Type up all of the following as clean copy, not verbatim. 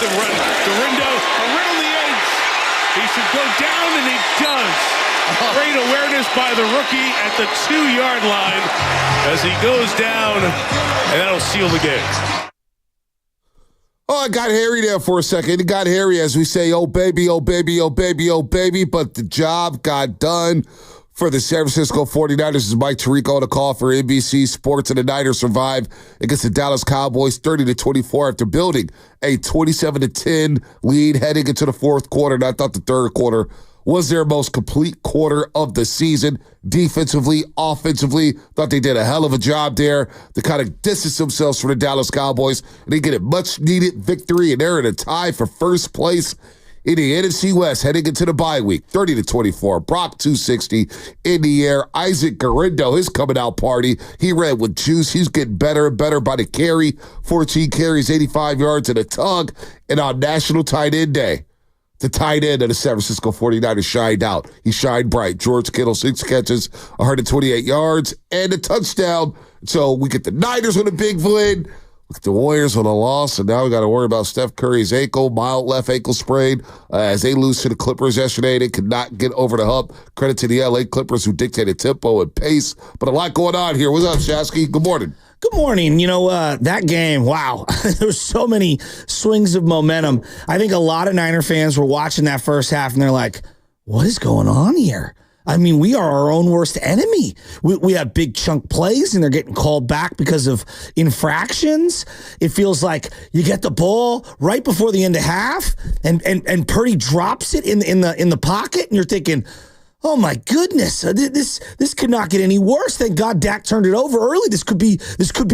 the run. Dorindo around the edge. He should go down, and he does. Great awareness by the rookie at the 2-yard line as he goes down, and that'll seal the game. Oh, it got hairy there for a second. It got hairy as we say, oh, baby, oh, baby, oh, baby, oh, baby. But the job got done for the San Francisco 49ers. This is Mike Tirico on the call for NBC Sports, and the Niners survive against the Dallas Cowboys 30-24 after building a 27-10 lead heading into the fourth quarter. And I thought the third quarter was their most complete quarter of the season. Defensively, offensively, thought they did a hell of a job there to kind of distance themselves from the Dallas Cowboys. And they get a much-needed victory, and they're in a tie for first place in the NFC West heading into the bye week. 30-24. Brock 260 in the air. Isaac Garrindo, his coming out party. He ran with juice. He's getting better and better by the carry. 14 carries, 85 yards, and a tug. And on National Tight End Day, the tight end of the San Francisco 49ers shined out. He shined bright. George Kittle, 6 catches, 128 yards, and a touchdown. So we get the Niners with a big win. We get the Warriors with a loss, and now we got to worry about Steph Curry's ankle, mild left ankle sprain. As they lose to the Clippers yesterday, they could not get over the hump. Credit to the LA Clippers who dictated tempo and pace. But a lot going on here. What's up, Shasky? Good morning. Good morning. You know, that game, wow, there were so many swings of momentum. I think a lot of Niner fans were watching that first half, and they're like, what is going on here? I mean, we are our own worst enemy. We have big chunk plays, and they're getting called back because of infractions. It feels like you get the ball right before the end of half, and Purdy drops it in the pocket, and you're thinking, oh my goodness, this could not get any worse. Thank God Dak turned it over early. This could be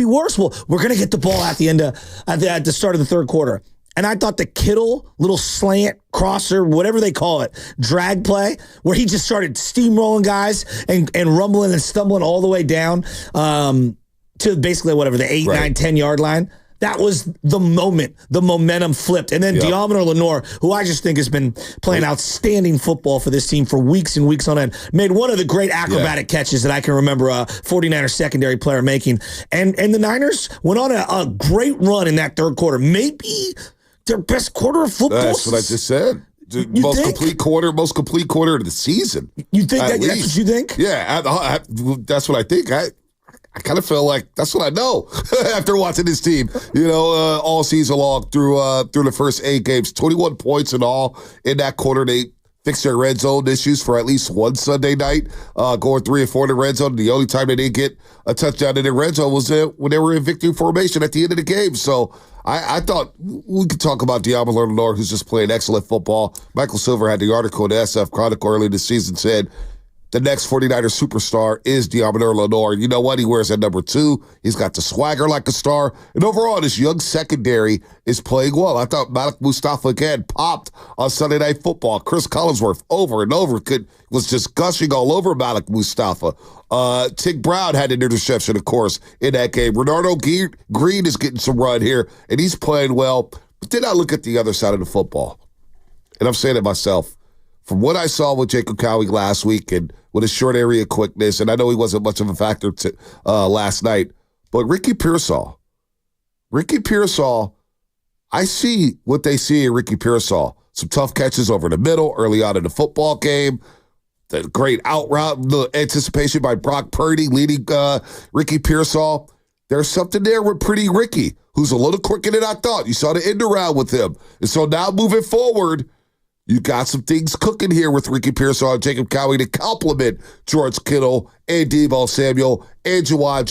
worse. Well, we're gonna get the ball at the start of the third quarter. And I thought the Kittle little slant crosser, whatever they call it, drag play, where he just started steamrolling guys and rumbling and stumbling all the way down to basically whatever the 8, 9, 10-yard line. That was the moment. The momentum flipped. And then Deommodore Lenoir, who I just think has been playing outstanding football for this team for weeks and weeks on end, made one of the great acrobatic catches that I can remember a 49ers secondary player making. And the Niners went on a great run in that third quarter. Maybe their best quarter of football. That's what I just said. Most complete quarter of the season. You think that's what you think? Yeah, that's what I think. I kind of feel like that's what I know after watching this team, all season long through the first 8 games. 21 points in all in that quarter. They fixed their red zone issues for at least one Sunday night, going 3 or 4 in the red zone. The only time they didn't get a touchdown in the red zone was when they were in victory formation at the end of the game. So I thought we could talk about Deommodore Lenoir, who's just playing excellent football. Michael Silver had the article in the SF Chronicle early this season, said the next 49er superstar is Deommodore Lenoir. You know what? He wears that number 2. He's got the swagger like a star. And overall, this young secondary is playing well. I thought Malik Mustafa again popped on Sunday Night Football. Chris Collinsworth over and over was just gushing all over Malik Mustafa. Tig Brown had an interception, of course, in that game. Renardo Green is getting some run here, and he's playing well. But then I look at the other side of the football, and I'm saying it myself. From what I saw with Jacob Cowing last week and with his short area quickness, and I know he wasn't much of a factor last night, but Ricky Pearsall, I see what they see in Ricky Pearsall. Some tough catches over the middle early on in the football game. The great out route, the anticipation by Brock Purdy leading Ricky Pearsall. There's something there with Pretty Ricky, who's a little quicker than I thought. You saw the end around with him. And so now moving forward, you got some things cooking here with Ricky Pearsall and Jacob Cowing to complement George Kittle and Deebo Samuel and Jawad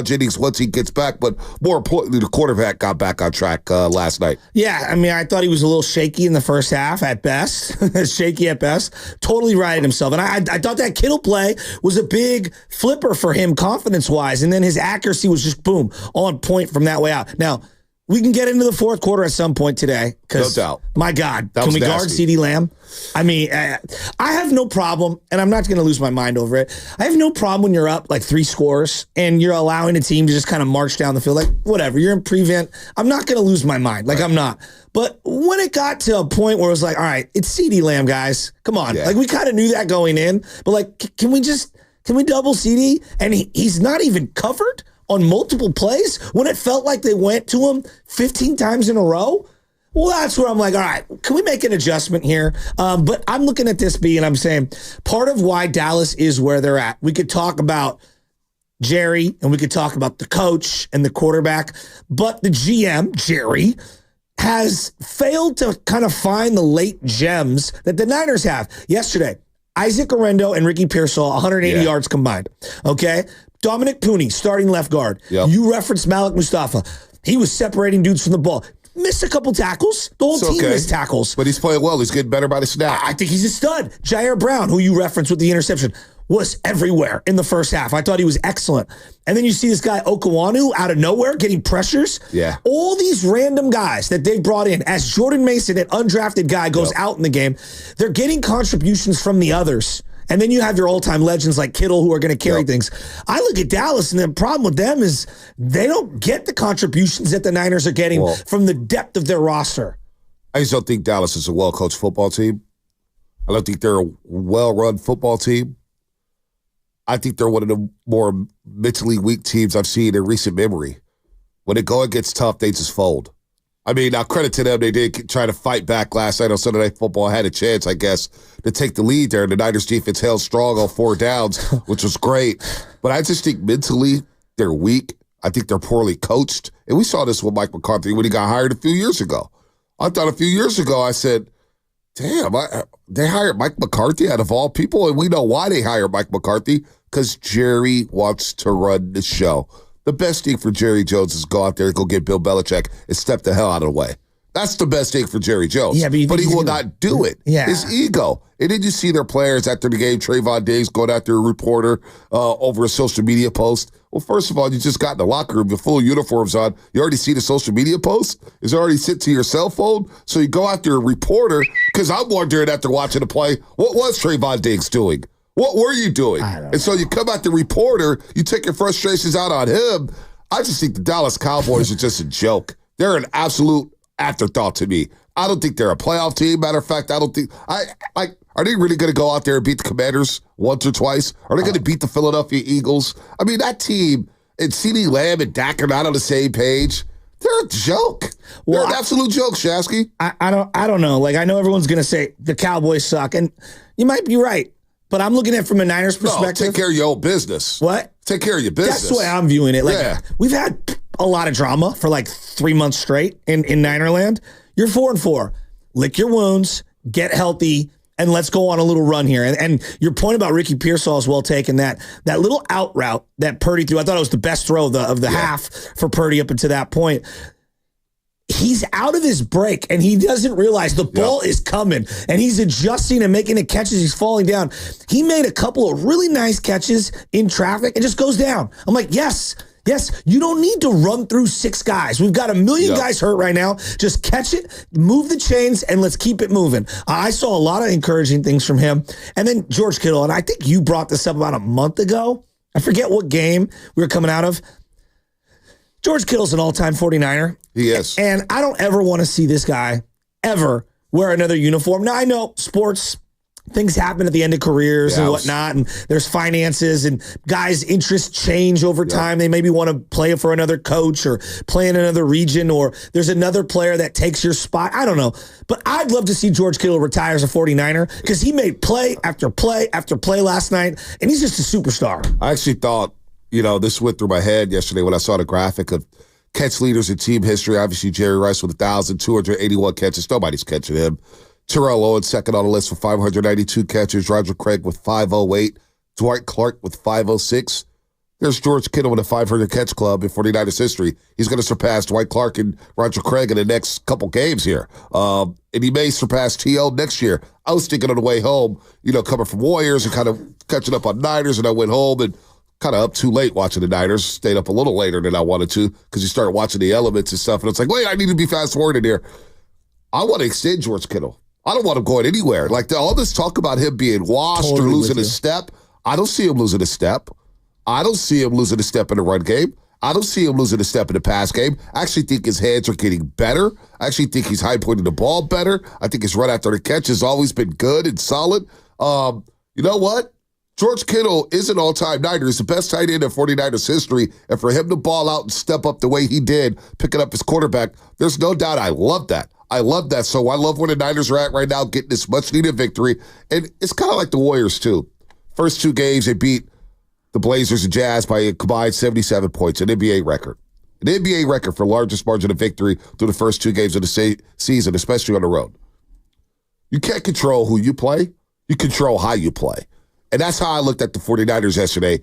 Jennings once he gets back. But more importantly, the quarterback got back on track last night. Yeah, I mean, I thought he was a little shaky in the first half at best. Shaky at best. Totally righted himself. And I thought that Kittle play was a big flipper for him confidence-wise. And then his accuracy was just, boom, on point from that way out. Now, we can get into the fourth quarter at some point today. No doubt. My God, can we guard CeeDee Lamb? I mean, I have no problem, and I'm not going to lose my mind over it. I have no problem when you're up like 3 scores and you're allowing a team to just kind of march down the field. Like, whatever, you're in prevent. I'm not going to lose my mind. Like, I'm not. But when it got to a point where it was like, all right, it's CeeDee Lamb, guys. Come on. Yeah. Like, we kind of knew that going in. But, like, can we double CeeDee? And he's not even covered on multiple plays when it felt like they went to him 15 times in a row. Well, that's where I'm like, all right, can we make an adjustment here? But I'm looking at this, B, and I'm saying part of why Dallas is where they're at. We could talk about Jerry, and we could talk about the coach and the quarterback, but the GM, Jerry, has failed to kind of find the late gems that the Niners have. Yesterday, Isaac Orendo and Ricky Pearsall, 180 yards combined. Okay? Dominic Pooney, starting left guard. Yep. You referenced Malik Mustafa. He was separating dudes from the ball. Missed a couple tackles. The whole team missed tackles. But he's playing well. He's getting better by the snap. I think he's a stud. Jair Brown, who you referenced with the interception, was everywhere in the first half. I thought he was excellent. And then you see this guy, Okawanu, out of nowhere, getting pressures. Yeah. All these random guys that they've brought in, as Jordan Mason, an undrafted guy, goes out in the game, they're getting contributions from the others. And then you have your all-time legends like Kittle who are going to carry things. I look at Dallas, and the problem with them is they don't get the contributions that the Niners are getting from the depth of their roster. I just don't think Dallas is a well-coached football team. I don't think they're a well-run football team. I think they're one of the more mentally weak teams I've seen in recent memory. When it going gets tough, they just fold. I mean, now credit to them. They did try to fight back last night on Sunday Night Football. Had a chance, I guess, to take the lead there. The Niners defense held strong on 4 downs, which was great. But I just think mentally they're weak. I think they're poorly coached. And we saw this with Mike McCarthy when he got hired a few years ago. I thought a few years ago, I said, damn, they hired Mike McCarthy out of all people. And we know why they hired Mike McCarthy, because Jerry wants to run the show. The best thing for Jerry Jones is go out there and go get Bill Belichick and step the hell out of the way. That's the best thing for Jerry Jones. Yeah, but he will not do it. Yeah. His ego. And then you see their players after the game, Trayvon Diggs going after a reporter over a social media post. Well, first of all, you just got in the locker room, your full uniforms on. You already see the social media post? Is already sent to your cell phone? So you go after a reporter, because I'm wondering after watching the play, what was Trayvon Diggs doing? What were you doing? And so you come at the reporter, you take your frustrations out on him. I just think the Dallas Cowboys are just a joke. They're an absolute afterthought to me. I don't think they're a playoff team. Matter of fact, I don't think are they really going to go out there and beat the Commanders once or twice? Are they going to beat the Philadelphia Eagles? I mean, that team and CeeDee Lamb and Dak are not on the same page. They're a joke. They're an absolute joke, Shasky. I don't know. Like, I know everyone's going to say the Cowboys suck, and you might be right. But I'm looking at it from a Niners perspective. No, take care of your own business. What? Take care of your business. That's the way I'm viewing it. Like, we've had a lot of drama for like 3 months straight in Ninerland. You're 4-4. Lick your wounds, get healthy, and let's go on a little run here. And your point about Ricky Pearsall is well taken. That little out route that Purdy threw, I thought it was the best throw of the half for Purdy up until that point. He's out of his break, and he doesn't realize the ball is coming, and he's adjusting and making the catches. He's falling down. He made a couple of really nice catches in traffic and just goes down. I'm like, yes, you don't need to run through 6 guys. We've got a million guys hurt right now. Just catch it, move the chains, and let's keep it moving. I saw a lot of encouraging things from him. And then George Kittle, and I think you brought this up about a month ago. I forget what game we were coming out of. George Kittle's an all-time 49er. He is. And I don't ever want to see this guy ever wear another uniform. Now, I know sports, things happen at the end of careers and whatnot, and there's finances, and guys' interests change over time. They maybe want to play for another coach or play in another region, or there's another player that takes your spot. I don't know. But I'd love to see George Kittle retire as a 49er, because he made play after play after play last night, and he's just a superstar. I actually thought, this went through my head yesterday when I saw the graphic of catch leaders in team history. Obviously, Jerry Rice with 1,281 catches. Nobody's catching him. Terrell Owens second on the list with 592 catches. Roger Craig with 508. Dwight Clark with 506. There's George Kittle with a 500 catch club in 49ers history. He's going to surpass Dwight Clark and Roger Craig in the next couple games here. And he may surpass T.O. next year. I was thinking on the way home, coming from Warriors and kind of catching up on Niners, and I went home and kind of up too late watching the Niners. Stayed up a little later than I wanted to because you started watching the elements and stuff. And it's like, wait, I need to be fast forwarded here. I want to extend George Kittle. I don't want him going anywhere. Like all this talk about him being washed or losing a step, I don't see him losing a step. I don't see him losing a step in the run game. I don't see him losing a step in the pass game. I actually think his hands are getting better. I actually think he's high-pointing the ball better. I think his run after the catch has always been good and solid. You know what? George Kittle is an all-time Niner. He's the best tight end in 49ers history. And for him to ball out and step up the way he did, picking up his quarterback, there's no doubt I love that. I love that. So I love where the Niners are at right now, getting this much-needed victory. And it's kind of like the Warriors, too. First 2 games, they beat the Blazers and Jazz by a combined 77 points, an NBA record. An NBA record for largest margin of victory through the first 2 games of the season, especially on the road. You can't control who you play. You control how you play. And that's how I looked at the 49ers yesterday.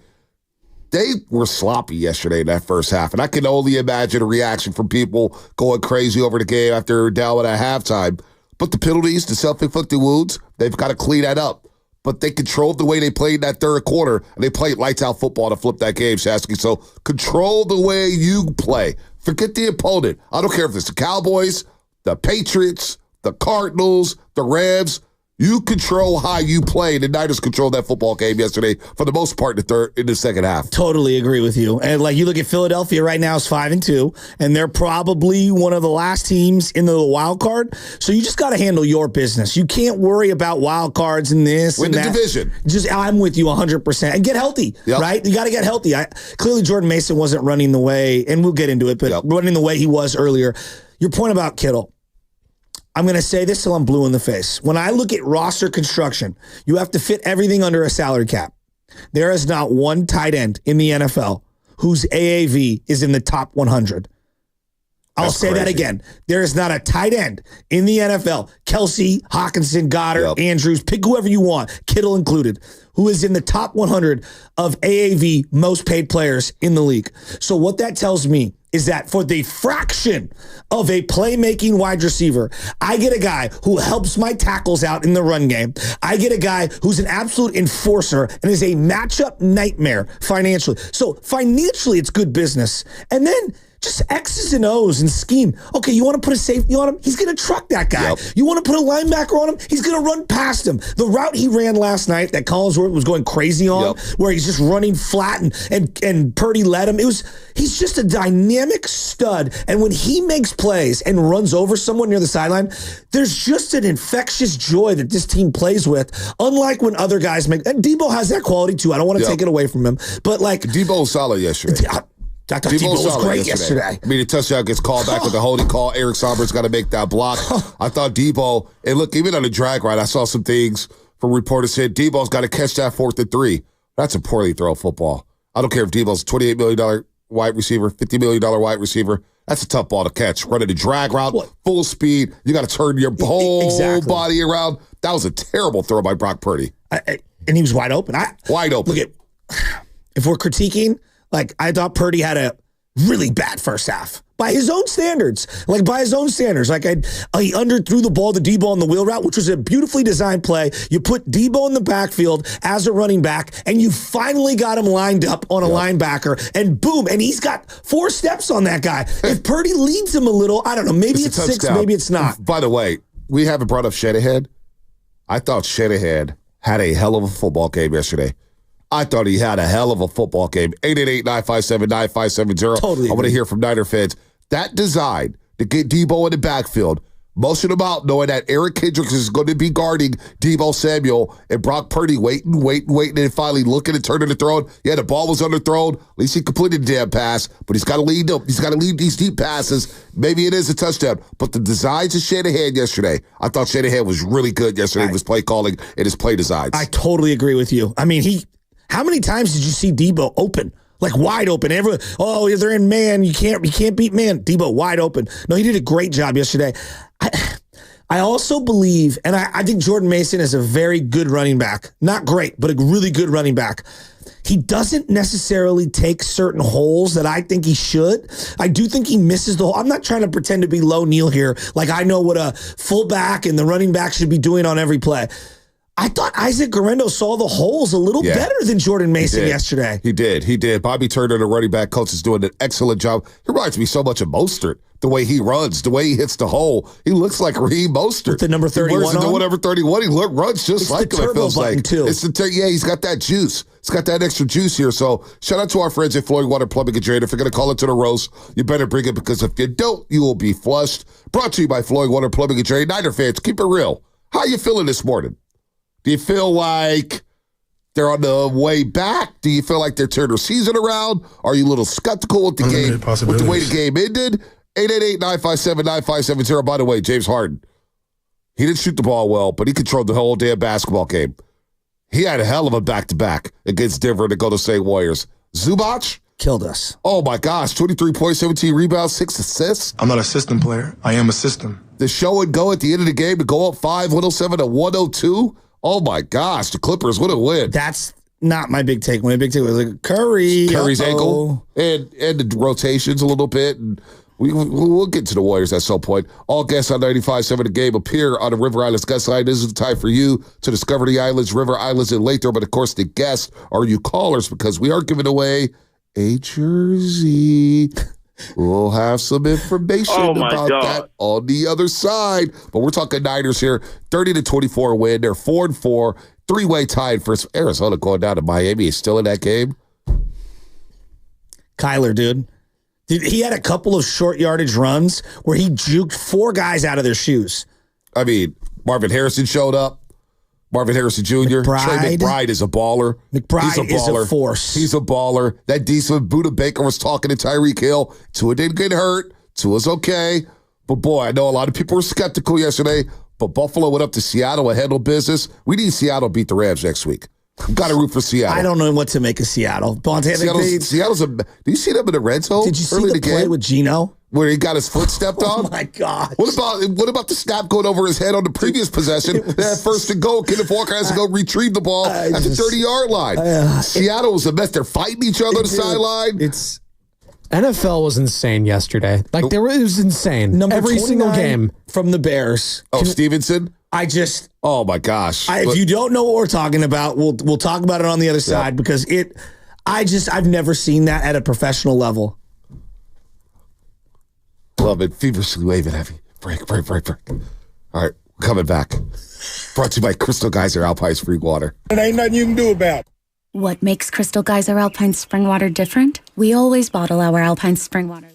They were sloppy yesterday in that first half, and I can only imagine a reaction from people going crazy over the game after they were down at halftime. But the penalties, the self-inflicted wounds, they've got to clean that up. But they controlled the way they played in that third quarter, and they played lights-out football to flip that game, Shasky. So control the way you play. Forget the opponent. I don't care if it's the Cowboys, the Patriots, the Cardinals, the Rams. You control how you play. The Niners controlled that football game yesterday for the most part in the second half. Totally agree with you. And like you look at Philadelphia right now is 5-2, and they're probably one of the last teams in the wild card. So you just got to handle your business. You can't worry about wild cards and this Win and the that. division. I'm with you 100%. And get healthy, right? You got to get healthy. Clearly Jordan Mason wasn't running the way, and we'll get into it, but running the way he was earlier. Your point about Kittle. I'm going to say this till I'm blue in the face. When I look at roster construction, you have to fit everything under a salary cap. There is not one tight end in the NFL whose AAV is in the top 100. I'll say that again. There is not a tight end in the NFL, Kelsey, Hawkinson, Goddard, Andrews, pick whoever you want, Kittle included, who is in the top 100 of AAV most paid players in the league. So what that tells me is that for the fraction of a playmaking wide receiver, I get a guy who helps my tackles out in the run game. I get a guy who's an absolute enforcer and is a matchup nightmare financially. So financially, it's good business. And then just X's and O's and scheme. Okay, you want to put a safety on him? He's going to truck that guy. You want to put a linebacker on him? He's going to run past him. The route he ran last night that Collinsworth was going crazy on, where he's just running flat and Purdy led him. He's just a dynamic stud. And when he makes plays and runs over someone near the sideline, there's just an infectious joy that this team plays with. Unlike when other guys make, and Debo has that quality too. I don't want to take it away from him, but like Debo was solid yesterday. I thought Debo was great yesterday. I mean, the touchdown gets called back with the holding call. Eric Somber's got to make that block. I thought Debo, and look, even on the drag ride, I saw some things from reporters said Debo's got to catch that 4th and 3. That's a poorly thrown football. I don't care if Debo's a $28 million wide receiver, $50 million wide receiver. That's a tough ball to catch. Running the drag route, full speed. You got to turn your whole body around. That was a terrible throw by Brock Purdy. And he was wide open. Wide open. Look if we're critiquing, like, I thought Purdy had a really bad first half by his own standards. Like, he underthrew the ball to Debo on the wheel route, which was a beautifully designed play. You put Debo in the backfield as a running back, and you finally got him lined up on a linebacker, and boom, and he's got 4 steps on that guy. If Purdy leads him a little, I don't know, maybe it's 6, maybe it's not. By the way, we haven't brought up Shanahan. I thought Shanahan had a hell of a football game yesterday. I thought he had a hell of a football game. 888-957-9570. Totally. I want to hear from Niner fans. That design to get Debo in the backfield, motion him out, knowing that Eric Kendricks is going to be guarding Debo Samuel and Brock Purdy waiting, and finally looking and turning the throw. Yeah, the ball was underthrown. At least he completed the damn pass, but he's got to lead up. He's got to lead these deep passes. Maybe it is a touchdown. But the designs of Shanahan yesterday, I thought Shanahan was really good yesterday with his play calling and his play designs. I totally agree with you. I mean, how many times did you see Debo open? Like, wide open. Everyone, they're in man. You can't beat man. Debo, wide open. No, he did a great job yesterday. I also believe, and I think Jordan Mason is a very good running back. Not great, but a really good running back. He doesn't necessarily take certain holes that I think he should. I do think he misses the hole. I'm not trying to pretend to be Low Neal here. Like, I know what a fullback and the running back should be doing on every play. I thought Isaac Guerrero saw the holes a little better than Jordan Mason yesterday. He did. Bobby Turner, the running back coach, is doing an excellent job. He reminds me so much of Mostert. The way he runs, the way he hits the hole. He looks like Raheem Mostert. With the number 31 on? Whatever 31. He runs just like him, it feels like. Too. He's got that juice. He's got that extra juice here. So shout out to our friends at Flowing Water Plumbing and Drain. If you're going to call it to the roast, you better bring it, because if you don't, you will be flushed. Brought to you by Flowing Water Plumbing and Drain. Niner fans, keep it real. How you feeling this morning? Do you feel like they're on the way back? Do you feel like they're turning their season around? Are you a little skeptical with the game, with the way the game ended? 888-957-9570. By the way, James Harden, he didn't shoot the ball well, but he controlled the whole damn basketball game. He had a hell of a back-to-back against Denver and the Golden State Warriors. Zubac killed us. Oh, my gosh. 23 points, 17 rebounds, 6 assists. I'm not a system player. I am a system. The show would go at the end of the game to go up 5, 107 to 102. Oh, my gosh. The Clippers would have win. That's not my big take. My big take was like Curry's ankle and the rotations a little bit. And we'll get to the Warriors at some point. All guests on 95.7 The Game appear on the River Islands guest line. This is the time for you to discover the islands, River Islands, and Lathrop. But, of course, the guests are you callers because we are giving away a jersey. We'll have some information about that on the other side. But we're talking Niners here. 30-24 win. They're 4-4. 3-way tied for Arizona going down to Miami. Is still in that game. Kyler, dude. He had a couple of short yardage runs where he juked 4 guys out of their shoes. I mean, Marvin Harrison showed up. Marvin Harrison Jr. Trey McBride is a baller. McBride is a force. He's a baller. That decent Buda Baker was talking to Tyreek Hill. Tua didn't get hurt. Tua's okay. But, boy, I know a lot of people were skeptical yesterday, but Buffalo went up to Seattle and handled business. We need Seattle to beat the Rams next week. We've got to root for Seattle. I don't know what to make of Seattle. Seattle's a... Do you see them in the red zone? Did you see the play with Geno? Where he got his foot stepped on? Oh, my God. What about the snap going over his head on the previous possession? That first and goal, Kenneth Walker has to go retrieve the ball at the 30-yard line. Seattle was a mess. They're fighting each other on the sideline. NFL was insane yesterday. Like, it was insane. Every single game. From the Bears. Stevenson? Oh, my gosh. If you don't know what we're talking about, we'll talk about it on the other side because I've never seen that at a professional level. Love it. Feverishly waving heavy. Break. All right, we're coming back. Brought to you by Crystal Geyser Alpine Spring Water. There ain't nothing you can do about it. What makes Crystal Geyser Alpine Spring Water different? We always bottle our Alpine Spring Water.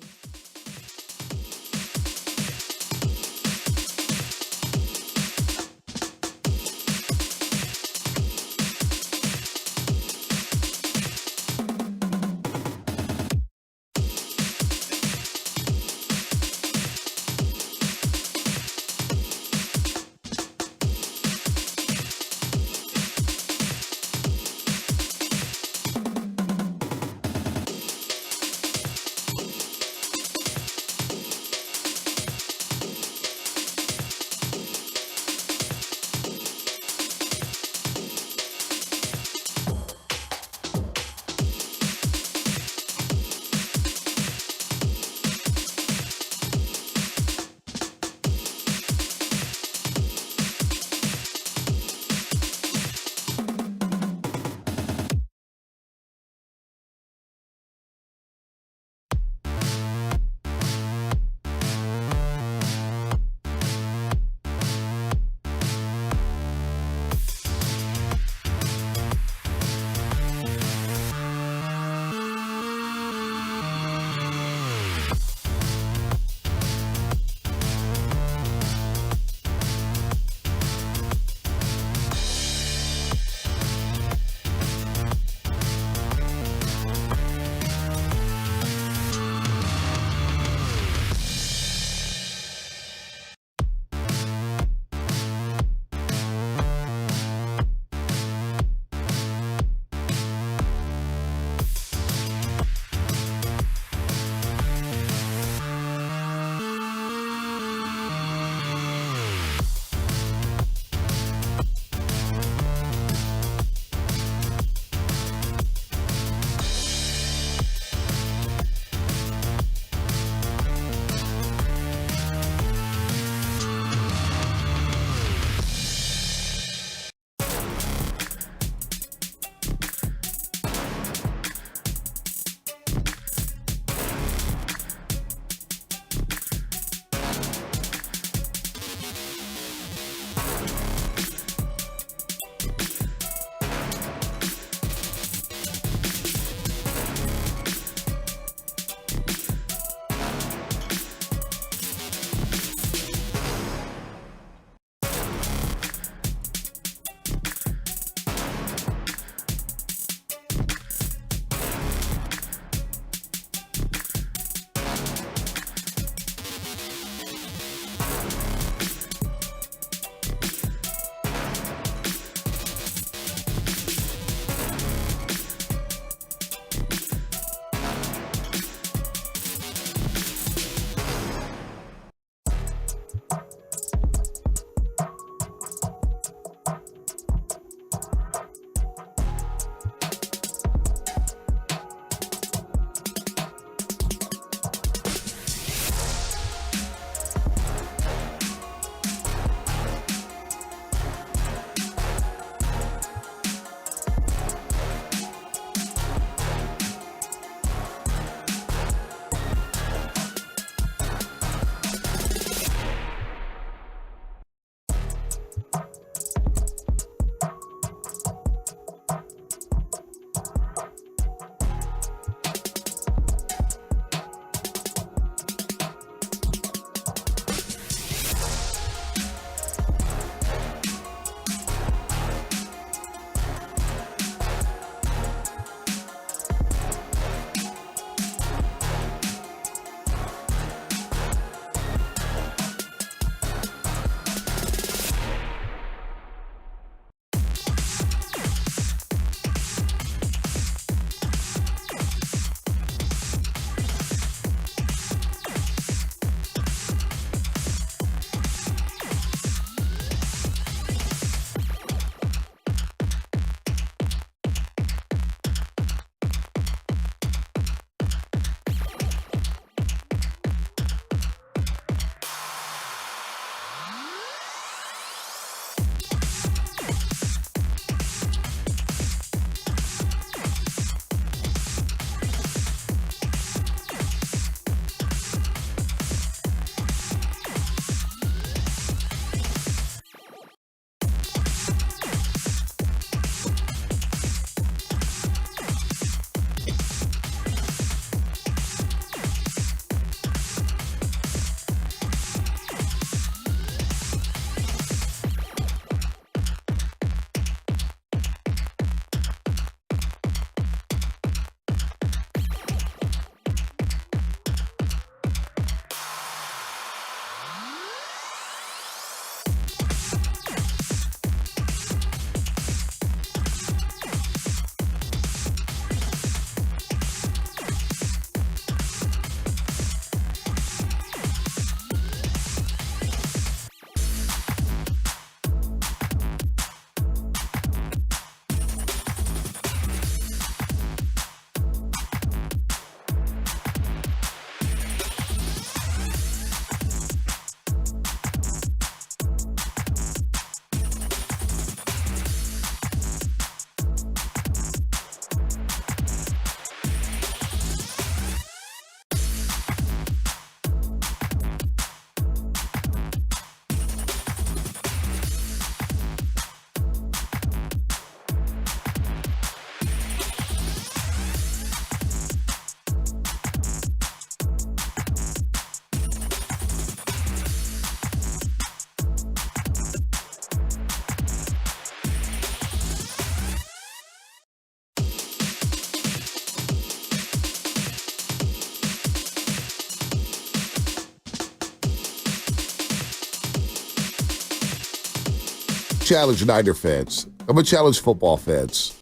challenge Niner fans. I'm going to challenge football fans.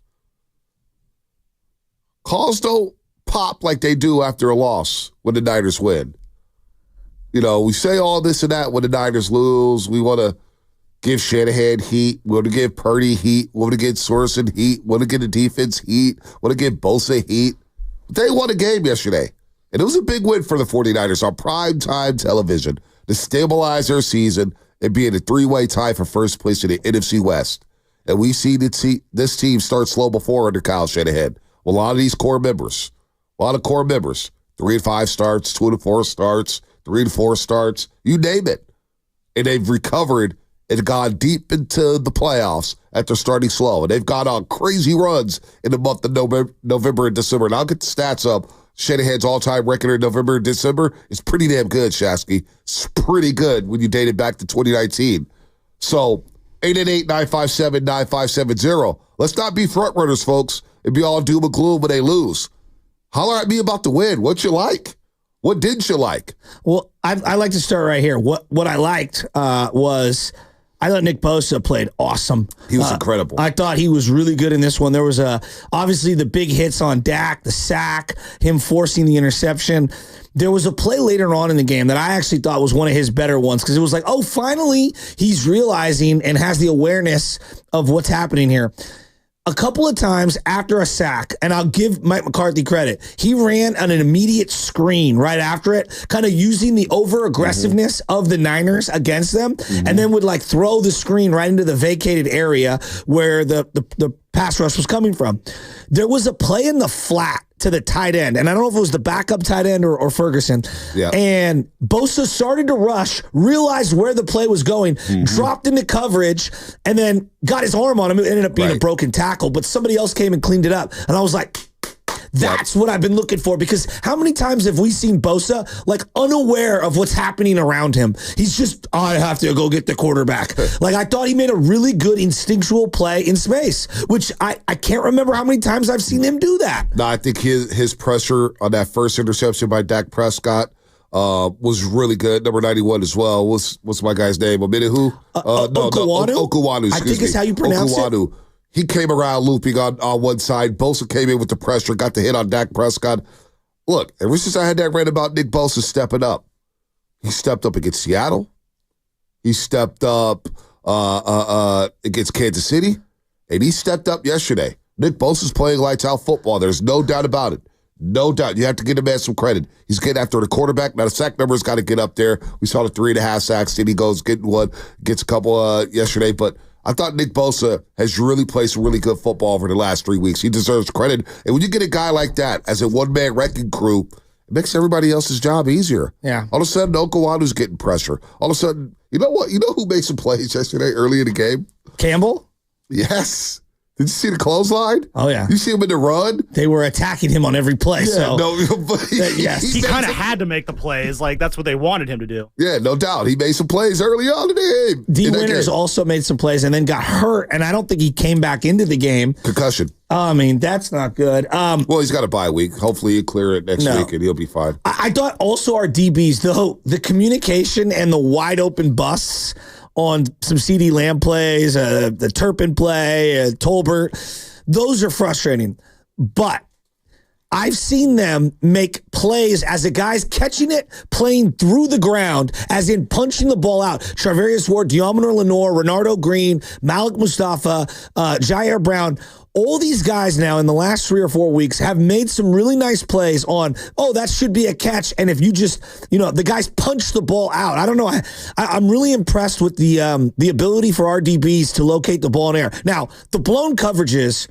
Calls don't pop like they do after a loss when the Niners win. You know, we say all this and that when the Niners lose. We want to give Shanahan heat. We want to give Purdy heat. We want to give Sorensen heat. We want to give the defense heat. We want to give Bosa heat. But they won a game yesterday. And it was a big win for the 49ers on primetime television to stabilize their season and be in a three-way tie for first place in the NFC West. And we see this team start slow before under Kyle Shanahan. Well, a lot of these core members, 3-5 starts, 2-4 starts, 3-4 starts, you name it. And they've recovered and gone deep into the playoffs after starting slow. And they've gone on crazy runs in the month of November and December. And I'll get the stats up. Shanahan's all-time record in November and December is pretty damn good, Shasky. It's pretty good when you date it back to 2019. So 888-957-9570. Let's not be front runners, folks, and be all doom and gloom when they lose. Holler at me about the win. What you like? What didn't you like? Well, I like to start right here. What I liked was I thought Nick Bosa played awesome. He was incredible. I thought he was really good in this one. There was obviously the big hits on Dak, the sack, him forcing the interception. There was a play later on in the game that I actually thought was one of his better ones because it was like, oh, finally he's realizing and has the awareness of what's happening here. A couple of times after a sack, and I'll give Mike McCarthy credit, he ran on an immediate screen right after it, kind of using the over-aggressiveness of the Niners against them, and then would like throw the screen right into the vacated area where the pass rush was coming from. There was a play in the flat to the tight end, and I don't know if it was the backup tight end or Ferguson. Yeah. And Bosa started to rush, realized where the play was going, dropped into coverage, and then got his arm on him. It ended up being a broken tackle, but somebody else came and cleaned it up. And I was like, that's what I've been looking for, because how many times have we seen Bosa like unaware of what's happening around him? He's just, I have to go get the quarterback. Like, I thought he made a really good instinctual play in space, which I can't remember how many times I've seen him do that. No, I think his pressure on that first interception by Dak Prescott was really good. Number 91 as well. What's my guy's name? Okwuonu? Okwuonu. I think is how you pronounce it. He came around looping on one side. Bosa came in with the pressure, got the hit on Dak Prescott. Look, ever since I had that read about Nick Bosa stepping up, he stepped up against Seattle. He stepped up against Kansas City. And he stepped up yesterday. Nick Bosa's playing lights out football. There's no doubt about it. No doubt. You have to give the man some credit. He's getting after the quarterback. Now, the sack number's got to get up there. We saw the 3.5 sacks. Then he goes getting one, gets a couple yesterday. But I thought Nick Bosa has really played some really good football over the last 3 weeks. He deserves credit. And when you get a guy like that as a one-man wrecking crew, it makes everybody else's job easier. Yeah. All of a sudden, Okwuonu's getting pressure. All of a sudden, you know what? You know who made some plays yesterday early in the game? Campbell? Yes. Did you see the clothesline? Oh, yeah. You see him in the run? They were attacking him on every play. Yeah, yes. He kind of had to make the plays. Like, that's what they wanted him to do. Yeah, no doubt. He made some plays early on in the game. D. Winters also made some plays and then got hurt, and I don't think he came back into the game. Concussion. I mean, that's not good. Well, he's got a bye week. Hopefully he'll clear it next week, and he'll be fine. I thought also our DBs, though, the communication and the wide open busts on some CeeDee Lamb plays, the Turpin play, Tolbert, those are frustrating. But I've seen them make plays as a guy's catching it, playing through the ground, as in punching the ball out. Charvarius Ward, Deommodore Lenoir, Renardo Green, Malik Mustafa, Jair Brown. All these guys now in the last 3 or 4 weeks have made some really nice plays on, oh, that should be a catch. And if you just, the guys punch the ball out. I don't know. I'm really impressed with the ability for our DBs to locate the ball in air. Now, the blown coverages,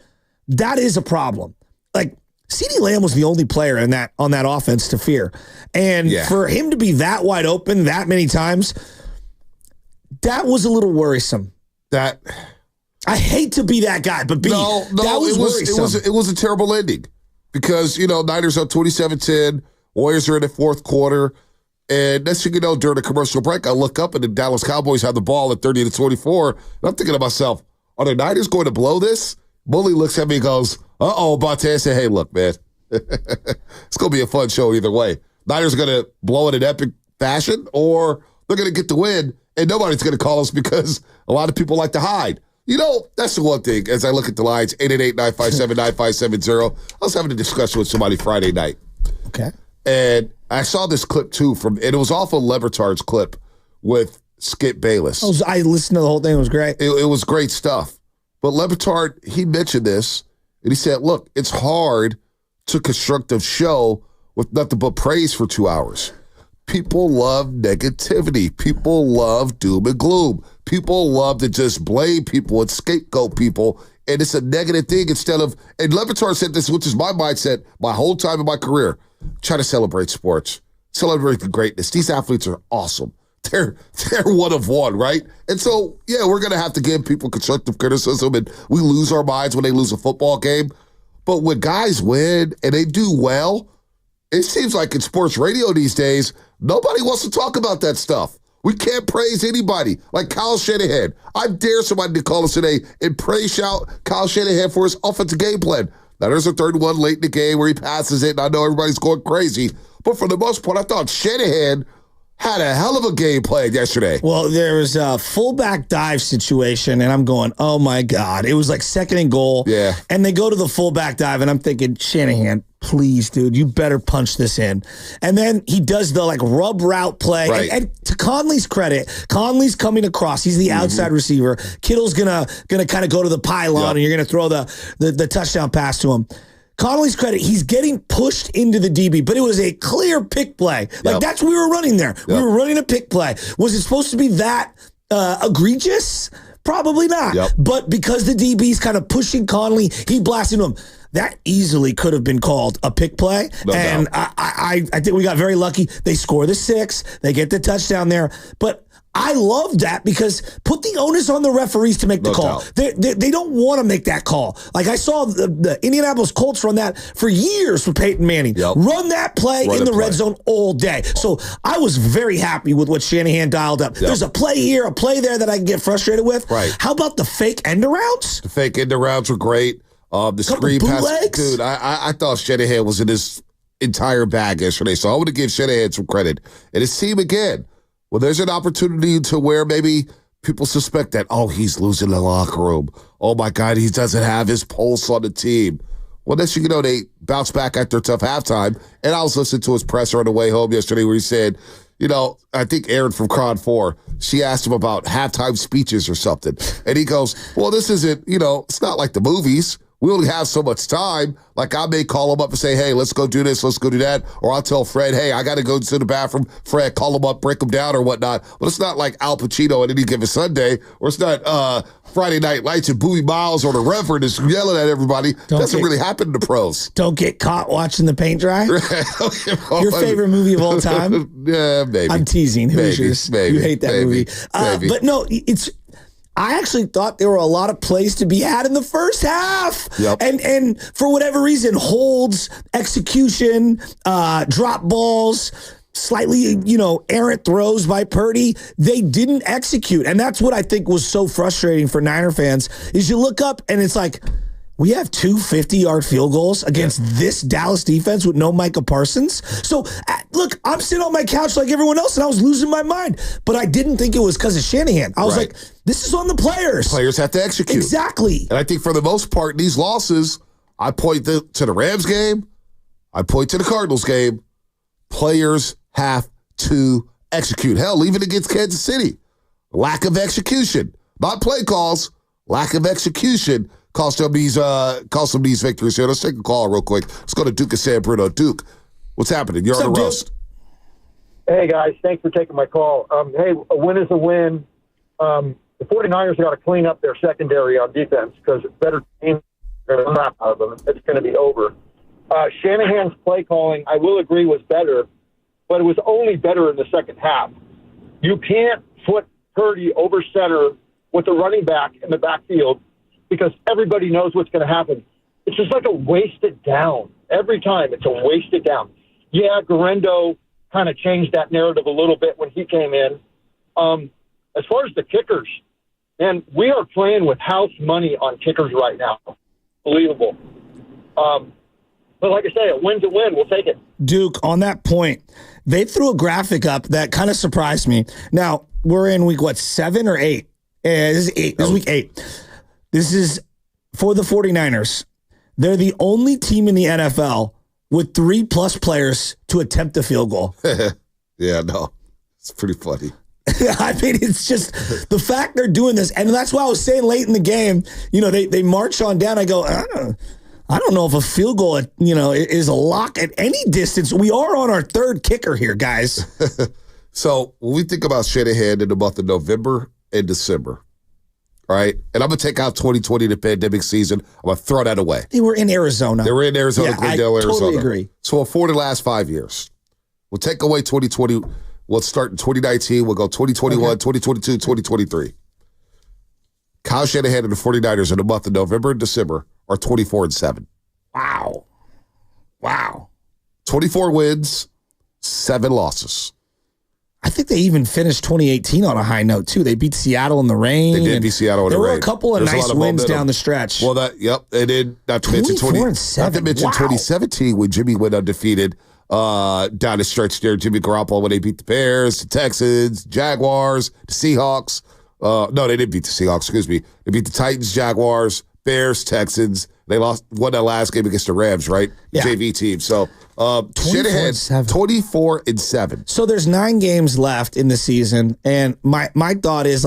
that is a problem. Like, CeeDee Lamb was the only player on that offense to fear. And for him to be that wide open that many times, that was a little worrisome. I hate to be that guy, but that was worrisome. It was a terrible ending because, Niners up 27-10, Warriors are in the fourth quarter, and next thing you know, during the commercial break, I look up and the Dallas Cowboys have the ball at 30-24, and I'm thinking to myself, are the Niners going to blow this? Bully looks at me and goes, uh-oh, Bonte. I say, hey, look, man, it's going to be a fun show either way. Niners are going to blow it in epic fashion, or they're going to get the win, and nobody's going to call us because a lot of people like to hide. That's the one thing. As I look at the lines, 888-957-9570, I was having a discussion with somebody Friday night. Okay. And I saw this clip, too, and it was off of Levertard's clip with Skip Bayless. I listened to the whole thing. It was great. It was great stuff. But Levertard, he mentioned this, and he said, look, it's hard to construct a show with nothing but praise for 2 hours. People love negativity. People love doom and gloom. People love to just blame people and scapegoat people, and it's a negative thing instead of, and Levertard said this, which is my mindset my whole time in my career, try to celebrate sports, celebrate the greatness. These athletes are awesome. They're one of one, right? And so, yeah, we're going to have to give people constructive criticism, and we lose our minds when they lose a football game. But when guys win and they do well, it seems like in sports radio these days, nobody wants to talk about that stuff. We can't praise anybody. Like Kyle Shanahan. I dare somebody to call us today and praise shout Kyle Shanahan for his offensive game plan. Now, there's a third one late in the game where he passes it, and I know everybody's going crazy. But for the most part, I thought Shanahan had a hell of a game plan yesterday. Well, there was a fullback dive situation, and I'm going, oh, my God. It was like 2nd and goal. Yeah. And they go to the fullback dive, and I'm thinking, Shanahan, please, dude, you better punch this in. And then he does the, rub route play. Right. And to Conley's credit, Conley's coming across. He's the outside receiver. Kittle's gonna kind of go to the pylon, and you're going to throw the touchdown pass to him. Connolly's credit, he's getting pushed into the DB, but it was a clear pick play. That's what we were running there. We were running a pick play. Was it supposed to be that egregious? Probably not. But because the DB's kind of pushing Connolly, he blasted him. That easily could have been called a pick play. No and doubt. I think we got very lucky. They score the 6. They get the touchdown there. But I love that because put the onus on the referees to make the call. They don't want to make that call. Like I saw the Indianapolis Colts run that for years with Peyton Manning. Run that play in the red zone all day. So I was very happy with what Shanahan dialed up. There's a play here, a play there that I can get frustrated with. Right. How about the fake end-arounds? The fake end-arounds were great. The screen pass. Dude, I thought Shanahan was in his entire bag yesterday, so I want to give Shanahan some credit. And his team again. Well, there's an opportunity to where maybe people suspect that, he's losing the locker room. Oh, my God, he doesn't have his pulse on the team. Well, next thing you know, they bounce back after a tough halftime. And I was listening to his presser on the way home yesterday where he said, I think Aaron from Cron 4, she asked him about halftime speeches or something. And he goes, well, this isn't, it's not like the movies. We only have so much time. Like, I may call him up and say, hey, let's go do this, let's go do that. Or I'll tell Fred, hey, I got to go to the bathroom. Fred, call him up, break him down or whatnot. But it's not like Al Pacino on any given Sunday. Or it's not Friday Night Lights and Bowie Miles or the Reverend is yelling at everybody. Doesn't really happen to pros. Don't get caught watching the paint dry? Your favorite movie of all time? Yeah, maybe. I'm teasing. Hoosiers. Maybe. You hate that movie. But no, I actually thought there were a lot of plays to be had in the first half. And for whatever reason, holds, execution, drop balls, slightly, errant throws by Purdy, they didn't execute. And that's what I think was so frustrating for Niner fans is you look up and it's like, we have 2 50-yard field goals against this Dallas defense with no Micah Parsons. So, look, I'm sitting on my couch like everyone else, and I was losing my mind. But I didn't think it was because of Shanahan. I was like, this is on the players. Players have to execute. Exactly. And I think for the most part, in these losses, I point to the Rams game. I point to the Cardinals game. Players have to execute. Hell, even against Kansas City. Lack of execution. Not play calls. Lack of execution. Cost them these victories here. Let's take a call real quick. Let's go to Duke and San Bruno. Duke, what's happening? You're on the roast. Hey, guys. Thanks for taking my call. Hey, a win is a win. The 49ers got to clean up their secondary on defense because better teams are going to crap out of them. It's going to be over. Shanahan's play calling, I will agree, was better, but it was only better in the second half. You can't put Purdy over center with the running back in the backfield because everybody knows what's going to happen. It's just like a wasted down. Every time it's a wasted down. Yeah, Garendo kind of changed that narrative a little bit when he came in. As far as the kickers, man, we are playing with house money on kickers right now. Unbelievable. But like I say, a win's a win. We'll take it. Duke, on that point, they threw a graphic up that kind of surprised me. Now, we're in week, 7 or 8? This is 8. This is week 8. This is for the 49ers. They're the only team in the NFL with 3+ players to attempt a field goal. Yeah, no. It's pretty funny. I mean, it's just the fact they're doing this. And that's why I was saying late in the game, they march on down. I go, I don't know if a field goal, is a lock at any distance. We are on our third kicker here, guys. So when we think about Shanahan in the month of November and December, right? And I'm going to take out 2020, the pandemic season. I'm going to throw that away. They were in Arizona. They were in Arizona, Yeah, Glendale, I Arizona. totally agree. So for the last 5 years, we'll take away 2020. We'll start in 2019. We'll go 2021, 2022, 2023. Kyle Shanahan and the 49ers in the month of November and December are 24-7. Wow. 24 wins, 7 losses. I think they even finished 2018 on a high note, too. They beat Seattle in the rain. They did beat Seattle in the rain. There were a couple of nice wins momentum down the stretch. Well, they did. Not to mention 2017 when Jimmy went undefeated down the stretch there. Jimmy Garoppolo when they beat the Bears, the Texans, Jaguars, the Seahawks. No, they didn't beat the Seahawks. Excuse me. They beat the Titans, Jaguars, Bears, Texans. They won that last game against the Rams, right? Yeah. JV team. So Shanahan 24-7. So there's 9 games left in the season, and my thought is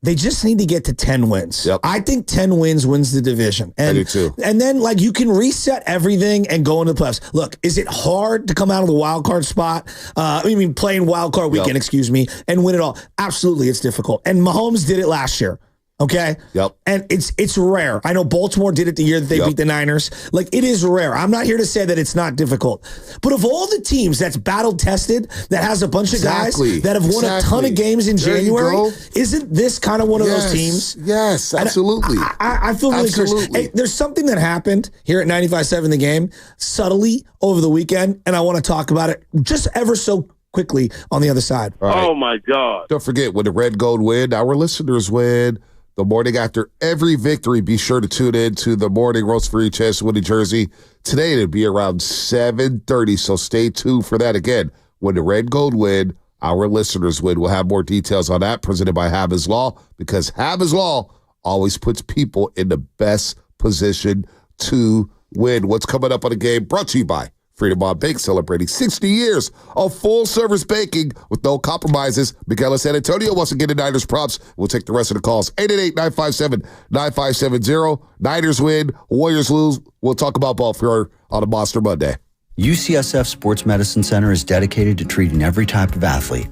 they just need to get to 10 wins. Yep. I think 10 wins the division. And, I do too. And then you can reset everything and go into the playoffs. Look, is it hard to come out of the wild card spot? Playing wild card weekend, and win it all? Absolutely, it's difficult. And Mahomes did it last year. Okay? Yep. And it's rare. I know Baltimore did it the year that they beat the Niners. It is rare. I'm not here to say that it's not difficult. But of all the teams that's battle tested, that has a bunch of guys that have won a ton of games in January, isn't this kind of one of those teams? Yes, absolutely. I feel really encouraged. Hey, there's something that happened here at 95.7 The Game subtly over the weekend, and I want to talk about it just ever so quickly on the other side. Right. Oh, my God. Don't forget, when the Red Gold win, our listeners win. The morning after every victory, be sure to tune in to the morning roast for each chance to win a jersey. Today, it'll be around 7:30, so stay tuned for that. Again, when the Red Gold win, our listeners win. We'll have more details on that, presented by Habs Law, because Habs Law always puts people in the best position to win. What's coming up on the game? Brought to you by Freedom Bond Bank, celebrating 60 years of full-service banking with no compromises. Miguel San Antonio wants to get the Niners props. We'll take the rest of the calls. 888-957-9570. Niners win, Warriors lose. We'll talk about both here on a Monster Monday. UCSF Sports Medicine Center is dedicated to treating every type of athlete.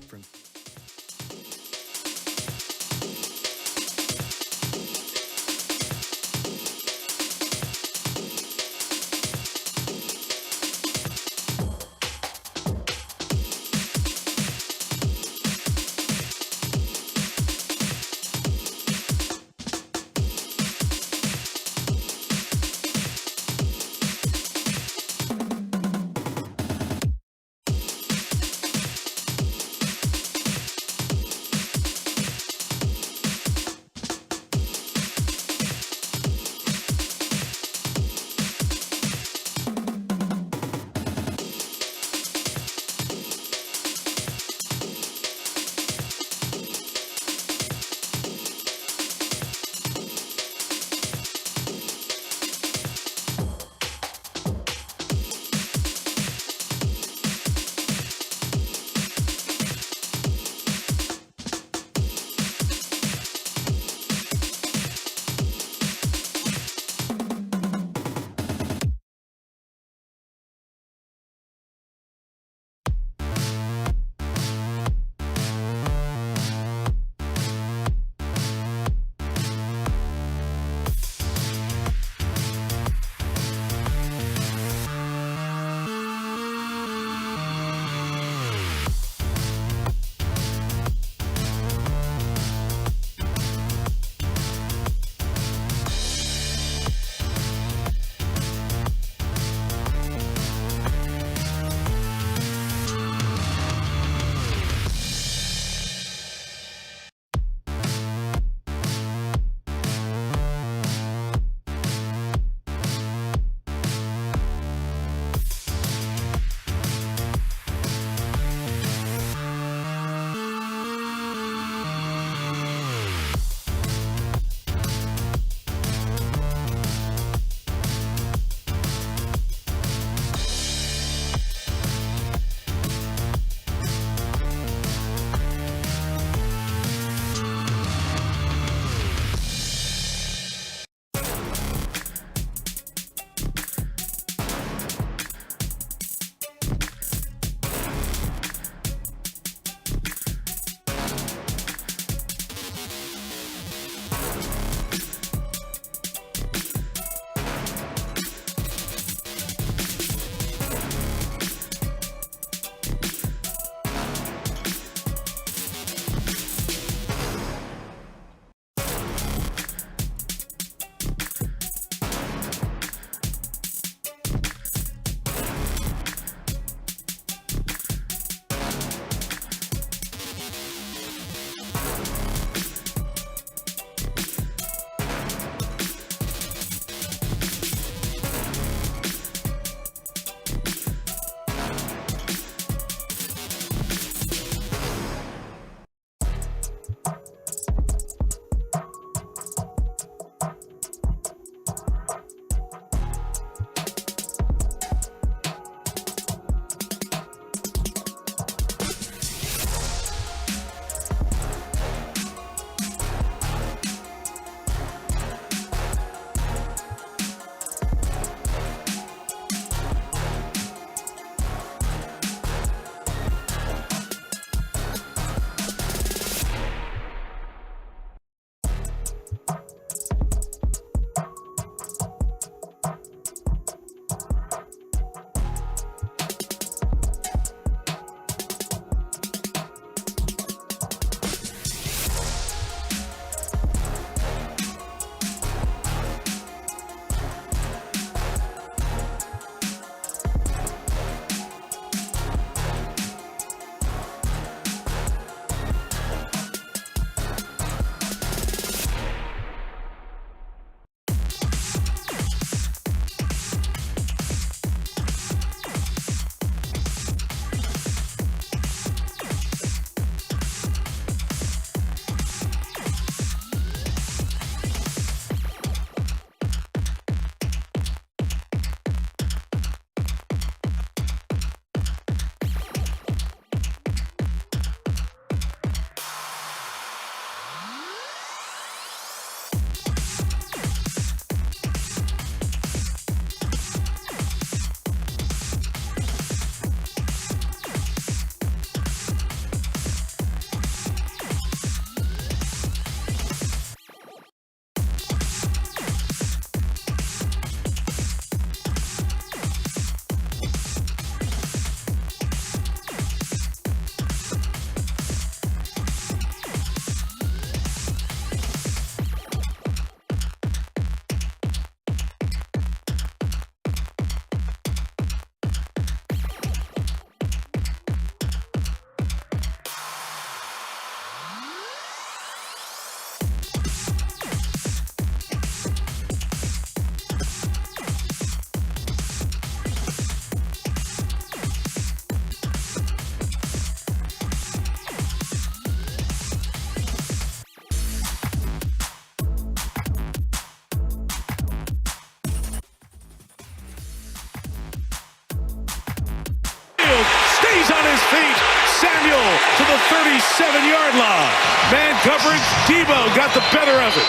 feet. Samuel to the 37-yard line. Man coverage. Debo got the better of it.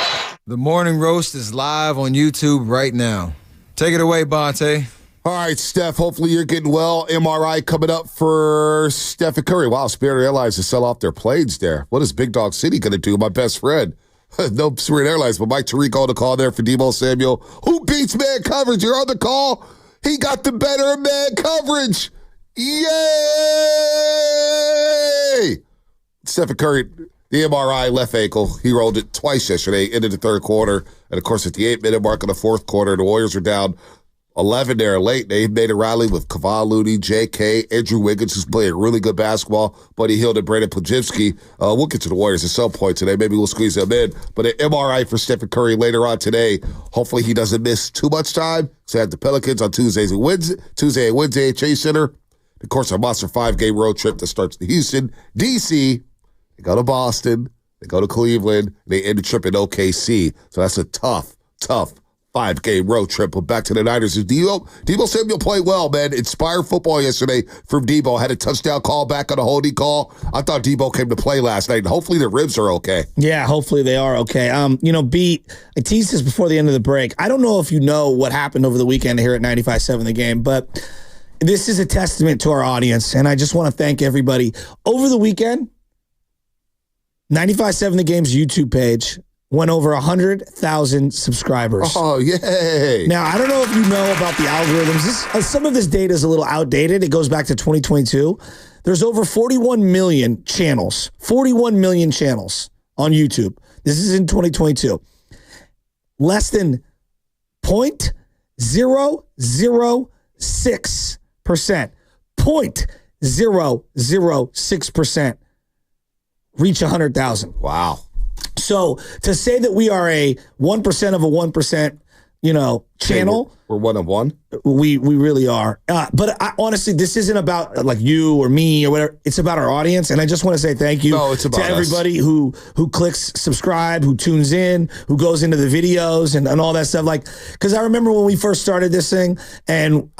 The Morning Roast is live on YouTube right now. Take it away, Bonte. All right, Steph, hopefully you're getting well. MRI coming up for Steph and Curry. Wow, Spirit Airlines to sell off their planes there. What is Big Dog City going to do? My best friend. No Spirit Airlines, but Mike Tirico on the call there for Debo Samuel. Who beats man coverage? You're on the call. He got the better of man coverage. Yay! Stephen Curry, the MRI left ankle. He rolled it twice yesterday into the third quarter. And, of course, at the 8-minute mark of the fourth quarter, the Warriors are down 11 there late. They made a rally with Kevon Looney, J.K., Andrew Wiggins, who's playing really good basketball. Buddy Hield and Brandon Plajewski. We'll get to the Warriors at some point today. Maybe we'll squeeze them in. But an MRI for Stephen Curry later on today. Hopefully he doesn't miss too much time. So they have the Pelicans on Tuesday and Wednesday at Chase Center. Of course, a monster 5-game road trip that starts in Houston, D.C. They go to Boston. They go to Cleveland. And they end the trip in OKC. So that's a tough 5-game road trip. But back to the Niners. Debo Samuel played well, man. Inspired football yesterday from Debo. Had a touchdown call back on a holding call. I thought Debo came to play last night. And hopefully the ribs are okay. Yeah, hopefully they are okay. B, I teased this before the end of the break. I don't know if you know what happened over the weekend here at 95.7 The Game, but this is a testament to our audience. And I just want to thank everybody. Over the weekend, 95.7 The Game's YouTube page went over 100,000 subscribers. Oh, yay. Now, I don't know if you know about the algorithms. Some of this data is a little outdated. It goes back to 2022. There's over 41 million channels. 41 million channels on YouTube. This is in 2022. Less than 0.006%. 0.006% reach 100,000. Wow. So to say that we are a 1% of a 1%, channel. We're one of one. We really are. But honestly, this isn't about like you or me or whatever. It's about our audience. And I just want to say thank you to everybody who clicks subscribe, who tunes in, who goes into the videos and all that stuff. Like, because I remember when we first started this thing and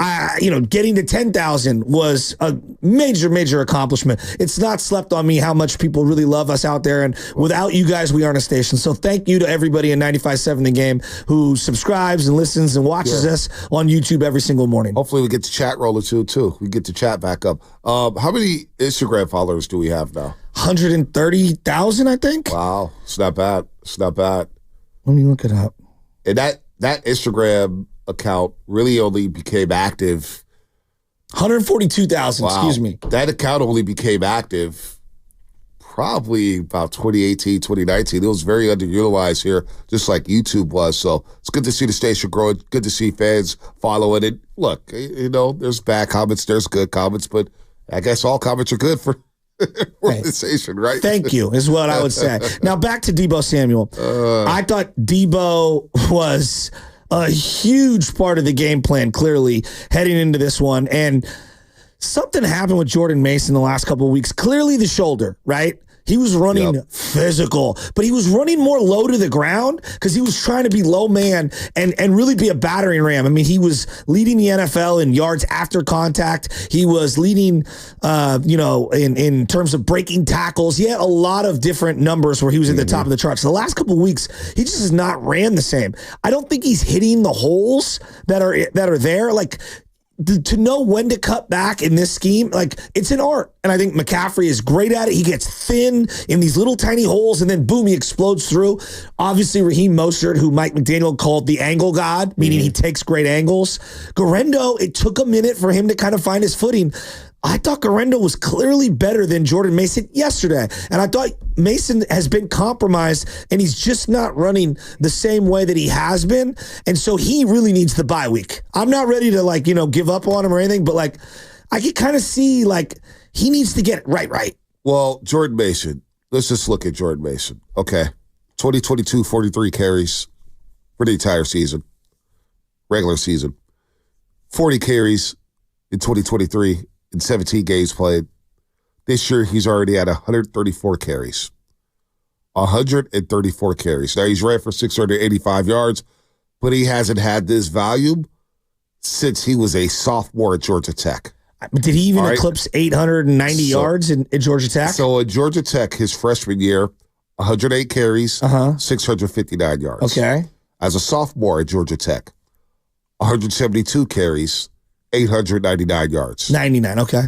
getting to 10,000 was a major accomplishment. It's not slept on me how much people really love us out there. And without you guys, we aren't a station. So thank you to everybody in 95.7 The Game who subscribes and listens and watches us on YouTube every single morning. Hopefully we get the chat rolling too. We get the chat back up. How many Instagram followers do we have now? 130,000, I think. Wow. It's not bad. Let me look it up. And that Instagram account really only became active. 142,000, excuse me. That account only became active probably about 2018, 2019. It was very underutilized here, just like YouTube was. So it's good to see the station growing. Good to see fans following it. Look, there's bad comments, there's good comments, but I guess all comments are good for the station, right? Thank you, is what I would say. Now back to Debo Samuel. I thought Debo was a huge part of the game plan, clearly, heading into this one. And something happened with Jordan Mason the last couple of weeks. Clearly the shoulder, right? He was running physical, but he was running more low to the ground because he was trying to be low man and really be a battering ram. I mean, he was leading the NFL in yards after contact. He was leading, in terms of breaking tackles. He had a lot of different numbers where he was at the top of the charts. The last couple of weeks, he just has not ran the same. I don't think he's hitting the holes that are there. Like, to know when to cut back in this scheme, like, it's an art. And I think McCaffrey is great at it. He gets thin in these little tiny holes, and then boom, he explodes through. Obviously, Raheem Mostert, who Mike McDaniel called the angle god, meaning he takes great angles. Garendo, it took a minute for him to kind of find his footing. I thought Garendo was clearly better than Jordan Mason yesterday. And I thought Mason has been compromised and he's just not running the same way that he has been. And so he really needs the bye week. I'm not ready to give up on him or anything, but I can kind of see he needs to get it right. Well, Jordan Mason, let's just look at Jordan Mason. Okay. 2022, 43 carries for the entire season, regular season. 40 carries in 2023. In 17 games played. This year, he's already at 134 carries. 134 carries. Now, he's ran for 685 yards, but he hasn't had this volume since he was a sophomore at Georgia Tech. Did he even eclipse 890 yards in Georgia Tech? So at Georgia Tech, his freshman year, 108 carries, 659 yards. Okay. As a sophomore at Georgia Tech, 172 carries, 899 yards. 99, okay.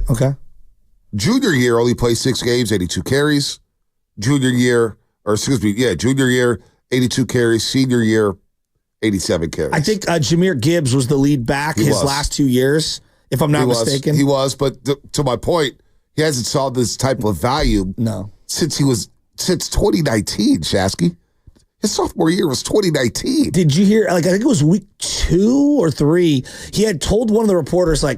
Junior year, only played 6 games, 82 carries. Junior year, 82 carries. Senior year, 87 carries. I think Jahmyr Gibbs was the lead back last 2 years, if I'm not mistaken. He was, but to my point, he hasn't saw this type of value since 2019, Shasky. His sophomore year was 2019. Did you hear, I think it was week 2 or 3, he had told one of the reporters, I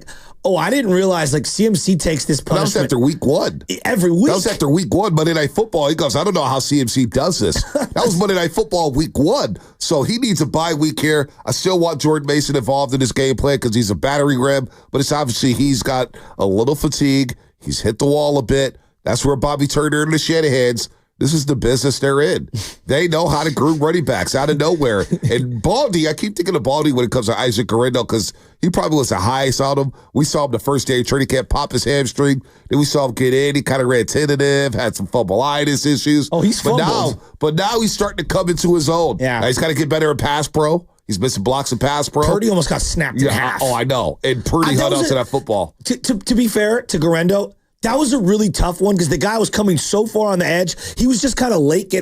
didn't realize, CMC takes this punishment. That was after week 1. Every week. That was after week 1, Monday Night Football. He goes, I don't know how CMC does this. That was Monday Night Football week 1. So he needs a bye week here. I still want Jordan Mason involved in this game plan because he's a battering ram, but it's obviously he's got a little fatigue. He's hit the wall a bit. That's where Bobby Turner and the Shanahans, this is the business they're in. They know how to groom running backs out of nowhere. And Baldy, I keep thinking of Baldy when it comes to Isaac Guerrero because he probably was the highest on him. We saw him the first day of training camp pop his hamstring. Then we saw him get in. He kind of ran tentative, had some fumbleitis issues. Oh, he's fumbled. But now he's starting to come into his own. Yeah. Now he's got to get better at pass pro. He's missing blocks in pass pro. Purdy almost got snapped in half. Oh, I know. And Purdy hung on to that football. To be fair to Guerrero, that was a really tough one because the guy was coming so far on the edge. He was just kind of late.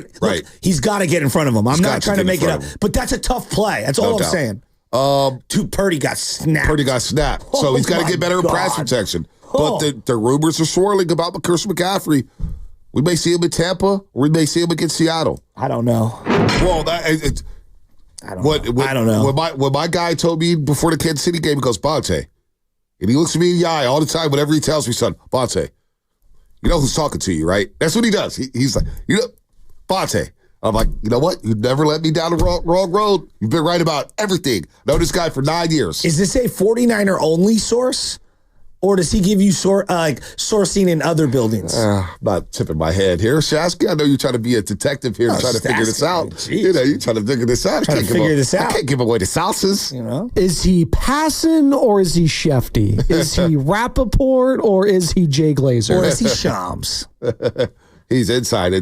He's got to get in front of him. I'm not trying to make it up. But that's a tough play. That's all I'm saying. Purdy got snapped. So he's got to get better at pass protection. But the rumors are swirling about Christian McCaffrey. We may see him in Tampa, or we may see him against Seattle. I don't know. Well, I don't know. When my guy told me before the Kansas City game, he goes, Bonte. And he looks at me in the eye all the time whenever he tells me, son, Bonte, you know who's talking to you, right? That's what he does. He's like, Bonte. I'm like, you know what? You've never let me down the wrong road. You've been right about everything. Know this guy for 9 years. Is this a 49er only source? Or does he give you sourcing in other buildings? I'm not tipping my head here. Shasky, I know you're trying to be a detective here trying to figure this out. Jeez. You're trying to figure this out. I can't give away the sauces. Is he Passon or is he Shefty? Is he Rappaport or is he Jay Glazer? Or is he Shams? He's inside.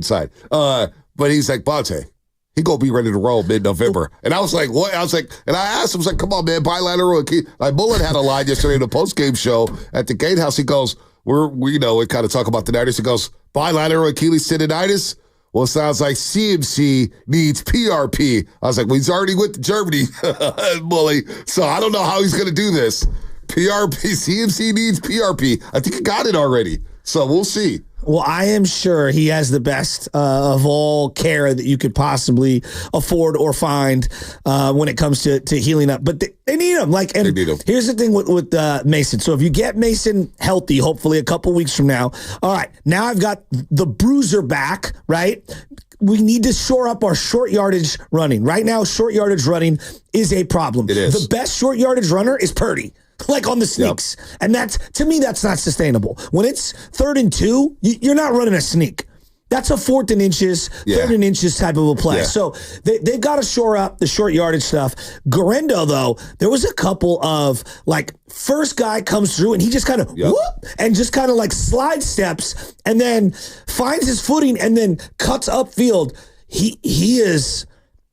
But he's like, Bonte, he gonna be ready to roll mid-November. And I was like, what? And I asked him, I was like, come on, man, bilateral. Like, Bullet had a line yesterday in the post-game show at the Gatehouse. He goes, we kind of talk about the Niners. He goes, bilateral Achilles tendonitis? Well, it sounds like CMC needs PRP. I was like, well, he's already went to Germany, Bully. So I don't know how he's going to do this. CMC needs PRP. I think he got it already. So we'll see. Well, I am sure he has the best of all care that you could possibly afford or find when it comes to healing up. But they need him. They need him. Here's the thing with Mason. So if you get Mason healthy, hopefully a couple weeks from now, all right, now I've got the bruiser back, right? We need to shore up our short yardage running. Right now, short yardage running is a problem. It is. The best short yardage runner is Purdy. On the sneaks. Yep. And to me, that's not sustainable. When it's 3rd and 2, you're not running a sneak. That's a 4th and inches, 3rd and inches type of a play. Yeah. So they've got to shore up the short yardage stuff. Guerrero, though, there was a couple of first guy comes through and he just kind of whoop and just kind of slide steps and then finds his footing and then cuts upfield.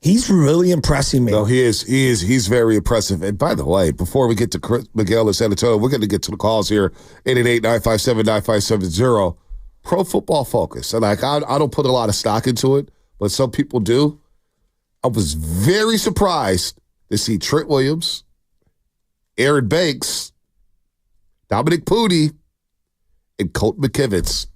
He's really impressing me. No, he is. He's very impressive. And by the way, before we get to Miguel and San Antonio, we're going to get to the calls here. 888-957-9570. Pro Football Focus. And I don't put a lot of stock into it, but some people do. I was very surprised to see Trent Williams, Aaron Banks, Dominic Pooty, and Colt McKivitz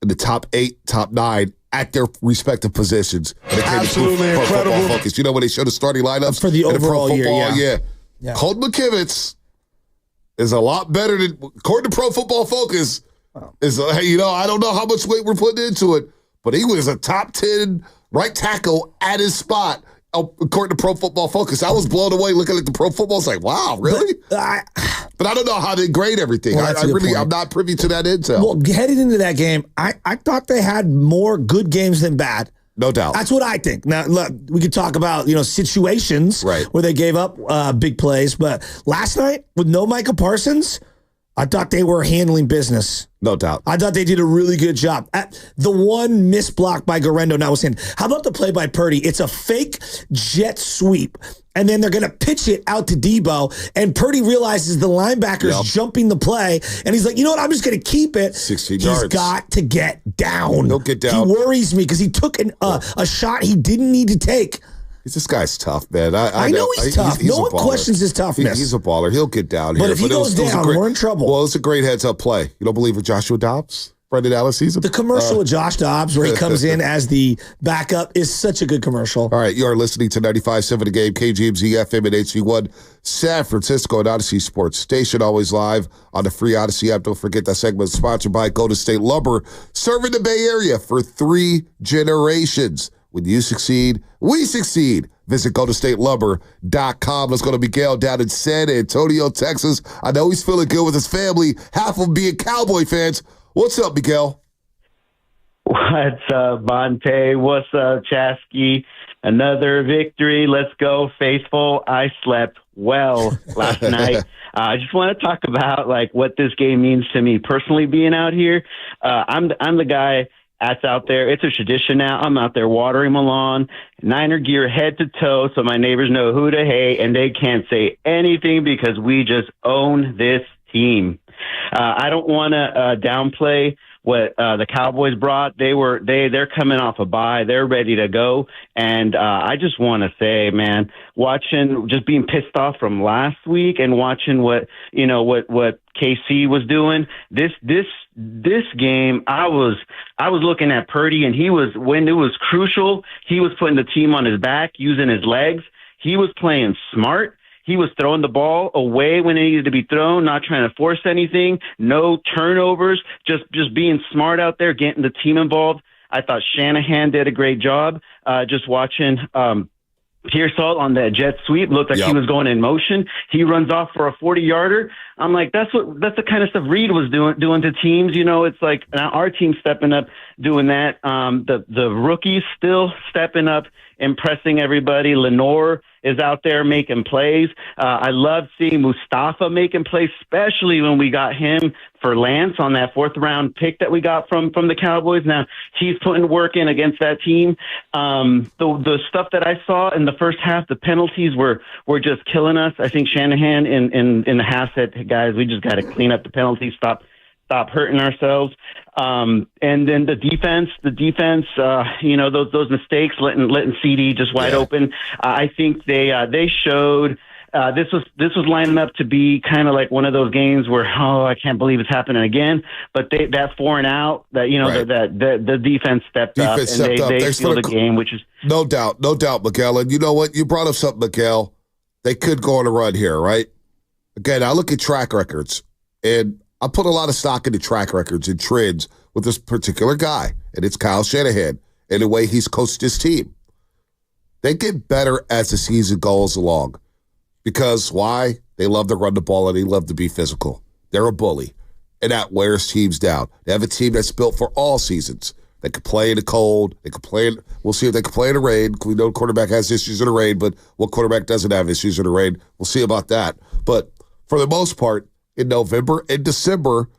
in the top 8, top 9 at their respective positions. Absolutely incredible. Football Focus. You know when they show the starting lineups? For the overall year, yeah. Colt McKivitz is a lot better than, according to Pro Football Focus, I don't know how much weight we're putting into it, but he was a top 10 right tackle at his spot, according to Pro Football Focus. I was blown away looking at the Pro Football. I was like, wow, really? But I don't know how they grade everything. Well, I'm not privy to that intel. Well, heading into that game, I thought they had more good games than bad. No doubt. That's what I think. Now, look, we could talk about, situations where they gave up big plays, but last night with no Micah Parsons, I thought they were handling business. No doubt. I thought they did a really good job. The one missed block by Garendo notwithstanding. How about the play by Purdy? It's a fake jet sweep, and then they're going to pitch it out to Debo, and Purdy realizes the linebacker's jumping the play, and he's like, you know what, I'm just going to keep it. 16 yards. He's got to get down. He'll get down. He worries me because he took a shot he didn't need to take. This guy's tough, man. I know he's tough. No one questions his toughness. He's a baller. He'll get down here. But if he goes down, we're in trouble. Well, it's a great heads-up play. You don't believe in Joshua Dobbs? Brendan Allen season? The commercial with Josh Dobbs where he comes in as the backup is such a good commercial. All right, you are listening to 95.7 The Game, KGMZ FM and HD1, San Francisco and Odyssey Sports Station, always live on the free Odyssey app. Don't forget that segment is sponsored by Golden State Lumber, serving the Bay Area for 3 generations. When you succeed, we succeed. Visit GoldenStateLumber.com. Let's go to Miguel down in San Antonio, Texas. I know he's feeling good with his family, half of them being Cowboy fans. What's up, Miguel? What's up, Bonte? What's up, Chasky? Another victory. Let's go, faithful. I slept well last night. I just want to talk about what this game means to me personally. Being out here, I'm the guy that's out there. It's a tradition now. I'm out there watering my lawn, Niner gear head to toe, so my neighbors know who to hate, and they can't say anything because we just own this team. I don't want to downplay what the Cowboys brought. They're coming off a bye. They're ready to go, and I just want to say, man, just being pissed off from last week and watching what KC was doing. This game, I was looking at Purdy, and when it was crucial, he was putting the team on his back, using his legs. He was playing smart. He was throwing the ball away when it needed to be thrown, not trying to force anything, no turnovers, just being smart out there, getting the team involved. I thought Shanahan did a great job. Just watching Pearsall on that jet sweep looked like he was going in motion. He runs off for a 40-yarder. I'm like, that's the kind of stuff Reed was doing to teams. It's like now our team stepping up doing that. The rookies still stepping up, impressing everybody. Lenore is out there making plays. I love seeing Mustafa making plays, especially when we got him for Lance on that 4th-round pick that we got from the Cowboys. Now, he's putting work in against that team. The stuff that I saw in the first half, the penalties were just killing us. I think Shanahan in the half said, guys, we just got to clean up the penalties, stop hurting ourselves. And then the defense, those mistakes, letting CD just wide open. I think they showed this was lining up to be kind of like one of those games where, I can't believe it's happening again. But that 4 and out, the defense stepped up and they sealed the game, which is no doubt, Miguel. And you know what? You brought up something, Miguel. They could go on a run here, right? Again, I look at track records, and I put a lot of stock into track records and trends with this particular guy, and it's Kyle Shanahan and the way he's coached his team. They get better as the season goes along because why? They love to run the ball and they love to be physical. They're a bully, and that wears teams down. They have a team that's built for all seasons. They can play in the cold. They can play. We'll see if they can play in the rain. We know the quarterback has issues in the rain, but what quarterback doesn't have issues in the rain? We'll see about that. But for the most part, in November and December,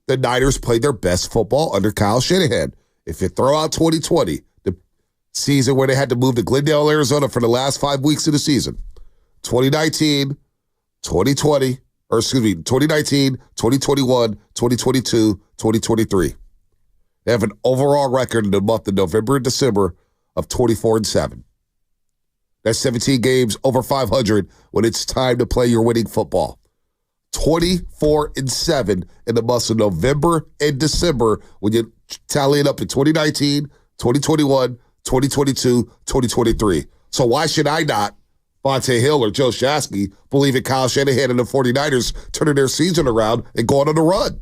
the Niners played their best football under Kyle Shanahan. If you throw out 2020, the season where they had to move to Glendale, Arizona for the last 5 weeks of the season, 2019, 2020, 2019, 2021, 2022, 2023. They have an overall record in the month of November and December of 24-7. That's 17 games over 500 when it's time to play your winning football. 24-7 in the months of November and December when you tally it up in 2019, 2021, 2022, 2023. So why should I not, Vontae Hill or Joe Shasky, believe in Kyle Shanahan and the 49ers turning their season around and going on a run?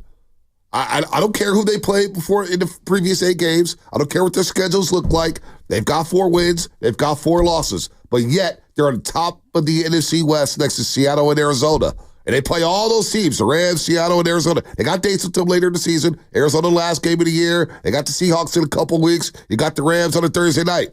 I don't care who they played before in the previous 8 games. I don't care what their schedules look like. They've got 4 wins. They've got 4 losses. But yet, they're on the top of the NFC West next to Seattle and Arizona. And they play all those teams, the Rams, Seattle, and Arizona. They got dates with them later in the season. Arizona last game of the year. They got the Seahawks in a couple weeks. You got the Rams on a Thursday night.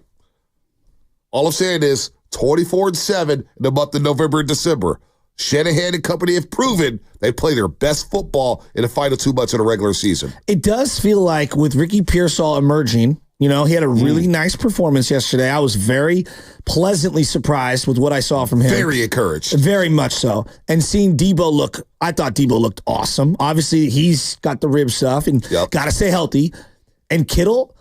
All I'm saying is 24-7 in the month of November and December. Shanahan and company have proven they play their best football in the final 2 months of the regular season. It does feel like with Ricky Pearsall emerging, he had a really nice performance yesterday. I was very pleasantly surprised with what I saw from him. Very encouraged. Very much so. And seeing Debo I thought Debo looked awesome. Obviously, he's got the rib stuff and got to stay healthy. And Kittle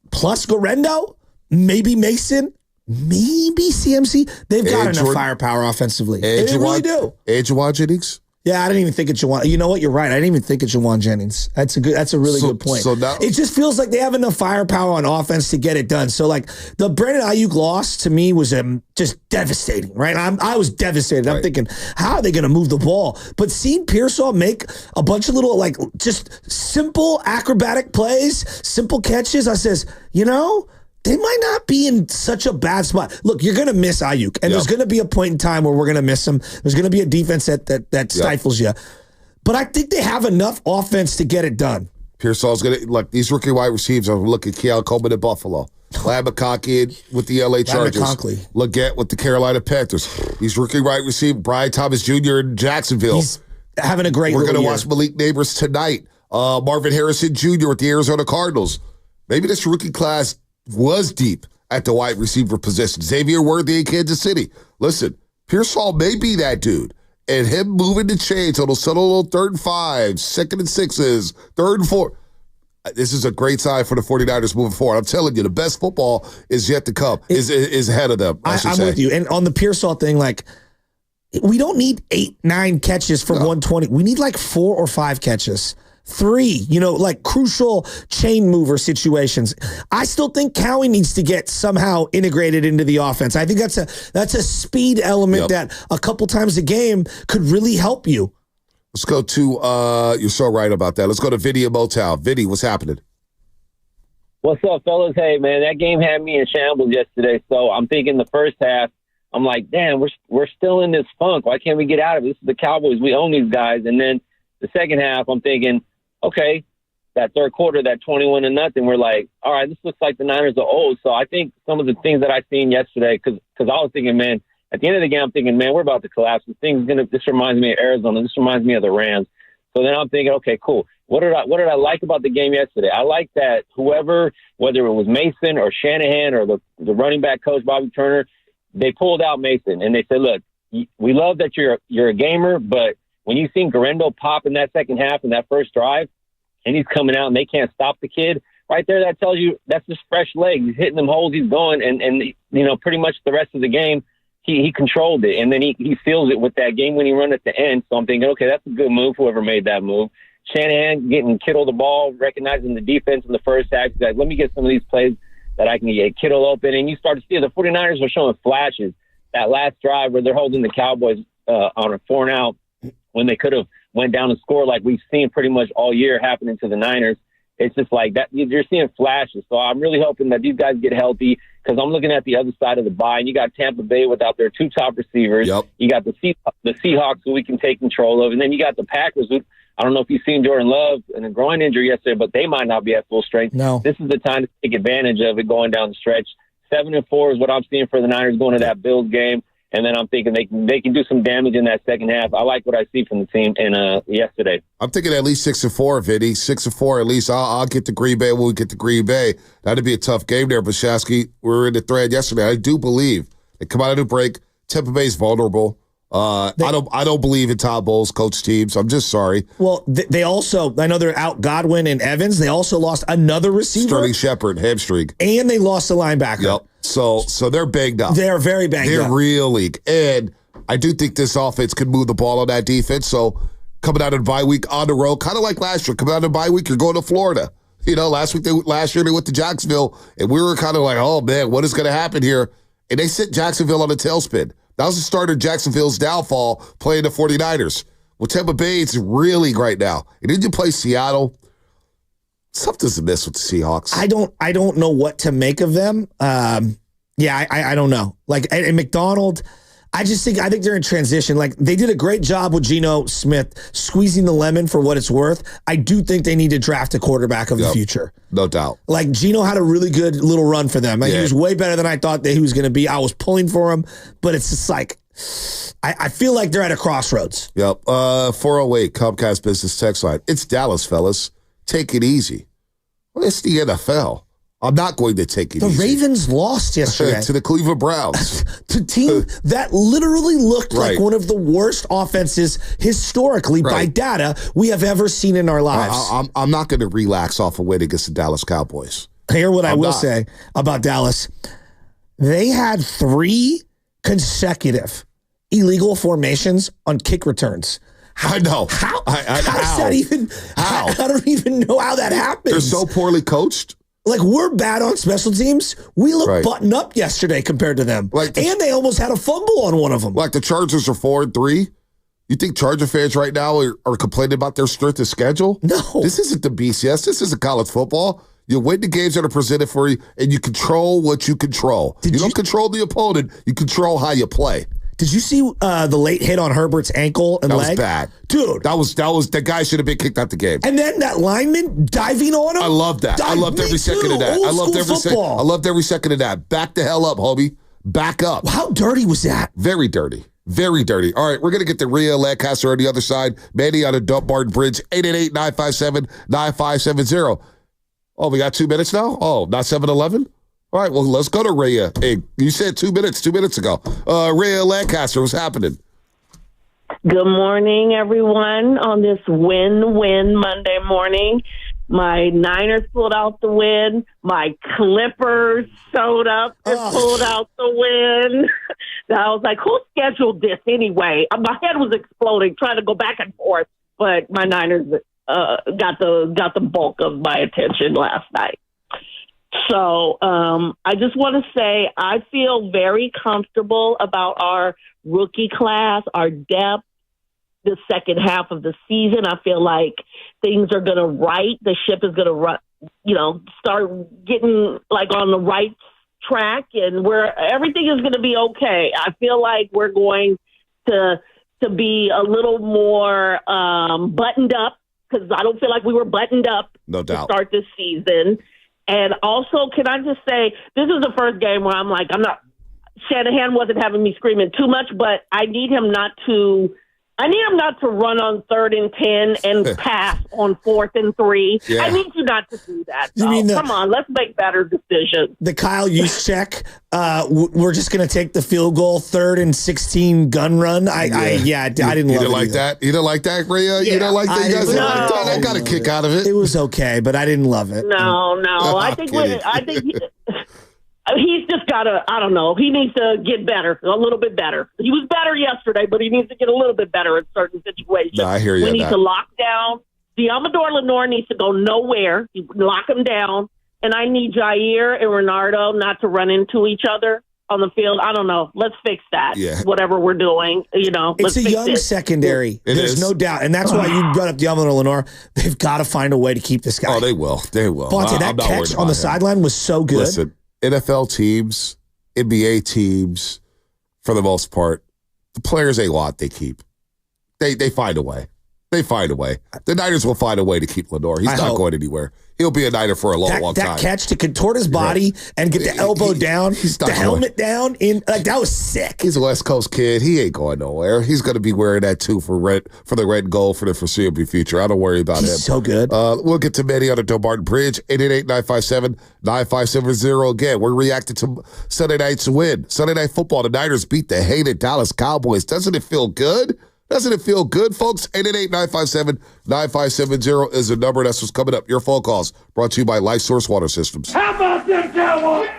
plus Garendo, maybe Mason, maybe CMC. They've got enough firepower offensively. They really do. And Juwan Jennings. Yeah, I didn't even think of Juwan. You know what? You're right. I didn't even think of Juwan Jennings. That's a really good point. So now, it just feels like they have enough firepower on offense to get it done. So like the Brandon Ayuk loss to me was just devastating, right? I was devastated. I'm thinking, how are they going to move the ball? But seeing Pearsall make a bunch of little just simple acrobatic plays, simple catches, I says, they might not be in such a bad spot. Look, you're going to miss Ayuk, and there's going to be a point in time where we're going to miss him. There's going to be a defense that stifles you. But I think they have enough offense to get it done. Pearsall's going to, these rookie wide receivers, I'm looking at Keon Coleman at Buffalo, Lad McConkey with the LA Chargers, Leggett with the Carolina Panthers. These rookie wide receivers, Brian Thomas Jr. in Jacksonville. He's having a great We're going to year. watch Malik Neighbors tonight. Marvin Harrison Jr. with the Arizona Cardinals. Maybe this rookie class was deep at the wide receiver position. Xavier Worthy in Kansas City. Listen, Pearsall may be that dude. And him moving the chains, it'll settle a little 3rd and 5, 2nd and 6s, 3rd and 4. This is a great sign for the 49ers moving forward. I'm telling you, the best football is yet to come, is ahead of them. I'm with you. And on the Pearsall thing, we don't need 8, 9 catches for 120. We need 4 or 5 catches. 3, crucial chain mover situations. I still think Cowie needs to get somehow integrated into the offense. I think that's a speed element that a couple times a game could really help you. Let's go to, you're so right about that. Let's go to Vinny in Motown. Vinny, what's happening? What's up, fellas? Hey, man, that game had me in shambles yesterday. So I'm thinking the first half, I'm like, damn, we're still in this funk. Why can't we get out of it? This is the Cowboys. We own these guys. And then the second half, I'm thinking, okay, that third quarter, that 21-0, we're like, all right, this looks like the Niners are old. So I think some of the things that I seen yesterday, because I was thinking, man, at the end of the game, I'm thinking, man, we're about to collapse. This reminds me of Arizona. This reminds me of the Rams. So then I'm thinking, okay, cool. What did I like about the game yesterday? I like that whoever, whether it was Mason or Shanahan or the running back coach, Bobby Turner, they pulled out Mason and they said, look, we love that you're a gamer, but when you seen Garendo pop in that second half in that first drive, and he's coming out and they can't stop the kid, right there, that tells you that's just fresh legs. He's hitting them holes, he's going, and pretty much the rest of the game, he controlled it. And then he seals it with that game-winning run at the end. So I'm thinking, okay, that's a good move, whoever made that move. Shanahan getting Kittle the ball, recognizing the defense in the first half. He's like, let me get some of these plays that I can get Kittle open. And you start to see the 49ers are showing flashes. That last drive where they're holding the Cowboys on a 4-and-out, when they could have went down and scored like we've seen pretty much all year happening to the Niners. It's just like that. You're seeing flashes. So I'm really hoping that these guys get healthy because I'm looking at the other side of the bye, and you got Tampa Bay without their 2 top receivers. Yep. You got the Seahawks who we can take control of, and then you got the Packers who, I don't know if you've seen Jordan Love and a groin injury yesterday, but they might not be at full strength. No. This is the time to take advantage of it going down the stretch. 7-4 is what I'm seeing for the Niners going to that Bills game. And then I'm thinking they can do some damage in that second half. I like what I see from the team yesterday. I'm thinking at least 6-4, Vinny. 6-4 at least. I'll get to Green Bay when we get to Green Bay. That'd be a tough game there. But Shasky, we were in the thread yesterday. I do believe they come out of the break. Tampa Bay's vulnerable. I don't believe in Todd Bowles coach teams. I'm just sorry. Well, they also, I know they're out Godwin and Evans. They also lost another receiver. Sterling Shepard, hamstring. And they lost a linebacker. Yep. So they're banged up. They're very banged up. They're really. And I do think this offense can move the ball on that defense. So coming out of the bye week on the road, kind of like last year, coming out of the bye week, you're going to Florida. Last year they went to Jacksonville, and we were kind of like, oh, man, what is going to happen here? And they sent Jacksonville on a tailspin. That was the start of Jacksonville's downfall, playing the 49ers. Well, Tampa Bay is really right now. And then you play Seattle. Something's amiss with the Seahawks. I don't know what to make of them. I don't know. And McDonald, I think they're in transition. They did a great job with Geno Smith squeezing the lemon for what it's worth. I do think they need to draft a quarterback of the future. No doubt. Geno had a really good little run for them. He was way better than I thought that he was going to be. I was pulling for him, but it's just I feel like they're at a crossroads. Yep. 408 Comcast Business Text Line. It's Dallas, fellas. Take it easy. Well, it's the NFL. I'm not going to take it easy. The Ravens lost yesterday. To the Cleveland Browns. The team that literally looked like one of the worst offenses historically by data we have ever seen in our lives. I'm not going to relax off a win against the Dallas Cowboys. Here's what I will say about Dallas. They had 3 consecutive illegal formations on kick returns. I know. How does that even? How? I don't even know how that happens. They're so poorly coached. Like, we're bad on special teams. We looked buttoned up yesterday compared to them. And they almost had a fumble on one of them. Like, the Chargers are 4-3. You think Charger fans right now are complaining about their strength of schedule? No. This isn't the BCS. This isn't college football. You win the games that are presented for you, and you control what you control. You don't control the opponent. You control how you play. Did you see the late hit on Herbert's ankle and leg? That was bad. Dude. That was the guy should have been kicked out the game. And then that lineman diving on him. I love that. I loved every second of that. I loved every second of that. Back the hell up, homie. Back up. How dirty was that? Very dirty. Very dirty. All right, we're going to get the Rhea Lancaster on the other side. Manny on a Dumbarton Bridge, 888-957-9570. Oh, we got 2 minutes now? Oh, not 7-Eleven? All right, well, let's go to Rhea. Hey, you said 2 minutes ago. Rhea Lancaster, what's happening? Good morning, everyone, on this win-win Monday morning. My Niners pulled out the win. My Clippers showed up and pulled out the win. I was like, who scheduled this anyway? My head was exploding, trying to go back and forth, but my Niners got the bulk of my attention last night. So I just want to say I feel very comfortable about our rookie class, our depth, the second half of the season. I feel like things are going to right. The ship is going to run, start getting like on the right track, and everything is going to be okay. I feel like we're going to be a little more buttoned up, because I don't feel like we were buttoned up to start this season. And also, can I just say, this is the first game where I'm like, Shanahan wasn't having me screaming too much, but I need him not to run on 3rd and 10 and pass on 4th and 3. Yeah. I need you not to do that. You mean come on, let's make better decisions. The Kyle Juszczyk, we're just going to take the field goal, 3rd and 16 gun run. I didn't love it. You didn't like that? You didn't like that, Rhea? Yeah. You didn't like that? You guys didn't like that? I got a kick out of it. It was okay, but I didn't love it. No. I think he's just got to, I don't know, he needs to get better, a little bit better. He was better yesterday, but he needs to get a little bit better in certain situations. No, I hear you. We need to lock down. Amador Lenore needs to go nowhere. You lock him down. And I need Jair and Renardo not to run into each other on the field. I don't know. Let's fix that. Yeah. Whatever we're doing, It's a young secondary. There's no doubt. And that's why you brought up Amador Lenore. They've got to find a way to keep this guy. Oh, they will. They will. Fonte, that catch on the sideline was so good. Listen, NFL teams, NBA teams, for the most part, the players they want, they keep. They find a way. They find a way. The Niners will find a way to keep Lenore. He's not going anywhere. He'll be a Niner for a long time. That catch to contort his body and get the elbow down, the helmet down, that was sick. He's a West Coast kid. He ain't going nowhere. He's going to be wearing that too for the red and gold for the foreseeable future. I don't worry about him. He's so good. We'll get to Manny on the Dumbarton Bridge, 888-957-9570. Again, we're reacting to Sunday night's win. Sunday Night Football. The Niners beat the hated Dallas Cowboys. Doesn't it feel good? Doesn't it feel good, folks? 888-957-9570 is the number. That's what's coming up. Your phone calls brought to you by Life Source Water Systems. How about them Cowboys?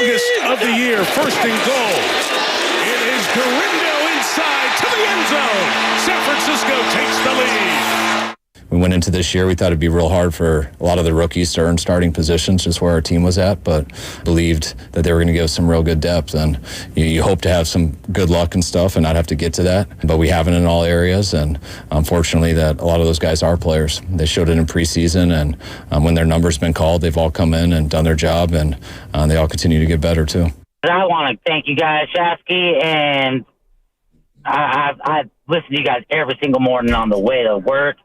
longest of the year. First and goal. It is Garindo inside to the end zone. San Francisco takes the lead. We went into this year, we thought it'd be real hard for a lot of the rookies to earn starting positions, just where our team was at, but believed that they were going to give us some real good depth. And you hope to have some good luck and stuff and not have to get to that, but we haven't in all areas. And unfortunately, that a lot of those guys are players. They showed it in preseason, and when their number's been called, they've all come in and done their job, and they all continue to get better too. I want to thank you guys, Shasky, and I listen to you guys every single morning on the way to work.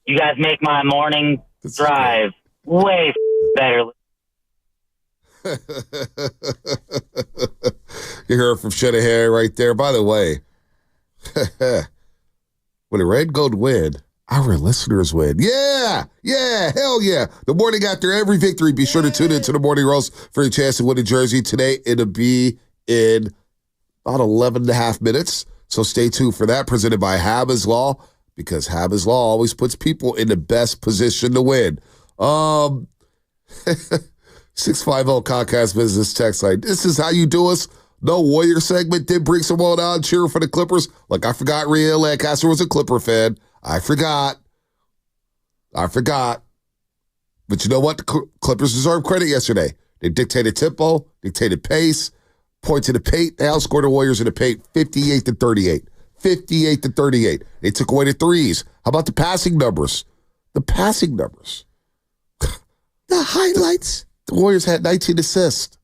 You guys make my morning drive way better. You heard from Shanahan right there. By the way, when the Red Gold win, our listeners win. Yeah, hell yeah. The morning after every victory, be sure to tune into the Morning Roast for a chance to win a jersey. Today, it'll be in about 11 and a half minutes. So stay tuned for that, presented by Habba's Law, because Habba's Law always puts people in the best position to win. 650 Comcast Business Text Line. This is how you do us. No Warrior segment did bring someone on cheering for the Clippers. Like, I forgot Rhea Lancaster was a Clipper fan. I forgot. But you know what? The Clippers deserve credit yesterday. They dictated tempo, dictated pace, point to the paint. They outscored the Warriors in the paint 58-38. 58-38. They took away the threes. How about the passing numbers? The highlights. The Warriors had 19 assists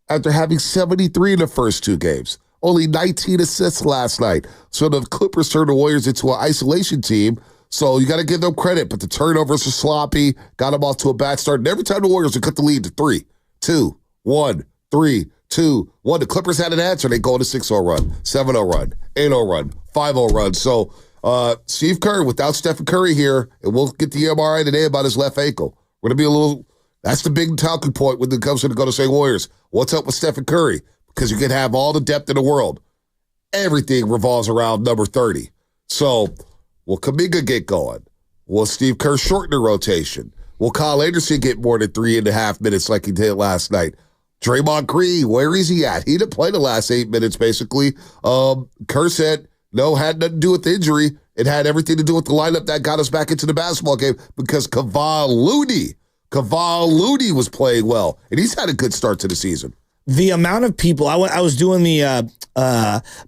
after having 73 in the first two games. Only 19 assists last night. So the Clippers turned the Warriors into an isolation team. So you got to give them credit. But the turnovers are sloppy. Got them off to a bad start. And every time the Warriors would cut the lead to 3, 2, 1, 3, 2, 1. The Clippers had an answer. They go on a 6-0 run, 7-0 run, 8-0 run, 5-0 run. So Steve Kerr, without Steph Curry here, and we'll get the MRI today about his left ankle. We're going to be a little, that's the big talking point when it comes to the Golden State Warriors. What's up with Steph Curry? Because you can have all the depth in the world. Everything revolves around number 30. So will Kuminga get going? Will Steve Kerr shorten the rotation? Will Kyle Anderson get more than 3.5 minutes like he did last night? Draymond Green, where is he at? He didn't play the last 8 minutes, basically. Kerr said, no, had nothing to do with the injury. It had everything to do with the lineup that got us back into the basketball game because Kevon Looney was playing well, and he's had a good start to the season. The amount of people, I was doing the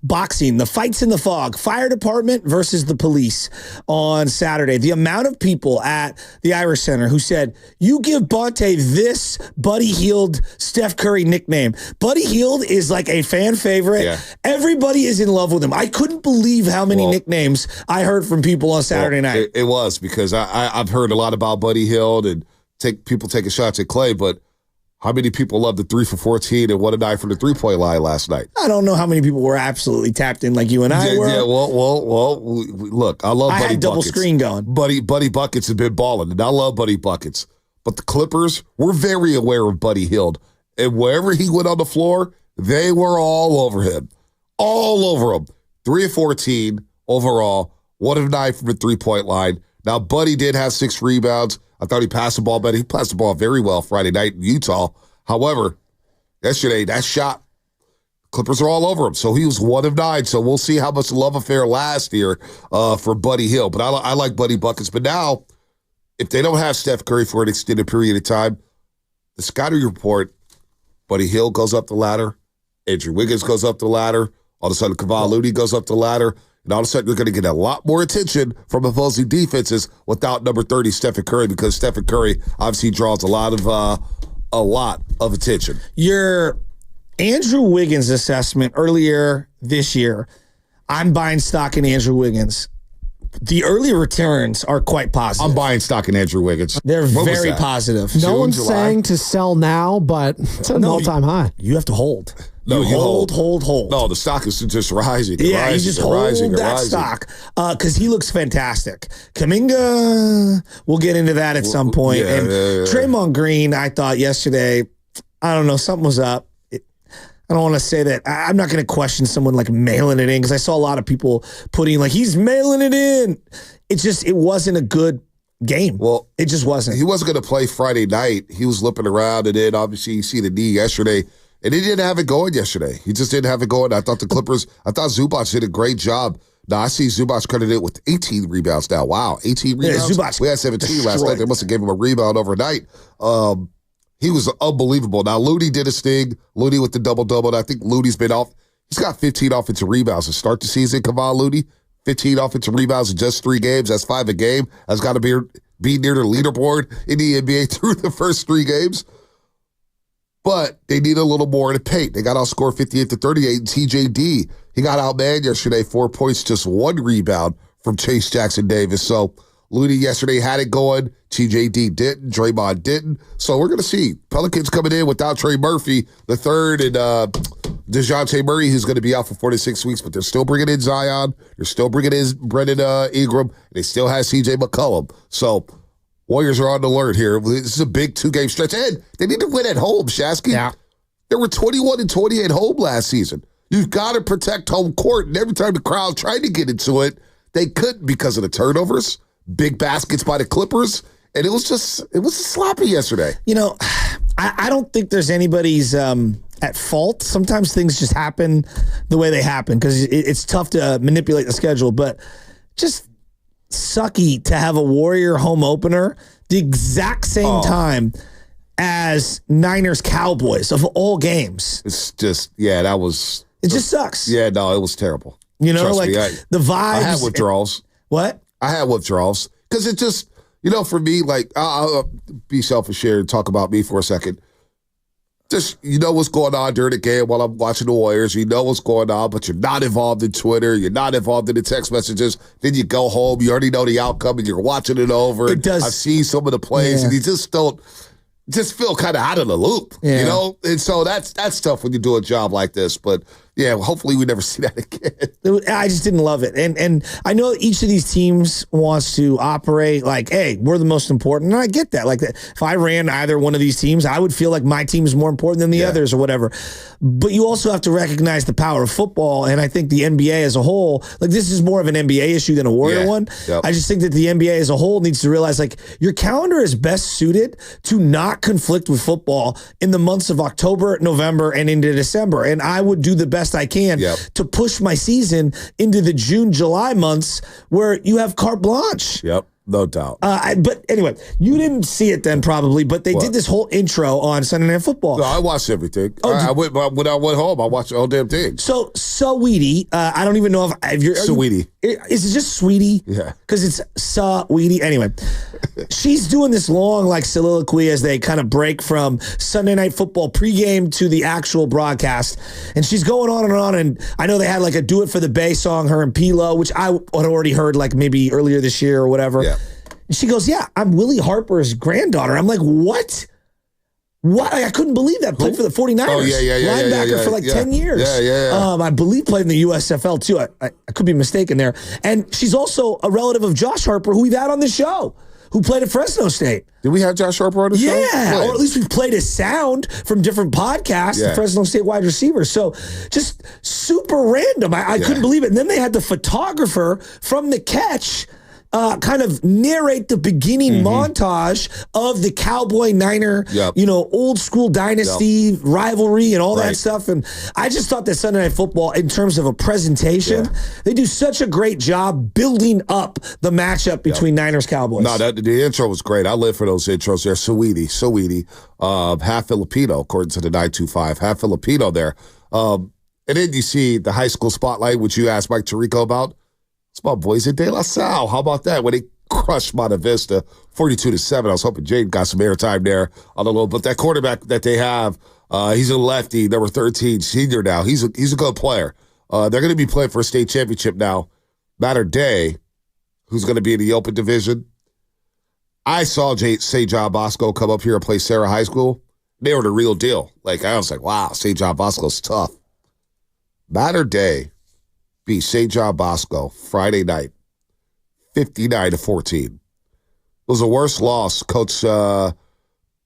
boxing, the fights in the fog, fire department versus the police on Saturday. The amount of people at the Irish Center who said, you give Bonte this Buddy Hield Steph Curry nickname. Buddy Hield is like a fan favorite. Yeah. Everybody is in love with him. I couldn't believe how many nicknames I heard from people on Saturday night. It was because I've heard a lot about Buddy Hield and people taking shots at Clay, but how many people loved the 3 for 14 and 1 of 9 from the three-point line last night? I don't know how many people were absolutely tapped in like you and I were. Yeah, well, look, I love Buddy Buckets. I had double screen going. Buddy Buckets has been balling, and I love Buddy Buckets. But the Clippers were very aware of Buddy Hield. And wherever he went on the floor, they were all over him. All over him. 3 of 14 overall, 1 of 9 from the three-point line. Now, Buddy did have 6 rebounds. I thought he passed the ball better. He passed the ball very well Friday night in Utah. However, yesterday, that shot, Clippers are all over him. So he was 1 of 9. So we'll see how much love affair lasts here for Buddy Hield. But I like Buddy Buckets. But now, if they don't have Steph Curry for an extended period of time, the scouting report, Buddy Hield goes up the ladder. Andrew Wiggins goes up the ladder. All of a sudden, Kevon Looney goes up the ladder. And all of a sudden, you're going to get a lot more attention from opposing defenses without number 30, Stephen Curry, because Stephen Curry obviously draws a lot of attention. Your Andrew Wiggins assessment earlier this year, I'm buying stock in Andrew Wiggins. The early returns are quite positive. I'm buying stock in Andrew Wiggins. They're very positive. No one's saying to sell now, but it's an all-time high. You have to hold. No, you hold. No, the stock is just rising. You just hold that stock because he looks fantastic. Kuminga, we'll get into that at some point. Yeah, and Draymond Green, I thought yesterday, I don't know, something was up. I don't want to say that. I'm not going to question someone like mailing it in because I saw a lot of people putting like, he's mailing it in. It wasn't a good game. Well, it just wasn't. He wasn't going to play Friday night. He was limping around, and then obviously you see the knee yesterday. And he didn't have it going yesterday. He just didn't have it going. I thought the Clippers, I thought Zubac did a great job. Now, I see Zubac credited with 18 rebounds now. Wow, 18 rebounds? Yeah, Zubac we had 17 last night. They must have given him a rebound overnight. He was unbelievable. Now, Looney did his thing. Looney with the double-double. And I think Looney's been off. He's got 15 offensive rebounds to start the season. Kevon Looney, 15 offensive rebounds in just 3 games. That's 5 a game. That's got to be near the leaderboard in the NBA through the first 3 games. But they need a little more in the paint. They got outscored 58-38. And TJD, he got outmanned yesterday, 4 points, just 1 rebound from Chase Jackson Davis. So Looney yesterday had it going. TJD didn't. Draymond didn't. So we're going to see Pelicans coming in without Trey Murphy, the third, and DeJounte Murray, who's going to be out for 4 to 6 weeks. But they're still bringing in Zion. They're still bringing in Brendan Ingram. They still have CJ McCollum. So Warriors are on the alert here. This is a big 2-game stretch. And they need to win at home, Shasky. Yeah. They were 21-20 at home last season. You've got to protect home court. And every time the crowd tried to get into it, they couldn't because of the turnovers, big baskets by the Clippers. And it was sloppy yesterday. You know, I don't think there's anybody's at fault. Sometimes things just happen the way they happen because it's tough to manipulate the schedule. But just sucky to have a Warrior home opener the exact same time as Niners Cowboys of all games. It's just, that was. It just sucks. Yeah, no, it was terrible. You know, Trust like me, the vibes. I had withdrawals. What? I had withdrawals because it just, for me, like, I'll be selfish here and talk about me for a second. Just, what's going on during the game while I'm watching the Warriors. You know what's going on, but you're not involved in Twitter. You're not involved in the text messages. Then you go home. You already know the outcome, and you're watching it over. It does. I've seen some of the plays, and you just don't feel kind of out of the loop, And so that's tough when you do a job like this. But, yeah, hopefully we never see that again. I just didn't love it. And I know each of these teams wants to operate like, hey, we're the most important. And I get that. Like, if I ran either one of these teams, I would feel like my team is more important than the others or whatever. But you also have to recognize the power of football. And I think the NBA as a whole, like, this is more of an NBA issue than a Warrior one. Yep. I just think that the NBA as a whole needs to realize, like, your calendar is best suited to not conflict with football in the months of October, November, and into December. And I would do the best I can to push my season into the June, July months where you have carte blanche. Yep, no doubt. But anyway, you didn't see it then probably, but they did this whole intro on Sunday Night Football. No, I watched everything. When I went home, I watched the whole damn thing. So, Sweetie, I don't even know if you're... Sweetie. Is it just Sweetie? Yeah. Because it's Sweetie. Anyway, she's doing this long soliloquy as they kind of break from Sunday Night Football pregame to the actual broadcast. And she's going on and on. And I know they had like a Do It for the Bay song, her and Pilo, which I had already heard like maybe earlier this year or whatever. Yeah. And she goes, I'm Willie Harper's granddaughter. I'm like, what? What? I couldn't believe that. Played for the 49ers. Oh, yeah. Linebacker for like 10 years. Yeah. I believe played in the USFL too. I could be mistaken there. And she's also a relative of Josh Harper, who we've had on the show, who played at Fresno State. Did we have Josh Harper on the show? Yeah, or at least we've played his sound from different podcasts, the Fresno State wide receivers. So just super random. I couldn't believe it. And then they had the photographer from the catch kind of narrate the beginning montage of the Cowboy Niner, old school dynasty rivalry and all that stuff. And I just thought that Sunday Night Football, in terms of a presentation, they do such a great job building up the matchup between Niners Cowboys. No, the intro was great. I live for those intros. They're sweetie, half Filipino, according to the 925, half Filipino there. And then you see the high school spotlight, which you asked Mike Tirico about. It's about Boise de la Salle. How about that? When they crushed Monte Vista 42-7. I was hoping Jade got some airtime there on a little. But that quarterback that they have, he's a lefty, number 13, senior now. He's a good player. They're going to be playing for a state championship now. Matter Day, who's going to be in the open division. I saw St. John Bosco come up here and play Sarah High School. They were the real deal. Like, I was like, wow, St. John Bosco's tough. Matter Day beat St. John Bosco Friday night, 59-14. It was the worst loss. Coach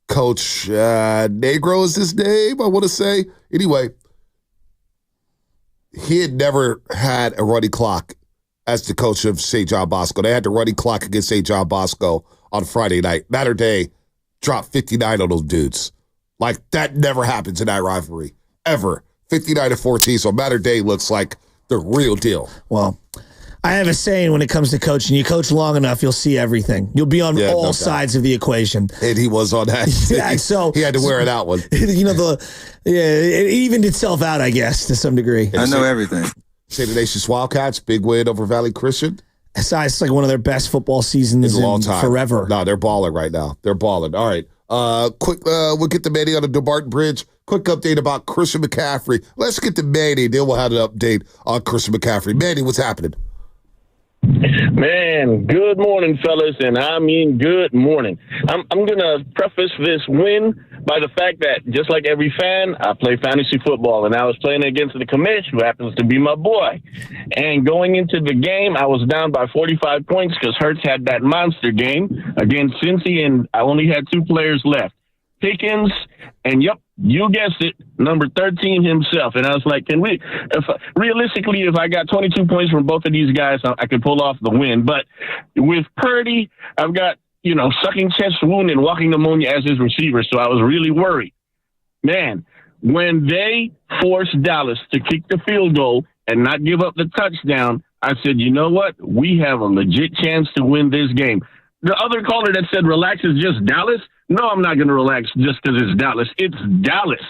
Negro is his name, I want to say. Anyway, he had never had a running clock as the coach of St. John Bosco. They had the running clock against St. John Bosco on Friday night. Matter Day dropped 59 on those dudes. Like, that never happens in that rivalry. ever. 59-14, so Matter Day looks like the real deal. Well, I have a saying when it comes to coaching. You coach long enough, you'll see everything. You'll be on all sides of the equation. And he was on that. Yeah, so he had to wear it out one. It evened itself out, I guess, to some degree. I know everything. Say the Nation's Wildcats, big win over Valley Christian. It's like one of their best football seasons in a long time. Forever. No, they're balling right now. They're balling. All right. Quick, we'll get to Manny on the DeBarton Bridge. Quick update about Christian McCaffrey. Let's get to Manny. Then we'll have an update on Christian McCaffrey. Manny, what's happening? Man, good morning, fellas, and I mean good morning. I'm going to preface this win by the fact that, just like every fan, I play fantasy football, and I was playing against the commish, who happens to be my boy. And going into the game, I was down by 45 points because Hurts had that monster game against Cincy, and I only had 2 players left. Pickens, and yep, you guessed it, number 13 himself. And I was like, realistically, if I got 22 points from both of these guys, I could pull off the win. But with Purdy, I've got, sucking chest wound and walking pneumonia as his receiver. So I was really worried. Man, when they forced Dallas to kick the field goal and not give up the touchdown, I said, you know what? We have a legit chance to win this game. The other caller that said relax is just Dallas. No, I'm not going to relax just because it's Dallas. It's Dallas.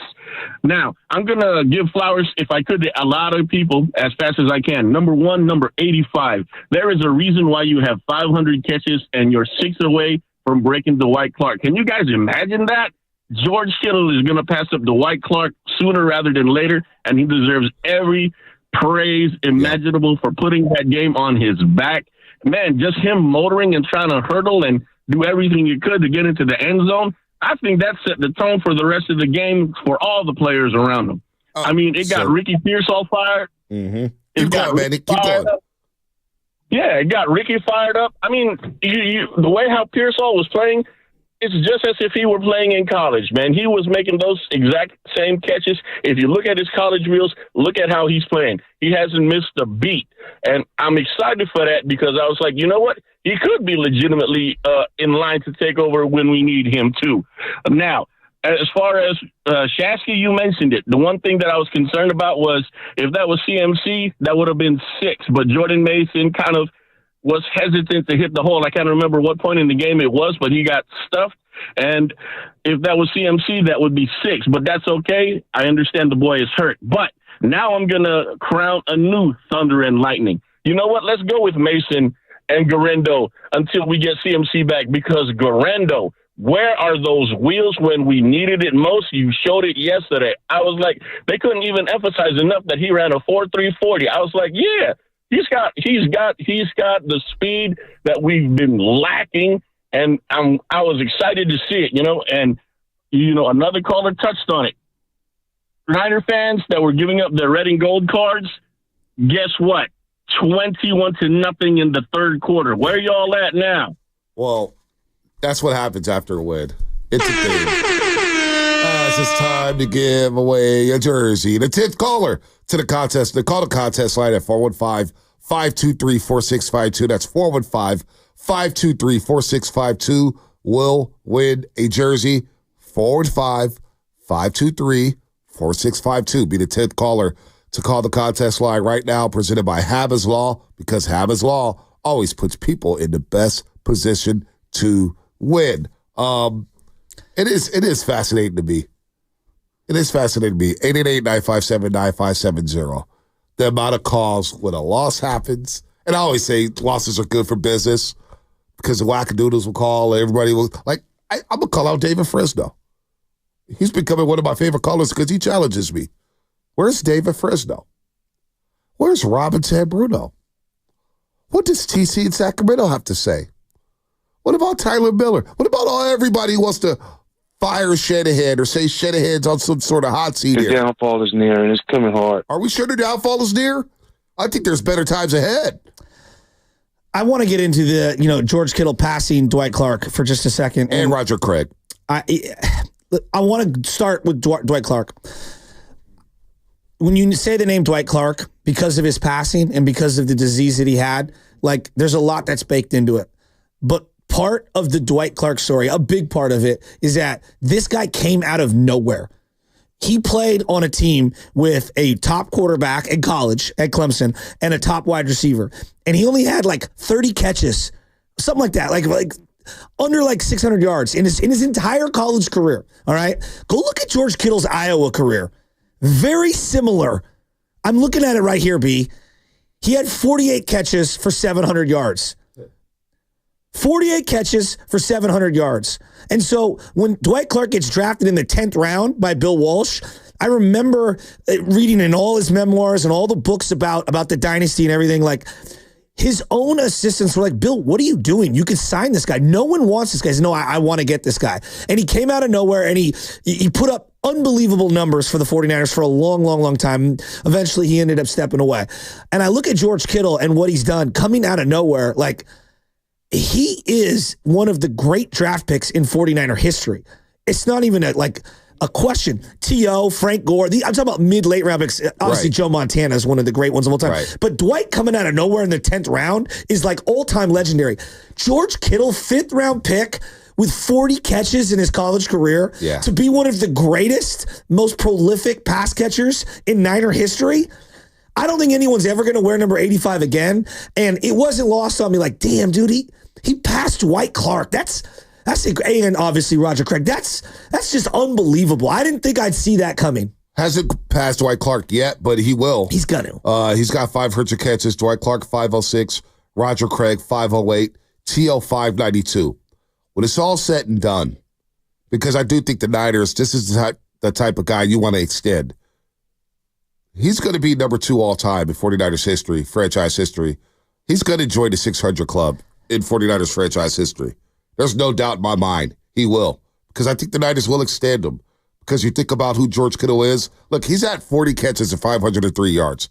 Now, I'm going to give flowers, if I could, to a lot of people as fast as I can. Number 1, number 85. There is a reason why you have 500 catches and you're 6 away from breaking Dwight Clark. Can you guys imagine that? George Kittle is going to pass up Dwight Clark sooner rather than later, and he deserves every praise imaginable for putting that game on his back. Man, just him motoring and trying to hurdle and do everything he could to get into the end zone, I think that set the tone for the rest of the game for all the players around him. I mean, it got Ricky Pierce all fired. Mm-hmm. It got Ricky fired up. Yeah, it got Ricky fired up. I mean, the way how Pearsall was playing, it's just as if he were playing in college, man. He was making those exact same catches. If you look at his college reels, look at how he's playing. He hasn't missed a beat. And I'm excited for that because I was like, you know what? He could be legitimately in line to take over when we need him too. Now, as far as Shasky, you mentioned it. The one thing that I was concerned about was if that was CMC, that would have been 6. But Jordan Mason kind of was hesitant to hit the hole. I can't remember what point in the game it was, but he got stuffed. And if that was CMC, that would be 6. But that's okay. I understand the boy is hurt. But now I'm going to crown a new Thunder and Lightning. You know what? Let's go with Mason and Garendo until we get CMC back, because Garendo, where are those wheels when we needed it most? You showed it yesterday. I was like, they couldn't even emphasize enough that he ran a 4.340. I was like, yeah, he's got the speed that we've been lacking, and I was excited to see it, and another caller touched on it. Niner fans that were giving up their red and gold cards, guess what? 21-0 in the third quarter. Where y'all at now? Well, that's what happens after a win. It's a thing. It's just time to give away a jersey. The 10th caller to the contest. They call the contest line at 415-523-4652. That's 415-523-4652. Will win a jersey. 415-523-4652. Be the 10th caller to call the contest line right now, presented by Habba's Law, because Habba's Law always puts people in the best position to win. It is fascinating to me. It is fascinating to me. 888-957-9570. The amount of calls when a loss happens, and I always say losses are good for business because the wackadoodles will call, everybody will, like, I'm going to call out David Fresno. He's becoming one of my favorite callers because he challenges me. Where's David Fresno? Where's Robin San Bruno? What does TC in Sacramento have to say? What about Tyler Miller? What about everybody who wants to fire Shanahan or say Shanahan's on some sort of hot seat here? The downfall is near, and it's coming hard. Are we sure the downfall is near? I think there's better times ahead. I want to get into the, George Kittle passing Dwight Clark for just a second. And Roger Craig. I want to start with Dwight Clark. When you say the name Dwight Clark, because of his passing and because of the disease that he had, like, there's a lot that's baked into it. But part of the Dwight Clark story, a big part of it, is that this guy came out of nowhere. He played on a team with a top quarterback in college at Clemson and a top wide receiver. And he only had like 30 catches, something like that, like under like 600 yards in his entire college career. All right. Go look at George Kittle's Iowa career. Very similar. I'm looking at it right here, B. He had 48 catches for 700 yards. 48 catches for 700 yards. And so when Dwight Clark gets drafted in the 10th round by Bill Walsh, I remember reading in all his memoirs and all the books about the dynasty and everything, like his own assistants were like, Bill, what are you doing? You can sign this guy. No one wants this guy. He said, no, I want to get this guy. And he came out of nowhere and he put up unbelievable numbers for the 49ers for a long, long, long time. Eventually he ended up stepping away. And I look at George Kittle and what he's done coming out of nowhere, like, he is one of the great draft picks in 49er history. It's not even a question. T.O., Frank Gore, I'm talking about mid-late round picks. Obviously, Joe Montana is one of the great ones of all time. Right. But Dwight coming out of nowhere in the 10th round is like all-time legendary. George Kittle, 5th round pick with 40 catches in his college career to be one of the greatest, most prolific pass catchers in Niner history. I don't think anyone's ever going to wear number 85 again. And it wasn't lost on me like, damn, dude, he passed Dwight Clark. That's and obviously Roger Craig. That's just unbelievable. I didn't think I'd see that coming. Hasn't passed Dwight Clark yet, but he will. He's going to. He's got 500 catches. Dwight Clark 506, Roger Craig 508, T.O. 592. When it's all said and done, because I do think the Niners, this is the type of guy you want to extend. He's going to be number 2 all time in 49ers history, franchise history. He's going to join the 600 club in 49ers franchise history. There's no doubt in my mind he will, because I think the Niners will extend him. Because you think about who George Kittle is. Look, he's at 40 catches and 503 yards.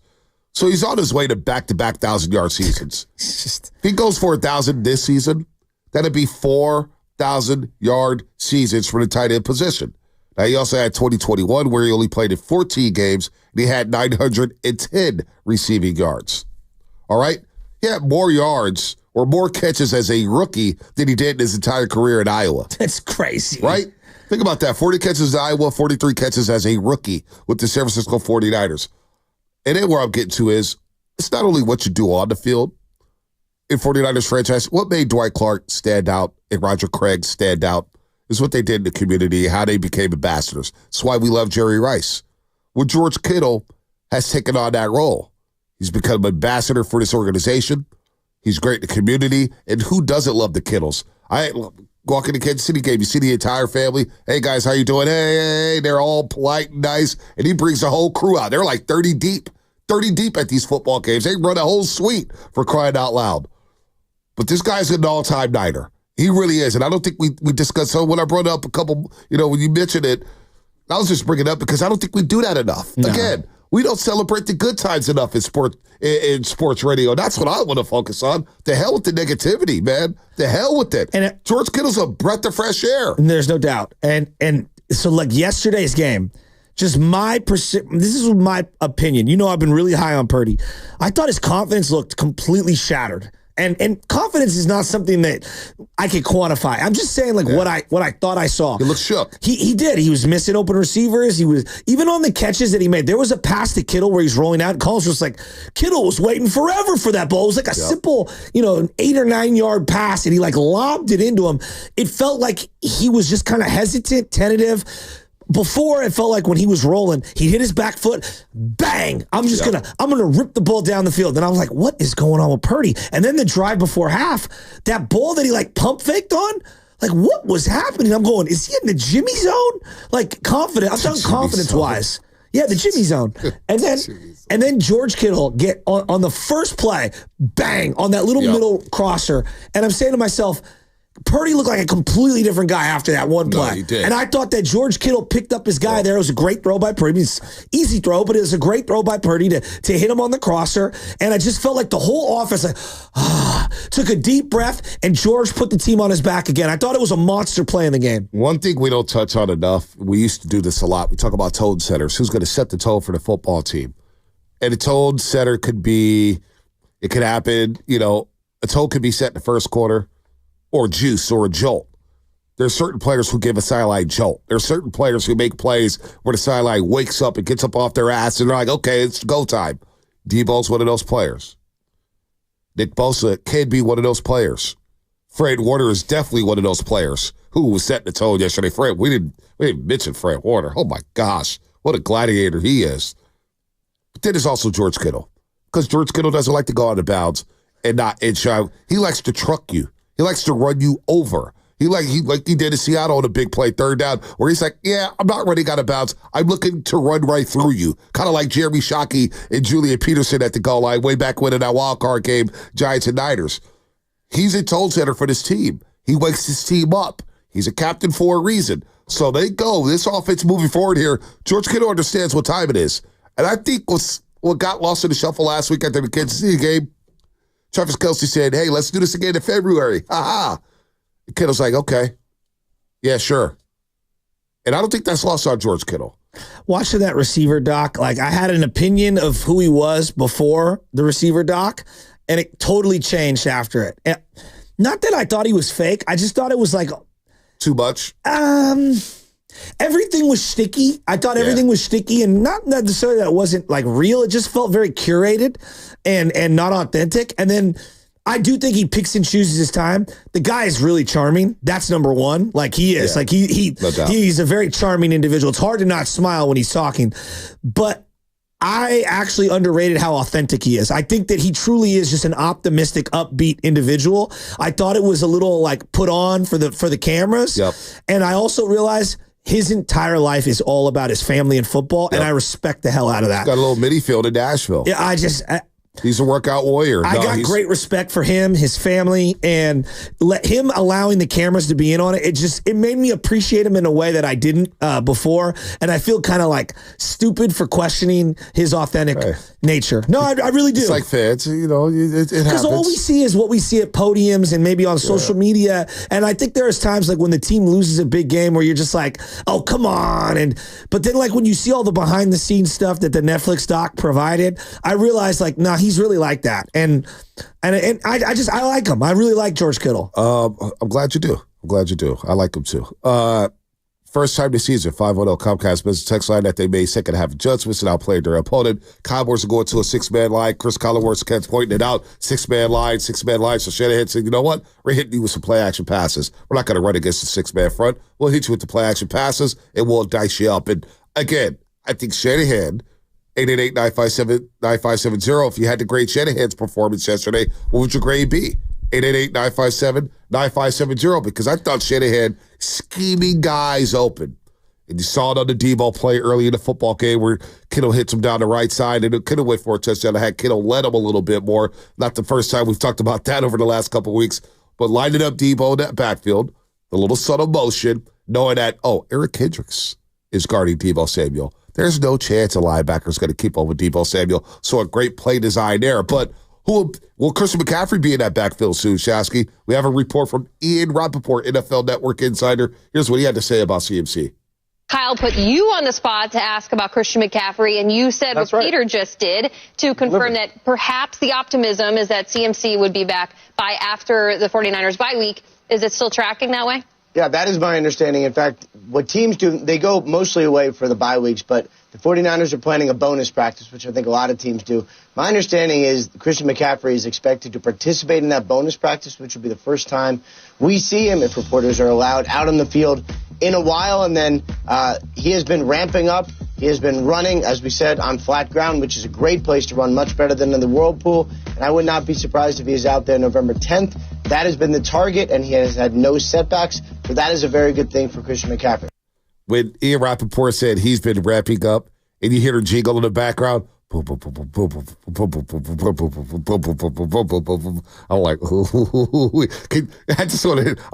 So he's on his way to back-to-back 1,000-yard seasons. If he goes for 1,000 this season, that'd be 4,000-yard seasons for the tight end position. Now, he also had 2021 where he only played in 14 games, and he had 910 receiving yards. All right? He had more yards or more catches as a rookie than he did in his entire career in Iowa. That's crazy. Right? Think about that. 40 catches in Iowa, 43 catches as a rookie with the San Francisco 49ers. And then where I'm getting to is, it's not only what you do on the field in 49ers franchise. What made Dwight Clark stand out and Roger Craig stand out is what they did in the community, how they became ambassadors. That's why we love Jerry Rice. Well, George Kittle has taken on that role. He's become an ambassador for this organization. He's great in the community. And who doesn't love the Kittles? I walk in the Kansas City game, you see the entire family. Hey, guys, how you doing? Hey, they're all polite and nice. And he brings the whole crew out. They're like 30 deep at these football games. They run a whole suite, for crying out loud. But this guy's an all-time Niner. He really is. And I don't think we discussed, so when I brought up a couple, when you mentioned it, I was just bringing it up because I don't think we do that enough. No. Again, we don't celebrate the good times enough in sports radio. That's what I want to focus on. The hell with the negativity, man. The hell with it. And George Kittle's a breath of fresh air. And there's no doubt. And so like yesterday's game, just this is my opinion. I've been really high on Purdy. I thought his confidence looked completely shattered. And confidence is not something that I can quantify. I'm just saying what I thought I saw. He looked shook. He did. He was missing open receivers. He was even on the catches that he made. There was a pass to Kittle where he's rolling out. Collins was like, Kittle was waiting forever for that ball. It was like a simple, an 8 or 9 yard pass, and he lobbed it into him. It felt like he was just kind of hesitant, tentative. Before, it felt like when he was rolling, he hit his back foot, bang! I'm gonna rip the ball down the field. And I was like, what is going on with Purdy? And then the drive before half, that ball that he pump faked on, what was happening? I'm going, is he in the Jimmy zone? Confident. I'm talking confidence-wise. Yeah, the Jimmy zone. And then George Kittle get on the first play, bang, on that little middle crosser. And I'm saying to myself, Purdy looked like a completely different guy after that one play. No, he did. And I thought that George Kittle picked up his guy there. It was a great throw by Purdy. It's easy throw, but it was a great throw by Purdy to hit him on the crosser. And I just felt like the whole offense took a deep breath, and George put the team on his back again. I thought it was a monster play in the game. One thing we don't touch on enough, we used to do this a lot. We talk about tone setters. Who's going to set the tone for the football team? And a tone setter it could happen, a tone could be set in the first quarter, or juice, or a jolt. There's certain players who give a sideline jolt. There's certain players who make plays where the sideline wakes up and gets up off their ass and they're like, okay, it's go time. Debo's one of those players. Nick Bosa can be one of those players. Fred Warner is definitely one of those players who was setting the tone yesterday. We didn't mention Fred Warner. Oh my gosh, what a gladiator he is. But then there's also George Kittle. Because George Kittle doesn't like to go out of bounds and not inch out. He likes to truck you. He likes to run you over. He did in Seattle on a big play, third down, where he's like, yeah, I'm not running out of bounds. I'm looking to run right through you. Kind of like Jeremy Shockey and Julian Peterson at the goal line way back when in that wild card game, Giants and Niners. He's a tone setter for this team. He wakes his team up. He's a captain for a reason. So they go. This offense moving forward here, George Kittle understands what time it is. And I think what got lost in the shuffle last week after the Kansas City game, Travis Kelce said, hey, let's do this again in February. Ha-ha. Kittle's like, okay, yeah, sure. And I don't think that's lost on George Kittle. Watching that receiver doc, like I had an opinion of who he was before the receiver doc, and it totally changed after it. And not that I thought he was fake. I just thought it was like too much. Everything was sticky. I thought everything was sticky, and not necessarily that it wasn't like real. It just felt very curated and not authentic. And then I do think he picks and chooses his time. The guy is really charming. That's number one. Like he is. Like he's a very charming individual. It's hard to not smile when he's talking. But I actually underrated how authentic he is. I think that he truly is just an optimistic, upbeat individual. I thought it was a little like put on for the cameras. Yep. And I also realized his entire life is all about his family and football, and I respect the hell out of that. Got a little mini field in Nashville. Yeah, he's a workout warrior. I got great respect for him, his family, and him allowing the cameras to be in on it. It made me appreciate him in a way that I didn't before, and I feel kind of like stupid for questioning his authentic nature. No, I really do. It's like fans, it happens. Because all we see is what we see at podiums and maybe on social media, and I think there's times like when the team loses a big game where you're just like, oh, come on, but then like when you see all the behind the scenes stuff that the Netflix doc provided, I realized like, nah, he's really like that, and I like him. I really like George Kittle. I'm glad you do. I like him too. First time this season, 510 Comcast business text line that they made second half adjustments and outplayed their opponent. Cowboys are going to a six-man line. Chris Collinsworth kept pointing it out. Six-man line. So Shanahan said, you know what? We're hitting you with some play-action passes. We're not going to run against the six-man front. We'll hit you with the play-action passes, and we'll dice you up. And again, I think Shanahan, 888-957-9570. If you had to grade Shanahan's performance yesterday, what would your grade be? 888-957-9570, because I thought Shanahan scheming guys open. And you saw it on the Debo play early in the football game where Kittle hits him down the right side, and Kittle went for a touchdown. I had Kittle let him a little bit more. Not the first time we've talked about that over the last couple of weeks, but lining up Debo in that backfield, the little subtle motion, knowing that, Eric Hendricks is guarding Debo Samuel. There's no chance a linebacker's going to keep over Debo Samuel. So a great play design there. But will Christian McCaffrey be in that backfield soon, Shasky? We have a report from Ian Rappaport, NFL Network insider. Here's what he had to say about CMC. Kyle put you on the spot to ask about Christian McCaffrey, and you said what Peter just did to confirm that perhaps the optimism is that CMC would be back by after the 49ers bye week. Is it still tracking that way? Yeah, that is my understanding. In fact, what teams do, they go mostly away for the bye weeks, but the 49ers are planning a bonus practice, which I think a lot of teams do. My understanding is Christian McCaffrey is expected to participate in that bonus practice, which will be the first time we see him, if reporters are allowed, out on the field in a while. And then he has been ramping up. He has been running, as we said, on flat ground, which is a great place to run, much better than in the Whirlpool. And I would not be surprised if he is out there November 10th. That has been the target, and he has had no setbacks. So that is a very good thing for Christian McCaffrey. When Ian Rappaport said he's been ramping up, and you hear the jingle in the background, I'm like, I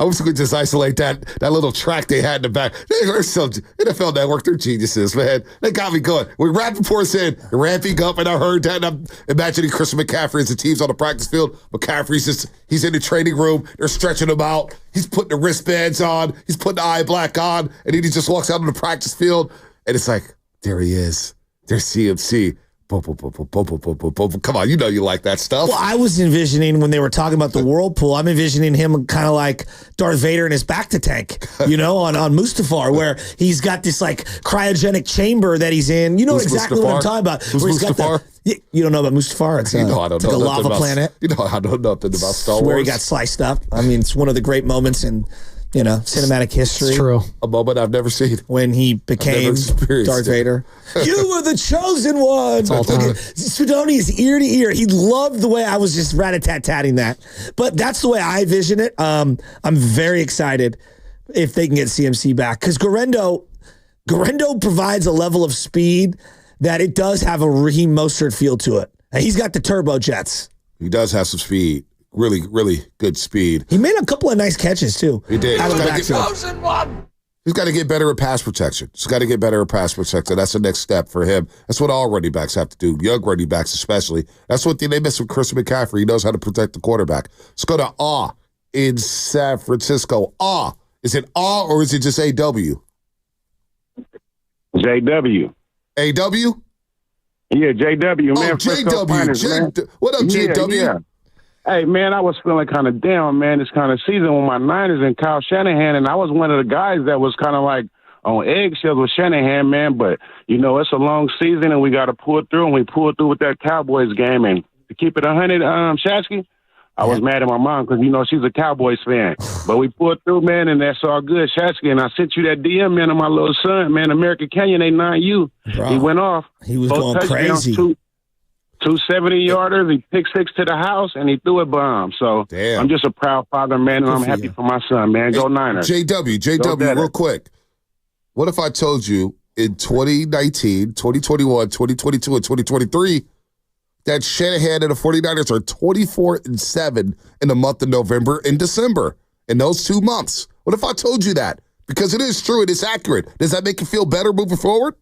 was going to just isolate that little track they had in the back. They're so NFL Network, they're geniuses, man. They got me going. When Rappaport said ramping up, and I heard that, and I'm imagining Christian McCaffrey as the team's on the practice field. McCaffrey's he's in the training room. They're stretching him out. He's putting the wristbands on. He's putting the eye black on, and then he just walks out on the practice field, and it's like, there he is. There's CMC. Come on, you know you like that stuff. Well, I was envisioning when they were talking about the whirlpool, I'm envisioning him kind of like Darth Vader in his Bacta tank, on Mustafar, where he's got this like cryogenic chamber that he's in. You know exactly what I'm talking about. Who's Mustafar? You don't know about Mustafar? It's, I don't it's know like a lava planet. You know, I don't know nothing about Star Wars. Where he got sliced up. I mean, it's one of the great moments in cinematic history. It's true. A moment I've never seen. When he became Darth Vader. You were the chosen one. Spadoni is ear to ear. He loved the way I was just rat-a-tat-tatting that. But that's the way I vision it. I'm very excited if they can get CMC back. Because Guerrero provides a level of speed that it does have a Raheem Mostert feel to it. And he's got the turbo jets. He does have some speed. Really, really good speed. He made a couple of nice catches, too. He did. He's got to get better at pass protection. That's the next step for him. That's what all running backs have to do, young running backs especially. That's what they miss with Christian McCaffrey. He knows how to protect the quarterback. Let's go to in San Francisco. Is it or is it just AW? JW. AW? Yeah, JW, man. JW. What up, JW? Yeah. Hey, man, I was feeling kind of down, man, this kind of season with my Niners and Kyle Shanahan, and I was one of the guys that was kind of like on eggshells with Shanahan, man, but, it's a long season, and we got to pull it through, and we pulled through with that Cowboys game, and to keep it 100, Shasky, I was mad at my mom because, she's a Cowboys fan, but we pulled through, man, and that's all good, Shasky, and I sent you that DM, man, of my little son, man, American Canyon, they 9U. He went off. He was going crazy. 270-yarders, he picked 6 to the house, and he threw a bomb. So I'm just a proud father, man, and I'm happy for my son, man. Go Niners. JW, real quick. What if I told you in 2019, 2021, 2022, and 2023 that Shanahan and the 49ers are 24-7 in the month of November and December, in those 2 months? What if I told you that? Because it is true, it is accurate. Does that make you feel better moving forward?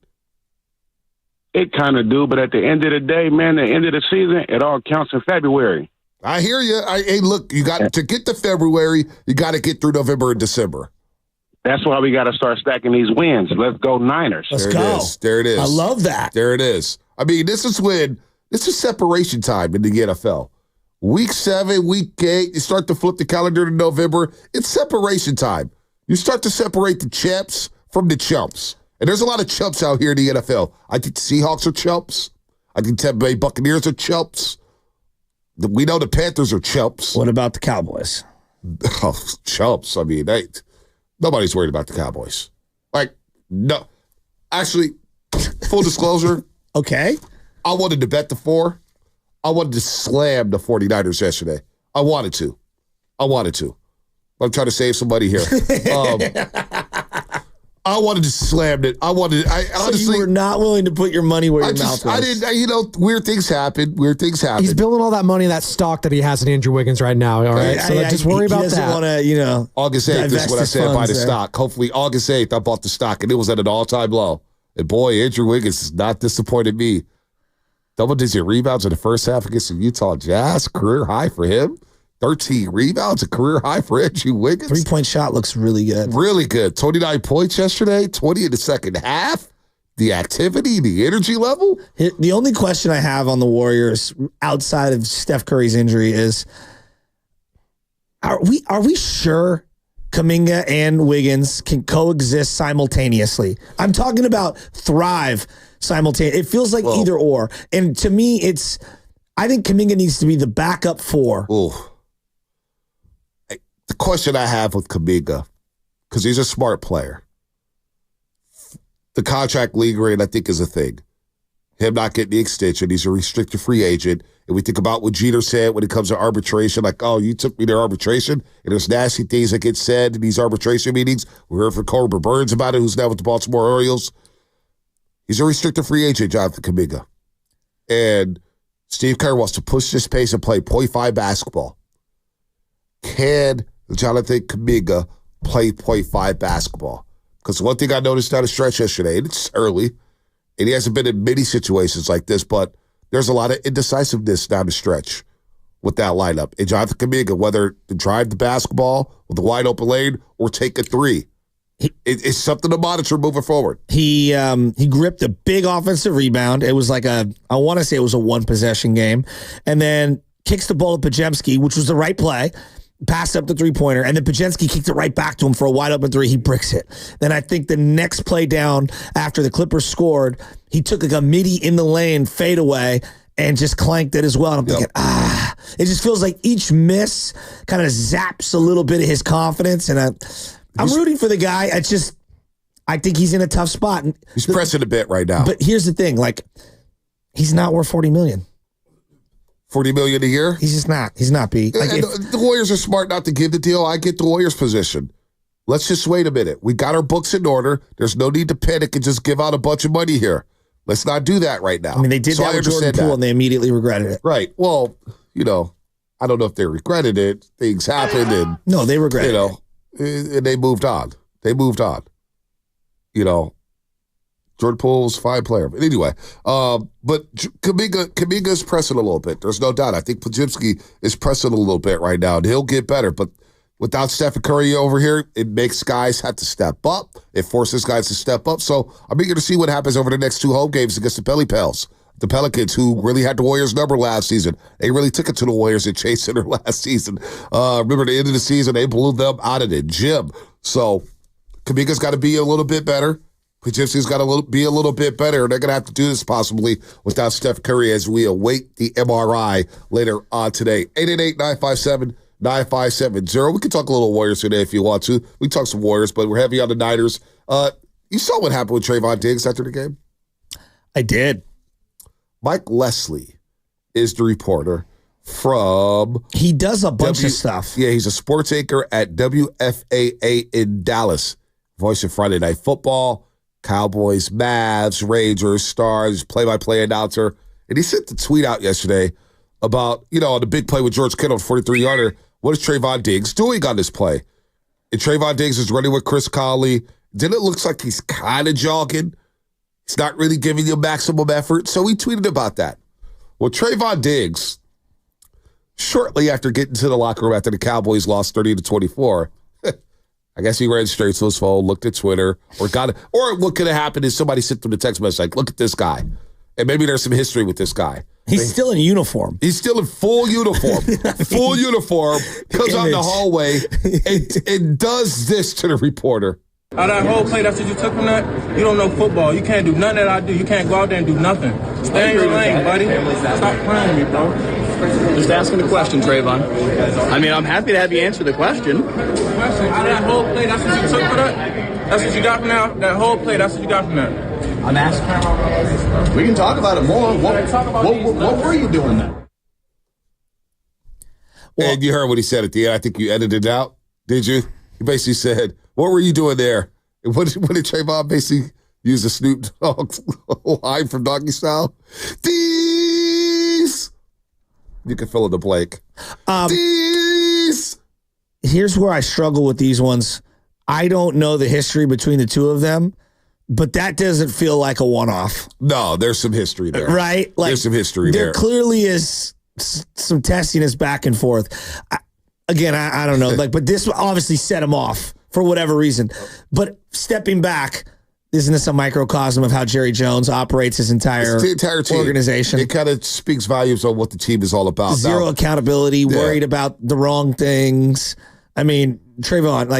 It kind of do, but at the end of the day, man, the end of the season, it all counts in February. I hear you. Hey, look, you got to get to February, you got to get through November and December. That's why we got to start stacking these wins. Let's go Niners. Let's go. There it is. I love that. There it is. I mean, this is separation time in the NFL. Week 7, week 8, you start to flip the calendar to November. It's separation time. You start to separate the champs from the chumps. And there's a lot of chumps out here in the NFL. I think the Seahawks are chumps. I think Tampa Bay Buccaneers are chumps. We know the Panthers are chumps. What about the Cowboys? Oh, chumps. I mean, nobody's worried about the Cowboys. No. Actually, full disclosure. Okay. I wanted to bet the 4. I wanted to slam the 49ers yesterday. I wanted to. I'm trying to save some money here. I wanted to slam it. I honestly, so you were not willing to put your money where your mouth was. I didn't. Weird things happen. He's building all that money in that stock that he has in Andrew Wiggins right now. All right, so just worry about that. He doesn't want to, August 8th is what I said. Buy the stock. Hopefully, August 8th, I bought the stock, and it was at an all-time low. And boy, Andrew Wiggins has not disappointed me. Double-digit rebounds in the first half against the Utah Jazz, career high for him. 13 rebounds, a career high for Andrew Wiggins. 3-point shot looks really good. Really good. 29 points yesterday, 20 in the second half. The activity, the energy level. The only question I have on the Warriors outside of Steph Curry's injury is, are we sure Kuminga and Wiggins can coexist simultaneously? I'm talking about thrive simultaneously. It feels like either or. And to me, I think Kuminga needs to be the backup 4. Ooh. The question I have with Kuminga, because he's a smart player, the contract league rate, I think, is a thing. Him not getting the extension, he's a restricted free agent. And we think about what Jeter said when it comes to arbitration, like, oh, you took me to arbitration, and there's nasty things that get said in these arbitration meetings. We heard from Corbin Burns about it, who's now with the Baltimore Orioles. He's a restricted free agent, Jonathan Kuminga. And Steve Kerr wants to push this pace and play .5 basketball. Can Jonathan Kuminga play .5 basketball? Because one thing I noticed down the stretch yesterday, and it's early, and he hasn't been in many situations like this, but there's a lot of indecisiveness down the stretch with that lineup. And Jonathan Kuminga, whether to drive the basketball with a wide open lane or take a 3. It's something to monitor moving forward. He gripped a big offensive rebound. It was like I want to say it was a one possession game, and then kicks the ball to Pajemski, which was the right play. Passed up the three-pointer, and then Pajemski kicked it right back to him for a wide-open three. He bricks it. Then I think the next play down after the Clippers scored, he took like a midi in the lane fadeaway and just clanked it as well. And I'm thinking, it just feels like each miss kind of zaps a little bit of his confidence, and I'm rooting for the guy. I think he's in a tough spot. He's pressing a bit right now. But here's the thing, like, he's not worth $40 million. $40 million a year? He's just not. He's not, Pete. Like the Warriors are smart not to give the deal. I get the Warriors' position. Let's just wait a minute. We got our books in order. There's no need to panic and just give out a bunch of money here. Let's not do that right now. I mean, they did that with Jordan Poole, and they immediately regretted it. Right. Well, I don't know if they regretted it. Things happened, and no, they regretted it. And they moved on. Jordan Poole was a fine player. But anyway, but Kuminga's pressing a little bit. There's no doubt. I think Pajemski is pressing a little bit right now, and he'll get better. But without Steph and Curry over here, it makes guys have to step up. It forces guys to step up. So I'm eager to see what happens over the next two home games against the Pelly Pals. The Pelicans, who really had the Warriors' number last season. They really took it to the Warriors and Chase Center last season. Remember, the end of the season, they blew them out of the gym. So Kuminga's got to be a little bit better. Pajemski's got to be a little bit better. They're going to have to do this possibly without Steph Curry as we await the MRI later on today. 888-957-9570. We can talk a little Warriors today if you want to. We can talk some Warriors, but we're heavy on the Niners. You saw what happened with Trayvon Diggs after the game? I did. Mike Leslie is the reporter from... He does a bunch of stuff. Yeah, he's a sports anchor at WFAA in Dallas. Voice of Friday Night Football, Cowboys, Mavs, Rangers, Stars, play-by-play announcer. And he sent the tweet out yesterday about, on the big play with George Kittle, 43-yarder, what is Trayvon Diggs doing on this play? And Trayvon Diggs is running with Chris Conley. Then it looks like he's kind of jogging. He's not really giving you maximum effort. So he tweeted about that. Well, Trayvon Diggs, shortly after getting to the locker room after the Cowboys lost 30-24, I guess he ran straight to his phone, looked at Twitter, or what could have happened is somebody sent him a text message like, look at this guy. And maybe there's some history with this guy. He's still in uniform. He's still in full uniform. Full uniform. Comes out in the hallway and does this to the reporter. Out of that whole play, that's what you took from that? You don't know football. You can't do nothing that I do. You can't go out there and do nothing. Stay in your lane, buddy. Stop playing with me, bro. Just asking the question, Trayvon. I mean, I'm happy to have you answer the question. Out of that whole play, that's what you took for that? That's what you got from that? That whole play, that's what you got from that? I'm asking. We can talk about it more. What were you doing then? And you heard what he said at the end. I think you edited it out. Did you? He basically said, what were you doing there? And what did Trayvon basically use the Snoop Dogg line from Doggy Style? These! You can fill in the blank. These! Here's where I struggle with these ones. I don't know the history between the two of them, but that doesn't feel like a one-off. No, there's some history there. Right? Like, there's some history there. There clearly is some testiness back and forth. I don't know. But this obviously set him off for whatever reason. But stepping back, isn't this a microcosm of how Jerry Jones operates his entire team. organization? It kind of speaks volumes on what the team is all about. Zero accountability, worried about the wrong things. I mean, Trayvon,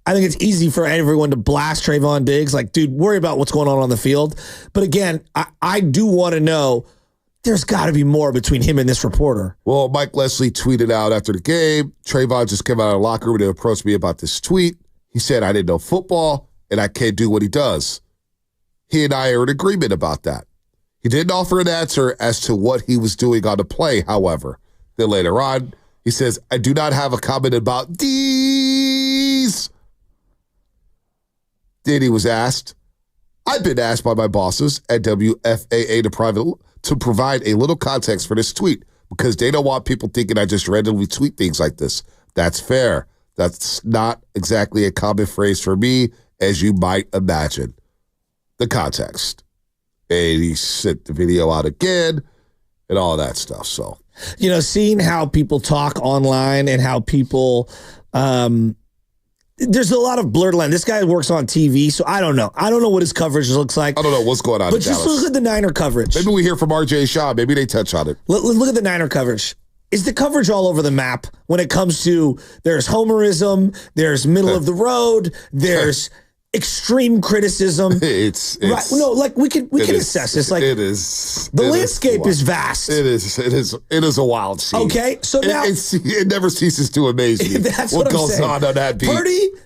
I think it's easy for everyone to blast Trayvon Diggs. Dude, worry about what's going on the field. But again, I do want to know, there's got to be more between him and this reporter. Well, Mike Leslie tweeted out after the game, Trayvon just came out of the locker room and approached me about this tweet. He said, I didn't know football, and I can't do what he does. He and I are in agreement about that. He didn't offer an answer as to what he was doing on the play, however. Then later on, he says, I do not have a comment about these. Then he was asked, I've been asked by my bosses at WFAA to provide a little context for this tweet because they don't want people thinking I just randomly tweet things like this. That's fair. That's not exactly a common phrase for me, as you might imagine. The context. And he sent the video out again and all that stuff. So, seeing how people talk online and how people there's a lot of blurred line. This guy works on TV, so I don't know. I don't know what his coverage looks like. I don't know what's going on. But just look at the Niner coverage. Maybe we hear from RJ Shaw. Maybe they touch on it. Look at the Niner coverage. Is the coverage all over the map when it comes to there's homerism, there's middle of the road, there's extreme criticism. It's right. No, like we can assess this. Like it is. The landscape is vast. It is a wild scene. Okay, so now it never ceases to amaze me. That's what I'm goes saying. on that beat.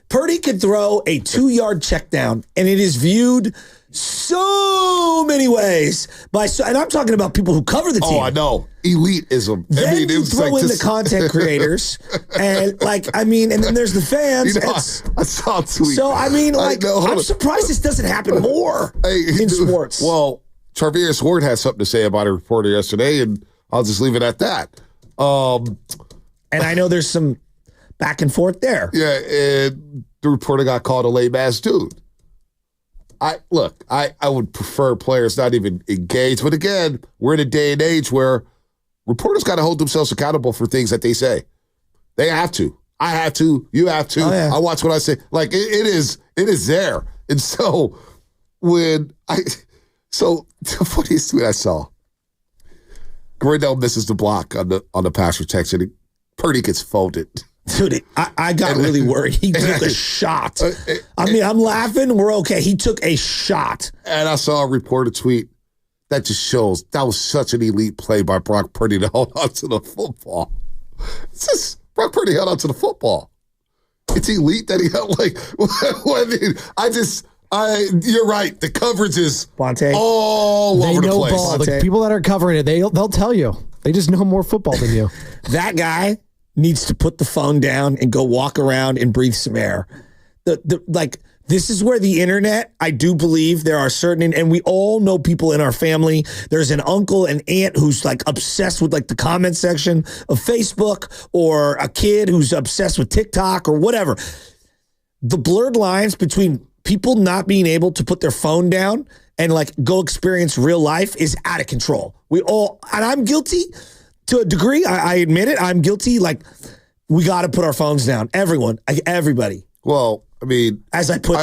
Purdy could throw a 2-yard check down, and it is viewed so many ways and I'm talking about people who cover the team. Oh, I know. Elitism. Then you throw in the content creators, and and then there's the fans. I saw a tweet. So I'm surprised this doesn't happen more in sports. Well, Charvarius Ward has something to say about a reporter yesterday, and I'll just leave it at that. And I know there's some back and forth there. Yeah, and the reporter got called a lame-ass dude. I would prefer players not even engage. But again, we're in a day and age where reporters got to hold themselves accountable for things that they say. They have to. I have to. You have to. Oh, yeah. I watch what I say. Like it is there. And so the funniest tweet I saw, Grindel misses the block on the pass protection. And Purdy gets folded. Dude, I got really worried. He took a shot. I'm laughing. We're okay. He took a shot. And I saw a reporter tweet that just shows that was such an elite play by Brock Purdy to hold on to the football. It's just Brock Purdy held on to the football. It's elite that he held you're right. The coverage is all over the place. Ball. The people that are covering it, they'll tell you. They just know more football than you. That guy needs to put the phone down and go walk around and breathe some air. This is where the internet, I do believe there are certain, and we all know people in our family. There's an uncle and aunt who's obsessed with the comment section of Facebook, or a kid who's obsessed with TikTok or whatever. The blurred lines between people not being able to put their phone down and go experience real life is out of control. And I'm guilty. To a degree, I admit it. I'm guilty. We got to put our phones down. Everyone, everybody. Well, I mean, as I put,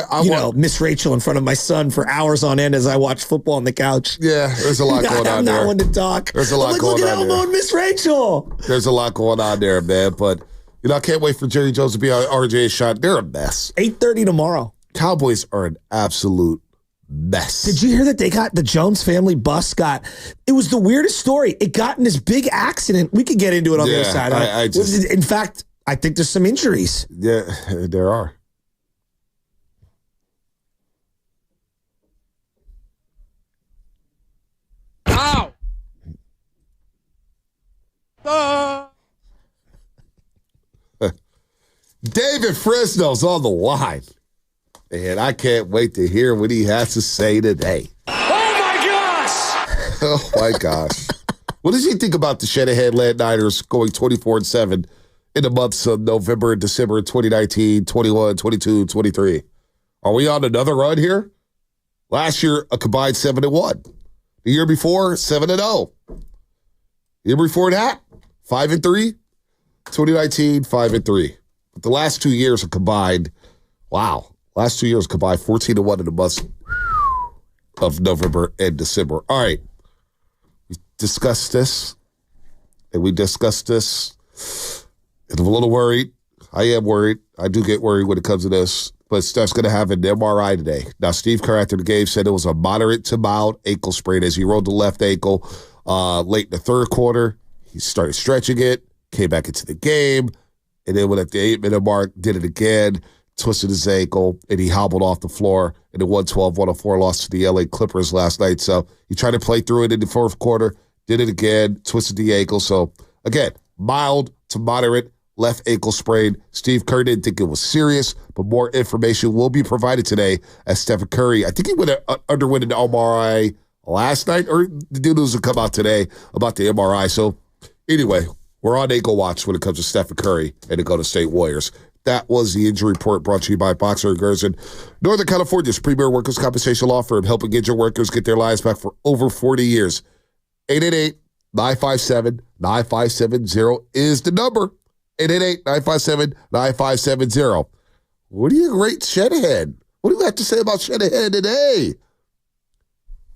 Miss Rachel in front of my son for hours on end as I watch football on the couch. Yeah, there's a lot going on there. I'm not one to talk. There's a lot going on there. Look at Elmo and Miss Rachel. There's a lot going on there, man. But I can't wait for Jerry Jones to be on RJ shot. They're a mess. 8:30 tomorrow. Cowboys are an absolute mess. Did you hear that the Jones family bus it was the weirdest story. It got in this big accident. We could get into it on the other side. In fact, I think there's some injuries. Yeah, there are. Ow! David Fresno's on the line. And I can't wait to hear what he has to say today. Oh, my gosh! Oh, my gosh. What does he think about the Shanahan-led Niners going 24-7 in the months of November and December 2019, 21, 22, 23? Are we on another run here? Last year, a combined 7-1. The year before, 7-0. The year before that, 5-3. 2019, 5-3. But the last 2 years are combined, last 2 years combined 14-1 in the months of November and December. All right. We discussed this, and we discussed this, and I'm a little worried. I am worried. I do get worried when it comes to this, but Steph's going to have an MRI today. Now, Steve Kerr after the game said it was a moderate to mild ankle sprain as he rolled the left ankle late in the third quarter. He started stretching it, came back into the game, and then when at the 8-minute mark, did it again, twisted his ankle, and he hobbled off the floor in the 112-104 loss to the LA Clippers last night. So he tried to play through it in the fourth quarter, did it again, twisted the ankle. So, again, mild to moderate left ankle sprain. Steve Kerr didn't think it was serious, but more information will be provided today as Steph Curry, I think he underwent an MRI last night, or the news will come out today about the MRI. So, anyway, we're on ankle watch when it comes to Steph Curry and the Golden State Warriors. That was the injury report brought to you by Boxer & Gerson, Northern California's premier workers' compensation law firm, helping injured workers get their lives back for over 40 years. 888-957-9570 is the number. 888-957-9570. What do you rate Shanahan? What do you have to say about Shanahan today?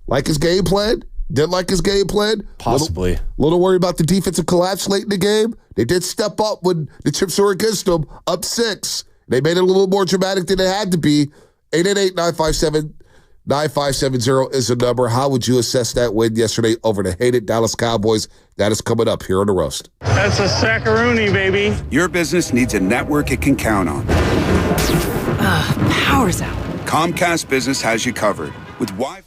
Like his game plan? Didn't like his game plan? Possibly. Little worried about the defensive collapse late in the game. They did step up when the chips were against them, up 6. They made it a little more dramatic than it had to be. 888-957-9570 is the number. How would you assess that win yesterday over the hated Dallas Cowboys? That is coming up here on The Roast. That's a sackaroonie, baby. Your business needs a network it can count on. Power's out. Comcast Business has you covered with Wi-Fi.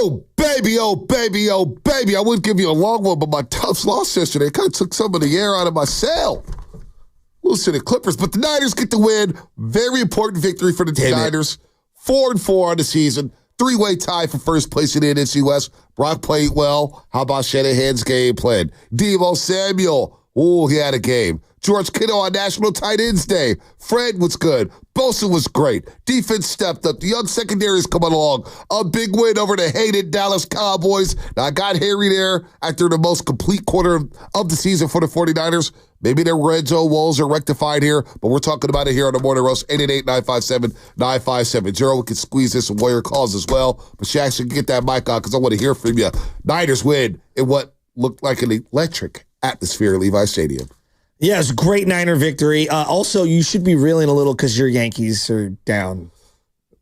Oh, baby, oh, baby, oh, baby. I wouldn't give you a long one, but my Tufts lost yesterday. Kind of took some of the air out of my sail. Lose to the Clippers, but the Niners get the win. Very important victory for the Niners. 4-4 on the season. 3-way tie for first place in the NFC West. Brock played well. How about Shanahan's game plan? Deebo Samuel. Oh, he had a game. George Kittle on National Tight Ends Day. Fred was good. Bosa was great. Defense stepped up. The young secondary is coming along. A big win over the hated Dallas Cowboys. Now, I got Harry there after the most complete quarter of the season for the 49ers. Maybe their red zone woes are rectified here, but we're talking about it here on the Morning Roast. 888-957-9570. We can squeeze this some Warrior calls as well. But Shaq should get that mic on because I want to hear from you. Niners win in what looked like an electric atmosphere at Levi Stadium. Yeah, it's a great Niner victory. Also, you should be reeling a little because your Yankees are down.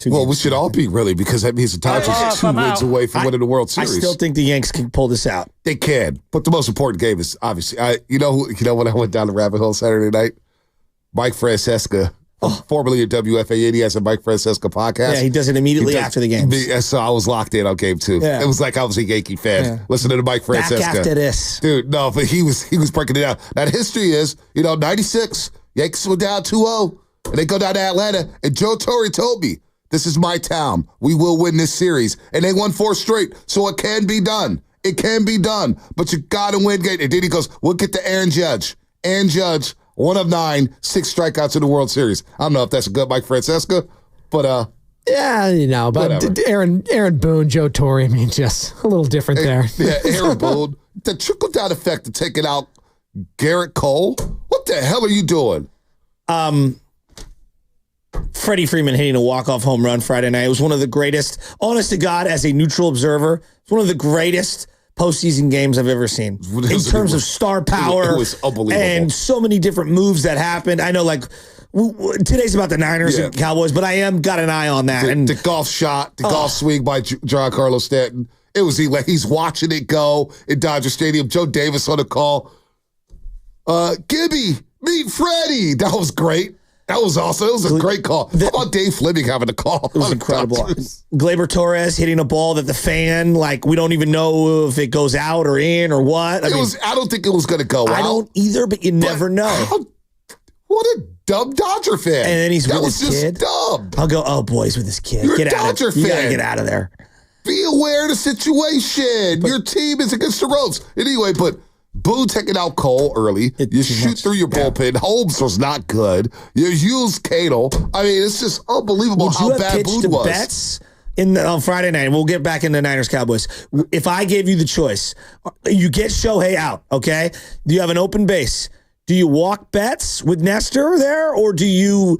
Well, we should all be really because that means the Dodgers are 2 wins away from winning the World Series. I still think the Yanks can pull this out. They can, but the most important game is obviously, you know when I went down the rabbit hole Saturday night, Mike Francesca, formerly at WFAN, he has a Mike Francesca podcast. Yeah, he does it immediately after the game. So I was locked in on game 2. Yeah. It was like I was a Yankee fan listening to Mike Francesca. Back after this, dude. No, but he was breaking it down. Now the history is, 96 Yankees were down 2-0, and they go down to Atlanta, and Joe Torre told me, "This is my town. We will win this series." And they won 4 straight. So it can be done. It can be done. But you got to win. And then he goes, we'll get to Aaron Judge. Aaron Judge, 1 of 9, 6 strikeouts in the World Series. I don't know if that's a good Mike Francesca, but yeah, but Aaron Boone, Joe Torre, I mean, just a little different there. Yeah, Aaron Boone. The trickle-down effect of taking out Garrett Cole. What the hell are you doing? Freddie Freeman hitting a walk-off home run Friday night. It was one of the greatest, honest to God, as a neutral observer, it's one of the greatest postseason games I've ever seen. In terms of star power. It was unbelievable. And so many different moves that happened. I know, like, today's about the Niners and Cowboys, but I am got an eye on that. The golf shot, the golf swing by Giancarlo Stanton. It was he's watching it go in Dodger Stadium. Joe Davis on the call. Gibby, meet Freddie. That was great. That was awesome. It was a great call. How about Dave Fleming having a call? It was incredible. Gleyber Torres hitting a ball that the fan, like, we don't even know if it goes out or in or what. I don't think it was going to go out. I don't either, but you never know. What a dumb Dodger fan. And then he's with his That kid. was just dumb. I'll go, oh, boys, with his kid. You're Get a out Dodger of, you fan. gotta get out of there. Be aware of the situation. Your team is against the ropes. Anyway, but Boo taking out Cole early. You shoot through your bullpen. Holmes was not good. You use Kittle. I mean, it's just unbelievable how bad Boo was. Bets on Friday night. We'll get back into Niners Cowboys. If I gave you the choice, you get Shohei out, okay? Do you have an open base? Do you walk Betts with Nestor there, or do you...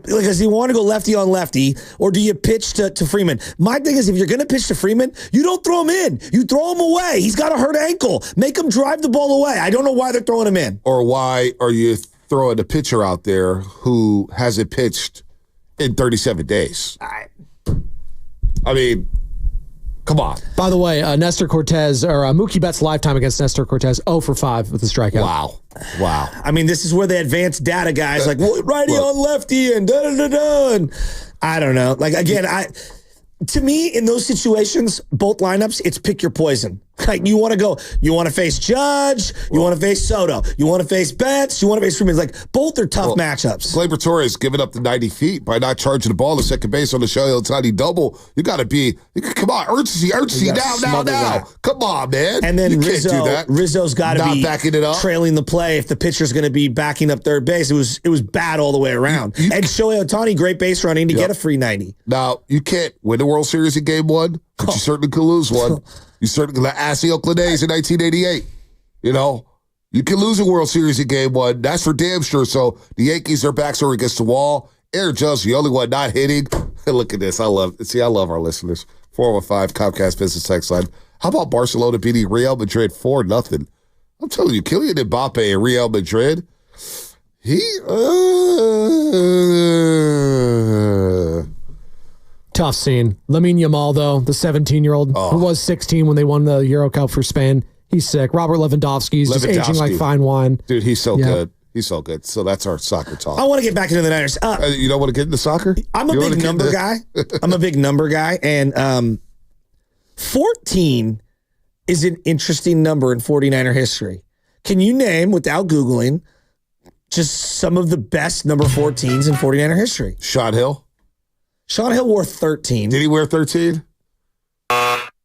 Does he want to go lefty on lefty, or do you pitch to Freeman? My thing is, if you're going to pitch to Freeman, you don't throw him in. You throw him away. He's got a hurt ankle. Make him drive the ball away. I don't know why they're throwing him in. Or why are you throwing a pitcher out there who hasn't pitched in 37 days? I mean, come on. By the way, Nestor Cortez, or Mookie Betts' lifetime against Nestor Cortez, 0 for 5 with a strikeout. Wow. I mean, this is where the advanced data guys like righty on lefty and da-da-da-da. And I don't know. Like, again, to me, in those situations, both lineups, it's pick your poison. Like, you want to face Judge, you want to face Soto, you want to face Betts, you want to face Freeman. Like, both are tough matchups. Gleyber Torres giving up the 90 feet by not charging the ball to second base on the Shohei Ohtani double. You got to be, come on, urgency, now. Come on, man. And then you can't do that. Rizzo's got to be backing it up, trailing the play if the pitcher's going to be backing up third base. It was bad all the way around. And Shohei Ohtani, great base running to get a free 90. Now, you can't win the World Series in game 1, but you certainly could lose one. You certainly ask the Oakland A's in 1988. You can lose a World Series in game 1. That's for damn sure. So the Yankees, their backs are against the wall. Aaron Judge, the only one not hitting. Look at this. I love our listeners. 415 Comcast Business Text Line. How about Barcelona beating Real Madrid 4-0? I'm telling you, Kylian Mbappe and Real Madrid, Tough scene. Lamine Yamal, though, the 17-year-old who was 16 when they won the Euro Cup for Spain. He's sick. Robert Lewandowski's just aging like fine wine. Dude, he's so good. He's so good. So that's our soccer talk. I want to get back into the Niners. You don't want to get into soccer? I'm a big number guy. I'm a big number guy. And 14 is an interesting number in 49er history. Can you name, without Googling, just some of the best number 14s in 49er history? Sean Hill. Sean Hill wore 13. Did he wear 13?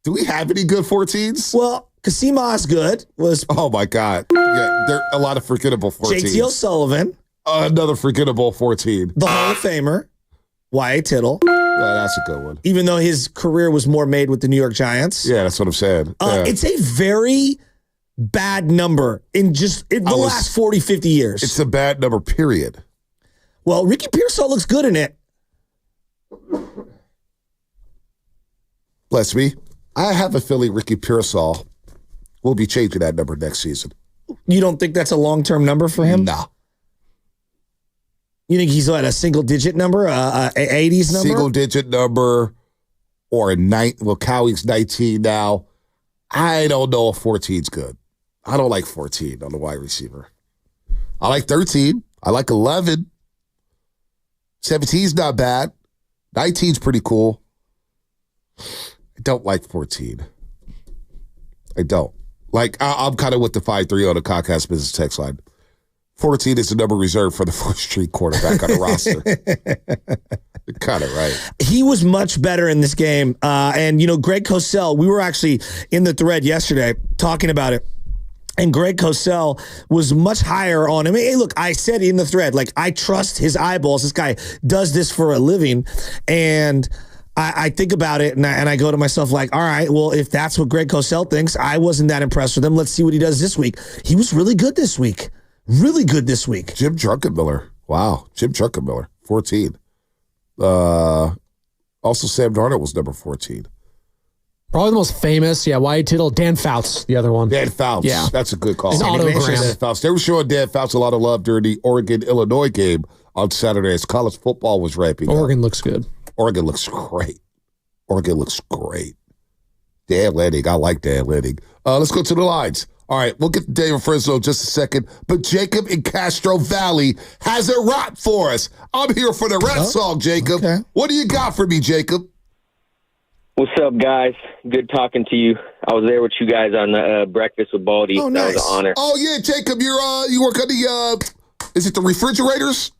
Do we have any good 14s? Well, Kasim Osgood was. Oh, my God. Yeah, there are a lot of forgettable 14s. JT O'Sullivan. Another forgettable 14. The Hall of Famer, Y.A. Tittle. That's a good one. Even though his career was more made with the New York Giants. Yeah, that's what I'm saying. Yeah. It's a very bad number in the last 40, 50 years. It's a bad number, period. Well, Ricky Pearsall looks good in it. Bless me. I have a feeling Ricky Pearsall will be changing that number next season. You don't think that's a long-term number for him? No. You think he's at a single-digit number, a 80s number? Single-digit number or a Cowie's 19 now. I don't know if 14's good. I don't like 14 on the wide receiver. I like 13. I like 11. 17's not bad. 19's pretty cool. I don't like 14. I don't. Like, I'm kind of with the 5-3 on the Comcast Business text line. 14 is the number reserved for the first-string quarterback on the roster. You're kind of right. He was much better in this game. And, Greg Cosell, we were actually in the thread yesterday talking about it. And Greg Cosell was much higher on him. Hey, look, I said in the thread, I trust his eyeballs. This guy does this for a living. And I think about it, and I go to myself all right, well, if that's what Greg Cosell thinks, I wasn't that impressed with him. Let's see what he does this week. He was really good this week. Really good this week. Jim Druckenmiller. Wow. Jim Druckenmiller, 14. Also, Sam Darnold was number 14. Probably the most famous, Y.A. Tittle, Dan Fouts, the other one. Dan Fouts. Yeah. That's a good call. An autogram. Dan Fouts. They were showing Dan Fouts a lot of love during the Oregon-Illinois game on Saturday as college football was ramping up. Oregon looks good. Oregon looks great. Dan Lanning. I like Dan Lanning. Let's go to the lines. All right, we'll get to David Frisno in just a second. But Jacob in Castro Valley has a rap for us. I'm here for the rap song, Jacob. Okay. What do you got for me, Jacob? What's up, guys? Good talking to you. I was there with you guys on Breakfast with Baldy. Oh, nice. That was an honor. Oh, yeah, Jacob, you work on the, is it the refrigerators?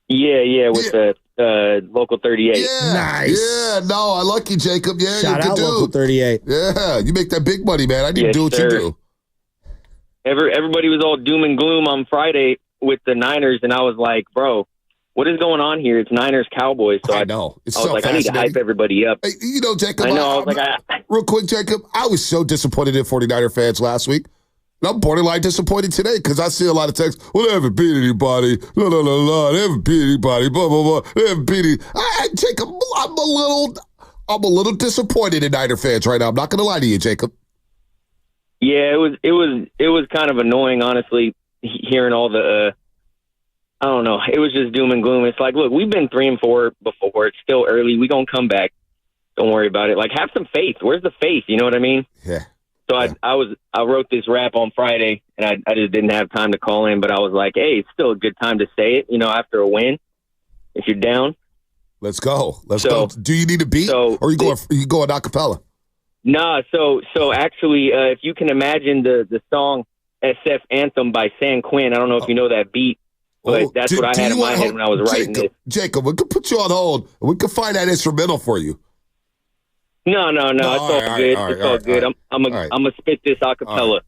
Yeah, with the Local 38. Yeah, nice. Yeah, no, I like you, Jacob. Yeah, shout you're a out good dude. Local 38. Yeah, you make that big money, man. I need to do what you do. Everybody was all doom and gloom on Friday with the Niners, and I was like, bro, what is going on here? It's Niners Cowboys. So I know. I was like, I need to hype everybody up. Hey, Jacob. I know. Real quick, Jacob, I was so disappointed in 49er fans last week. And I'm borderline disappointed today because I see a lot of texts. Well, they haven't beat anybody. La, la, la, la. They haven't beat anybody. Blah, blah, blah. They haven't beat it. Jacob, I'm a little disappointed in Niner fans right now. I'm not going to lie to you, Jacob. Yeah, it was kind of annoying, honestly, hearing all the. I don't know. It was just doom and gloom. It's like, look, we've been 3-4 before. It's still early. We gonna come back. Don't worry about it. Have some faith. Where's the faith? You know what I mean? Yeah. So I wrote this rap on Friday, and I just didn't have time to call in, but I was like, hey, it's still a good time to say it, after a win, if you're down. Let's go. Let's go. Do you need a beat, or are you going a cappella? Nah, so actually, if you can imagine the song SF Anthem by San Quinn, I don't know if you know that beat, but that's what I had in my head when I was writing this. Jacob, we could put you on hold, and we could find that instrumental for you. No, it's all good. It's all good. I'm gonna spit this a cappella.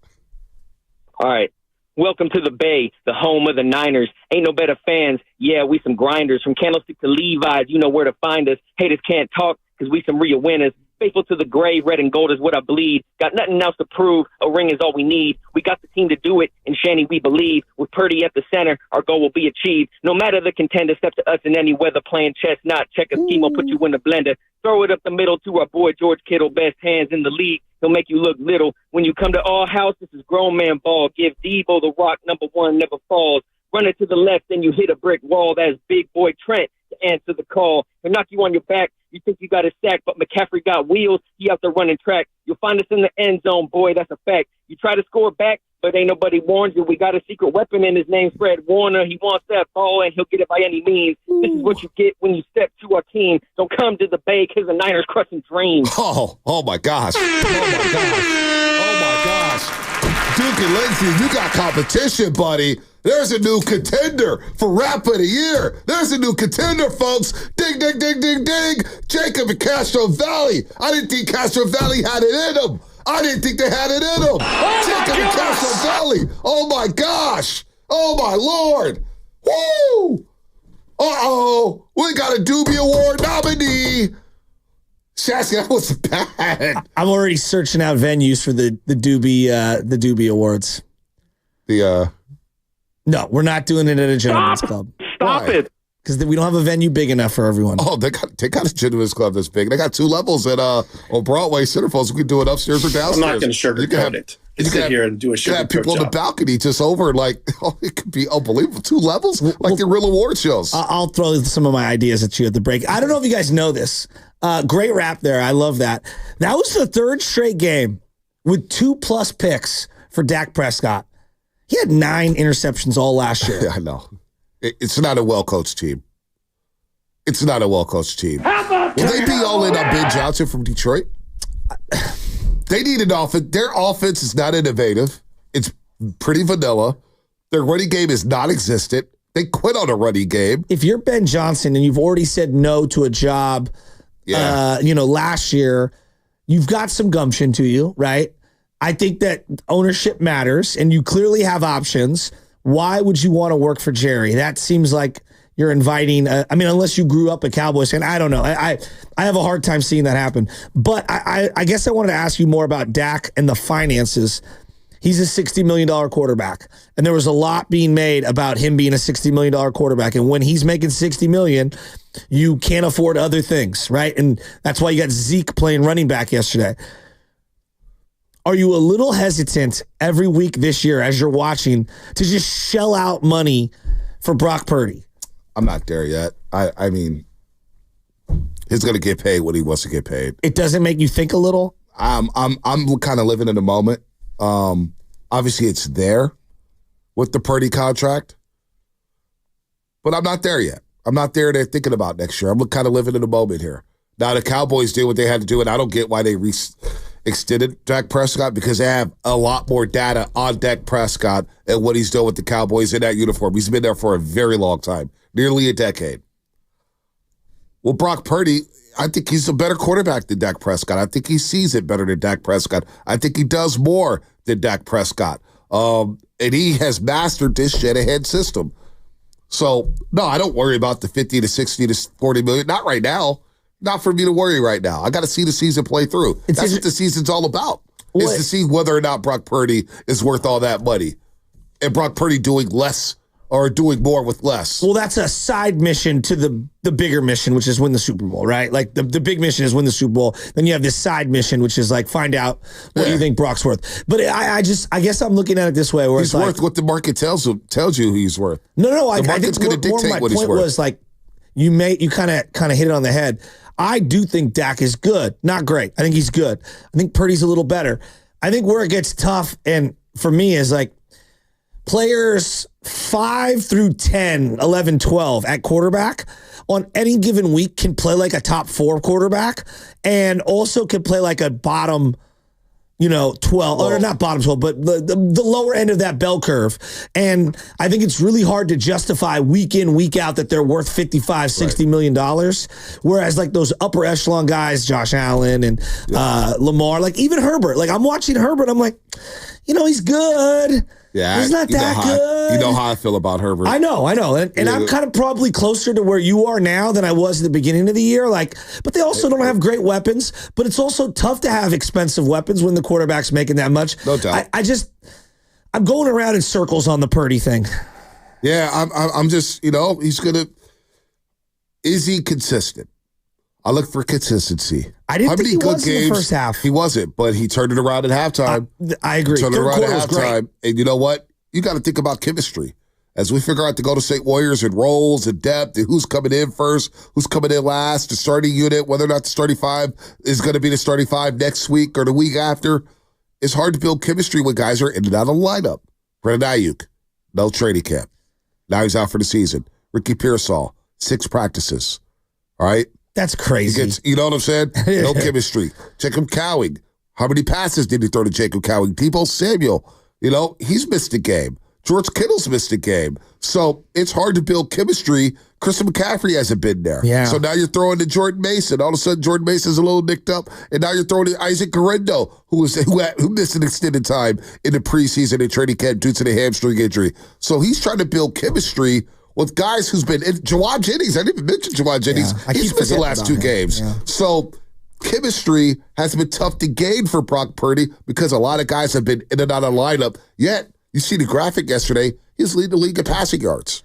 All right. Welcome to the Bay, the home of the Niners. Ain't no better fans. Yeah, we some grinders. From Candlestick to Levi's, you know where to find us. Haters can't talk because we some real winners. Faithful to the grave, red and gold is what I bleed. Got nothing else to prove. A ring is all we need. We got the team to do it. In Shanny, we believe. With Purdy at the center, our goal will be achieved. No matter the contender, step to us in any weather. Playing chess, not check a scheme. Will put you in the blender. Throw it up the middle to our boy George Kittle. Best hands in the league. He'll make you look little. When you come to our house, this is grown man ball. Give Debo the rock. #1 never falls. Run it to the left, then you hit a brick wall. That's big boy Trent to answer the call. He'll knock you on your back. You think you got a sack, but McCaffrey got wheels. He out there running track. You'll find us in the end zone, boy. That's a fact. You try to score back, but ain't nobody warned you. We got a secret weapon, and his name's Fred Warner. He wants that ball, and he'll get it by any means. This is what you get when you step to our team. Don't come to the bay because the Niners crushing dreams. Oh my gosh. Oh my gosh. Duke and Lindsay, you got competition, buddy. There's a new contender for Rap of the Year. There's a new contender, folks. Ding, ding, ding, ding, ding. Jacob and Castro Valley. I didn't think Castro Valley had it in them. I didn't think they had it in them. Jacob and Castro Valley. Oh, my gosh. Oh, my Lord. Woo. Uh-oh. We got a Doobie Award nominee. Shasky, that was bad. I'm already searching out venues for the Doobie Awards. No, we're not doing it at a gentleman's club. Stop it. Because we don't have a venue big enough for everyone. Oh, they got a gentleman's club this big. They got 2 levels at on Broadway Centerfolds. We can do it upstairs or downstairs. I'm not going to sugarcoat it. You can sit here and do a sugarcoat have people job. on the balcony just over it could be unbelievable. 2 levels? Like the real award shows. I'll throw some of my ideas at you at the break. I don't know if you guys know this. Great rap there. I love that. That was the 3rd straight game with 2+ picks for Dak Prescott. He had 9 interceptions all last year. Yeah, I know. It's not a well-coached team. It's not a well-coached team. Will they be all in on Ben Johnson from Detroit? They need an offense. Their offense is not innovative. It's pretty vanilla. Their running game is non-existent. They quit on a running game. If you're Ben Johnson and you've already said no to a job, last year, you've got some gumption to you, right? I think that ownership matters, and you clearly have options. Why would you want to work for Jerry? That seems like you're inviting, unless you grew up a Cowboys fan, I don't know. I have a hard time seeing that happen. But I guess I wanted to ask you more about Dak and the finances. He's a $60 million quarterback, and there was a lot being made about him being a $60 million quarterback. And when he's making $60 million, you can't afford other things, right? And that's why you got Zeke playing running back yesterday. Are you a little hesitant every week this year as you're watching to just shell out money for Brock Purdy? I'm not there yet. I mean, he's going to get paid what he wants to get paid. It doesn't make you think a little? I'm kind of living in the moment. Obviously, it's there with the Purdy contract, but I'm not there yet. I'm not there to thinking about next year. I'm kind of living in the moment here. Now, the Cowboys did what they had to do, and I don't get why they extended Dak Prescott, because they have a lot more data on Dak Prescott and what he's done with the Cowboys in that uniform. He's been there for a very long time, nearly a decade. Well, Brock Purdy, I think he's a better quarterback than Dak Prescott. I think he sees it better than Dak Prescott. I think he does more than Dak Prescott. And he has mastered this Shanahan system. So, no, I don't worry about the 50 to 60 to 40 million. Not right now. Not for me to worry right now. I got to see the season play through. That's what the season's all about, is to see whether or not Brock Purdy is worth all that money. And Brock Purdy doing less or doing more with less. Well, that's a side mission to the bigger mission, which is win the Super Bowl, right? Like the big mission is win the Super Bowl. Then you have this side mission, which is like find out what you think Brock's worth. But I guess I'm looking at it this way, where he's worth what the market tells you he's worth. No, the market's going to dictate what he's worth. Was like you kind of hit it on the head. I do think Dak is good, not great. I think he's good. I think Purdy's a little better. I think where it gets tough, and for me, is like players 5 through 10, 11, 12 at quarterback on any given week can play like a top 4 quarterback, and also can play like a bottom 12, or not bottom 12, but the lower end of that bell curve. And I think it's really hard to justify week in, week out that they're worth $55, $60 million. Whereas like those upper echelon guys, Josh Allen and Lamar, like even Herbert, like I'm watching Herbert, I'm like, he's good. Yeah, he's not that good. You know how I feel about Herbert. I know. And I'm kind of probably closer to where you are now than I was at the beginning of the year. But they also don't have great weapons. But it's also tough to have expensive weapons when the quarterback's making that much. No doubt. I'm going around in circles on the Purdy thing. Yeah, I'm just, he's going to, is he consistent? I look for consistency. I didn't think he was in the first half. He wasn't, but he turned it around at halftime. I agree. Turned it around at halftime. And you know what? You got to think about chemistry. As we figure out the Golden State Warriors and roles and depth and who's coming in first, who's coming in last, the starting unit, whether or not the starting 5 is going to be the starting 5 next week or the week after. it's hard to build chemistry when guys are in and out of the lineup. Brandon Ayuk, no training camp. Now he's out for the season. Ricky Pearsall, 6 practices. All right? That's crazy. You know what I'm saying? No chemistry. Jacob Cowing. How many passes did he throw to Jacob Cowing? Deebo Samuel, he's missed a game. George Kittle's missed a game. So it's hard to build chemistry. Christian McCaffrey hasn't been there. Yeah. So now you're throwing to Jordan Mason. All of a sudden, Jordan Mason's a little nicked up. And now you're throwing to Isaac Guerrero, who missed an extended time in the preseason in training camp due to the hamstring injury. So he's trying to build chemistry with guys who's been – Jawad Jennings, I didn't even mention Jawad Jennings. Yeah, he's missed the last 2 games. Yeah. So chemistry has been tough to gain for Brock Purdy because a lot of guys have been in and out of the lineup. Yet, you see the graphic yesterday, he's leading the league in passing yards.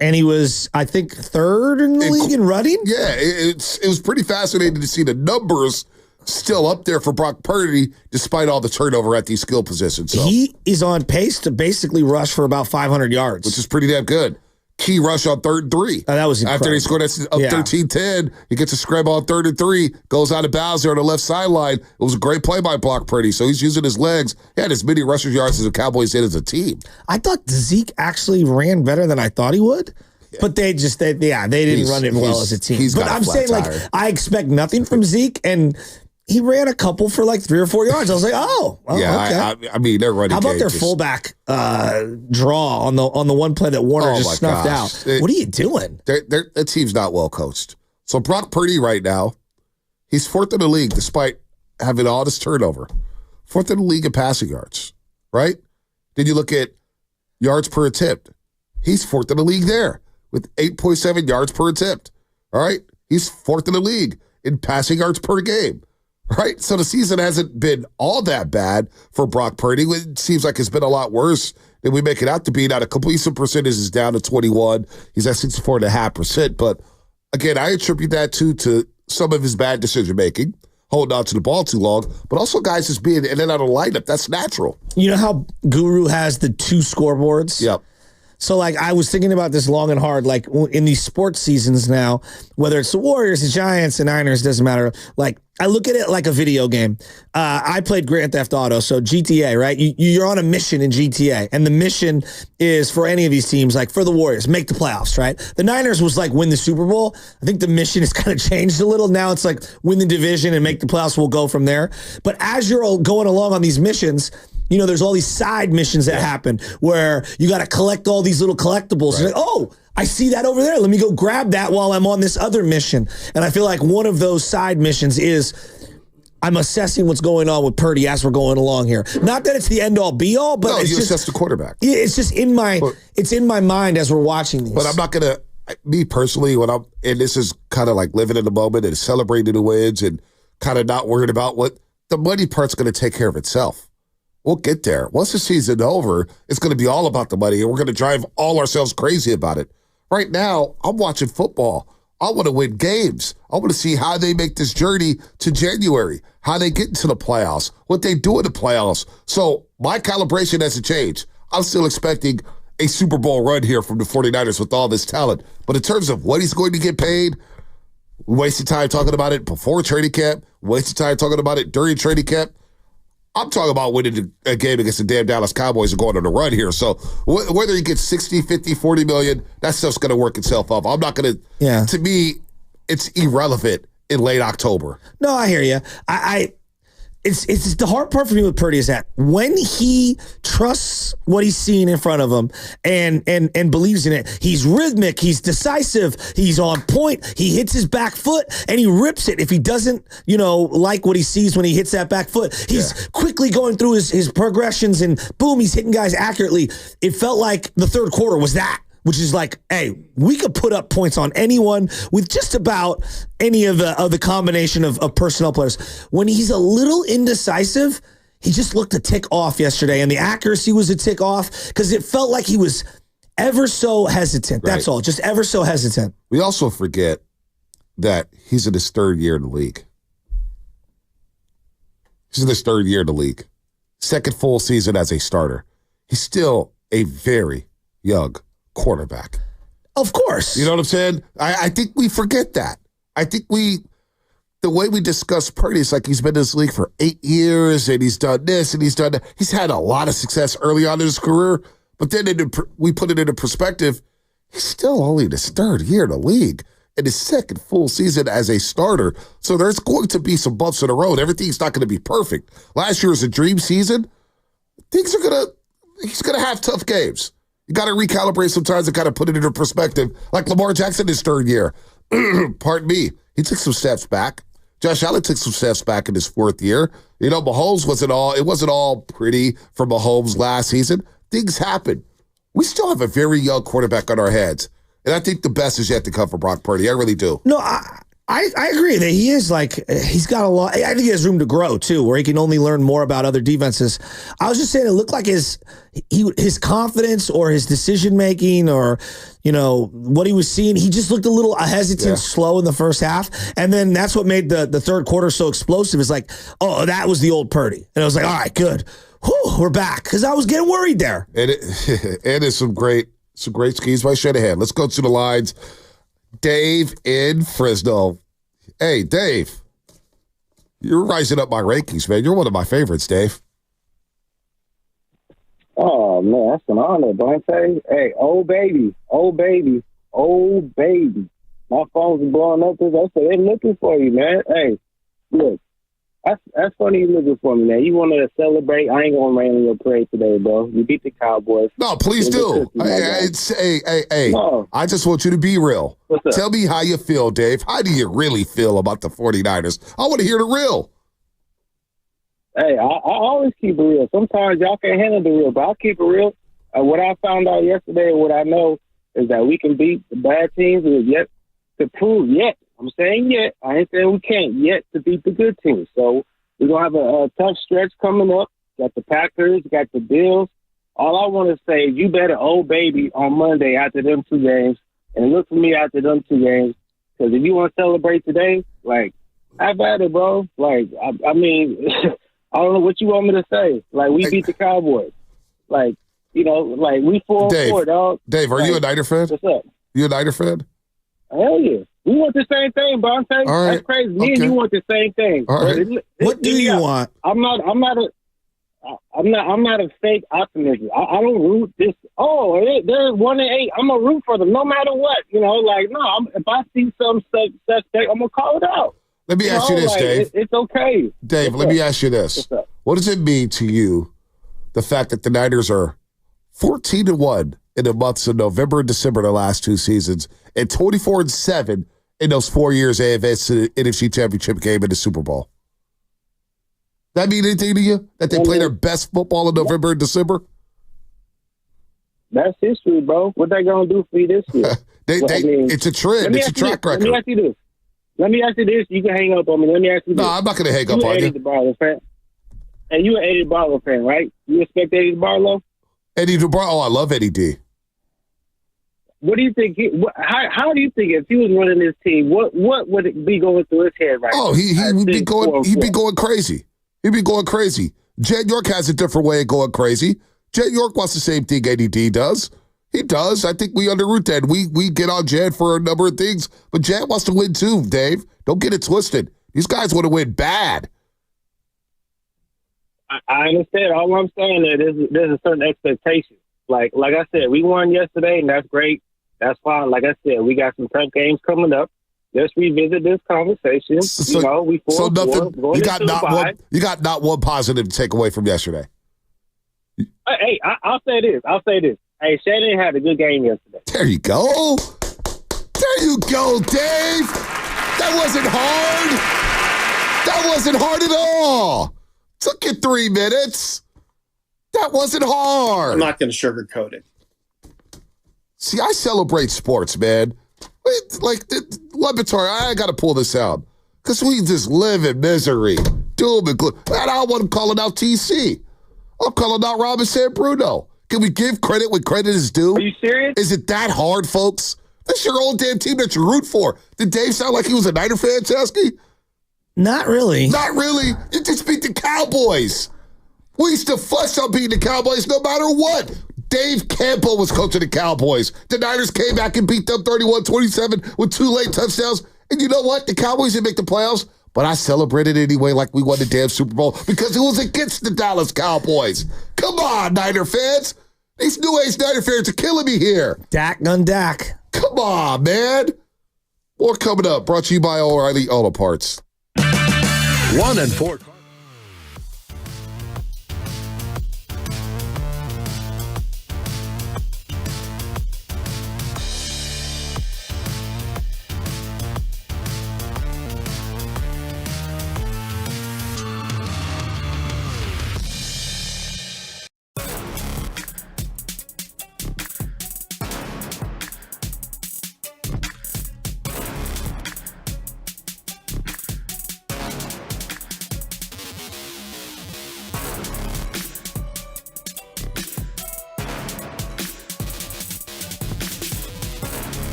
And he was, I think, 3rd in the league in running? Yeah, it was pretty fascinating to see the numbers still up there for Brock Purdy despite all the turnover at these skill positions. So. He is on pace to basically rush for about 500 yards. Which is pretty damn good. Key rush on 3rd and 3. That was incredible. After they scored up 13-10, he gets a scramble on 3rd and 3, goes out of bounds there on the left sideline. It was a great play by Brock Purdy. So he's using his legs. He had as many rushing yards as the Cowboys did as a team. I thought Zeke actually ran better than I thought he would. Yeah. But they didn't run it well as a team. But I'm saying, I expect nothing from Zeke, and he ran a couple for 3 or 4 yards. I was like, yeah, okay. I mean, they're running. How about their fullback draw on the one play that Warner just snuffed out? What are you doing? That team's not well coached. So Brock Purdy right now, he's 4th in the league despite having all this turnover. 4th in the league in passing yards, right? Then you look at yards per attempt. He's 4th in the league there with 8.7 yards per attempt. All right? He's 4th in the league in passing yards per game. Right? So the season hasn't been all that bad for Brock Purdy. It seems like it's been a lot worse than we make it out to be. Now, the completion percentage is down to 21. He's at 64.5%. But, again, I attribute that to some of his bad decision-making, holding on to the ball too long, but also guys just being in and out of the lineup. That's natural. You know how Guru has the 2 scoreboards? Yep. So, I was thinking about this long and hard, in these sports seasons now, whether it's the Warriors, the Giants, the Niners, doesn't matter. I look at it like a video game. I played Grand Theft Auto, so GTA, right? You're on a mission in GTA, and the mission is for any of these teams, for the Warriors, make the playoffs, right? The Niners was win the Super Bowl. I think the mission has kind of changed a little. Now it's win the division and make the playoffs. We'll go from there. But as you're all going along on these missions, there's all these side missions that happen where you got to collect all these little collectibles. Right. Oh, I see that over there. Let me go grab that while I'm on this other mission. And I feel like one of those side missions is I'm assessing what's going on with Purdy as we're going along here. Not that it's the end-all, be-all, but it's just assess the quarterback. It's just in my mind as we're watching these. But I'm not going to, me personally, and this is kind of living in the moment and celebrating the wins and kind of not worried about what the money part's going to take care of itself. We'll get there. Once the season's over, it's going to be all about the money, and we're going to drive all ourselves crazy about it. Right now, I'm watching football. I want to win games. I want to see how they make this journey to January, how they get into the playoffs, what they do in the playoffs. So my calibration hasn't changed. I'm still expecting a Super Bowl run here from the 49ers with all this talent. But in terms of what he's going to get paid, we wasted time talking about it before training camp, wasted time talking about it during training camp. I'm talking about winning a game against the damn Dallas Cowboys and going on a run here. So whether he gets 60, 50, 40 million, that stuff's going to work itself up. I'm not going to, to me, it's irrelevant in late October. No, I hear you. It's the hard part for me with Purdy is that when he trusts what he's seeing in front of him and believes in it, he's rhythmic, he's decisive, he's on point, he hits his back foot and he rips it. If he doesn't, like what he sees when he hits that back foot, he's quickly going through his progressions and boom, he's hitting guys accurately. It felt like the third quarter was that. Which is hey, we could put up points on anyone with just about any of the combination of personnel players. When he's a little indecisive, he just looked a tick off yesterday, and the accuracy was a tick off because it felt like he was ever so hesitant. Right. That's all, just ever so hesitant. We also forget that he's in his 3rd year in the league. He's in his 3rd year in the league. 2nd full season as a starter. He's still a very young quarterback. Of course. You know what I'm saying? I think we forget that. I think the way we discuss Purdy is like he's been in this league for 8 years and he's done this and he's done that. He's had a lot of success early on in his career, but then we put it into perspective. He's still only in his 3rd year in the league and his 2nd full season as a starter. So there's going to be some bumps in the road. Everything's not going to be perfect. Last year was a dream season. He's going to have tough games. You got to recalibrate sometimes and kind of put it into perspective. Like Lamar Jackson his 3rd year. Pardon me. He took some steps back. Josh Allen took some steps back in his 4th year. You know, Mahomes wasn't all pretty for Mahomes last season. Things happen. We still have a very young quarterback on our heads. And I think the best is yet to come for Brock Purdy. I really do. No, I agree that he is he's got a lot. I think he has room to grow too, where he can only learn more about other defenses. I was just saying it looked like his confidence or his decision making or, what he was seeing, he just looked a little hesitant, slow in the first half. And then that's what made the 3rd quarter so explosive. It's like, oh, that was the old Purdy. And I was like, all right, good. Whew, we're back. Because I was getting worried there. And it's some great schemes by Shanahan. Let's go to the lines. Dave in Fresno. Hey, Dave. You're rising up my rankings, man. You're one of my favorites, Dave. Oh, man, that's an honor, Dante. Hey, old baby. My phone's blowing up because I said they're looking for you, man. Hey, look, that's funny you looking for me, man. You wanted to celebrate. I ain't going to rain on your parade today, bro. You beat the Cowboys. No, please do. Hey. No. I just want you to be real. Tell me how you feel, Dave. How do you really feel about the 49ers? I want to hear the real. Hey, I always keep it real. Sometimes y'all can't handle the real, but I'll keep it real. What I found out yesterday, what I know, is that we can beat the bad teams. Is yet to prove yet. I'm saying yet. I ain't saying we can't yet to beat the good teams. So we're going to have a tough stretch coming up. Got the Packers, got the Bills. All I want to say is you better old baby on Monday after them 2 games and look for me after them 2 games. Because if you want to celebrate today, have at it, bro. I mean, I don't know what you want me to say. We beat the Cowboys. We 4-4, dog. Dave, are you a Niner fan? What's up? You a Niner fan? Hell yeah. We want the same thing, Bonte. All right. That's crazy. Me and you want the same thing. All right. What do you want? I'm not a fake optimist. I don't root this. Oh, they're 1-8. I'm gonna root for them no matter what. If I see some suspect, I'm gonna call it out. Let me ask you this, Dave. It's okay. Dave, let me ask you this. What does it mean to you, the fact that the Niners are 14-1 in the months of November and December the last 2 seasons, and 24-7 in those 4 years they advanced to the NFC Championship game in the Super Bowl? That mean anything to you? That they play their best football in November and December? That's history, bro. What they gonna do for you this year? It's a trend. It's a track record. Let me ask you this. You can hang up on me. Let me ask you this. No, I'm not going to hang up on you. Barlow fan. And you an Eddie Barlow fan, right? You respect Eddie Barlow? Eddie DeBarlow. Oh, I love Eddie D. What do you think? How do you think if he was running this team, what would it be going through his head right now? Oh, he'd be going crazy. He'd be going crazy. Jed York has a different way of going crazy. Jed York wants the same thing Eddie D does. He does. I think we underroot that. We get on Jed for a number of things, but Jed wants to win too, Dave. Don't get it twisted. These guys want to win bad. I understand. All I'm saying is there's a certain expectation. Like I said, we won yesterday, and that's great. That's fine. Like I said, we got some tough games coming up. Let's revisit this conversation. We 4-4. You got not one positive to take away from yesterday. Hey, I'll say this. Hey, Shanahan had a good game yesterday. There you go. There you go, Dave. That wasn't hard. That wasn't hard at all. Took you 3 minutes. That wasn't hard. I'm not going to sugarcoat it. See, I celebrate sports, man. Laboratory, I got to pull this out. Because we just live in misery. Doom and gloom. And I don't want him calling out TC. I'm calling out Robinson Bruno. Can we give credit when credit is due? Are you serious? Is it that hard, folks? That's your old damn team that you root for. Did Dave sound like he was a Niner fan, Chesky? Not really. Not really. You just beat the Cowboys. We used to fuss on beating the Cowboys no matter what. Dave Campbell was coaching the Cowboys. The Niners came back and beat them 31-27 with 2 late touchdowns. And you know what? The Cowboys didn't make the playoffs, But I celebrated anyway like we won the damn Super Bowl because it was against the Dallas Cowboys. Come on, Niner fans. These new age Niner fans are killing me here. Dak gun Dak. Come on, man. More coming up. Brought to you by O'Reilly Auto Parts. 1 and 4.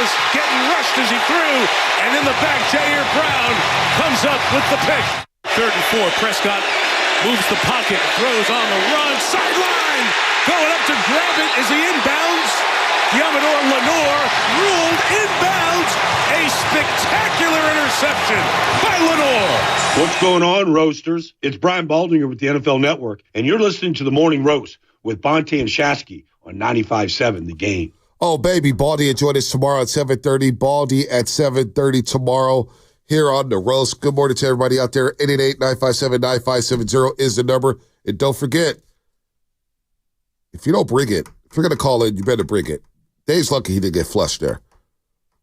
was getting rushed as he threw, and in the back, Jair Brown comes up with the pick. 3rd and 4, Prescott moves the pocket, throws on the run, sideline, going up to grab it as he inbounds. Yamador Lenore ruled inbounds, a spectacular interception by Lenore. What's going on, Roasters? It's Brian Baldinger with the NFL Network, and you're listening to The Morning Roast with Bonte and Shasky on 95.7 The Game. Oh, baby, Baldy, enjoy this tomorrow at 7:30. Baldy at 7:30 tomorrow here on The Roast. Good morning to everybody out there. 888-957-9570 is the number. And don't forget, if you don't bring it, if you're going to call in, you better bring it. Dave's lucky he didn't get flushed there.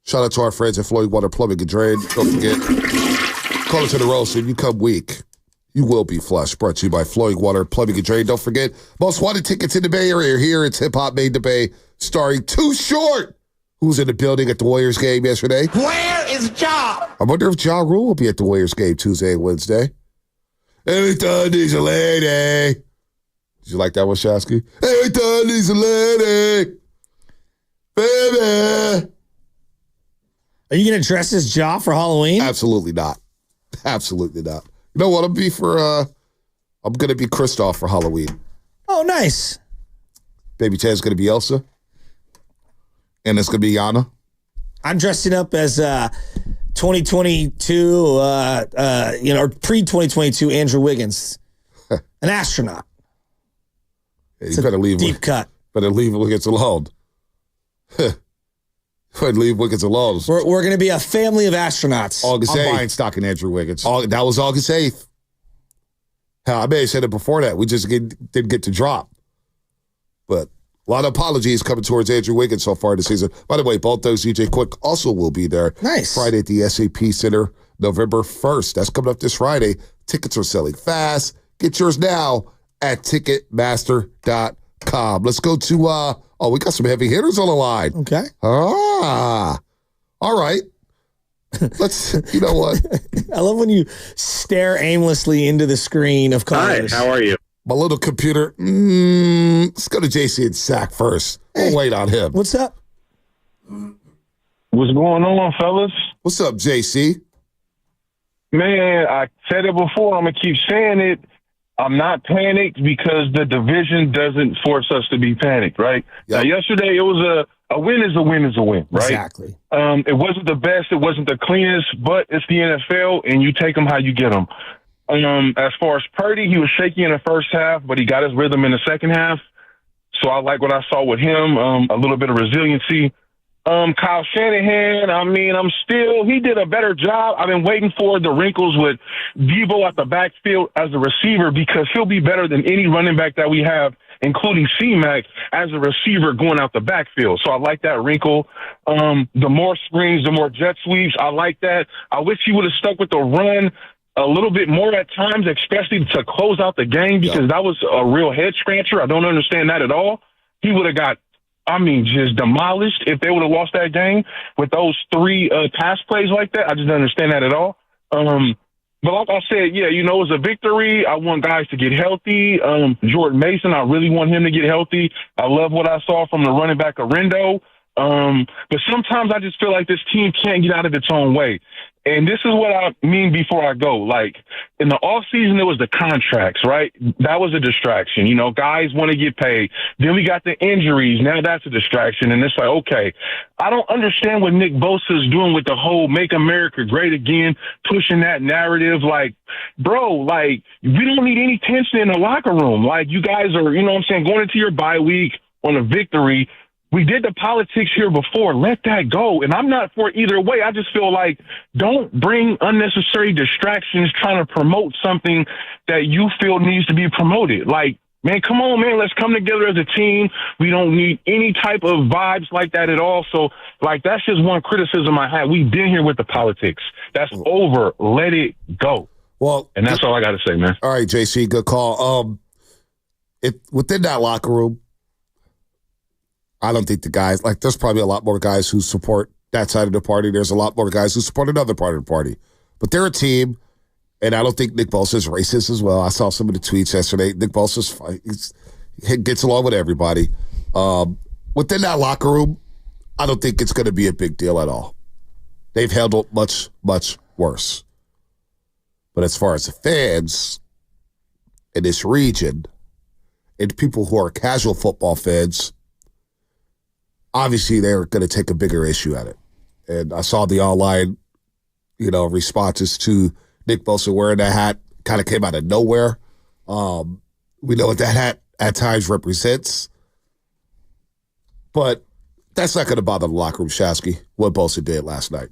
Shout out to our friends at Flowing Water Plumbing and Drain. Don't forget, call it to The Roast and you come weak. You will be flushed. Brought to you by Flowing Water Plumbing and Drain. Don't forget, most wanted tickets in the Bay Area. Here it's Hip Hop Made the Bay, starring Too Short, who's in the building at the Warriors game yesterday. Where is Ja? I wonder if Ja Rule will be at the Warriors game Tuesday and Wednesday. Every time there's a lady. Did you like that one, Shasky? Every time there's a lady. Baby. Are you going to dress as Ja for Halloween? Absolutely not. Absolutely not. You know what? I'm going to be Kristoff for Halloween. Oh, nice. Baby Ted's going to be Elsa. And it's going to be Yana. I'm dressing up as 2022, or pre-2022 Andrew Wiggins, an astronaut. Hey, you better leave deep cut. Better leave Wiggins alone. Better leave Wiggins alone. We're going to be a family of astronauts. August 8th. I'm buying stock in Andrew Wiggins. That was August 8th. Hell, I may have said it before that. We just didn't get to drop. But a lot of apologies coming towards Andrew Wiggins so far this season. By the way, both those DJ Quick also will be there. Nice. Friday at the SAP Center, November 1st. That's coming up this Friday. Tickets are selling fast. Get yours now at Ticketmaster.com. Let's go to, we got some heavy hitters on the line. Okay. All right. Let's, you know what? I love when you stare aimlessly into the screen of callers. Hi, how are you? My little computer. Let's go to JC and Sack first. We'll wait on him. What's up? What's going on, fellas? What's up, JC? Man, I said it before. I'm going to keep saying it. I'm not panicked because the division doesn't force us to be panicked, right? Yep. Now, yesterday, it was a win is a win is a win, right? Exactly. It wasn't the best. It wasn't the cleanest, but it's the NFL, and you take them how you get them. As far as Purdy, he was shaky in the first half, but he got his rhythm in the second half. So I like what I saw with him, a little bit of resiliency. Kyle Shanahan, he did a better job. I've been waiting for the wrinkles with Deebo at the backfield as a receiver because he'll be better than any running back that we have, including C-Mac, as a receiver going out the backfield. So I like that wrinkle. The more screens, the more jet sweeps. I like that. I wish he would have stuck with the run a little bit more at times, especially to close out the game because that was a real head scratcher. I don't understand that at all. He would have got just demolished if they would have lost that game with those three pass plays like that. I just don't understand that at all. But like I said, it's a victory. I want guys to get healthy. Jordan Mason, I really want him to get healthy. I love what I saw from the running back Arendo. But sometimes I just feel like this team can't get out of its own way. And this is what I mean before I go. Like, in the offseason, it was the contracts, right? That was a distraction. Guys want to get paid. Then we got the injuries. Now that's a distraction. And it's like, okay, I don't understand what Nick Bosa is doing with the whole Make America Great Again, pushing that narrative. Like, bro, we don't need any tension in the locker room. Like, you guys are, going into your bye week on a victory. We did the politics here before. Let that go. And I'm not for either way. I just feel like don't bring unnecessary distractions trying to promote something that you feel needs to be promoted. Like, man, come on, man. Let's come together as a team. We don't need any type of vibes like that at all. So, that's just one criticism I had. We've been here with the politics. That's over. Let it go. Well, and that's all I got to say, man. All right, JC, good call. Within that locker room, I don't think the guys, there's probably a lot more guys who support that side of the party. There's a lot more guys who support another part of the party. But they're a team, and I don't think Nick Bosa's racist as well. I saw some of the tweets yesterday. Nick Bosa's he gets along with everybody. Within that locker room, I don't think it's going to be a big deal at all. They've handled much, much worse. But as far as the fans in this region and people who are casual football fans, obviously they're going to take a bigger issue at it. And I saw the online, responses to Nick Bosa wearing that hat kind of came out of nowhere. We know what that hat at times represents. But that's not going to bother the locker room, Shasky, what Bosa did last night.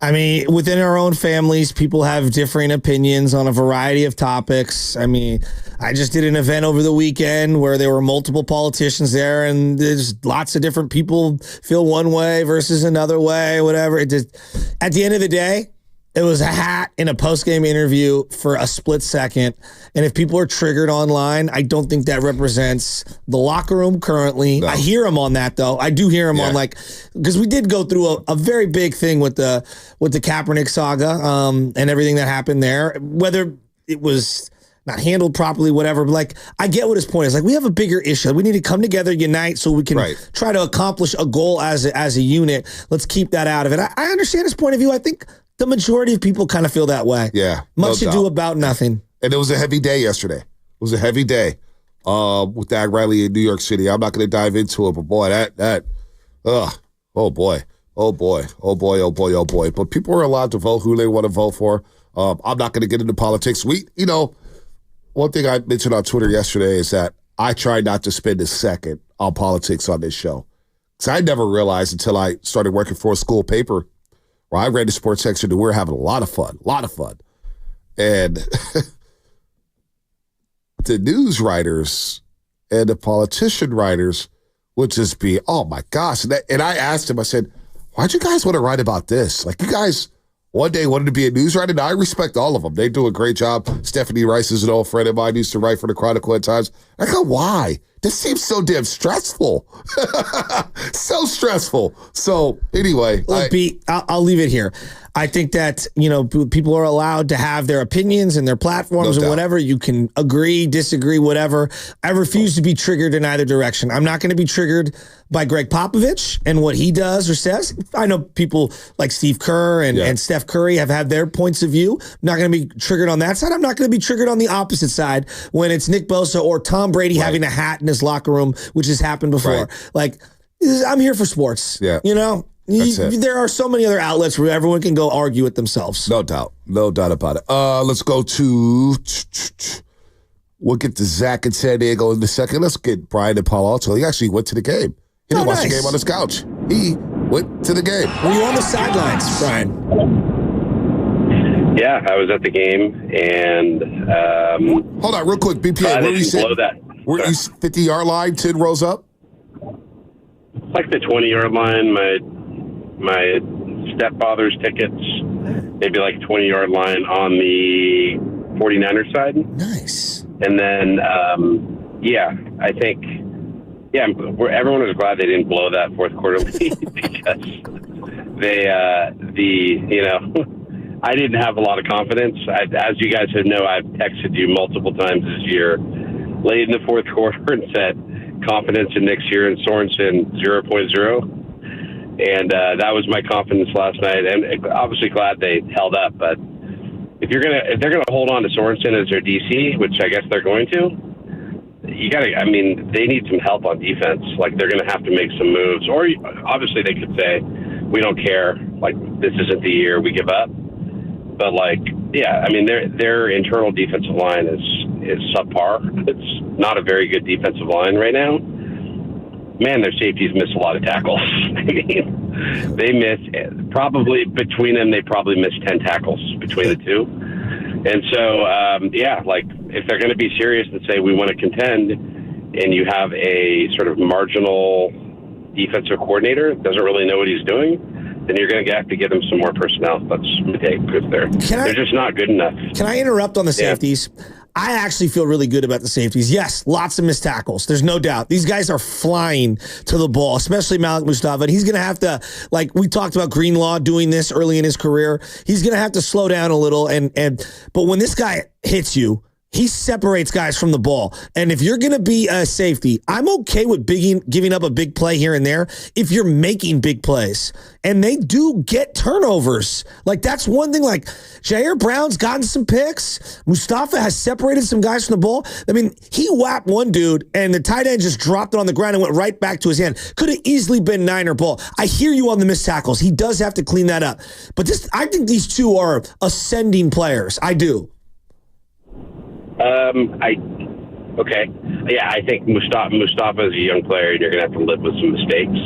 I mean, within our own families, people have differing opinions on a variety of topics. I mean, I just did an event over the weekend where there were multiple politicians there, and there's lots of different people feel one way versus another way, whatever. At the end of the day, it was a hat in a post-game interview for a split second. And if people are triggered online, I don't think that represents the locker room currently. No. I hear him on that, though. I do hear him on, because we did go through a very big thing with the Kaepernick saga and everything that happened there. Whether it was not handled properly, whatever. But I get what his point is. We have a bigger issue. We need to come together, unite, so we can try to accomplish a goal as a unit. Let's keep that out of it. I understand his point of view. I think the majority of people kind of feel that way. Yeah. Much to do about nothing. And it was a heavy day yesterday. It was a heavy day with Dag Riley in New York City. I'm not going to dive into it, but boy, oh boy. But people are allowed to vote who they want to vote for. I'm not going to get into politics. One thing I mentioned on Twitter yesterday is that I try not to spend a second on politics on this show. Because I never realized until I started working for a school paper where I read the sports section and we were having a lot of fun. And the news writers and the politician writers would just be, oh my gosh. And I asked him, I said, why'd you guys want to write about this? You guys one day wanted to be a news writer. And I respect all of them. They do a great job. Stephanie Rice is an old friend of mine, used to write for the Chronicle at times. I go, why? This seems so damn stressful. So stressful. So anyway. I'll leave it here. I think that, people are allowed to have their opinions and their platforms and whatever. You can agree, disagree, whatever. I refuse to be triggered in either direction. I'm not going to be triggered by Greg Popovich and what he does or says. I know people like Steve Kerr and Steph Curry have had their points of view. I'm not going to be triggered on that side. I'm not going to be triggered on the opposite side when it's Nick Bosa or Tom Brady having a hat in his locker room, which has happened before. I'm here for sports. Yeah. There are so many other outlets where everyone can go argue it themselves. No doubt about it. Let's go to. We'll get to Zach in San Diego in a second. Let's get Brian in Palo Alto. He actually went to the game. He didn't watch the game on his couch. He went to the game. Were you on the sidelines, Brian? Yeah, I was at the game, and hold on, real quick, BPA. Where were you sitting? Were you 50-yard line, 10 rows up? Like the 20-yard line. My stepfather's tickets, maybe like 20-yard line on the 49ers side. Nice. And then, I think, everyone was glad they didn't blow that fourth quarter lead because I didn't have a lot of confidence. As you guys know, I've texted you multiple times this year, late in the fourth quarter, and said confidence in next year and Sorensen 0.0. And that was my confidence last night, and obviously glad they held up. But if they're gonna hold on to Sorensen as their DC, which I guess they're going to, they need some help on defense. They're gonna have to make some moves, or obviously they could say, we don't care. This isn't the year, we give up. But their internal defensive line is subpar. It's not a very good defensive line right now. Man, their safeties miss a lot of tackles. They miss between them, they probably miss 10 tackles between the two. And so, if they're going to be serious and say we want to contend, and you have a sort of marginal defensive coordinator that doesn't really know what he's doing, then you're going to have to give them some more personnel. That's my take, because they're just not good enough. Can I interrupt on the safeties? I actually feel really good about the safeties. Yes, lots of missed tackles. There's no doubt. These guys are flying to the ball, especially Malik Mustafa. And he's going to have to, we talked about Greenlaw doing this early in his career. He's going to have to slow down a little. But when this guy hits you, he separates guys from the ball. And if you're going to be a safety, I'm okay with giving up a big play here and there if you're making big plays. And they do get turnovers. Like, that's one thing. Like, Jair Brown's gotten some picks. Mustafa has separated some guys from the ball. I mean, he whacked one dude, and the tight end just dropped it on the ground and went right back to his hand. Could have easily been Niner ball. I hear you on the missed tackles. He does have to clean that up. But I think these two are ascending players. I do. I think Mustafa is a young player, and you're going to have to live with some mistakes.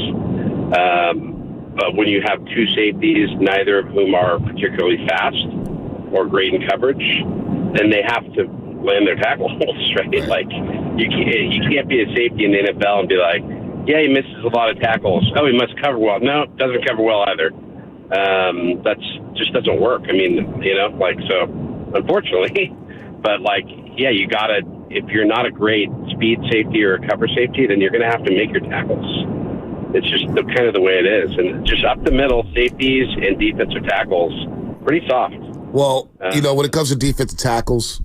But when you have two safeties, neither of whom are particularly fast or great in coverage, then they have to land their tackle holes, right? Like, you can't be a safety in the NFL and be like, yeah, he misses a lot of tackles. Oh, he must cover well. No, doesn't cover well either. That's just doesn't work. I mean, so unfortunately, but you gotta, if you're not a great speed safety or a cover safety, then you're going to have to make your tackles. It's just kind of the way it is. And just up the middle, safeties and defensive tackles, pretty soft. Well, when it comes to defensive tackles,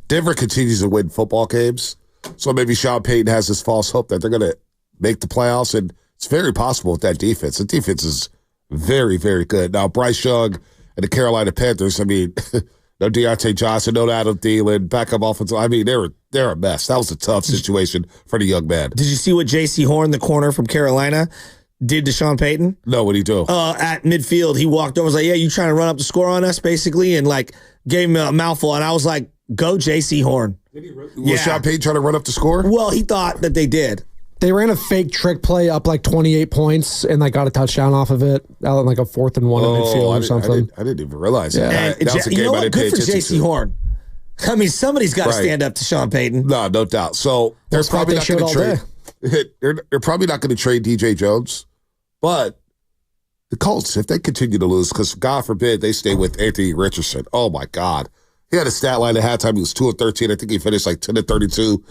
Denver continues to win football games. So maybe Sean Payton has this false hope that they're going to make the playoffs. And it's very possible with that defense. The defense is very, very good. Now, Bryce Young and the Carolina Panthers, I mean, no Deontay Johnson, no Adam Thielen, backup offensive. I mean, they're a mess. That was a tough situation for the young man. Did you see what J.C. Horn, the corner from Carolina, did to Sean Payton? No, what'd he do? At midfield, he walked over, was like, yeah, you trying to run up the score on us, basically, and gave him a mouthful. And I was like, go J.C. Horn. Was Sean Payton trying to run up the score? Well, he thought that they did. They ran a fake trick play up 28 points and got a touchdown off of it out on a 4th and 1 in midfield or something. I didn't even realize that. Yeah. That was a game you know I what? didn't pay Good for attention J.C. to. Horn. I mean, somebody's got to stand up to Sean Payton. No doubt. So they're probably not going to trade. They're probably not going to trade DJ Jones, but the Colts, if they continue to lose, because God forbid they stay with Anthony Richardson. Oh my God, he had a stat line at halftime. He was 2 of 13. I think he finished 10 of 32.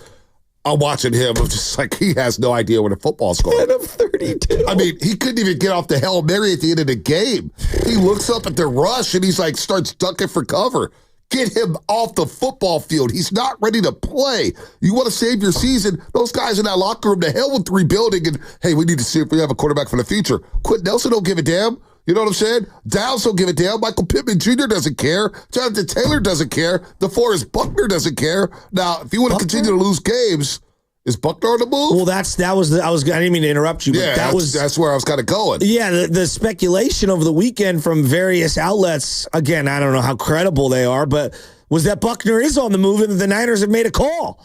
I'm watching him. I'm just he has no idea where the football's going. 10 of 32. I mean, he couldn't even get off the Hail Mary at the end of the game. He looks up at the rush and he's starts ducking for cover. Get him off the football field. He's not ready to play. You want to save your season? Those guys in that locker room, the hell with rebuilding, and hey, we need to see if we have a quarterback for the future. Quentin Nelson don't give a damn. You know what I'm saying? Downs don't give a damn. Michael Pittman Jr. doesn't care. Jonathan Taylor doesn't care. DeForest Buckner doesn't care. Now, if you want to continue to lose games, is Buckner on the move? Well, I didn't mean to interrupt you, but that's where I was kind of going. Yeah, the speculation over the weekend from various outlets, again, I don't know how credible they are, but was that Buckner is on the move and the Niners have made a call.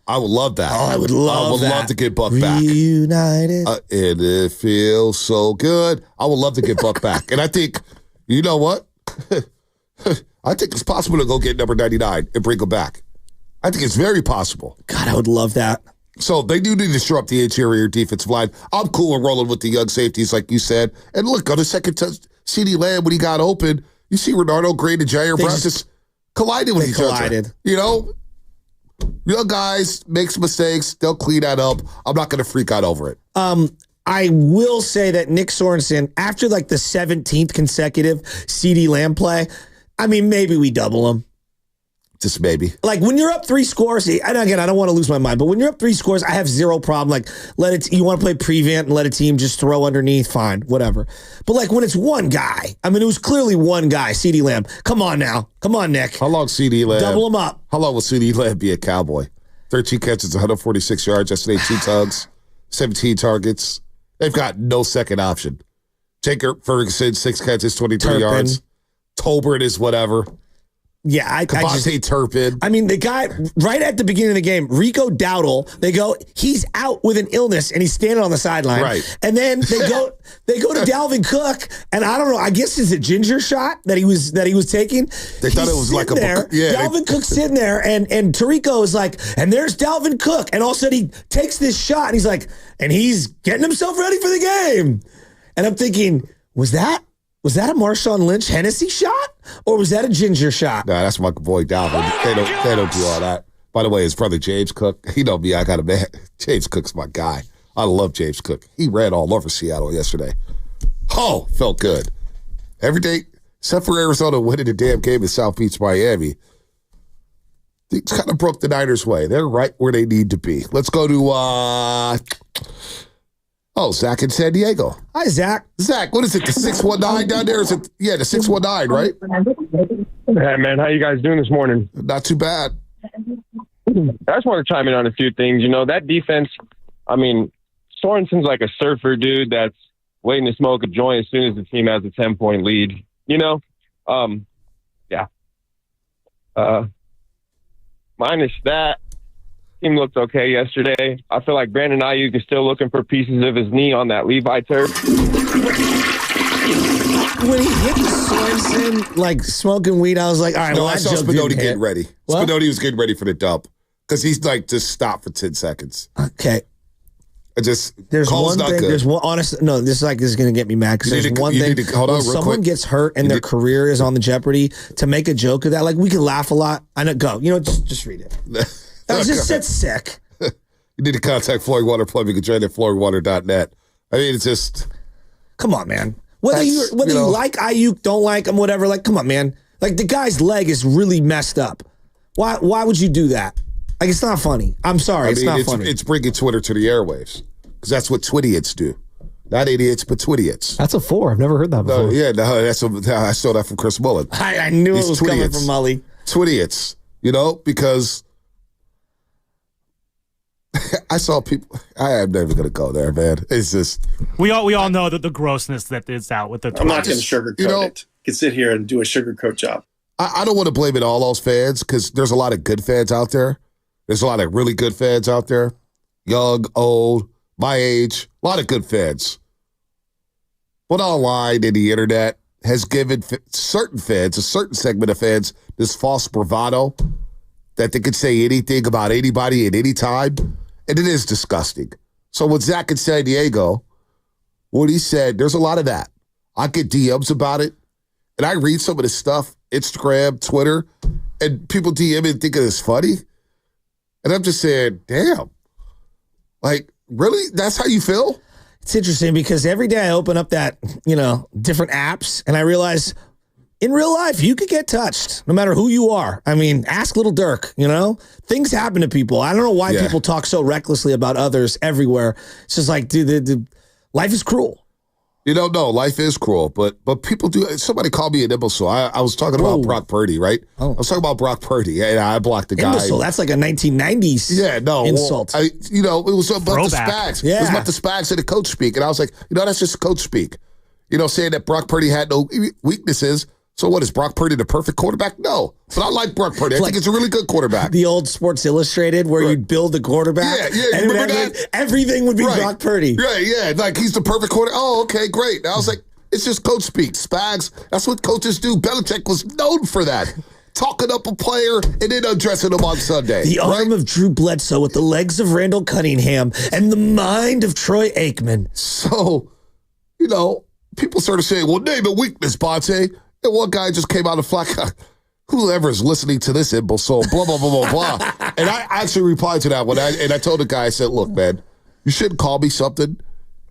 I would love that. Oh, I would love to get Buck back. Reunited. And it feels so good. I would love to get Buck back. And I think, you know what? I think it's possible to go get number 99 and bring him back. I think it's very possible. God, I would love that. So they do need to shore up the interior defensive line. I'm cool with rolling with the young safeties, like you said. And look, on the second touch, CeeDee Lamb, when he got open, you see Renardo Green and Jair Brown just collided with each other. You know? Young guys makes mistakes. They'll clean that up. I'm not going to freak out over it. I will say that Nick Sorensen, after the 17th consecutive CeeDee Lamb play, I mean, maybe we double him. Just maybe. When you're up 3 scores, and again, I don't want to lose my mind, but when you're up 3 scores, I have zero problem. You want to play prevent and let a team just throw underneath, fine, whatever. But when it's one guy, I mean, it was clearly one guy, CeeDee Lamb. Come on now. Come on, Nick. How long CeeDee Lamb? Double him up. How long will CeeDee Lamb be a Cowboy? 13 catches, 146 yards yesterday, 2 tugs, 17 targets. They've got no second option. Jacob Ferguson, 6 catches, 23 yards. Tolbert is whatever. Yeah, Devontae Turpin. I mean, the guy right at the beginning of the game, Rico Dowdle, he's out with an illness and he's standing on the sideline. Right. And then they go to Dalvin Cook, and I don't know, I guess it's a ginger shot that he was taking. They thought it was like a there. Dalvin Cook's sitting there, and Tirico is like, and there's Dalvin Cook, and all of a sudden he takes this shot, and he's like, and he's getting himself ready for the game. And I'm thinking, was that a Marshawn Lynch Hennessy shot, or was that a ginger shot? Nah, that's my boy Dalvin. They don't do all that. By the way, his brother James Cook, he know me. I got a man. James Cook's my guy. I love James Cook. He ran all over Seattle yesterday. Oh, felt good. Every day, except for Arizona winning the damn game in South Beach, Miami. Things kind of broke the Niners' way. They're right where they need to be. Let's go to, Zach in San Diego. Hi, Zach. Zach, what is it, the 619 down there? Is it, the 619, right? Hey, man, how you guys doing this morning? Not too bad. I just want to chime in on a few things. That defense, Sorensen's like a surfer dude that's waiting to smoke a joint as soon as the team has a 10-point lead. Minus that, team looked okay yesterday. I feel like Brandon Ayuk is still looking for pieces of his knee on that Levi turf. When he hit Sorensen, like smoking weed, I was like, all right, I saw Spinotti getting ready. What? Spinotti was getting ready for the dump because he's like, just stop for 10 seconds. Okay. There's one thing. Good. There's one. Honestly, no. This is going to get me mad because there's one thing. When someone gets hurt and their career is on the jeopardy, to make a joke of that, like we can laugh a lot. I know. Go. Just read it. It's sick. You need to contact Flowing Water Plumbing. You can join at flowingwater.net. It's just. Come on, man. Whether you like Ayuk, don't like him, whatever. Like, come on, man. Like the guy's leg is really messed up. Why would you do that? Like, it's not funny. I'm sorry, it's not funny. It's bringing Twitter to the airwaves because that's what Twidiots do. Not idiots, but Twidiots. That's a 4. I've never heard that before. I stole that from Chris Mullen. I knew it was coming from Mully. Twidiots, because I saw people. I am never going to go there, man. It's just we all know that the grossness that is out with the. I'm not going to sugarcoat it. You can sit here and do a sugarcoat job. I don't want to blame it on all those fans because there's a lot of good fans out there. There's a lot of really good fans out there. Young, old, my age, a lot of good fans. But online and the internet has given certain fans, a certain segment of fans, this false bravado that they could say anything about anybody at any time. And it is disgusting. So with Zach in San Diego, what he said, there's a lot of that. I get DMs about it. And I read some of this stuff, Instagram, Twitter, and people DM it and think it's funny. And I'm just saying, damn. Like, really? That's how you feel? It's interesting because every day I open up that, different apps and I realize in real life, you could get touched no matter who you are. Ask Little Dirk, Things happen to people. I don't know why people talk so recklessly about others everywhere. It's just like, dude, life is cruel. No, life is cruel, but people do. Somebody called me an imbecile. I was talking about Brock Purdy, right? Oh. I was talking about Brock Purdy, and I blocked the guy. Imbecile, that's like a 1990s insult. Well, it was about Throwback. the Spags. Yeah. It was about the Spags and the coach speak, and I was like, that's just coach speak. Saying that Brock Purdy had no weaknesses. So what, is Brock Purdy the perfect quarterback? No. But I like Brock Purdy. I think it's a really good quarterback. The old Sports Illustrated where you'd build the quarterback. Yeah, and remember that? Everything would be Brock Purdy. Right, yeah. Like, he's the perfect quarterback. Oh, okay, great. And I was like, it's just coach speak. Spags, that's what coaches do. Belichick was known for that. Talking up a player and then undressing him on Sunday. The arm of Drew Bledsoe with the legs of Randall Cunningham and the mind of Troy Aikman. So, people started saying, well, name a weakness, Bonte. And one guy just came out of flack. Whoever is listening to this imbecile, blah, blah, blah, blah, blah. And I actually replied to that one. And I told the guy, I said, look, man, you shouldn't call me something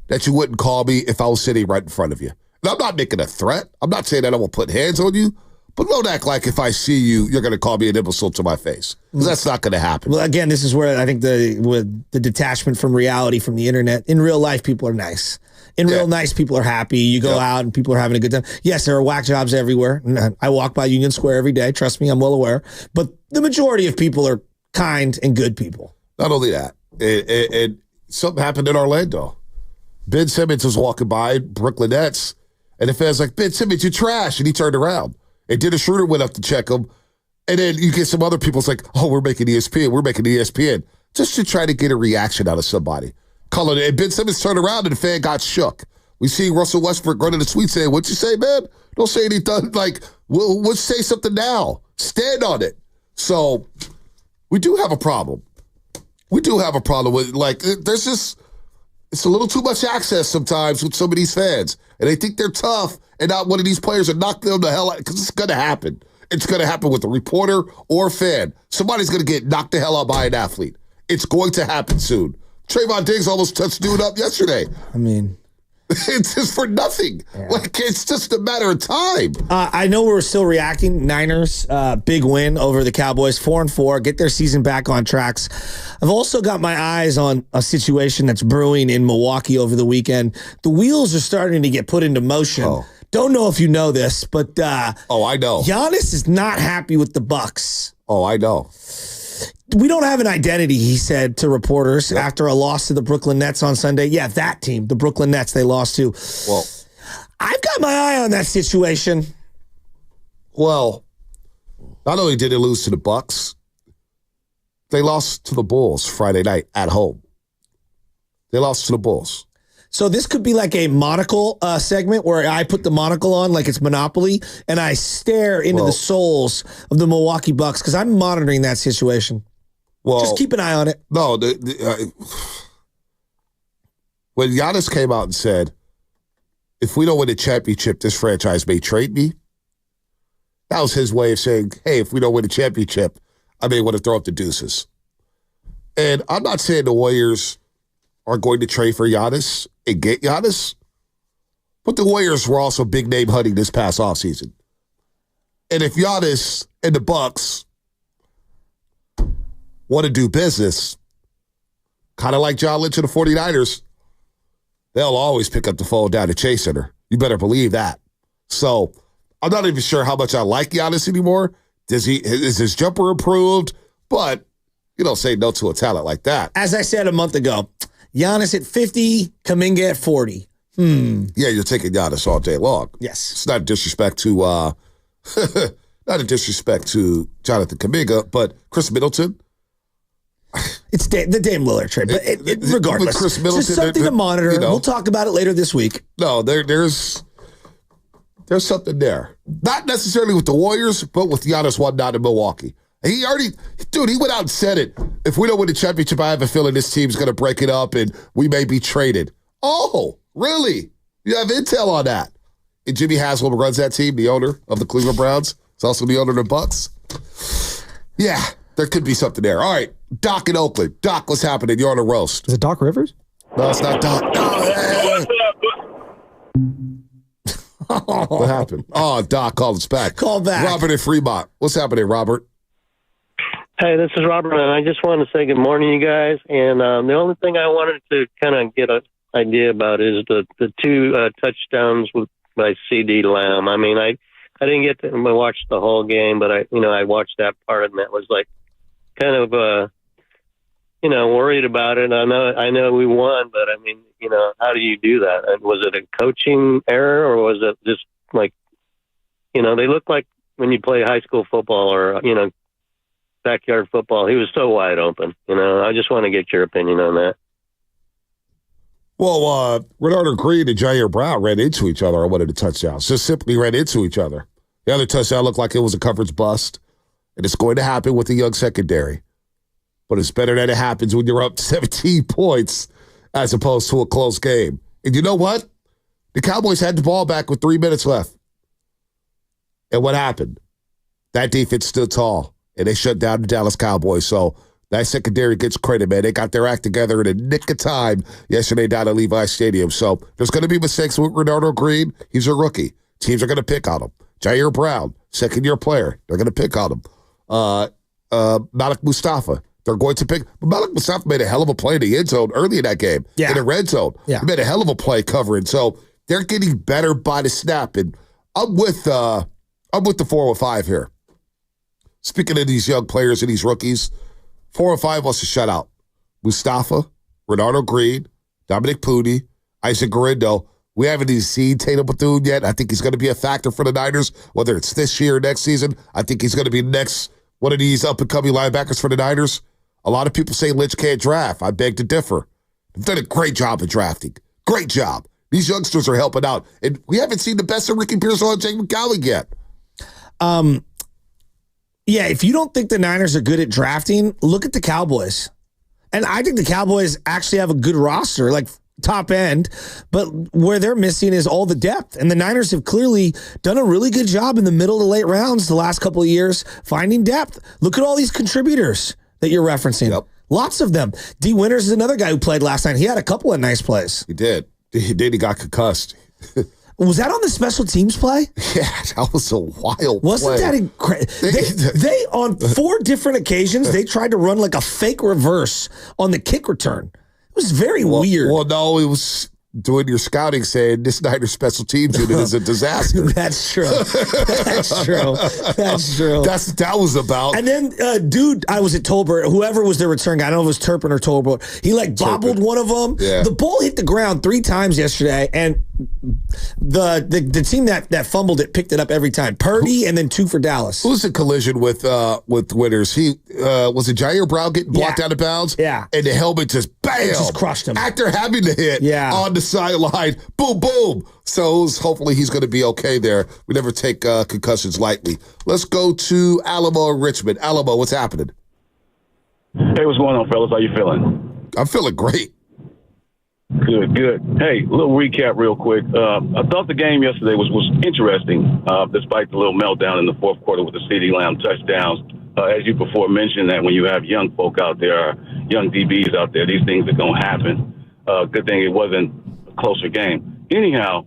that you wouldn't call me if I was sitting right in front of you. And I'm not making a threat. I'm not saying that I will put hands on you. But don't act like if I see you, you're going to call me an imbecile to my face. Because that's not going to happen. Well, again, this is where I think the detachment from reality from the internet. In real life, people are nice. In real nice, people are happy. You go out and people are having a good time. Yes, there are whack jobs everywhere. I walk by Union Square every day. Trust me, I'm well aware. But the majority of people are kind and good people. Not only that, and something happened in Orlando. Ben Simmons was walking by Brooklyn Nets, and the fans like, Ben Simmons, you trash. And he turned around. And Dennis Schroeder went up to check him. And then you get some other people, it's like, oh, we're making ESPN. Just to try to get a reaction out of somebody. Color it. And Ben Simmons turned around and the fan got shook. We see Russell Westbrook going to the tweet saying, what'd you say, man? Don't say anything. Like, we'll say something now. Stand on it. So we do have a problem. We do have a problem with, like, there's just, it's a little too much access sometimes with some of these fans. And they think they're tough and not one of these players are knock them the hell out, because it's going to happen. It's going to happen with a reporter or a fan. Somebody's going to get knocked the hell out by an athlete. It's going to happen soon. Trayvon Diggs almost touched dude up yesterday. I mean, It's just for nothing. Yeah. Like, it's just a matter of time. I know we're still reacting. Niners, big win over the Cowboys, 4-4, get their season back on tracks. I've also got my eyes on a situation that's brewing in Milwaukee over the weekend. The wheels are starting to get put into motion. Oh. Don't know if you know this, but I know. Giannis is not happy with the Bucks. Oh, I know. We don't have an identity, he said to reporters after a loss to the Brooklyn Nets on Sunday. Yeah, that team, the Brooklyn Nets, they lost to. Well, I've got my eye on that situation. Well, not only did they lose to the Bucks, they lost to the Bulls Friday night at home. They lost to the Bulls. So this could be like a monocle segment where I put the monocle on like it's Monopoly and I stare into the souls of the Milwaukee Bucks because I'm monitoring that situation. Well, just keep an eye on it. No, when Giannis came out and said, if we don't win a championship, this franchise may trade me, that was his way of saying, hey, if we don't win a championship, I may want to throw up the deuces. And I'm not saying the Warriors are going to trade for Giannis and get Giannis, but the Warriors were also big name hunting this past offseason. And if Giannis and the Bucks want to do business, kind of like John Lynch and the 49ers, they'll always pick up the phone down to Chase Center. You better believe that. So I'm not even sure how much I like Giannis anymore. Is his jumper improved? But you don't say no to a talent like that. As I said a month ago, Giannis at 50, Kuminga at 40. Yeah, you're taking Giannis all day long. Yes. It's not a disrespect to not a disrespect to Jonathan Kuminga, but Chris Middleton. It's the Dame Lillard trade, but regardless, Chris Middleton, just something to monitor. You know, we'll talk about it later this week. No, there's something there. Not necessarily with the Warriors, but with Giannis wanting out in Milwaukee. He went out and said it. If we don't win the championship, I have a feeling this team's going to break it up and we may be traded. Oh, really? You have intel on that? And Jimmy Haslam runs that team, the owner of the Cleveland Browns. He's also the owner of the Bucks. Yeah, there could be something there. All right, Doc in Oakland. Doc, what's happening? You're on a roast. Is it Doc Rivers? No, it's not Doc. What happened? Oh, Doc called us back. Call back. Robert in Fremont. What's happening, Robert? Hey, this is Robert, and I just wanted to say good morning, you guys. And the only thing I wanted to kind of get an idea about is the two touchdowns by C.D. Lamb. I mean, I didn't get to watch the whole game, but I watched that part, and that was like kind of worried about it. I know we won, but I mean, how do you do that? Was it a coaching error, or was it just like, they look like when you play high school football or backyard football. He was so wide open. I just want to get your opinion on that. Well, Renardo Green and Jair Brown ran into each other on one of the touchdowns. Just simply ran into each other. The other touchdown looked like it was a coverage bust, and it's going to happen with the young secondary. But it's better that it happens when you're up 17 points as opposed to a close game. And you know what? The Cowboys had the ball back with 3 minutes left. And what happened? That defense stood tall, and they shut down the Dallas Cowboys. So that secondary gets credit, man. They got their act together in a nick of time yesterday down at Levi Stadium. So there's going to be mistakes with Renardo Green. He's a rookie. Teams are going to pick on him. Jair Brown, second-year player. They're going to pick on him. Malik Mustafa. They're going to pick. But Malik Mustafa made a hell of a play in the end zone early in that game. Yeah. In the red zone. Yeah. He made a hell of a play covering. So they're getting better by the snap. And I'm with the 405 here. Speaking of these young players and these rookies, 405 wants to shut out Mustafa, Renardo Green, Dominic Pudi, Isaac Guerrero. We haven't even seen Tatum Bethune yet. I think he's going to be a factor for the Niners, whether it's this year or next season. I think he's going to be next one of these up-and-coming linebackers for the Niners. A lot of people say Lynch can't draft. I beg to differ. They've done a great job of drafting. Great job. These youngsters are helping out. And we haven't seen the best of Ricky Pearsall and Jake McCowan yet. Yeah, if you don't think the Niners are good at drafting, look at the Cowboys. And I think the Cowboys actually have a good roster, like top end, but where they're missing is all the depth. And the Niners have clearly done a really good job in the middle to late rounds the last couple of years finding depth. Look at all these contributors that you're referencing. Yep. Lots of them. D. Winters is another guy who played last night. He had a couple of nice plays. He did. Then he got concussed. Was that on the special teams play? Yeah, that was a wild Wasn't play. that incredible? They on 4 different occasions, they tried to run like a fake reverse on the kick return. It was very weird. Well, no, it was doing your scouting saying this Niners special teams unit is a disaster. That's true. That's true. That's true. That's what that was about. And then, dude, I was at Tolbert, whoever was the return guy, I don't know if it was Turpin or Tolbert. He bobbled one of them. Yeah. The ball hit the ground 3 times yesterday, and the team that fumbled it picked it up every time. Purdy and then 2 for Dallas. Who was the collision with winners? He was it Jair Brown getting blocked out of bounds? Yeah. And the helmet just bam! It just crushed him. After having to hit on the sideline. Boom, boom. So hopefully he's going to be okay there. We never take concussions lightly. Let's go to Alamo and Richmond. Alamo, what's happening? Hey, what's going on, fellas? How you feeling? I'm feeling great. Good. Hey, a little recap real quick. I thought the game yesterday was interesting, despite the little meltdown in the fourth quarter with the CeeDee Lamb touchdowns. As you before mentioned, that when you have young folk out there, young DBs out there, these things are going to happen. Good thing it wasn't a closer game. Anyhow,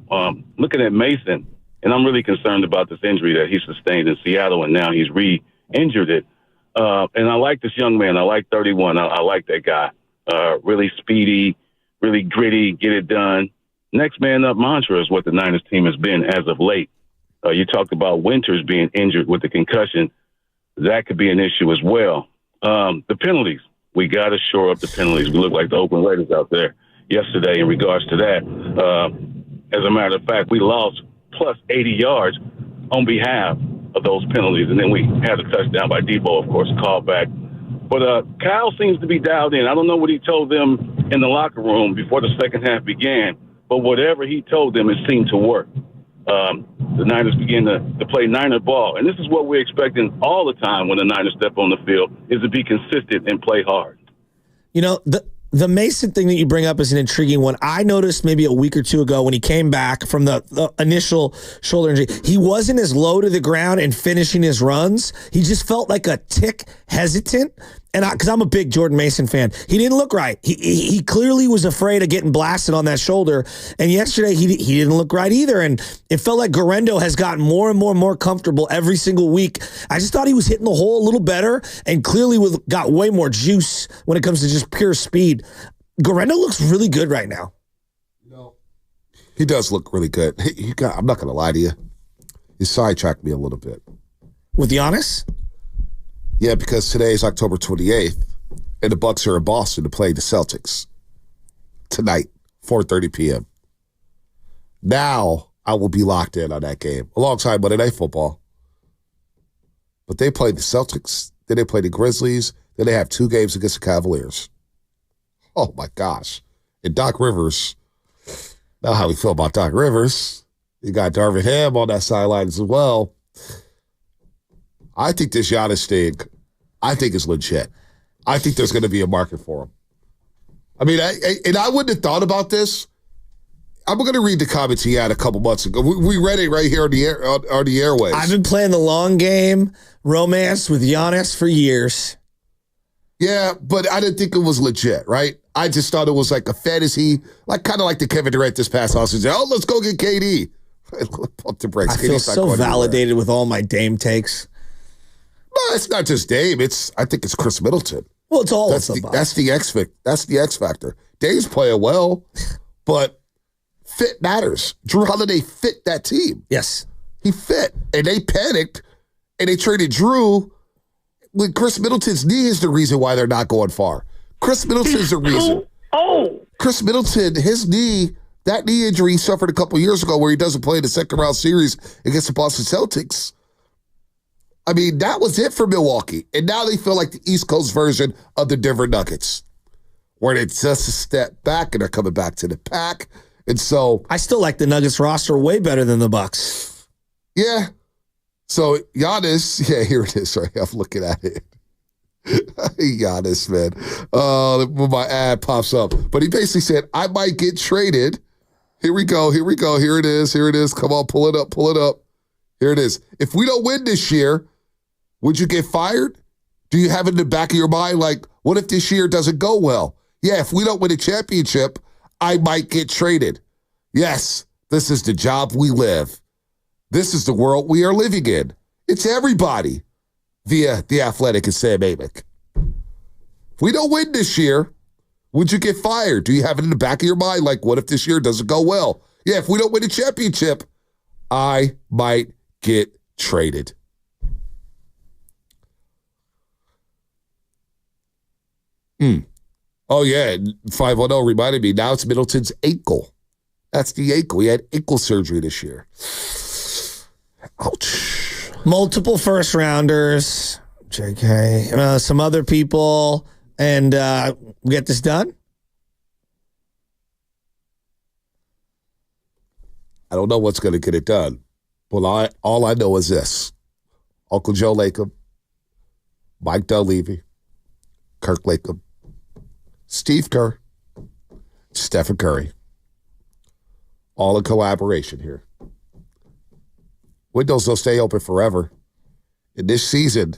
looking at Mason, and I'm really concerned about this injury that he sustained in Seattle, and now he's re-injured it. And I like this young man. I like 31. I like that guy. Really speedy, really gritty, get it done. Next man up mantra is what the Niners team has been as of late. You talked about Winters being injured with the concussion. That could be an issue as well. The penalties. We got to shore up the penalties. We look like the Oakland Raiders out there yesterday in regards to that. As a matter of fact, we lost plus 80 yards on behalf of those penalties. And then we had a touchdown by Debo, of course, called back. But Kyle seems to be dialed in. I don't know what he told them in the locker room before the second half began, but whatever he told them, it seemed to work. The Niners begin to play Niner ball. And this is what we're expecting all the time when the Niners step on the field, is to be consistent and play hard. You know, the Mason thing that you bring up is an intriguing one. I noticed maybe a week or two ago when he came back from the initial shoulder injury, he wasn't as low to the ground and finishing his runs. He just felt like a tick hesitant. And because I'm a big Jordan Mason fan, he didn't look right. He clearly was afraid of getting blasted on that shoulder. And yesterday he didn't look right either. And it felt like Garendo has gotten more and more comfortable every single week. I just thought he was hitting the hole a little better and clearly got way more juice when it comes to just pure speed. Garendo looks really good right now. He does look really good. I'm not going to lie to you. He sidetracked me a little bit. With Giannis? Yeah, because today is October 28th, and the Bucks are in Boston to play the Celtics tonight, 4:30 p.m. Now I will be locked in on that game alongside Monday Night Football. But they play the Celtics, then they play the Grizzlies, then they have 2 games against the Cavaliers. Oh my gosh! And Doc Rivers. Now how we feel about Doc Rivers? You got Darvin Ham on that sideline as well. I think this Giannis thing, is legit. I think there's going to be a market for him. I mean, I wouldn't have thought about this. I'm going to read the comments he had a couple months ago. We read it right here on the airways. I've been playing the long game romance with Giannis for years. Yeah, but I didn't think it was legit, right? I just thought it was like a fantasy, kind of like the Kevin Durant this past offseason. Oh, let's go get KD. Pump the brakes. I feel so validated with all my Dame takes. No, it's not just Dame. I think it's Chris Middleton. Well, it's all that's the X factor. Dame's playing well, but fit matters. Drew Holiday fit that team. Yes, he fit, and they panicked, and they traded Drew. When Chris Middleton's knee is the reason why they're not going far. Chris Middleton's the reason. Chris Middleton, his knee, that knee injury he suffered a couple years ago, where he doesn't play in the second round series against the Boston Celtics. I mean, that was it for Milwaukee. And now they feel like the East Coast version of the Denver Nuggets, where they just a step back and they're coming back to the pack. And so I still like the Nuggets roster way better than the Bucks. Yeah. So Giannis, here it is right. I'm looking at it. Giannis, man. When my ad pops up. But he basically said, I might get traded. Here we go. Here it is. Come on, pull it up. Here it is. If we don't win this year, would you get fired? Do you have it in the back of your mind, what if this year doesn't go well? Yeah, if we don't win a championship, I might get traded. Yes, this is the job we live. This is the world we are living in. It's everybody via The Athletic and Sam Amick. If we don't win this year, would you get fired? Do you have it in the back of your mind? Like, what if this year doesn't go well? Yeah, if we don't win a championship, I might get traded. Oh, yeah, 510 reminded me. Now it's Middleton's ankle. That's the ankle. He had ankle surgery this year. Ouch. Multiple first rounders. JK. Some other people. And we get this done? I don't know what's going to get it done. Well, all I know is this. Uncle Joe Lacob, Mike Dunleavy, Kirk Lacob, Steve Kerr, Steph Curry. All in collaboration here. Windows will stay open forever. In this season,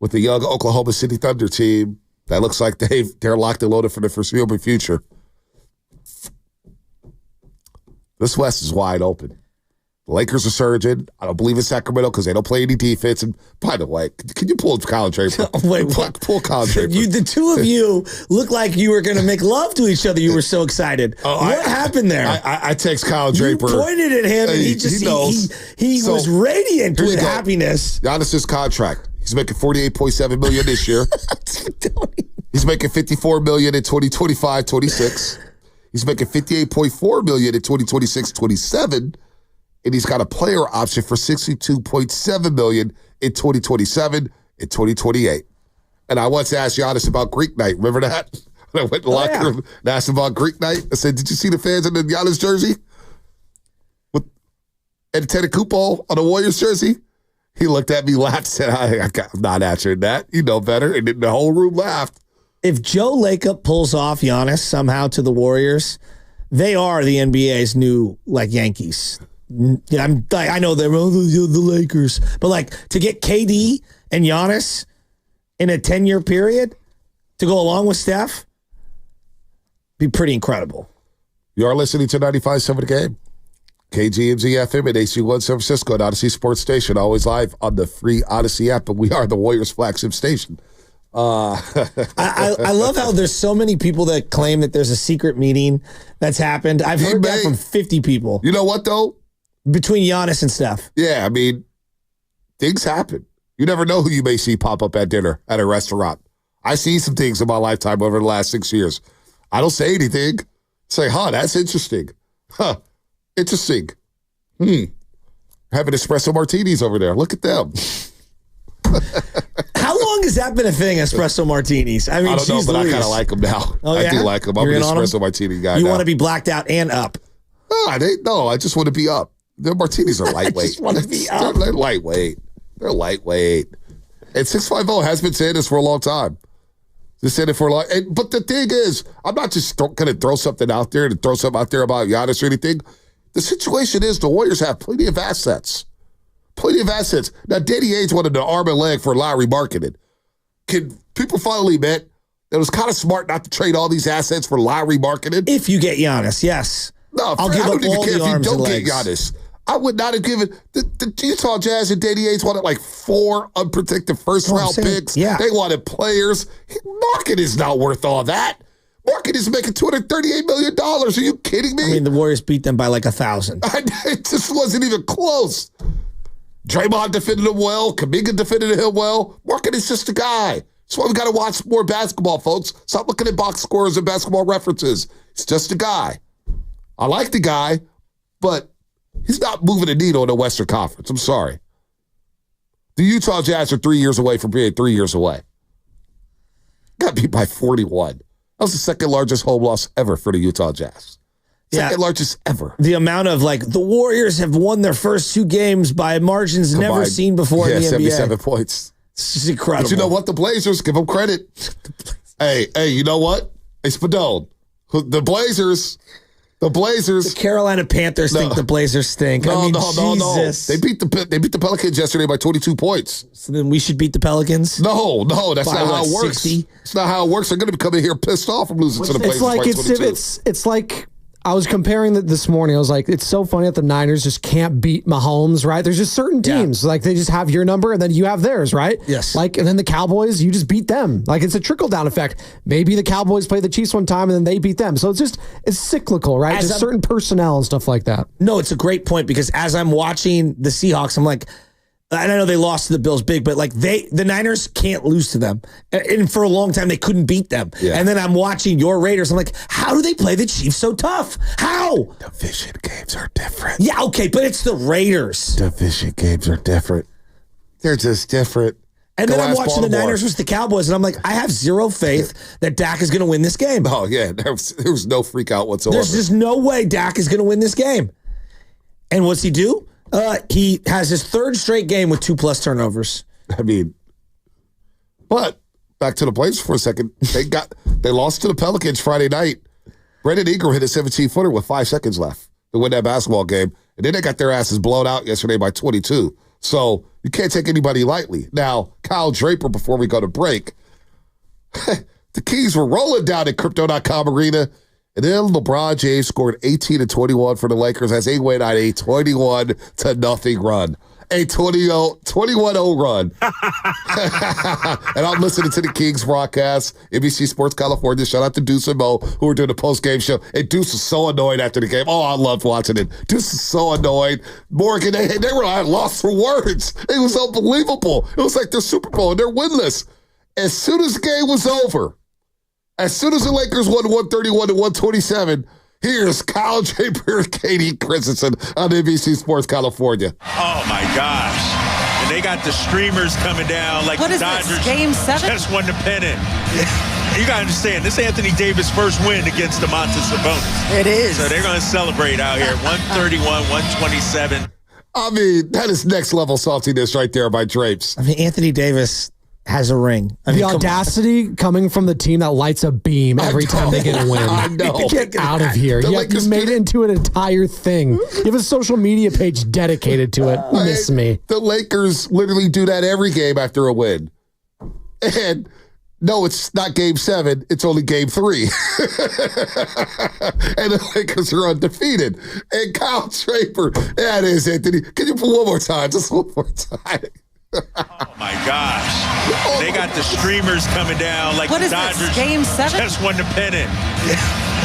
with the young Oklahoma City Thunder team, that looks like they're locked and loaded for the foreseeable future. This West is wide open. The Lakers are surging. I don't believe in Sacramento because they don't play any defense. And by the way, can you pull Colin Draper? Wait, pull Colin Draper. The two of you look like you were going to make love to each other. You were so excited. What happened there? I text Colin Draper. You pointed at him, and he knows. He was radiant with happiness. Giannis's contract. He's making $48.7 million this year. He's making $54 million in 2025-26. He's making $58.4 million in 2026-27. And he's got a player option for $62.7 million in 2027 and 2028. And I once asked Giannis about Greek night. Remember that? I went to the locker room and asked him about Greek night. I said, did you see the fans in the Giannis jersey? With Antetokounmpo on the Warriors jersey? He looked at me, laughed, said, I'm not answering that. You know better. And then the whole room laughed. If Joe Lacob pulls off Giannis somehow to the Warriors, they are the NBA's new Yankees. Yeah, I know they're the Lakers, but to get KD and Giannis in a 10-year period to go along with Steph, be pretty incredible. You are listening to 95.7 The Game. KGMZ FM at AC1 San Francisco and Odyssey Sports Station, always live on the free Odyssey app, but we are the Warriors flagship station. I love how there's so many people that claim that there's a secret meeting that's happened. I've heard that from 50 people. You know what, though? Between Giannis and Steph. Yeah, I mean, things happen. You never know who you may see pop up at dinner at a restaurant. I see some things in my lifetime over the last 6 years. I don't say anything. Say, that's interesting. Interesting. Having espresso martinis over there. Look at them. How long has that been a thing, espresso martinis? I mean, I don't know, but I kind of like them now. Oh, yeah? I do like them. I'm an espresso martini guy. You want to be blacked out and up? No, I just want to be up. Their martinis are lightweight. I just want to be up. They're lightweight. They're lightweight. And 650 has been saying this for a long time. Just saying it for a long time. But the thing is, I'm not just going to throw something out there about Giannis or anything. The situation is the Warriors have plenty of assets. Plenty of assets. Now, Danny Ainge wanted an arm and leg for Lowry marketing. Can people finally admit that it was kind of smart not to trade all these assets for Lowry marketing? If you get Giannis, yes. No, I don't even care if you don't get Giannis. I would not have given the Utah Jazz and Danny Ainge wanted 4 unprotected first-round picks. Yeah. They wanted players. Market is not worth all that. Market is making $238 million. Are you kidding me? I mean, the Warriors beat them by 1,000. It just wasn't even close. Draymond defended him well. Kuminga defended him well. Market is just a guy. That's why we got to watch more basketball, folks. Stop looking at box scores and basketball references. It's just a guy. I like the guy, but he's not moving the needle in the Western Conference. I'm sorry. The Utah Jazz are 3 years away from being 3 years away. Got beat by 41. That was the second largest home loss ever for the Utah Jazz. Second largest ever. The amount of the Warriors have won their first 2 games by margins Combined, never seen before in the NBA. 77 points. It's just incredible. But you know what? The Blazers, give them credit. Hey, you know what? Hey, Spadone, the Blazers. The Carolina Panthers think the Blazers stink. No. Jesus. They beat the Pelicans yesterday by 22 points. So then we should beat the Pelicans? No, that's not how it works. 60? It's not how it works. They're going to be coming here pissed off from losing to the Blazers by 22. It's like I was comparing this morning. I was like, it's so funny that the Niners just can't beat Mahomes, right? There's just certain teams, like they just have your number and then you have theirs, right? Yes. Like, and then the Cowboys, you just beat them. Like, it's a trickle-down effect. Maybe the Cowboys play the Chiefs one time and then they beat them. So it's cyclical, right? Just certain personnel and stuff like that. No, it's a great point because as I'm watching the Seahawks, I'm like, and I know they lost to the Bills big, but like the Niners can't lose to them. And for a long time, they couldn't beat them. Yeah. And then I'm watching your Raiders. I'm like, how do they play the Chiefs so tough? How? Division games are different. Yeah, okay, but it's the Raiders. Division games are different. They're just different. And then I'm watching the Niners versus the Cowboys, and I'm like, I have zero faith that Dak is going to win this game. Oh, yeah. There was no freak out whatsoever. There's just no way Dak is going to win this game. And what's he do? He has his third straight game with 2+ turnovers. I mean, but back to the Blazers for a second. They lost to the Pelicans Friday night. Brandon Ingram hit a 17-footer with 5 seconds left to win that basketball game. And then they got their asses blown out yesterday by 22. So you can't take anybody lightly. Now, Kyle Draper, before we go to break, the Keys were rolling down at Crypto.com Arena. And then LeBron James scored 18 and 21 for the Lakers as they went on a 21-0 run. A 21-0 run. And I'm listening to the Kings broadcast, NBC Sports California. Shout out to Deuce and Mo, who were doing the post-game show. And Deuce was so annoyed after the game. Oh, I loved watching it. Deuce was so annoyed. Morgan, they were lost for words. It was unbelievable. It was like their Super Bowl, and they're winless. As soon as the game was over, as soon as the Lakers won 131-127, here's Kyle Draper and Katie Christensen on NBC Sports California. Oh, my gosh. And they got the streamers coming down like what the is Dodgers this, Game 7? just won the pennant. You got to understand, this is Anthony Davis' first win against DeMontis Sabonis. It is. So they're going to celebrate out here. 131-127. I mean, that is next level saltiness right there by Drapes. I mean, Anthony Davis has a ring. I mean, the audacity coming from the team that lights a beam every time they get a win. I know. Get out of here. You made it into an entire thing. You have a social media page dedicated to it. Miss me. The Lakers literally do that every game after a win. And no, it's not Game 7. It's only Game 3. And the Lakers are undefeated. And Kyle Draper, that is Anthony. Can you put one more time? Just one more time. Oh, my gosh. They got the streamers coming down like what the is Dodgers this, Game 7? just won the pennant.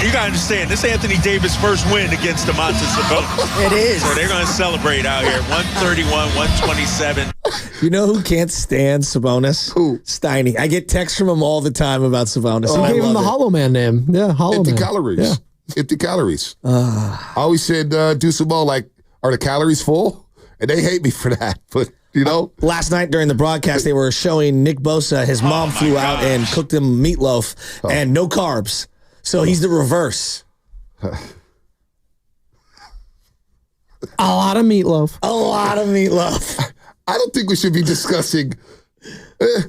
You got to understand, this is Anthony Davis' first win against DeMontis Sabonis. It is. So they're going to celebrate out here. 131-127. You know who can't stand Sabonis? Who? Steiny. I get texts from him all the time about Sabonis. He gave him the Hollow Man name. Yeah, Hollow Man. Empty calories. Yeah. Empty calories. I always said, do some more, like, are the calories full? And they hate me for that. But, you know. Last night during the broadcast, they were showing Nick Bosa. His mom flew out and cooked him meatloaf and no carbs. So he's the reverse. A lot of meatloaf. A lot of meatloaf. I don't think we should be discussing,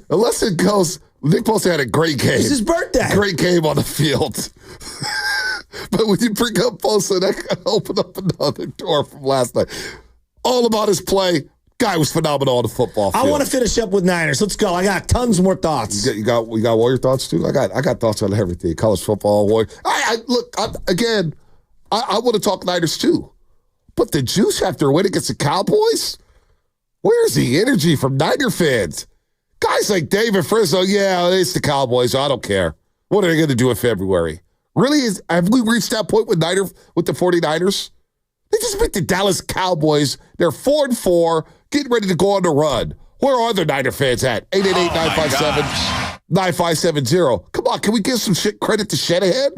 unless it goes, Nick Bosa had a great game. It's his birthday. Great game on the field. But when you bring up Bosa, that opened up another door from last night. All about his play. Guy was phenomenal on the football field. I want to finish up with Niners. Let's go. I got tons more thoughts. You got Warrior thoughts too? I got thoughts on everything. College football, Warrior. I want to talk Niners too. But the juice after a win against the Cowboys? Where's the energy from Niner fans? Guys like David Frizzo, yeah, it's the Cowboys. I don't care. What are they going to do in February? Really? Have we reached that point with the 49ers? They just beat the Dallas Cowboys. They're 4-4, getting ready to go on the run. Where are the Niner fans at? 888-957-9570. Come on, can we give some credit to Shanahan?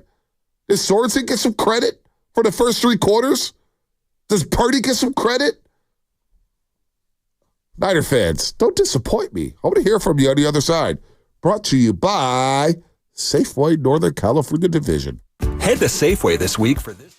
Does Sorensen get some credit for the first 3 quarters? Does Purdy get some credit? Niner fans, don't disappoint me. I want to hear from you on the other side. Brought to you by Safeway Northern California Division. Head to Safeway this week for this.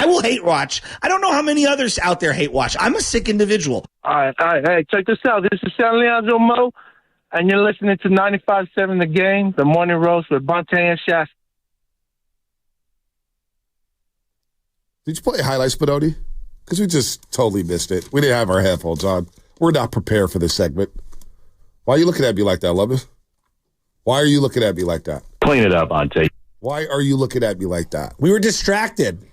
I will hate watch. I don't know how many others out there hate watch. I'm a sick individual. All right. Hey, check this out. This is San Leandro Mo, and you're listening to 95.7 The Game, the Morning Roast with Bonte and Shasta. Did you play highlights, Spinoni? Because we just totally missed it. We didn't have our headphones on. We're not prepared for this segment. Why are you looking at me like that, Lovin? Why are you looking at me like that? Clean it up, Bonte. Why are you looking at me like that? We were distracted.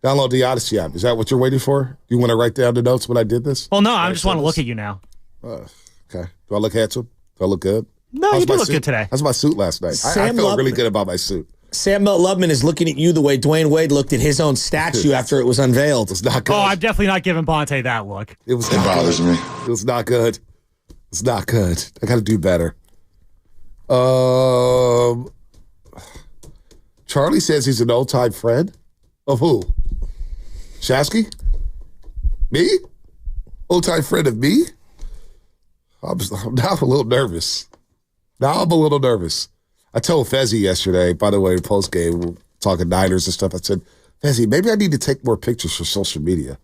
Download the Odyssey app. Is that what you're waiting for? You want to write down the notes when I did this? Well, no, I just want to look at you now. Okay. Do I look handsome? Do I look good? No, you do look good today. How's my suit last night? I felt really good about my suit. Sam Lubman is looking at you the way Dwayne Wade looked at his own statue after it was unveiled. It's not good. Oh, I'm definitely not giving Bonte that look. It bothers me. It was not good. It's not good. I got to do better. Charlie says he's an old-time friend. Of who? Shasky? Me? Old-time friend of me? I'm now a little nervous. I told Fezzi yesterday, by the way, post-game, talking Niners and stuff, I said, Fezzi, maybe I need to take more pictures for social media.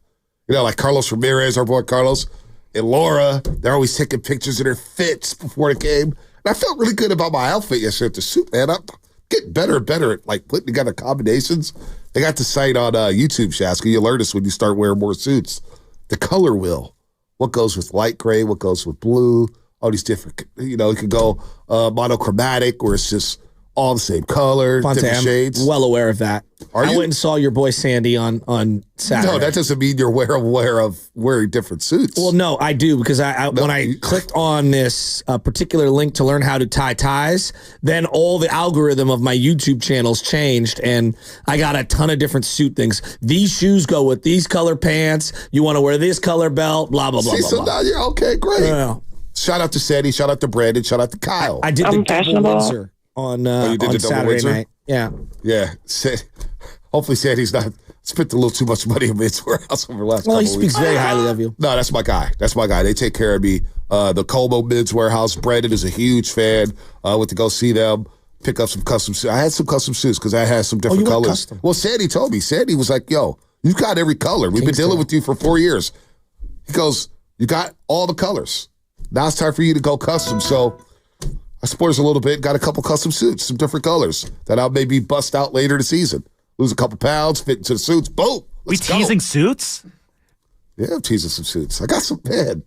You know, like Carlos Ramirez, our boy Carlos, and Laura, they're always taking pictures of their fits before the game. And I felt really good about my outfit yesterday at the suit, man. I'm getting better and better at like putting together combinations. They got the site on YouTube, Shaska. You learn this when you start wearing more suits. The color wheel. What goes with light gray, what goes with blue, all these different, you know, you could go monochromatic where it's just all the same color, different shades. Well aware of that. I went and saw your boy Sandy on Saturday. No, that doesn't mean you're aware of wearing different suits. Well, no, I do because when I clicked on this particular link to learn how to tie ties, then all the algorithm of my YouTube channels changed, and I got a ton of different suit things. These shoes go with these color pants. You want to wear this color belt, blah, blah, blah, blah. So now you're okay, great. Shout out to Sandy, shout out to Brandon, shout out to Kyle. I did the double Windsor on Saturday night. Yeah. Yeah. Hopefully Sandy's not spent a little too much money in Men's Warehouse over the last couple of weeks. Well, he speaks very highly of you. No, that's my guy. They take care of me. The Como Men's Warehouse. Brandon is a huge fan. Went to go see them, pick up some custom suits. I had some custom suits because I had some different colors. Custom. Well, Sandy told me. Sandy was like, yo, you got every color. We've been dealing with you for 4 years. He goes, you got all the colors. Now it's time for you to go custom. So I splurged a little bit, got a couple custom suits, some different colors that I'll maybe bust out later this season. Lose a couple pounds, fit into the suits. Boom. We teasing suits? Yeah, I'm teasing some suits. I got some pen.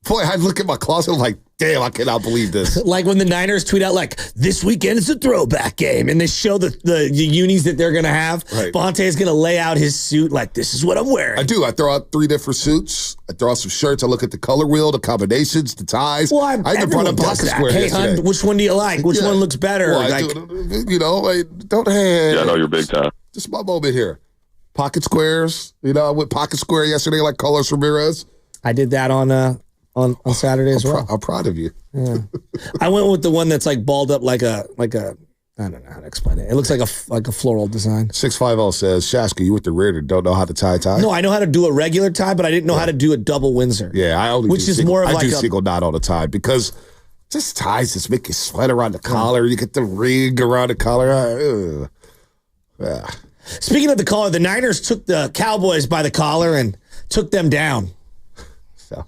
Boy, I look at my closet, I'm like, damn, I cannot believe this. Like when the Niners tweet out, like, this weekend is a throwback game, and they show the unis that they're going to have. Right. Bonte is going to lay out his suit like, this is what I'm wearing. I do. I throw out 3 different suits. I throw out some shirts. I look at the color wheel, the combinations, the ties. Well, I even brought a pocket square Hey, hun, which one do you like? Which one looks better? Well, don't have. Yeah, I know you're big time. Just my moment here. Pocket squares. You know, I went pocket square yesterday like Carlos Ramirez. I did that on Saturday as well. I'm proud of you. Yeah. I went with the one that's like balled up like a I don't know how to explain it. It looks like a floral design. 650 says, Shaska, you with the rear don't know how to tie a tie? No, I know how to do a regular tie, but I didn't know how to do a double Windsor. Yeah, I only which do is single, more of I like do single knot on the tie because just ties just make you sweat around the collar. You get the ring around the collar. Yeah. Speaking of the collar, the Niners took the Cowboys by the collar and took them down. That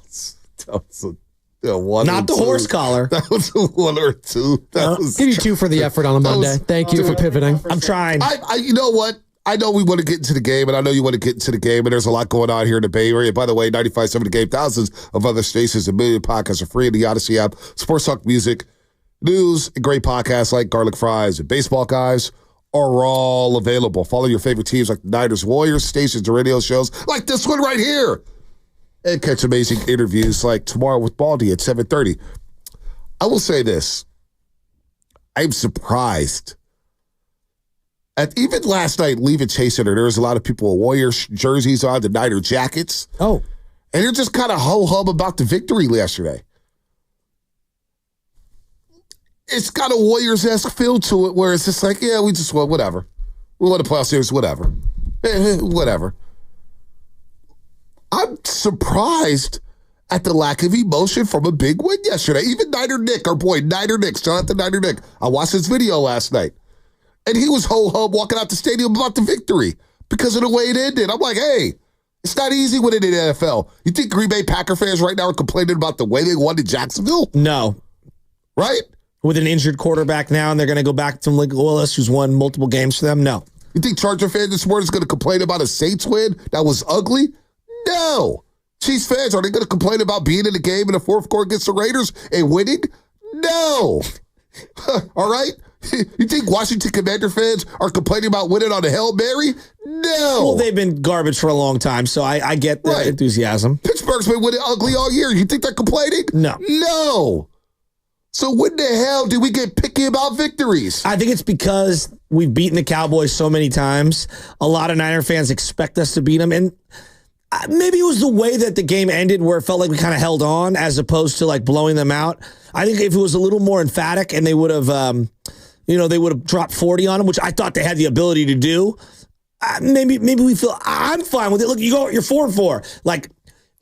was a 1 Not the 2. horse collar. That was a 1 or 2. Give you 2 for the effort on a Monday. Thank you for pivoting. I'm trying. You know what? I know we want to get into the game, and I know you want to get into the game, and there's a lot going on here in the Bay Area. By the way, 95.7 The Game, thousands of other stations, a million podcasts are free in the Odyssey app. Sports talk, music, news, and great podcasts like Garlic Fries and Baseball Guys are all available. Follow your favorite teams like the Niners, Warriors, stations, and radio shows like this one right here. And catch amazing interviews like Tomorrow with Baldy at 7:30. I will say this. I'm surprised. Even last night, leaving Chase Center, there was a lot of people with Warriors jerseys on, the Niner jackets. Oh. And they're just kind of ho-hum about the victory yesterday. It's got a Warriors-esque feel to it where it's just like, yeah, we just won, whatever. We won the playoff series, whatever. Whatever. I'm surprised at the lack of emotion from a big win yesterday. Even Niner Nick, our boy, Niner Nick, shout out to Niner Nick. I watched his video last night. And he was ho-hum walking out the stadium about the victory. because of the way it ended. I'm like, hey, it's not easy winning in the NFL. You think Green Bay Packer fans right now are complaining about the way they won in Jacksonville? No. Right? With an injured quarterback now, and they're going to go back to Malik Willis, who's won multiple games for them? No. You think Charger fans this morning is going to complain about a Saints win that was ugly? No. Chiefs fans, are they going to complain about being in the game in the fourth quarter against the Raiders and winning? No. All right? You think Washington Commander fans are complaining about winning on a Hail Mary? No. Well, they've been garbage for a long time, so I get the enthusiasm. Pittsburgh's been winning ugly all year. You think they're complaining? No. No. So when the hell did we get picky about victories? I think it's because we've beaten the Cowboys so many times. A lot of Niner fans expect us to beat them, and maybe it was the way that the game ended where it felt like we kind of held on as opposed to like blowing them out. I think if it was a little more emphatic and they would have, they would have dropped 40 on them, which I thought they had the ability to do. Maybe we feel I'm fine with it. Look, you're 4-4. Like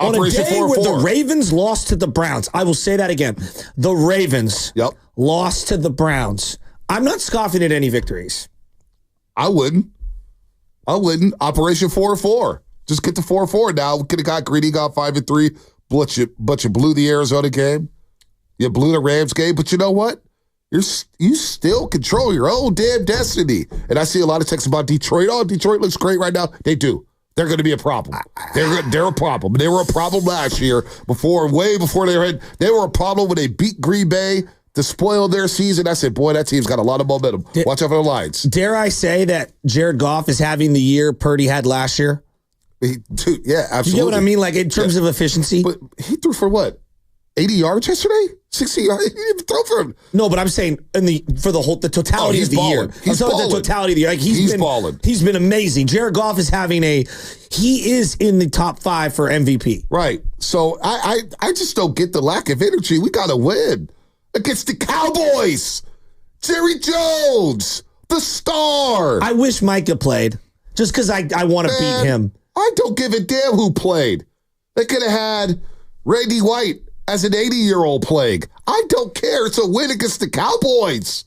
on a day where the Ravens lost to the Browns, I will say that again. The Ravens lost to the Browns. I'm not scoffing at any victories. I wouldn't. Operation 4-4. Just get to 4-4 now. We could have got greedy, got 5-3, but you blew the Arizona game. You blew the Rams game, but you know what? You still control your own damn destiny. And I see a lot of texts about Detroit. Oh, Detroit looks great right now. They do. They're going to be a problem. They're a problem. They were a problem last year, way before they were a problem when they beat Green Bay to spoil their season. I said, boy, that team's got a lot of momentum. Watch out for the lines. Dare I say that Jared Goff is having the year Purdy had last year? Dude, yeah, absolutely. You get what I mean? Like in terms of efficiency? But he threw for what? 80 yards yesterday? 60 yards? He didn't even throw for him. No, but I'm saying the totality of the year. He's balling. The totality of the year. Like he's balling. He's been amazing. Jared Goff is he is in the top 5 for MVP. Right. So I just don't get the lack of energy. We got to win against the Cowboys. Jerry Jones, the star. I wish Micah played just because I want to beat him. I don't give a damn who played. They could have had Randy White as an 80-year-old playing. I don't care. It's a win against the Cowboys.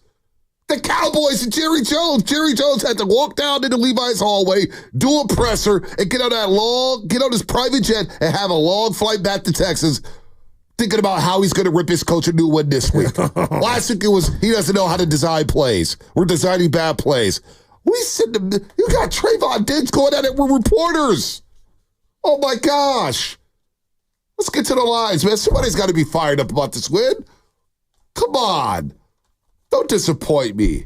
The Cowboys and Jerry Jones. Jerry Jones had to walk down into Levi's hallway, do a presser, and get on his private jet and have a long flight back to Texas, thinking about how he's going to rip his coach a new one this week. Last week it was he doesn't know how to design plays. We're designing bad plays. You got Trayvon Diggs going at it with reporters. Oh, my gosh. Let's get to the lines, man. Somebody's got to be fired up about this win. Come on. Don't disappoint me.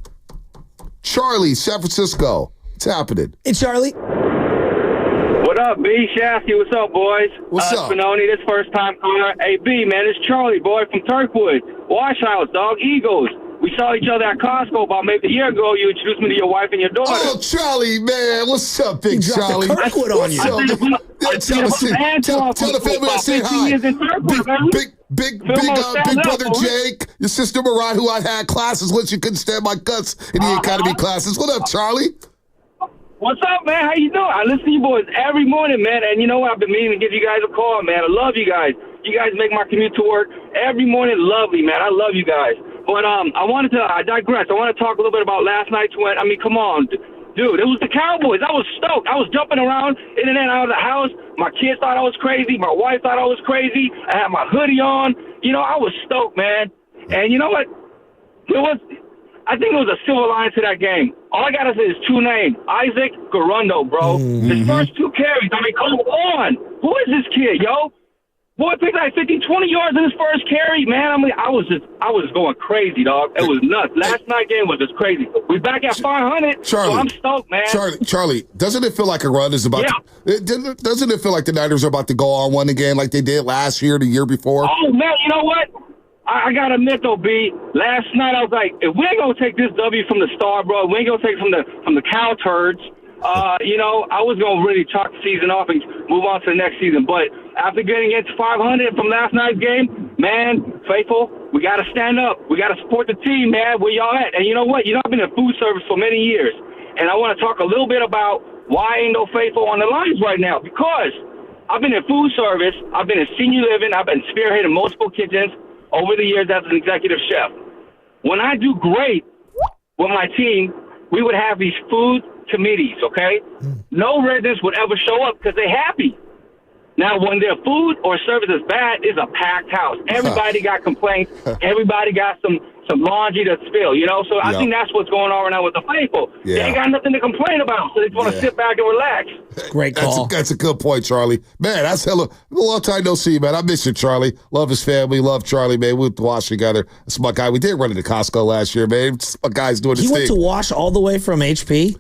Charlie, San Francisco. What's happening? Hey, Charlie. What up, B? Shasky, what's up, boys? What's up? Spinoni, this first time caller. Hey, B, man, it's Charlie, boy, from Turkwood. Wash House, dog, Eagles. We saw each other at Costco about maybe a year ago. You introduced me to your wife and your daughter. Oh, Charlie, man. What's up, big Charlie? Kirkwood on you. Tell the family I say hi. Big brother Jake, your sister Marat, who I had classes with. She couldn't stand my guts in the academy classes. What up, Charlie? What's up, man? How you doing? I listen to you boys every morning, man. And you know what? I've been meaning to give you guys a call, man. I love you guys. You guys make my commute to work every morning lovely, man. I love you guys. But I digress. I want to talk a little bit about last night's win. I mean, come on, dude. It was the Cowboys. I was stoked. I was jumping around in and out of the house. My kids thought I was crazy. My wife thought I was crazy. I had my hoodie on. You know, I was stoked, man. And you know what? I think it was a silver line to that game. All I got to say is 2 names. Isaac Garundo, bro. His first 2 carries. I mean, come on. Who is this kid, yo? Boy picked like 50, 20 yards in his first carry. Man, I mean, I was going crazy, dog. It was nuts. Last night game was just crazy. We're back at 500, Charlie, so I'm stoked, man. Charlie, doesn't it feel like a run is about doesn't it feel like the Niners are about to go on one again like they did last year, the year before? Oh, man, you know what? I got to admit, though, B, last night I was like, if we ain't going to take this W from the Star, bro, we ain't going to take it from the Cow Turds, you know, I was going to really chalk the season off and move on to the next season. But after getting into 500 from last night's game, man, faithful, we got to stand up. We got to support the team, man. Where y'all at? And you know what? You know, I've been in food service for many years. And I want to talk a little bit about why ain't no faithful on the lines right now. Because I've been in food service. I've been in senior living. I've been spearheading multiple kitchens over the years as an executive chef. When I do great with my team, we would have these food committees, okay? No residents would ever show up because they're happy. Now, when their food or service is bad, it's a packed house. Everybody got complaints. Everybody got some laundry to spill, you know? So I think that's what's going on right now with the faithful. Yeah. They ain't got nothing to complain about, so they just want to sit back and relax. Great call. That's a good point, Charlie. Man, that's hella a long time no see, man. I miss you, Charlie. Love his family. Love Charlie, man. We went to Wash together. That's my guy. We did run into Costco last year, man. It's my guy's doing his He thing. went to Wash all the way from HP?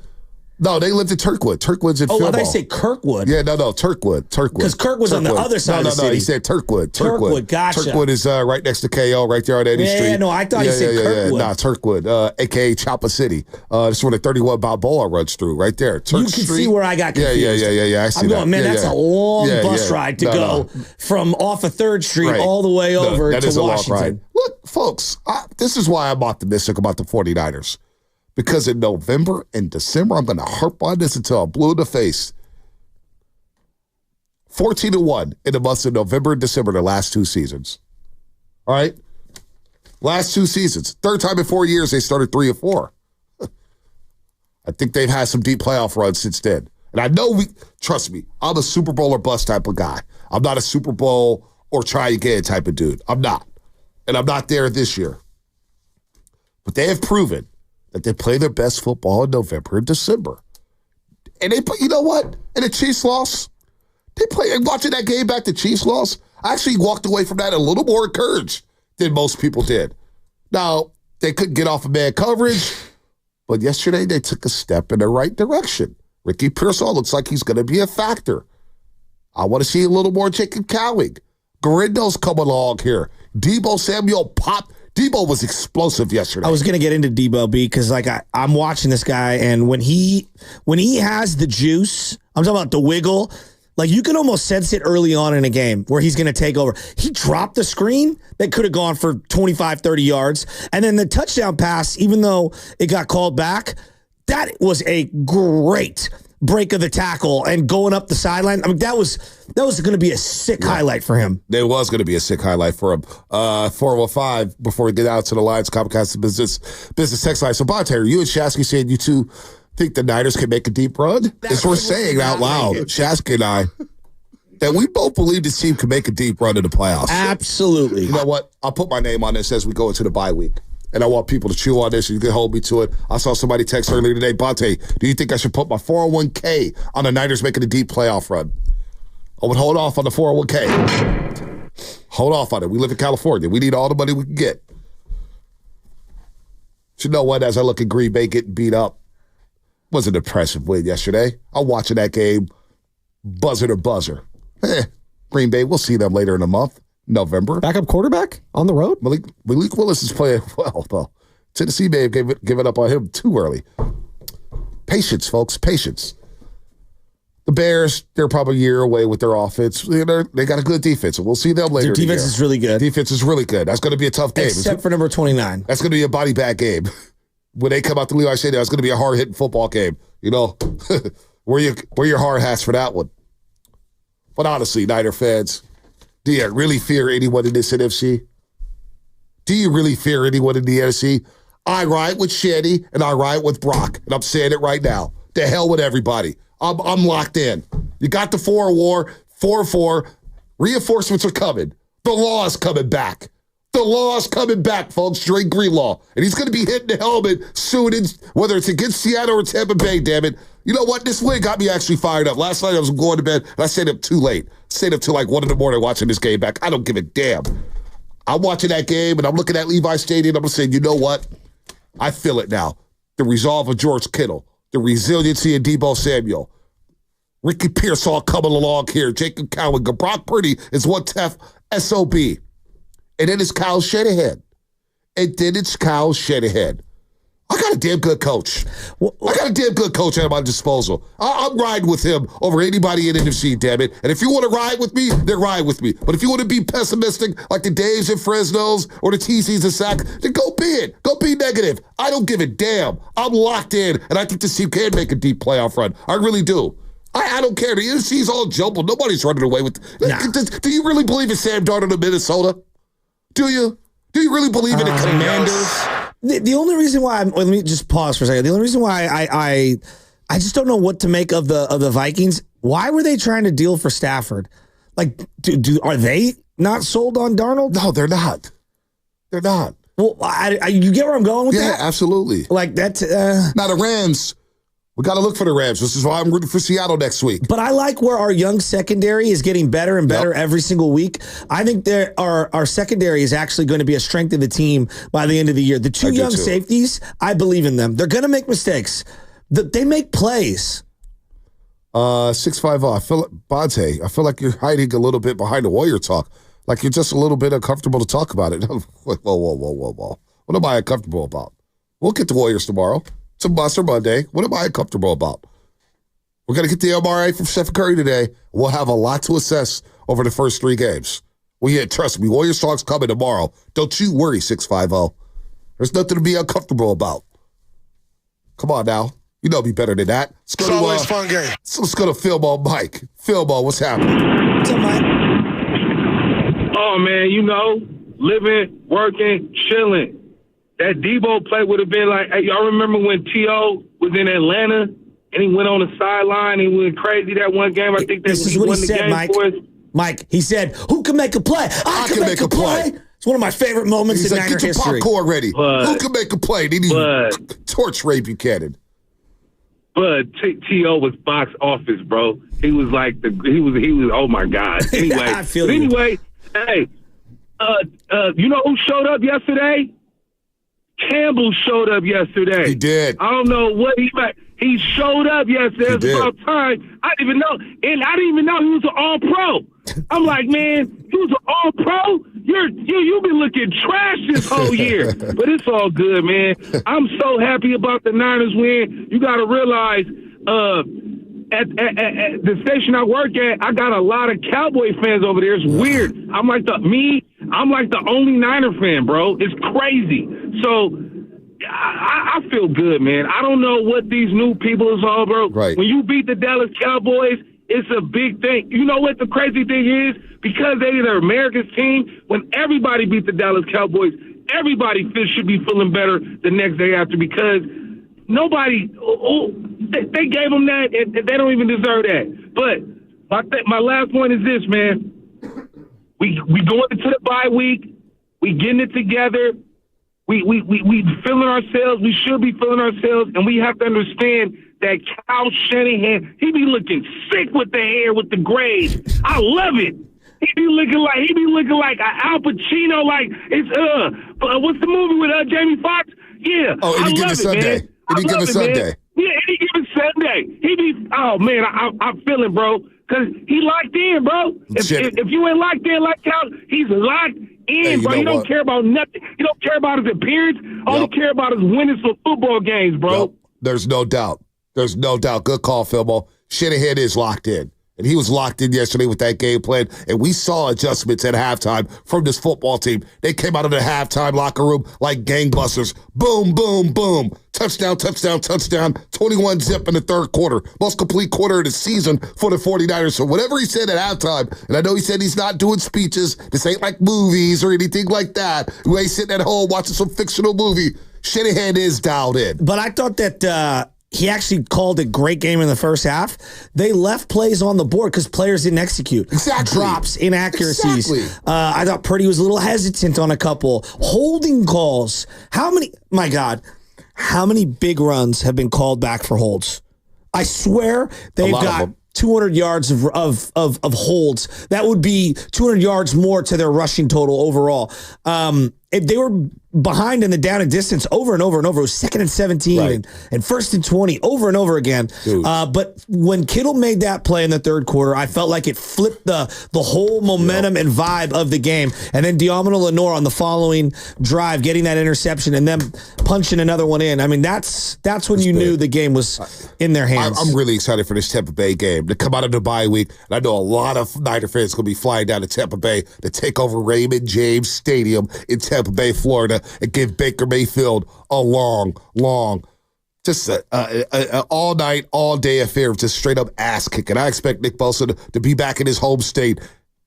No, they lived in Turkwood. Turkwood's in Oh, I Fillmore. thought you said Kirkwood. Yeah, no, Turkwood. Because Kirk was on the other side of the city. No, he said Turkwood. Turkwood, gotcha. Turkwood is right next to KO, right there on 80th Street. Yeah, no, I thought you said Kirkwood. Nah, Turkwood, a.k.a. Chopper City. This is where the 31 Balboa runs through, right there. Turk You can Street. see where I got confused. Yeah, I see I'm going, that. man, Yeah, that's yeah. a long Yeah, bus yeah. ride to No, go no. from off of 3rd Street Right. all the way No, over that to is a long Washington. ride. Look, folks, this is why I'm optimistic about the 49ers. Because in November and December, I'm going to harp on this until I'm blue in the face. 14-1 in the months of November and December, the last 2 seasons. All right? Last 2 seasons. Third time in 4 years, they started 3-4. I think they've had some deep playoff runs since then. And I know trust me, I'm a Super Bowl or bust type of guy. I'm not a Super Bowl or try again type of dude. I'm not. And I'm not there this year. But they have proven that they play their best football in November and December. And you know what? In the Chiefs loss, watching that game back, the Chiefs loss, I actually walked away from that a little more encouraged than most people did. Now, they couldn't get off of man coverage, but yesterday they took a step in the right direction. Ricky Pearsall looks like he's going to be a factor. I want to see a little more Jacob Cowing. Garindo's come along here. Deebo Samuel popped. Deebo was explosive yesterday. I was going to get into Deebo B because I'm watching this guy, and when he has the juice, I'm talking about the wiggle, like you can almost sense it early on in a game where he's going to take over. He dropped the screen that could have gone for 25, 30 yards. And then the touchdown pass, even though it got called back, that was a great break of the tackle and going up the sideline. I mean, that was going to be a sick highlight for him. There was going to be a sick highlight for him. 405, before we get out to the lines, Comcast business text line. So, Bontair, you and Shasky saying you two think the Niners can make a deep run? As we're saying out loud, Shasky and I, that we both believe this team can make a deep run in the playoffs. Absolutely. You know what? I'll put my name on this as we go into the bye week. And I want people to chew on this, and you can hold me to it. I saw somebody text earlier today, Bonte, do you think I should put my 401k on the Niners making a deep playoff run? I would hold off on the 401k. Hold off on it. We live in California. We need all the money we can get. But you know what? As I look at Green Bay getting beat up, was an impressive win yesterday. I'm watching that game, buzzer to buzzer. Green Bay, we'll see them later in the month. November. Backup quarterback on the road? Malik Willis is playing well, though. Tennessee may have given up on him too early. Patience, folks, patience. The Bears, they're probably a year away with their offense. They got a good defense, and we'll see them later. Their defense is really good. Defense is really good. That's going to be a tough game. Except for number 29. That's going to be a body bag game. When they come out to Levi Stadium, it's going to be a hard-hitting football game. You know, wear your hard hats for that one. But honestly, Niner fans, do you really fear anyone in this NFC? Do you really fear anyone in the NFC? I ride with Shanny and I ride with Brock, and I'm saying it right now. The hell with everybody. I'm locked in. You got the 4-4. Reinforcements are coming. The law is coming back. The law is coming back, folks. Drake Greenlaw. And he's going to be hitting the helmet soon, whether it's against Seattle or Tampa Bay, damn it. You know what? This win got me actually fired up. Last night I was going to bed, and I stayed up too late. Stayed up till like 1 in the morning watching this game back. I don't give a damn. I'm watching that game, and I'm looking at Levi Stadium, and I'm saying, you know what? I feel it now. The resolve of George Kittle. The resiliency of Deebo Samuel. Ricky Pearsall coming along here. Jacob Cowing. Brock Purdy is one tough SOB. And then it's Kyle Shanahan. I got a damn good coach. I got a damn good coach at my disposal. I'm riding with him over anybody in NFC, damn it. And if you want to ride with me, then ride with me. But if you want to be pessimistic like the Daves and Fresnos or the TCs and Sac, then go be it. Go be negative. I don't give a damn. I'm locked in, and I think this team can make a deep playoff run. I really do. I don't care. The NFC's all jumbled. Nobody's running away with it. Nah. Do you really believe in Sam Darnold in Minnesota? Do you? Do you really believe in the Commanders? The only reason why let me just pause for a second. The only reason why I just don't know what to make of the Vikings. Why were they trying to deal for Stafford? Like, are they not sold on Darnold? No, they're not. They're not. Well, you get where I'm going with that? Yeah, absolutely. Like that. Now the Rams, we got to look for the Rams. This is why I'm rooting for Seattle next week. But I like where our young secondary is getting better and better every single week. I think our secondary is actually going to be a strength of the team by the end of the year. The two young safeties, I believe in them. They're going to make mistakes. They make plays. 650. Bonte, I feel like you're hiding a little bit behind the Warrior talk. Like you're just a little bit uncomfortable to talk about it. Whoa. What am I uncomfortable about? We'll get the Warriors tomorrow. It's a Buster Monday. What am I uncomfortable about? We're going to get the MRI from Steph Curry today. We'll have a lot to assess over the first 3 games. Trust me, Warriors talk's coming tomorrow. Don't you worry, 650. There's nothing to be uncomfortable about. Come on now. You know me better than that. It's always a fun game. So let's go to Philbo Mike. Philbo, what's happening? What's up, Mike? Oh, man, living, working, chilling. That Debo play would have been like, hey, y'all remember when T.O. was in Atlanta and he went on the sideline and went crazy that one game? I think this is what he said, Mike. Mike, he said, who can make a play? I can make a play. It's one of my favorite moments in Niner history. Get your popcorn ready. Who can make a play? They need to torch Ray Buchanan. But T.O. was box office, bro. He was like he was oh my God. Anyway, I feel hey, you know who showed up yesterday? Campbell showed up yesterday. He did. I don't know what he showed up yesterday. It's about time. I didn't even know. And I didn't even know he was an all-pro. I'm like, man, he was an all-pro? You've been looking trash this whole year. But it's all good, man. I'm so happy about the Niners win. You got to realize at the station I work at, I got a lot of Cowboy fans over there. It's weird. I'm like the only Niner fan, bro. It's crazy. So I feel good, man. I don't know what these new people is all, bro. Right. When you beat the Dallas Cowboys, it's a big thing. You know what the crazy thing is? Because they're America's team, when everybody beat the Dallas Cowboys, everybody should be feeling better the next day after because nobody they gave them that, and they don't even deserve that. But my last point is this, man. We going into the bye week. We getting it together. We feeling ourselves. We should be feeling ourselves, and we have to understand that Kyle Shanahan, he be looking sick with the hair, with the gray. I love it. He be looking like Al Pacino, like it's what's the movie with Jamie Foxx? Yeah. Oh, Any Given Sunday. Any Given Sunday. Yeah, Any Given Sunday. He be I'm feeling, bro, because he locked in, bro. If you ain't locked in like Cal, he's locked in, bro. You don't care about nothing. You don't care about his appearance. All you care about is winning some football games, bro. Yep. There's no doubt. Good call, Philbo. Shanahan is locked in. And he was locked in yesterday with that game plan. And we saw adjustments at halftime from this football team. They came out of the halftime locker room like gangbusters. Boom, boom, boom. Touchdown, touchdown, touchdown. 21-zip in the third quarter. Most complete quarter of the season for the 49ers. So whatever he said at halftime, and I know he said he's not doing speeches. This ain't like movies or anything like that. We ain't sitting at home watching some fictional movie. Shanahan is dialed in. But I thought that he actually called a great game in the first half. They left plays on the board because players didn't execute. Exactly. Drops, inaccuracies. Exactly. I thought Purdy was a little hesitant on a couple. Holding calls. How many big runs have been called back for holds? I swear they've got 200 yards of holds. That would be 200 yards more to their rushing total overall. They were behind in the down and distance over and over and over. It was 2nd and 17 and 1st and 20 over and over again. But when Kittle made that play in the third quarter, I felt like it flipped the whole momentum and vibe of the game. And then Diamond Lenore on the following drive, getting that interception and then punching another one in. I mean, that's when you knew the game was in their hands. I'm really excited for this Tampa Bay game to come out of the bye week. And I know a lot of Niner fans going to be flying down to Tampa Bay to take over Raymond James Stadium in Tampa Bay, Florida, and give Baker Mayfield a long, just all night, all day affair of just straight up ass kicking. I expect Nick Bosa to be back in his home state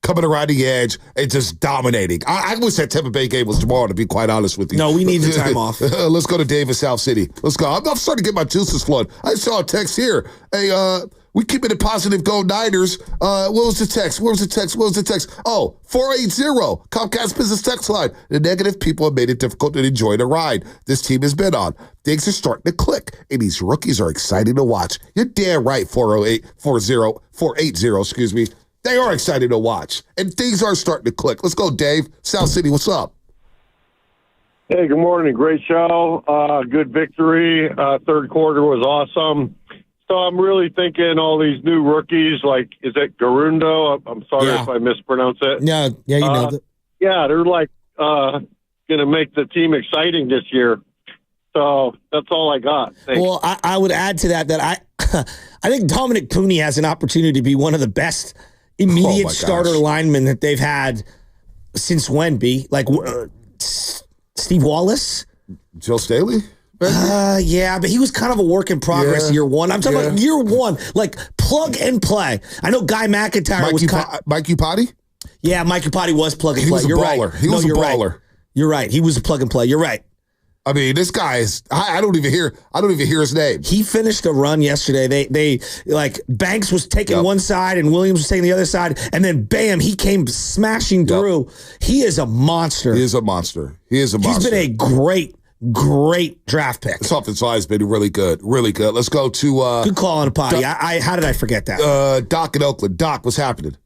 coming around the edge and just dominating. I wish that Tampa Bay game was tomorrow, to be quite honest with you. No, we need the time off. Let's go to Davis, South City. Let's go. I'm starting to get my juices flowing. I saw a text here. Hey, we keeping it positive, go Niners. What was the text? Oh, 480, Comcast Business Text Line. The negative people have made it difficult to enjoy the ride this team has been on. Things are starting to click, and these rookies are exciting to watch. You're damn right, 480, excuse me. They are exciting to watch, and things are starting to click. Let's go, Dave. South City, what's up? Hey, good morning. Great show. Good victory. Third quarter was awesome. So I'm really thinking all these new rookies, like, is it Garundo? I'm sorry if I mispronounce it. Yeah, you know it. Yeah, they're like going to make the team exciting this year. So that's all I got. Thanks. Well, I would add to that I think Dominic Cooney has an opportunity to be one of the best immediate starter linemen that they've had since when, B? Like Steve Wallace? Joe Staley? Yeah, but he was kind of a work in progress year one. I'm talking about year one, like plug and play. I know Guy McIntyre was Mike Upati? Yeah, Mike Upati was plug and play. He was a brawler. Right. He was a brawler. Right. You're right. He was a plug and play. You're right. I mean, this guy is. I don't even hear his name. He finished a run yesterday. They like Banks was taking one side and Williams was taking the other side, and then bam, he came smashing through. He is a monster. He is a monster. He's been a great draft pick. This offensive line has been really good. Really good. Let's go to good call on a potty. How did I forget that? Doc in Oakland. Doc, what's happening?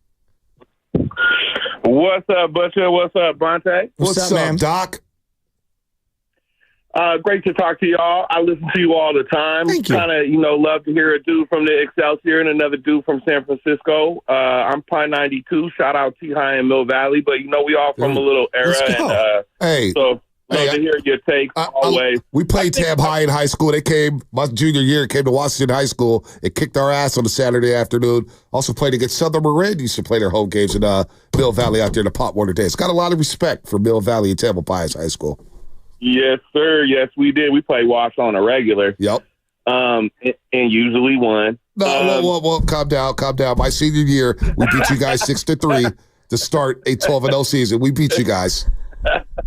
What's up, Butcher? What's up, Bronte? What's up, man? Doc? Great to talk to y'all. I listen to you all the time. Thank you. Kind of, love to hear a dude from the Excelsior and another dude from San Francisco. I'm Pine 92. Shout out T-High and Mill Valley. But, we all from a little era. And, so love to hear your takes always. We played Tam High in high school. They came, my junior year, came to Washington High School. It kicked our ass on a Saturday afternoon. Also played against Southern Marin. Used to play their home games in Mill Valley out there in the Pop Warner days. Got a lot of respect for Mill Valley and Tampa Bay High School. Yes, sir. Yes, we did. We play Wash on a regular. Yep. And usually won. No, calm down. My senior year, we beat you guys 6-3 to start a 12-0 season. We beat you guys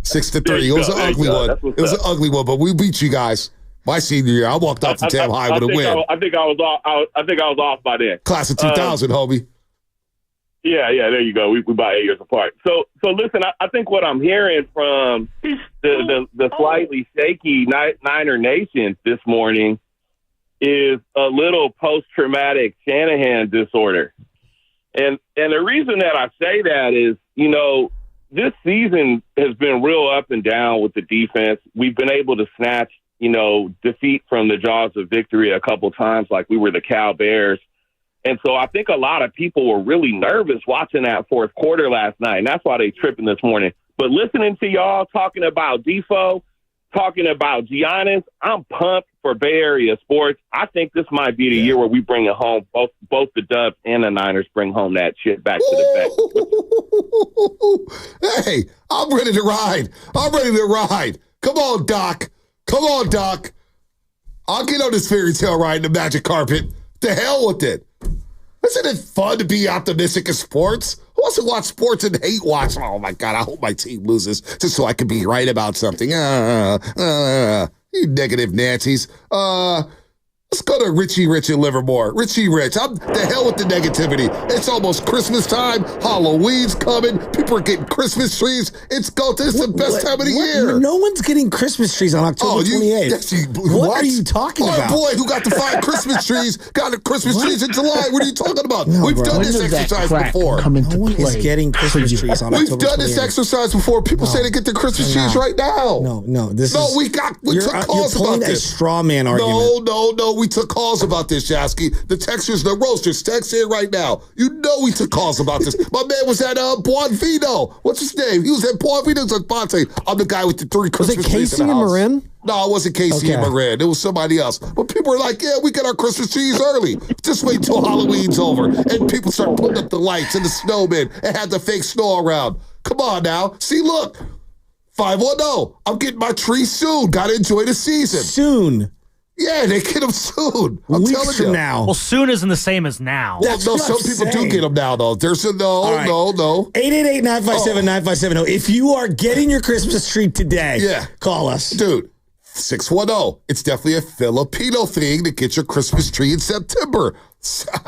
6-3. It was an ugly one. It was an ugly one, but we beat you guys. My senior year, I walked off the Tam High with a win. I think I was off by then. Class of 2000, homie. Yeah, there you go. We about 8 years apart. So listen, I think what I'm hearing from the slightly shaky Niner Nation this morning is a little post-traumatic Shanahan disorder. And the reason that I say that is, this season has been real up and down with the defense. We've been able to snatch, defeat from the jaws of victory a couple times, like we were the Cal Bears. And so I think a lot of people were really nervous watching that fourth quarter last night, and that's why they tripping this morning. But listening to y'all talking about Defoe, talking about Giannis, I'm pumped for Bay Area sports. I think this might be the year where we bring it home. Both the Dubs and the Niners bring home that shit back to the back. Hey, I'm ready to ride. Come on, Doc. I'll get on this fairy tale ride in the magic carpet. The hell with it. Isn't it fun to be optimistic in sports? Who wants to watch sports and hate watch? Oh, my God, I hope my team loses just so I can be right about something. You negative Nancy's. Let's go to Richie Rich in Livermore. Richie Rich, I'm the hell with the negativity. It's almost Christmas time. Halloween's coming. People are getting Christmas trees. It's the best time of the year. No one's getting Christmas trees on October 28th. What are you talking about? Oh, boy, who got to find Christmas trees? Got the Christmas trees in July. What are you talking about? We've done this exercise before. No one is getting Christmas trees on October 28th. We've done this exercise before. People say they get their Christmas trees right now. No. We took calls about this. A straw man argument. No. We took calls about this, Jasky. The texters, the roasters, text in right now. We took calls about this. My man was at Buonvino. What's his name? He was at Buonvino. At Bonte. I'm the guy with the 3 Christmas trees. Was it Casey and Marin? No, it wasn't Casey and Marin. It was somebody else. But people were like, we get our Christmas trees early. Just wait till Halloween's over. And people start putting up the lights and the snowmen and had the fake snow around. Come on now. See, look. 510. I'm getting my tree soon. Got to enjoy the season. Soon. Yeah, they get them soon. I'm Weeks telling from you. now. Well, soon isn't the same as now. Well, no, some people do get them now, though. There's a no. 888-957-9570. If you are getting your Christmas tree today, call us. Dude, 610. It's definitely a Filipino thing to get your Christmas tree in September.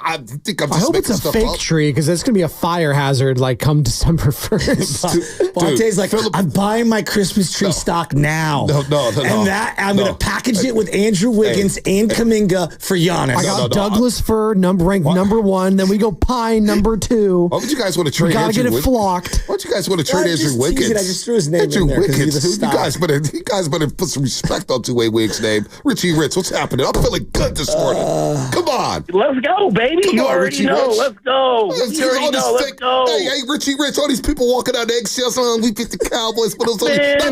I think I'm just I hope making it's a stuff fake up. tree because it's going to be a fire hazard like come December 1st. Bonte's like, I'm buying my Christmas tree stock now. No. And that I'm going to package it with Andrew Wiggins and Kaminga for Giannis. I got Douglas fir ranked number 1. Then we go pine number 2. Why would you guys want to trade Gotta Andrew get it Wiggins? flocked. Why would you guys want to trade Andrew Wiggins? I just threw his name Andrew in there. Wiggins, dude. You guys better put some respect on Dwayne Wade's name. Richie Rich, what's happening? I'm feeling good this morning. Come on. Let's go, baby. Come You on, already Richie know. Rich. Let's go. You already know. Let's go. Hey, Richie Rich, all these people walking out eggshells on we picked the Cowboys, but not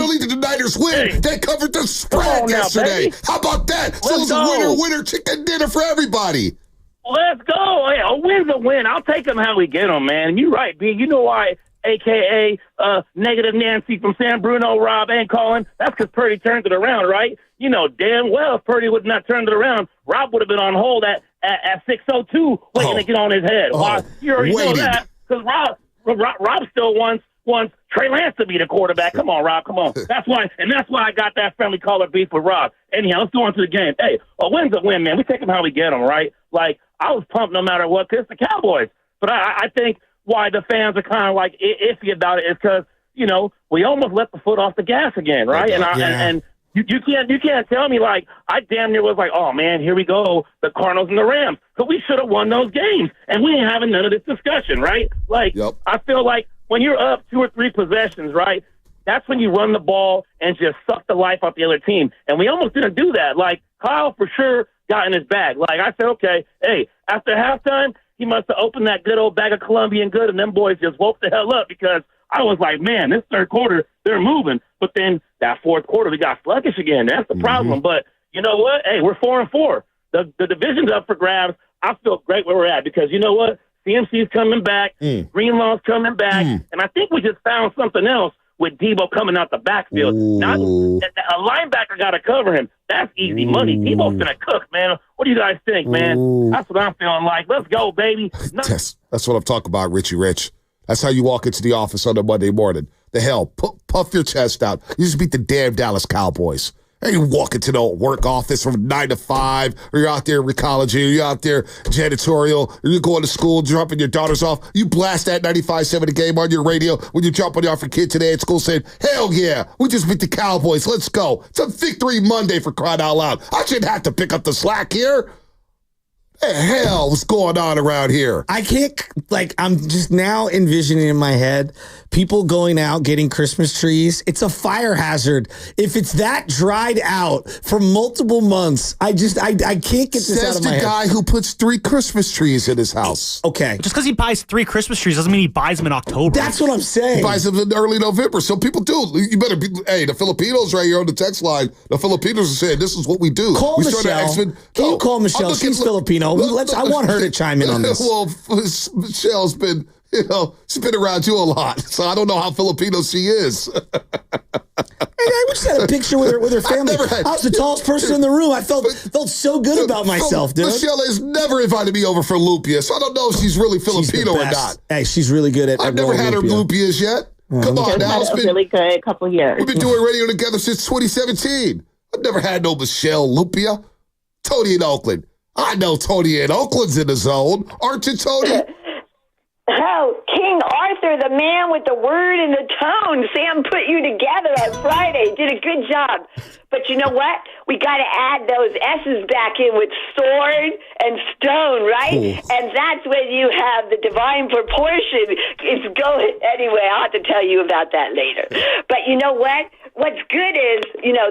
only did the Niners win, they covered the spread yesterday. How about that? So it was a winner chicken dinner for everybody. Let's go. Hey, a win's a win. I'll take them how we get them, man. You're right, B. You know why, a.k.a. Negative Nancy from San Bruno, Rob, and Colin? That's because Purdy turned it around, right? You know damn well if Purdy would not turned it around, Rob would have been on hold at 6:02 waiting to get on his head. You already know that because Rob still wants Trey Lance to be the quarterback. Come on, Rob. Come on. That's why I got that friendly caller beef with Rob. Anyhow, let's go on to the game. Hey, a win's a win, man. We take them how we get them, right? Like, I was pumped no matter what because it's the Cowboys. But I think why the fans are kind of like iffy about it is because, you know, we almost let the foot off the gas again, right? And you can't tell me, like, I damn near was like, oh, man, here we go, the Cardinals and the Rams. Because we should have won those games. And we ain't having none of this discussion, right? Like, I feel like when you're up 2 or 3 possessions, right, that's when you run the ball and just suck the life out the other team. And we almost didn't do that. Like, Kyle for sure got in his bag. Like, I said, okay, hey, after halftime, he must have opened that good old bag of Colombian good, and them boys just woke the hell up because I was like, man, this third quarter, they're moving. But then that fourth quarter, we got sluggish again. That's the problem. But you know what? Hey, we're 4-4. The division's up for grabs. I feel great where we're at because you know what? CMC's coming back. Greenlaw's coming back. And I think we just found something else with Debo coming out the backfield. Not a linebacker got to cover him. That's easy money. Debo's going to cook, man. What do you guys think, man? That's what I'm feeling like. Let's go, baby. That's what I'm talking about, Richie Rich. That's how you walk into the office on a Monday morning. The hell, puff your chest out. You just beat the damn Dallas Cowboys. And you walk into the work office from 9 to 5, or you're out there in college, or you're out there janitorial, or you're going to school, dropping your daughters off. You blast that 95.7 The Game on your radio when you're dropping off your kid today at school saying, hell yeah, we just beat the Cowboys. Let's go. It's a victory Monday for crying out loud. I shouldn't have to pick up the slack here. What the hell is going on around here? I can't, I'm just now envisioning in my head people going out getting Christmas trees. It's a fire hazard. If it's that dried out for multiple months, I can't get this out of my head. Says the guy who puts 3 Christmas trees in his house. Okay. Just because he buys 3 Christmas trees doesn't mean he buys them in October. That's what I'm saying. He buys them in early November. So people do. You better be, hey, the Filipinos right here on the text line, the Filipinos are saying this is what we do. Call Michelle. Can you call Michelle? She's Filipino. I want her to chime in on this. Well, Michelle's been, she's been around you a lot, so I don't know how Filipino she is. I wish I had a picture with her family. I was the tallest person in the room. I felt so good about myself, dude. Michelle has never invited me over for lumpia, so I don't know if she's really Filipino or not. Hey, she's really good at I've never had her lumpias yet. Come on now. It's been really good couple of years. We've been doing radio together since 2017. I've never had no Michelle lumpia. Tony in Oakland. I know Tony in Oakland's in the zone. Aren't you, Tony? Oh, King Arthur, the man with the word and the tone. Sam put you together on Friday. Did a good job. But you know what? We got to add those S's back in with sword and stone, right? Ooh. And that's when you have the divine proportion. It's going anyway. I'll have to tell you about that later. But you know what? What's good is,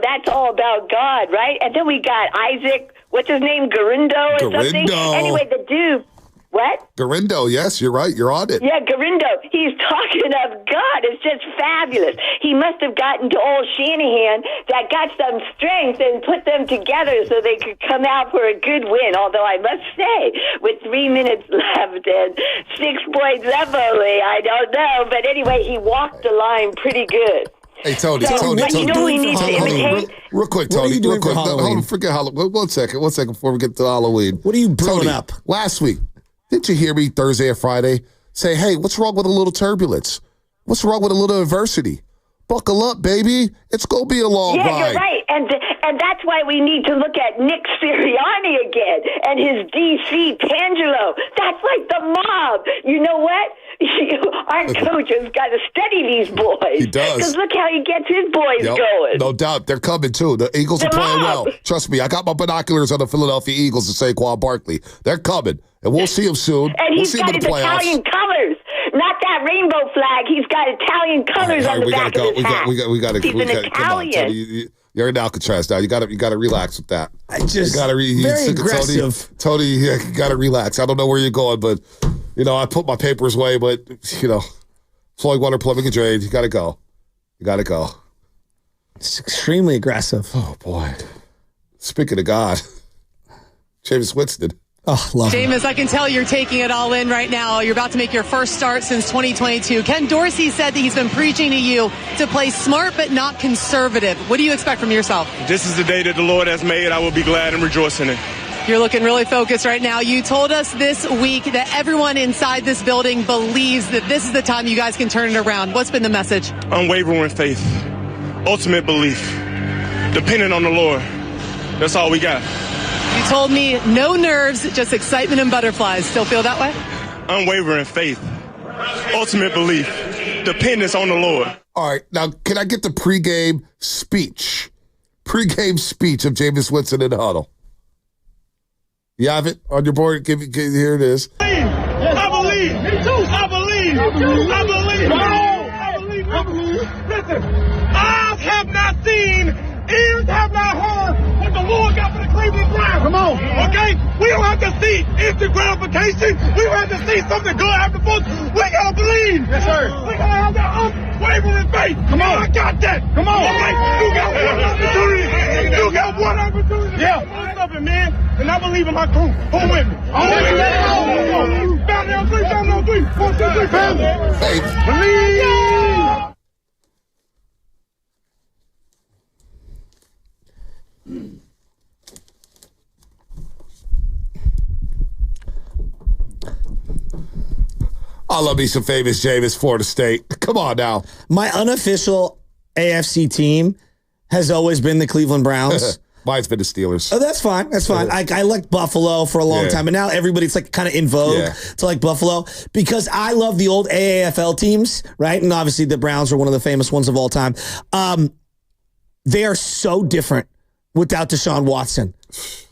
that's all about God, right? And then we got Isaac, what's his name, Garindo or something? Anyway, the dude. What? Garindo, yes, you're right. You're on it. Yeah, Garindo. He's talking of God. It's just fabulous. He must have gotten to old Shanahan that got some strength and put them together so they could come out for a good win. Although I must say, with 3 minutes left and 6 points left only, I don't know. But anyway, he walked the line pretty good. Hey, Tony, So, Tony, but you know we need to imitate? Real quick, What are Tony. you doing Real quick. for Halloween? Hold on, forget Halloween. One second before we get to Halloween. What are you brewing Tony, up? Last week, didn't you hear me Thursday or Friday say, hey, what's wrong with a little turbulence? What's wrong with a little adversity? Buckle up, baby. It's going to be a long ride. Yeah, you're right. And that's why we need to look at Nick Sirianni again and his DC Tangelo. That's like the mob. You know what? Our coach has got to study these boys. He does. Because look how he gets his boys Yep, going. no doubt. They're coming, too. The Eagles are playing mob. well. Trust me, I got my binoculars on the Philadelphia Eagles and Saquon Barkley. They're coming, and we'll see them soon. And we'll he's see got them in his the playoffs. Italian colors. Not that rainbow flag. He's got Italian colors on the back of his hat. We got to. He's an Come on, Italian. Tony. You're in Alcatraz now. You got to relax with that. Very aggressive. Tony, you got to relax. I don't know where you're going, but I put my papers away. But flowing water, plumbing, and drain. You got to go. It's extremely aggressive. Oh boy. Speaking of God, Jameis Winston. Oh, love him. Jameis, I can tell you're taking it all in right now. You're about to make your first start since 2022. Ken Dorsey said that he's been preaching to you to play smart but not conservative. What do you expect from yourself? This is the day that the Lord has made. I will be glad and rejoice in it. You're looking really focused right now. You told us this week that everyone inside this building believes that this is the time you guys can turn it around. What's been the message? Unwavering faith, ultimate belief, depending on the Lord. That's all we got. You told me no nerves, just excitement and butterflies. Still feel that way? Unwavering faith, ultimate belief, dependence on the Lord. All right, now can I get the pregame speech? Pregame speech of Jameis Winston in the huddle. You have it on your board? Here it is. I believe. Me too. I believe. I believe. Listen, eyes have not seen, ears have not heard what the Lord got for the Cleveland Browns. Come on. Okay? We don't have to see instant gratification. We don't have to see something good happen for us. We got to believe. Yes, sir. We got to have that unwavering faith. Come on. I got that. Come on. All right. You got one opportunity. You got one opportunity. Yeah. What's up, man? And I believe in my crew. Who with me? Down there, 3, down there, 3. 1, 2, 3, family. Faith. Believe. I love me some famous Jameis, Florida State. Come on now. My unofficial AFC team has always been the Cleveland Browns. Mine's been the Steelers. Oh, that's fine. That's fine. I liked Buffalo for a long time, and now everybody's like kind of in vogue to like Buffalo because I love the old AAFL teams, right? And obviously the Browns are one of the famous ones of all time. They are so different without Deshaun Watson.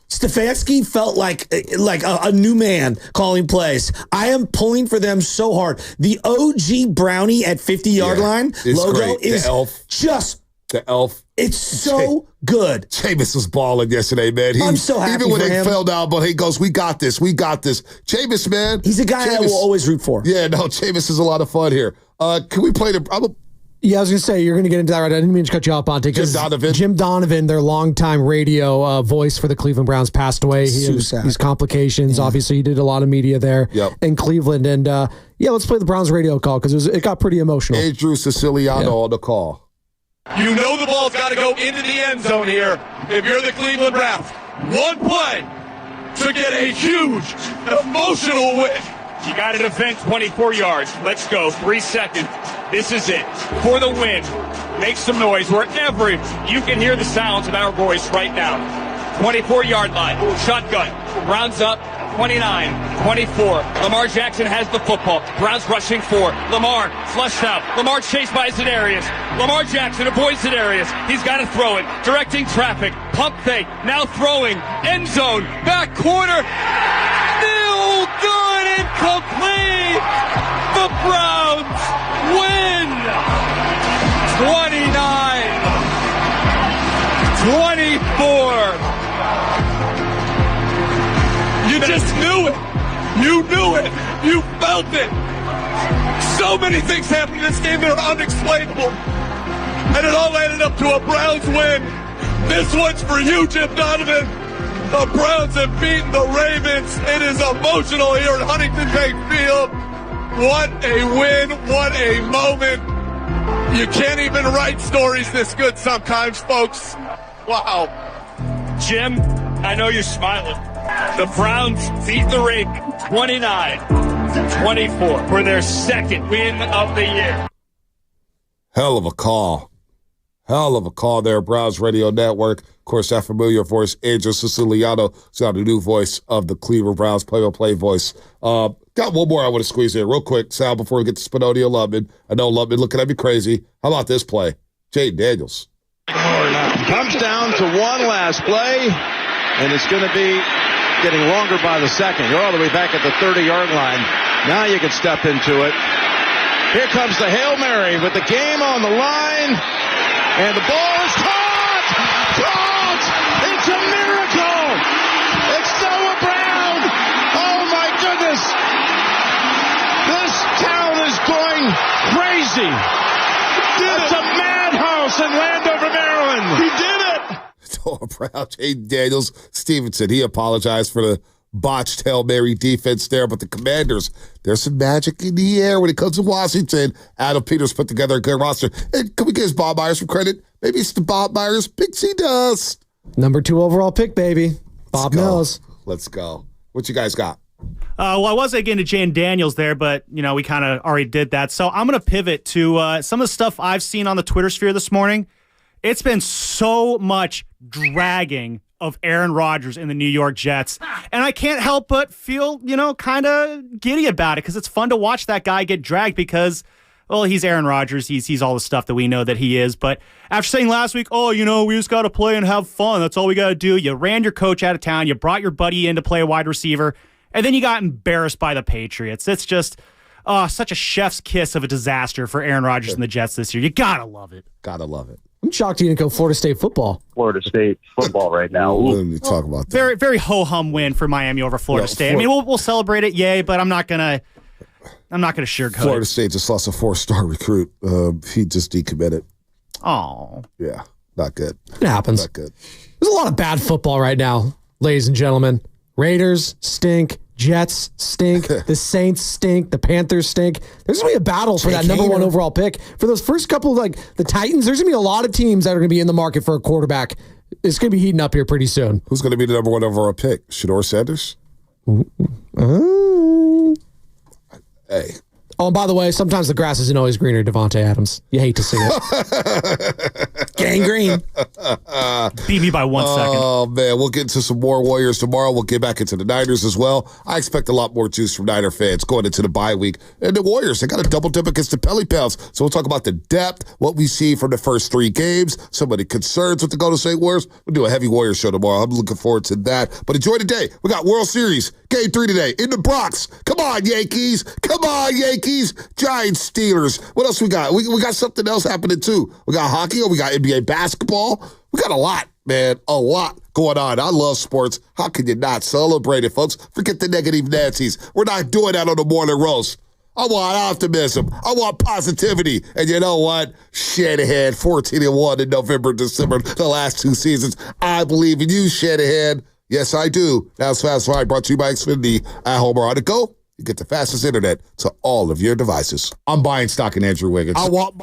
Stefanski felt like a new man calling plays. I am pulling for them so hard. The OG Brownie at 50-yard line logo great. is the elf. Just the elf. It's so good. Jameis was balling yesterday, man. I'm so happy even when for they him. fell down, but he goes, "We got this. We got this." Jameis, man. He's a guy I will always root for. Yeah, no, Jameis is a lot of fun here. Can we play the? Yeah, I was going to say, you're going to get into that right. I didn't mean to cut you off, Bonte. Jim Donovan, their longtime radio voice for the Cleveland Browns, passed away. He had these complications. Obviously, he did a lot of media there in Cleveland. And let's play the Browns radio call because it got pretty emotional. Andrew Siciliano on the call. You know the ball's got to go into the end zone here if you're the Cleveland Browns. One play to get a huge emotional win. You got to defend 24 yards. Let's go. 3 seconds. This is it. For the win. Make some noise wherever you can hear the sounds of our voice right now. 24-yard line. Shotgun. Browns up. 29, 24. Lamar Jackson has the football. Browns rushing 4. Lamar flushed out. Lamar chased by Za'Darius. Lamar Jackson avoids Za'Darius. He's got to throw it. Directing traffic. Pump fake. Now throwing. End zone. Back corner. Still good. Incomplete. The Browns win. 29-24. You just knew it. You knew it. You felt it. So many things happened in this game that are unexplainable. And it all added up to a Browns win. This one's for you, Jim Donovan. The Browns have beaten the Ravens. It is emotional here at Huntington Bank Field. What a win. What a moment. You can't even write stories this good sometimes, folks. Wow. Jim, I know you're smiling. The Browns beat the Ravens 29-24 for their second win of the year. Hell of a call. Hell of a call there, Browns Radio Network. Of course, that familiar voice, Andrew Siciliano, is now the new voice of the Cleveland Browns, play-by-play voice. Got one more I want to squeeze in real quick, Sal, before we get to Spinonia Lubman. I know Lubman looking at me crazy. How about this play? Jaden Daniels. Comes down to one last play, and it's going to be getting longer by the second. You're all the way back at the 30-yard line. Now you can step into it. Here comes the Hail Mary with the game on the line, and the ball is caught! Caught! It's a miracle! It's Noah Brown! Oh, my goodness! This town is going crazy! It's a madhouse in Landover, Maryland! He did it! Noah Brown, Jaden Daniels, Stevenson. He apologized for the botched Hail Mary defense there, but the Commanders, there's some magic in the air when it comes to Washington. Adam Peters put together a good roster. And can we give Bob Myers some credit? Maybe it's the Bob Myers pixie dust. Number 2 overall pick, baby. Bob knows. Let's go. What you guys got? Well, I was getting to Jaden Daniels there, but, we kind of already did that. So I'm going to pivot to some of the stuff I've seen on the Twitter sphere this morning. It's been so much dragging of Aaron Rodgers in the New York Jets. And I can't help but feel, kind of giddy about it because it's fun to watch that guy get dragged because, well, he's Aaron Rodgers. He's all the stuff that we know that he is. But after saying last week, we just got to play and have fun. That's all we got to do. You ran your coach out of town. You brought your buddy in to play a wide receiver. And then you got embarrassed by the Patriots. It's just such a chef's kiss of a disaster for Aaron Rodgers and the Jets this year. You got to love it. Gotta love it. I'm shocked you didn't go Florida State football. Florida State football right now. Let me talk about that. Very, very ho-hum win for Miami over Florida State. I mean, we'll celebrate it, yay, but I'm not gonna sugarcoat it. Florida State just lost a 4-star recruit. He just decommitted. Oh. Yeah, not good. It happens. Not good. There's a lot of bad football right now, ladies and gentlemen. Raiders stink. Jets stink. The Saints stink. The Panthers stink. There's going to be a battle for that number 1 overall pick. For those first couple, like the Titans, there's going to be a lot of teams that are going to be in the market for a quarterback. It's going to be heating up here pretty soon. Who's going to be the number 1 overall pick? Shador Sanders? Hey. Oh, and by the way, sometimes the grass isn't always greener, Devontae Adams. You hate to see it. Gangrene. Beat me by 1 second. Oh, man. We'll get into some more Warriors tomorrow. We'll get back into the Niners as well. I expect a lot more juice from Niner fans going into the bye week. And the Warriors, they got a double dip against the Pelly Pals. So we'll talk about the depth, what we see from the first 3 games, some of the concerns with the Golden State Warriors. We'll do a heavy Warriors show tomorrow. I'm looking forward to that. But enjoy the day. We got World Series, Game 3 today in the Bronx. Come on, Yankees. Come on, Yankees. Giants, Steelers. What else we got? We got something else happening too. We got hockey, or we got NBA basketball. We got a lot, man. A lot going on. I love sports. How can you not celebrate it, folks? Forget the negative Nancy's. We're not doing that on the morning roast. I want optimism. I want positivity. And you know what? Shanahan, 14-1 in November, December, the last 2 seasons. I believe in you, Shanahan. Yes, I do. That's Fast Five, brought to you by Xfinity at home or on the go. You get the fastest internet to all of your devices. I'm buying stock in Andrew Wiggins. I want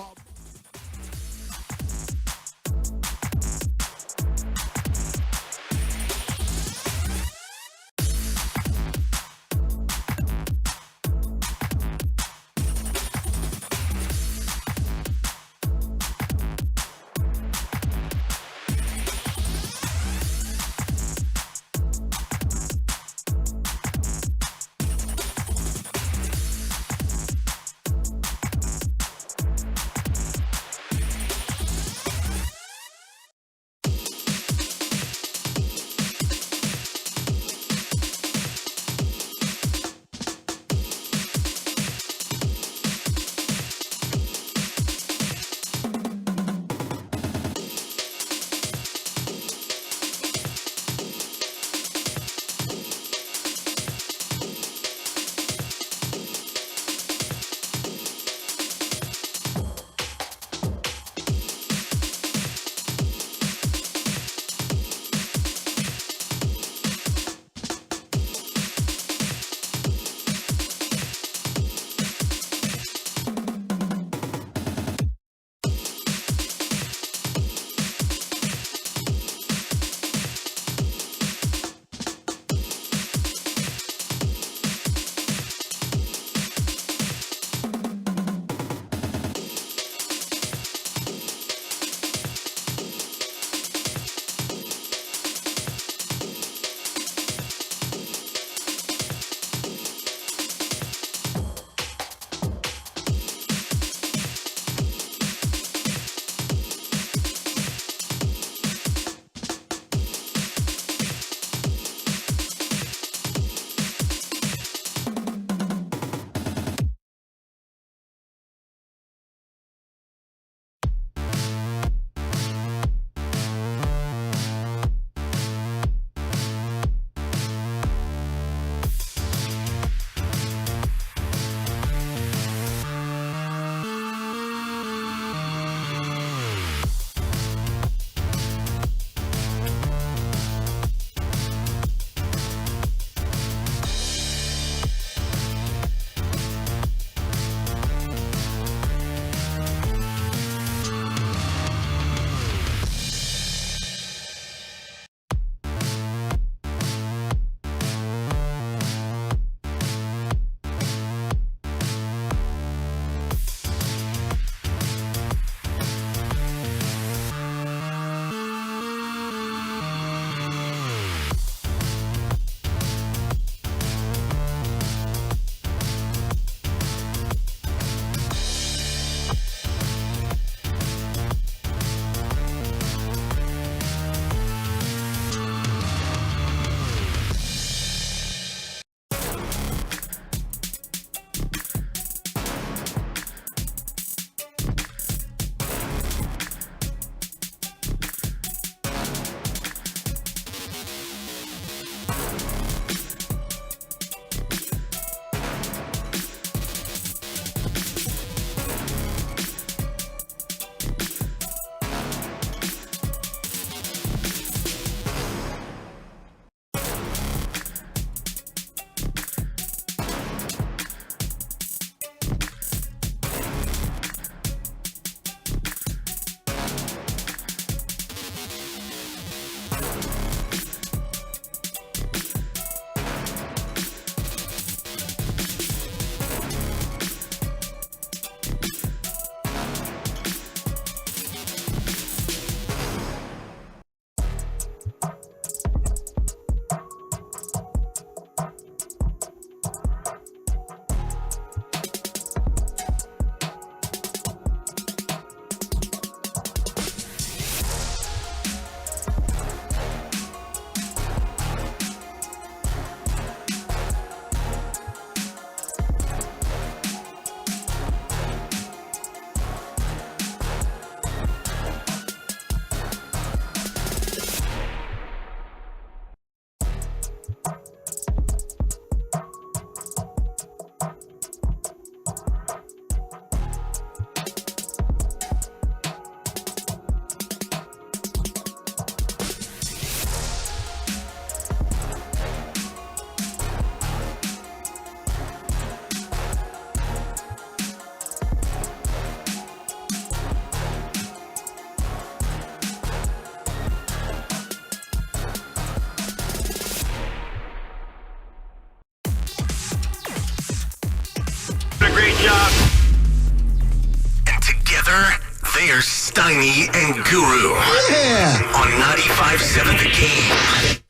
Mayor Steiny and Guru. Yeah. On 95.7 The Game.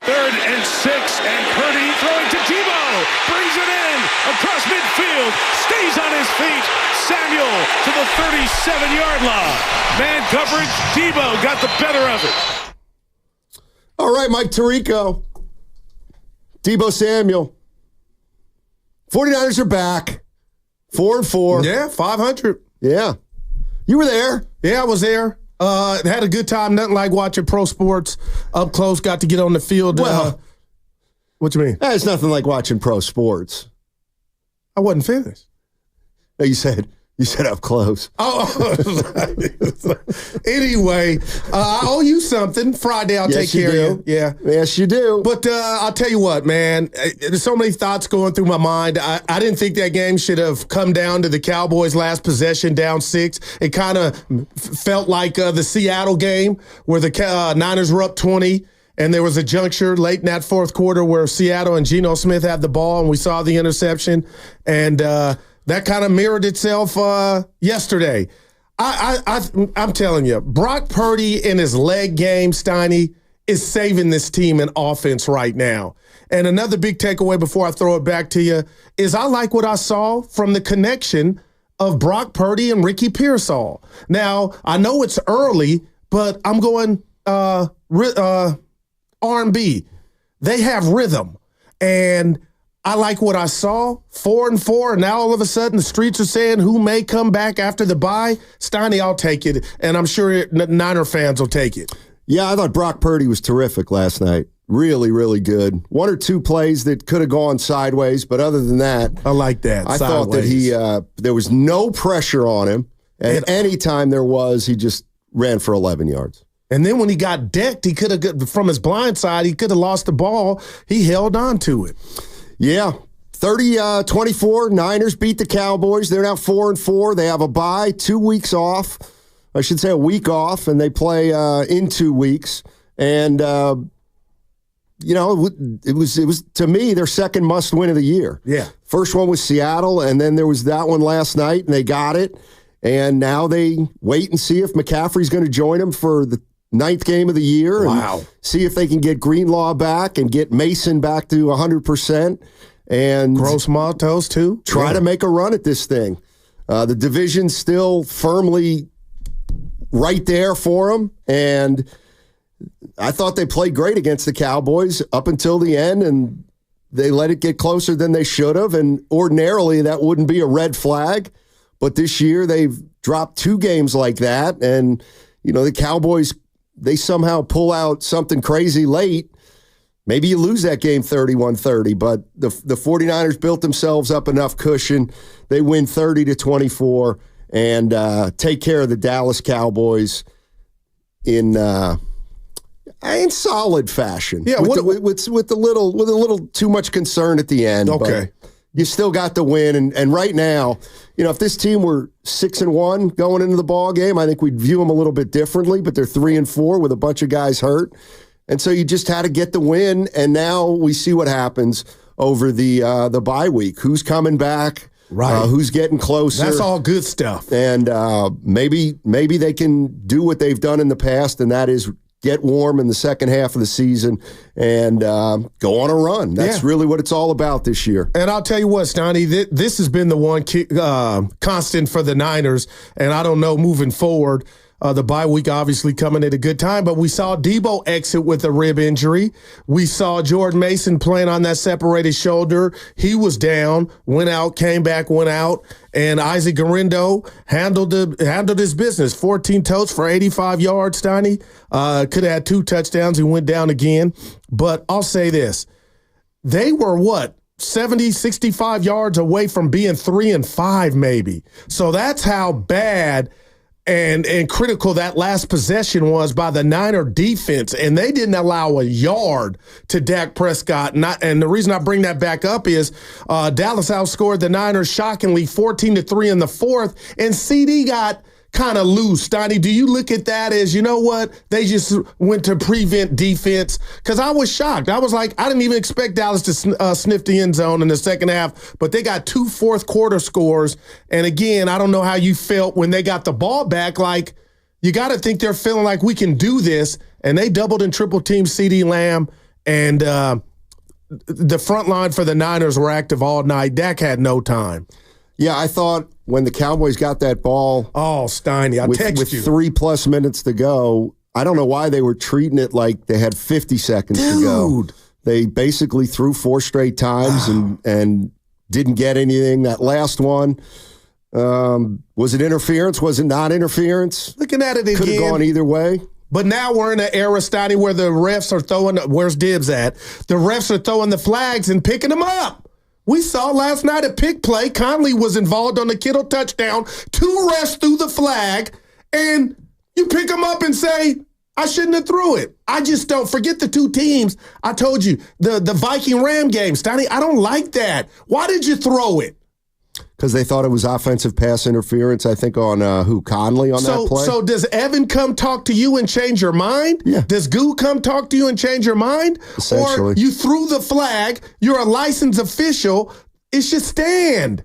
3rd and 6, and Purdy throwing to Tebow. Brings it in across midfield. Stays on his feet. Samuel to the 37-yard line. Man coverage. Tebow got the better of it. All right, Mike Tirico. Tebow Samuel. 49ers are back. 4-4. Yeah, 500. Yeah. You were there. Yeah, I was there. Had a good time. Nothing like watching pro sports up close. Got to get on the field. Well, what you mean? It's nothing like watching pro sports. I wasn't finished. No, you said up close. Oh, anyway, I owe you something. Friday, I'll take care of you. Yeah. Yes, you do. But I'll tell you what, man. There's so many thoughts going through my mind. I didn't think that game should have come down to the Cowboys' last possession, down 6. It kind of felt like the Seattle game where the Niners were up 20. And there was a juncture late in that fourth quarter where Seattle and Geno Smith had the ball, and we saw the interception. And that kind of mirrored itself yesterday. I'm telling you, Brock Purdy in his leg game, Steiny, is saving this team in offense right now. And another big takeaway before I throw it back to you is I like what I saw from the connection of Brock Purdy and Ricky Pearsall. Now, I know it's early, but I'm going R&B. They have rhythm. And I like what I saw. 4-4, and now all of a sudden the streets are saying who may come back after the bye. Steiny, I'll take it, and I'm sure Niner fans will take it. Yeah, I thought Brock Purdy was terrific last night. Really, really good. 1 or 2 plays that could have gone sideways, but other than that, I like that. I thought that there was no pressure on him, and any time there was, he just ran for 11 yards. And then when he got decked, he could have, from his blind side, he could have lost the ball. He held on to it. Yeah, 30-24, Niners beat the Cowboys. They're now 4-4. They have a bye, 2 weeks off. I should say a week off, and they play in 2 weeks. And, it was to me, their second must-win of the year. Yeah. First one was Seattle, and then there was that one last night, and they got it. And now they wait and see if McCaffrey's going to join them for the 9th game of the year. Wow. And see if they can get Greenlaw back and get Mason back to 100%. And Gross Matos, too. Try to make a run at this thing. The division's still firmly right there for them. And I thought they played great against the Cowboys up until the end, and they let it get closer than they should have. And ordinarily, that wouldn't be a red flag. But this year, they've dropped 2 games like that. And, the Cowboys, they somehow pull out something crazy late. Maybe you lose that game 31-30, but the 49ers built themselves up enough cushion. They win 30-24 and take care of the Dallas Cowboys in solid fashion. Yeah, with a little too much concern at the end. Okay. But you still got the win, and right now, if this team were 6-1 going into the ball game, I think we'd view them a little bit differently. But they're 3-4 with a bunch of guys hurt, and so you just had to get the win. And now we see what happens over the bye week. Who's coming back? Right. Who's getting closer? That's all good stuff. And maybe they can do what they've done in the past, and that is get warm in the second half of the season and go on a run. That's really what it's all about this year. And I'll tell you what, Stoney, this has been the one constant for the Niners, and I don't know moving forward. The bye week obviously coming at a good time, but we saw Debo exit with a rib injury. We saw Jordan Mason playing on that separated shoulder. He was down, went out, came back, went out. And Isaac Guerrero handled his business. 14 totes for 85 yards, Steiny. Could have had 2 touchdowns. He went down again. But I'll say this. They were 70, 65 yards away from being 3-5 maybe. So that's how bad and critical that last possession was by the Niner defense. And they didn't allow a yard to Dak Prescott. And the reason I bring that back up is Dallas outscored the Niners shockingly 14-3 in the fourth. And CD got kind of loose. Steiny, do you look at that as, you know what, they just went to prevent defense? Because I was shocked. I was like, I didn't even expect Dallas to sniff the end zone in the second half, but they got 2 fourth quarter scores. And again, I don't know how you felt when they got the ball back. Like, you got to think they're feeling like we can do this, and they doubled and triple teamed CeeDee Lamb, and the front line for the Niners were active all night. Dak had no time. Yeah, I thought when the Cowboys got that ball, Steiny, I text you. 3+ minutes to go, I don't know why they were treating it like they had 50 seconds to go. They basically threw 4 straight times and didn't get anything. That last one, was it interference? Was it not interference? Looking at it again. Could have gone either way. But now we're in an era, Steiny, where the refs are throwing, where's Dibs at? The refs are throwing the flags and picking them up. We saw last night a pick play. Conley was involved on the Kittle touchdown. 2 refs threw the flag, and you pick them up and say, I shouldn't have threw it. I just don't. Forget the 2 teams. I told you, the Viking-Ram game, Steiny, I don't like that. Why did you throw it? Because they thought it was offensive pass interference, I think, on Conley on that play. So does Evan come talk to you and change your mind? Yeah. Does Goo come talk to you and change your mind? Essentially. Or you threw the flag, you're a licensed official, it should stand.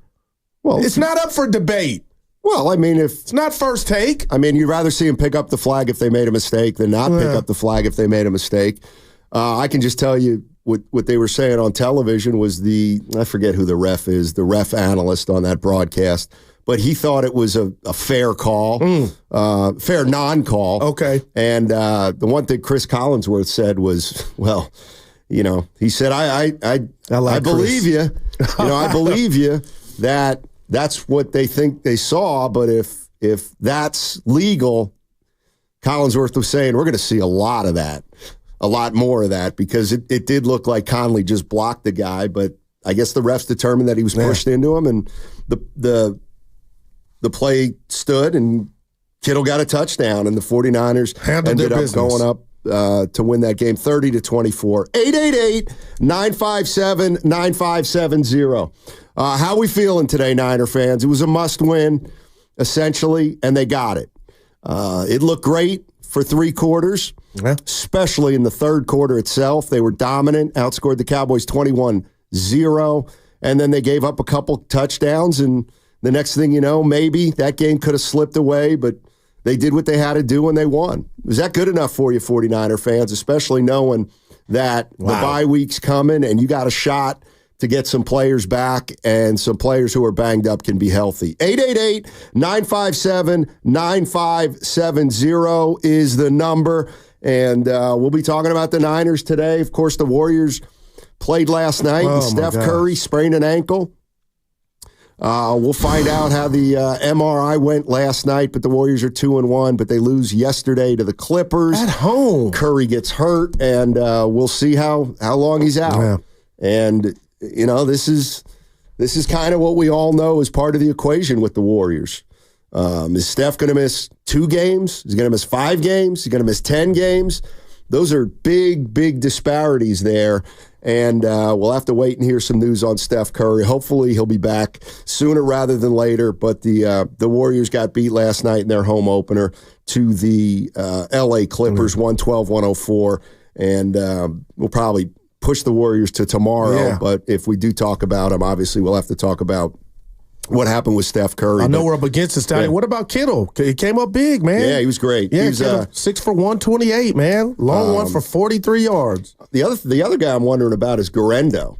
Well, it's not up for debate. Well, I mean, if it's not first take. I mean, you'd rather see him pick up the flag if they made a mistake than not pick up the flag if they made a mistake. I can just tell you, what they were saying on television was I forget who the ref is, the ref analyst on that broadcast, but he thought it was a fair call, fair non-call. Okay. And the one thing Chris Collinsworth said was, well, he said, I believe you. I believe you that that's what they think they saw, but if that's legal, Collinsworth was saying, we're going to see a lot of that. A lot more of that, because it did look like Conley just blocked the guy, but I guess the refs determined that he was pushed into him, and the play stood, and Kittle got a touchdown, and the 49ers ended up going up to win that game 30-24. 888-957-9570. How we feeling today, Niner fans? It was a must-win, essentially, and they got it. It looked great for 3 quarters. Especially in the third quarter itself. They were dominant, outscored the Cowboys 21-0, and then they gave up a couple touchdowns, and the next thing you know, maybe that game could have slipped away, but they did what they had to do and they won. Was that good enough for you, 49er fans, especially knowing that the bye week's coming and you got a shot to get some players back, and some players who are banged up can be healthy. 888-957-9570 is the number. And we'll be talking about the Niners today. Of course, the Warriors played last night, and Steph Curry sprained an ankle. We'll find out how the MRI went last night, but the Warriors are 2-1, but they lose yesterday to the Clippers. At home. Curry gets hurt, and we'll see how long he's out. Yeah. And, this is kind of what we all know is part of the equation with the Warriors. Is Steph going to miss 2 games? Is he going to miss 5 games? Is he going to miss 10 games? Those are big, big disparities there. And we'll have to wait and hear some news on Steph Curry. Hopefully he'll be back sooner rather than later. But the Warriors got beat last night in their home opener to the L.A. Clippers, 112-104. And we'll probably push the Warriors to tomorrow. Yeah. But if we do talk about them, obviously we'll have to talk about what happened with Steph Curry. I know we're up against it, Steiny. Yeah. What about Kittle? He came up big, man. Yeah, he was great. Yeah, he was, 6 for 128, man. Long one for 43 yards. The other guy I'm wondering about is Garendo.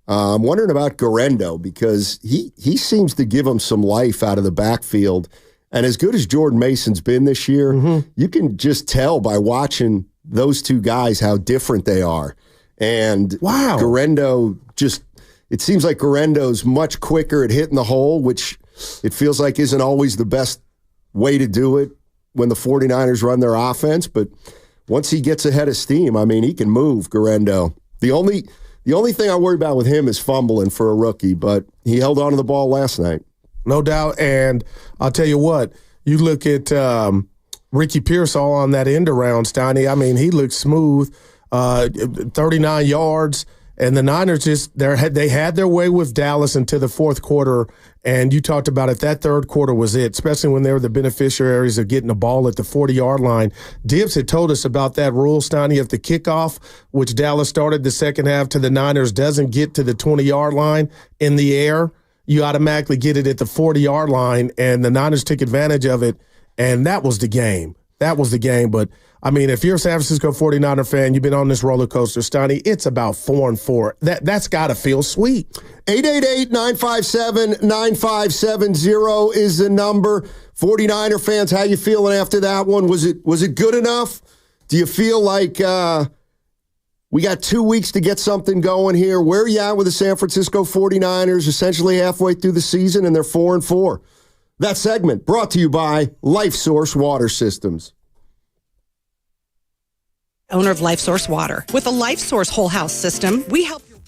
I'm wondering about Garendo because he seems to give him some life out of the backfield. And as good as Jordan Mason's been this year, you can just tell by watching those 2 guys how different they are. And Garendo just... It seems like Garendo's much quicker at hitting the hole, which it feels like isn't always the best way to do it when the 49ers run their offense. But once he gets ahead of steam, I mean, he can move, Garendo. The only thing I worry about with him is fumbling for a rookie, but he held on to the ball last night. No doubt. And I'll tell you what, you look at Ricky Pearsall on that end around, Steiny. I mean, he looks smooth, 39 yards. And the Niners they had their way with Dallas into the fourth quarter, and you talked about it. That third quarter was it, especially when they were the beneficiaries of getting the ball at the 40-yard line. Dibs had told us about that rule, Steiny, if the kickoff, which Dallas started the second half to the Niners, doesn't get to the 20-yard line in the air, you automatically get it at the 40-yard line, and the Niners took advantage of it And that was the game. But, I mean, if you're a San Francisco 49er fan, you've been on this roller coaster, Stoney, it's about 4-4. That's got to feel sweet. 888-957-9570 is the number. 49er fans, how you feeling after that one? Was it good enough? Do you feel like we got 2 weeks to get something going here? Where are you at with the San Francisco 49ers, essentially halfway through the season, and they're 4-4? That segment brought to you by LifeSource Water Systems. Owner of LifeSource Water. With a LifeSource whole house system, we help your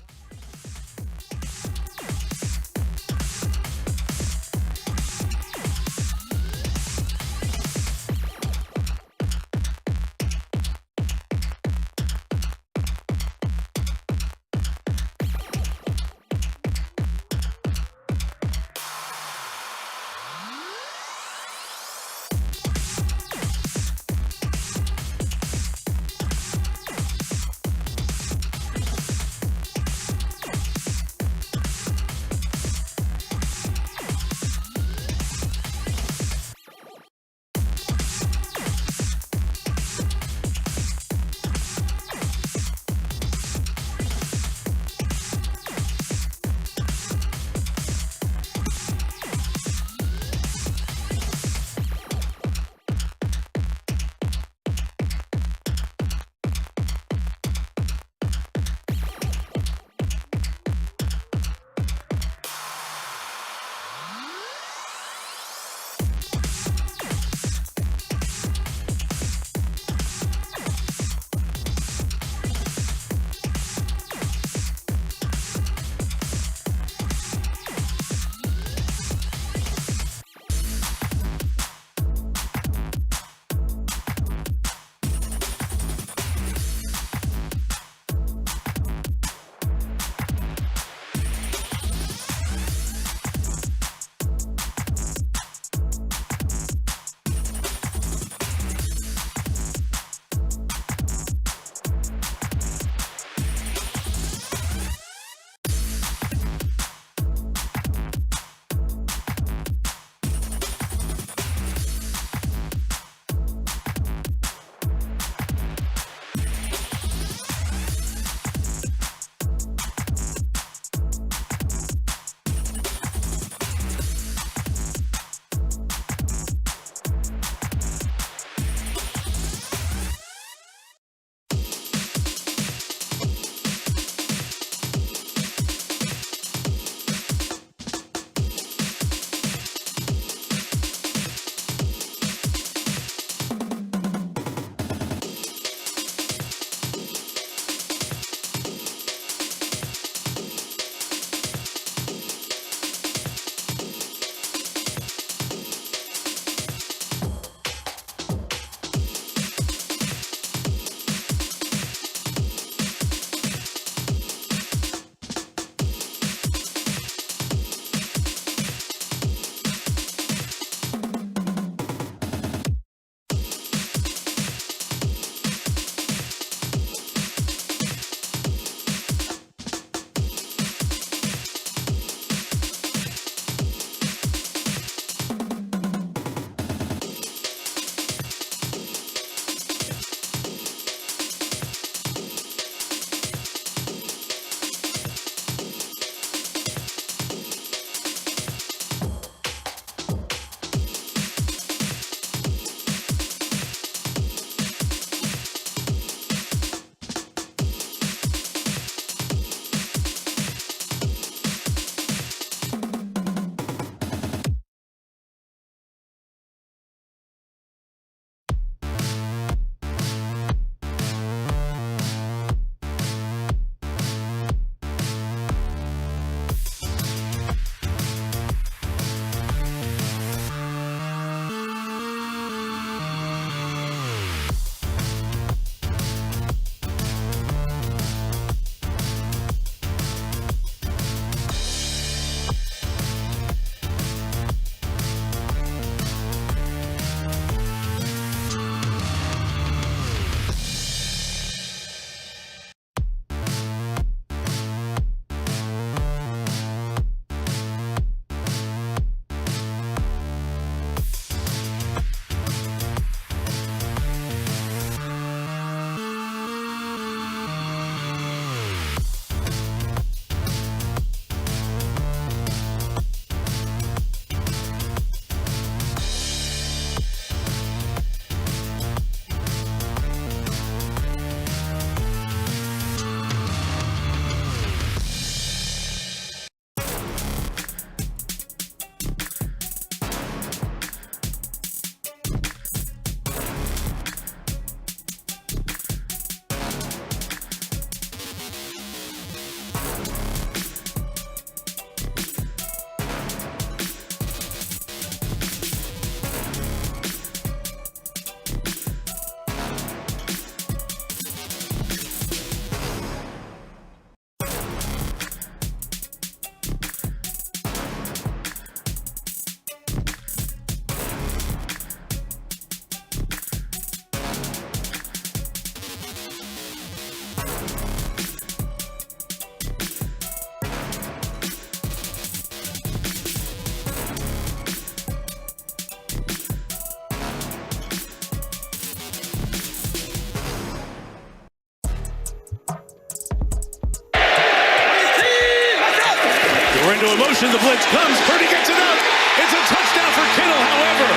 into a motion. The blitz comes. Purdy gets it up. It's a touchdown for Kittle. However,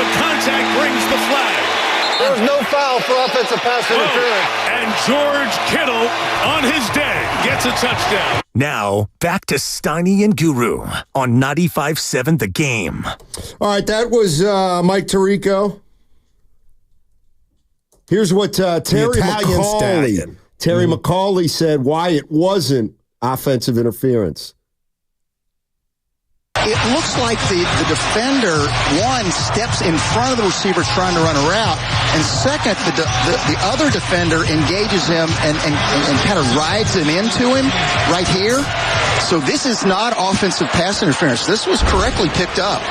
the contact brings the flag. There was no foul for offensive pass interference. And George Kittle, on his day, gets a touchdown. Now, back to Steiny and Guru on 95.7 The Game. All right, that was Mike Tirico. Here's what Terry McCauley said why it wasn't offensive interference. It looks like the defender, one, steps in front of the receiver trying to run a route, and second, the other defender engages him and kind of rides him into him right here. So this is not offensive pass interference. This was correctly picked up.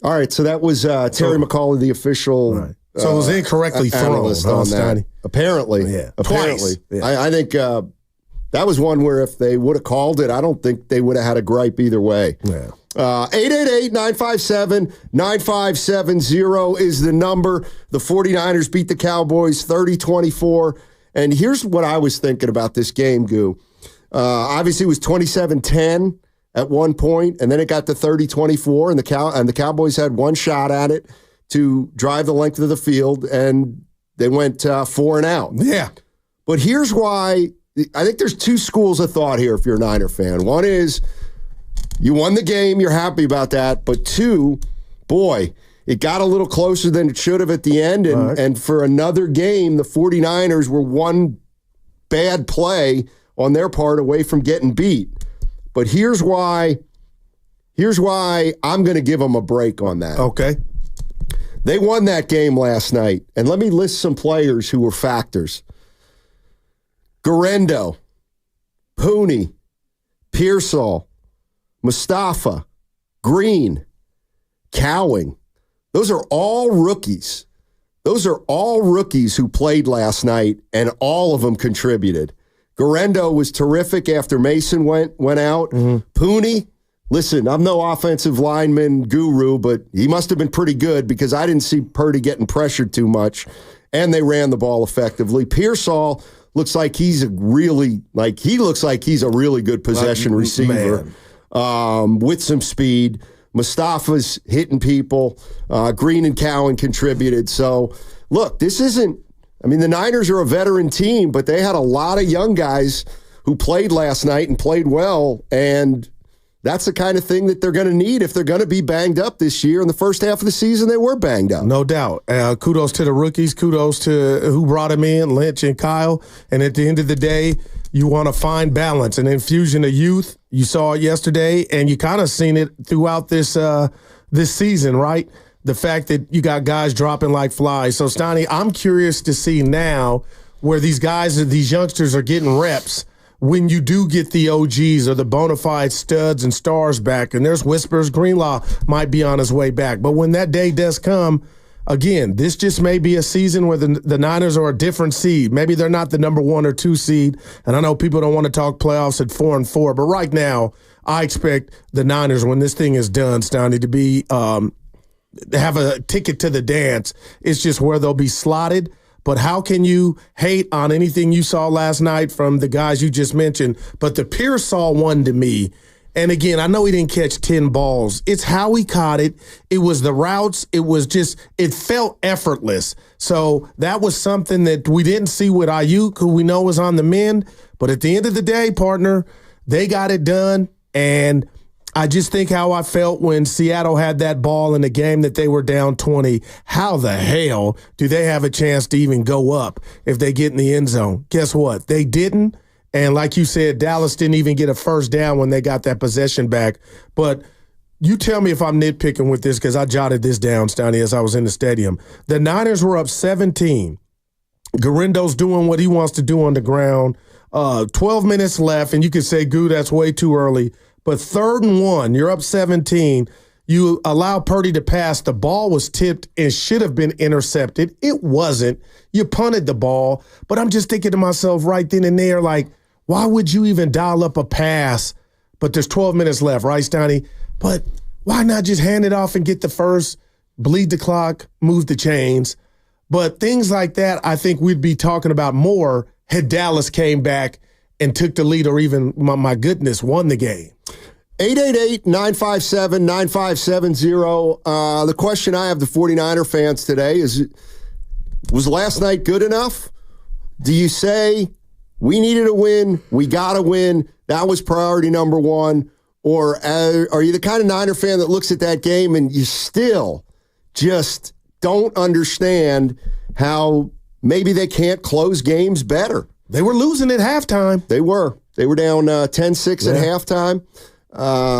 All right, so that was Terry McCauley, the official. Right. So it was incorrectly thrown on that. Apparently. Yeah. Apparently. Yeah. I think that was one where if they would have called it, I don't think they would have had a gripe either way. Yeah. 888-957-9570 is the number. The 49ers beat the Cowboys 30-24. And here's what I was thinking about this game, Goo. Obviously, it was 27-10 at one point, and then it got to 30-24, and the Cowboys had one shot at it to drive the length of the field, and they went 4 and out. Yeah. But here's why I think there's two schools of thought here if you're a Niner fan. One is you won the game, you're happy about that. But two, boy, it got a little closer than it should have at the end. And for another game, the 49ers were one bad play on their part away from getting beat. But here's why I'm going to give them a break on that. Okay. They won that game last night. And let me list some players who were factors. Garendo, Pooney, Pearsall, Mustafa, Green, Cowing. Those are all rookies. Those are all rookies who played last night, and all of them contributed. Garendo was terrific after Mason went out. Mm-hmm. Pooney, listen, I'm no offensive lineman guru, but he must have been pretty good because I didn't see Purdy getting pressured too much, and they ran the ball effectively. Pearsall looks like he's a really good possession receiver with some speed. Mustafa's hitting people. Green and Cowan contributed. So, look, the Niners are a veteran team, but they had a lot of young guys who played last night and played well, and that's the kind of thing that they're going to need if they're going to be banged up this year. In the first half of the season, they were banged up. No doubt. Kudos to the rookies. Kudos to who brought them in, Lynch and Kyle. And at the end of the day, you want to find balance, an infusion of youth. You saw it yesterday, and you kind of seen it throughout this season, right? The fact that you got guys dropping like flies. So, Steiny, I'm curious to see now where these youngsters are getting reps when you do get the OGs or the bona fide studs and stars back, and there's whispers Greenlaw might be on his way back. But when that day does come, again, this just may be a season where the Niners are a different seed. Maybe they're not the number 1 or 2 seed, and I know people don't want to talk playoffs at 4-4, but right now I expect the Niners, when this thing is done, Steiny, to be have a ticket to the dance. It's just where they'll be slotted. But how can you hate on anything you saw last night from the guys you just mentioned? But the Pearsall one to me, and again, I know he didn't catch 10 balls. It's how he caught it. It was the routes. It felt effortless. So that was something that we didn't see with Ayuk, who we know is on the mend. But at the end of the day, partner, they got it done. And I just think how I felt when Seattle had that ball in the game that they were down 20. How the hell do they have a chance to even go up if they get in the end zone? Guess what? They didn't. And like you said, Dallas didn't even get a first down when they got that possession back. But you tell me if I'm nitpicking with this, because I jotted this down, Steiny, as I was in the stadium. The Niners were up 17. Garendo's doing what he wants to do on the ground. 12 minutes left, and you could say, Goo, that's way too early. But 3rd and 1, you're up 17. You allow Purdy to pass. The ball was tipped and should have been intercepted. It wasn't. You punted the ball. But I'm just thinking to myself right then and there, like, why would you even dial up a pass? But there's 12 minutes left, right, Steiny? But why not just hand it off and get the first, bleed the clock, move the chains? But things like that, I think we'd be talking about more had Dallas came back and took the lead, or even, my goodness, won the game. 888-957-9570. The question I have the 49er fans today is, was last night good enough? Do you say, we needed a win, we got to win, that was priority number one? Or are you the kind of Niner fan that looks at that game and you still just don't understand how maybe they can't close games better? They were losing at halftime. They were. They were down 10-6 at halftime.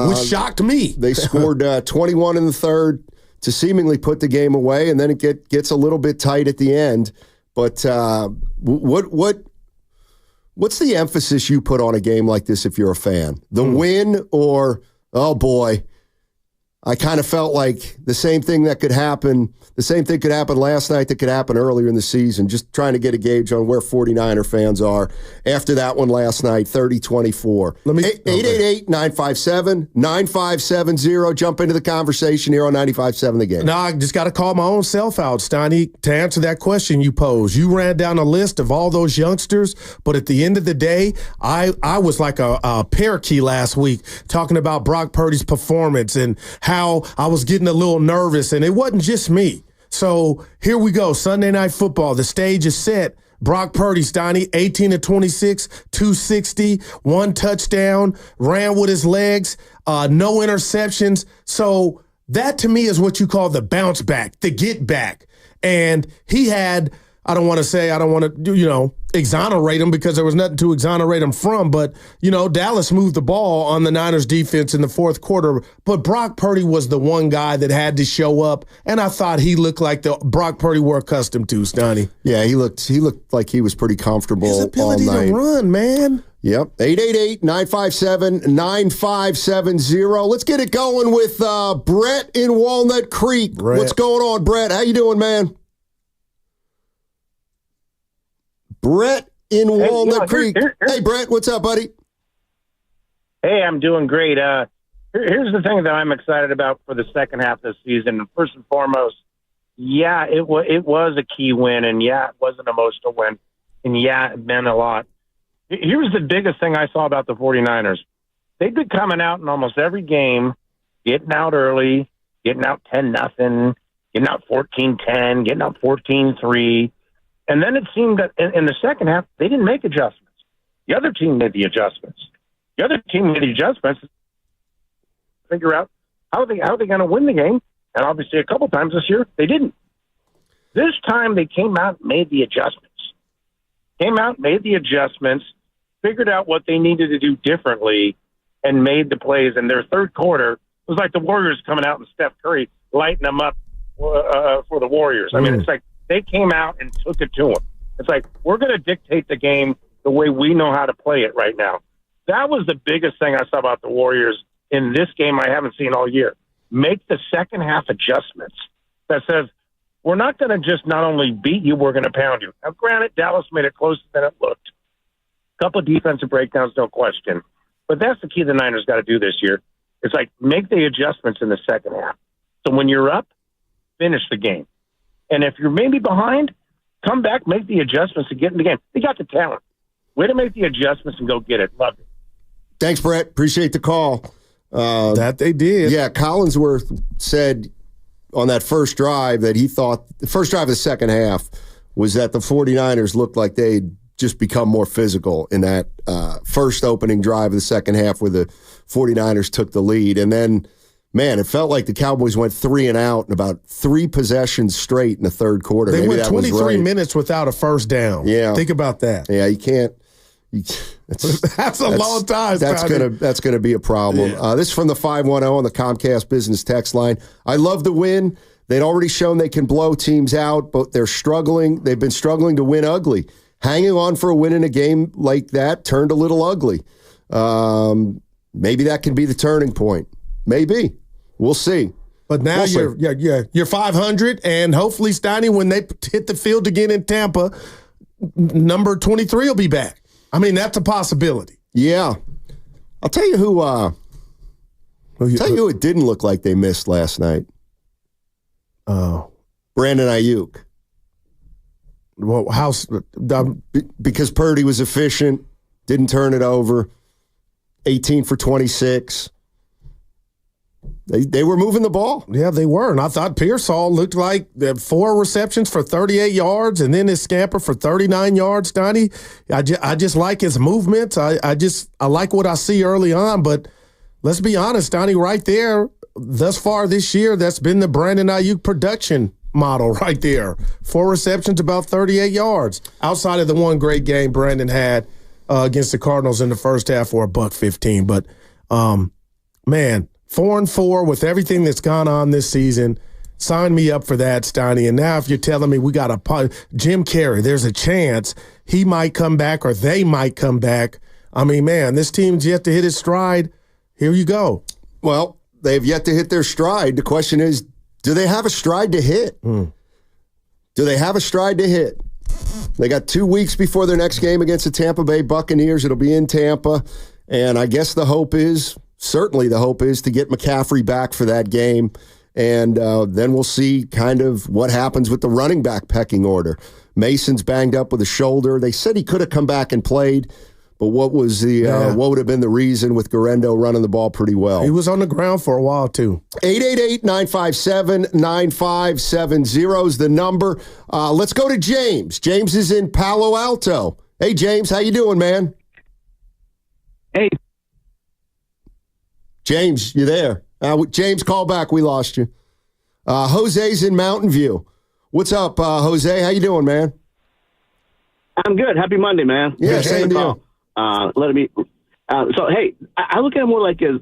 Which shocked me. They scored 21 in the third to seemingly put the game away, and then it gets a little bit tight at the end. But what's the emphasis you put on a game like this if you're a fan? The win or, oh boy, I kind of felt like the same thing could happen last night that could happen earlier in the season. Just trying to get a gauge on where 49er fans are after that one last night, 30-24. 888-957-9570. Jump into the conversation here on 95.7 The Game. No, I just got to call my own self out, Steiny, to answer that question you posed. You ran down a list of all those youngsters, but at the end of the day, I was like a parakeet last week talking about Brock Purdy's performance and how I was getting a little nervous, and it wasn't just me. So here we go, Sunday Night Football. The stage is set. Brock Purdy, Steiny, 18-26, 260, 1 touchdown, ran with his legs, no interceptions. So that to me is what you call the bounce back, the get back. And he had, I don't want to exonerate him because there was nothing to exonerate him from. But, Dallas moved the ball on the Niners defense in the fourth quarter. But Brock Purdy was the one guy that had to show up. And I thought he looked like the Brock Purdy we're accustomed to, Stoney. Yeah, he looked like he was pretty comfortable his ability all night. To run, man. Yep. 888-957-9570. Let's get it going with Brett in Walnut Creek. Brett. What's going on, Brett? How you doing, man? Brett in Walnut Creek. Hey, Brett, what's up, buddy? Hey, I'm doing great. Here's the thing that I'm excited about for the second half of the season. First and foremost, yeah, it was a key win, and yeah, it was an emotional win, and yeah, it meant a lot. Here's the biggest thing I saw about the 49ers. They've been coming out in almost every game, getting out early, getting out 10-0, getting out 14-10, getting out 14-3. And then it seemed that in the second half, they didn't make adjustments. The other team made the adjustments. Figure out how are they going to win the game. And obviously a couple times this year, they didn't. This time they came out and made the adjustments. Figured out what they needed to do differently, and made the plays. In their third quarter, it was like the Warriors coming out and Steph Curry lighting them up for the Warriors. I mean, it's like, they came out and took it to them. It's like, we're going to dictate the game the way we know how to play it right now. That was the biggest thing I saw about the Warriors in this game I haven't seen all year. Make the second half adjustments that says, we're not going to just not only beat you, we're going to pound you. Now, granted, Dallas made it closer than it looked. A couple of defensive breakdowns, no question. But that's the key the Niners got to do this year. It's like, make the adjustments in the second half. So when you're up, finish the game. And if you're maybe behind, come back, make the adjustments to get in the game. They got the talent. Way to make the adjustments and go get it. Love it. Thanks, Brett. Appreciate the call. That they did. Yeah, Collinsworth said on that first drive that he thought the first drive of the second half was that the 49ers looked like they'd just become more physical in that first opening drive of the second half where the 49ers took the lead. And then, man, it felt like the Cowboys went 3 and out in about 3 possessions straight in the third quarter. They Maybe went 23 minutes without a first down. Yeah. Think about that. Yeah, you can't. That's a long time. That's gonna be a problem. Yeah. This is from the 510 on the Comcast Business text line. I love the win. They'd already shown they can blow teams out, but they're struggling. They've been struggling to win ugly. Hanging on for a win in a game like that turned a little ugly. Maybe that can be the turning point. Maybe. We'll see. But now you're 500, and hopefully, Steiny, when they hit the field again in Tampa, number 23 will be back. I mean, that's a possibility. Yeah. I'll tell you who it didn't look like they missed last night. Brandon Ayuk. Well, because Purdy was efficient, didn't turn it over, 18 for 26. They were moving the ball. Yeah, they were. And I thought Pearsall looked like 4 receptions for 38 yards and then his scamper for 39 yards, Donnie. I just like his movements. I like what I see early on. But let's be honest, Donnie, right there, thus far this year, that's been the Brandon Ayuk production model right there. 4 receptions, about 38 yards. Outside of the one great game Brandon had against the Cardinals in the first half for $115. But, man, 4-4 with everything that's gone on this season. Sign me up for that, Steiny. And now if you're telling me we got Jim Kerr, there's a chance he might come back or they might come back. I mean, man, this team's yet to hit its stride. Here you go. Well, they've yet to hit their stride. The question is, do they have a stride to hit? Do they have a stride to hit? They got 2 weeks before their next game against the Tampa Bay Buccaneers. It'll be in Tampa. And I guess certainly the hope is to get McCaffrey back for that game. And then we'll see kind of what happens with the running back pecking order. Mason's banged up with a shoulder. They said he could have come back and played. But what was what would have been the reason with Garendo running the ball pretty well? He was on the ground for a while, too. 888-957-9570 is the number. Let's go to James. James is in Palo Alto. Hey, James, how you doing, man? Hey. James, you there? James, call back. We lost you. Jose's in Mountain View. What's up, Jose? How you doing, man? I'm good. Happy Monday, man. Yeah, same to you. So, hey, I look at it more like if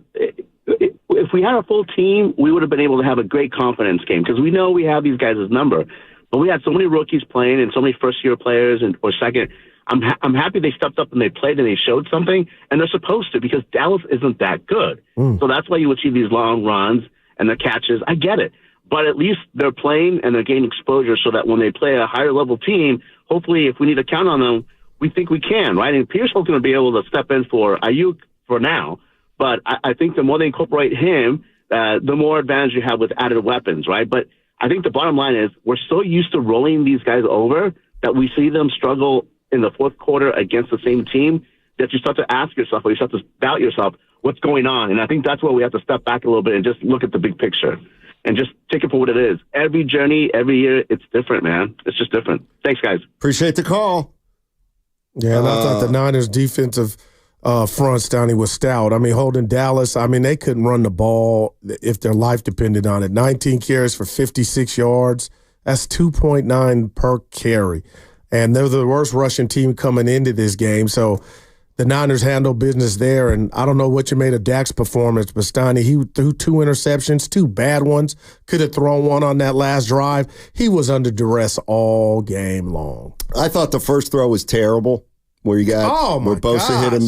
we had a full team, we would have been able to have a great confidence game because we know we have these guys' number. But we had so many rookies playing and so many first-year players or second. I'm happy they stepped up and they played and they showed something, and they're supposed to because Dallas isn't that good. So that's why you achieve these long runs and the catches. I get it. But at least they're playing and they're gaining exposure so that when they play a higher-level team, hopefully if we need to count on them, we think we can, right? And Pearsall's going to be able to step in for Ayuk for now. But I think the more they incorporate him, the more advantage you have with added weapons, right? But I think the bottom line is we're so used to rolling these guys over that we see them struggle in the fourth quarter against the same team that you start to ask yourself or you start to doubt yourself what's going on. And I think that's where we have to step back a little bit and just look at the big picture and just take it for what it is. Every journey, every year, it's different, man. It's just different. Thanks, guys. Appreciate the call. Yeah, and I thought the Niners' defensive front, Stoney, was stout. I mean, holding Dallas, they couldn't run the ball if their life depended on it. 19 carries for 56 yards. That's 2.9 per carry. And they're the worst rushing team coming into this game. So the Niners handled business there. And I don't know what you made of Dak's performance, but Stoney, he threw 2 interceptions, 2 bad ones. Could have thrown one on that last drive. He was under duress all game long. I thought the first throw was terrible, where you got where Bosa hit him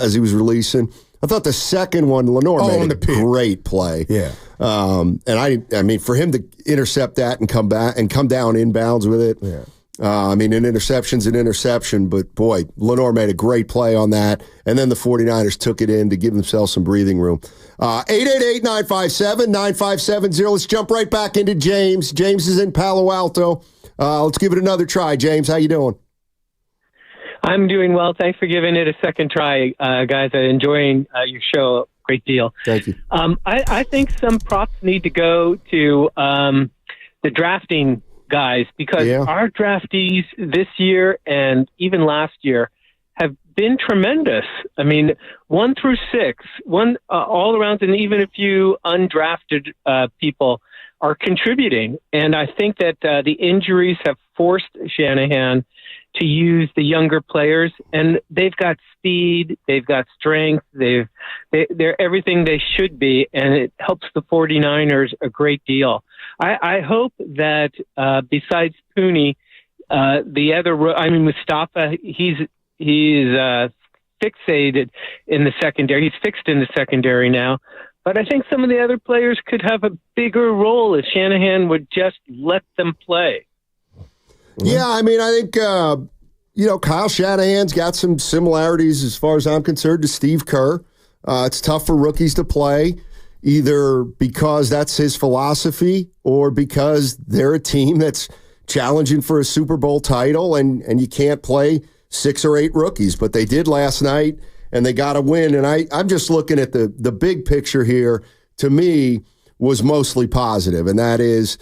as he was releasing. I thought the second one, Lenore made a great play. Yeah. And I mean, for him to intercept that and come back and come down inbounds with it. Yeah. An interception's an interception, but boy, Lenore made a great play on that. And then the 49ers took it in to give themselves some breathing room. 888-957-9570. Let's jump right back into James. James is in Palo Alto. Let's give it another try. James, how you doing? I'm doing well. Thanks for giving it a second try, guys. I'm enjoying your show a great deal. Thank you. I think some props need to go to the drafting guys because our draftees this year and even last year have been tremendous. I mean, 1 through 6, all around, and even a few undrafted people are contributing. And I think that the injuries have forced Shanahan to use the younger players, and they've got speed, they've got strength, they're everything they should be, and it helps the 49ers a great deal. I hope that besides Pooney, the other, Mustafa, he's fixated in the secondary. He's fixed in the secondary now. But I think some of the other players could have a bigger role if Shanahan would just let them play. Yeah, I think, Kyle Shanahan's got some similarities as far as I'm concerned to Steve Kerr. It's tough for rookies to play, either because that's his philosophy or because they're a team that's challenging for a Super Bowl title and you can't play 6 or 8 rookies. But they did last night, and they got a win. And I'm just looking at the big picture here. to me, was mostly positive, and that is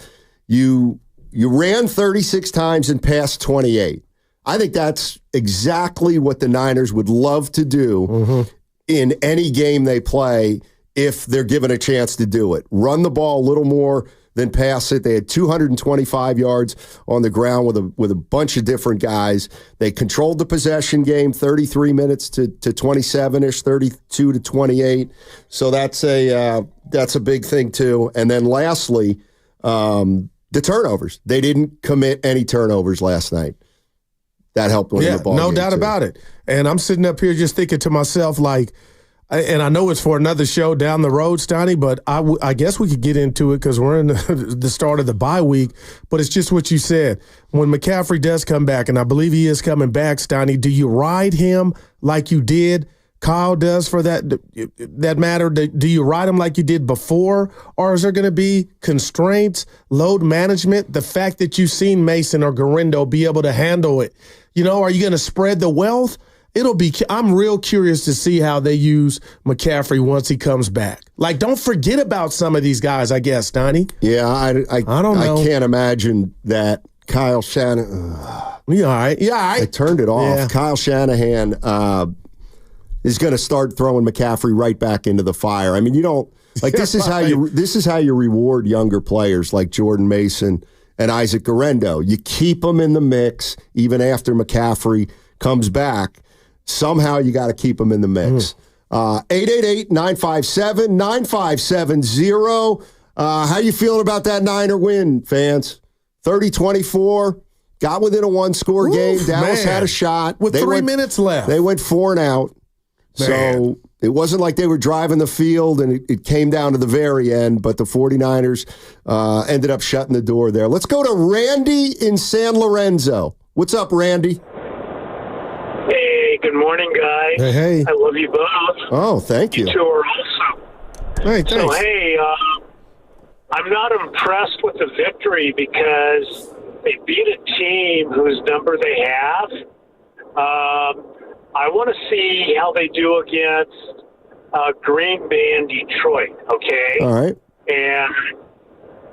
you ran 36 times and passed 28. I think that's exactly what the Niners would love to do in any game they play if they're given a chance to do it. Run the ball a little more than pass it. They had 225 yards on the ground with a bunch of different guys. They controlled the possession game, 33 minutes to 27-ish, 32 to 28. So that's a big thing too. And then lastly, the turnovers. They didn't commit any turnovers last night. That helped win the ball. No doubt about it. And I'm sitting up here just thinking to myself, like, and I know it's for another show down the road, Steiny, but I guess we could get into it because we're in the start of the bye week. But it's just what you said. When McCaffrey does come back, and I believe he is coming back, Steiny, do you ride him like you did? Kyle does for that matter. Do you ride him like you did before? Or is there going to be constraints, load management, the fact that you've seen Mason or Garendo be able to handle it? You know, are you going to spread the wealth? I'm real curious to see how they use McCaffrey once he comes back. Like, don't forget about some of these guys, I guess, Donnie. Yeah, I don't know. I can't imagine that Kyle Shanahan. You all right? Yeah, all right. I turned it off. Yeah. Kyle Shanahan is going to start throwing McCaffrey right back into the fire. I mean, you don't like this is how you reward younger players like Jordan Mason and Isaac Garendo. You keep them in the mix even after McCaffrey comes back. Somehow you got to keep them in the mix. 888-957-9570. How you feeling about that Niner win, fans? 30-24. Got within a one-score game. Dallas had a shot. With 3 minutes left. They went 4 and out. Man. So it wasn't like they were driving the field and it came down to the very end, but the 49ers ended up shutting the door there. Let's go to Randy in San Lorenzo. What's up, Randy? Hey, good morning, guys. Hey. I love you both. Oh, thank you. You two are also. Hey, thanks. So, hey, I'm not impressed with the victory because they beat a team whose number they have. I want to see how they do against Green Bay and Detroit, okay? All right. And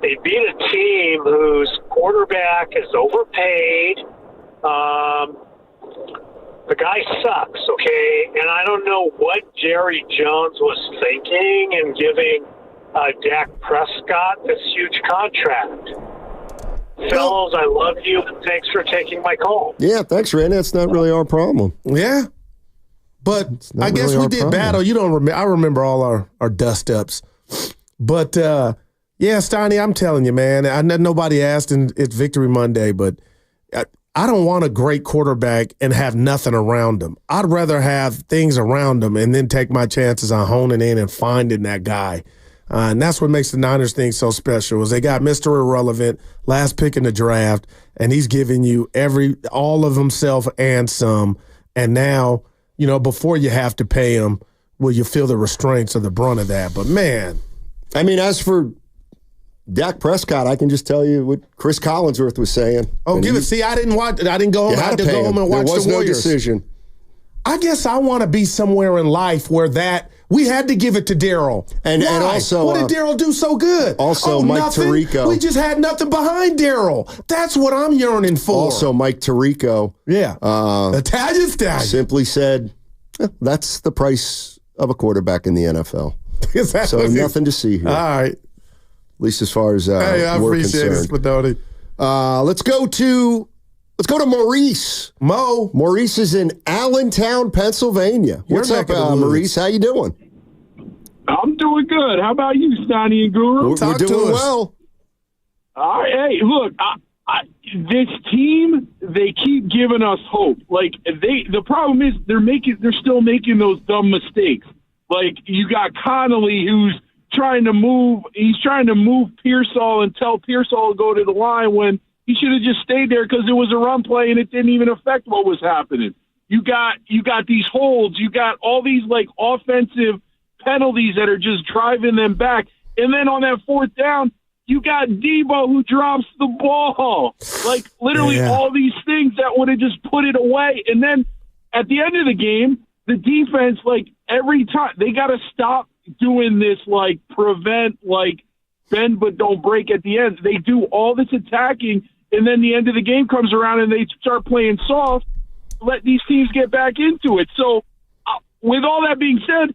they beat a team whose quarterback is overpaid. The guy sucks, okay? And I don't know what Jerry Jones was thinking in giving Dak Prescott this huge contract. Fellows, I love you, and thanks for taking my call. Yeah, thanks, Randy. That's not really our problem. Yeah. But I guess really we did problem. Battle. You don't remember. I remember all our dust-ups. But, yeah, Steiny, I'm telling you, man, I know nobody asked, and it's Victory Monday, but I don't want a great quarterback and have nothing around him. I'd rather have things around him and then take my chances on honing in and finding that guy. And that's what makes the Niners thing so special is they got Mr. Irrelevant, last pick in the draft, and he's giving you all of himself and some. And now, you know, before you have to pay him, will you feel the restraints or the brunt of that? But, man. I mean, as for Dak Prescott, I can just tell you what Chris Collinsworth was saying. Oh, give it. See, I didn't watch. I didn't go home. I had to go home and watch the Warriors. There was no decision. I guess I want to be somewhere in life where we had to give it to Daryl. And also, what did Daryl do so good? Also, Mike nothing. Tirico. We just had nothing behind Daryl. That's what I'm yearning for. Also, Mike Tirico. Yeah. Italian stallion. Simply said, that's the price of a quarterback in the NFL. So nothing to see here. All right. At least as far as I we're appreciate concerned. It, Spadoni. Let's go to Maurice. Maurice is in Allentown, Pennsylvania. What's up, Maurice? How you doing? I'm doing good. How about you, Steiny and Guru? We're doing well. All right, hey, look, this team, they keep giving us hope. Like the problem is they're still making those dumb mistakes. Like you got Connolly who's trying to move Pearsall and tell Pearsall to go to the line when he should have just stayed there because it was a run play and it didn't even affect what was happening. You got these holds, you got all these like offensive penalties that are just driving them back. And then on that fourth down, you got Debo who drops the ball. Like literally all these things that would have just put it away. And then at the end of the game, the defense, like every time, they got to stop doing this like prevent, like bend but don't break at the end. They do all this attacking, and then the end of the game comes around and they start playing soft. Let these teams get back into it. So, with all that being said,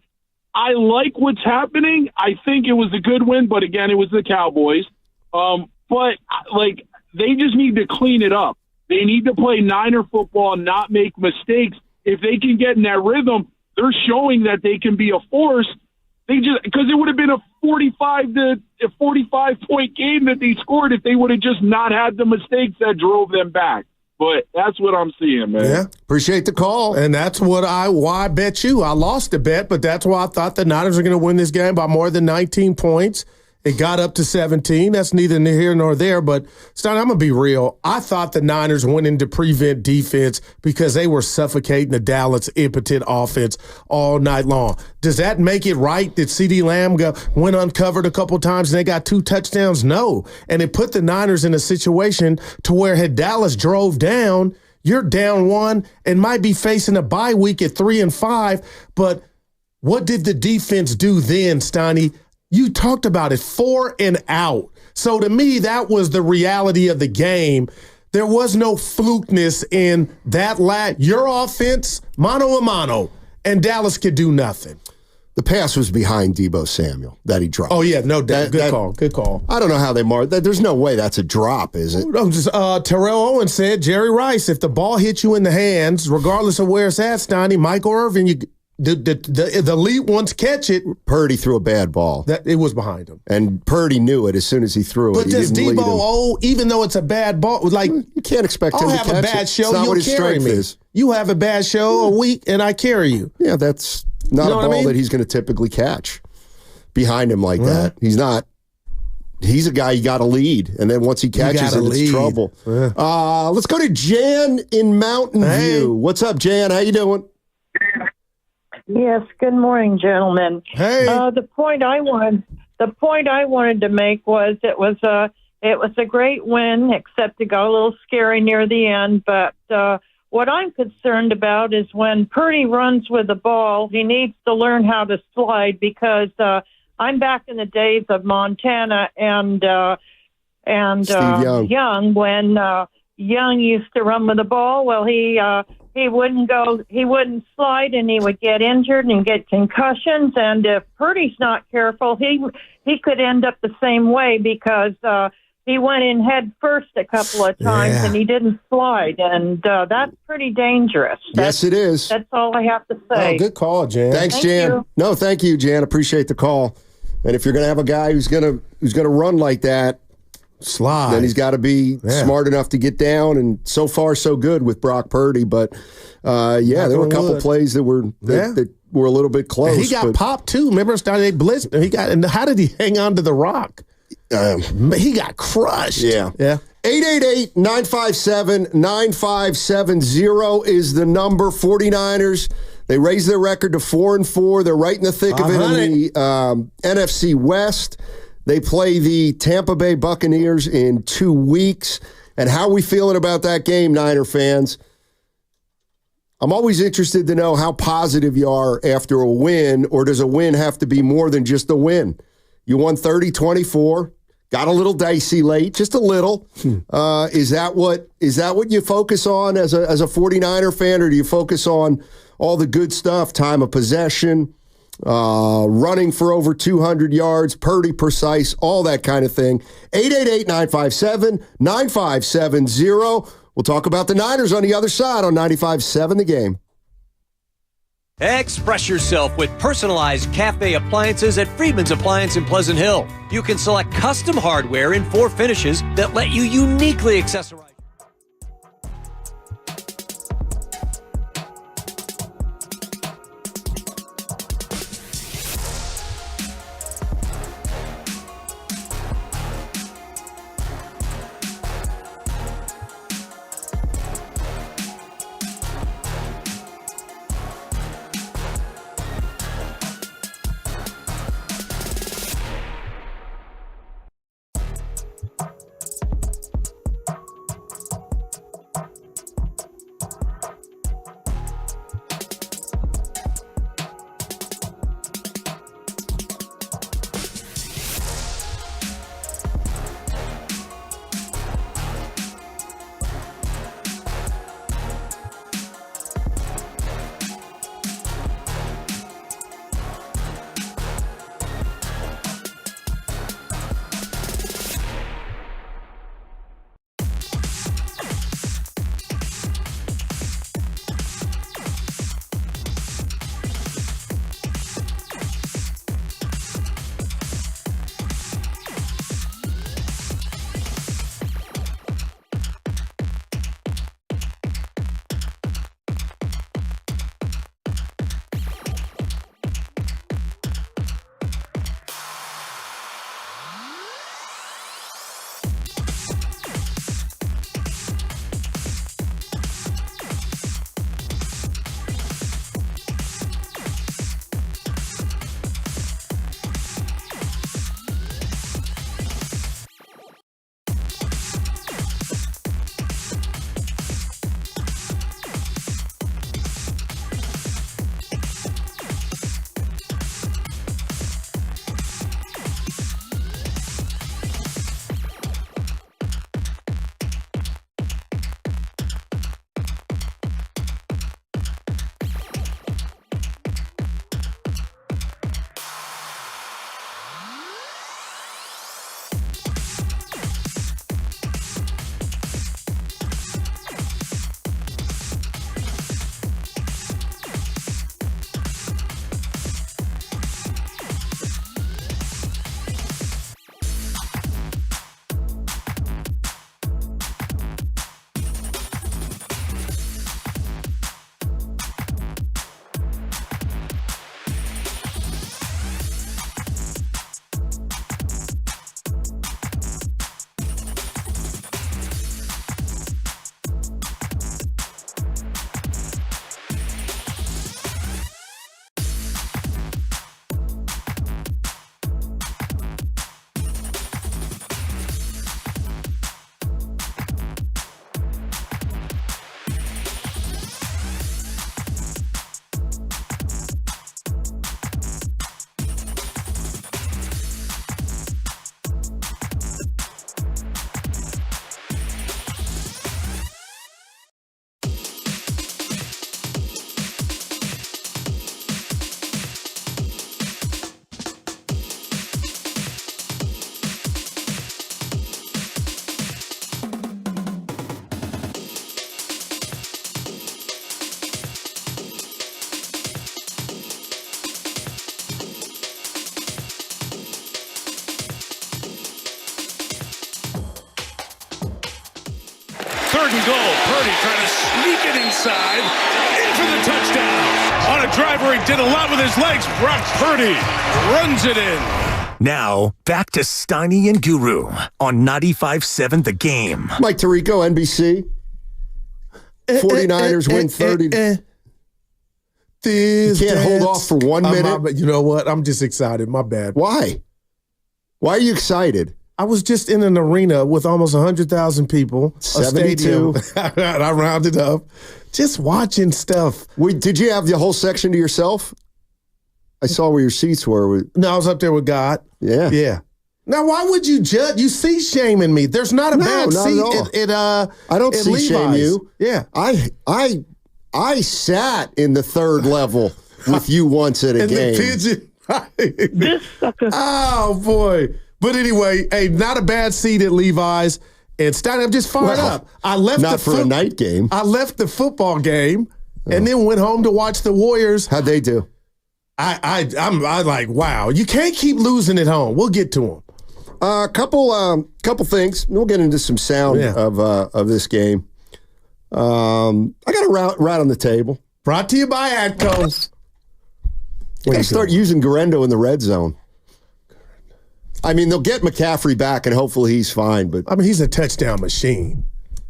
I like what's happening. I think it was a good win, but again, it was the Cowboys. But like they just need to clean it up. They need to play Niner football and not make mistakes. If they can get in that rhythm, they're showing that they can be a force. Because it would have been a 45-point game that they scored if they would have just not had the mistakes that drove them back. But that's what I'm seeing, man. Yeah, appreciate the call. And that's why I bet you. I lost the bet, but that's why I thought the Niners are going to win this game by more than 19 points. It got up to 17. That's neither here nor there. But, Stein, I'm going to be real. I thought the Niners went into prevent defense because they were suffocating the Dallas impotent offense all night long. Does that make it right that CeeDee Lamb went uncovered a couple times and they got 2 touchdowns? No. And it put the Niners in a situation to where had Dallas drove down, you're down 1 and might be facing a bye week at 3-5. But what did the defense do then, Steiny? You talked about it, 4 and out. So to me, that was the reality of the game. There was no flukeness in that. Your offense, mano a mano, and Dallas could do nothing. The pass was behind Deebo Samuel that he dropped. Oh, yeah, no doubt. Good call. I don't know how they marked that. There's no way that's a drop, is it? Terrell Owens said, Jerry Rice, if the ball hits you in the hands, regardless of where it's at, Steiny, Michael Irvin, the elite ones catch it. Purdy threw a bad ball. It was behind him. And Purdy knew it as soon as he threw it. But does Deebo, even though it's a bad ball, like you can't expect him to catch it. I'll have a bad show, you'll carry me. Is. You have a bad show a week, and I carry you. Yeah, that's not a ball that he's going to typically catch behind him like that. He's not. He's a guy you got to lead, and then once he catches it, it's trouble. Yeah. Let's go to Jan in Mountain View. What's up, Jan? How you doing? Yes, good morning, gentlemen. Hey. The point I wanted to make was it was a great win, except it got a little scary near the end. But what I'm concerned about is when Purdy runs with the ball, he needs to learn how to slide because I'm back in the days of Montana and Young when Young used to run with the ball. Well, he wouldn't slide, and he would get injured and get concussions. And if Purdy's not careful, he could end up the same way because he went in head first a couple of times and he didn't slide, and that's pretty dangerous. Yes, it is. That's all I have to say. Oh, good call, Jan. Thanks, Jan. You. No, thank you, Jan. Appreciate the call. And if you're going to have a guy who's going to run like that, slide, then he's got to be smart enough to get down. And so far, so good with Brock Purdy. But there were a couple plays that were a little bit close. And he got popped too. Remember, they blitzed. And how did he hang on to the rock? He got crushed. Yeah. 888-957-9570 is the number. 49ers. They raised their record to 4-4. They're right in the thick of it in the NFC West. They play the Tampa Bay Buccaneers in 2 weeks. And how are we feeling about that game, Niner fans? I'm always interested to know how positive you are after a win, or does a win have to be more than just a win? You won 30-24, got a little dicey late, just a little. Is that what you focus on as a 49er fan, or do you focus on all the good stuff, time of possession, running for over 200 yards, Purdy precise, all that kind of thing? 888-957-9570. We'll talk about the Niners on the other side on 95.7 The Game. Express yourself with personalized cafe appliances at Friedman's Appliance in Pleasant Hill. You can select custom hardware in 4 finishes that let you uniquely accessorize. 3rd and goal. Purdy trying to sneak it inside. In for the touchdown. On a drive where he did a lot with his legs, Brock Purdy runs it in. Now, back to Steiny and Guru on 95.7 The Game. Mike Tirico, NBC. 49ers win 30. You can't hold off for 1 minute. You know what? I'm just excited. My bad. Why? Why are you excited? I was just in an arena with almost 100,000 people. 72. A stadium. I rounded up. Just watching stuff. Did you have the whole section to yourself? I saw where your seats were. No, I was up there with God. Yeah. Yeah. Now, why would you judge? You see shaming me. There's not a bad seat. I don't see Levi's. shame you. Yeah. I sat in the 3rd level with you once at a game. Did you? This sucker. Oh, boy. But anyway, hey, not a bad seat at Levi's. And Steiny, I'm just fired up. I left not for a night game. I left the football game and then went home to watch the Warriors. How'd they do? I'm like, wow. You can't keep losing at home. We'll get to them. Couple things. We'll get into some sound of this game. I got a right on the table. Brought to you by Atco. You got to start using Garendo in the red zone. I mean, they'll get McCaffrey back, and hopefully he's fine. But I mean, he's a touchdown machine.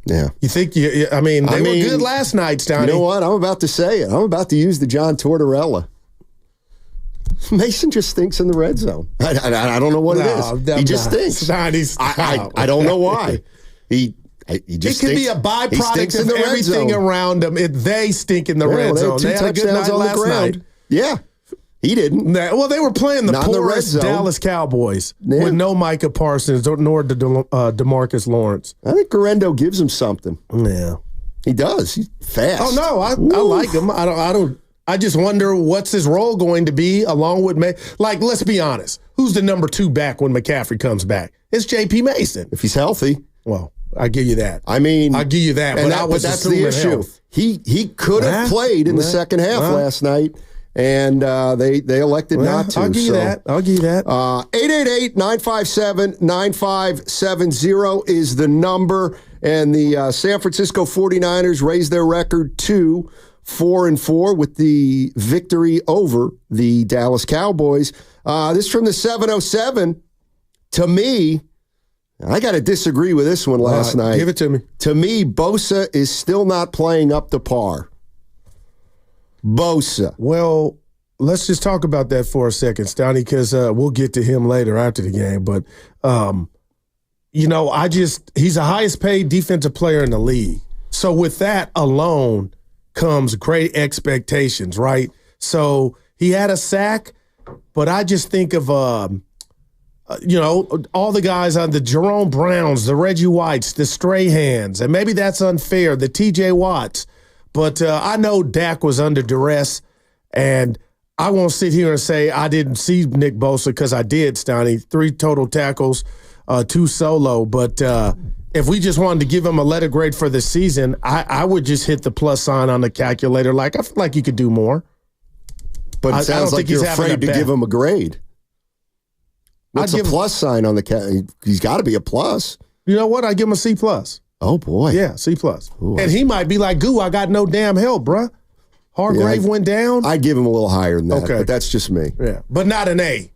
Yeah. You think? They were good last night, Steiny. You know what? I'm about to say it. I'm about to use the John Tortorella. Mason just stinks in the red zone. I don't know what it is. He just stinks. I don't know why. He just it could be a byproduct of everything around them. They stink in the red zone. They had a good night last night. Yeah. He didn't. Well, they were playing the poorest Dallas Cowboys with no Micah Parsons nor DeMarcus Lawrence. I think Garendo gives him something. Yeah. He does. He's fast. Oh, no. I like him. I just wonder what's his role going to be along with let's be honest. Who's the number 2 back when McCaffrey comes back? It's J.P. Mason. If he's healthy. Well, I give you that. I mean, I'll give you that. But that's the issue. Health. He could have played in the second half last night, and they elected not to. I'll give you that. 888-957-9570 is the number, and the San Francisco 49ers raised their record to 4-4 with the victory over the Dallas Cowboys. This from the 707. To me, I got to disagree with this one last night. Give it to me. To me, Bosa is still not playing up to par. Bosa. Well, let's just talk about that for a second, Steiny, because we'll get to him later after the game. But, he's the highest paid defensive player in the league. So with that alone comes great expectations, right? So he had a sack, but I just think of, all the guys on the Jerome Browns, the Reggie Whites, the Strahans, and maybe that's unfair, the TJ Watts. But I know Dak was under duress, and I won't sit here and say I didn't see Nick Bosa because I did, Steiny. 3 total tackles, 2 solo. But if we just wanted to give him a letter grade for the season, I would just hit the plus sign on the calculator. I feel like you could do more. But it sounds like you're afraid to give him a grade. What's a plus sign on the he's got to be a plus. You know what? I give him a C+. Oh, boy. Yeah, C+. Ooh, and he might be like, Goo, I got no damn help, bruh. Hargrave went down. I'd give him a little higher than that, but that's just me. Yeah, but not an A.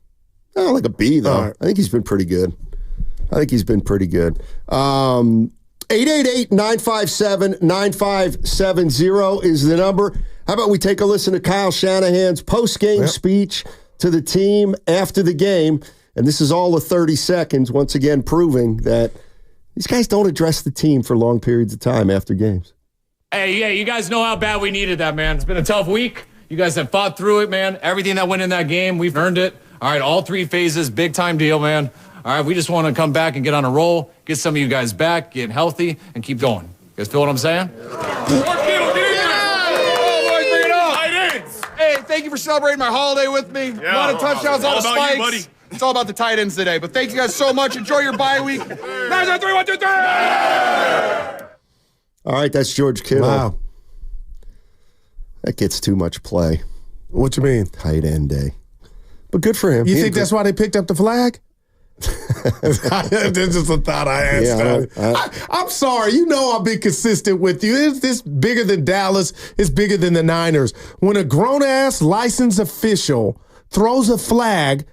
Oh, like a B, though. Right. I think he's been pretty good. 888-957-9570 is the number. How about we take a listen to Kyle Shanahan's post-game speech to the team after the game. And this is all of 30 seconds, once again proving that these guys don't address the team for long periods of time after games. Hey, yeah, you guys know how bad we needed that, man. It's been a tough week. You guys have fought through it, man. Everything that went in that game, we've earned it. All right, all 3 phases, big-time deal, man. All right, we just want to come back and get on a roll, get some of you guys back, get healthy, and keep going. You guys feel what I'm saying? Hey, thank you for celebrating my holiday with me. A lot of touchdowns, a lot of spikes. You, buddy. It's all about the tight ends today. But thank you guys so much. Enjoy your bye week. 9, 3, 1, 2, 3. All right, that's George Kittle. Wow. That gets too much play. What you mean? Tight end day. But good for him. You think that's why they picked up the flag? That's just a thought I had. I'm sorry. You know I've been consistent with you. It's bigger than Dallas. It's bigger than the Niners. When a grown-ass licensed official throws a flag,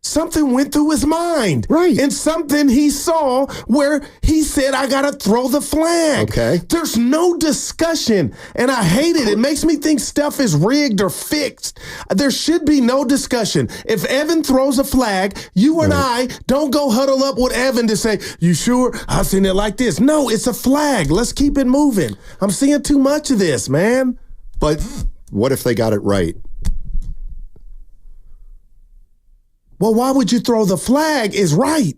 something went through his mind. Right. And something he saw where he said, I got to throw the flag. Okay. There's no discussion. And I hate it. It makes me think stuff is rigged or fixed. There should be no discussion. If Evan throws a flag, you and I don't go huddle up with Evan to say, you sure? I've seen it like this. No, it's a flag. Let's keep it moving. I'm seeing too much of this, man. But what if they got it right? Well, why would you throw the flag is right?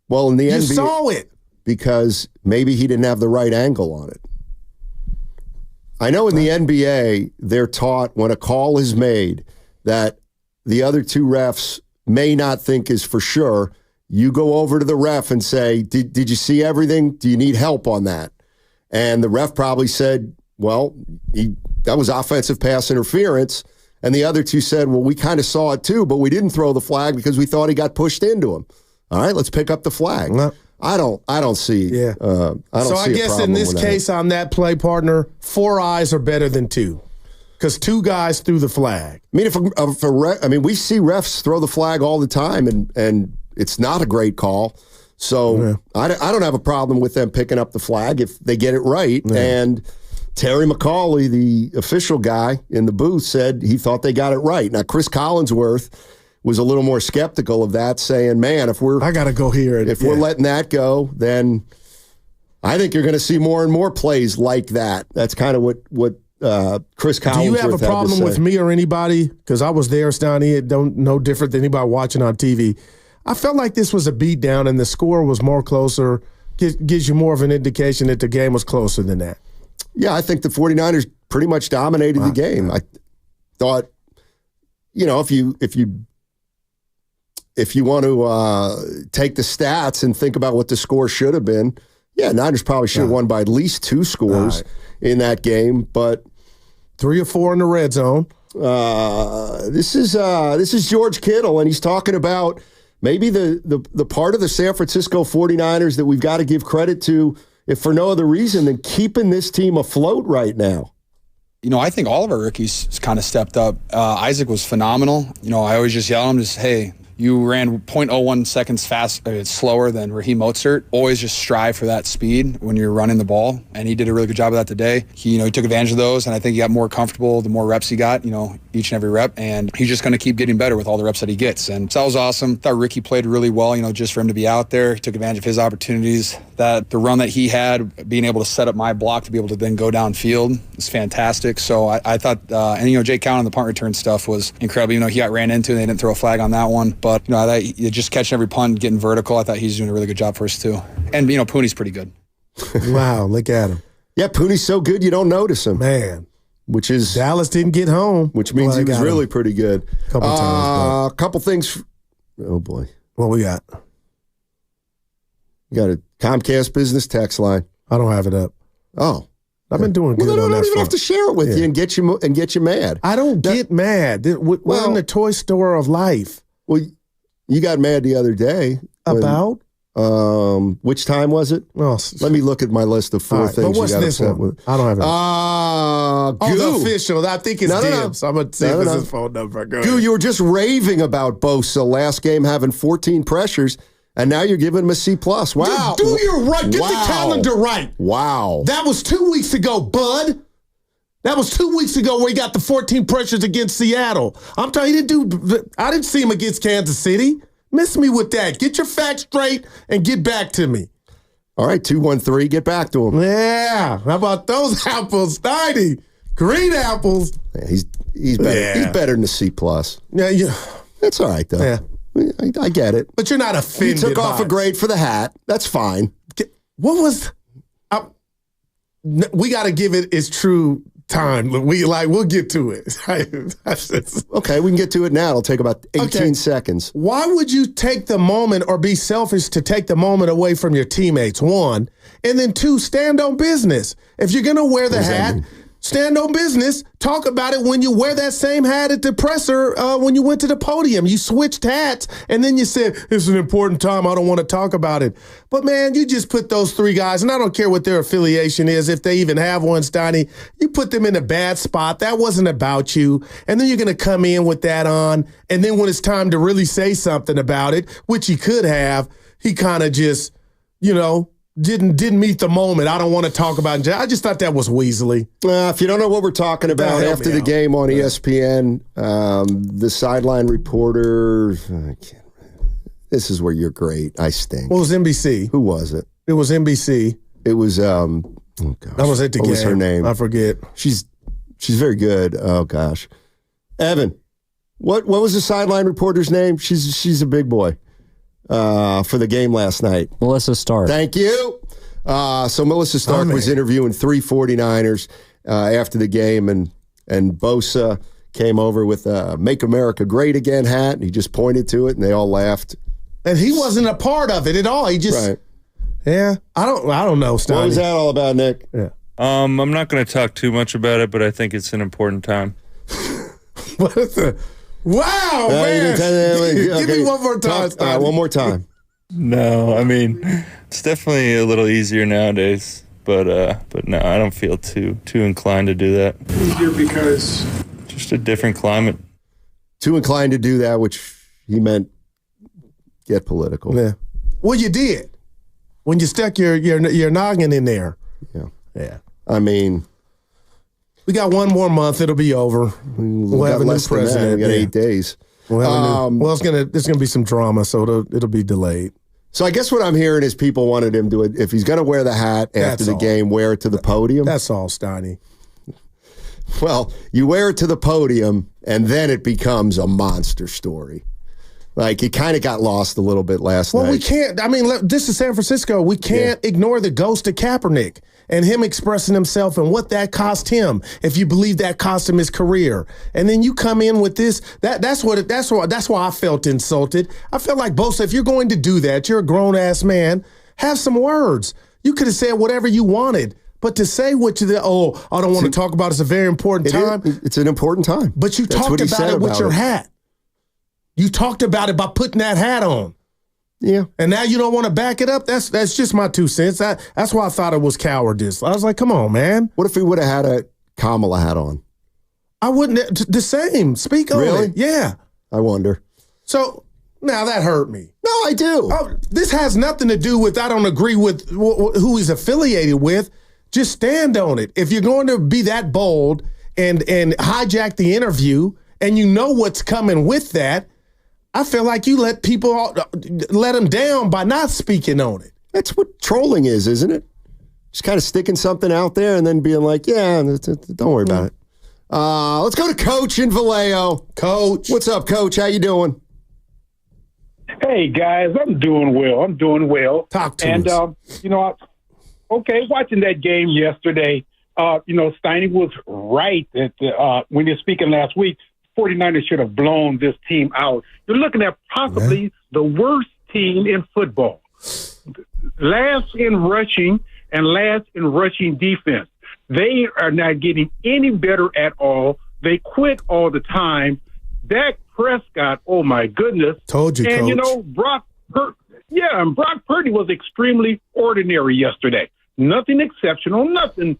Well, in the NBA, you saw it. Because maybe he didn't have the right angle on it. I know in the NBA, they're taught when a call is made that the other two refs may not think is for sure. You go over to the ref and say, did you see everything? Do you need help on that? And the ref probably said, well, that was offensive pass interference. And the other two said, well, we kind of saw it too, but we didn't throw the flag because we thought he got pushed into him. All right, let's pick up the flag. No. I don't see. Yeah. I guess in this case on that play, partner, 4 eyes are better than 2, because 2 guys threw the flag. I mean, we see refs throw the flag all the time, and it's not a great call. So I don't have a problem with them picking up the flag if they get it right. Yeah. And Terry McCauley, the official guy in the booth, said he thought they got it right. Now, Chris Collinsworth was a little more skeptical of that, saying, man, I got to go here. If we're letting that go, then I think you're going to see more and more plays like that. That's kind of what Chris Collinsworth had to say. Do you have a problem with me or anybody? Because I was there, Stoney. It don't no different than anybody watching on TV. I felt like this was a beatdown, and the score was more closer. Gives you more of an indication that the game was closer than that. Yeah, I think the 49ers pretty much dominated the game. I thought, if you want to take the stats and think about what the score should have been, Niners probably should have won by at least 2 scores in that game. But 3 or 4 in the red zone. This is George Kittle, and he's talking about maybe the part of the San Francisco 49ers that we've got to give credit to, if for no other reason than keeping this team afloat right now. I think all of our rookies kind of stepped up. Isaac was phenomenal. I always just yell at him, hey, you ran 0.01 seconds slower than Raheem Mostert. Always just strive for that speed when you're running the ball, and he did a really good job of that today. He took advantage of those, and I think he got more comfortable the more reps he got, each and every rep, and he's just going to keep getting better with all the reps that he gets. And so that was awesome. Thought Ricky played really well, just for him to be out there. He took advantage of his opportunities. That the run that he had, being able to set up my block to be able to then go downfield is fantastic. So I thought, Jake Cowan on the punt return stuff was incredible. He got ran into, and they didn't throw a flag on that one. But, I thought just catching every punt, getting vertical, I thought he's doing a really good job for us too. And, Pooney's pretty good. Wow, look at him. Yeah, Pooney's so good you don't notice him. Man. Which is Dallas didn't get home. Which means he was really pretty good. A couple things. Oh, boy. What we got? We got a Comcast business text line. I don't have it up. Oh. I've been doing good on that front. I don't even have to share it with you and get you mad. I don't get mad. We're in the toy store of life. Well, you got mad the other day. About? Which time was it? Oh, let me look at my list of 4 things. But what's this one? With. I don't have it. Goo. The official. I think it's Dibs. I'm going to see if it's his phone number. Goo, you were just raving about Bosa last game having 14 pressures, and now you're giving him a C+. Wow. Do your right. Get the calendar right. Wow. That was 2 weeks ago, bud. That was 2 weeks ago where he got the 14 pressures against Seattle. I'm telling you, I didn't see him against Kansas City. Miss me with that. Get your facts straight and get back to me. All right, 213, get back to him. Yeah. How about those apples, 90? Green apples. Yeah, he's better. Yeah. He's better than the C+. Yeah. That's all right, though. Yeah. I get it. But you're not offended. He took off a grade for the hat. That's fine. What was... we got to give it its true... time. We'll get to it. Okay, we can get to it now. It'll take about 18 seconds. Why would you take the moment or be selfish to take the moment away from your teammates? 1, and then 2, stand on business. If you're going to wear the hat, Stand on business. Talk about it when you wear that same hat at the presser when you went to the podium. You switched hats, and then you said, it's an important time. I don't want to talk about it. But, man, you just put those three guys, and I don't care what their affiliation is, if they even have one, Steiny. You put them in a bad spot. That wasn't about you. And then you're going to come in with that on, and then when it's time to really say something about it, which he could have, he kind of just, didn't meet the moment. I don't want to talk about it. I just thought that was Weasley. If you don't know what we're talking about, after the game on ESPN, the sideline reporter, this is where you're great. I stink. Well, it was NBC. Who was it? It was NBC. It was, I was at the game. What was her name? I forget. She's very good. Oh, gosh. Evan, what was the sideline reporter's name? She's a big boy. For the game last night. Melissa Stark. Thank you. So Melissa Stark was interviewing 3 49ers after the game, and Bosa came over with a Make America Great Again hat, and he just pointed to it, and they all laughed. And he wasn't a part of it at all. He just, yeah, I don't know, Steiny. What was that all about, Nick? Yeah. I'm not going to talk too much about it, but I think it's an important time. What is the... Wow, man. Give me one more time. One more time. No, I mean, it's definitely a little easier nowadays, but no, I don't feel too inclined to do that. Easier because? Just a different climate. Too inclined to do that, which he meant get political. Yeah. Well, you did. When you stuck your noggin in there. Yeah. Yeah. I mean... We got one more month. It'll be over. We'll have a new president. We got 8 days. It's gonna be some drama, so it'll be delayed. So I guess what I'm hearing is people wanted him to, if he's going to wear the hat after the game, wear it to the podium. That's all, Steiny. Well, you wear it to the podium, and then it becomes a monster story. Like, it kind of got lost a little bit last night. Well, we can't. I mean, this is San Francisco. We can't ignore the ghost of Kaepernick and him expressing himself and what that cost him, if you believe that cost him his career. And then you come in with this. That's why I felt insulted. I felt like, Bosa, if you're going to do that, you're a grown-ass man, have some words. You could have said whatever you wanted. But to say what I don't want to talk about, it's a very important time. It's an important time. But you talked about it with your hat. You talked about it by putting that hat on. Yeah. And now you don't want to back it up? That's just my 2 cents. That's why I thought it was cowardice. I was like, come on, man. What if he would have had a Kamala hat on? I wouldn't. The same. Speak on it. Yeah. I wonder. So, now that hurt me. No, I do. Oh, this has nothing to do with I don't agree with who he's affiliated with. Just stand on it. If you're going to be that bold and hijack the interview and you know what's coming with that, I feel like you let them down by not speaking on it. That's what trolling is, isn't it? Just kind of sticking something out there and then being like, yeah, don't worry about it. Let's go to Coach in Vallejo. Coach. What's up, Coach? How you doing? Hey, guys, I'm doing well. Talk to us. Watching that game yesterday, Steiny was right that when he was speaking last week, 49ers should have blown this team out. You're looking at possibly the worst team in football. Last in rushing and last in rushing defense. They are not getting any better at all. They quit all the time. Dak Prescott, oh my goodness. Told you, and Coach. Brock Purdy was extremely ordinary yesterday. Nothing exceptional, nothing,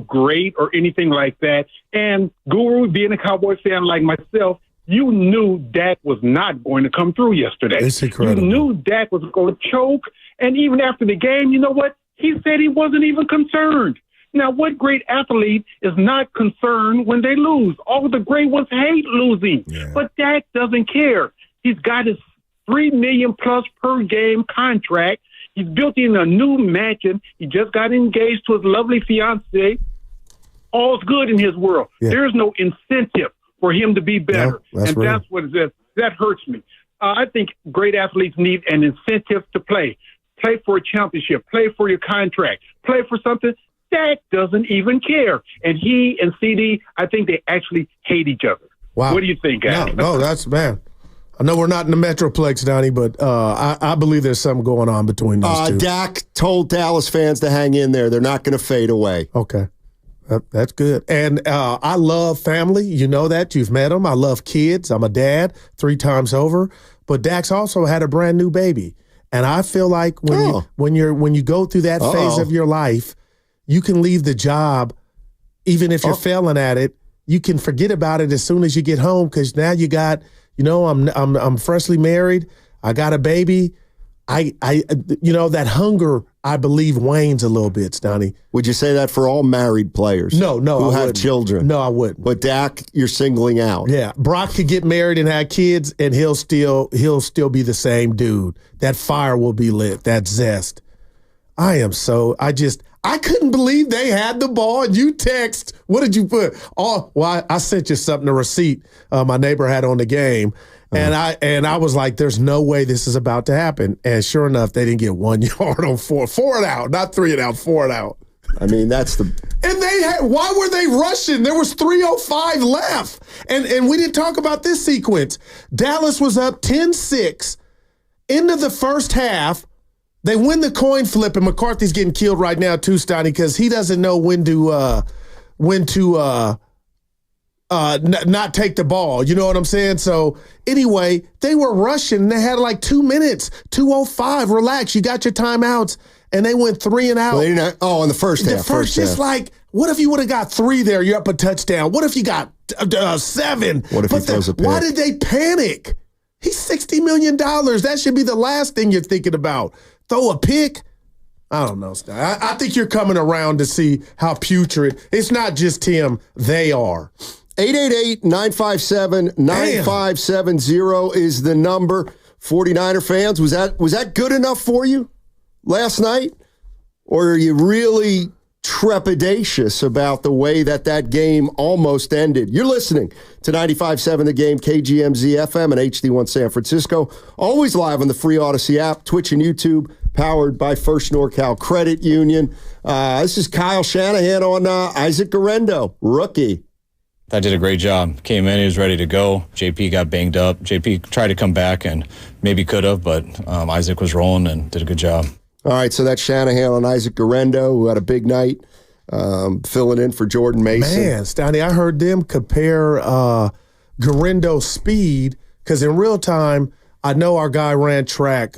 great or anything like that. And Guru, being a Cowboys fan like myself, you knew Dak was not going to come through yesterday. It's incredible. You knew Dak was going to choke. And even after the game, you know what? He said he wasn't even concerned. Now, what great athlete is not concerned when they lose? All the great ones hate losing. Yeah. But Dak doesn't care. He's got his $3 million plus per game contract. He's built in a new mansion. He just got engaged to his lovely fiancée. All's good in his world. Yeah. There's no incentive for him to be better. No, that's what it is. That hurts me. I think great athletes need an incentive to play. Play for a championship. Play for your contract. Play for something. Dak doesn't even care. And he and CD, I think they actually hate each other. Wow. What do you think, guys? No, that's, man. I know we're not in the Metroplex, Donnie, but I believe there's something going on between those two. Dak told Dallas fans to hang in there. They're not going to fade away. Okay. That's good. And I love family. You know that. You've met them. I love kids. I'm a dad 3 times over. But Dax also had a brand new baby. And I feel like when you go through that phase of your life, you can leave the job, even if you're failing at it. You can forget about it as soon as you get home because now you got, I'm freshly married. I got a baby. That hunger, I believe, wanes a little bit, Stoney. Would you say that for all married players? No, who have children? No, I wouldn't. But Dak, you're singling out. Yeah, Brock could get married and have kids, and he'll still be the same dude. That fire will be lit. That zest. I couldn't believe they had the ball. And you text, what did you put? I sent you something, a receipt my neighbor had on the game. And I was like, there's no way this is about to happen. And sure enough, they didn't get 1 yard on 4 and out, not 3 and out, 4 and out. I mean, that's the. And why were they rushing? There was 3:05 left. And we didn't talk about this sequence. Dallas was up 10-6 into the first half. They win the coin flip, and McCarthy's getting killed right now too, Stoney, because he doesn't know when to not take the ball. You know what I'm saying? So anyway, they were rushing. They had like 2 minutes, 2:05. Relax. You got your timeouts, and they went 3 and out. Well, in the first half. Just like, what if you would have got 3 there? You're up a touchdown. What if you got 7? What if he throws a pick? Why did they panic? He's $60 million. That should be the last thing you're thinking about. Throw a pick? I don't know, Stoney. I think you're coming around to see how putrid. It's not just him. They are. 888-957-9570 is the number. 49er fans, was that good enough for you last night? Or are you really trepidatious about the way that game almost ended? You're listening to 95.7 The Game, KGMZ FM and HD1 San Francisco. Always live on the free Odyssey app, Twitch and YouTube, powered by First NorCal Credit Union. This is Kyle Shanahan on Isaac Guerendo, rookie. I did a great job. Came in, he was ready to go. JP got banged up. JP tried to come back and maybe could have, but Isaac was rolling and did a good job. All right, so that's Shanahan on Isaac Guerendo, who had a big night, filling in for Jordan Mason. Man, Stoney, I heard them compare Guerendo's speed, because in real time, I know our guy ran track,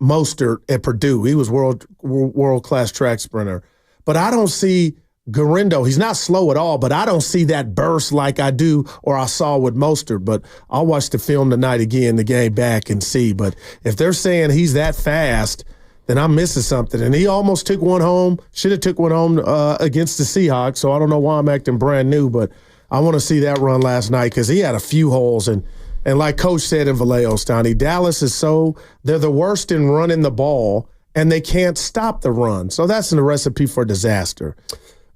Mostert at Purdue. He was world-class track sprinter. But I don't see Guerendo, he's not slow at all, but I don't see that burst like I do or I saw with Mostert. But I'll watch the film tonight again, the game back, and see. But if they're saying he's that fast, then I'm missing something. And he almost took one home, should have took one home against the Seahawks, so I don't know why I'm acting brand new, but I want to see that run last night because he had a few holes. And like Coach said in Vallejo, Stoney, Dallas is they're the worst in running the ball, and they can't stop the run. So that's a recipe for disaster.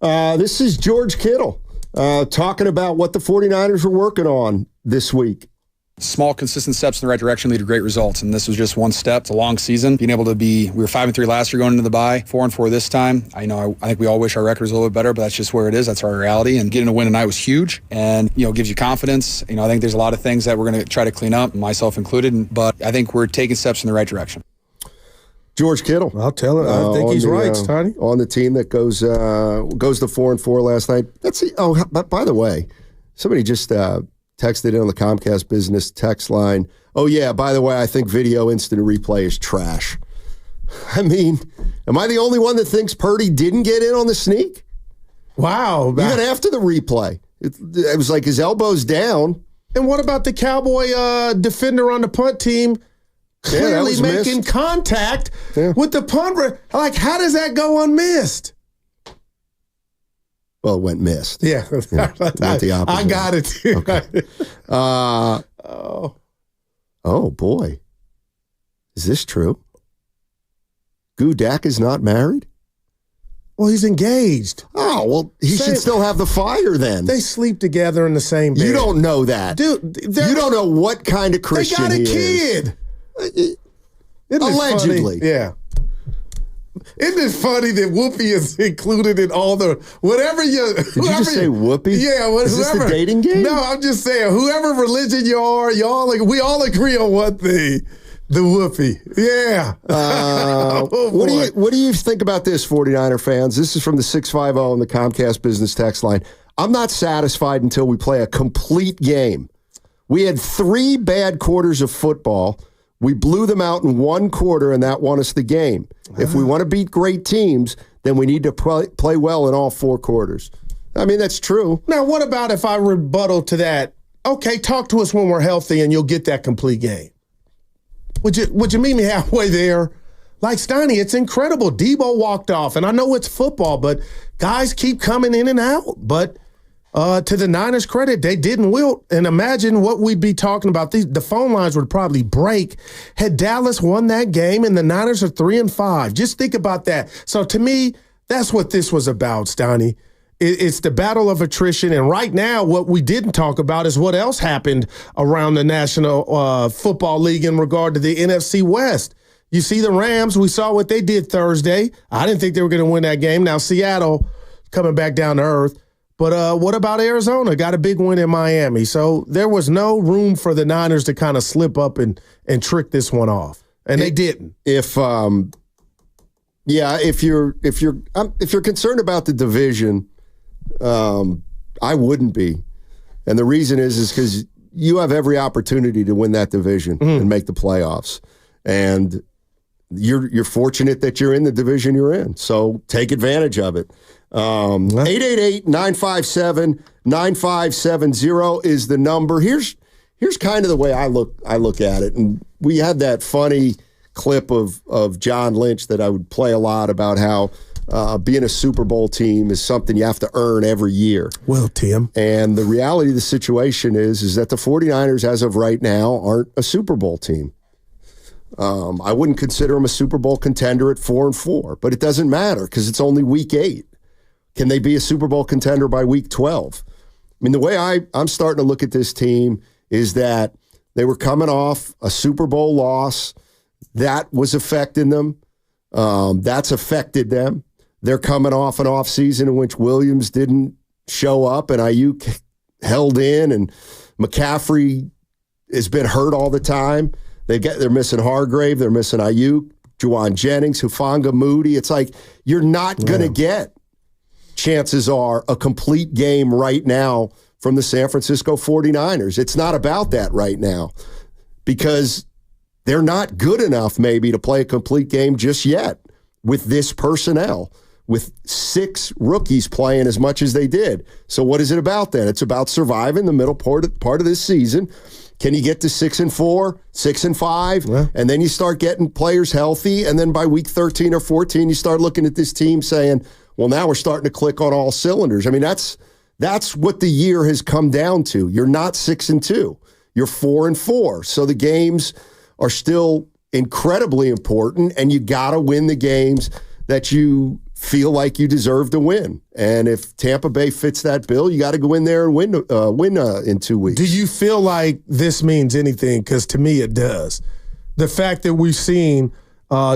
This is George Kittle talking about what the 49ers are working on this week. Small, consistent steps in the right direction lead to great results, and this was just one step. It's a long season. Being able to we were 5-3 last year going into the bye, 4-4 this time. I think we all wish our record was a little bit better, but that's just where it is. That's our reality, and getting a win tonight was huge, and gives you confidence. I think there's a lot of things that we're going to try to clean up, myself included, but I think we're taking steps in the right direction. George Kittle. I'll tell him. I think he's right, Tony. On the team that goes to 4-4 last night. By the way, somebody just texted in on the Comcast business text line. Oh, yeah, by the way, I think video instant replay is trash. I mean, am I the only one that thinks Purdy didn't get in on the sneak? Wow. Even after the replay. It was like his elbow's down. And what about the Cowboy defender on the punt team? Clearly making missed contact with the punter. Like, how does that go unmissed? Well, it went missed. Yeah. Went the opposite. I got it, too. Okay. Oh, boy. Is this true? Dak is not married? Well, he's engaged. Oh, well, he should still have the fire then. They sleep together in the same bed. You don't know that. Dude, you don't know what kind of Christian he is. They got a kid. Allegedly. Yeah. Isn't it funny that Whoopi is included in all the whatever you? Did you just say Whoopi? Yeah. Is this the dating game? No, I'm just saying whoever religion you are, we all agree on one thing. The whoopee. Yeah. What do you think about this, 49er fans? This is from the 650 on the Comcast Business text line. I'm not satisfied until we play a complete game. We had 3 bad quarters of football. We blew them out in 1 quarter, and that won us the game. If we want to beat great teams, then we need to play well in all 4 quarters. I mean, that's true. Now, what about if I rebuttal to that? Okay, talk to us when we're healthy, and you'll get that complete game. Would you meet me halfway there? Like, Steiny, it's incredible. Debo walked off, and I know it's football, but guys keep coming in and out. But to the Niners' credit, they didn't wilt. And imagine what we'd be talking about. The phone lines would probably break had Dallas won that game, and the Niners are 3-5. Just think about that. So to me, that's what this was about, Steiny. It's the battle of attrition, and right now what we didn't talk about is what else happened around the National Football League in regard to the NFC West. You see the Rams, we saw what they did Thursday. I didn't think they were going to win that game. Now Seattle coming back down to earth. But what about Arizona? Got a big win in Miami. So there was no room for the Niners to kind of slip up and trick this one off, and they didn't. If you're concerned about the division, I wouldn't be. And the reason is because you have every opportunity to win that division and make the playoffs. And you're fortunate that you're in the division you're in. So take advantage of it. 888-957-9570 is the number. Here's kind of the way I look at it. And we had that funny clip of John Lynch that I would play a lot about how being a Super Bowl team is something you have to earn every year. Well, Tim. And the reality of the situation is that the 49ers, as of right now, aren't a Super Bowl team. I wouldn't consider them a Super Bowl contender at 4-4, but it doesn't matter because it's only week 8. Can they be a Super Bowl contender by week 12? I mean, the way I'm starting to look at this team is that they were coming off a Super Bowl loss. That was affecting them. That's affected them. They're coming off an offseason in which Williams didn't show up and Ayuk held in, and McCaffrey has been hurt all the time. They're missing Hargrave. They're missing Ayuk, Juwan Jennings, Hufanga, Moody. It's like you're not going to get, chances are, a complete game right now from the San Francisco 49ers. It's not about that right now because they're not good enough maybe to play a complete game just yet with this personnel, with 6 rookies playing as much as they did. So what is it about then? It's about surviving the middle part of this season. Can you get to 6-4, 6-5, and then you start getting players healthy, and then by week 13 or 14, you start looking at this team saying, well, now we're starting to click on all cylinders. I mean, that's what the year has come down to. You're not 6-2. You're 4-4. So the games are still incredibly important, and you got to win the games that you feel like you deserve to win. And if Tampa Bay fits that bill, you got to go in there and win in 2 weeks. Do you feel like this means anything? Because to me it does. The fact that we've seen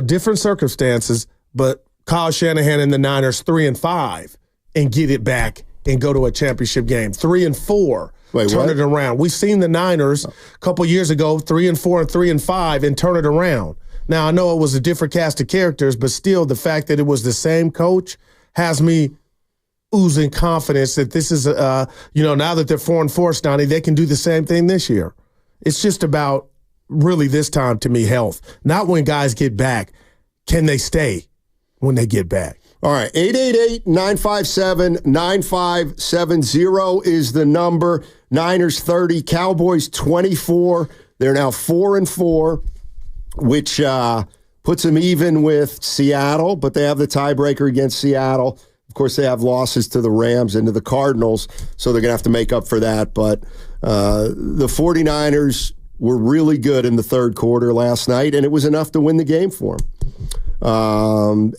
different circumstances, but Kyle Shanahan and the Niners 3-5 and get it back and go to a championship game. 3-4. Turn it around. We've seen the Niners a couple years ago, 3-4 and 3-5, and turn it around. Now, I know it was a different cast of characters, but still the fact that it was the same coach has me oozing confidence that this is, now that they're 4-4, Stoney, they can do the same thing this year. It's just about, really this time to me, health. Not when guys get back. Can they stay when they get back? All right, 888-957-9570 is the number. Niners 30, Cowboys 24. They're now 4-4, which puts them even with Seattle, but they have the tiebreaker against Seattle. Of course, they have losses to the Rams and to the Cardinals, so they're going to have to make up for that. But the 49ers were really good in the third quarter last night, and it was enough to win the game for them.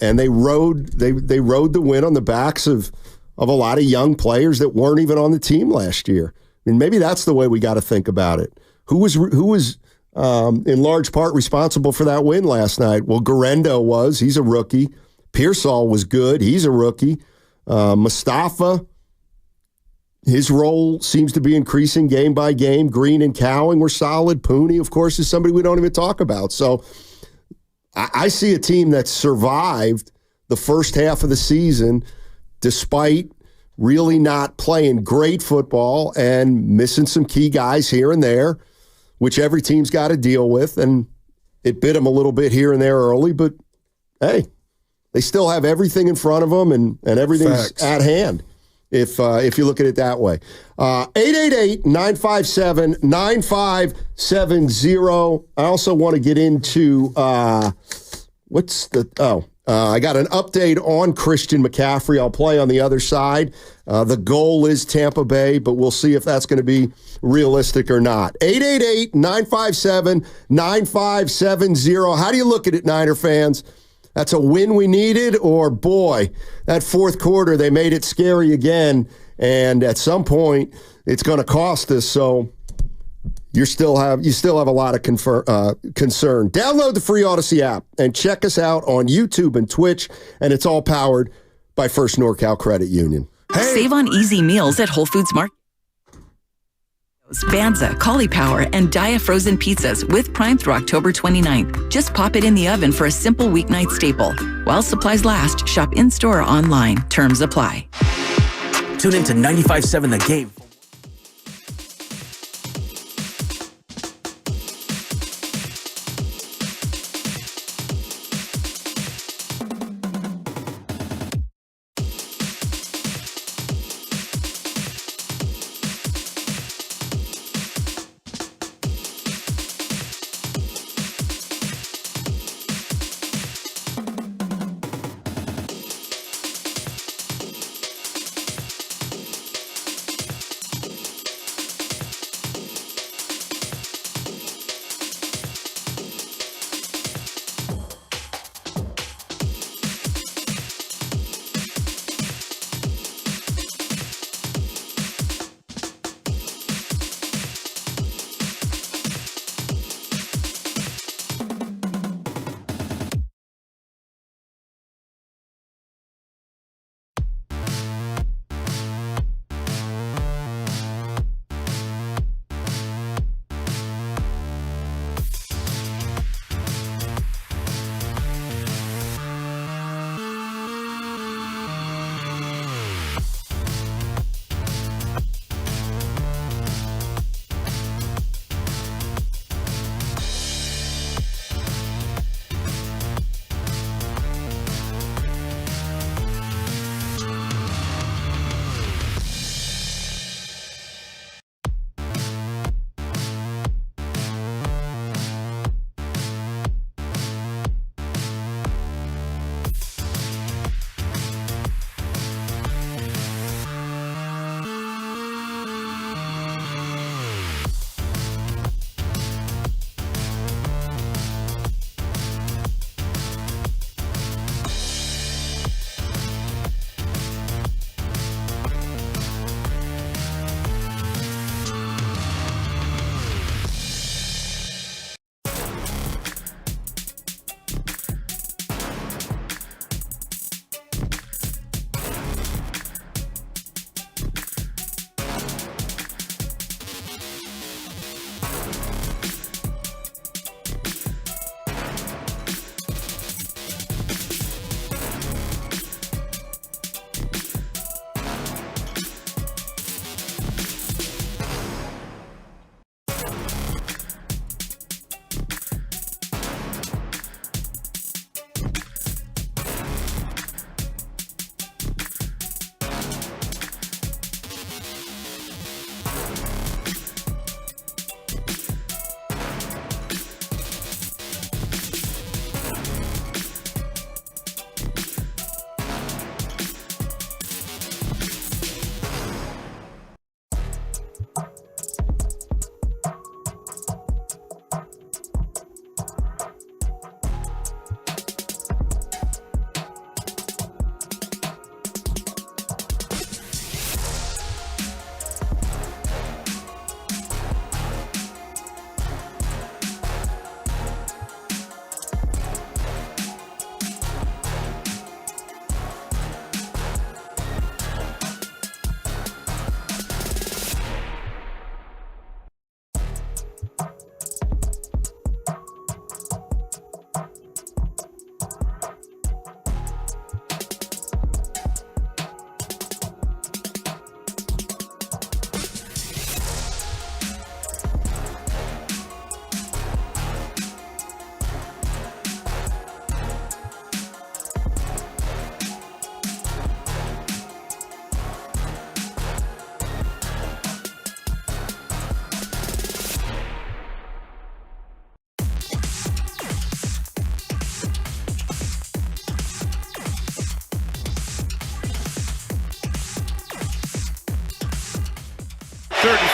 And they rode the win on the backs of a lot of young players that weren't even on the team last year. I mean, maybe that's the way we got to think about it. Who was in large part responsible for that win last night? Well, Garendo was. He's a rookie. Pearsall was good. He's a rookie. Mustafa his role seems to be increasing game by game. Green and Cowing were solid. Pooney, of course, is somebody we don't even talk about. So I see a team that survived the first half of the season despite really not playing great football and missing some key guys here and there, which every team's got to deal with. And it bit them a little bit here and there early, but hey, they still have everything in front of them and everything's at hand if you look at it that way. 888-957-9570. I also want to get into I got an update on Christian McCaffrey. I'll play on the other side. The goal is Tampa Bay, but we'll see if that's going to be realistic or not. 888-957-9570. How do you look at it, Niner fans? That's a win we needed, or boy, that fourth quarter, they made it scary again, and at some point, it's going to cost us, so you still have a lot of concern. Download the free Odyssey app and check us out on YouTube and Twitch, and it's all powered by First NorCal Credit Union. Save on easy meals at Whole Foods Market. Banza, Cauliflower, and Dia frozen pizzas with Prime through October 29th. Just pop it in the oven for a simple weeknight staple. While supplies last, shop in-store or online. Terms apply. Tune in to 95.7 The Game.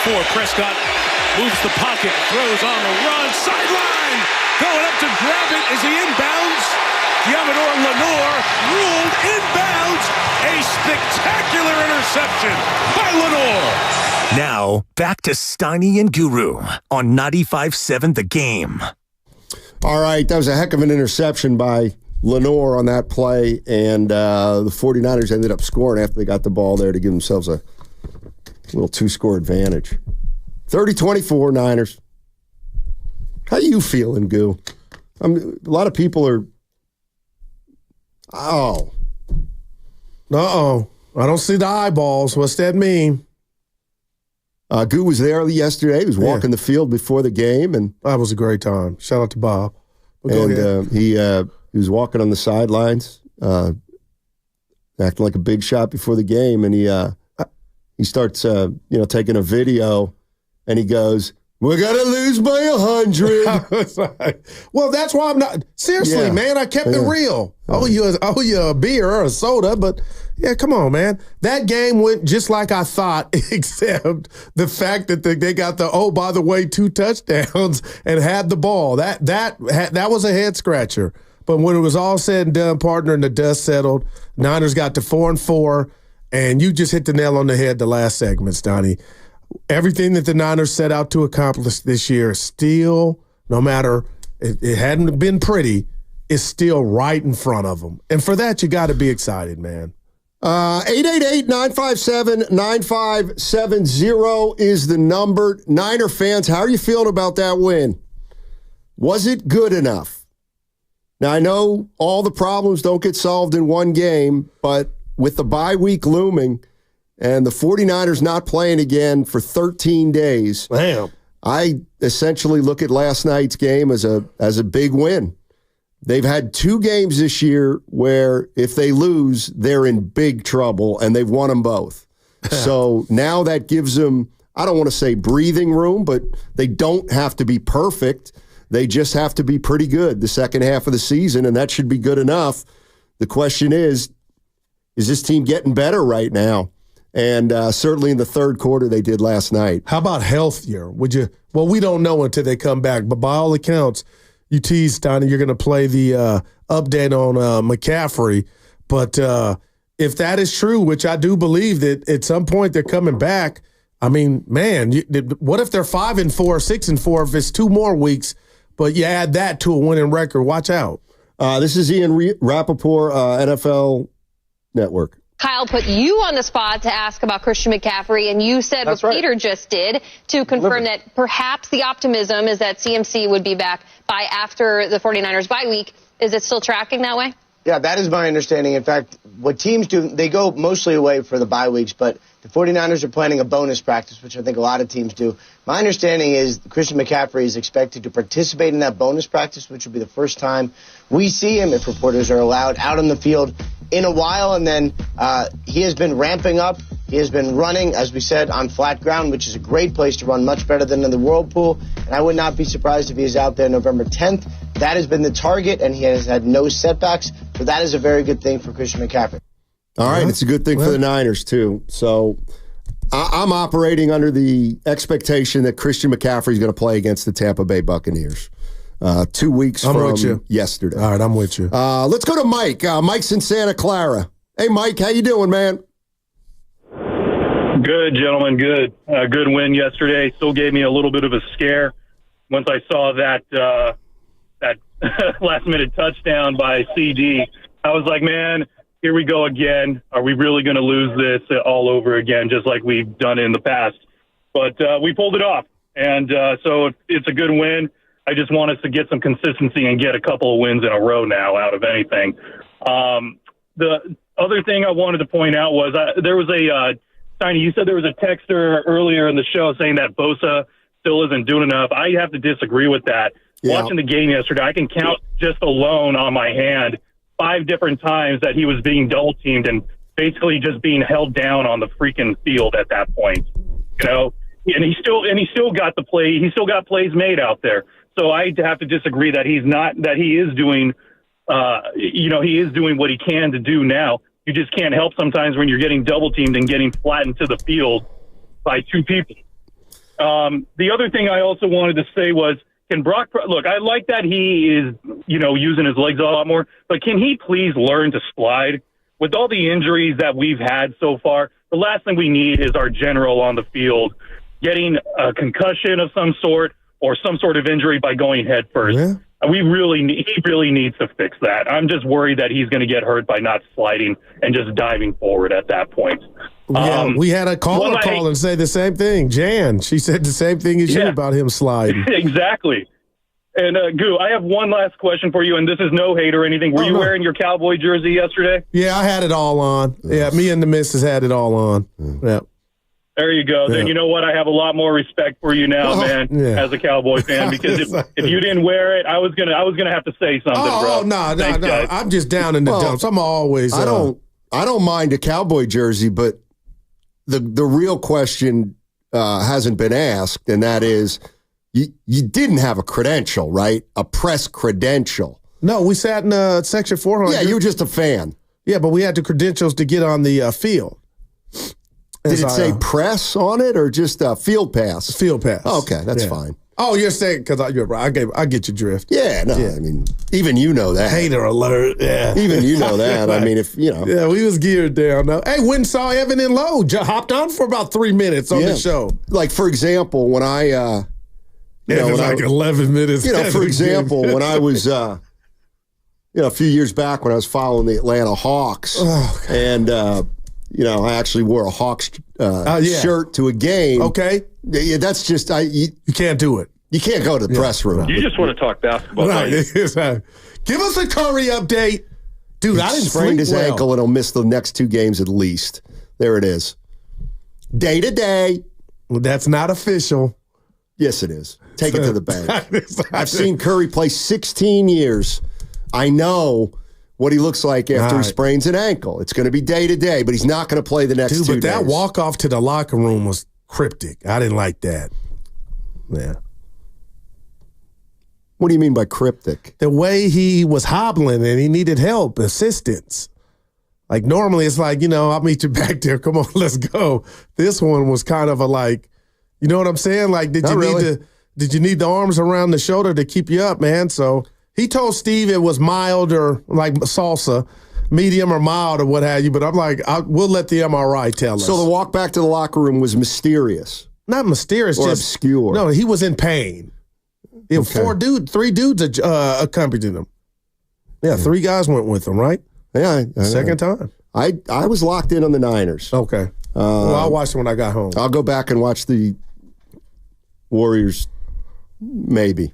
4. Prescott moves the pocket, throws on the run, sideline, going up to grab it. Is he inbounds? Yamador Lenore ruled inbounds. A spectacular interception by Lenore. Now, back to Steiny and Guru on 95.7 The Game. All right, that was a heck of an interception by Lenore on that play, and the 49ers ended up scoring after they got the ball there to give themselves a little 2-score advantage. 30-24 Niners. How you feeling, Goo? A lot of people are... Oh. Uh-oh. I don't see the eyeballs. What's that mean? Goo was there yesterday. He was walking the field before the game. And that was a great time. Shout out to Bob. He was walking on the sidelines, acting like a big shot before the game. And he starts taking a video, and he goes, "We're going to lose by 100. Well, that's why I'm not. Seriously, man, I kept it real. I owe you a beer or a soda, but come on, man. That game went just like I thought, except the fact that they got by the way, 2 touchdowns and had the ball. That was a head scratcher. But when it was all said and done, partner, and the dust settled, Niners got to 4-4, and you just hit the nail on the head the last segments, Donnie. Everything that the Niners set out to accomplish this year is still, no matter it hadn't been pretty, is still right in front of them. And for that, you got to be excited, man. 888-957-9570 is the number. Niner fans, how are you feeling about that win? Was it good enough? Now, I know all the problems don't get solved in one game, but with the bye week looming and the 49ers not playing again for 13 days, I essentially look at last night's game as a big win. They've had 2 games this year where if they lose, they're in big trouble, and they've won them both. So now that gives them, I don't want to say breathing room, but they don't have to be perfect. They just have to be pretty good the second half of the season, and that should be good enough. The question is this team getting better right now? And certainly in the third quarter, they did last night. How about healthier? Would you? Well, we don't know until they come back, but by all accounts, you teased, Donnie, you're going to play the update on McCaffrey. But if that is true, which I do believe that at some point they're coming back, I mean, man, what if they're 5-4, 6-4 if it's 2 more weeks, but you add that to a winning record? Watch out. This is Ian Rappaport, NFL Network. Kyle put you on the spot to ask about Christian McCaffrey, and you said what Peter just did to confirm that perhaps the optimism is that CMC would be back by after the 49ers bye week. Is it still tracking that way? Yeah, that is my understanding. In fact, what teams do, they go mostly away for the bye weeks, but the 49ers are planning a bonus practice, which I think a lot of teams do. My understanding is Christian McCaffrey is expected to participate in that bonus practice, which will be the first time we see him, if reporters are allowed, out on the field in a while. And then he has been ramping up. He has been running, as we said, on flat ground, which is a great place to run, much better than in the whirlpool. And I would not be surprised if he is out there November 10th. That has been the target, and he has had no setbacks. So that is a very good thing for Christian McCaffrey. All right, it's a good thing for the Niners, too. So I'm operating under the expectation that Christian McCaffrey is going to play against the Tampa Bay Buccaneers 2 weeks from yesterday. All right, I'm with you. Let's go to Mike. Mike's in Santa Clara. Hey, Mike, how you doing, man? Good, gentlemen, good. Good win yesterday. Still gave me a little bit of a scare once I saw that last-minute touchdown by CD. I was like, man, here we go again. Are we really going to lose this all over again, just like we've done in the past? But we pulled it off, and so it's a good win. I just want us to get some consistency and get a couple of wins in a row now out of anything. The other thing I wanted to point out was there was Steiny, you said there was a texter earlier in the show saying that Bosa still isn't doing enough. I have to disagree with that. Yeah. Watching the game yesterday, I can count just alone on my hand 5 different times that he was being double-teamed and basically just being held down on the freaking field at that point. You know, and he still got the play. He still got plays made out there. So I have to disagree that he is doing, he is doing what he can to do now. You just can't help sometimes when you're getting double-teamed and getting flattened to the field by 2 people. The other thing I also wanted to say was, can Brock, look, I like that he is, using his legs a lot more, but can he please learn to slide? With all the injuries that we've had so far, the last thing we need is our general on the field getting a concussion of some sort or some sort of injury by going head first. Yeah. He really needs to fix that. I'm just worried that he's going to get hurt by not sliding and just diving forward at that point. We had a caller call and say the same thing. Jan, she said the same thing as you about him sliding. Exactly. And, Goo, I have one last question for you, and this is no hate or anything. Were you wearing your Cowboy jersey yesterday? Yeah, I had it all on. Yeah, me and the missus had it all on. Yeah. There you go. Then you know what? I have a lot more respect for you now, man, as a Cowboy fan, because if you didn't wear it, I was gonna have to say something, bro. No. I'm just down in the dumps. I'm always. I don't mind a Cowboy jersey, but the real question hasn't been asked, and that is, you didn't have a credential, right? A press credential. No, we sat in section 400. Yeah, you were just a fan. Yeah, but we had the credentials to get on the field. Did it say press on it or just field pass? Field pass. Oh, okay, that's fine. Oh, you're saying because you're right. I get your drift. Yeah, no, I mean, even you know that. Hater alert. Yeah, even you know that. Right. I mean, if you know. Yeah, we was geared down. Though. Hey, went and saw Evan and Lowe. Hopped on for about 3 minutes on the show. Like for example, when I. It was like 11 minutes. For example, when I was, a few years back when I was following the Atlanta Hawks, and I actually wore a Hawks shirt to a game. Okay, yeah, that's just you can't do it. You can't go to the press room. You just want to talk basketball. Right. Give us a Curry update, dude. I didn't sprained his ankle and he'll miss the next 2 games at least. There it is. Day to day. Well, that's not official. Yes, it is. Take it to the bank. I've seen Curry play 16 years. I know what he looks like after he sprains an ankle. It's going to be day to day, but he's not going to play the next 2 days. But that walk off to the locker room was cryptic. I didn't like that. Yeah. What do you mean by cryptic? The way he was hobbling and he needed help, assistance. Like normally it's like, I'll meet you back there. Come on, let's go. This one was kind of a like, you know what I'm saying? Like, did you need the arms around the shoulder to keep you up, man? So he told Steve it was mild or like salsa, medium or mild or what have you. But I'm like, we'll let the MRI tell us. So the walk back to the locker room was mysterious. Not mysterious, or just obscure. No, he was in pain. It was 3 dudes accompanied him. Yeah, 3 guys went with him, right? Yeah. Second time. I was locked in on the Niners. Okay. Well, I'll watch it when I got home. I'll go back and watch the Warriors, maybe.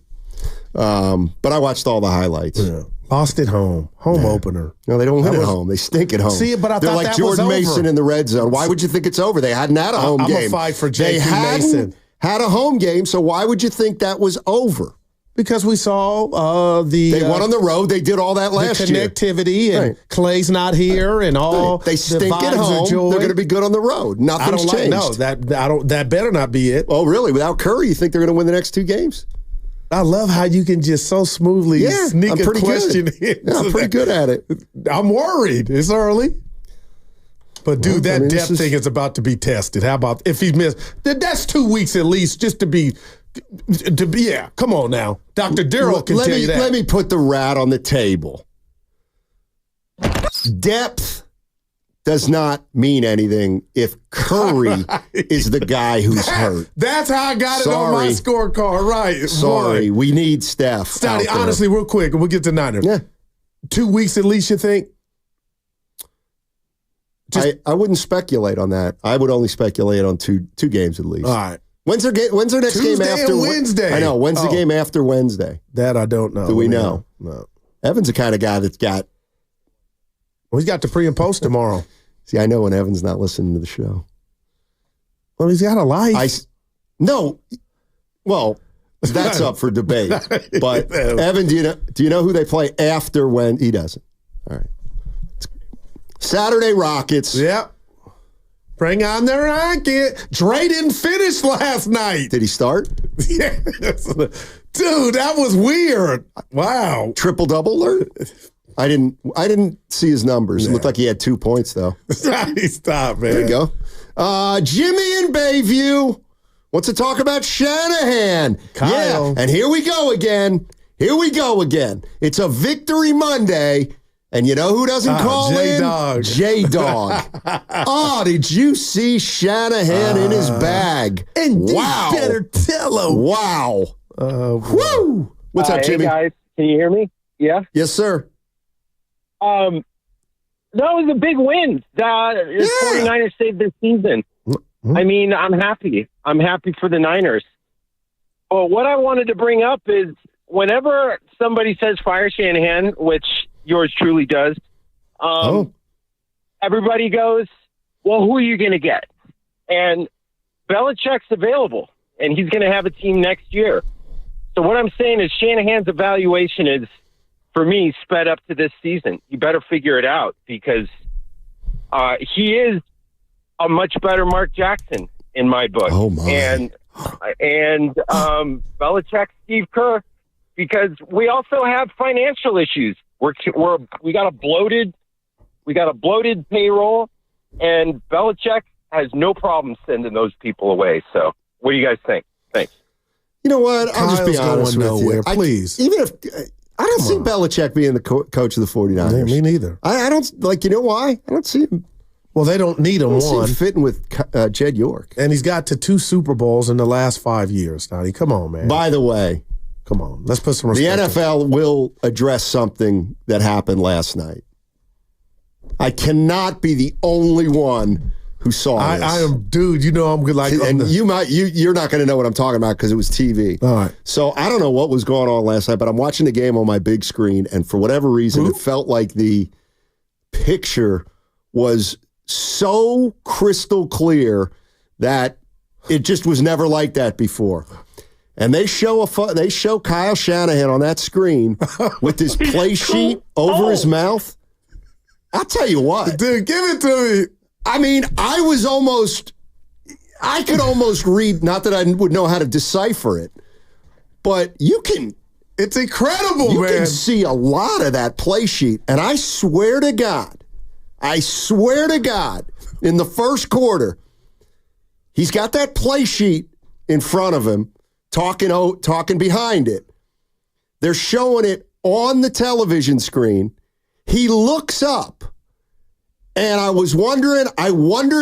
But I watched all the highlights. Yeah. Lost at home. Home opener. No, they don't win at home. They stink at home. See, but They're thought like that Jordan was Mason over. in the red zone. Why would you think it's over? They hadn't had a home game. I'm a fight for J.T. Mason. Mason. Had a home game, so why would you think that was over? Because we saw they went on the road. They did all that last year. The connectivity, and Clay's not here, and all. They stink at home. They're going to be good on the road. Nothing's changed. No, that better not be it. Oh, really? Without Curry, you think they're going to win the next 2 games? I love how you can just so smoothly sneak a question in. Yeah, I'm pretty good at it. I'm worried. It's early. But, dude, that depth thing is about to be tested. How about if he missed? That's 2 weeks at least just to be, come on now. Dr. Darrell can tell you that. Let me put the rat on the table. Depth does not mean anything if Curry is the guy who's hurt. That's how I got it on my scorecard, right. Sorry, we need Steph. Stoney, honestly, real quick, and we'll get to Niners. Yeah. 2 weeks at least, you think? I wouldn't speculate on that. I would only speculate on two games at least. All right. When's their next Tuesday game after Wednesday? I know. When's the game after Wednesday? That I don't know. Do we know? No. Evan's the kind of guy that's got. Well, he's got the pre and post tomorrow. See, I know when Evan's not listening to the show. Well, he's got a life. No. Well, that's up for debate. But Evan, do you know who they play after when he doesn't? All right. Saturday Rockets. Yep. Bring on the Rocket. Dre didn't finish last night. Did he start? Yeah. Dude, that was weird. Wow. Triple-double alert? I didn't see his numbers. It looked like he had 2 points, though. Stop, man. There you go. Jimmy in Bayview. wants to talk about Shanahan. Kyle. Yeah, and here we go again. It's a Victory Monday, and you know who doesn't call J-Dog. in? J-Dog. Oh, did you see Shanahan in his bag? And wow. you better tell him. Wow. Woo! What's up, Jimmy? Hey, guys. Can you hear me? Yeah? Yes, sir. That was a big win. The 49ers saved their season. Mm-hmm. I mean, I'm happy. I'm happy for the Niners. But what I wanted to bring up is whenever somebody says fire Shanahan, which yours truly does, everybody goes, well, who are you going to get? And Belichick's available, and he's going to have a team next year. So what I'm saying is Shanahan's evaluation is, for me, sped up to this season. You better figure it out because he is a much better Mark Jackson in my book. Oh, my. And Belichick, Steve Kerr, because we also have financial issues. We got a bloated payroll, and Belichick has no problem sending those people away. So what do you guys think? Thanks. You know what? I'll just be honest with you. Please. I don't see Belichick being the coach of the 49ers. Me neither. I don't, you know why? I don't see him. Well, they don't need him, I don't see one. him fitting with Jed York. And he's got to 2 Super Bowls in the last 5 years, Donnie. Come on, man. By the way, come on. Let's put some respect. The NFL will address something that happened last night. I cannot be the only one who saw this. I am, dude. You know I'm good. And you're not going to know what I'm talking about because it was TV. All right. So I don't know what was going on last night, but I'm watching the game on my big screen, and for whatever reason, it felt like the picture was so crystal clear that it just was never like that before. And they show Kyle Shanahan on that screen with this play sheet over his mouth. I'll tell you what. Dude, give it to me. I mean, I could almost read, not that I would know how to decipher it, but it's incredible, man. You can see a lot of that play sheet. And I swear to God, in the first quarter, he's got that play sheet in front of him, talking behind it. They're showing it on the television screen. He looks up, and I wonder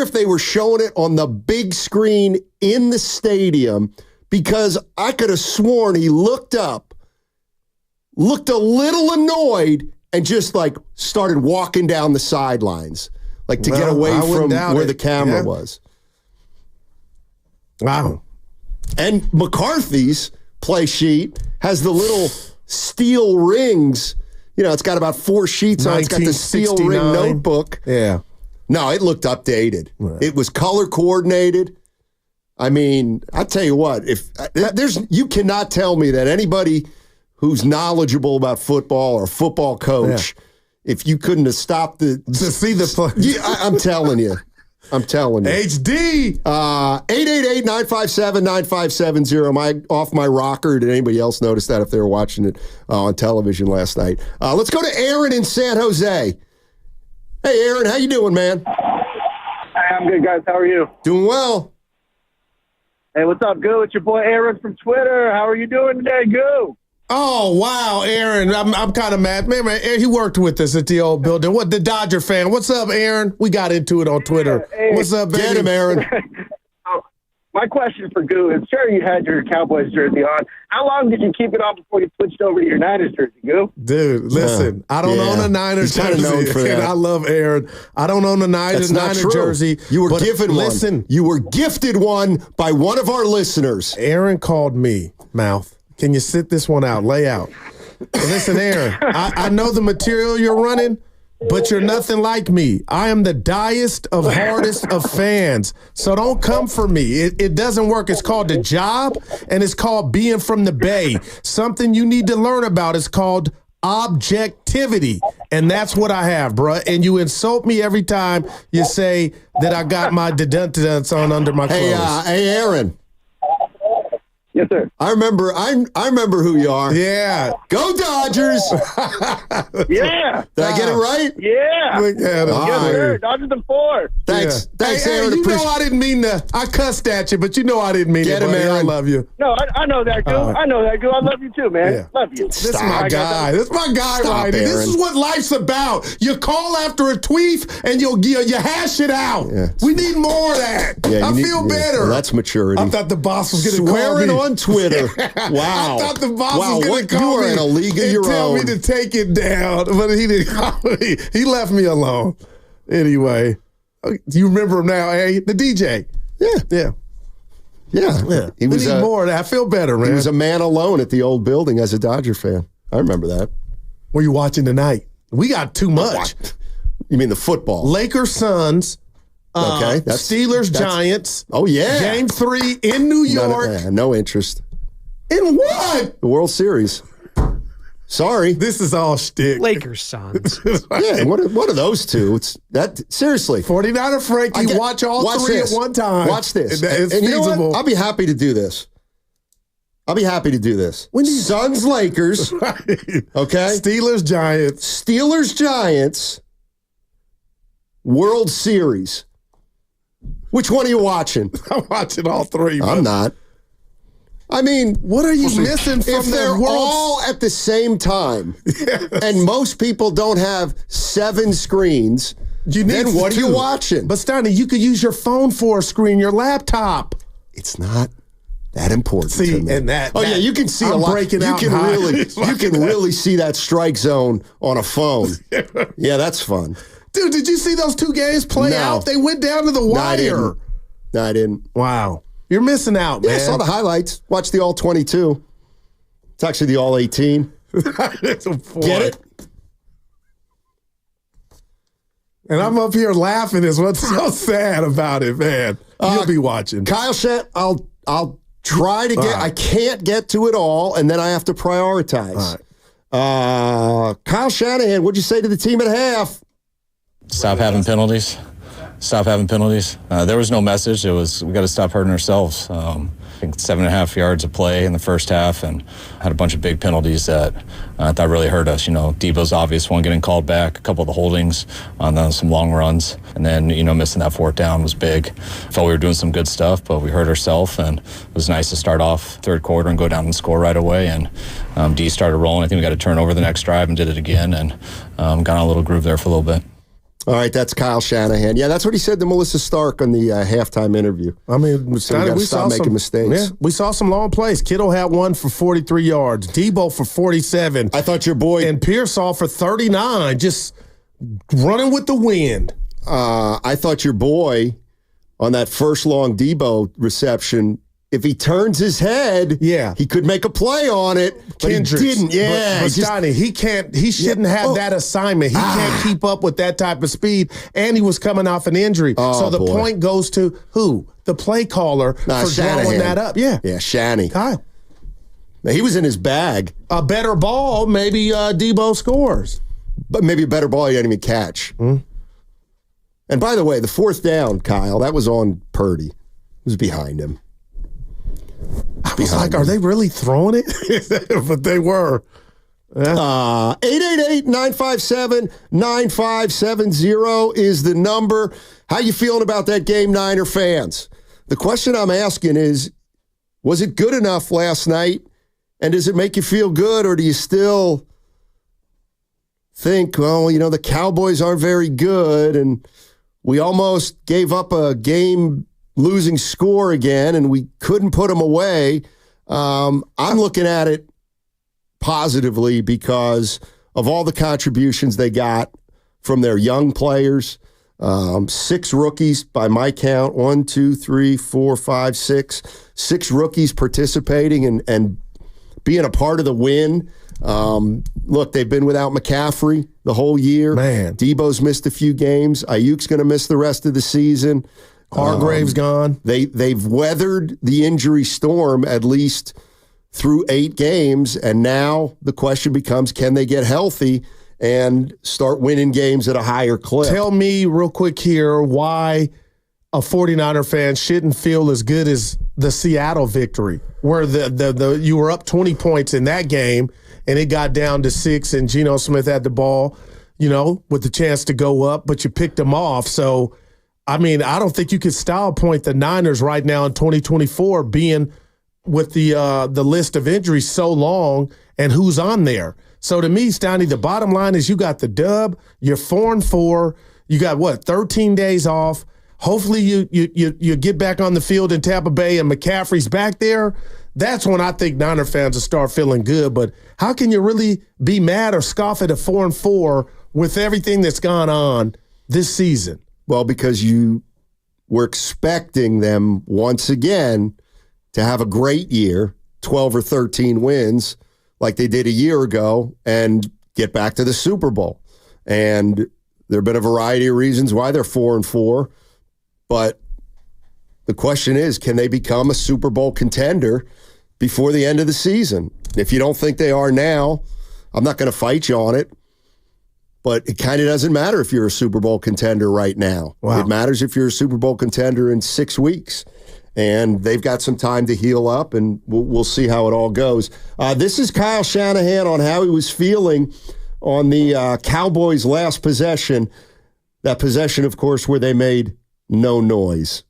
if they were showing it on the big screen in the stadium, because I could have sworn he looked up, looked a little annoyed, and just started walking down the sidelines, to get away from where the camera was. Wow. And McCarthy's play sheet has the little steel rings. You know, it's got about 4 sheets on it. It's got the steel ring notebook. Yeah. No, it looked updated. Right. It was color coordinated. I mean, I tell you what, you cannot tell me that anybody who's knowledgeable about football or a football coach, if you couldn't have stopped to see the play. I'm telling you. HD. 888-957-9570. Am I off my rocker? Did anybody else notice that if they were watching it on television last night? Let's go to Aaron in San Jose. Hey, Aaron, how you doing, man? I'm good, guys. How are you? Doing well. Hey, what's up, Goo? It's your boy Aaron from Twitter. How are you doing today, Goo? Oh, wow, Aaron. I'm kind of mad. Man, he worked with us at the old building. What, the Dodger fan? What's up, Aaron? We got into it on Twitter. Hey, what's up, baby? Get him, Aaron. My question for Goo is, sure, you had your Cowboys jersey on. How long did you keep it on before you switched over to your Niners jersey, Goo? Dude, listen, I don't own a Niners jersey. Known for that. And I love Aaron. I don't own a Niners jersey. You were given one. You were gifted one by one of our listeners. Aaron called me, Mouth. Can you sit this one out? Lay out. Listen, Aaron, I know the material you're running, but you're nothing like me. I am the diest of hardest of fans. So don't come for me. It doesn't work. It's called the job, and it's called being from the Bay. Something you need to learn about is called objectivity, and that's what I have, bruh. And you insult me every time you say that I got my dun-dun-duns on under my clothes. Hey, Aaron. Yes, sir. I remember who you are. Yeah. Go Dodgers. Yeah. Did I get it right? Yeah. Look at him. Yes, sir. Dodgers in 4. Thanks. Yeah. Thanks, hey, Aaron. you know I didn't mean to. I cussed at you, but you know I didn't mean Get it, him, buddy. I Aaron. love you. No, I know that, Goo. I know that, Goo. I love you too, man. Yeah. Love you. This is my guy. This is my guy, Ryan. This is what life's about. You call after a tweet and you hash it out. Yeah. We need more of that. Yeah, I feel better. Well, that's maturity. I thought the boss was going to call Swearing me. on Twitter. Wow. I thought the boss was going to call you me are in a league of and your tell own. me to take it down, but he didn't call me. He left me alone. Anyway, do you remember him now, eh? The DJ. Yeah. We need more of that. I feel better, man. He was a man alone at the old building as a Dodger fan. I remember that. What are you watching tonight? We got too much. You mean the football? Lakers, Suns. Okay. Steelers, Giants. Oh, yeah. Game 3 in New York. No interest. In what? The World Series. Sorry. This is all shtick. Lakers, Suns. Yeah, what are those two? It's that seriously. 49er Frankie, watch all three this. at one time. Watch this. It's and you know feasible. what? I'll be happy to do this. Suns, Lakers. Okay. Steelers, Giants. World Series. Which one are you watching? I'm watching all three. I'm not. I mean, what are you missing from if they're all at the same time, and most people don't have 7 screens, then what are you watching? But Steiny, you could use your phone for a screen, your laptop. It's not that important. See, to me. and that. Oh yeah, you can see I'm a lot. breaking You out can high. really see that strike zone on a phone. Yeah, that's fun. Dude, did you see those 2 games play out? They went down to the wire. No, I didn't. Wow. You're missing out, man. Yeah, I saw the highlights. Watched the all 22. It's actually the all 18. Get it? And I'm up here laughing is what's so sad about it, man. You'll be watching. Kyle Shan, I'll try to get. I can't get to it all, and then I have to prioritize. Kyle Shanahan, what'd you say to the team at half? Stop having penalties. Stop having penalties. There was no message. It was, we got to stop hurting ourselves. I think 7.5 yards of play in the first half and had a bunch of big penalties that I thought really hurt us. You know, Debo's obvious one getting called back, a couple of the holdings on some long runs. And then, you know, missing that 4th down was big. Felt we were doing some good stuff, but we hurt ourselves. And it was nice to start off 3rd quarter and go down and score right away. And D started rolling. I think we got a turnover the next drive and did it again. And got on a little groove there for a little bit. All right, that's Kyle Shanahan. Yeah, that's what he said to Melissa Stark on the halftime interview. I mean, we stop making mistakes. Yeah, we saw some long plays. Kittle had one for 43 yards. Debo for 47. I thought your boy... And Pearsall for 39, just running with the wind. I thought your boy on that first long Debo reception, if he turns his head, he could make a play on it, but Kendricks, he didn't. Yeah, but Johnny, he shouldn't have that assignment. He can't keep up with that type of speed, and he was coming off an injury. So the point goes to who? The play caller for Shanahan. drawing that up. Yeah, Shanny. Kyle. Now, he was in his bag. A better ball, maybe Debo scores. But maybe a better ball he didn't even catch. And by the way, the 4th down, Kyle, that was on Purdy. It was behind him. I was like, are they really throwing it? But they were. 888-957-9570 is the number. How you feeling about that game, Niner fans? The question I'm asking is, was it good enough last night? And does it make you feel good, or do you still think, well, you know, the Cowboys aren't very good, and we almost gave up a game losing score again, and we couldn't put them away. I'm looking at it positively because of all the contributions they got from their young players. 6 rookies by my count. 1, 2, 3, 4, 5, 6. 6 rookies participating and being a part of the win. Look, they've been without McCaffrey the whole year. Man. Debo's missed a few games. Ayuk's going to miss the rest of the season. Hargrave's gone. They've weathered the injury storm at least through 8 games, and now the question becomes, can they get healthy and start winning games at a higher clip? Tell me real quick here why a 49er fan shouldn't feel as good as the Seattle victory, where the you were up 20 points in that game, and it got down to 6, and Geno Smith had the ball, with the chance to go up, but you picked them off. So, I mean, I don't think you could style point the Niners right now in 2024 being with the list of injuries so long and who's on there. So to me, Steiny, the bottom line is you got the dub, you're 4-4, you got 13 days off. Hopefully you get back on the field in Tampa Bay and McCaffrey's back there. That's when I think Niner fans will start feeling good. But how can you really be mad or scoff at a 4-4 with everything that's gone on this season? Well, because you were expecting them once again to have a great year, 12 or 13 wins like they did a year ago, and get back to the Super Bowl. And there have been a variety of reasons why they're 4-4. But the question is, can they become a Super Bowl contender before the end of the season? If you don't think they are now, I'm not going to fight you on it. But it kind of doesn't matter if you're a Super Bowl contender right now. Wow. It matters if you're a Super Bowl contender in 6 weeks. And they've got some time to heal up, and we'll see how it all goes. This is Kyle Shanahan on how he was feeling on the Cowboys' last possession. That possession, of course, where they made no noise.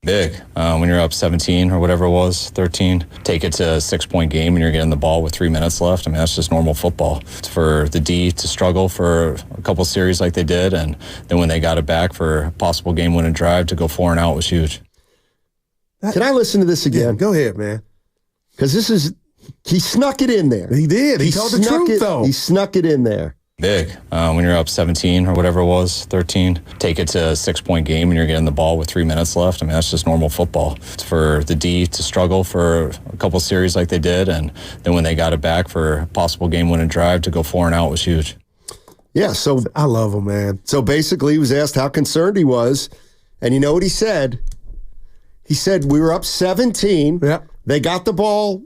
Big. When you're up 17 or whatever it was, 13, take it to a 6-point game and you're getting the ball with 3 minutes left. I mean, that's just normal football. For the D to struggle for a couple series like they did, and then when they got it back for a possible game-winning drive to go 4 and out was huge. Can I listen to this again? Yeah, go ahead, man. Because he snuck it in there. He did. He told the truth, though. He snuck it in there. Big. When you're up 17 or whatever it was, 13, take it to a 6-point game and you're getting the ball with 3 minutes left. I mean, that's just normal football. For the D to struggle for a couple series like they did, and then when they got it back for a possible game-winning drive to go 4 and out was huge. Yeah, so I love him, man. So basically, he was asked how concerned he was, and you know what he said? He said, we were up 17. Yep. They got the ball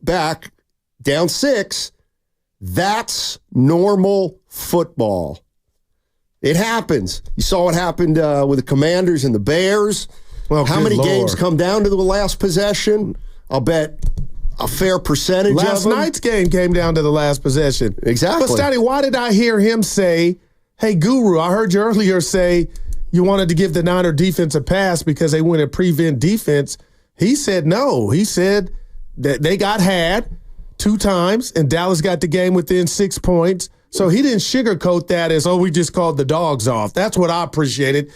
back, down 6. That's normal football. It happens. You saw what happened with the Commanders and the Bears. Well, how many games come down to the last possession? I'll bet a fair percentage of them. Last night's game came down to the last possession. Exactly. But, Stoddy, why did I hear him say, hey, Guru, I heard you earlier say you wanted to give the Niner defense a pass because they went a prevent defense. He said no. He said that they got had 2 times, and Dallas got the game within 6 points. So he didn't sugarcoat that as, we just called the dogs off. That's what I appreciated.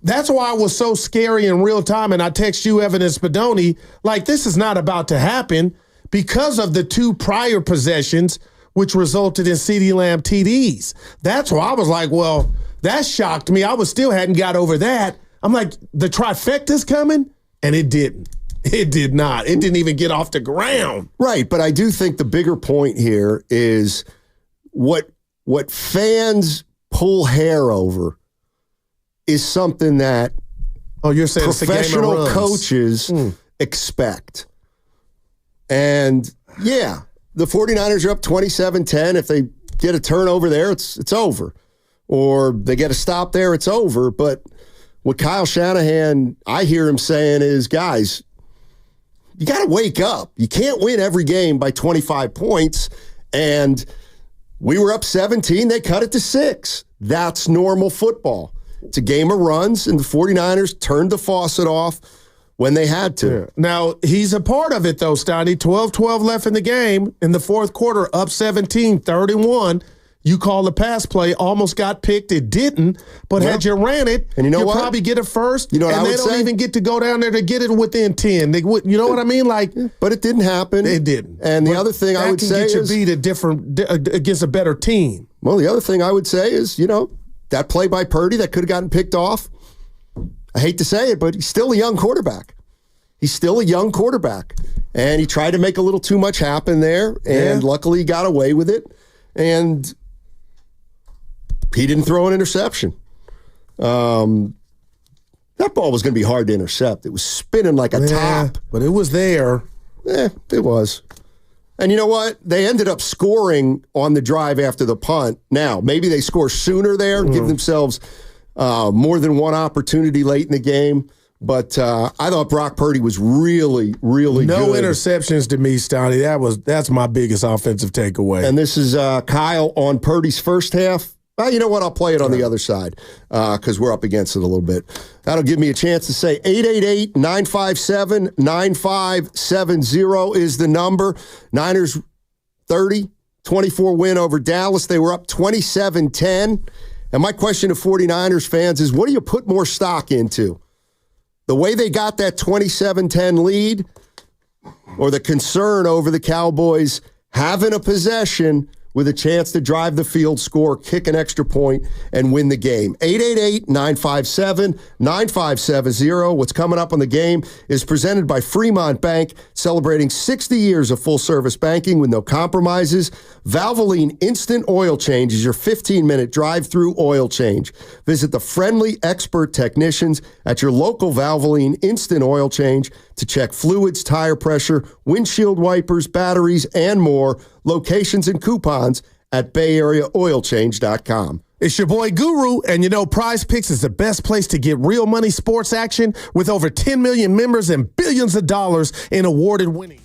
That's why it was so scary in real time, and I text you, Evan and Spadoni, like this is not about to happen because of the 2 prior possessions, which resulted in CeeDee Lamb TDs. That's why I was like, well, that shocked me. I still hadn't got over that. I'm like, the trifecta's coming, and it didn't. It did not. It didn't even get off the ground. Right, but I do think the bigger point here is what fans pull hair over is something that you're saying professional coaches expect. And, yeah, the 49ers are up 27-10. If they get a turnover there, it's over. Or they get a stop there, it's over. But what Kyle Shanahan, I hear him saying is, guys, you got to wake up. You can't win every game by 25 points. And we were up 17. They cut it to 6. That's normal football. It's a game of runs, and the 49ers turned the faucet off when they had to. Yeah. Now, he's a part of it, though, Stoney. 12-12 left in the game. In the fourth quarter, up 17, 3-1. You call the pass play, almost got picked. It didn't, but had you ran it, and you probably get it first. You know what and I would they don't even get to go down there to get it within 10. You know what I mean? Like, but it didn't happen. It didn't. And the other thing I would say is, beat against a better team. Well, the other thing I would say is, that play by Purdy that could have gotten picked off. I hate to say it, but he's still a young quarterback. And he tried to make a little too much happen there, and luckily he got away with it. And he didn't throw an interception. That ball was going to be hard to intercept. It was spinning like a top. But it was there. It was. And you know what? They ended up scoring on the drive after the punt. Now, maybe they score sooner there, give themselves more than one opportunity late in the game. But I thought Brock Purdy was really, really good. No interceptions to me, Stoney. That's my biggest offensive takeaway. And this is Kyle on Purdy's first half. Well, you know what? I'll play it on the other side because we're up against it a little bit. That'll give me a chance to say 888-957-9570 is the number. Niners 30-24 win over Dallas. They were up 27-10. And my question to 49ers fans is, what do you put more stock into? The way they got that 27-10 lead, or the concern over the Cowboys having a possession with a chance to drive the field, score, kick an extra point, and win the game? 888-957-9570. What's coming up on the game is presented by Fremont Bank, celebrating 60 years of full-service banking with no compromises. Valvoline Instant Oil Change is your 15-minute drive-through oil change. Visit the friendly expert technicians at your local Valvoline Instant Oil Change to check fluids, tire pressure, windshield wipers, batteries, and more. Locations and coupons at BayAreaOilChange.com. It's your boy Guru, and you know Prize Picks is the best place to get real money sports action with over 10 million members and billions of dollars in awarded winnings.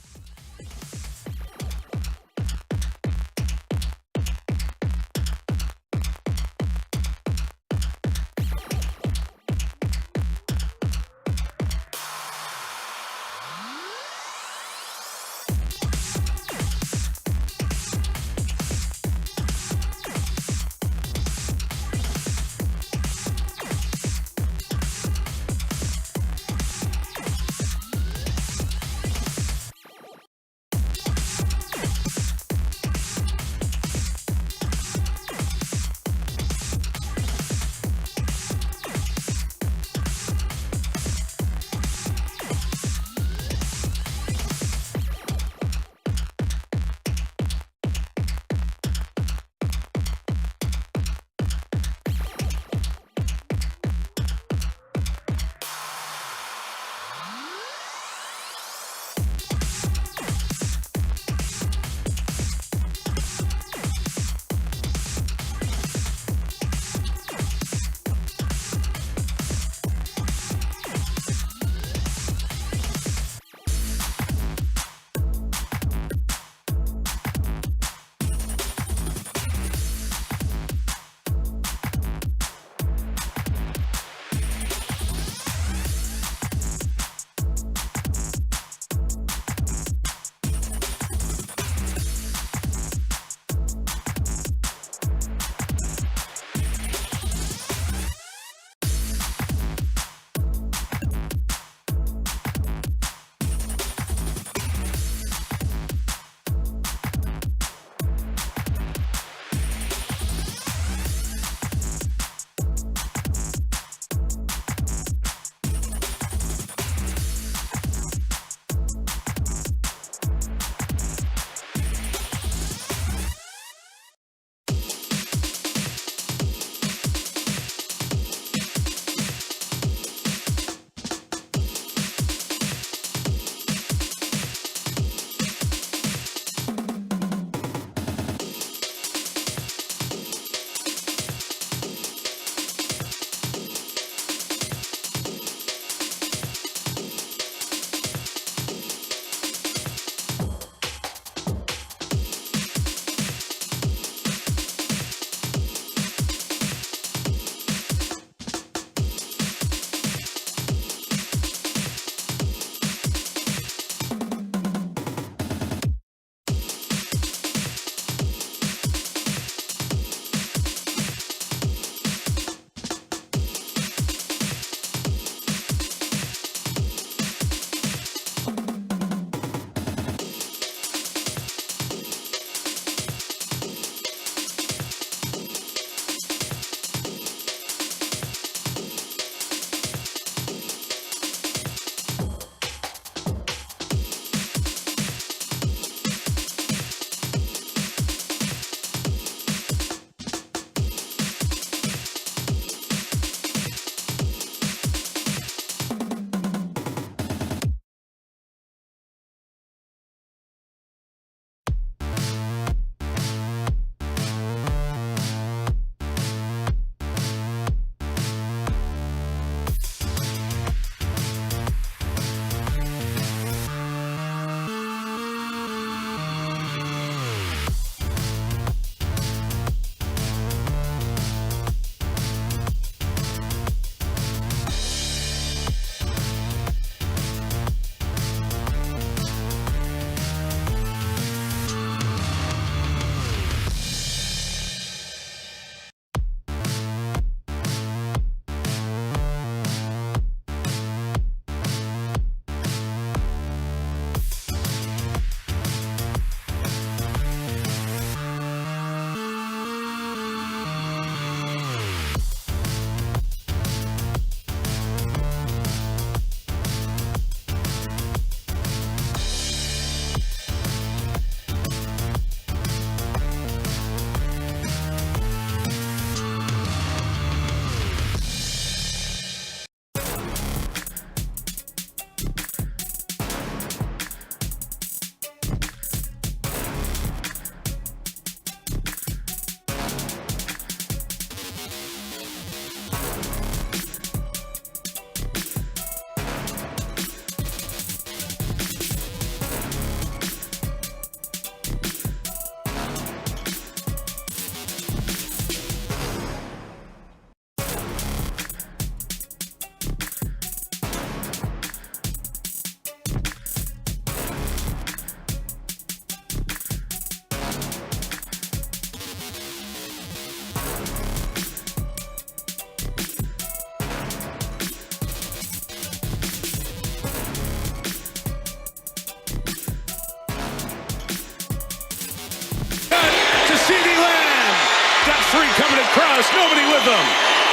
cross, nobody with them.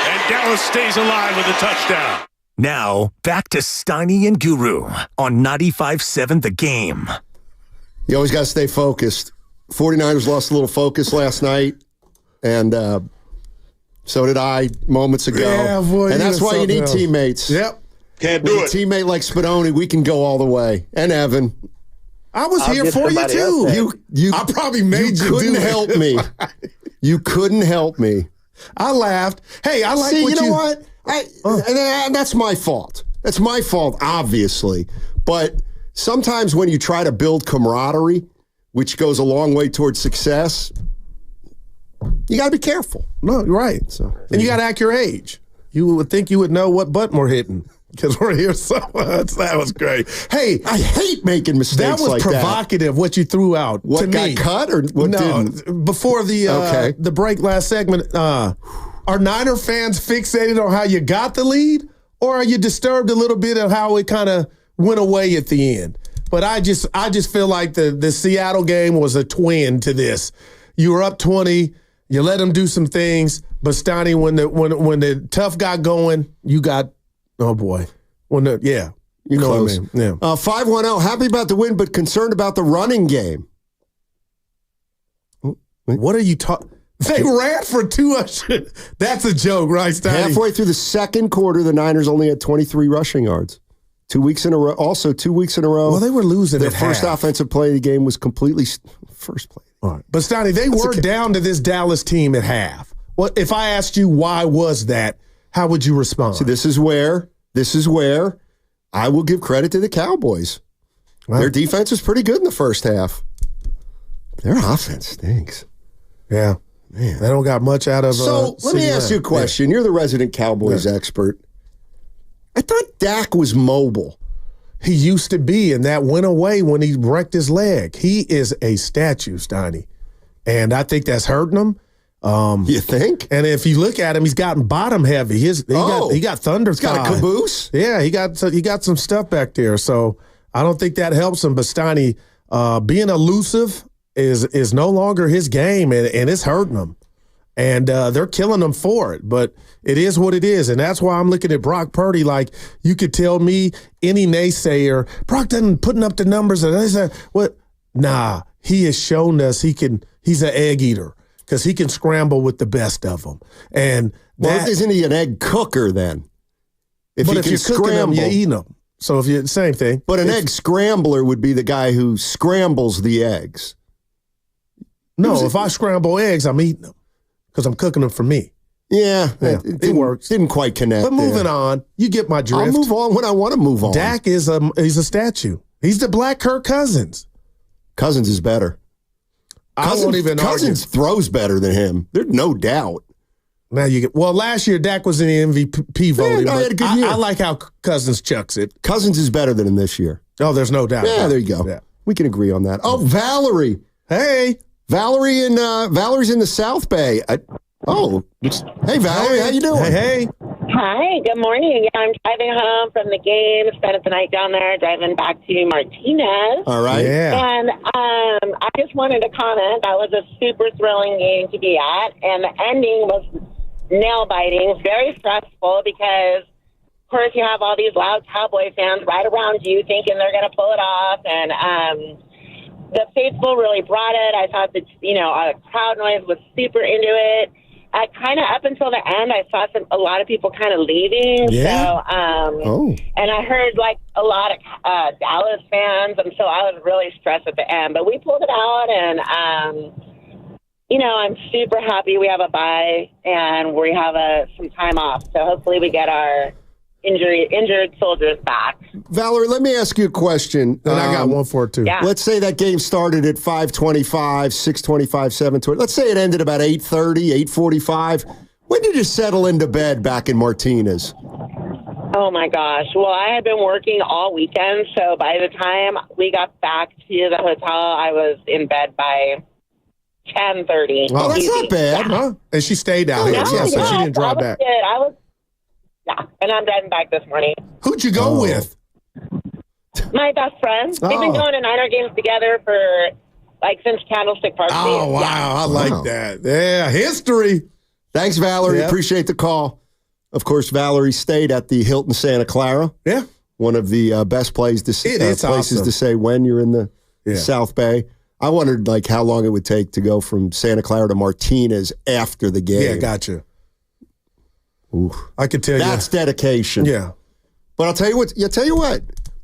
And Dallas stays alive with a touchdown. Now, back to Steiny and Guru on 95.7 The Game. You always got to stay focused. 49ers lost a little focus last night, and so did I moments ago. Yeah, boy, and that's why you need teammates. Yep. Can't do it. A teammate like Spadoni, we can go all the way. And Evan. I was here for you, too. I probably made you couldn't do it. help me. You couldn't help me. I laughed. Hey, I like See, what you know what? And that's my fault. That's my fault, obviously. But sometimes when you try to build camaraderie, which goes a long way towards success, you got to be careful. No, you're right. And you got to act your age. You would think you would know what button we're hitting because we're here so much. That was great. Hey, I hate making mistakes like that. That was provocative, what you threw out to What got me. cut or what didn't? Before the break last segment, are Niner fans fixated on how you got the lead, or are you disturbed a little bit of how it kind of went away at the end? But I just feel like the Seattle game was a twin to this. You were up 20, you let them do some things, but Steiny, when the tough got going, you got, oh boy, you know close. what I mean? Yeah. 510, happy about the win, but concerned about the running game. What are you talking? They ran for 200. That's a joke, right, Steiny? Halfway through the second quarter, the Niners only had 23 rushing yards. 2 weeks in a row. Also, 2 weeks in a row. Well, they were losing Their at first half. offensive play of the game was completely first play. All right. But, Steiny, they were down to this Dallas team at half. Well, if I asked you why was that, how would you respond? So this is where I will give credit to the Cowboys. Well, their defense was pretty good in the first half. Their offense stinks. Yeah. Man, they don't got much out of. So let me ask you a question. Yeah. You're the resident Cowboys expert. I thought Dak was mobile. He used to be, and that went away when he wrecked his leg. He is a statue, Steiny, and I think that's hurting him. You think? And if you look at him, he's gotten bottom heavy. He got thunder. He's got a caboose. Yeah, he got some stuff back there. So I don't think that helps him. But Steiny, being elusive is no longer his game, and it's hurting him. And they're killing him for it. But it is what it is. And that's why I'm looking at Brock Purdy like you could tell me, any naysayer, Brock doesn't putting up the numbers. And they say, what? Nah, he has shown us he's an egg eater because he can scramble with the best of them. And isn't he an egg cooker then? If you're cooking them, you eat them. So if you're same thing. But an egg scrambler would be the guy who scrambles the eggs. No, if I scramble eggs, I'm eating them because I'm cooking them for me. Yeah, it works. Didn't quite connect. But moving on, you get my drift. I'll move on when I want to move on. Dak he's a statue. He's the black Kirk Cousins. Cousins is better. Cousins throws better than him. There's no doubt. Now last year Dak was in the MVP voting. Yeah, he had a good year. I like how Cousins chucks it. Cousins is better than him this year. Oh, there's no doubt. Yeah, there you go. Yeah. We can agree on that. Oh, Valerie. Hey. Valerie's in the South Bay. Hey, Valerie, how you doing? Hey. Hi, good morning. I'm driving home from the game, spent the night down there, driving back to Martinez. All right. Yeah. And I just wanted to comment, that was a super thrilling game to be at, and the ending was nail-biting, very stressful because, of course, you have all these loud Cowboy fans right around you thinking they're going to pull it off, and the faithful really brought it. I thought that, crowd noise was super into it. Kind of up until the end, I saw a lot of people kind of leaving. Yeah. So, and I heard a lot of Dallas fans, and so I was really stressed at the end. But we pulled it out, and I'm super happy we have a bye and we have some time off. So hopefully we get our injured soldiers back. Valerie, let me ask you a question. And I got one for it, too. Yeah. Let's say that game started at 5:25, 6:25, 7:20. Let's say it ended about 8:30, 8:45. When did you settle into bed back in Martinez? Oh, my gosh. Well, I had been working all weekend, so by the time we got back to the hotel, I was in bed by 10:30. Oh, that's not bad. Huh? And she stayed out here, so she didn't drive back. Yeah, and I'm driving back this morning. Who'd you go with? My best friend. They've been going to Niner games together for, since Candlestick Park. Oh, wow. I like that. Yeah, history. Thanks, Valerie. Yep. Appreciate the call. Of course, Valerie stayed at the Hilton Santa Clara. Yeah. One of the best places places awesome. to stay when you're in the South Bay. I wondered how long it would take to go from Santa Clara to Martinez after the game. Yeah, gotcha. Oof. I could tell you. That's dedication. Yeah. But I'll tell you what.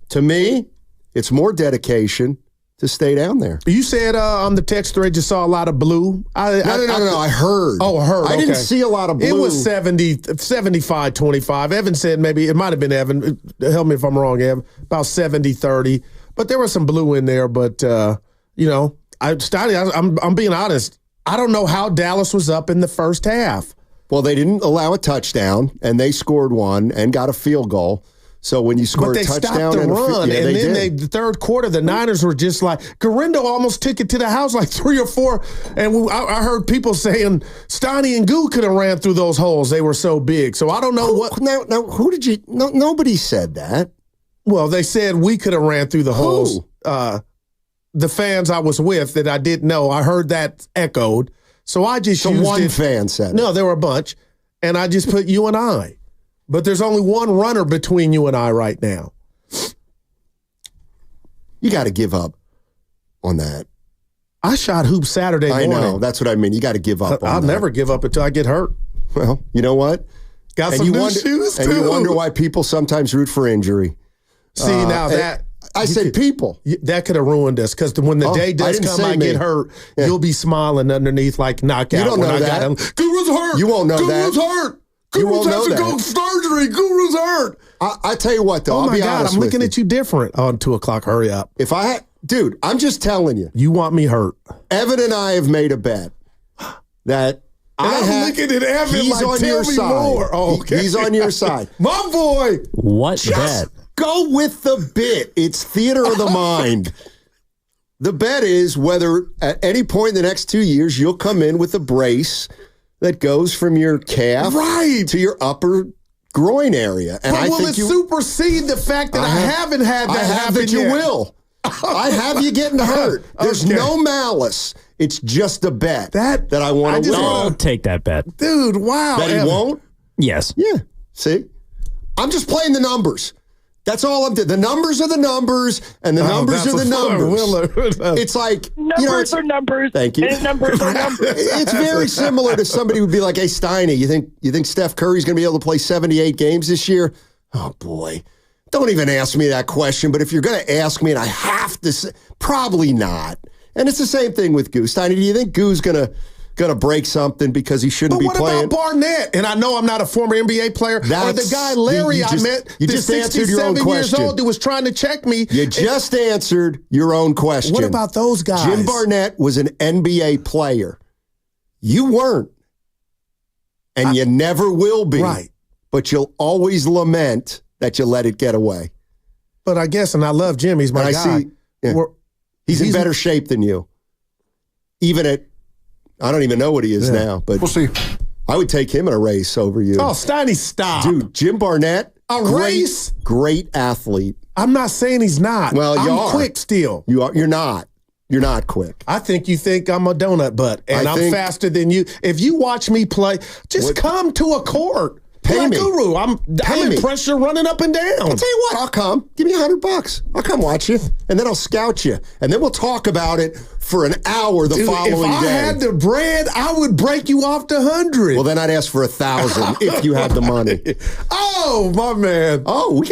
To me, it's more dedication to stay down there. You said on the text thread you saw a lot of blue. No. I heard. Oh, heard. I didn't see a lot of blue. It was 75-25. Evan said maybe, it might have been Evan. Help me if I'm wrong, Evan. About 70-30. But there was some blue in there. But, I'm being honest. I don't know how Dallas was up in the first half. Well, they didn't allow a touchdown, and they scored one and got a field goal. So when you score a touchdown and run, then the third quarter, the Niners were just like Garindo almost took it to the house like 3 or 4. And I heard people saying Steiny and Goo could have ran through those holes. They were so big. So I don't know what. Now, who did you? No, nobody said that. Well, they said we could have ran through the holes. The fans I was with that I didn't know, I heard that echoed. So I just used one fan said it. No, there were a bunch, and I just put you and I. But there's only one runner between you and I right now. You got to give up on that. I shot hoops Saturday morning. I know. That's what I mean. You got to give up on that. I'll never give up until I get hurt. Well, you know what? Got some new shoes, too. And you wonder why people sometimes root for injury. See, now that... I said people. That could have ruined us because when the day does come, I get hurt, you'll be smiling underneath like knockout. You don't know that. Guru's hurt. You won't know Guru's that. Hurt. Guru's has to go surgery. Guru's hurt. I tell you what, though. Oh, I'll my be God. honest I'm with looking at you different on 2 o'clock. Hurry up. Dude, I'm just telling you. You want me hurt. Evan and I have made a bet that I'm looking at Evan he's like, on tell your me side. more. Oh, okay. He's on your side. My boy. What bet? Go with the bit. It's theater of the mind. The bet is whether at any point in the next 2 years you'll come in with a brace that goes from your calf to your upper groin area. And but will it supersede the fact that I haven't had that happen that you yet? will. I have you getting hurt. There's no malice. It's just a bet that I want to win. I'll take that bet. Dude, wow. That he won't? Yes. Yeah. See? I'm just playing the numbers. That's all I'm doing. The numbers are the numbers, and the numbers are the numbers. It's like numbers are numbers. Thank you. And numbers are numbers. It's very similar to somebody who would be like, "Hey, Steiny, you think Steph Curry's going to be able to play 78 games this year?" Oh boy, don't even ask me that question. But if you're going to ask me, and I have to say, probably not. And it's the same thing with Goo. Steiny, do you think Goo's going to break something because he shouldn't be playing? But what about Barnett? And I know I'm not a former NBA player. Or the guy Larry I met, you just answered your own 67 years question. old, who was trying to check me. You just answered your own question. What about those guys? Jim Barnett was an NBA player. You weren't. And you never will be. Right. But you'll always lament that you let it get away. But I guess, and I love Jim. He's my guy. He's in better shape than you. Even at, I don't even know what he is now, but we'll see. I would take him in a race over you. Oh, Steiny, stop. Dude, Jim Barnett, race? Great athlete. I'm not saying he's not. Well, I'm quick still. You're not. You're not quick. I think you think I'm a donut butt, and I'm faster than you. If you watch me play, come to a court. Pay me. Guru. I'm in pressure running up and down. I'll tell you what, I'll come. Give me $100. I'll come watch you, and then I'll scout you, and then we'll talk about it for an hour the following day. If I had the bread, I would break you off to 100. Well, then I'd ask for 1,000 if you had the money. Oh, my man. Oh,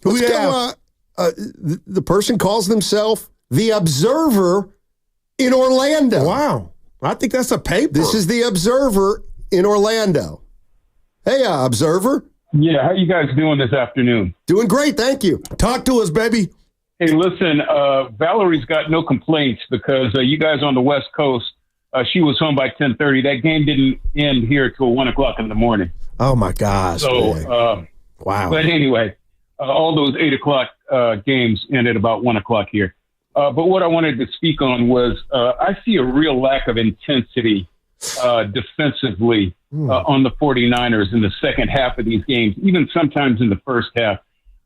let's go. The person calls themselves The Observer in Orlando. Wow. I think that's a paper. This is The Observer in Orlando. Hey, Observer. Yeah, how you guys doing this afternoon? Doing great, thank you. Talk to us, baby. Hey, listen, Valerie's got no complaints because you guys on the West Coast, she was home by 10:30. That game didn't end here till 1 o'clock in the morning. Oh, my gosh. So, wow. But anyway, all those 8 o'clock games ended about 1 o'clock here. But what I wanted to speak on was I see a real lack of intensity defensively on the 49ers in the second half of these games, even sometimes in the first half.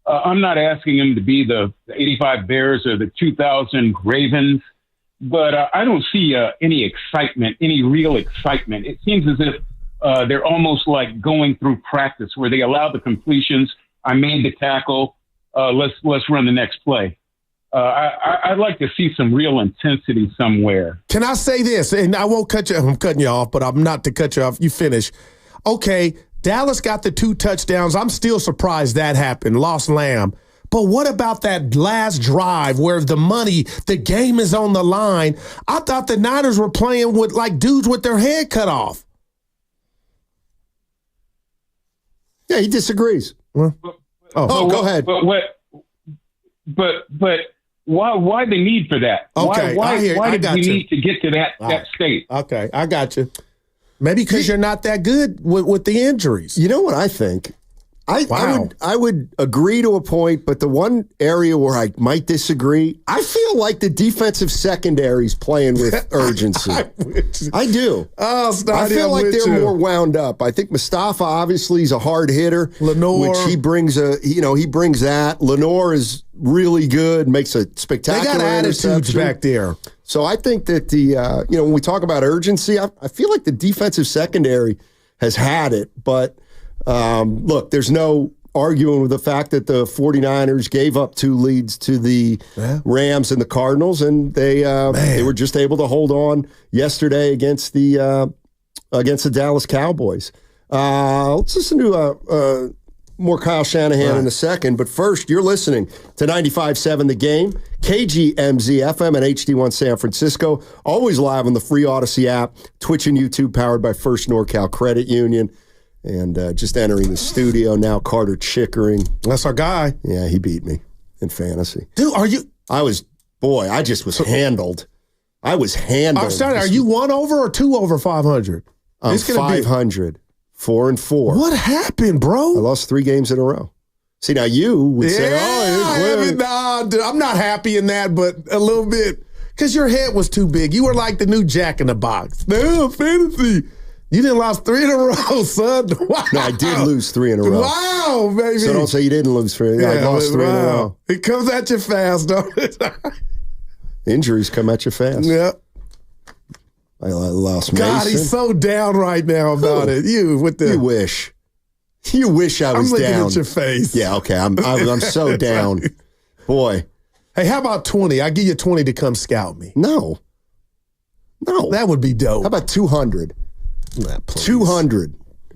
I'm not asking them to be the 85 Bears or the 2000 Ravens, but I don't see any excitement, any real excitement. It seems as if they're almost like going through practice where they allow the completions. I made the tackle. Let's run the next play. I'd like to see some real intensity somewhere. Can I say this? And I won't cut you. I'm cutting you off, but I'm not to cut you off. You finish. Okay, Dallas got the 2 touchdowns. I'm still surprised that happened. Lost Lamb. But what about that last drive where the game is on the line? I thought the Niners were playing with like dudes with their head cut off. Yeah, he disagrees. Go ahead. But why the need for that? Okay, why did we need to get to that state? Okay, I got you. Maybe because you're not that good with the injuries. You know what I think? I would agree to a point, but the one area where I might disagree, I feel like the defensive secondary's playing with urgency. I do. I feel like they're more wound up. I think Mustafa obviously is a hard hitter, Lenore, which he brings that. Lenore is really good, makes a spectacular. They got attitudes back there. So I think that when we talk about urgency, I feel like the defensive secondary has had it, but. Look, there's no arguing with the fact that the 49ers gave up 2 leads to the Rams and the Cardinals, and they were just able to hold on yesterday against the Dallas Cowboys. Let's listen to more Kyle Shanahan in a second, but first, you're listening to 95.7 The Game, KGMZ FM and HD1 San Francisco, always live on the free Odyssey app, Twitch and YouTube, powered by First NorCal Credit Union. And just entering the studio now, Carter Chickering. That's our guy. Yeah, he beat me in fantasy. Dude, I just was handled. I was handled. I'm sorry, are you 1 over or 2 over 500? I'm 500, 4-4. What happened, bro? I lost 3 games in a row. See, now you would say, I'm not happy in that, but a little bit. Because your head was too big. You were like the new Jack in the Box. No, fantasy. You didn't lose 3 in a row, son. Wow. No, I did lose 3 in a row. Wow, baby. So don't say you didn't lose 3. I lost 3 in a row. It comes at you fast, don't it? Injuries come at you fast. Yep. I lost Mason. God, he's so down right now about it. You wish. You wish I was down. I'm looking at your face. Yeah, okay. I'm so down. Boy. Hey, how about 20? I give you 20 to come scout me. No. That would be dope. How about 200? 200.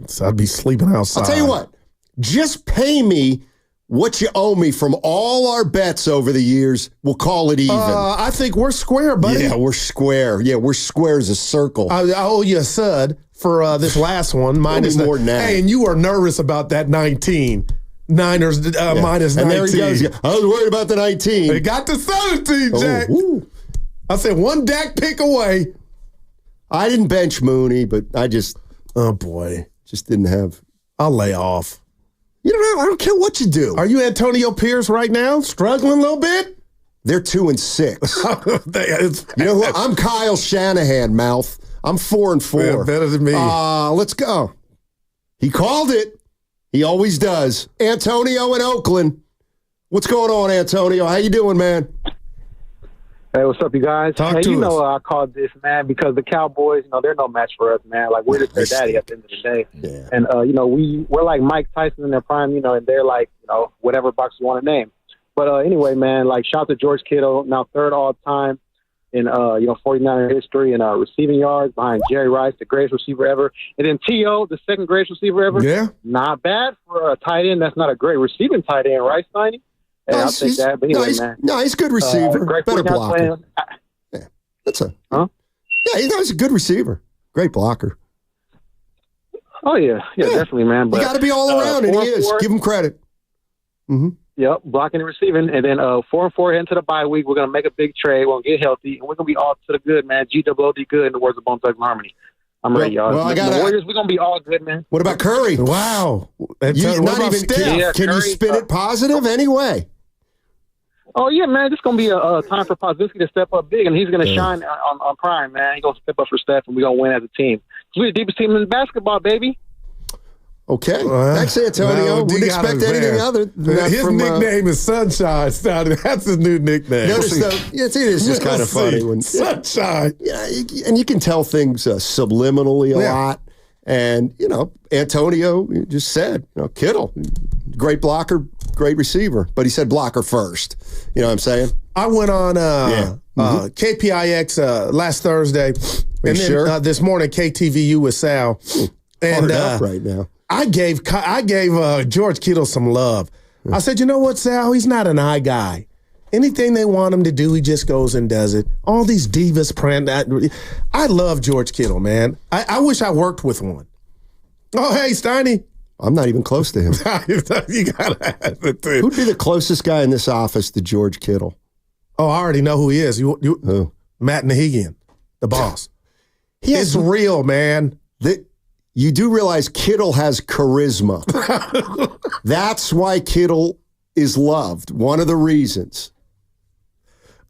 So I'd be sleeping outside. I'll tell you what. Just pay me what you owe me from all our bets over the years. We'll call it even. I think we're square, buddy. Yeah, we're square. Yeah, we're square as a circle. I owe you a sud for this last one. Minus more than that. Hey, and you were nervous about that 19. Niners minus 19. And there he goes. I was worried about the 19. They got the 17, Jack. I said 1 Dak pick away. I didn't bench Mooney, but I just, oh boy, just didn't have. I'll lay off. You don't know. I don't care what you do. Are you Antonio Pierce right now? Struggling a little bit? They're 2-6. You know what? I'm Kyle Shanahan, mouth. I'm 4-4. Yeah, better than me. Let's go. He called it. He always does. Antonio in Oakland. What's going on, Antonio? How you doing, man? Hey, what's up, you guys? Talk to you us. know I called this, man, because the Cowboys, they're no match for us, man. Like, we're just their daddy at the end of the day. Yeah. And, we're like Mike Tyson in their prime, and they're like, whatever box you want to name. But anyway, man, like, shout out to George Kittle, now 3rd all-time in, 49er history in receiving yards behind Jerry Rice, the greatest receiver ever. And then T.O., the 2nd greatest receiver ever. Yeah. Not bad for a tight end. That's not a great receiving tight end, right, Steiny? Hey, I'll take that. But anyway, man. No, he's a good receiver. Better blocker. Yeah, that's a. Huh? Yeah, he's a good receiver. Great blocker. Oh yeah, definitely, man. But you got to be all around, and he is. Give him credit. Mm-hmm. Yep, blocking and receiving, and then 4-4 heading to the bye week. We're gonna make a big trade. We're gonna get healthy, and we're gonna be all to the good, man. GWOD good, in the words of Bone Thugs and Harmony. I'm ready, y'all. Well, the Warriors, we're gonna be all good, man. What about Curry? Wow. Can you spin it positive anyway? Oh, yeah, man. This is going to be a time for Pozinski to step up big, and he's going to shine on prime, man. He's going to step up for Steph, and we're going to win as a team. We're the deepest team in basketball, baby. Okay. Thanks, Antonio. Wouldn't expect anything other than that. His nickname is Sunshine. That's his new nickname. Notice, though, it is just kind of funny. When Sunshine. Yeah, and you can tell things subliminally a lot. And, Antonio just said, Kittle, great blocker, great receiver. But he said blocker first. You know what I'm saying? I went on KPIX last Thursday. And then this morning, KTVU with Sal. And up right now. I gave George Kittle some love. I said, you know what, Sal? He's not an eye guy. Anything they want him to do, he just goes and does it. All these divas, I love George Kittle, man. I wish I worked with one. Oh, hey, Steiny. I'm not even close to him. You gotta have it, too. Who'd be the closest guy in this office to George Kittle? Oh, I already know who he is. Who? Matt Nahigian, the boss. It's real, man. You do realize Kittle has charisma. That's why Kittle is loved. One of the reasons.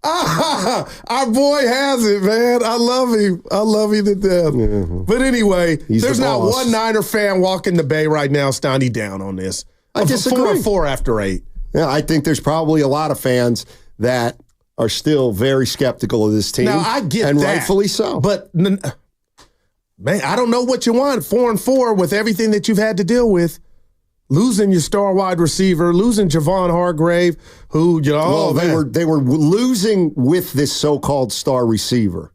Our boy has it, man. I love him. I love him to death. Mm-hmm. But anyway, there's not one Niner fan walking the bay right now, Steiny, down on this. I disagree. 4 after 8. Yeah, I think there's probably a lot of fans that are still very skeptical of this team. Now, I get and that. And rightfully so. But, man, I don't know what you want. 4-4 with everything that you've had to deal with. Losing your star wide receiver, losing Javon Hargrave, who, they were losing with this so-called star receiver.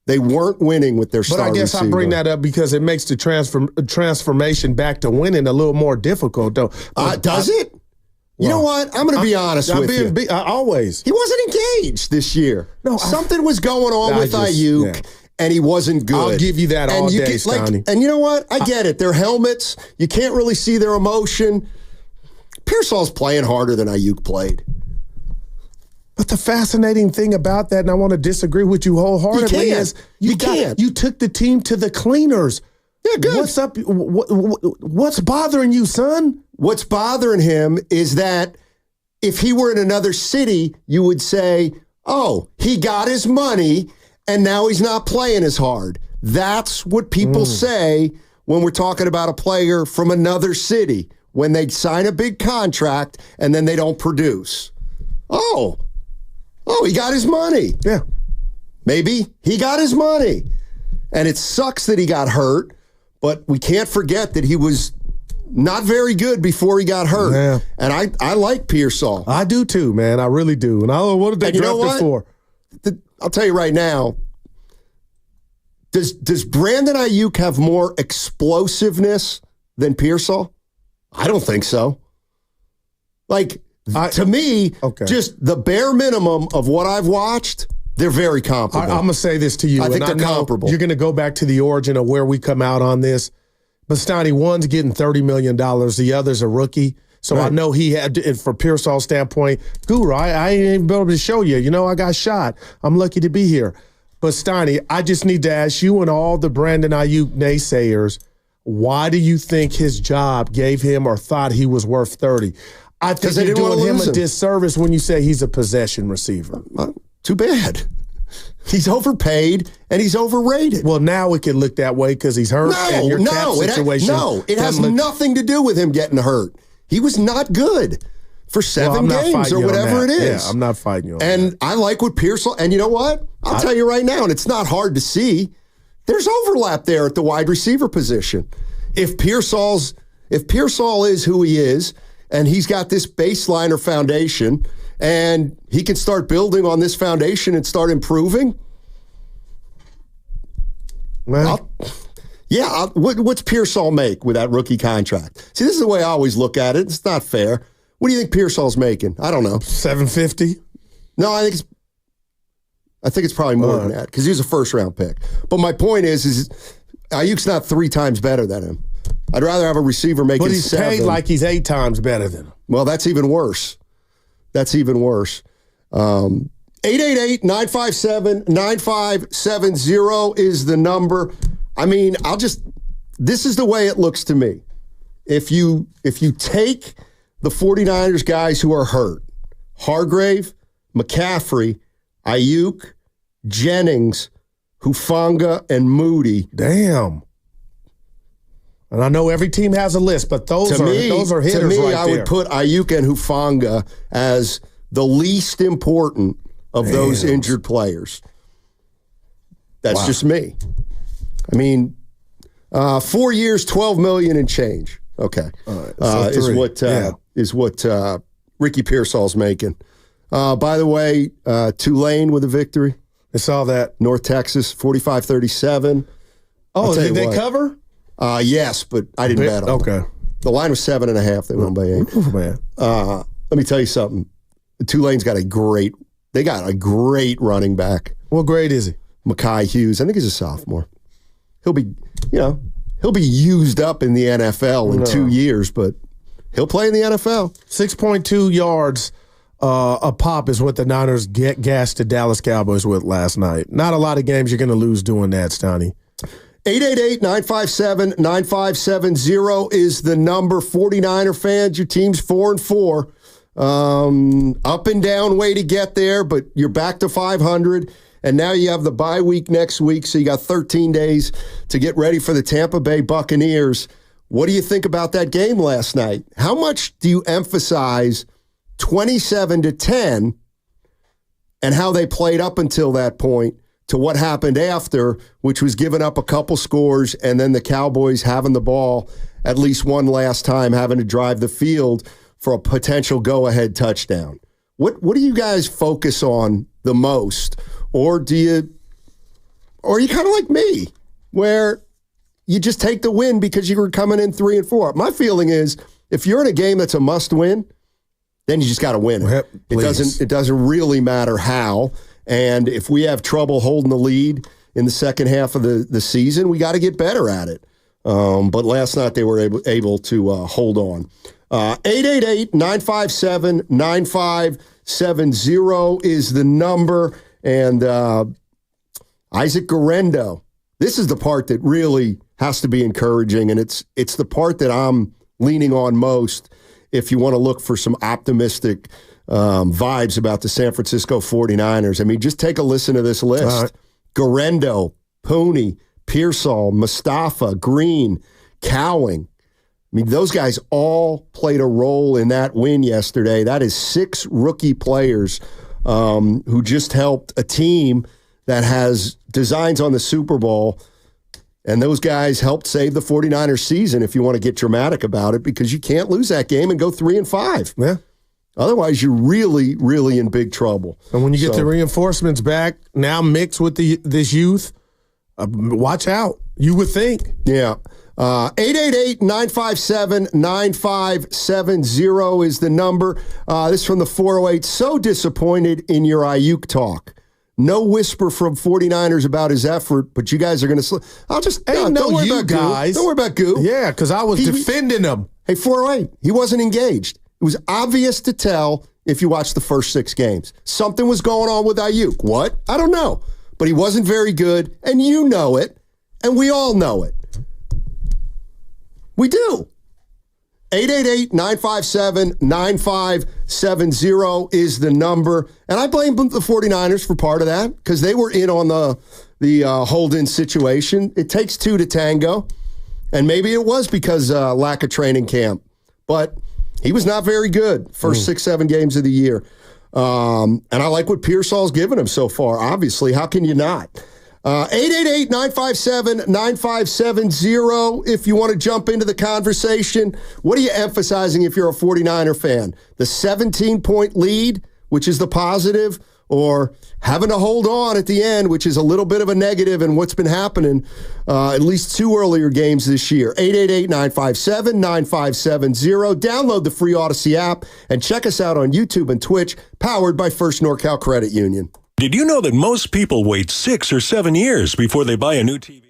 They weren't winning with their star receiver. But I guess I bring that up because it makes the transformation back to winning a little more difficult, though. Does it? You know what? I'm going to be honest with you. Always. He wasn't engaged this year. No, something was going on with Ayuk. Yeah. And he wasn't good. I'll give you that all day, Stoney. And you know what? I get it. They're helmets. You can't really see their emotion. Pearsall's playing harder than Ayuk played. But the fascinating thing about that, and I want to disagree with you wholeheartedly, is you took the team to the cleaners. Yeah, good. What's up? What's bothering you, son? What's bothering him is that if he were in another city, you would say, oh, he got his money, and now he's not playing as hard. That's what people say when we're talking about a player from another city, when they sign a big contract and then they don't produce. Oh, he got his money. Yeah. Maybe he got his money. And it sucks that he got hurt, but we can't forget that he was not very good before he got hurt. Yeah. And I like Pearsall. I do too, man. I really do. And what did they draft him for? I'll tell you right now, does Brandon Ayuk have more explosiveness than Pearsall? I don't think so. To me, just the bare minimum of what I've watched, they're very comparable. I'm going to say this to you. I think they're comparable. You're going to go back to the origin of where we come out on this. But Steiny, one's getting $30 million. The other's a rookie. So right. I know he had, for Pearsall's standpoint, Guru, I ain't even been able to show you. I got shot. I'm lucky to be here. But Steiny, I just need to ask you and all the Brandon Ayuk naysayers, why do you think his job gave him or thought he was worth 30? I think you're doing him a disservice when you say he's a possession receiver. Too bad. He's overpaid and he's overrated. Well, now it can look that way because he's hurt. It has nothing to do with him getting hurt. He was not good for 7 games or whatever it is. Yeah, I'm not fighting you on that. I like what Pearsall, and you know what? I'll tell you right now, and it's not hard to see, there's overlap there at the wide receiver position. If Pearsall is who he is, and he's got this baseline or foundation, and he can start building on this foundation and start improving, what's Pearsall make with that rookie contract? See, this is the way I always look at it. It's not fair. What do you think Pearsall's making? I don't know. $750? No, I think it's probably more than that because he was a first-round pick. But my point is Ayuk's not 3 times better than him. I'd rather have a receiver making 7. But he's paid like he's 8 times better than him. Well, that's even worse. 888-957-9570 is the number. I mean, this is the way it looks to me. If you take the 49ers guys who are hurt, Hargrave, McCaffrey, Ayuk, Jennings, Hufanga, and Moody. Damn. And I know every team has a list, but those are hitters right there. To me, I would put Ayuk and Hufanga as the least important of those injured players. That's just me. I mean, 4 years, $12 million and change. Okay, is what Ricky Pearsall's making. By the way, Tulane with a victory. I saw that. North Texas, 45-37. Oh, did they cover? Yes, but I didn't bet on them. Okay. The line was 7.5. They won by 8. Oh, man. Let me tell you something. Tulane's got a great running back. What grade is he? Mekhi Hughes. I think he's a sophomore. He'll be used up in the NFL in 2 years, but he'll play in the NFL. 6.2 yards a pop is what the Niners gassed the Dallas Cowboys with last night. Not a lot of games you're going to lose doing that, Stoney. 888-957-9570 is the number. 49er fans, your team's 4-4. Up and down way to get there, but you're back to 500. And now you have the bye week next week, so you got 13 days to get ready for the Tampa Bay Buccaneers. What do you think about that game last night? How much do you emphasize 27-10 and how they played up until that point to what happened after, which was giving up a couple scores and then the Cowboys having the ball at least one last time, having to drive the field for a potential go-ahead touchdown? What do you guys focus on the most? Or are you kind of like me, where you just take the win because you were coming in 3-4? My feeling is if you're in a game that's a must-win, then you just got to win it. It doesn't really matter how. And if we have trouble holding the lead in the second half of the season, we got to get better at it. But last night they were able to hold on. 888-957-9570 is the number. And Isaac Guerendo, this is the part that really has to be encouraging, and it's the part that I'm leaning on most if you want to look for some optimistic vibes about the San Francisco 49ers. I mean, just take a listen to this list. Right. Guerendo, Pooney, Pearsall, Mustafa, Green, Cowing. I mean, those guys all played a role in that win yesterday. That is 6 rookie players who just helped a team that has designs on the Super Bowl. And those guys helped save the 49ers season, if you want to get dramatic about it, because you can't lose that game and go 3-5. Yeah. Otherwise, you're really, really in big trouble. And when you get the reinforcements back, now mixed with this youth, watch out. You would think. Yeah. 888-957-9570 is the number. This is from the 408. So disappointed in your Ayuk talk. No whisper from 49ers about his effort, but you guys are going to don't worry about guys. Don't worry about Goo. Yeah, because I was defending him. Hey, 408, he wasn't engaged. It was obvious to tell if you watched the first 6 games. Something was going on with Ayuk. What? I don't know. But he wasn't very good, and you know it, and we all know it. We do. 888-957-9570 is the number. And I blame the 49ers for part of that because they were in on the hold-in situation. It takes 2 to tango. And maybe it was because lack of training camp. But he was not very good first 6-7 games of the year. And I like what Pearsall's given him so far, obviously. How can you not? 888-957-9570 if you want to jump into the conversation. What are you emphasizing if you're a 49er fan? The 17-point lead, which is the positive, or having to hold on at the end, which is a little bit of a negative in what's been happening at least 2 earlier games this year. 888-957-9570. Download the free Odyssey app and check us out on YouTube and Twitch, powered by First NorCal Credit Union. Did you know that most people wait 6 or 7 years before they buy a new TV?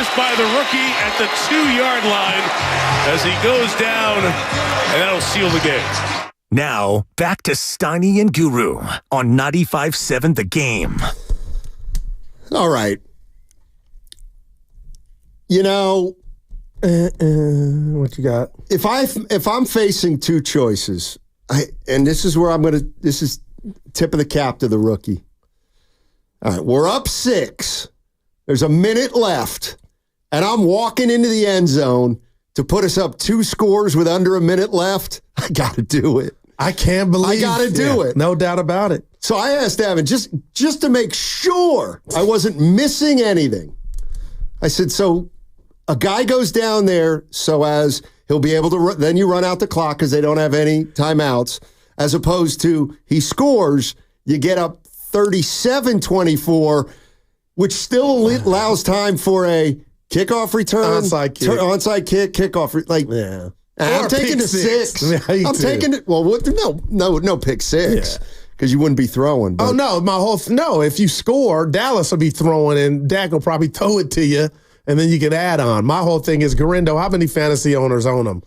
missed by the rookie at the 2-yard line as he goes down, and that'll seal the game. Now, back to Steiny and Guru on 95.7 The Game. All right. You know, what you got? If I'm facing two choices, and this is where this is tip of the cap to the rookie. All right, we're up 6. There's a minute left, and I'm walking into the end zone to put us up 2 scores with under a minute left. I got to do it. I can't believe I got to do it. No doubt about it. So I asked Evan, just to make sure I wasn't missing anything. I said, so a guy goes down there so as he'll be able to, then you run out the clock because they don't have any timeouts, as opposed to he scores, you get up 37-24, which still allows time for a kickoff return, onside kick, kickoff. I'm taking the 6. I'm taking it. Well, no pick 6 because you wouldn't be throwing. But. Oh no, if you score, Dallas will be throwing, and Dak will probably throw it to you, and then you can add on. My whole thing is Garindo. How many fantasy owners own him?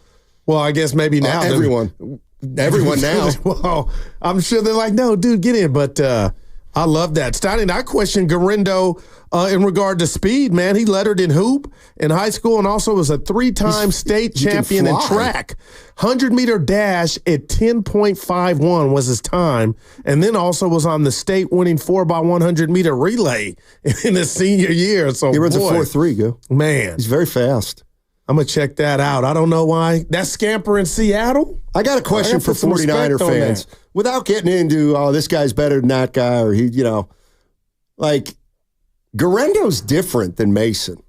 Well, I guess maybe now everyone now. Well, I'm sure they're like, no, dude, get in. But I love that. Steiny, I question Garindo in regard to speed, man. He lettered in hoop in high school and also was a 3-time state champion in track. 100-meter dash at 10.51 was his time, and then also was on the state-winning 4x100-meter relay in his senior year. So he runs a 4.3, go. Man. He's very fast. I'm going to check that out. I don't know why. That scamper in Seattle? I got a question for 49er fans. Without getting into, this guy's better than that guy, or he, Garendo's different than Mason.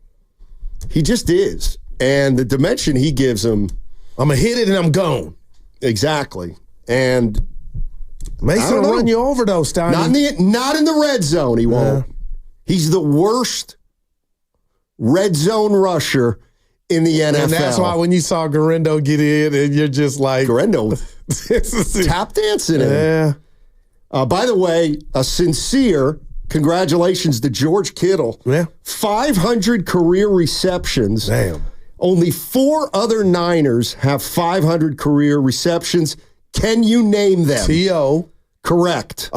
He just is. And the dimension he gives him. I'm going to hit it and I'm gone. Exactly. And Mason will run you over, though, Steiny. Not in the red zone, he won't. He's the worst red zone rusher in the NFL. And that's why when you saw Garindo get in, and you're just like... Garindo tap dancing in. Yeah. By the way, a sincere congratulations to George Kittle. Yeah. 500 career receptions. Damn. Only 4 other Niners have 500 career receptions. Can you name them? T.O. Correct.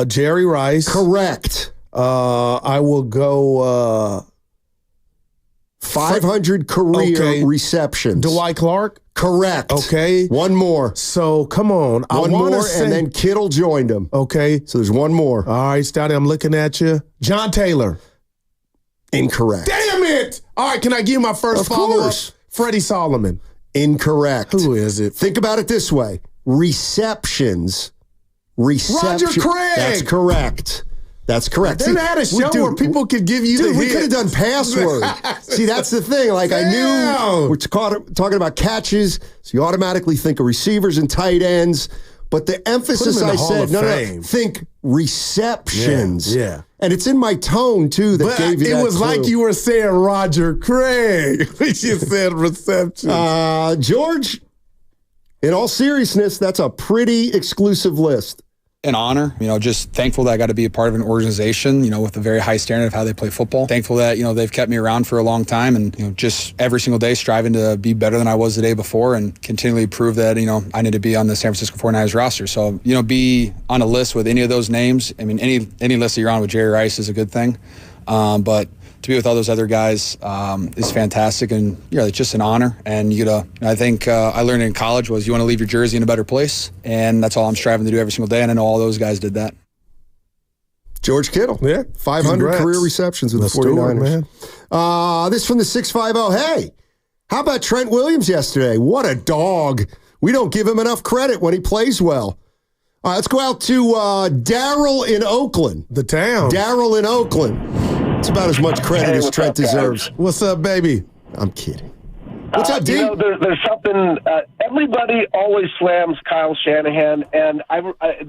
Jerry Rice. Correct. I will go... 500 career receptions. Dwight Clark? Correct. Okay. One more. So, come on. One more, and then Kittle joined him. Okay. So there's one more. All right, Steiny, I'm looking at you. John Taylor. Incorrect. Damn it! All right, can I give my first follow-up? Freddie Solomon. Incorrect. Who is it? Think about it this way. Receptions. Roger Craig. That's correct. That's correct. They had a show where people could give you the we hits. could have done password. See, that's the thing. Like, I knew we're talking about catches, so you automatically think of receivers and tight ends. But the emphasis I said, no, think receptions. Yeah. And it's in my tone, too, that gave you that It was clue. like you were saying Roger Craig. You said receptions. George, in all seriousness, that's a pretty exclusive list. An honor, just thankful that I got to be a part of an organization, with a very high standard of how they play football. Thankful that, they've kept me around for a long time and, just every single day striving to be better than I was the day before and continually prove that, I need to be on the San Francisco 49ers roster. So, be on a list with any of those names. I mean, any list that you're on with Jerry Rice is a good thing. But to be with all those other guys is fantastic, and it's just an honor. And I think I learned in college was you want to leave your jersey in a better place, and that's all I'm striving to do every single day. And I know all those guys did that. George Kittle, 500 Congrats. career receptions with the 49ers. This from the 650. Hey, how about Trent Williams yesterday? What a dog! We don't give him enough credit when he plays well. All right, let's go out to Daryl in Oakland. The town. Daryl in Oakland. It's about as much credit as Trent deserves. What's up, baby? I'm kidding. What's up, D? There's something. Everybody always slams Kyle Shanahan, and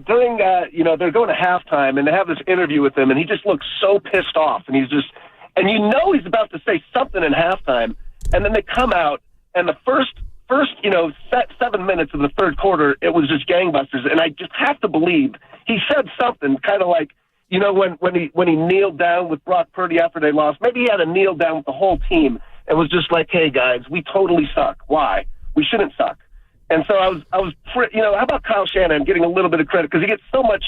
during they're going to halftime, and they have this interview with him, and he just looks so pissed off, and he's he's about to say something in halftime, and then they come out, and the first 7 minutes of the third quarter, it was just gangbusters, and I just have to believe he said something kind of like, you know, when he kneeled down with Brock Purdy after they lost, maybe he had to kneel down with the whole team and was just like, hey, guys, we totally suck. Why? We shouldn't suck. And so I was, you know, how about Kyle Shanahan getting a little bit of credit because he gets so much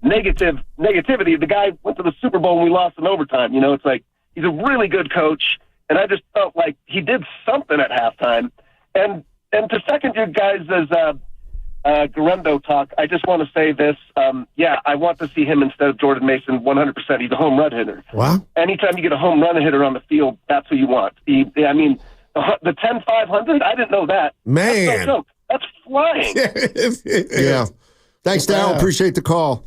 negativity. The guy went to the Super Bowl and we lost in overtime. You know, it's like he's a really good coach, and I just felt like he did something at halftime. And to second you guys' Guerrero talk, I just want to say this. Yeah, I want to see him instead of Jordan Mason 100%. He's a home run hitter. Wow. Anytime you get a home run hitter on the field, that's who you want. The 10-500, I didn't know that. Man. That's no joke. That's flying. Yeah. Thanks, Darryl. Appreciate the call.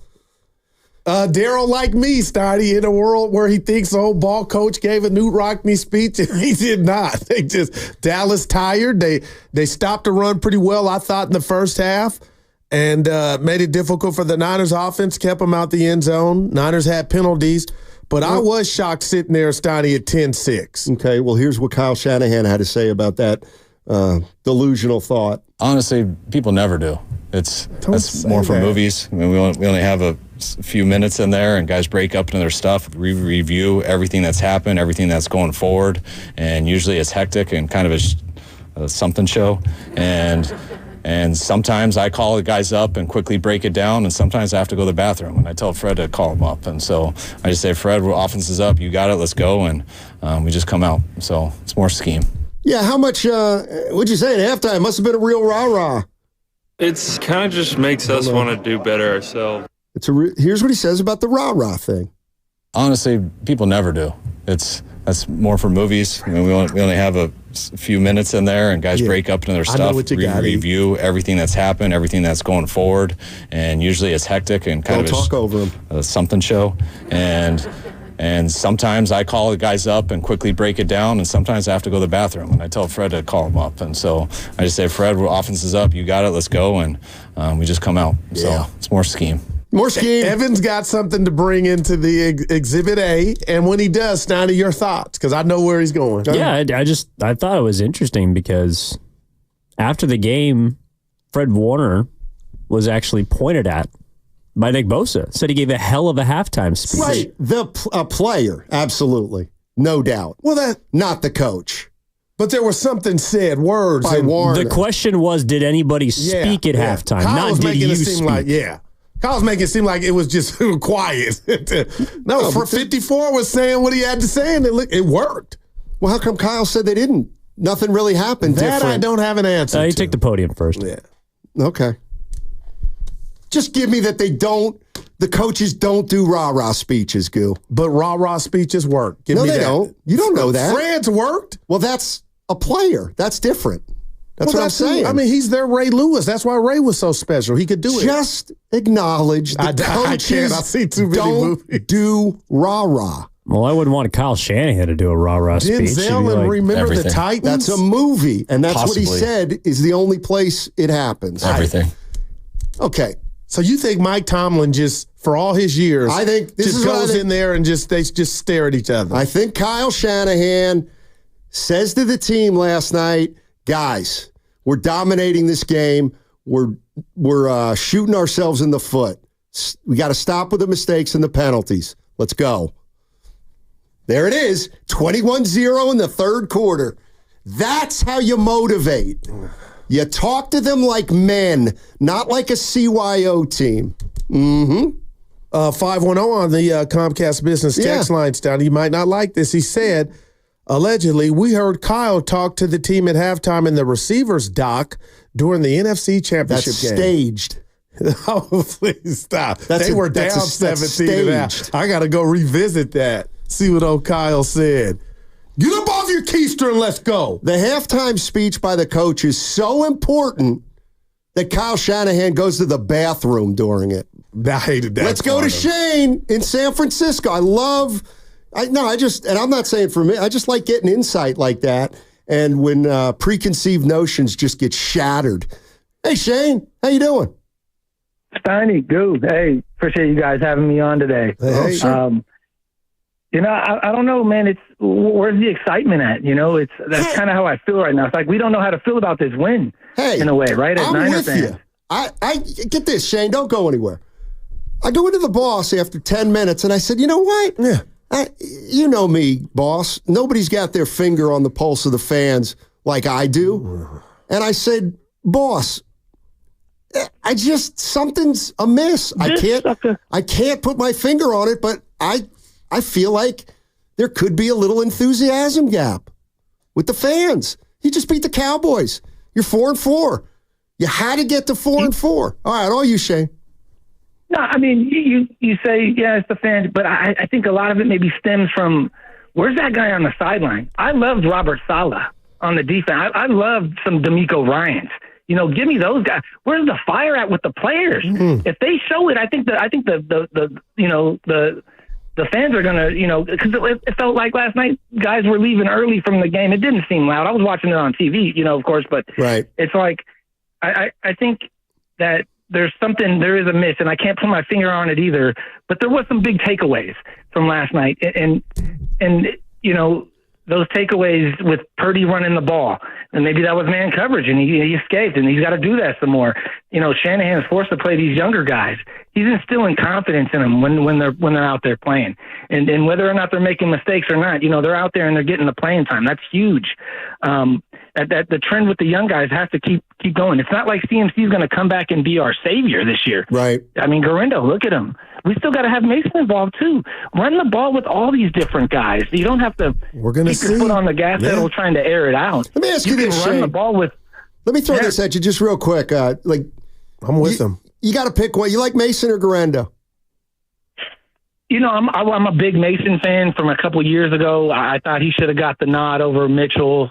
Darryl, like me, started in a world where he thinks the old ball coach gave a Newt Rockne speech, and he did not. Dallas tired. They stopped the run pretty well, I thought, in the first half, and made it difficult for the Niners offense, kept them out the end zone. Niners had penalties, but I was shocked sitting there, Steiny, at 10-6. Okay, well, here's what Kyle Shanahan had to say about that delusional thought. Honestly, people never do. That's more for movies. I mean, we only have a few minutes in there, and guys break up into their stuff. We review everything that's happened, everything that's going forward, and usually it's hectic and kind of a something show. And sometimes I call the guys up and quickly break it down, and sometimes I have to go to the bathroom, and I tell Fred to call them up. And so I just say, Fred, offense is up, you got it, let's go, and we just come out. So it's more scheme. Yeah, how much, what'd you say at halftime? Must have been a real rah-rah. It's kind of just makes us want to do better ourselves. Here's what he says about the rah-rah thing. Honestly, people never do. That's more for movies. I mean, we only have a few minutes in there, and guys break up into their stuff. We review everything that's happened, everything that's going forward, and usually it's hectic and kind of a something show. And sometimes I call the guys up and quickly break it down, and sometimes I have to go to the bathroom, and I tell Fred to call them up. And so I just say, Fred, offense is up, you got it, let's go, and we just come out. So it's more scheme. More scheme. Evan's got something to bring into the Exhibit A, and when he does, Snyder, your thoughts, because I know where he's going. Yeah, I thought it was interesting because after the game, Fred Warner was actually pointed at by Nick Bosa. Said he gave a hell of a halftime speech. Right, a player, absolutely, no doubt. Well, not the coach. But there was something said, words. By Warner. The question was, did anybody speak at halftime? Kyle was not did making you it seem speak. Kyle's making it seem like it was just quiet. No, for 54 was saying what he had to say, and it worked. Well, how come Kyle said they didn't? Nothing really happened different. I don't have an answer. You take the podium first. Yeah. Okay. Just give me that the coaches don't do rah-rah speeches, Goo. But rah-rah speeches work. Give me they that. don't. You don't know that. Fred's worked. Well, that's a player. That's different. That's what I'm saying. I mean, he's their Ray Lewis. That's why Ray was so special. He could do it. Just acknowledge the coaches I see too many movies. Do rah-rah. Well, I wouldn't want Kyle Shanahan to do a rah-rah speech. Denzel and Remember the Titans? That's a movie, and that's what he said is the only place it happens. Everything. Okay. So you think Mike Tomlin just, for all his years, I think this just goes in there and they just stare at each other? I think Kyle Shanahan says to the team last night, guys, we're dominating this game. We're shooting ourselves in the foot. We got to stop with the mistakes and the penalties. Let's go. There it is, 21-0 in the third quarter. That's how you motivate. You talk to them like men, not like a CYO team. 510 on the Comcast Business text line, down. You might not like this. He said, allegedly, we heard Kyle talk to the team at halftime in the receivers dock during the NFC Championship game. Staged. Oh, please stop. They were down 17 to that. I got to go revisit that, see what old Kyle said. Get up off your keister and let's go. The halftime speech by the coach is so important that Kyle Shanahan goes to the bathroom during it. I hated that. Let's go to Shane in San Francisco. I'm not saying for me, I just like getting insight like that. And when preconceived notions just get shattered. Hey, Shane, how you doing? Steiny, Goo. Hey, appreciate you guys having me on today. Hey, I don't know, man. Where's the excitement at? That's kind of how I feel right now. It's like we don't know how to feel about this win. Hey, in a way, right? As I'm Niner with fans. you. I get this, Shane. Don't go anywhere. I go into the boss after 10 minutes, and I said, you know what? Yeah. You know me, boss. Nobody's got their finger on the pulse of the fans like I do. And I said, boss, something's amiss. I can't put my finger on it, but I feel like there could be a little enthusiasm gap with the fans. You just beat the Cowboys. You're 4-4. You had to get to 4-4. All right, all you, Shane. No, I mean, you say, yeah, it's the fans, but I think a lot of it maybe stems from where's that guy on the sideline? I loved Robert Saleh on the defense. I loved some D'Amico Ryans. You know, give me those guys. Where's the fire at with the players? Mm-hmm. If they show it, I think the fans are gonna, because it felt like last night guys were leaving early from the game. It didn't seem loud. I was watching it on TV, of course, but right. It's like I think that there is a miss, and I can't put my finger on it either. But there was some big takeaways from last night, and those takeaways with Purdy running the ball, and maybe that was man coverage, and he escaped, and he's got to do that some more. Shanahan is forced to play these younger guys. He's instilling confidence in them when they're out there playing, and whether or not they're making mistakes or not, they're out there and they're getting the playing time. That's huge. That the trend with the young guys has to keep going. It's not like CMC is going to come back and be our savior this year. Right. I mean, Garindo, look at him. We still got to have Mason involved too. Run the ball with all these different guys. You don't have to keep your foot on the gas pedal trying to air it out. Let me ask you this, run Shane. The ball with. Let me throw this at you just real quick. I'm with them. You got to pick one. You like Mason or Garindo? I'm a big Mason fan from a couple years ago. I thought he should have got the nod over Mitchell.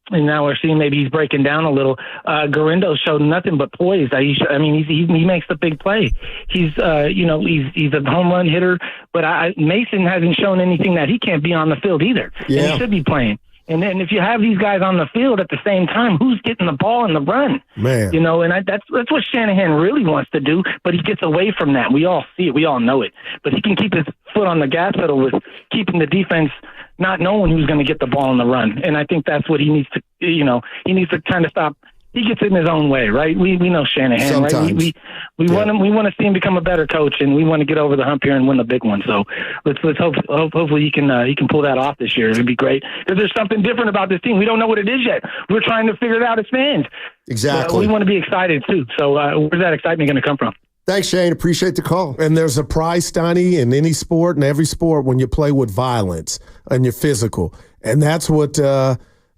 And now we're seeing maybe he's breaking down a little. Garindo showed nothing but poise. He makes the big play. He's a home run hitter, but Mason hasn't shown anything that he can't be on the field either. Yeah. And he should be playing. And then if you have these guys on the field at the same time, who's getting the ball in the run? Man. That's what Shanahan really wants to do, but he gets away from that. We all see it. We all know it. But he can keep his foot on the gas pedal with keeping the defense not knowing who's going to get the ball in the run. And I think that's what he needs to, he needs to kind of stop. He gets in his own way, right? We know Shanahan, sometimes. Right? We want him. We want to see him become a better coach, and we want to get over the hump here and win the big one. So let's hopefully he can pull that off this year. It'd be great because there's something different about this team. We don't know what it is yet. We're trying to figure it out as fans. Exactly. We want to be excited too. So where's that excitement going to come from? Thanks, Shane. Appreciate the call. And there's a price, Steiny, in any sport and every sport when you play with violence and you're physical. And that's what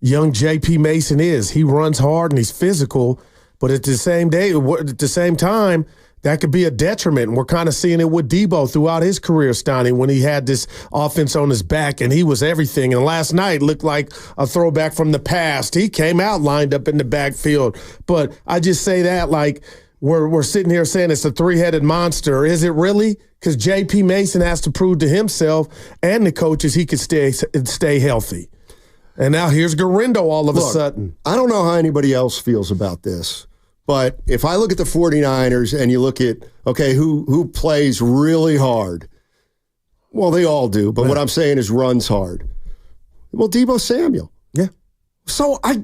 young J.P. Mason is. He runs hard and he's physical, but at the same time, that could be a detriment. And we're kind of seeing it with Debo throughout his career, Steiny, when he had this offense on his back and he was everything. And last night looked like a throwback from the past. He came out lined up in the backfield. But I just say that like – We're sitting here saying it's a three-headed monster. Is it really? Because J.P. Mason has to prove to himself and the coaches he could stay healthy. And now here's Garindo all of a sudden. I don't know how anybody else feels about this, but if I look at the 49ers and you look at, okay, who plays really hard? Well, they all do, but what I'm saying is runs hard. Well, Deebo Samuel. Yeah. So I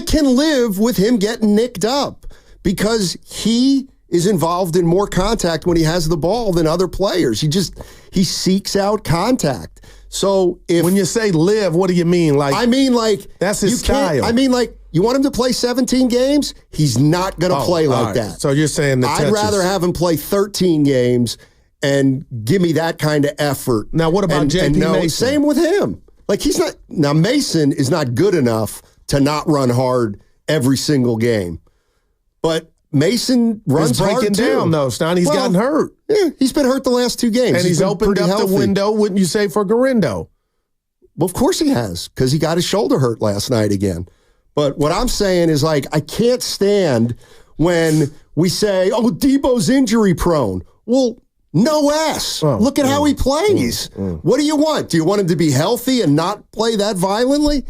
can live with him getting nicked up, because he is involved in more contact when he has the ball than other players. He seeks out contact. So when you say live, what do you mean? That's his style. You want him to play 17 games? He's not going to play like that. So you're saying I'd rather have him play 13 games and give me that kind of effort. Now, what about J.P. Mason? Same with him. He's not. Now, Mason is not good enough to not run hard every single game. But Mason runs hard, too. He's breaking down, though, Stein. He's gotten hurt. Yeah, he's been hurt the last 2 games. And he's opened up the window, wouldn't you say, for Garindo? Well, of course he has, because he got his shoulder hurt last night again. But what I'm saying is, I can't stand when we say, Debo's injury prone. Well, no S. Look at how he plays. What do you want? Do you want him to be healthy and not play that violently?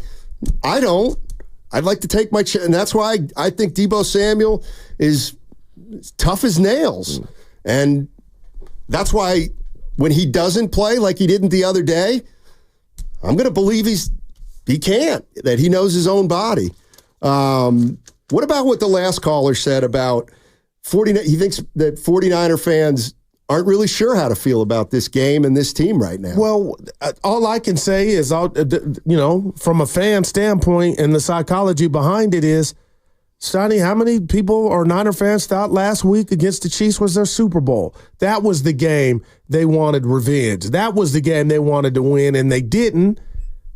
I don't. I'd like to take my chance, and that's why I think Deebo Samuel is tough as nails. And that's why when he doesn't play like he didn't the other day, I'm going to believe he can't, that he knows his own body. What about what the last caller said about he thinks that 49er fans aren't really sure how to feel about this game and this team right now. Well, all I can say is, from a fan standpoint and the psychology behind it is, Sonny, how many people or Niner fans thought last week against the Chiefs was their Super Bowl? That was the game they wanted revenge. That was the game they wanted to win, and they didn't.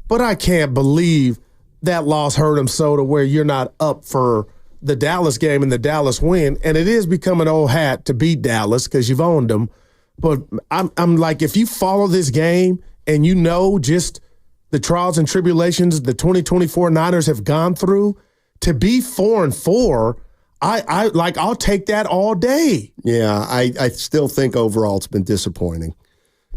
But I can't believe that loss hurt them so to where you're not up for the Dallas game and the Dallas win. And it is becoming old hat to beat Dallas because you've owned them. But I'm like, if you follow this game and you know just the trials and tribulations the 2024 Niners have gone through, to be 4-4, I'll take that all day. Yeah, I still think overall it's been disappointing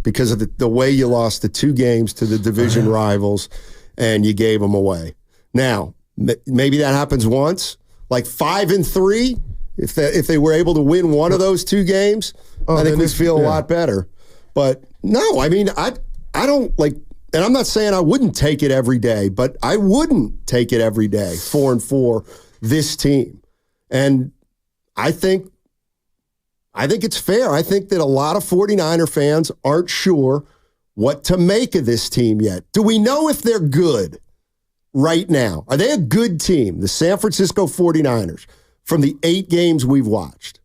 because of the way you lost the 2 games to the division rivals and you gave them away. Now, maybe that happens once, like 5-3. If they were able to win one of those 2 games, I think we'd feel a lot better. But no, I mean, I don't like. And I'm not saying I wouldn't take it every day, but I wouldn't take it every day, 4-4, this team. And I think it's fair. I think that a lot of 49er fans aren't sure what to make of this team yet. Do we know if they're good right now? Are they a good team, the San Francisco 49ers, from the 8 games we've watched?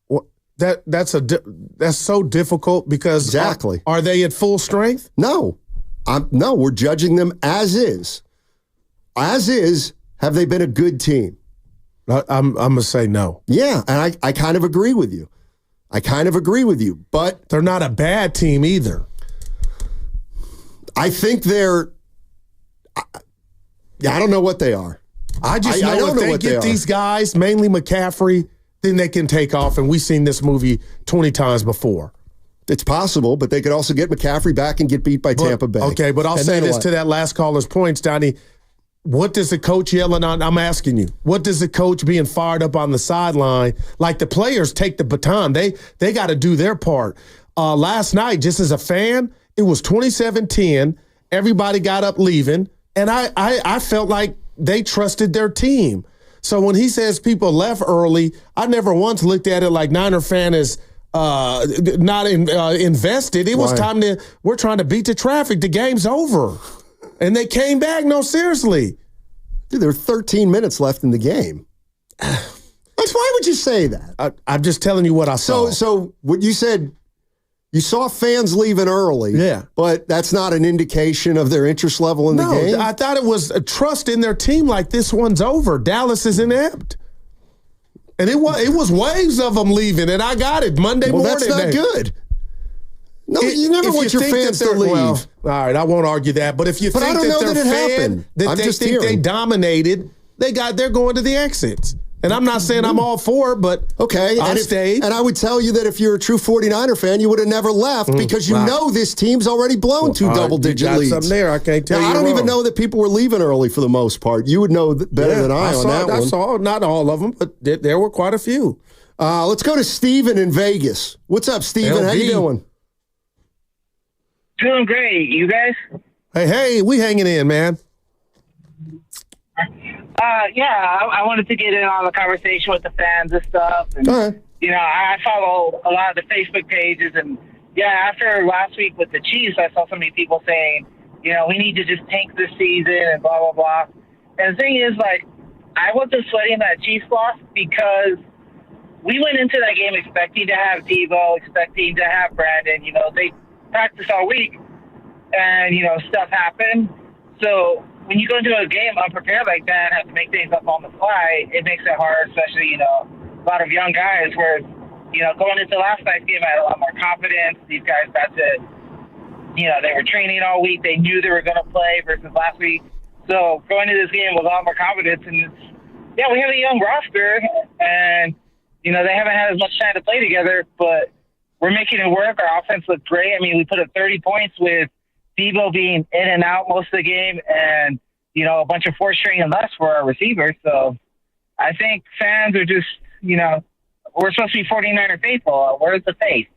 Well, that's so difficult because exactly. Are they at full strength? No. No, we're judging them as is. As is, have they been a good team? I'm going to say no. Yeah, and I kind of agree with you. But they're not a bad team either. I think I don't know what they are. I know if they get these guys, mainly McCaffrey, then they can take off, and we've seen this movie 20 times before. It's possible, but they could also get McCaffrey back and get beat by Tampa Bay. Okay, but I'll say this to that last caller's points, Donnie. What does the coach yelling on? I'm asking you. What does the coach being fired up on the sideline? Like the players take the baton. They got to do their part. Last night, just as a fan, it was 27-10. Everybody got up leaving, and I felt like they trusted their team. So when he says people left early, I never once looked at it like Niner fan is not invested. It was time we're trying to beat the traffic. The game's over. And they came back. No, seriously. Dude, there were 13 minutes left in the game. Why would you say that? I'm just telling you what I saw. So what you said, you saw fans leaving early. Yeah. But that's not an indication of their interest level in the game? I thought it was a trust in their team like this one's over. Dallas is inept. And it was waves of them leaving, and I got it Monday morning. Well, that's not good. No, you never want your fans to leave. Well, all right, I won't argue that. But if you think that they're fan, that they think they dominated, they're going to the exits. And I'm not saying I'm all for it, but okay, I stayed. And I would tell you that if you're a true 49er fan, you would have never left because you know this team's already blown 2 double-digit leads. Something there, I can't tell you. I don't even know that people were leaving early for the most part. You would know better than I on that one. I saw not all of them, but there were quite a few. Let's go to Steven in Vegas. What's up, Steven? How you doing? Doing great. You guys? Hey, we hanging in, man. I wanted to get in on the conversation with the fans and stuff. And, I follow a lot of the Facebook pages. And, after last week with the Chiefs, I saw so many people saying, we need to just tank this season and blah, blah, blah. And the thing is, I wasn't sweating that Chiefs loss because we went into that game expecting to have Devo, expecting to have Brandon. They practiced all week, and, stuff happened. So when you go into a game unprepared like that and have to make things up on the fly, it makes it hard, especially, a lot of young guys where, going into last night's game, I had a lot more confidence. These guys got to, they were training all week. They knew they were going to play versus last week. So going into this game with a lot more confidence. And we have a young roster, and, they haven't had as much time to play together, but we're making it work. Our offense looked great. I mean, we put up 30 points with Devo being in and out most of the game and, a bunch of 4-string and less for our receivers. So I think fans are just, we're supposed to be 49er faithful. Where's the faith?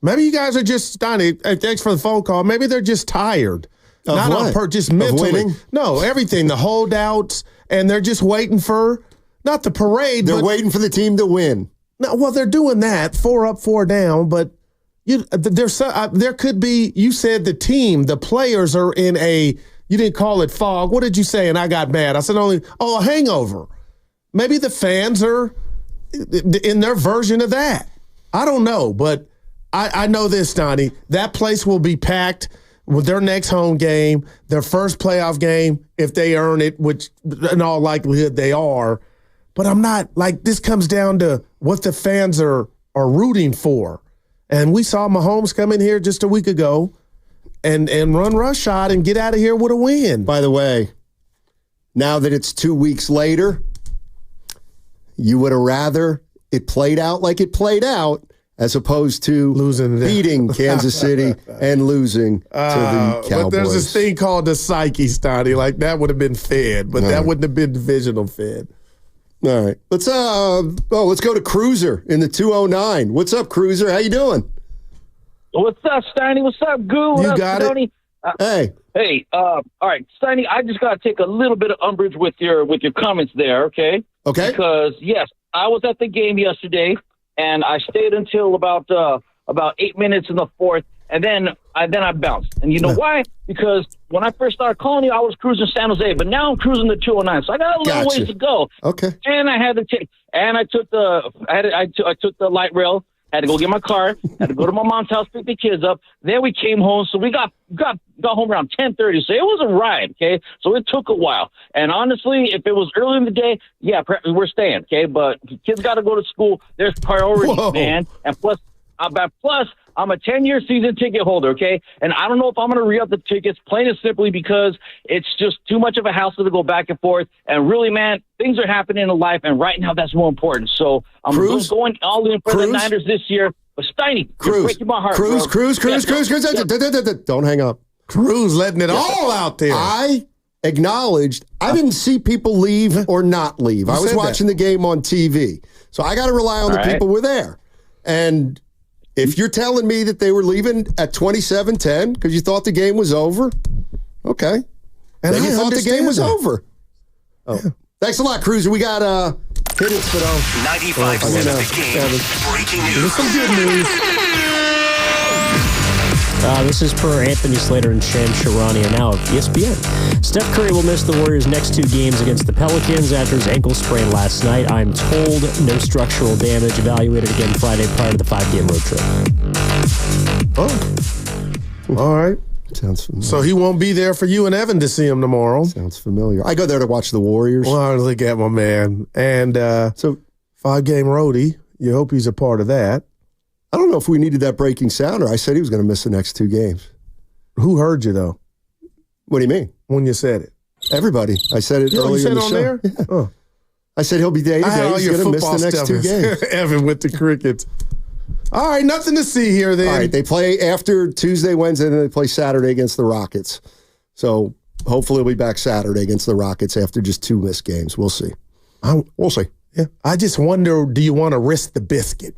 Maybe you guys are just, Donnie, thanks for the phone call. Maybe they're just tired. Of Not what? on purpose, just mentally. Winning? No, everything, the holdouts, and they're just waiting for not the parade. They're waiting for the team to win. No, well, they're doing that, 4 up, 4 down, but there could be, you said the players are in you didn't call it fog. What did you say? And I got mad. I said a hangover. Maybe the fans are in their version of that. I don't know, but I know this, Donnie. That place will be packed with their next home game, their first playoff game, if they earn it, which in all likelihood they are. But I'm not, this comes down to what the fans are rooting for. And we saw Mahomes come in here just a week ago and run roughshod and get out of here with a win. By the way, now that it's 2 weeks later, you would have rather it played out like it played out as opposed to beating Kansas City and losing to the Cowboys. But there's this thing called the psyche, Stoney. That would have been fed, but that wouldn't have been divisional fed. All right. Let's go to Cruiser in the 209. What's up, Cruiser? How you doing? What's up, Steiny? What's up, Goo? You got it. Hey. Hey, all right, Steiny, I just got to take a little bit of umbrage with your comments there, okay? Okay. Because, yes, I was at the game yesterday, and I stayed until about 8 minutes in the fourth, and then I bounced. And you know why? Because when I first started calling you, I was cruising San Jose, but now I'm cruising the 209, so I got a little ways to go. Okay. And I took the light rail. Had to go get my car. Had to go to my mom's house, pick the kids up. Then we came home. So we got home around 10:30. So it was a ride, okay? So it took a while. And honestly, if it was early in the day, yeah, we're staying, okay? But kids got to go to school. There's priorities, man. And plus, I'm a 10-year season ticket holder, okay? And I don't know if I'm going to re-up the tickets, plain and simply because it's just too much of a hassle to go back and forth. And really, man, things are happening in life, and right now that's more important. So I'm going all in for the Niners this year. But Steiny, you're breaking my heart, Cruz. bro. Don't hang up. Cruz letting it all out there. I acknowledged I didn't see people leave or not leave. I was watching the game on TV. So I got to rely on the people who were there. And if you're telling me that they were leaving at 27-10 because you thought the game was over, okay. And then you thought the game was over. Oh. Yeah. Thanks a lot, Cruiser. We got hit it, Spadone. 95.7 The Game. Breaking news. There's some good news. This is per Anthony Slater and Sham Sharania now of ESPN. Steph Curry will miss the Warriors' next 2 games against the Pelicans after his ankle sprain last night. I'm told no structural damage. Evaluated again Friday prior to the 5-game road Oh. trip. All right. Sounds familiar. So he won't be there for you and Evan to see him tomorrow. Sounds familiar. I go there to watch the Warriors. Well, look at my man. And so 5-game roadie. You hope he's a part of that. I don't know if we needed that breaking sound or I said he was going to miss the next 2 games. Who heard you, though? What do you mean? When you said it? Everybody. I said it earlier in the show. There? Yeah. Oh. I said he'll be day-to-day. He's going to miss the next 2 games. Evan with the crickets. All right, nothing to see here then. All right, they play after Tuesday, Wednesday, and then they play Saturday against the Rockets. So hopefully we'll be back Saturday against the Rockets after just 2 missed games. We'll see. We'll see. Yeah. I just wonder, do you want to risk the biscuit?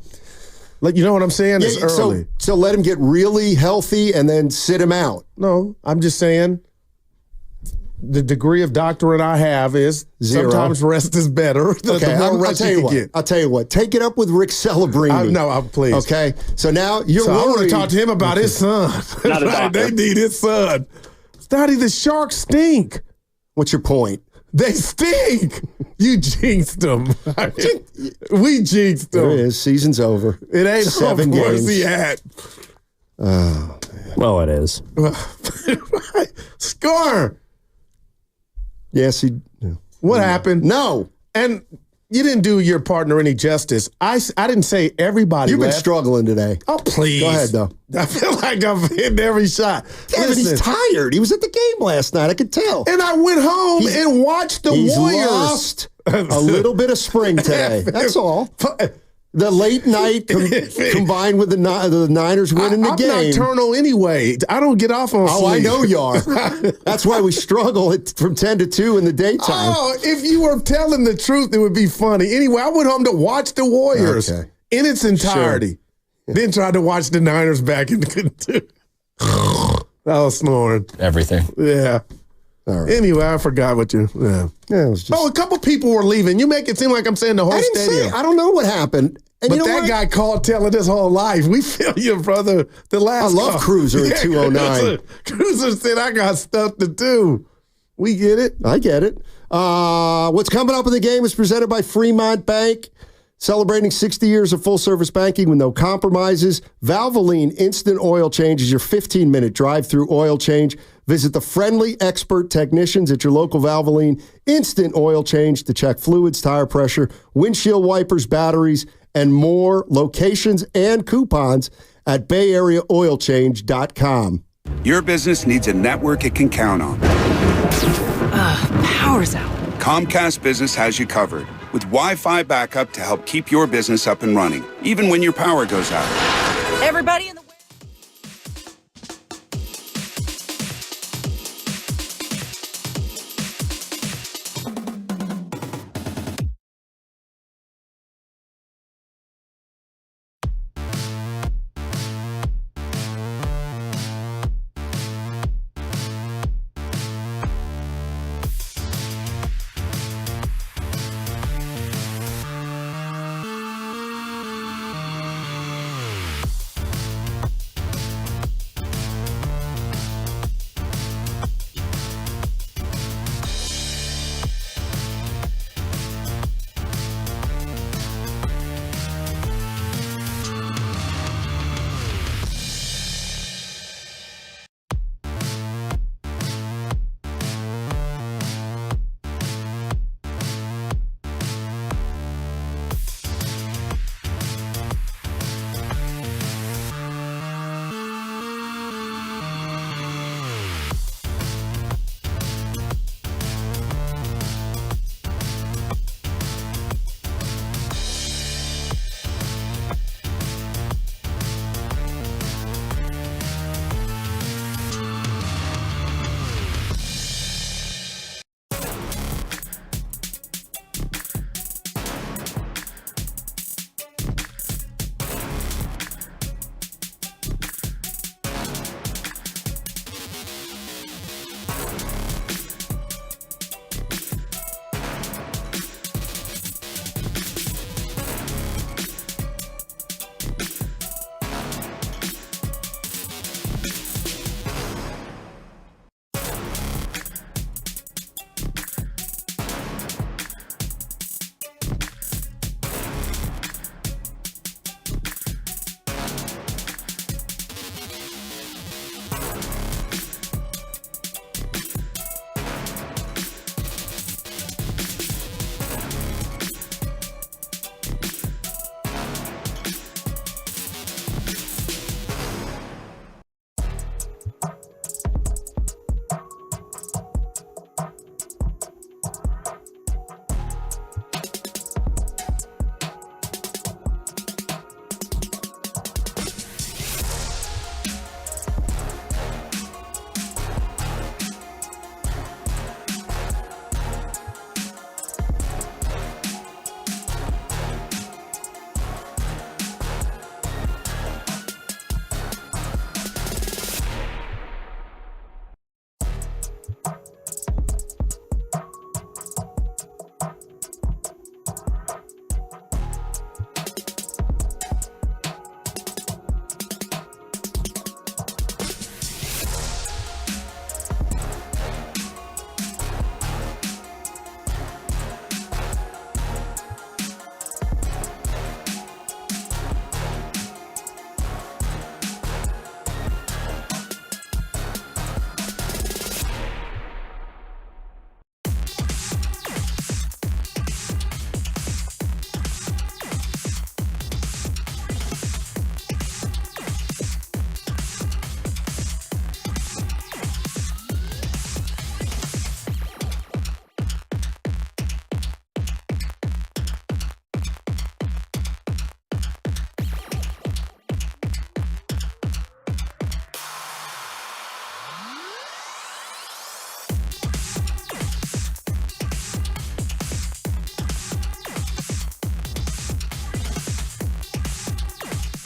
You know what I'm saying? It's early. So let him get really healthy and then sit him out. No, I'm just saying the degree of doctorate I have is 0. Sometimes rest is better. The more rest you can get. I'll tell you what. Take it up with Rick Celebrini. No, please. Okay? So now you're worried. I want to talk to him about his son. Right, they need his son. Stoddy, the Sharks stink. What's your point? They stink. You jinxed them. We jinxed them. There it is. Season's over. It ain't 7 over. games. Where's he at? Oh, man. Well, it is. Score. Yes, What happened? No. And you didn't do your partner any justice. I didn't say everybody You've left. been struggling today. Oh, please. Go ahead, though. I feel like I'm hitting every shot. Yeah, but he's tired. He was at the game last night. I could tell. And I went home and watched the Warriors. Lost a little bit of spring today. That's all. The late night combined with the Niners winning the game. I'm nocturnal anyway. I don't get off on sleep. I know you are. That's why we struggle from 10 to 2 in the daytime. Oh, if you were telling the truth, it would be funny. Anyway, I went home to watch the Warriors in its entirety. Sure. Yeah. Then tried to watch the Niners back and couldn't do it. I was snoring. Everything. Yeah. All right. Anyway, I forgot what you. Yeah, it was just. Oh, a couple people were leaving. You make it seem like I'm saying the whole I didn't stadium. say. I don't know what happened. And but you know that what? guy called telling his whole life. We feel you, brother. The last. I love call. Cruiser at 209. Cruiser said, "I got stuff to do." We get it. I get it. What's coming up in the game is presented by Fremont Bank. Celebrating 60 years of full-service banking with no compromises. Valvoline Instant Oil Change is your 15-minute drive-through oil change. Visit the friendly expert technicians at your local Valvoline Instant Oil Change to check fluids, tire pressure, windshield wipers, batteries, and more. Locations and coupons at BayAreaOilChange.com. Your business needs a network it can count on. Power's out. Comcast Business has you covered with Wi-Fi backup to help keep your business up and running, even when your power goes out. Everybody in the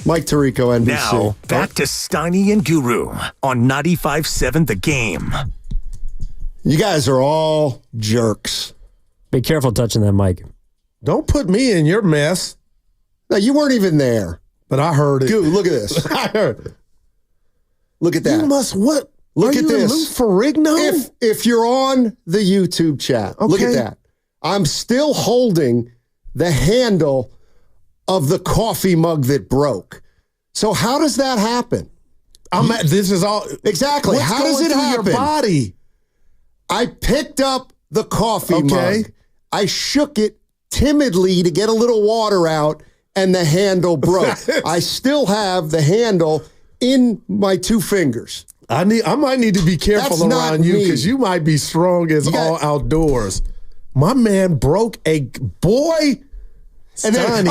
Mike Tirico, NBC. Now, back to Steiny and Guru on 95.7 The Game. You guys are all jerks. Be careful touching that mic. Don't put me in your mess. No, you weren't even there. But I heard it. Dude, look at this. I heard it. Look at that. You must what? Look Are at you this. Lou Ferrigno? If you're on the YouTube chat, look at that. I'm still holding the handle of the coffee mug that broke. So how does that happen? This is all exactly. What's how does going it through happen? Your body. I picked up the coffee mug. I shook it timidly to get a little water out, and the handle broke. I still have the handle in my 2 fingers. I might need to be careful That's around you because you might be strong as all outdoors. My man broke a boy. And then,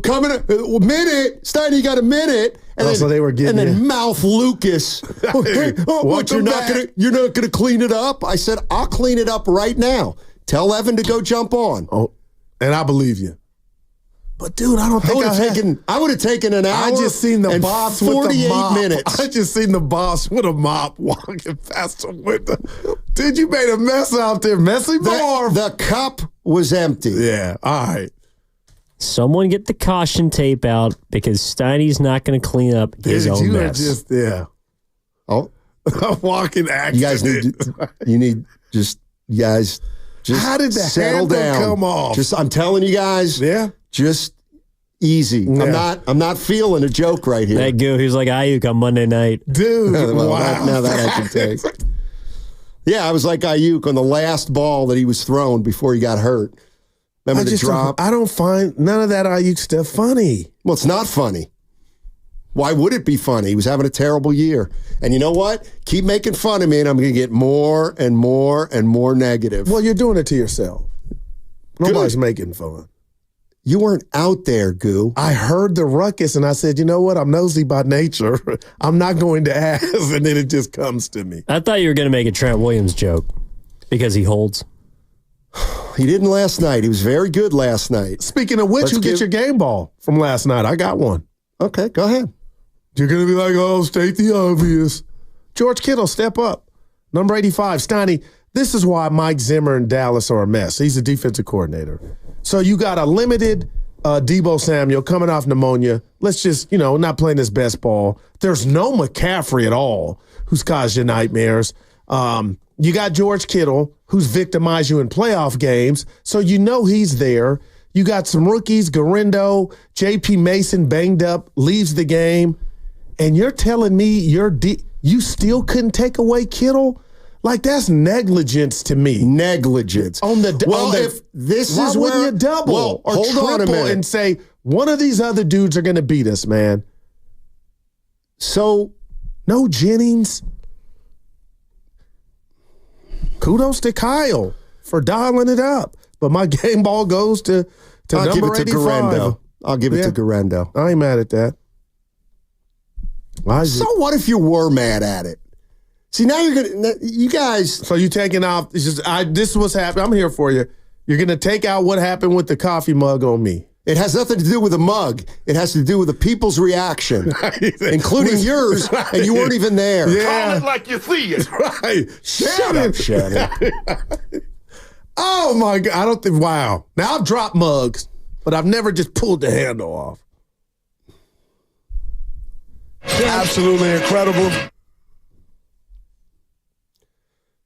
coming a minute, Steiny got a minute, and then, so they were getting and then mouth Lucas. What you're not gonna clean it up? I said I'll clean it up right now. Tell Evan to go jump on. Oh, and I believe you. But dude, I don't think I would have taken an hour. I just seen the boss with the mop. minutes. I just seen the boss with a mop walking past the window. Dude, you made a mess out there, messy Marv. The cup was empty. Yeah, all right. Someone get the caution tape out because Steiny's not going to clean up his own mess. Oh, a walking accident. You guys need just how did the settle handle down. come off? I'm telling you guys. Yeah. Just easy. Yeah. I'm not feeling a joke right here. That goo, he was like Ayuk on Monday night. Dude, wow. Now that I can take. Yeah, I was like Ayuk on the last ball that he was thrown before he got hurt. Remember the drop? I don't find none of that Ayuk stuff funny. Well, it's not funny. Why would it be funny? He was having a terrible year. And you know what? Keep making fun of me, and I'm going to get more and more and more negative. Well, you're doing it to yourself. Nobody's making fun. You weren't out there, Goo. I heard the ruckus, and I said, you know what? I'm nosy by nature. I'm not going to ask, and then it just comes to me. I thought you were going to make a Trent Williams joke because he holds. He didn't last night. He was very good last night. Speaking of which, get your game ball from last night. I got one. Okay, go ahead. You're going to be like, oh, state the obvious. George Kittle, step up. Number 85, Steiny. This is why Mike Zimmer in Dallas are a mess. He's a defensive coordinator. So you got a limited Deebo Samuel coming off pneumonia. Let's just, not playing his best ball. There's no McCaffrey at all who's caused you nightmares. You got George Kittle, who's victimized you in playoff games, so he's there. You got some rookies, Garendo, J.P. Mason banged up, leaves the game, and you're telling me you still couldn't take away Kittle? Like, that's negligence to me. Negligence. If this is where you double or hold on a triple minute and say, one of these other dudes are going to beat us, man. So, no Jennings. Kudos to Kyle for dialing it up. But my game ball goes to number 85. Garendo. I'll give it to Garendo. I ain't mad at that. So what if you were mad at it? See, now you guys. So you taking off, this is what's happening. I'm here for you. You're going to take out what happened with the coffee mug on me. It has nothing to do with the mug. It has to do with the people's reaction, including yours, and you weren't even there. Yeah. Call it like you see it. Right. Shut up, Shannon. Oh, my God. I don't think, wow. Now, I've dropped mugs, but I've never just pulled the handle off. Absolutely incredible.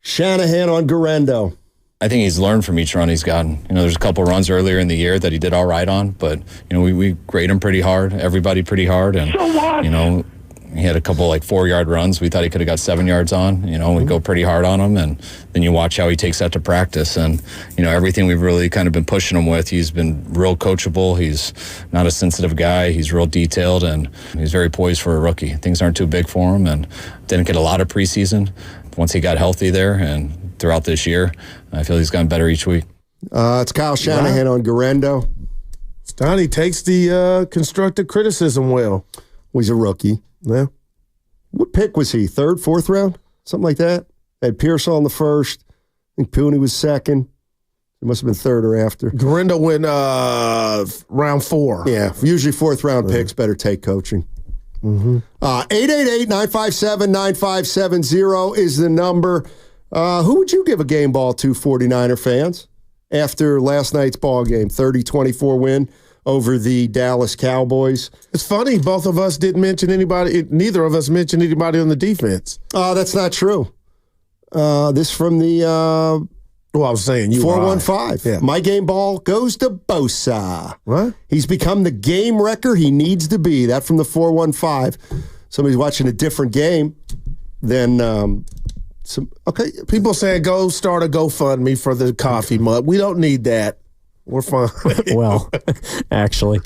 Shanahan on Garendo. I think he's learned from each run he's gotten. There's a couple runs earlier in the year that he did all right on, but, we grade him pretty hard, everybody pretty hard. And, so what? He had a couple 4-yard runs. We thought he could have got 7 yards on. We go pretty hard on him, and then you watch how he takes that to practice. And, everything we've really kind of been pushing him with, he's been real coachable. He's not a sensitive guy. He's real detailed, and he's very poised for a rookie. Things aren't too big for him, and didn't get a lot of preseason. Once he got healthy there and throughout this year, I feel he's gotten better each week. It's Kyle Shanahan on Garendo. Stoney takes the constructive criticism well. He's a rookie. Yeah. What pick was he? 3rd, 4th round? Something like that? Had Pearsall in the 1st. I think Pooney was 2nd. It must have been 3rd or after. Garendo went round 4. Yeah, usually 4th round picks better take coaching. 888-957-9570 is the number. Who would you give a game ball to, 49er fans, after last night's ball game, 30-24 win over the Dallas Cowboys? It's funny, both of us didn't mention anybody. Neither of us mentioned anybody on the defense. That's not true. This from the I was saying 415. Yeah. My game ball goes to Bosa. What? He's become the game wrecker he needs to be. That from the 415. Somebody's watching a different game than okay. People saying go start a GoFundMe for the coffee mug. We don't need that. We're fine. Well, actually.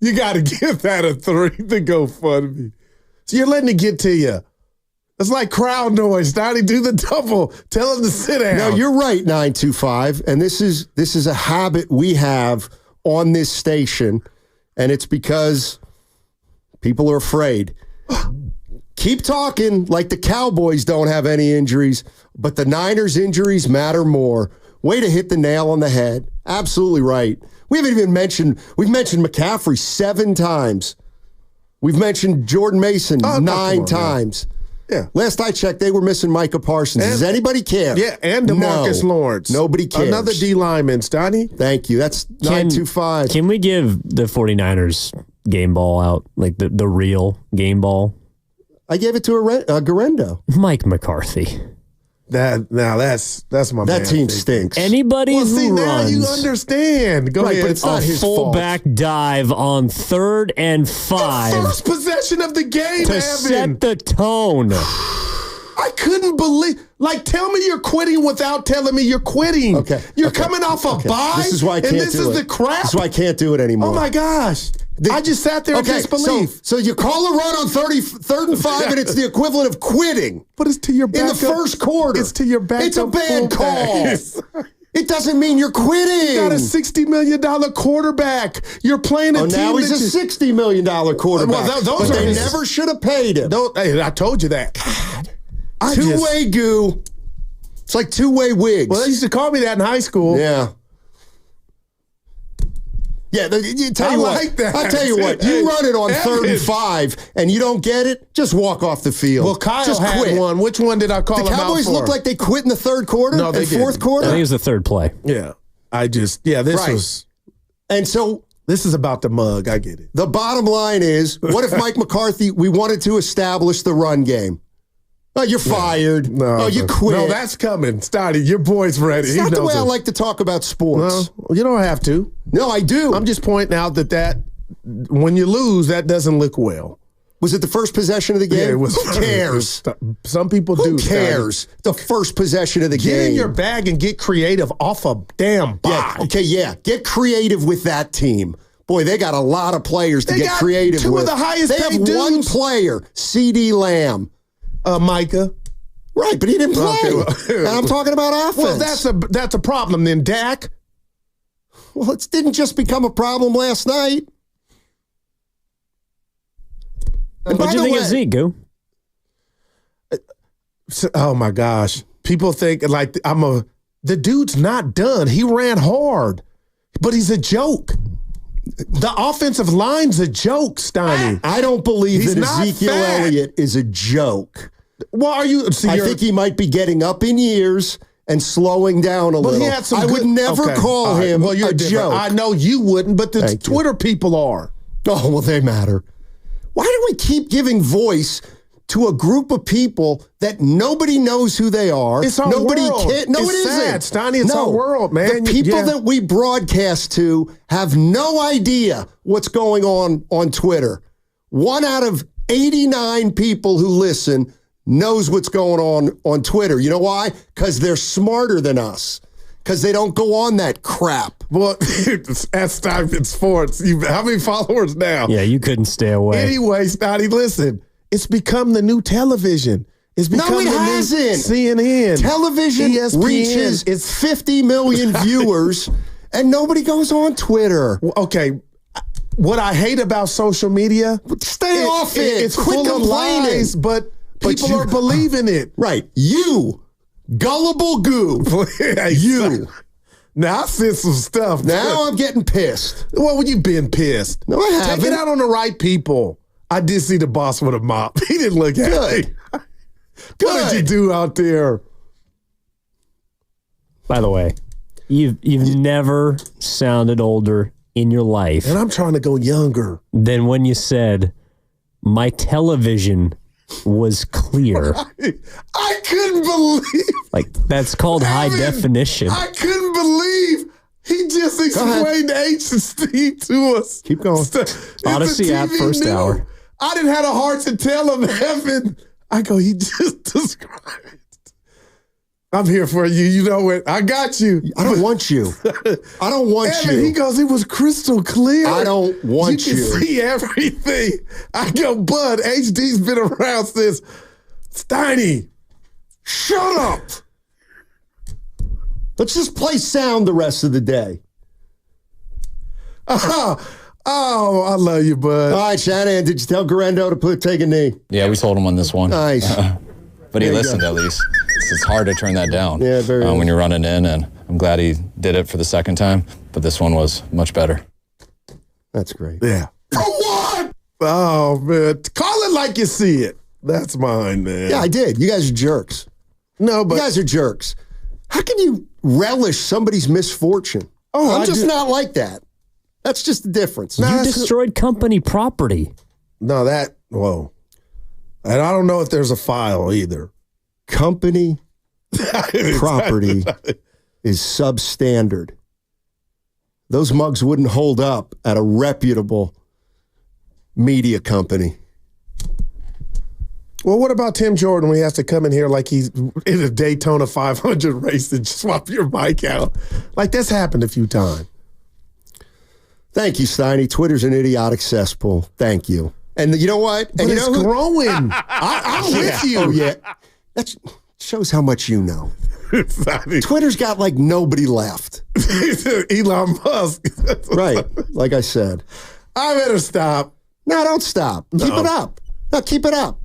You got to give that a 3, the GoFundMe. So you're letting it get to you. It's like crowd noise. Donnie, do the double. Tell him to sit down. No, you're right, 925. And this is a habit we have on this station, and it's because people are afraid. Keep talking like the Cowboys don't have any injuries, but the Niners' injuries matter more. Way to hit the nail on the head. Absolutely right. We've mentioned McCaffrey 7 times. We've mentioned Jordan Mason 9 times. Man. Yeah. Last I checked, they were missing Micah Parsons. Does anybody care? Yeah, and DeMarcus Lawrence. Nobody cares. Another D lineman, Donnie. Thank you. That's 925. Can we give the 49ers game ball out, like the real game ball? I gave it to Garendo. Mike McCarthy. That's my man. That team stinks. Anybody who see, runs now you understand. Go ahead. But it's not his fullback dive on 3rd and 5. The first possession of the game, to Evan. set the tone. I couldn't believe. Like, tell me you're quitting without telling me you're quitting. Okay. You're coming off a bye. This is why I can't do it. And this is the crap. This is why I can't do it anymore. Oh my gosh. I just sat there in disbelief. So you call a run on 3rd and 5, and it's the equivalent of quitting. But it's to your backup. In the first quarter. It's to your backup. It's a bad call. It doesn't mean you're quitting. You got a $60 million quarterback. You're playing a team. Now he's a $60 million quarterback. Well, those but are they never should have paid him. Hey, I told you that. God. Two-way goo. It's like two-way wigs. Well, they used to call me that in high school. Yeah. Yeah, I tell you what, you run it on 3rd and 5 and you don't get it, just walk off the field. Well, Kyle just had quit. one. Which one did I call him out for? The Cowboys looked like they quit in the 3rd quarter no, they and 4th quarter. I think it was the 3rd play. Yeah. This was. And so. This is about the mug. I get it. The bottom line is, what if Mike McCarthy, we wanted to establish the run game? Oh, you're fired. No, you quit. No, that's coming. Starty, your boy's ready. It's not the way I like to talk about sports. Well, you don't have to. No, I do. I'm just pointing out that when you lose, that doesn't look well. Was it the first possession of the game? Yeah, it was. Who cares? Some people do. Who cares? The first possession of the game. Get in your bag and get creative off a damn bye. Yeah, okay, Get creative with that team. Boy, they got a lot of players to get creative with. Two of the highest paid dudes. They have one player, C.D. Lamb. Micah. Right, but he didn't play. Okay, well, and I'm talking about offense. Well, that's a problem then, Dak. Well, it didn't just become a problem last night. What do you think of Zeke, Goo? Oh, my gosh. People think like the dude's not done. He ran hard, but he's a joke. The offensive line's a joke, Steiny. I don't believe that Ezekiel Elliott is a joke. Well, I think he might be getting up in years and slowing down a little. I would never call him a joke. I know you wouldn't, but the Twitter people are. Oh, well, they matter. Why do we keep giving voice to a group of people that nobody knows who they are? It's our world. No, it's it sad, isn't. Steiny, it's our world, man. The people that we broadcast to have no idea what's going on Twitter. 1 out of 89 people who listen knows what's going on Twitter. You know why? Because they're smarter than us. Because they don't go on that crap. Well, that's time in sports. How many followers now? Yeah, you couldn't stay away. Anyway, Scotty, listen. It's become the new television. It's become no, it hasn't. CNN. Television ESPN. reaches 50 million viewers, and nobody goes on Twitter. Well, okay. What I hate about social media, stay off it. It's full of lies, but people are believing it. Right. You, gullible goo. You. Now, I said some stuff. Now I'm getting pissed. Well, you been pissed? No, I haven't. Take it out on the right people. I did see the boss with a mop. He didn't look happy. What did you do out there? By the way, you've never sounded older in your life. And I'm trying to go younger. Than when you said, my television was clear. I couldn't believe. Like, that's called high definition. I couldn't believe he just explained H and Steve to us. Keep going. Odyssey app, first hour. I didn't have a heart to tell him, Evan. I go, he just described. I'm here for you. You know what? I got you. I don't want you. I don't want Evan, you. He goes, it was crystal clear. I don't want you. You can see everything. I go, Bud, HD's been around since. Steiny, shut up. Let's just play sound the rest of the day. Oh, I love you, Bud. All right, Shanahan, did you tell Garendo to take a knee? Yeah, we told him on this one. Nice. But he listened at least. It's hard to turn that down. Yeah, very when you're running in, and I'm glad he did it for the second time, but this one was much better. That's great. Yeah. For what? Oh, man. Call it like you see it. That's mine, man. Yeah, I did. You guys are jerks. No, but... You guys are jerks. How can you relish somebody's misfortune? Oh, I'm just not like that. That's just the difference. You destroyed company property. No, whoa. And I don't know if there's a file either. Company property is substandard. Those mugs wouldn't hold up at a reputable media company. Well, what about Tim Jordan when he has to come in here like he's in a Daytona 500 race and swap your mic out? Like, that's happened a few times. Thank you, Steiny. Twitter's an idiotic cesspool. Thank you. And you know what? But it's growing. I'm with you. Oh, yeah. That shows how much you know. Twitter's got like nobody left. Elon Musk. Right. Like I said. I better stop. No, don't stop. Keep it up. No, keep it up.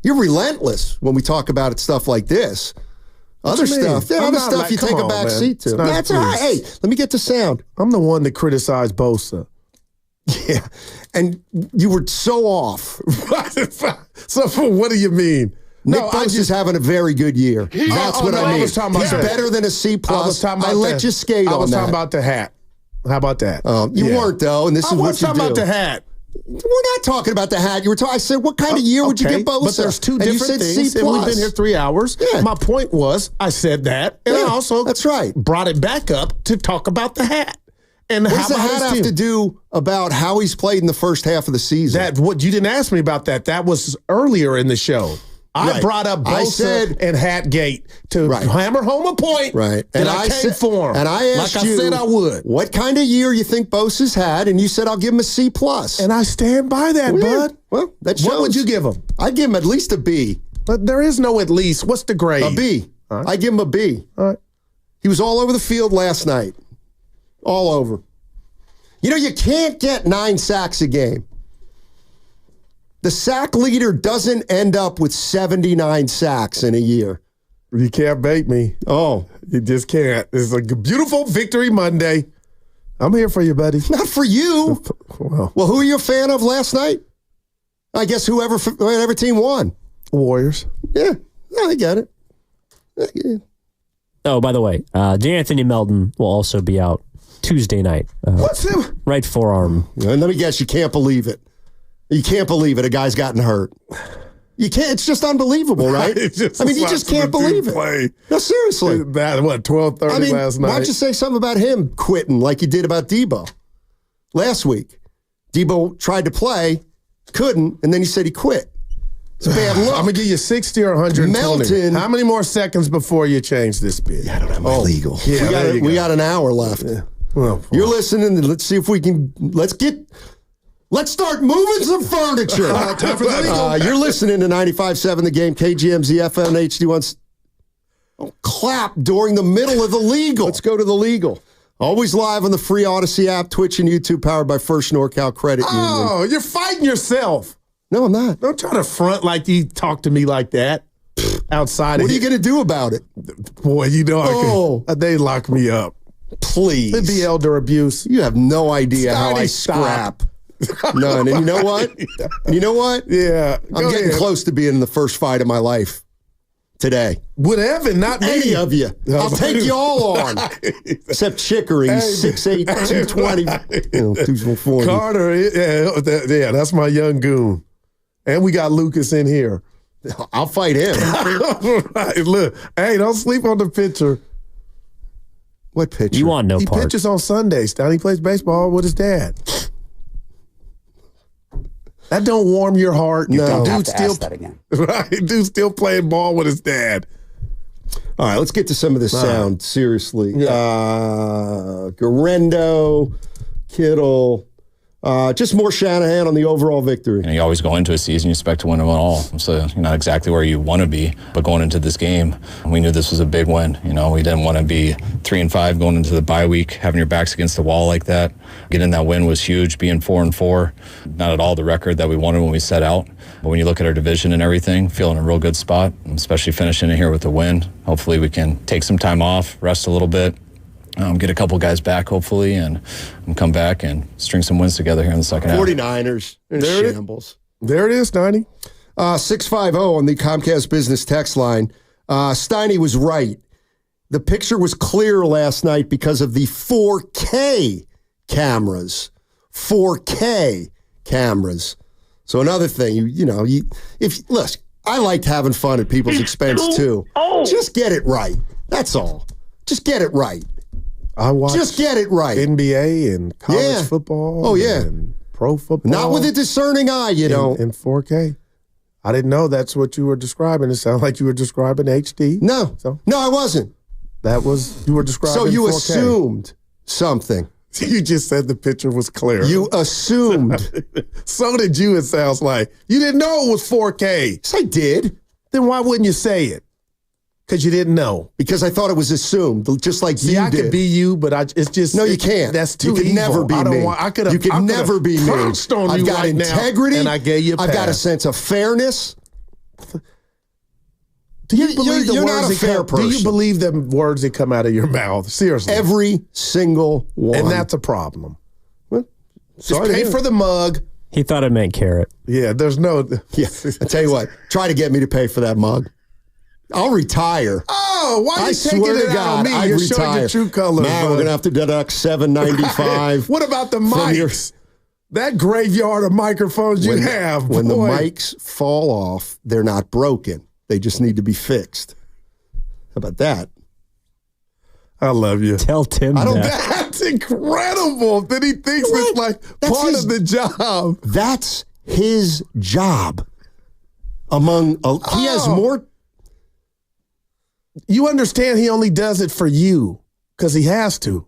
You're relentless when we talk about stuff like this. Other stuff. Yeah, other stuff you take a back seat to. That's all right. Hey, let me get to sound. I'm the one that criticized Bosa. Yeah. And you were so off. So what do you mean? Nick Bosa's having a very good year. That's what I mean. He's better than a C+. I let you skate on that. I was talking about the hat. How about that? You weren't, though, and this is what you do. I was talking about the hat. We're not talking about the hat. You were talking. I said, what kind of year would you get Bosa? But there's two different things, and we've been here 3 hours. Yeah. My point was, I said that, and I also brought it back up to talk about the hat. And what does the hat have to do about how he's played in the first half of the season? What you didn't ask me about that. That was earlier in the show. I brought up Bosa and Hatgate to hammer home a point. Right. And I came for him. And I asked like I said I would. What kind of year you think Bosa's had? And you said, I'll give him a C+. And I stand by that, bud. Well, that shows. What would you give him? I'd give him at least a B. But there is no at least. What's the grade? A B. Right. I'd give him a B. All right. He was all over the field last night. All over. You know, you can't get 9 sacks a game. The sack leader doesn't end up with 79 sacks in a year. You can't bait me. Oh. You just can't. It's a beautiful victory Monday. I'm here for you, buddy. Not for you. Well, who are you a fan of last night? I guess whatever team won. Warriors. Yeah. I get it. Yeah. Oh, by the way, D'Anthony Melton will also be out Tuesday night. What's him? Right forearm. And let me guess, you can't believe it. You can't believe it. A guy's gotten hurt. You can't. It's just unbelievable, right? You just can't believe it. No, seriously. That 12:30 last night. Why don't you say something about him quitting like you did about Debo last week? Debo tried to play, couldn't, and then he said he quit. It's a bad look. I'm gonna give you 60 or 120. Melton. How many more seconds before you change this bid? Yeah, I don't have my legal. Yeah, we got an hour left. Yeah. Well, you're listening. Let's see if we can. Let's start moving some furniture. Time for the legal. You're listening to 95.7 The Game, KGMZ FM HD1. Don't clap during the middle of the legal. Let's go to the legal. Always live on the free Odyssey app, Twitch, and YouTube, powered by First NorCal Credit Union. Oh, you're fighting yourself. No, I'm not. Don't try to front like you talk to me like that outside. What are you going to do about it? Boy, you know they lock me up. Please. It'd be elder abuse. You have no idea how I scrap. None. And you know what? Yeah. I'm getting close to being in the first fight of my life. today. With Evan, not me. Any of you. I'll take you all on. Except Chicory, 6'8", 220, 240. Carter, yeah, that's my young goon. And we got Lucas in here. I'll fight him. Right, look, hey, don't sleep on the pitcher. What pitcher? You want no He part. pitches on Sundays. Down he plays baseball with his dad. That don't warm your heart. You No. don't have Dude to still, ask that again. Right, dude still playing ball with his dad. All right, let's get to some of this sound, seriously. Yeah. Garendo, Kittle, just more Shanahan on the overall victory. You always go into a season, you expect to win them all. So you're not exactly where you want to be, but going into this game, we knew this was a big win. We didn't want to be 3-5 going into the bye week, having your backs against the wall like that. Getting that win was huge, being 4-4. Not at all the record that we wanted when we set out. But when you look at our division and everything, feeling a real good spot, especially finishing in here with a win. Hopefully we can take some time off, rest a little bit, get a couple guys back, hopefully, and come back and string some wins together here in the second half. 49ers in shambles. There it is, 90. 650 on the Comcast Business text line. Steiny was right. The picture was clear last night because of the 4K cameras. 4K cameras. So another thing, look, I liked having fun at people's expense too. Just get it right. That's all. Just get it right. I watch Just get it right. NBA and college football. Oh, yeah. And pro football. Not with a discerning eye, you don't. In 4K. I didn't know that's what you were describing. It sounded like you were describing HD. No. No, I wasn't. That was, you were describing So you 4K. assumed something. You just said the picture was clear. You assumed. So did you, it sounds like. You didn't know it was 4K. Yes, I did. Then why wouldn't you say it? Because you didn't know. Because I thought it was assumed, just like See, you I did. could be you, but it's just... No, you can't. That's too You could evil. never be I don't me. Want, I could've, you could never be me. pounced on I've you got right integrity. Now, and I gave you a pass. I've got a sense of fairness. Do you believe the you're words not a fair person. Do you believe the words that come out of your mouth? Seriously. Every single one. And that's a problem. Well, just pay for the mug. He thought it meant carrot. Yeah, there's no... Yeah, I tell you what, try to get me to pay for that mug. I'll retire. Oh, why are you taking swear it to out God, on me? I'd You're retire. showing your true colors. Now we're going to have to deduct $7.95. What about the mics? That graveyard of microphones you have, When the boy. mics fall off, they're not broken. They just need to be fixed. How about that? I love you. Tell Tim I don't. that. That's incredible that he thinks it's like part of the job. That's his job. He has more. You understand he only does it for you because he has to.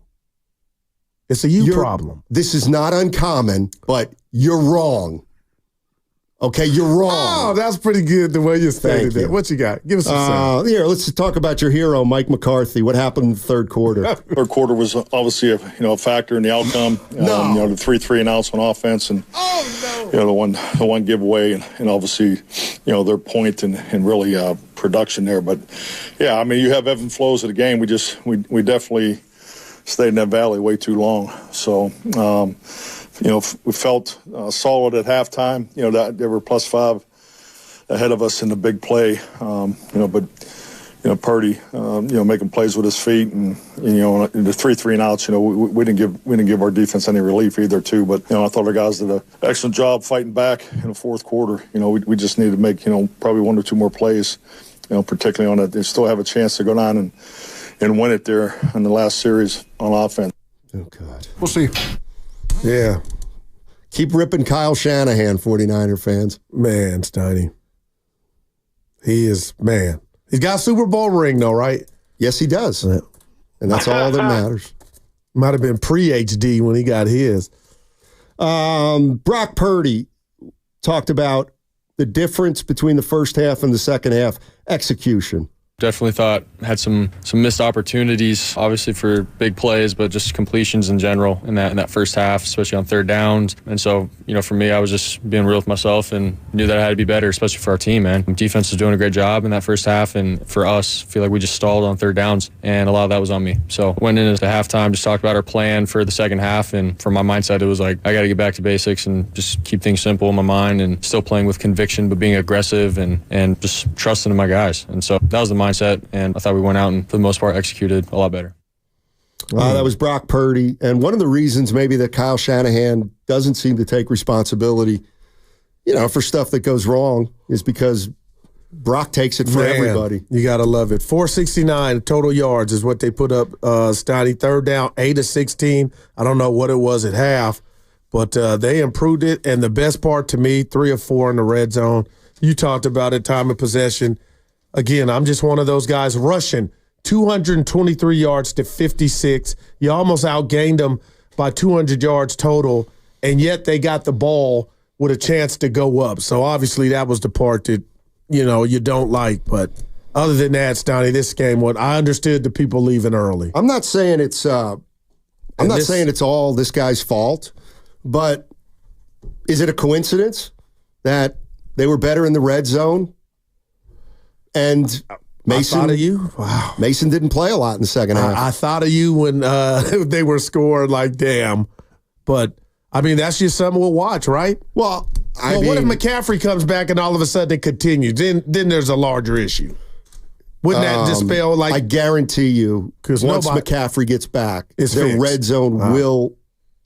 It's a you problem. This is not uncommon, but you're wrong. Okay, you're wrong. Oh, that's pretty good the way you stated that. What you got? Give us some Here, let's talk about your hero, Mike McCarthy. What happened in the third quarter? Third quarter was obviously a factor in the outcome. The 3 and outs on offense, and the one giveaway, and obviously their point and really production there. But yeah, I mean, you have ebbs and flows of the game. We definitely stayed in that valley way too long. So. We felt solid at halftime. That they were +5 ahead of us in the big play. But Purdy, making plays with his feet, and the 3 and outs. We didn't give our defense any relief either, too. But I thought our guys did an excellent job fighting back in the fourth quarter. We just need to make probably 1 or 2 more plays. Particularly on it, they still have a chance to go down and win it there in the last series on offense. Oh God, we'll see. Yeah. Keep ripping Kyle Shanahan, 49er fans. Man, Steiny. He is, man. He's got a Super Bowl ring, though, right? Yes, he does. Yeah. And that's all that matters. Might have been pre-HD when he got his. Brock Purdy talked about the difference between the first half and the second half. Execution. Definitely thought had some missed opportunities, obviously for big plays, but just completions in general in that first half, especially on third downs. And so, for me, I was just being real with myself and knew that I had to be better, especially for our team, man. Defense was doing a great job in that first half, and for us, I feel like we just stalled on third downs, and a lot of that was on me. So went into halftime, just talked about our plan for the second half, and from my mindset, it was like, I got to get back to basics and just keep things simple in my mind and still playing with conviction, but being aggressive and just trusting in my guys. And so that was the mindset, and I thought we went out and, for the most part, executed a lot better. That was Brock Purdy. And one of the reasons maybe that Kyle Shanahan doesn't seem to take responsibility, for stuff that goes wrong is because Brock takes it for everybody. You got to love it. 469 total yards is what they put up, Stotty. Third down, 8 of 16. I don't know what it was at half, but they improved it. And the best part to me, 3 of 4 in the red zone. You talked about it, time of possession. Again, I'm just one of those guys rushing 223 yards to 56. You almost outgained them by 200 yards total, and yet they got the ball with a chance to go up. So obviously that was the part that, you don't like. But other than that, Stoney, this game, I understood the people leaving early. I'm not saying it's saying it's all this guy's fault, but is it a coincidence that they were better in the red zone? And Mason, I thought of you. Wow. Mason didn't play a lot in the second half. I thought of you when they were scoring like damn. But, that's just something we'll watch, right? Well, what if McCaffrey comes back and all of a sudden it continues? Then there's a larger issue. Wouldn't that dispel I guarantee you, once McCaffrey gets back, the red zone will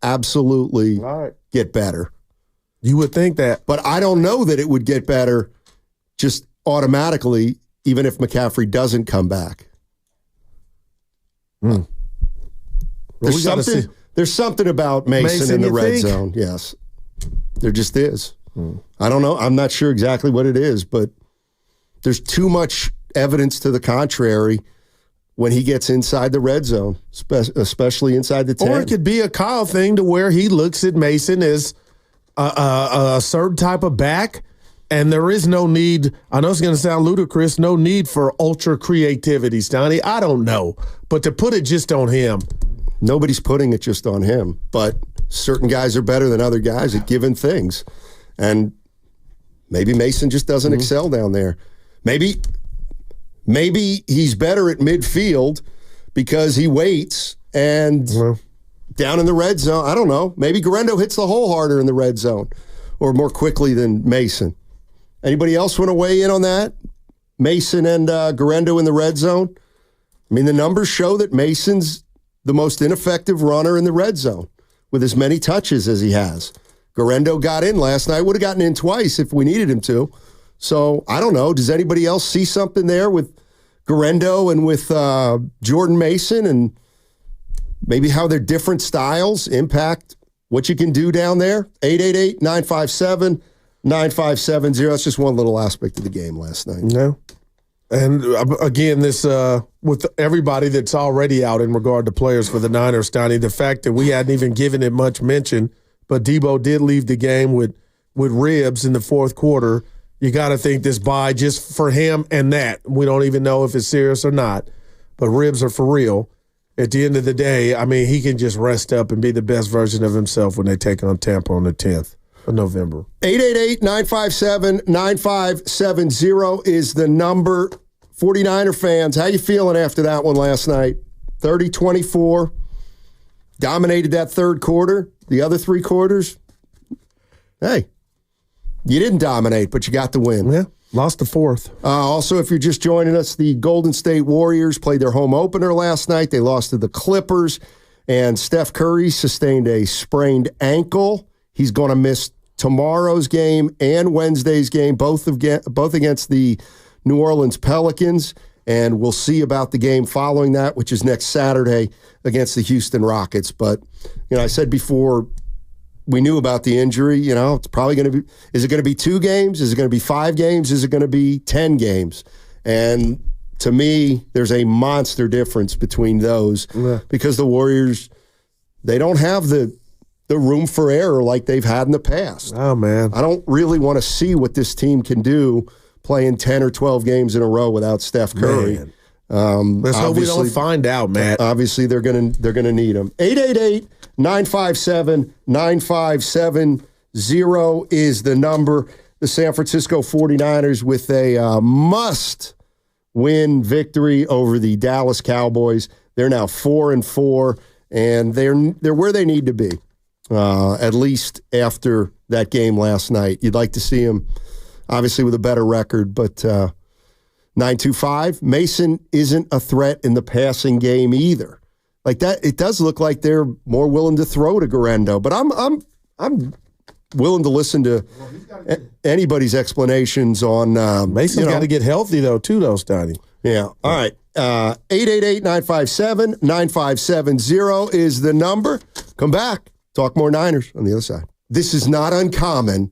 absolutely get better. You would think that. But I don't know that it would get better just automatically, even if McCaffrey doesn't come back. There's something about Mason in the red zone. Yes. There just is. I don't know. I'm not sure exactly what it is, but there's too much evidence to the contrary when he gets inside the red zone, especially inside the 10. Or it could be a Kyle thing to where he looks at Mason as a certain type of back. And there is no need, I know it's going to sound ludicrous, no need for ultra creativity, Stoney. I don't know. But to put it just on him. Nobody's putting it just on him. But certain guys are better than other guys at given things. And maybe Mason just doesn't excel down there. Maybe he's better at midfield because he waits and down in the red zone, I don't know. Maybe Garendo hits the hole harder in the red zone or more quickly than Mason. Anybody else want to weigh in on that? Mason and Garendo in the red zone? The numbers show that Mason's the most ineffective runner in the red zone with as many touches as he has. Garendo got in last night. Would have gotten in twice if we needed him to. So, I don't know. Does anybody else see something there with Garendo and with Jordan Mason and maybe how their different styles impact what you can do down there? 888-957-9570. That's just one little aspect of the game last night. No. And again, this with everybody that's already out in regard to players for the Niners, Stoney, the fact that we hadn't even given it much mention, but Debo did leave the game with ribs in the fourth quarter. You got to think this bye just for him and that. We don't even know if it's serious or not, but ribs are for real. At the end of the day, he can just rest up and be the best version of himself when they take on Tampa on the 10th. November. 888-957-9570 is the number. 49er fans, how you feeling after that one last night? 30-24. Dominated that third quarter. The other 3 quarters, hey, you didn't dominate, but you got the win. Yeah, lost the fourth. Also, if you're just joining us, the Golden State Warriors played their home opener last night. They lost to the Clippers, and Steph Curry sustained a sprained ankle. He's going to miss tomorrow's game and Wednesday's game, both against the New Orleans Pelicans, and we'll see about the game following that, which is next Saturday against the Houston Rockets. But, I said before we knew about the injury, it's probably going to be, is it going to be 2 games? Is it going to be 5 games? Is it going to be 10 games? And to me, there's a monster difference between those because the Warriors, they don't have the room for error like they've had in the past. Oh, man. I don't really want to see what this team can do playing 10 or 12 games in a row without Steph Curry. Let's hope we don't find out, Matt. Obviously, they're gonna need him. 888-957-9570 is the number. The San Francisco 49ers with a must-win victory over the Dallas Cowboys. They're now 4-4, and they're where they need to be, at least after that game last night. You'd like to see them, obviously, with a better record, but 925, Mason isn't a threat in the passing game either. Like that, it does look like they're more willing to throw to Garendo, but I'm willing to listen to anybody's explanations on Mason's got to get healthy though, too, though, Stoney. Yeah. All right. 888-957-9570 is the number. Come back. Talk more Niners on the other side. This is not uncommon.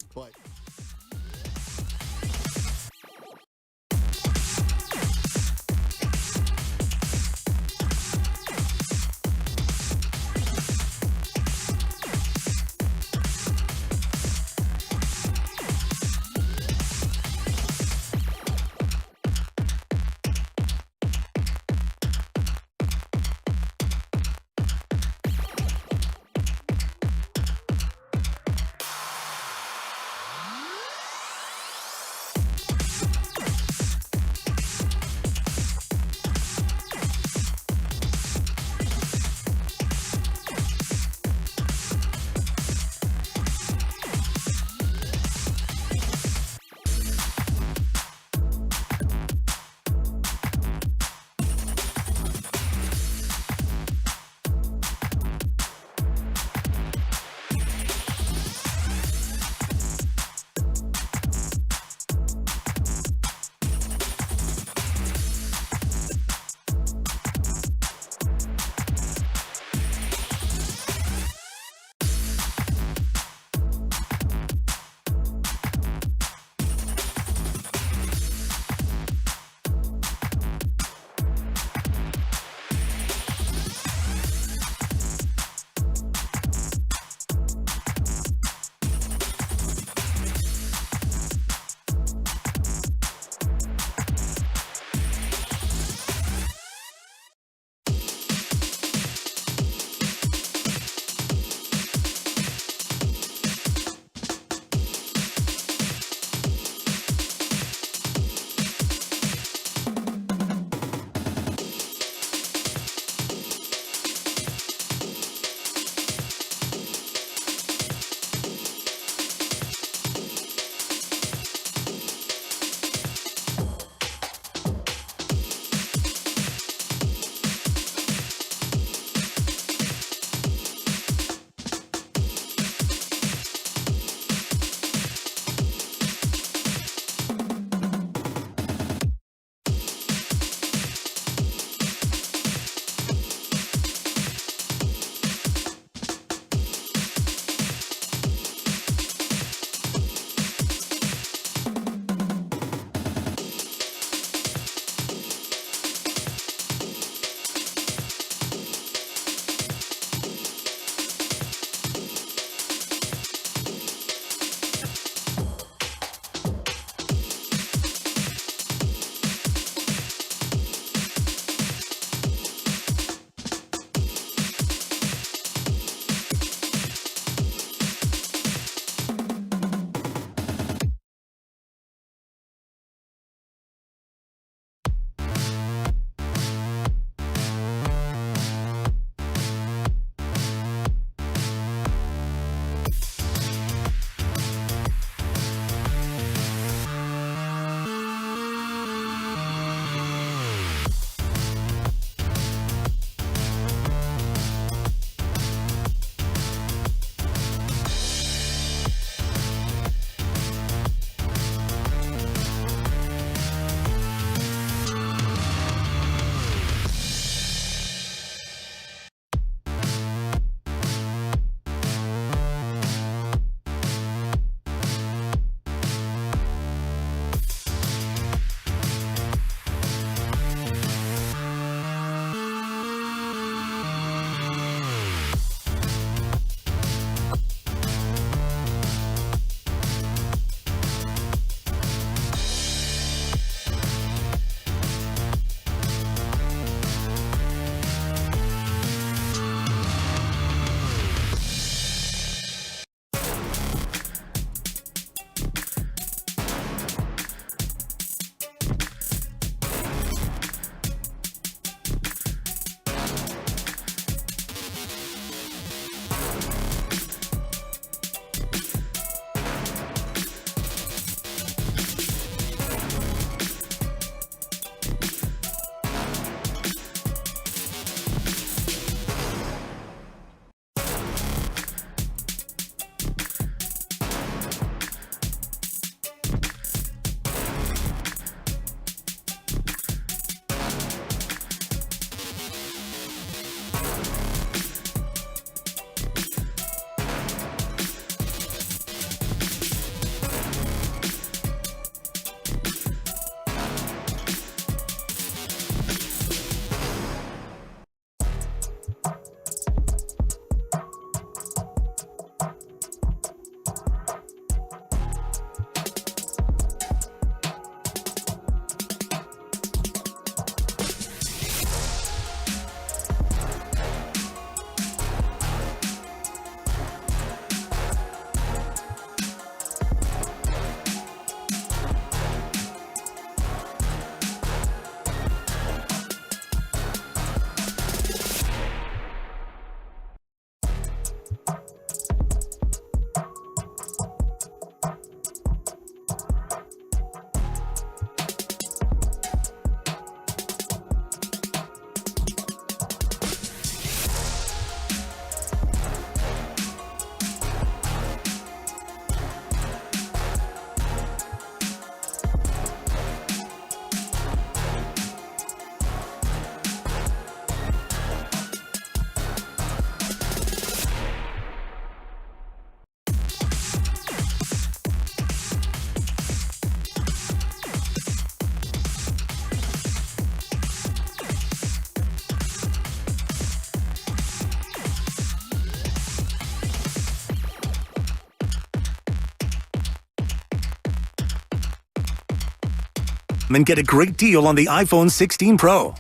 and get a great deal on the iPhone 16 Pro.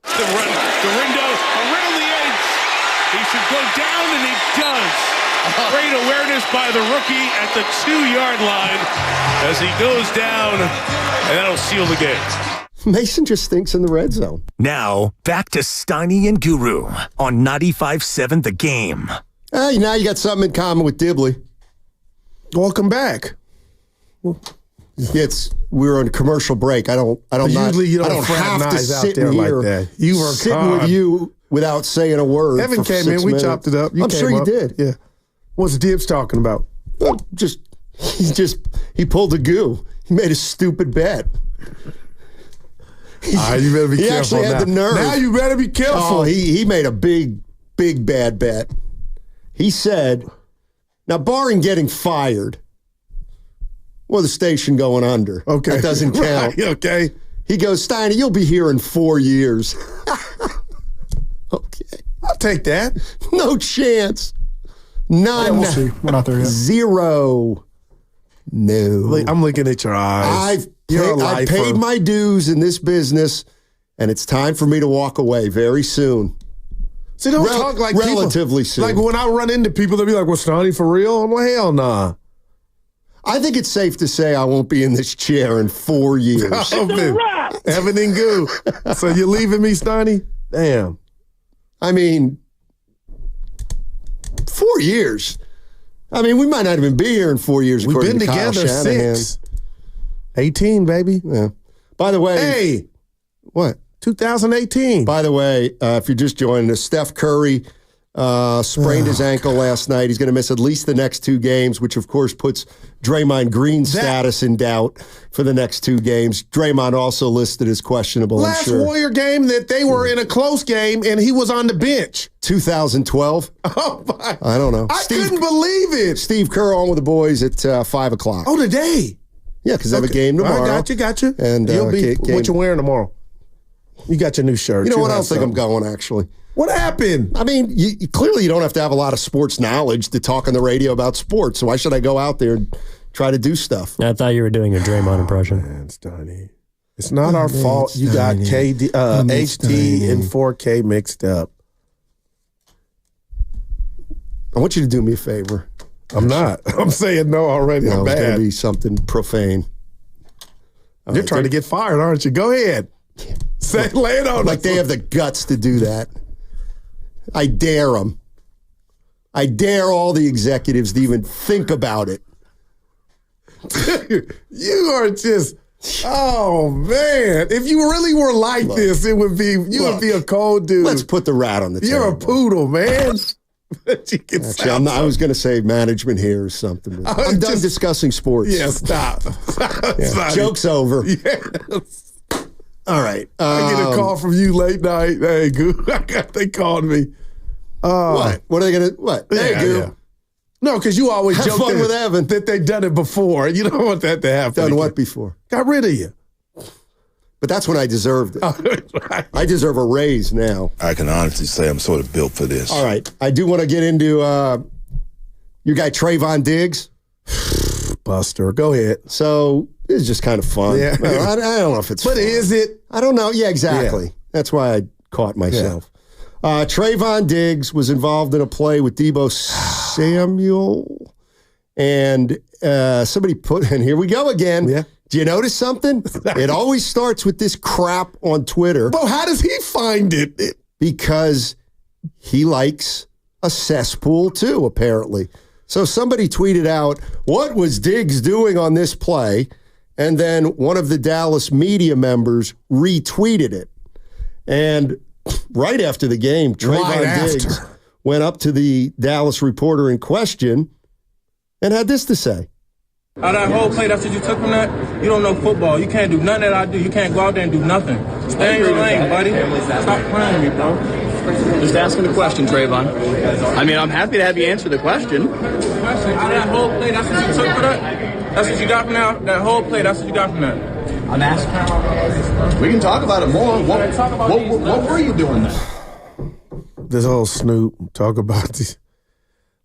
Dorindo around the edge. He should go down, and he does. Great awareness by the rookie at the 2-yard line as he goes down, and that'll seal the game. Mason just stinks in the red zone. Now, back to Steiny and Guru on 95.7 The Game. Hey, now you got something in common with Dibley. Welcome back. We were on a commercial break. Usually you don't have to sit there here like that. You were sitting with you without saying a word. Evan came in. We chopped it up. I'm sure you did. Yeah. What's Dibs talking about? He pulled a goo. He made a stupid bet. You better be careful. He actually had the nerve. Now you better be careful. Oh, he made a big bad bet. He said, now barring getting fired, or the station going under. Okay. That doesn't count. Right, okay. He goes, Steiny, you'll be here in 4 years. Okay. I'll take that. No chance. None. Yeah, we'll see. We're not there yet. 0. No. I'm looking at your eyes. I paid my dues in this business, and it's time for me to walk away very soon. See, don't talk like relatively soon. Like when I run into people, they'll be like, well, Steiny, for real? I'm like, hell nah. I think it's safe to say I won't be in this chair in 4 years. Evan and Goo. So you're leaving me, Steiny? Damn. I mean, 4 years. I mean, we might not even be here in 4 years. We've been to together Kyle Shanahan. 6. 18, baby. Yeah. By the way. Hey. What? 2018. By the way, if you're just joining us, Steph Curry sprained his ankle last night. He's going to miss at least the next 2 games, which of course puts Draymond Green's status in doubt for the next 2 games. Draymond also listed as questionable. Last Warrior game that they were in a close game and he was on the bench. 2012. Oh my! I don't know. I couldn't believe it. Steve Kerr on with the boys at 5 o'clock. Oh, today? Yeah, because they have a game tomorrow. I got you. And you'll be what you wearing tomorrow? You got your new shirt. You know what? I don't think I'm going, actually. What happened? I mean, clearly you don't have to have a lot of sports knowledge to talk on the radio about sports. So why should I go out there and try to do stuff? I thought you were doing a Draymond impression. Man, Steiny. It's not our fault you got HD and 4K mixed up. I want you to do me a favor. I'm not. I'm saying no already. I'm bad. It's going to be something profane. You're trying to get fired, aren't you? Go ahead. Lay it on. Like they have the guts to do that. I dare them. I dare all the executives to even think about it. You are just, oh man! If you really were like this, it would be would be a cold dude. Let's put the rat on the table. You're a poodle, man. Actually, I was going to say management here or something. I'm done discussing sports. Yeah, stop. Yeah, joke's over. Yes. All right. I get a call from you late night. Hey, Goo. They called me. What? What are they going to? What? Hey, Goo. Yeah. No, because you always have joke fun with Evan that they've done it before. You don't want that to happen. Done what before? Got rid of you. But that's when I deserved it. I deserve a raise now. I can honestly say I'm sort of built for this. All right. I do want to get into your guy Trayvon Diggs. Buster, go ahead. So this is just kind of fun. Yeah. Well, I don't know if it's But fun. is it? I don't know. Yeah, exactly. Yeah. That's why I caught myself. Yeah. Trayvon Diggs was involved in a play with Deebo Samuel. And somebody put, and here we go again. Yeah. Do you notice something? It always starts with this crap on Twitter. Well, how does he find it? Because he likes a cesspool too, apparently. So somebody tweeted out, what was Diggs doing on this play? And then one of the Dallas media members retweeted it. And right after the game, Trayvon Diggs went up to the Dallas reporter in question and had this to say. That whole play, that's what you took from that? You don't know football. You can't do nothing that I do. You can't go out there and do nothing. Stay in your lane, buddy. Stop playing me, bro. Just asking the question, Trayvon. I mean, I'm happy to have you answer the question. That whole play, that's what you took for that? That's what you got from that whole play, that's what you got from that? I'm asking. We can talk about it more. What were you doing there? This whole Snoop talk about this.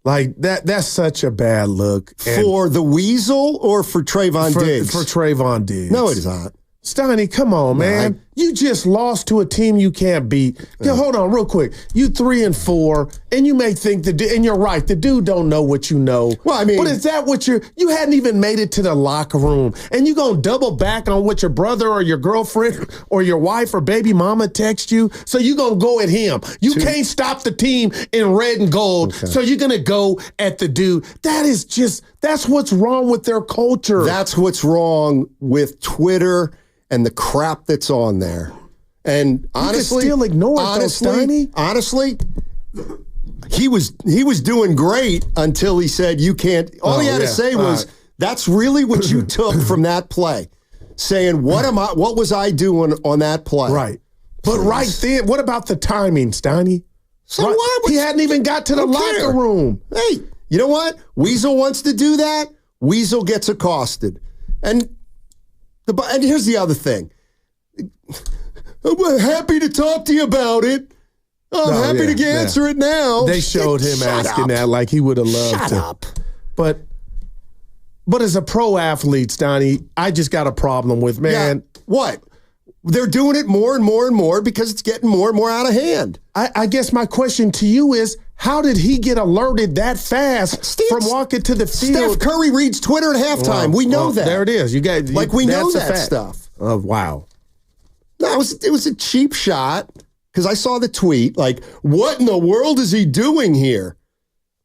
Like, that's such a bad look. For the Weasel or for Trayvon Diggs? For Trayvon Diggs. No, it is not. Steiny, come on, man. You just lost to a team you can't beat. Yeah. Hold on real quick. You 3-4, and you may think and you're right, the dude don't know what you know. Well, I mean, but is that what you hadn't even made it to the locker room, and you gonna double back on what your brother or your girlfriend or your wife or baby mama text you? So you gonna go at him. You can't stop the team in red and gold, so you're gonna go at the dude. That's what's wrong with their culture. That's what's wrong with Twitter and the crap that's on there. And honestly, you can still ignore it, Steiny. Honestly, he was doing great until he said you can't. All he had to say was, that's really what you took from that play. Saying, what was I doing on that play? Right. But right then, what about the timing, Steiny? So what? He hadn't even got to the locker room. Hey, you know what? Weasel wants to do that. Weasel gets accosted. And here's the other thing. I'm happy to talk to you about it. I'm happy to answer it now. They showed him asking that like he would have loved to. Shut up. But as a pro athlete, Steiny, I just got a problem with, man. Yeah. What? They're doing it more and more and more because it's getting more and more out of hand. I guess my question to you is, how did he get alerted that fast from walking to the field? Steph Curry reads Twitter at halftime. We know that. There it is. We know that stuff. Oh, wow. No, it was a cheap shot because I saw the tweet. Like, what in the world is he doing here?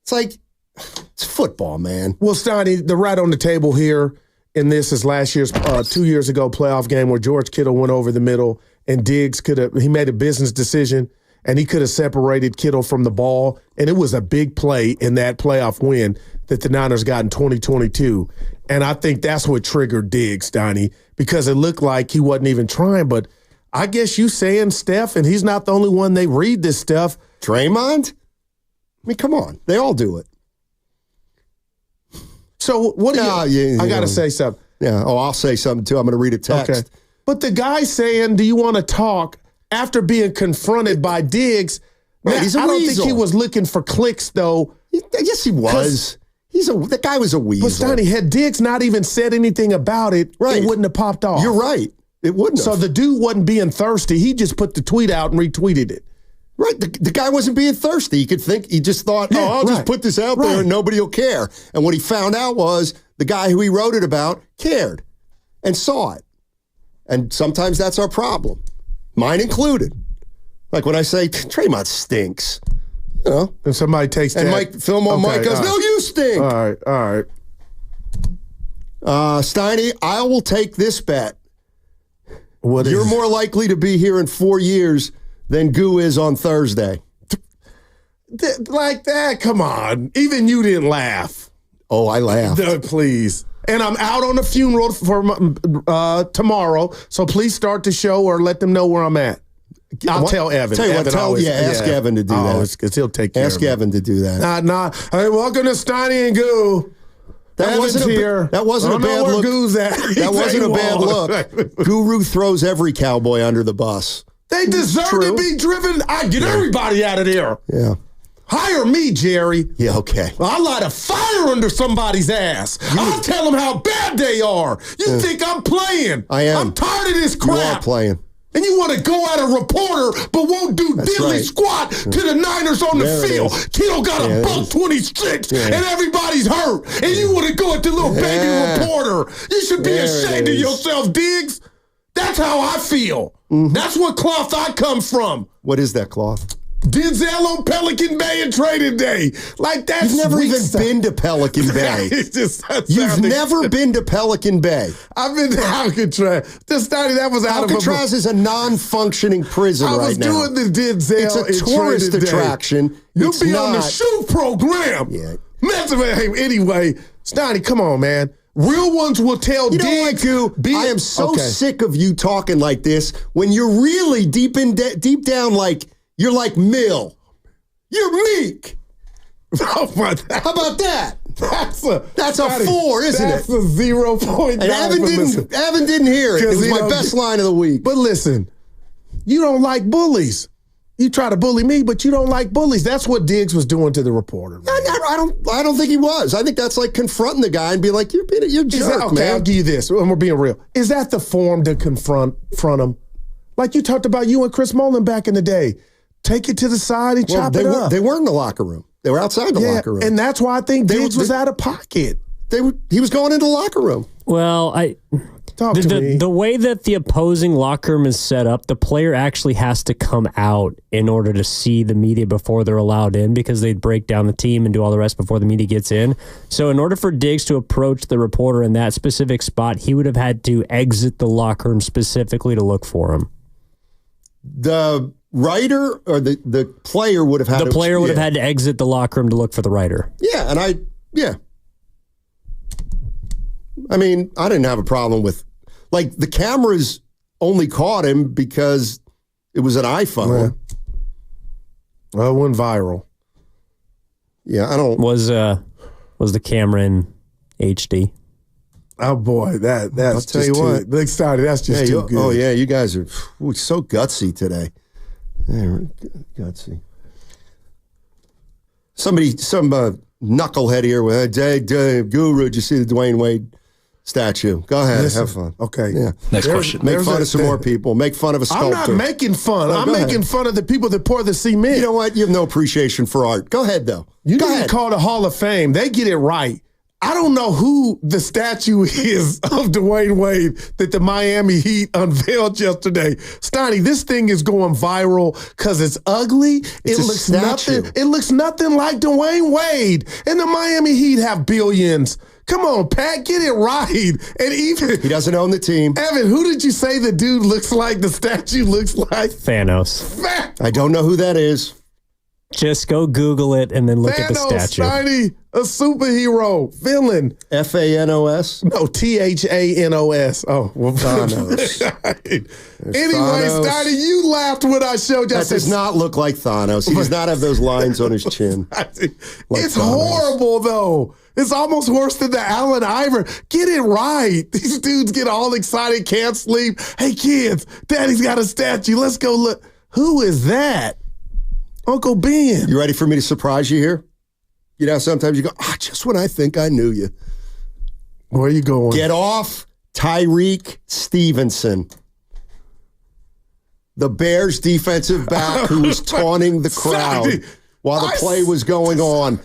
It's like, it's football, man. Well, Steiny, the right on the table here in this is last year's, 2 years ago playoff game where George Kittle went over the middle and Diggs he made a business decision and he could have separated Kittle from the ball. And it was a big play in that playoff win that the Niners got in 2022. And I think that's what triggered Diggs, Steiny, because it looked like he wasn't even trying. But I guess you saying Steph, and he's not the only one they read this stuff. Draymond? I mean, come on. They all do it. So what do you I got to say something. Yeah. Oh, I'll say something too. I'm going to read a text. Okay. But the guy saying, do you want to talk after being confronted by Diggs? Right, he's a I don't weasel. think he was looking for clicks, though. Yes, he was. The guy was a weasel. But Steiny, had Diggs not even said anything about it, it wouldn't have popped off. You're right. It wouldn't have. So the dude wasn't being thirsty. He just put the tweet out and retweeted it. Right. The guy wasn't being thirsty. He just thought, I'll just put this out there and nobody will care. And what he found out was the guy who he wrote it about cared and saw it. And sometimes that's our problem. Mine included. Like when I say, Draymond stinks. You know? And somebody takes that. And Mike goes, no, you stink. All right. Steiny, I will take this bet. You're more likely to be here in 4 years than Goo is on Thursday. Like that? Come on. Even you didn't laugh. Oh, I laughed. Please. And I'm out on a funeral for tomorrow, so please start the show or let them know where I'm at. I'll tell Evan. Ask Evan to do that. Because he'll take care of it. Ask Evan to do that. Hey, welcome to Steiny and Goo. That wasn't a bad look. Goo's at. That wasn't a bad look. Guru throws every Cowboy under the bus. They deserve to be driven. I get everybody out of there. Yeah. Hire me, Jerry. Yeah, okay. I'll light a fire under somebody's ass. I'll tell them how bad they are. You think I'm playing? I am. I'm tired of this crap. You are playing. And you want to go at a reporter, but won't do diddly squat to the Niners on the field. Kittle got a buck 26, and everybody's hurt. And you want to go at the little baby reporter. You should be ashamed of yourself, Diggs. That's how I feel. Mm-hmm. That's what cloth I come from. What is that cloth? Denzel on Pelican Bay and Trading Day. Like that's You've never even been to Pelican Bay. You've never been to Pelican Bay. I've been to Alcatraz. That was out Alcatraz is a non-functioning prison right now. I was doing the Denzel. It's a tourist attraction. You'll be on the shoe program. Yeah. Anyway, Steiny, come on, man. Real ones will tell Diggs. I am so sick of you talking like this when you're really deep down like you're like Mill. You're meek. Oh my! How about that? That's a 4, isn't it? That's a 0.9. And Evan didn't hear it. It was my best line of the week. But listen, you don't like bullies. You try to bully me, but you don't like bullies. That's what Diggs was doing to the reporter. I don't think he was. I think that's like confronting the guy and be like, you're a jerk, okay, man. I'll give you this, and we're being real. Is that the form to confront him? Like you talked about you and Chris Mullen back in the day. Take it to the side and chop it up. They weren't in the locker room. They were outside the locker room. And that's why I think Diggs was out of pocket. He was going into the locker room. Well, the way that the opposing locker room is set up, the player actually has to come out in order to see the media before they're allowed in, because they'd break down the team and do all the rest before the media gets in. So in order for Diggs to approach the reporter in that specific spot, he would have had to exit the locker room specifically to look for him. The writer or the player would have had the player would have had to exit the locker room to look for the writer. Yeah, and I mean, I didn't have a problem with, like, the cameras only caught him because it was an iPhone. Yeah. Well, it went viral. Yeah, I don't. Was the camera in HD? Oh boy, that's I'll tell you what. Big Starty, that's just too good. Oh yeah, you guys are so gutsy today. Gutsy. Some knucklehead here with Guru. Did you see the Dwayne Wade statue? Go ahead, have fun. Okay. Yeah. Next question. Make fun of some more people. Make fun of a sculptor. I'm not making fun. No, I'm making fun of the people that pour the cement. You know what? You have no appreciation for art. Go ahead, though. You need to call the Hall of Fame. They get it right. I don't know who the statue is of Dwayne Wade that the Miami Heat unveiled yesterday. Steiny, this thing is going viral because it's ugly. It looks nothing. It looks nothing like Dwayne Wade. And the Miami Heat have billions. Come on, Pat, get it right. And even he doesn't own the team. Evan, who did you say the dude looks like? The statue looks like Thanos. I don't know who that is. Just go Google it and then look at the statue. Steiny, a superhero, villain. Thanos? No, Thanos. Oh, well, Thanos. Anyway, Steiny, you laughed when I showed you. That does not look like Thanos. He does not have those lines on his chin. It's horrible, though. It's almost worse than the Allen Iverson. Get it right. These dudes get all excited, can't sleep. Hey, kids, Daddy's got a statue. Let's go look. Who is that? Uncle Ben. You ready for me to surprise you here? You know, sometimes you go, just when I think I knew you. Where are you going? Get off Tyreek Stevenson. The Bears defensive back who was taunting the crowd while the play was going on.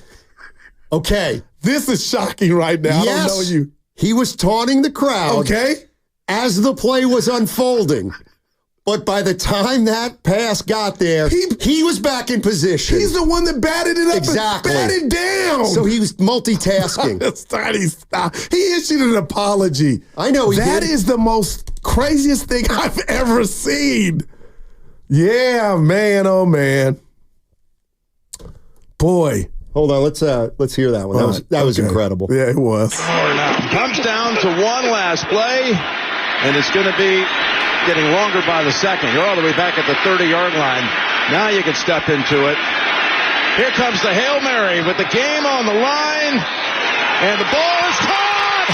Okay. This is shocking right now. Yes, I don't know you. He was taunting the crowd. Okay. As the play was unfolding. But by the time that pass got there, he was back in position. He's the one that batted it up exactly. and batted down. So he was multitasking. He issued an apology. I know he did. That is the most craziest thing I've ever seen. Yeah, man, oh man. Boy. Hold on, let's hear that one. That was incredible. Yeah, it was. Comes down to one last play, and it's going to be getting longer by the second. You're all the way back at the 30-yard line. Now you can step into it. Here comes the Hail Mary with the game on the line, and the ball is caught!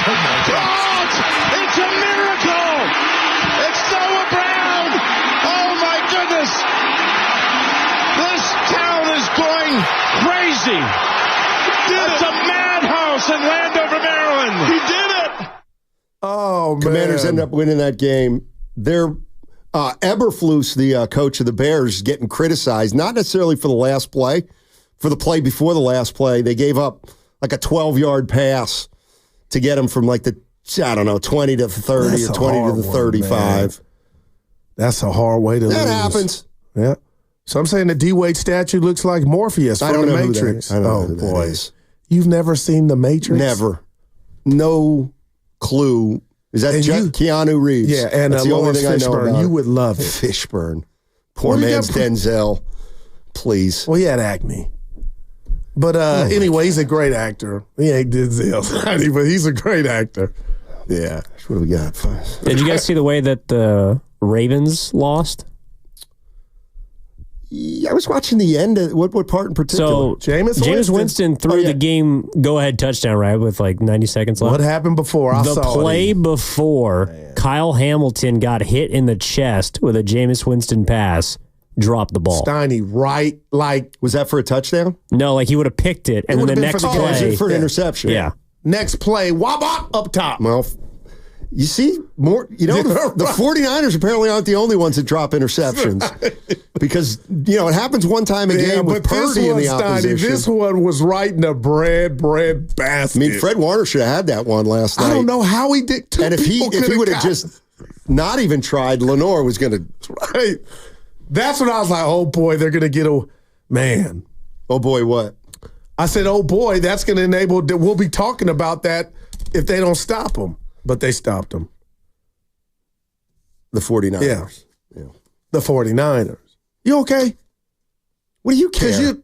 Caught! It's a miracle! It's Noah Brown! Oh my goodness! This town is going crazy! It's a madhouse in Landover, Maryland! He did it! Oh, man. Commanders ended up winning that game. They're Eberflus, the coach of the Bears, getting criticized, not necessarily for the last play, for the play before the last play. They gave up like a 12-yard pass to get him from 20 to 30 That's or 20 to the 35. Man. That's a hard way to lose. That happens. Yeah. So I'm saying the D-Wade statue looks like Morpheus from The Matrix. I don't know who that is. You've never seen The Matrix? Never. No clue. Is that Keanu Reeves? Yeah, and that's the Lawrence only thing I know Fishburne. about. You would love it. Fishburne. Poor man's Denzel. Please. Well, he had acne. But anyway, he's a great actor. He ain't Denzel, but he's a great actor. Yeah. What do we got? Did you guys see the way that the Ravens lost? Yeah, I was watching the end. What part in particular? So Jameis Winston threw the game go-ahead touchdown, right, with 90 seconds left. What happened before? The play before, Kyle Hamilton got hit in the chest with a Jameis Winston pass. drop the ball. Steiny, right? Like, was that for a touchdown? No, like he would have picked it, and then the next play for an interception. Yeah. Next play, wop up top. Well, you see, more. The 49ers apparently aren't the only ones that drop interceptions because it happens one time a game with Purdy in the opposition. This one was right in the bread basket. I mean, Fred Warner should have had that one last night. I don't know how he did. And if he would have just not even tried, Lenore was going to. Right. That's when I was like, oh boy, they're going to get a man. Oh boy, what? I said, oh boy, that's going to enable. We'll be talking about that if they don't stop them. But they stopped them. The 49ers. Yeah. The 49ers. You okay? What do you care?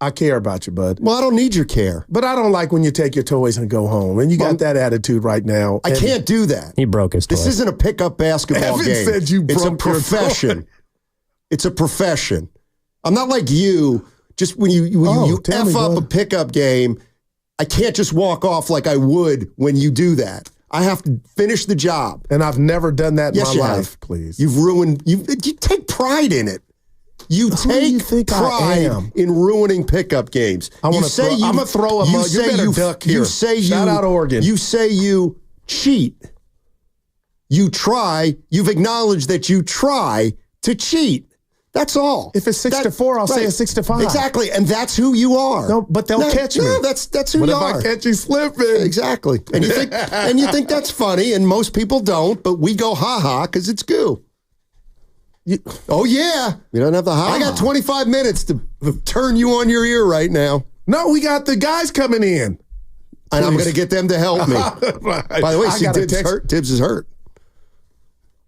I care about you, bud. Well, I don't need your care. But I don't like when you take your toys and go home. And you got that attitude right now. I can't do that. He broke his toy. This isn't a pickup basketball Evan game. Said you it's a broke your profession. toy. It's a profession. I'm not like you. Just when you F up a pickup game, I can't just walk off like I would when you do that. I have to finish the job. And I've never done that in my life, please. You've ruined, you take pride in it. You take pride in ruining pickup games. I'm going to throw him. You better duck here. Shout out Oregon. You say you cheat. You try. You've acknowledged that you try to cheat. That's all. If it's 6-4, I'll say it's 6-5. Exactly, and that's who you are. No, but they'll catch me. No, that's who you are. What if I catch you slipping? Exactly, and you think that's funny, and most people don't, but we go ha ha because it's goo. Oh yeah, we don't have the ha. I got 25 minutes to turn you on your ear right now. No, we got the guys coming in, and I'm going to get them to help me. By the way, see, Tibbs is hurt.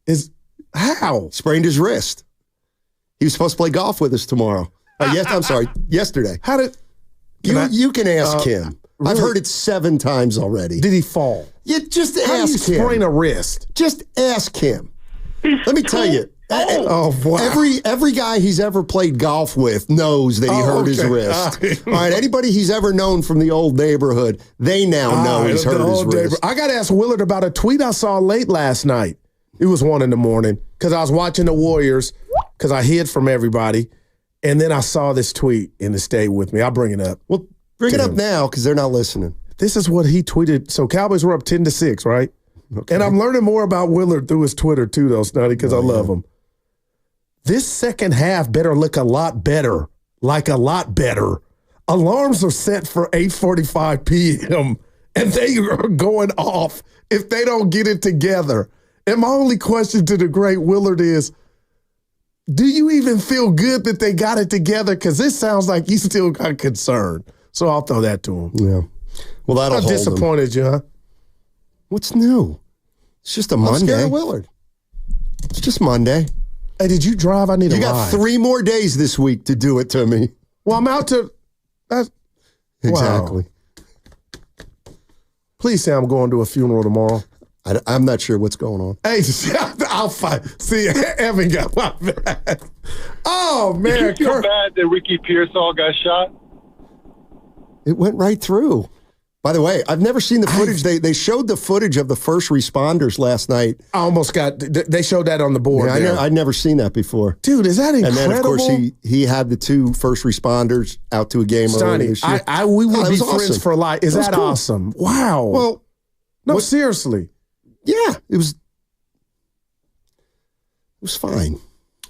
Is how sprained his wrist. He was supposed to play golf with us tomorrow. I'm sorry, yesterday. How did you can ask him? Really? I've heard it 7 times already. Did he fall? Yeah, just How ask do you him. Sprain a wrist. Just ask him. Let me tell you. Oh, wow. Every guy he's ever played golf with knows that he hurt his wrist. All right, anybody he's ever known from the old neighborhood, they now know he's hurt his wrist. I got to ask Willard about a tweet I saw late last night. It was 1 a.m. because I was watching the Warriors because I hid from everybody. And then I saw this tweet and it stayed with me. I'll bring it up. Well, bring it up now because they're not listening. This is what he tweeted. So Cowboys were up 10-6, right? Okay. And I'm learning more about Willard through his Twitter too, though, Snotty, because I love him. This second half better look a lot better, like a lot better. Alarms are set for 8:45 p.m. and they are going off if they don't get it together. And my only question to the great Willard is, do you even feel good that they got it together? Because this sounds like you still got concern. So I'll throw that to him. Yeah. Well, that'll hold him. I'm disappointed, you, huh? What's new? It's just a Monday. Scared Willard. It's just Monday. Hey, did you drive? I need a ride. You got 3 more days this week to do it to me. Well, I'm out to... Exactly. Wow. Please say I'm going to a funeral tomorrow. I'm not sure what's going on. Hey, I'll fight. See, Evan got my back. Oh, man. Did you feel bad that Ricky Pearsall got shot? It went right through. By the way, I've never seen the footage. They showed the footage of the first responders last night. I almost got. They showed that on the board. Yeah, I'd never seen that before. Dude, is that incredible? And then, of course, he had the 2 first responders out to a game earlier this year. We would be friends for life. Is that cool. Awesome? Wow. Well, no, seriously. Yeah, it was fine.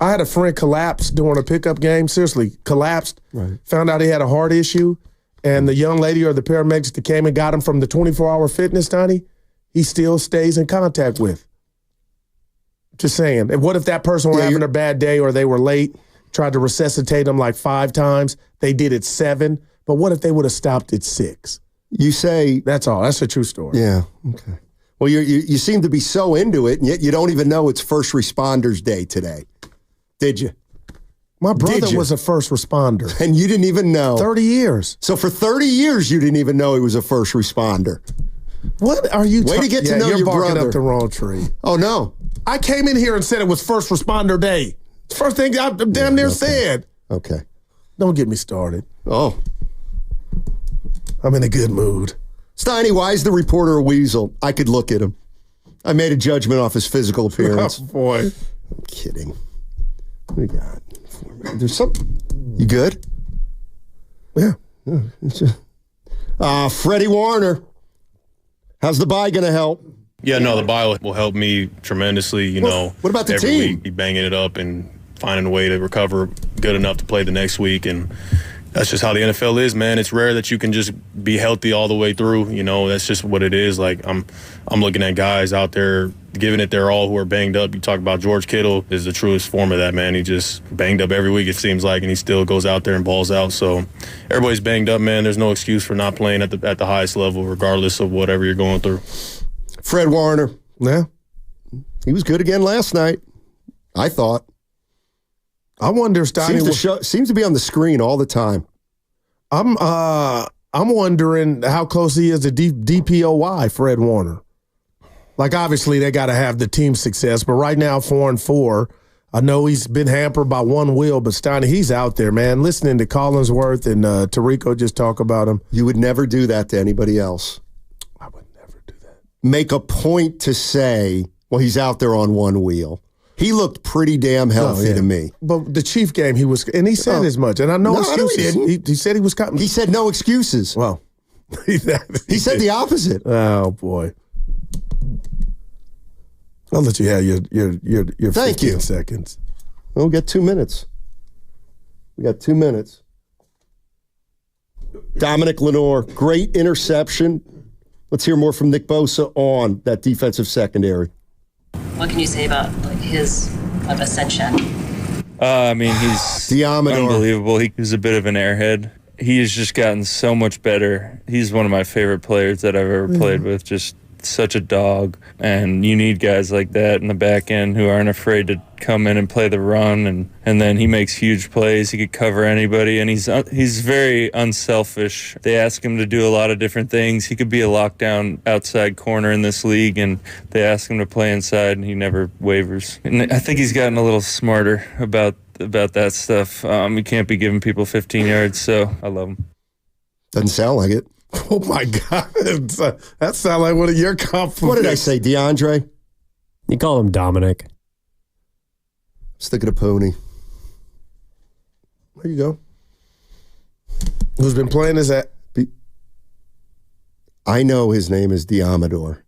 I had a friend collapse during a pickup game. Seriously, collapsed. Right. Found out he had a heart issue. And the young lady or the paramedics that came and got him from the 24-hour fitness, Donnie, he still stays in contact with. Just saying. And what if that person were having a bad day or they were late, tried to resuscitate him like 5 times? They did it 7. But what if they would have stopped at 6? You say... That's all. That's a true story. Yeah. Okay. Well, you seem to be so into it, and yet you don't even know it's First Responders Day today. Did you? My brother was a first responder. And you didn't even know. 30 years. So for 30 years, you didn't even know he was a first responder. What are you Way to get to know your brother. You're barking up the wrong tree. Oh, no. I came in here and said it was First Responder Day. First thing I damn near said. Okay. Don't get me started. Oh. I'm in a good mood. Steiny, why is the reporter a weasel? I could look at him. I made a judgment off his physical appearance. Oh, boy. I'm kidding. What do we got? There's some. You good? Yeah. Freddie Warner. How's the bye going to help? Yeah, no, the bye will help me tremendously. You know, what about the every team? week be banging it up and finding a way to recover good enough to play the next week, and that's just how the NFL is, man. It's rare that you can just be healthy all the way through. You know, that's just what it is. Like I'm looking at guys out there giving it their all who are banged up. You talk about George Kittle is the truest form of that, man. He just banged up every week, it seems like, and he still goes out there and balls out. So everybody's banged up, man. There's no excuse for not playing at the highest level, regardless of whatever you're going through. Fred Warner. Yeah. He was good again last night, I thought. I wonder if seems to be on the screen all the time. I'm wondering how close he is to DPOY, Fred Warner. Like, obviously, they got to have the team success, but right now, 4-4. I know he's been hampered by one wheel, but Steiny, he's out there, man. Listening to Collinsworth and Tirico just talk about him. You would never do that to anybody else. I would never do that. Make a point to say, well, he's out there on one wheel. He looked pretty damn healthy to me. But the Chief game, he was, and he said as much. And I know excuses. He said he was coming. He said no excuses. Well, he said the opposite. Oh boy. I'll let you have your 15 seconds. We'll get 2 minutes. We got 2 minutes. Dominic Lenore, great interception. Let's hear more from Nick Bosa on that defensive secondary. What can you say about his ascension? I mean, he's unbelievable. He's a bit of an airhead. He has just gotten so much better. He's one of my favorite players that I've ever played with. Just such a dog. And you need guys like that in the back end who aren't afraid to come in and play the run. And then he makes huge plays. He could cover anybody. And he's very unselfish. They ask him to do a lot of different things. He could be a lockdown outside corner in this league, and they ask him to play inside, and he never wavers. And I think he's gotten a little smarter about that stuff. You can't be giving people 15 yards, so I love him. Doesn't sound like it. Oh, my God. That sounds like one of your compliments. What did I say, DeAndre? You call him Dominic. Stick it a pony. There you go. Who's been playing is that? I know his name is Diamador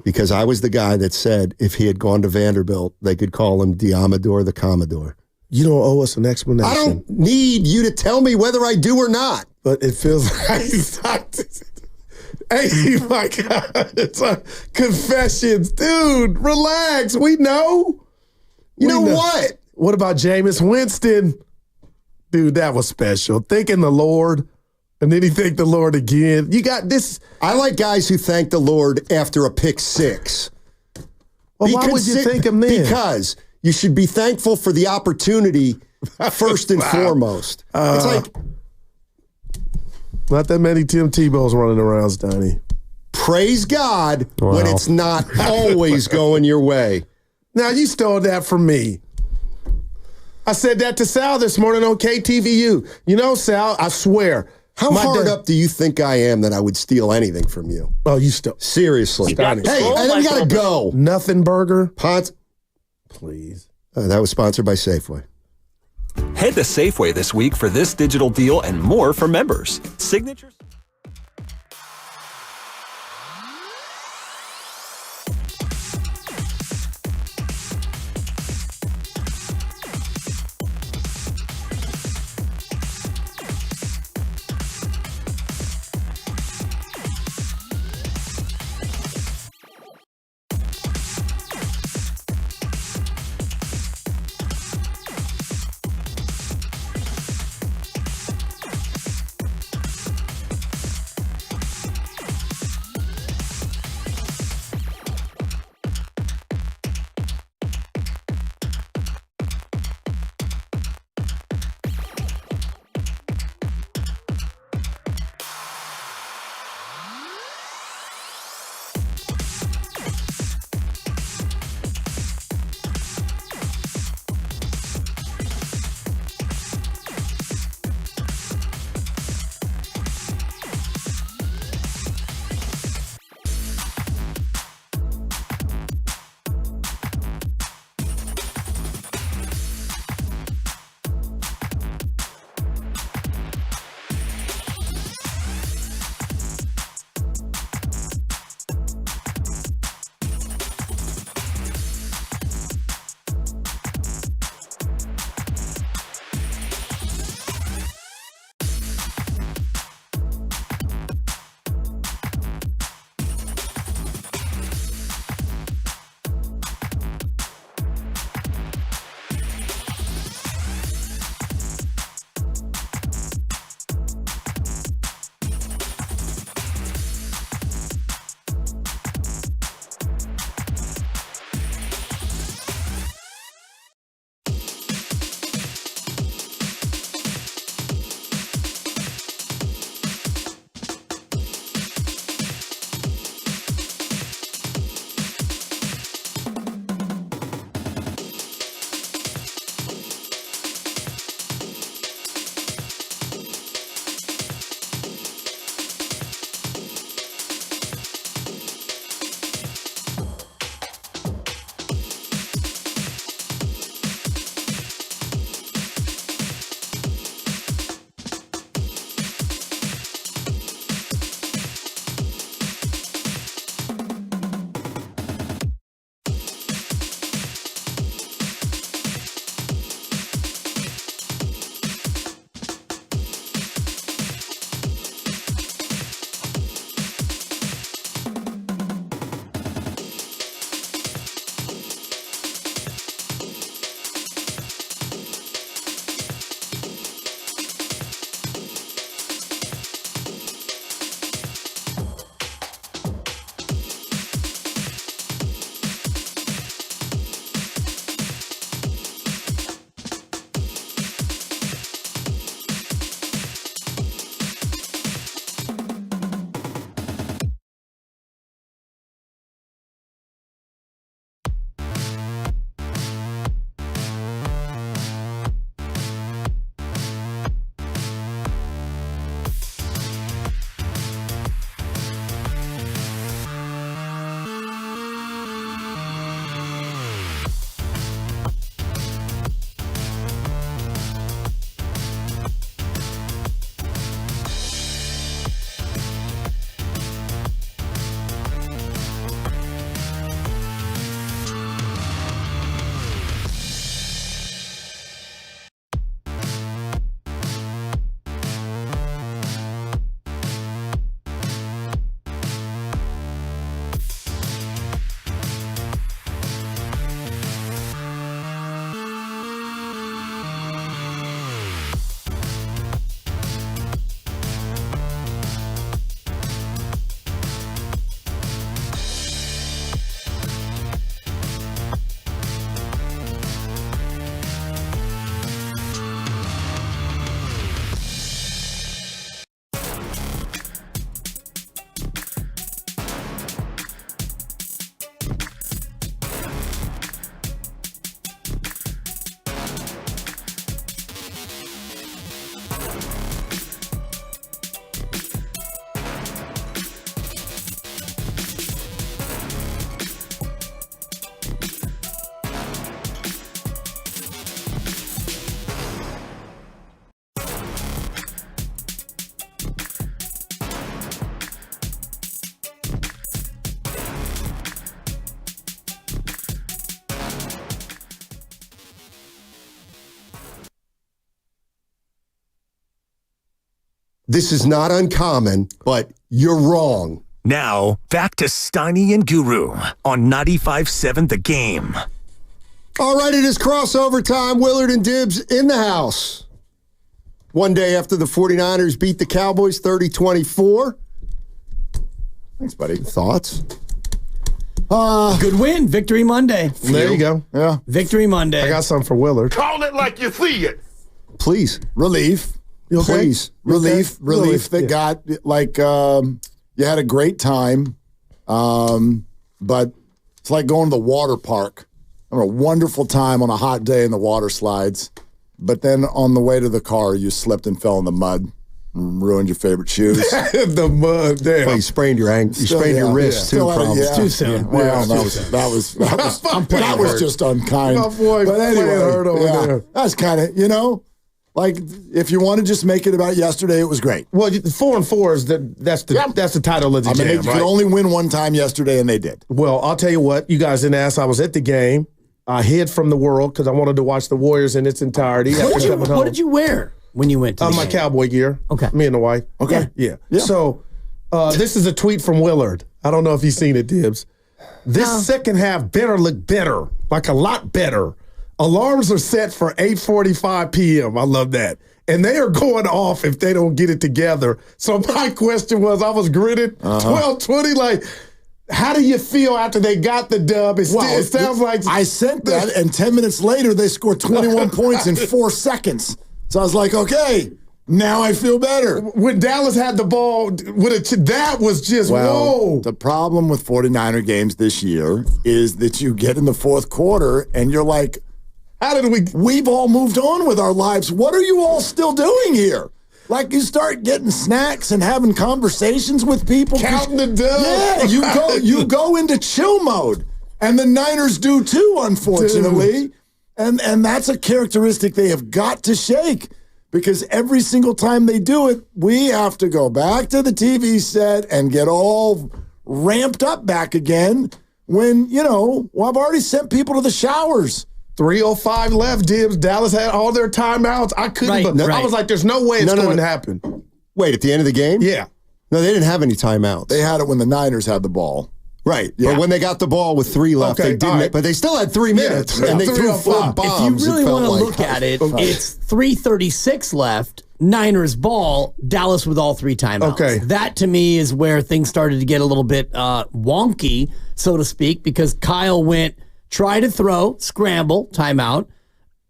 because I was the guy that said if he had gone to Vanderbilt, they could call him Diamador the Commodore. You don't owe us an explanation. I don't need you to tell me whether I do or not. But it feels like hey, my God, it's confessions. Dude, relax. We know. You know what? What about Jameis Winston? Dude, that was special. Thanking the Lord, and then he thanked the Lord again. You got this. I like guys who thank the Lord after a pick six. Well, why would you thank him then? Because you should be thankful for the opportunity first and foremost. It's like... Not that many Tim Tebow's running around, Steiny. Praise God when it's not always going your way. Now, you stole that from me. I said that to Sal this morning on KTVU. You know, Sal, I swear. How hard up do you think I am that I would steal anything from you? Oh, you stole. Seriously. Hey, and then we got to go. Nothing burger. Please. That was sponsored by Safeway. Head to Safeway this week for this digital deal and more for members. Signatures. This is not uncommon, but you're wrong. Now, back to Steiny and Guru on 95.7 The Game. All right, it is crossover time. Willard and Dibbs in the house. One day after the 49ers beat the Cowboys 30-24. Thanks, buddy. Thoughts? Good win. Victory Monday. There you go. Yeah. Victory Monday. I got something for Willard. Call it like you see it. Please. Relief. You okay? Please. Relief. Okay? Relief that Yeah. got, like, you had a great time, but it's like going to the water park. I had a wonderful time on a hot day in the water slides, but then on the way to the car, you slipped and fell in the mud and ruined your favorite shoes. The mud there. Well, you sprained your ankle. You sprained your wrist, too, probably. Yeah. Too soon. Yeah. Well, that was just unkind. My boy, but anyway, hurt over there. that's kind of, like, if you want to just make it about yesterday, it was great. Well, 4-4 is that's the title of the jam, they right? could only win one time yesterday, and they did. Well, I'll tell you what. You guys didn't ask. I was at the game. I hid from the world because I wanted to watch the Warriors in its entirety. What did you wear when you went to the my game? cowboy gear. Okay. Me and the wife. Okay. Yeah. So this is a tweet from Willard. I don't know if you've seen it, Dibbs. This second half better look better, like a lot better. Alarms are set for 8:45 p.m. I love that. And they are going off if they don't get it together. So my question was, I was gritted, 12-20, like, how do you feel after they got the dub? It sounds like... I sent that, and 10 minutes later, they scored 21 points in 4 seconds. So I was like, okay, now I feel better. When Dallas had the ball, that was just, whoa. The problem with 49er games this year is that you get in the fourth quarter, and you're like, how did we've all moved on with our lives. What are you all still doing here? Like, you start getting snacks and having conversations with people. Counting the dub. Yeah, you go into chill mode. And the Niners do too, unfortunately. And that's a characteristic they have got to shake. Because every single time they do it, we have to go back to the TV set and get all ramped up back again when, I've already sent people to the showers. 3:05 left, Dibbs. Dallas had all their timeouts. I couldn't. I was like, "There's no way it's going to happen." Wait, at the end of the game? Yeah. No, they didn't have any timeouts. They had it when the Niners had the ball. Right. Yeah. But when they got the ball with 3 left, they didn't. Right. But they still had 3 minutes, and they threw 4 bombs. If you really want to look at it, it's 3:36 left. Niners ball. Dallas with all 3 timeouts. Okay. That to me is where things started to get a little bit wonky, so to speak, because Kyle went. Try to throw, scramble, timeout.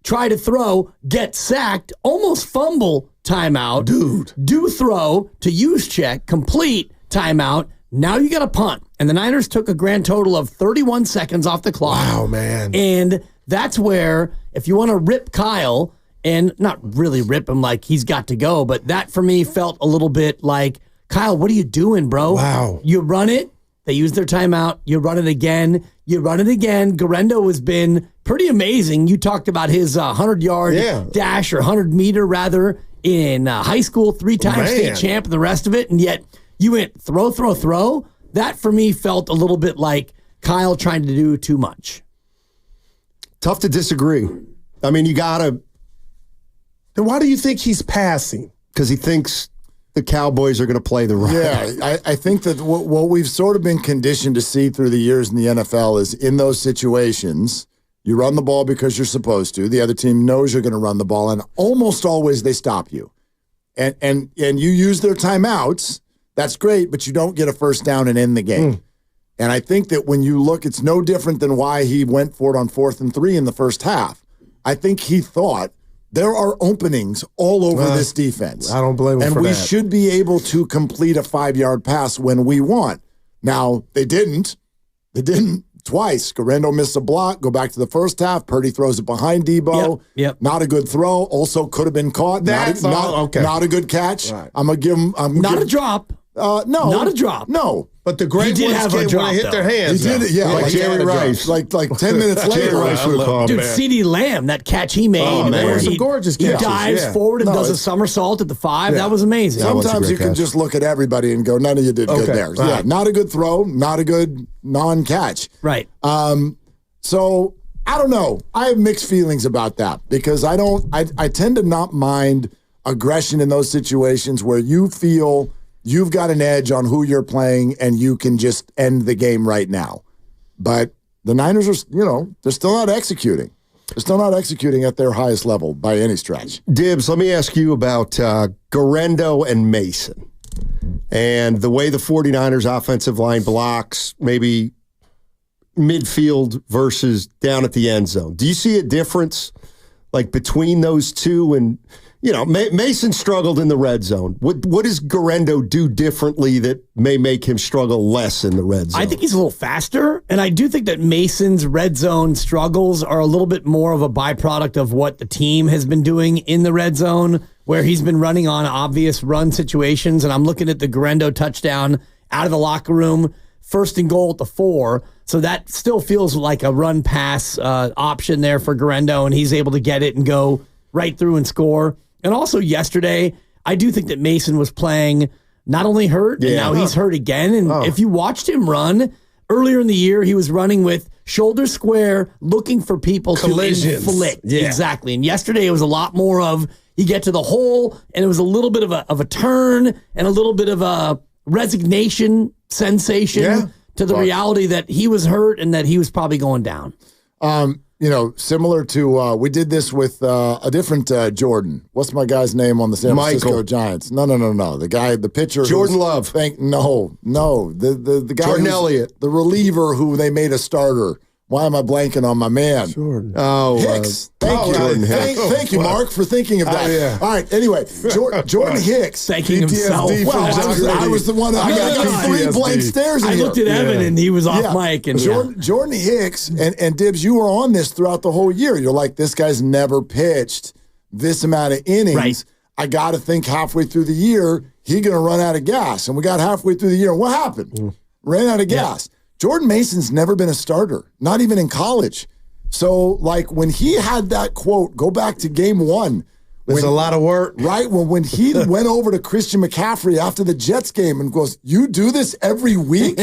Try to throw, get sacked, almost fumble, timeout. Dude. Do throw to use check, complete, timeout. Now you got to punt. And the Niners took a grand total of 31 seconds off the clock. Wow, man. And that's where, if you want to rip Kyle, and not really rip him like he's got to go, but that for me felt a little bit like, Kyle, what are you doing, bro? Wow. You run it. They use their timeout. You run it again. You run it again. Garendo has been pretty amazing. You talked about his 100-yard dash, or 100-meter, rather, in high school, 3-time state champ, and the rest of it. And yet you went throw, throw, throw. That, for me, felt a little bit like Kyle trying to do too much. Tough to disagree. I mean, you got to. Then why do you think he's passing? Because he thinks the Cowboys are going to play the right. Yeah, I think that what we've sort of been conditioned to see through the years in the NFL is in those situations, you run the ball because you're supposed to. The other team knows you're going to run the ball, and almost always they stop you. And you use their timeouts. That's great, but you don't get a first down and end the game. And I think that when you look, it's no different than why he went for it on 4th and 3 in the first half. I think he thought, there are openings all over this defense. I don't blame him for that. And we should be able to complete a 5-yard pass when we want. Now, they didn't. They didn't twice. Garendo missed a block. Go back to the first half. Purdy throws it behind Debo. Yep. Not a good throw. Also could have been caught. Not a good catch. Right. I'm going to give him. Not a drop. No. Not a drop. No. But the great did ones have a came drop, when they hit their though. hands. He did it, yeah. Like Jerry Rice. Like 10 minutes later. Jerry Rice would have called. Dude, CeeDee Lamb, that catch he made. man. He Some gorgeous he catches, dives forward and does a somersault at the 5. That was amazing. Sometimes you can just look at everybody and go, none of you did good there. Right. Yeah, not a good throw, not a good non-catch. Right. So I don't know. I have mixed feelings about that because I tend to not mind aggression in those situations where you feel you've got an edge on who you're playing and you can just end the game right now. But the Niners are, they're still not executing. They're still not executing at their highest level by any stretch. Dibbs, let me ask you about Garendo and Mason and the way the 49ers offensive line blocks, maybe midfield versus down at the end zone. Do you see a difference like between those two? And, Mason struggled in the red zone. What does Garendo do differently that may make him struggle less in the red zone? I think he's a little faster, and I do think that Mason's red zone struggles are a little bit more of a byproduct of what the team has been doing in the red zone, where he's been running on obvious run situations. And I'm looking at the Garendo touchdown out of the locker room, 1st and goal at the 4. So that still feels like a run-pass option there for Garendo, and he's able to get it and go right through and score. And also yesterday, I do think that Mason was playing not only hurt, and now he's hurt again. And if you watched him run earlier in the year, he was running with shoulder square, looking for people Collisions. to inflict. Yeah. Exactly. And yesterday it was a lot more of you get to the hole, and it was a little bit of a turn and a little bit of a resignation sensation to the reality that he was hurt and that he was probably going down. Similar to we did this with a different Jordan. What's my guy's name on the San Francisco Giants? No. The guy, the pitcher, Jordan Love. No. The guy, Jordan Elliott, the reliever who they made a starter. Why am I blanking on my man? Jordan. Hicks. Thank you. Thank you, Mark, for thinking of that. All right. Anyway, Jordan Hicks. Thanking himself. Well, I was the one. I got 3 blank stares. I looked at Evan and he was off mic. And Jordan Hicks and Dibbs, you were on this throughout the whole year. You're like, this guy's never pitched this amount of innings. Right. I got to think halfway through the year he's going to run out of gas. And we got halfway through the year. What happened? Ran out of gas. Jordan Mason's never been a starter, not even in college. So, when he had that quote, go back to game 1. There's a lot of work. Right? When he went over to Christian McCaffrey after the Jets game and goes, you do this every week?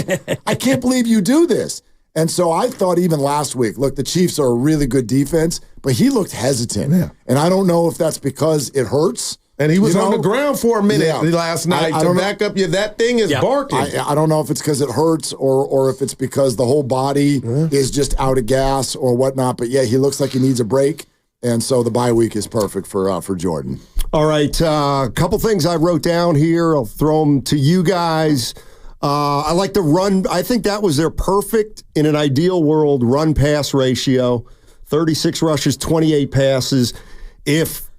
I can't believe you do this. And so I thought even last week, look, the Chiefs are a really good defense, but he looked hesitant. Yeah. And I don't know if that's because it hurts. And he was on the ground for a minute last night to back up you. That thing is barking. I don't know if it's because it hurts or if it's because the whole body is just out of gas or whatnot. But, he looks like he needs a break. And so the bye week is perfect for Jordan. All right. A couple things I wrote down here. I'll throw them to you guys. I like the run. I think that was their perfect, in an ideal world, run-pass ratio. 36 rushes, 28 passes. If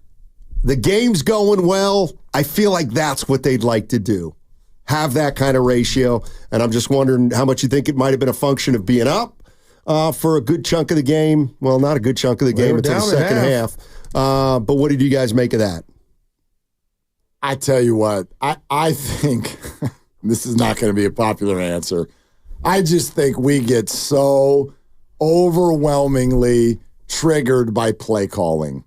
the game's going well, I feel like that's what they'd like to do. Have that kind of ratio. And I'm just wondering how much you think it might have been a function of being up for a good chunk of the game. Well, not a good chunk of the game until the second half. But what did you guys make of that? I tell you what, I think this is not going to be a popular answer. I just think we get so overwhelmingly triggered by play calling.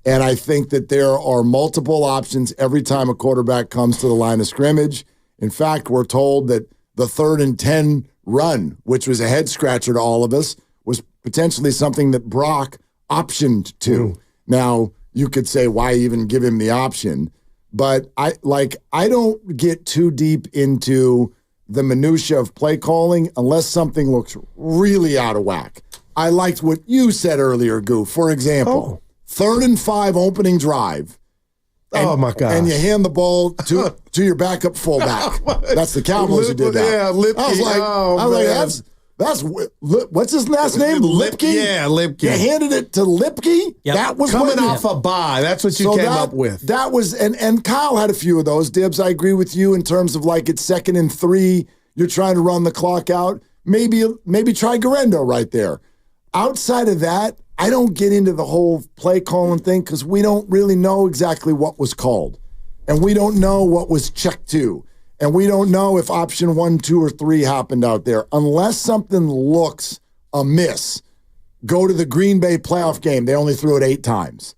And I think that there are multiple options every time a quarterback comes to the line of scrimmage. In fact, we're told that the 3rd and 10 run, which was a head-scratcher to all of us, was potentially something that Brock optioned to. Now, you could say, why even give him the option? But I don't get too deep into the minutia of play calling unless something looks really out of whack. I liked what you said earlier, Goo. For example, 3rd and 5 opening drive. And, my God. And you hand the ball to your backup fullback. That's the Cowboys who did that. Yeah, Lipke. I was like, that's what's his last name? Lipke? Yeah, Lipke. You handed it to Lipke? Yep. That was coming off a bye. That's what you came up with. That was, and Kyle had a few of those. Dibbs, I agree with you in terms of it's 2nd and 3. You're trying to run the clock out. Maybe try Garendo right there. Outside of that, I don't get into the whole play calling thing because we don't really know exactly what was called. And we don't know what was checked to. And we don't know if option 1, 2, or 3 happened out there. Unless something looks amiss, go to the Green Bay playoff game. They only threw it 8 times.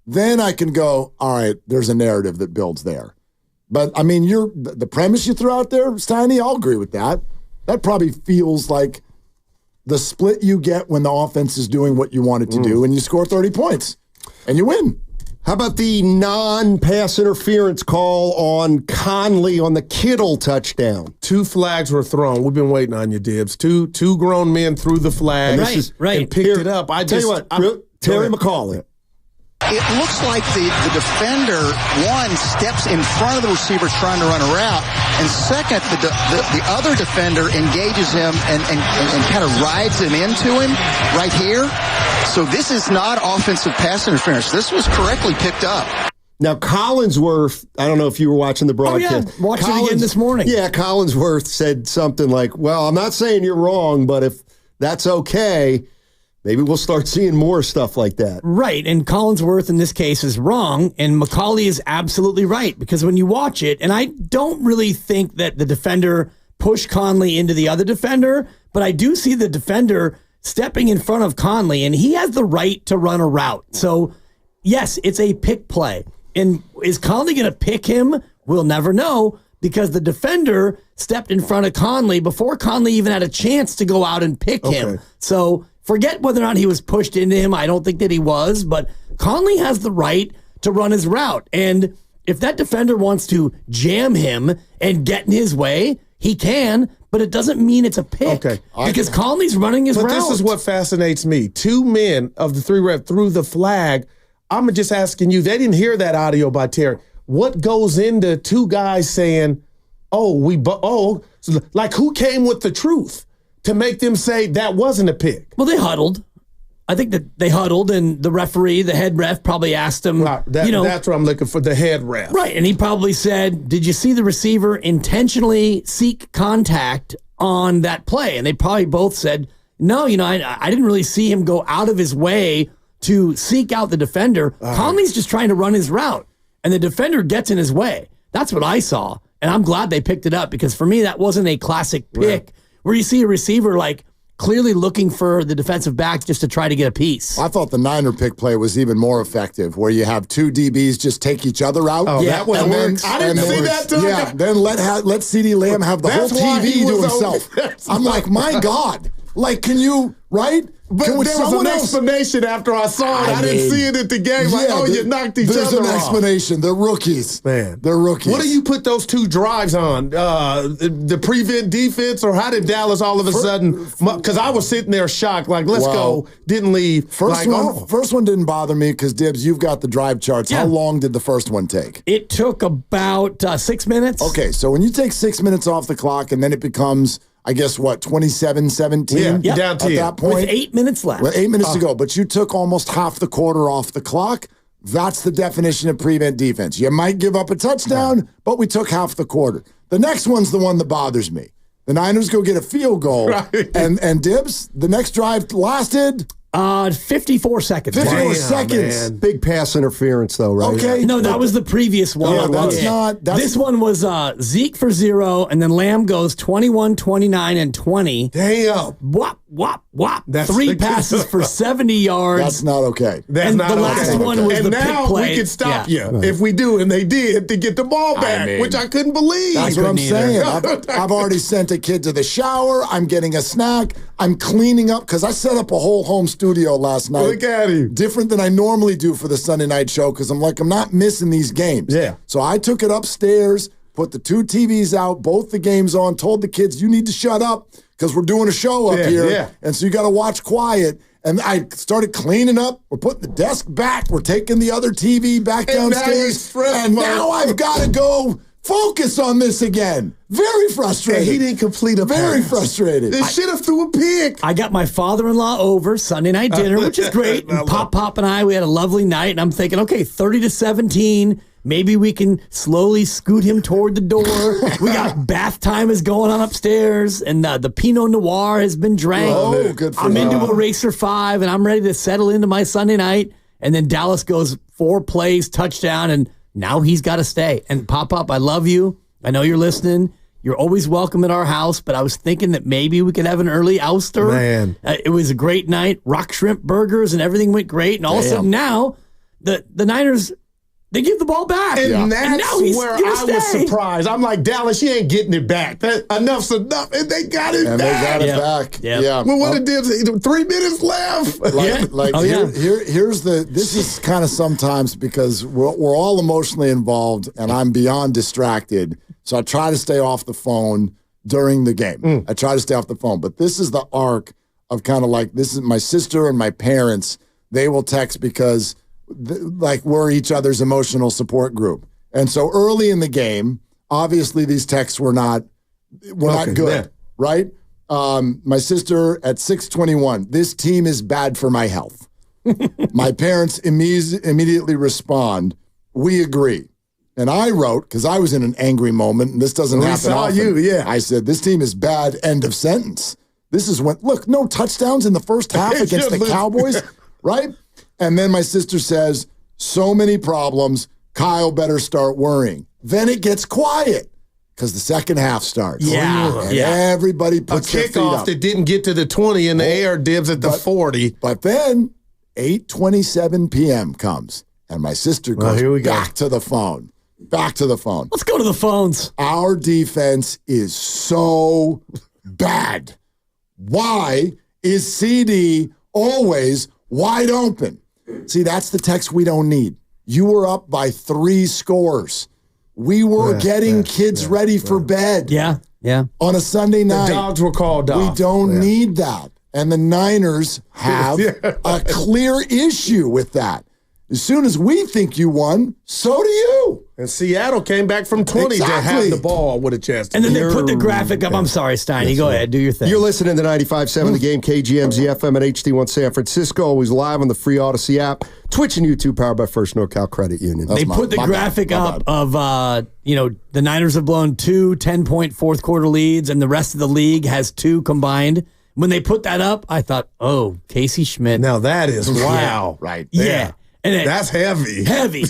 Then I can go, all right, there's a narrative that builds there. But, I mean, the premise you threw out there, Steiny, I'll agree with that. That probably feels like the split you get when the offense is doing what you want it to do, and you score 30 points, and you win. How about the non-pass interference call on Conley on the Kittle touchdown? 2 flags were thrown. We've been waiting on you, Dibs. Two grown men threw the flag and picked it up. Tell you what, Terry McCauley. It looks like the defender, one, steps in front of the receiver trying to run a route, and second, the other defender engages him and kind of rides him into him right here. So this is not offensive pass interference. This was correctly picked up. Now, Collinsworth, I don't know if you were watching the broadcast. Oh, yeah. Watched it again this morning. Yeah, Collinsworth said something like, well, I'm not saying you're wrong, but if that's okay, maybe we'll start seeing more stuff like that. Right, and Collinsworth in this case is wrong, and McCauley is absolutely right, because when you watch it, and I don't really think that the defender pushed Conley into the other defender, but I do see the defender stepping in front of Conley, and he has the right to run a route. So, yes, it's a pick play. And is Conley going to pick him? We'll never know, because the defender stepped in front of Conley before Conley even had a chance to go out and pick him. So forget whether or not he was pushed into him. I don't think that he was, but Conley has the right to run his route. And if that defender wants to jam him and get in his way, he can, but it doesn't mean it's a pick. Because Conley's running his route. But this is what fascinates me. 2 men of the 3 ref threw the flag. I'm just asking you, they didn't hear that audio by Terry. What goes into 2 guys saying, like who came with the truth to make them say that wasn't a pick? Well, they huddled. I think that they huddled, and the referee, the head ref, probably asked him. That's what I'm looking for, the head ref. Right, and he probably said, did you see the receiver intentionally seek contact on that play? And they probably both said, no, I didn't really see him go out of his way to seek out the defender. Conley's just trying to run his route, and the defender gets in his way. That's what I saw, and I'm glad they picked it up, because for me, that wasn't a classic pick where you see a receiver like clearly looking for the defensive back just to try to get a piece. I thought the Niner pick play was even more effective, where you have 2 DBs just take each other out. Oh, that one works. I didn't see that too. Yeah, then let CeeDee Lamb have the whole TV to himself. I'm like, my God. Like, can you, right? But there was an explanation after I saw it. I didn't see it at the game. You knocked each other off. There's an explanation. They're rookies. Man. They're rookies. What do you put those 2 drives on? The prevent defense, or how did Dallas all of a sudden? Because I was sitting there shocked, like, let's go. Didn't leave. First one didn't bother me because, Dibs, you've got the drive charts. Yeah. How long did the first one take? It took about 6 minutes. Okay, so when you take 6 minutes off the clock and then it becomes, I guess, 27-17? Yeah, down 10. At that point. With 8 minutes left. With 8 minutes to go. But you took almost half the quarter off the clock. That's the definition of prevent defense. You might give up a touchdown, but we took half the quarter. The next one's the one that bothers me. The Niners go get a field goal. And Dibs, the next drive lasted 54 seconds. 54 seconds. Man. Big pass interference, though, right? Okay. No, that was the previous one. Yeah, that's not. This one was Zeke for 0, and then Lamb goes 21, 29, and 20. Damn. Whop, whop, whop. 3 passes for 70 yards. That's not okay. That's and not the last one was the pick play. And now we can stop you if we do, and they did, to get the ball back, which I couldn't believe. That's what I'm saying. I've already sent a kid to the shower. I'm getting a snack. I'm cleaning up because I set up a whole home studio last night. Look at him. Different than I normally do for the Sunday night show because I'm not missing these games. Yeah. So I took it upstairs, put the 2 TVs out, both the games on, told the kids, you need to shut up because we're doing a show up here. Yeah. And so you got to watch quiet. And I started cleaning up. We're putting the desk back. We're taking the other TV back downstairs. And now I've got to go focus on this again. Very frustrated. And he didn't complete a pass. Very frustrated. They should have threw a pick. I got my father-in-law over Sunday night dinner, which is great. And Pop and I, we had a lovely night. And I'm thinking, okay, 30-17. Maybe we can slowly scoot him toward the door. We got bath time is going on upstairs, and the Pinot Noir has been drank. Oh, good for I'm you. into Eraser 5, and I'm ready to settle into my Sunday night. And then Dallas goes 4 plays, touchdown, and now he's got to stay. And Pop, I love you. I know you're listening. You're always welcome at our house, but I was thinking that maybe we could have an early ouster. Man. It was a great night. Rock shrimp burgers and everything went great. And all of a sudden now, the Niners, They give the ball back. And that's now he's where gonna I was stay. surprised. I'm like, Dallas, you ain't getting it back. Enough's enough. And they got it And back. they got it back. Yeah. Well, what it did, 3 minutes left. Here's this is kind of sometimes because we're all emotionally involved and I'm beyond distracted. So I try to stay off the phone during the game. I try to stay off the phone. But this is the arc of kind of like, this is my sister and my parents. They will text because we're each other's emotional support group. And so early in the game, obviously these texts were not good, right? My sister at 6:21, this team is bad for my health. My parents immediately respond, we agree. And I wrote, because I was in an angry moment, and this doesn't happen often. I said, this team is bad, end of sentence. This is when, look, no touchdowns in the first half against the Cowboys, right? And then my sister says, so many problems, Kyle better start worrying. Then it gets quiet because the second half starts. And everybody puts their feet up. A kickoff that didn't get to the 20 in the air, dibs at the 40. But then 8:27 p.m. comes, and my sister goes back to the phone. Back to the phone. Let's go to the phones. Our defense is so bad. Why is CD always wide open? See, that's the text we don't need. You were up by 3 scores. We were getting kids ready for bed. Yeah. On a Sunday night. The dogs were called off. We don't need that. And the Niners have a clear issue with that. As soon as we think you won, so do you. And Seattle came back from 20 to have the ball with a chance. And then they put the graphic up. I'm sorry, Steiny. Go ahead. Do your thing. You're listening to 95.7 The Game, KGMZ FM at HD1 San Francisco. Always live on the free Odyssey app. Twitch and YouTube powered by First NorCal Credit Union. They put the graphic up of, the Niners have blown 2 10-point fourth quarter leads, and the rest of the league has 2 combined. When they put that up, I thought, oh, Casey Schmidt. Now that is wow. Right. Yeah. And that's heavy. Heavy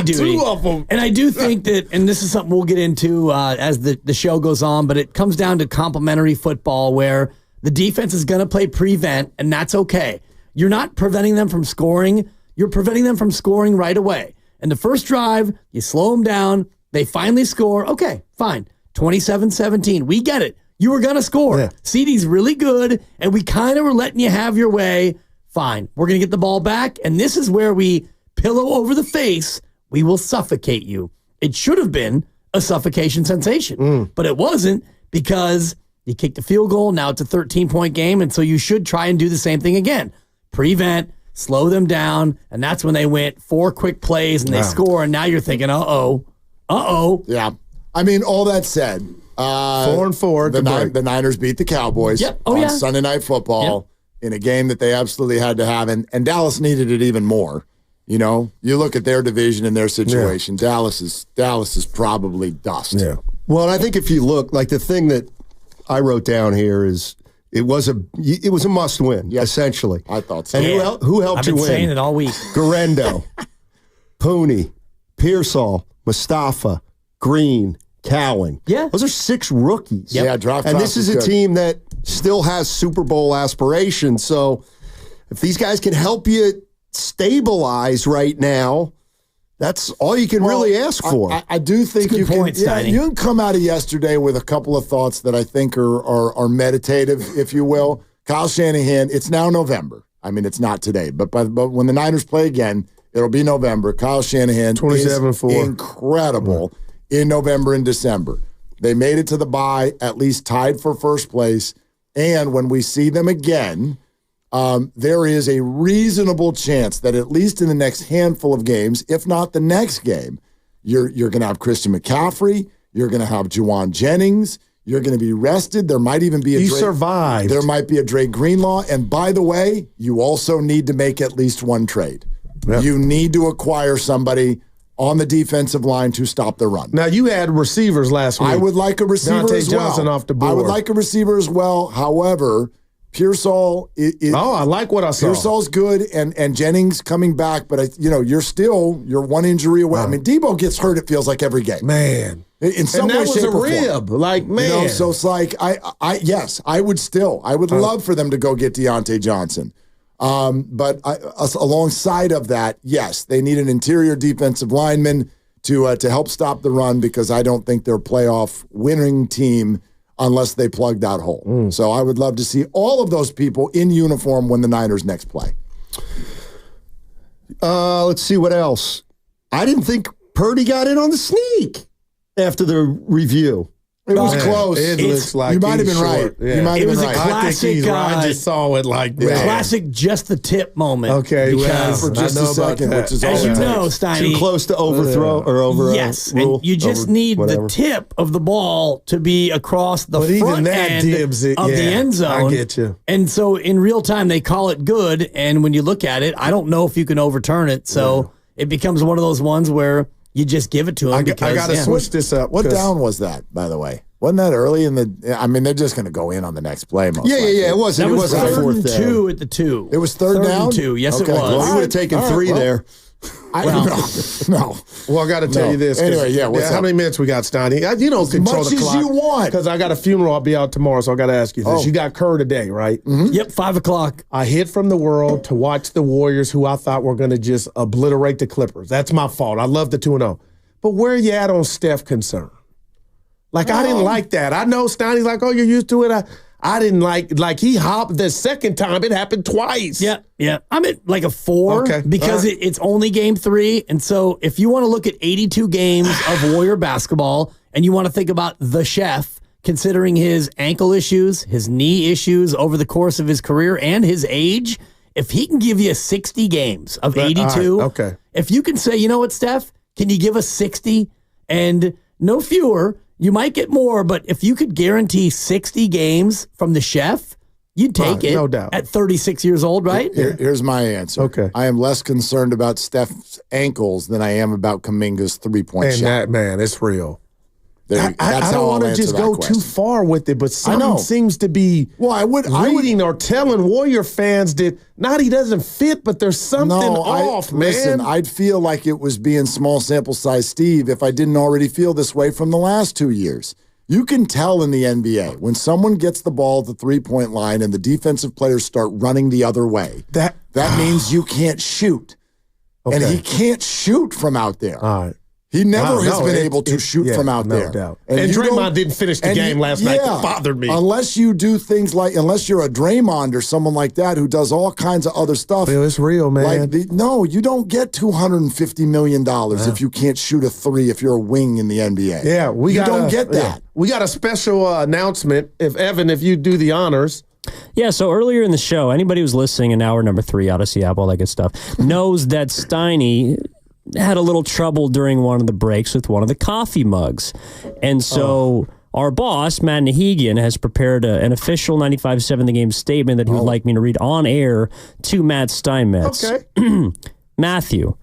duty. 2 of them. And I do think that, and this is something we'll get into as the show goes on, but it comes down to complementary football where the defense is going to play prevent, and that's okay. You're not preventing them from scoring. You're preventing them from scoring right away. And the first drive, you slow them down. They finally score. Okay, fine. 27-17. We get it. You were going to score. Yeah. CD's really good, and we kind of were letting you have your way. Fine. We're going to get the ball back, and this is where we pillow over the face. We will suffocate you. It should have been a suffocation sensation, but it wasn't because you kicked a field goal. Now it's a 13-point game, and so you should try and do the same thing again. Prevent, slow them down, and that's when they went 4 quick plays, and they score, and now you're thinking, uh-oh. Yeah. I mean, all that said, 4-4. The Niners beat the Cowboys on Sunday Night Football. In a game that they absolutely had to have, and Dallas needed it even more. You know, you look at their division and their situation. Dallas is probably dust. Yeah. Well, and I think if you look, like the thing that I wrote down here is it was a must win, essentially. I thought so. And who helped you win? I've been saying it all week. Garendo, Pooney, Pearsall, Mustafa, Green, Cowan. Yeah. Those are 6 rookies. Yep. Yeah, draft and this is a team that still has Super Bowl aspirations. So if these guys can help you stabilize right now, that's all you can really ask for. I do think you can come out of yesterday with a couple of thoughts that I think are meditative, if you will. Kyle Shanahan, it's now November. I mean, it's not today, but when the Niners play again, it'll be November. Kyle Shanahan 27-4. is incredible in November and December. They made it to the bye, at least tied for first place. And when we see them again, there is a reasonable chance that at least in the next handful of games, if not the next game, you're going to have Christian McCaffrey, you're going to have Juwan Jennings, you're going to be rested. There might even be survived. There might be a Drake Greenlaw. And by the way, you also need to make at least one trade. Yep. You need to acquire somebody on the defensive line to stop the run. Now, you had receivers last week. I would like a receiver Dante as well. Johnson off the board. I would like a receiver as well. However, Pearsall is I like what I saw. Pearsall's good, and Jennings coming back, but you're one injury away. I mean, Debo gets hurt, it feels like every game. Man. In some way, shape, or form. And that was a rib. Like, man. So it's like, I would love for them to go get Deontay Johnson. But alongside of that, yes, they need an interior defensive lineman to help stop the run because I don't think they're a playoff winning team unless they plug that hole. So I would love to see all of those people in uniform when the Niners next play. Let's see what else. I didn't think Purdy got in on the sneak after the review. It was close. It looks like you might have been right. Yeah. You might have been right. I think he's right. I just saw it like man. Classic just the tip moment. Okay, because for just a second, which is all as you it know, takes. Steiny, Too close to overthrow or over. Yes, rule, and you just need the tip of the ball to be across the front end of the end zone. I get you. And so in real time, they call it good. And when you look at it, I don't know if you can overturn it. So it becomes one of those ones where you just give it to them. I got to switch this up. What down was that, by the way? Wasn't that early in the? I mean, they're just going to go in on the next play. Most likely. It wasn't. That it was wasn't third fourth and down. 2 at the 2. It was third down? and 2. Yes, Okay. it was. Well, you would have taken three there. No. Well, I got to tell you this. Anyway, how many minutes we got, Steiny? You don't control the clock. As much as you want. Because I got a funeral. I'll be out tomorrow, so I got to ask you this. You got Kerr today, right? Mm-hmm. Yep, 5 o'clock. I hid from the world to watch the Warriors, who I thought were going to just obliterate the Clippers. That's my fault. I love the 2-0. But where are you at on Steph concern? Like, I didn't like that. I know Steiny's like, oh, you're used to it. I didn't like he hopped the second time. It happened twice. Yeah. I'm at like a 4 because it's only game 3. And so if you want to look at 82 games of Warrior basketball and you want to think about the chef, considering his ankle issues, his knee issues over the course of his career and his age, if he can give you 60 games of 82, if you can say, you know what, Steph, can you give us 60 and no fewer? You might get more, but if you could guarantee 60 games from the chef, you'd take it. No doubt. At 36 years old, right? Here's my answer. Okay. I am less concerned about Steph's ankles than I am about Kuminga's three-point shot. And that, man, it's real. That's I don't want to just go too far with it, but something seems to be reading or telling Warrior fans that not he doesn't fit, but there's something off, man. Listen, I'd feel like it was being small sample size Steve if I didn't already feel this way from the last 2 years. You can tell in the NBA when someone gets the ball at the three-point line and the defensive players start running the other way. That means you can't shoot. And he can't shoot from out there. All right. He never has been able to shoot from out there. Doubt. And Draymond didn't finish the game last night. That bothered me. Unless you do things like, unless you're a Draymond or someone like that who does all kinds of other stuff. It's real, man. No, you don't get $250 million if you can't shoot a 3 if you're a wing in the NBA. Yeah, you don't get that. We got a special announcement. If you do the honors. Yeah, so earlier in the show, anybody who's listening in hour number 3, Odyssey app, all that good stuff, knows that Steiny had a little trouble during one of the breaks with one of the coffee mugs. And so our boss, Matt Nahigian, has prepared an official 95.7 The Game statement that he would like me to read on air to Matt Steinmetz. Okay. Matthew,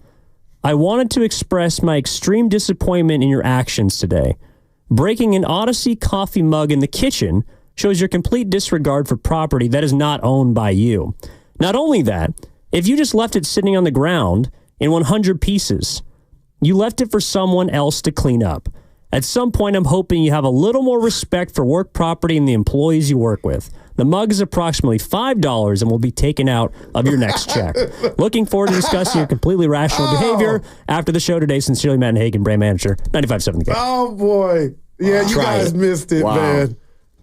I wanted to express my extreme disappointment in your actions today. Breaking an Odyssey coffee mug in the kitchen shows your complete disregard for property that is not owned by you. Not only that, if you just left it sitting on the ground in 100 pieces, you left it for someone else to clean up. At some point, I'm hoping you have a little more respect for work property and the employees you work with. The mug is approximately $5 and will be taken out of your next check. Looking forward to discussing your completely rational behavior after the show today. Sincerely, Matt Hagan, brand manager, 95.7 The Game. Oh, boy. Yeah, you guys missed it, man.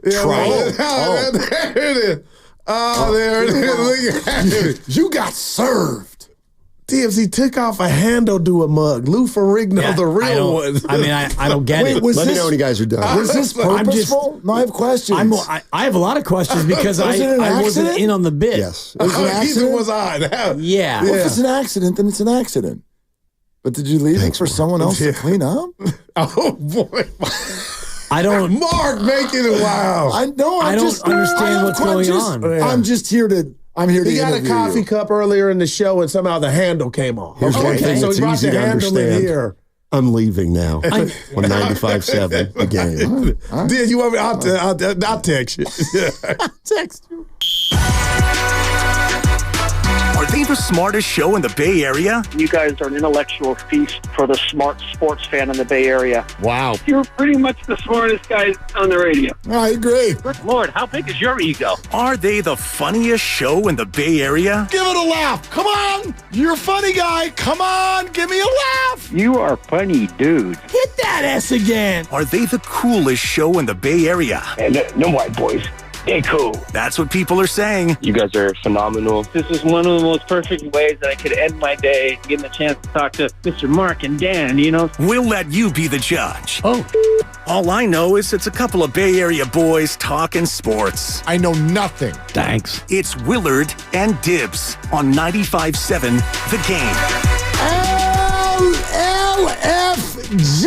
Yeah, there it is. Oh, there it is. Look at it. You got served. TFC took off a handle to a mug. Lou Ferrigno, the real one. I mean, I don't get it. Let me know when you guys are done. Was this purposeful? I have questions. I have a lot of questions because I wasn't in on the bit. Yes. It was an accident? Was I. Yeah. Well, if it's an accident, then it's an accident. But did you leave it for someone else to clean up? Oh, boy. I don't. Mark, making it wild. I don't understand what's going on. I'm just here to. I'm here to. He got a coffee cup earlier in the show, and somehow the handle came off. Here's one thing so that's he brought easy the to handle in understand. here. I'm leaving now on 95.7 The Game. Did you want me? I'll text you. I'll text you. Are they the smartest show in the Bay Area? You guys are an intellectual feast for the smart sports fan in the Bay Area. Wow. You're pretty much the smartest guys on the radio. I agree. Good Lord, how big is your ego? Are they the funniest show in the Bay Area? Give it a laugh. Come on. You're a funny guy. Come on. Give me a laugh. You are funny, dude. Hit that S again. Are they the coolest show in the Bay Area? And no white boys. Hey, cool. That's what people are saying. You guys are phenomenal. This is one of the most perfect ways that I could end my day, getting the chance to talk to Mr. Mark and Dan, you know? We'll let you be the judge. Oh. All I know is it's a couple of Bay Area boys talking sports. I know nothing. Thanks. It's Willard and Dibs on 95.7 The Game. LFG.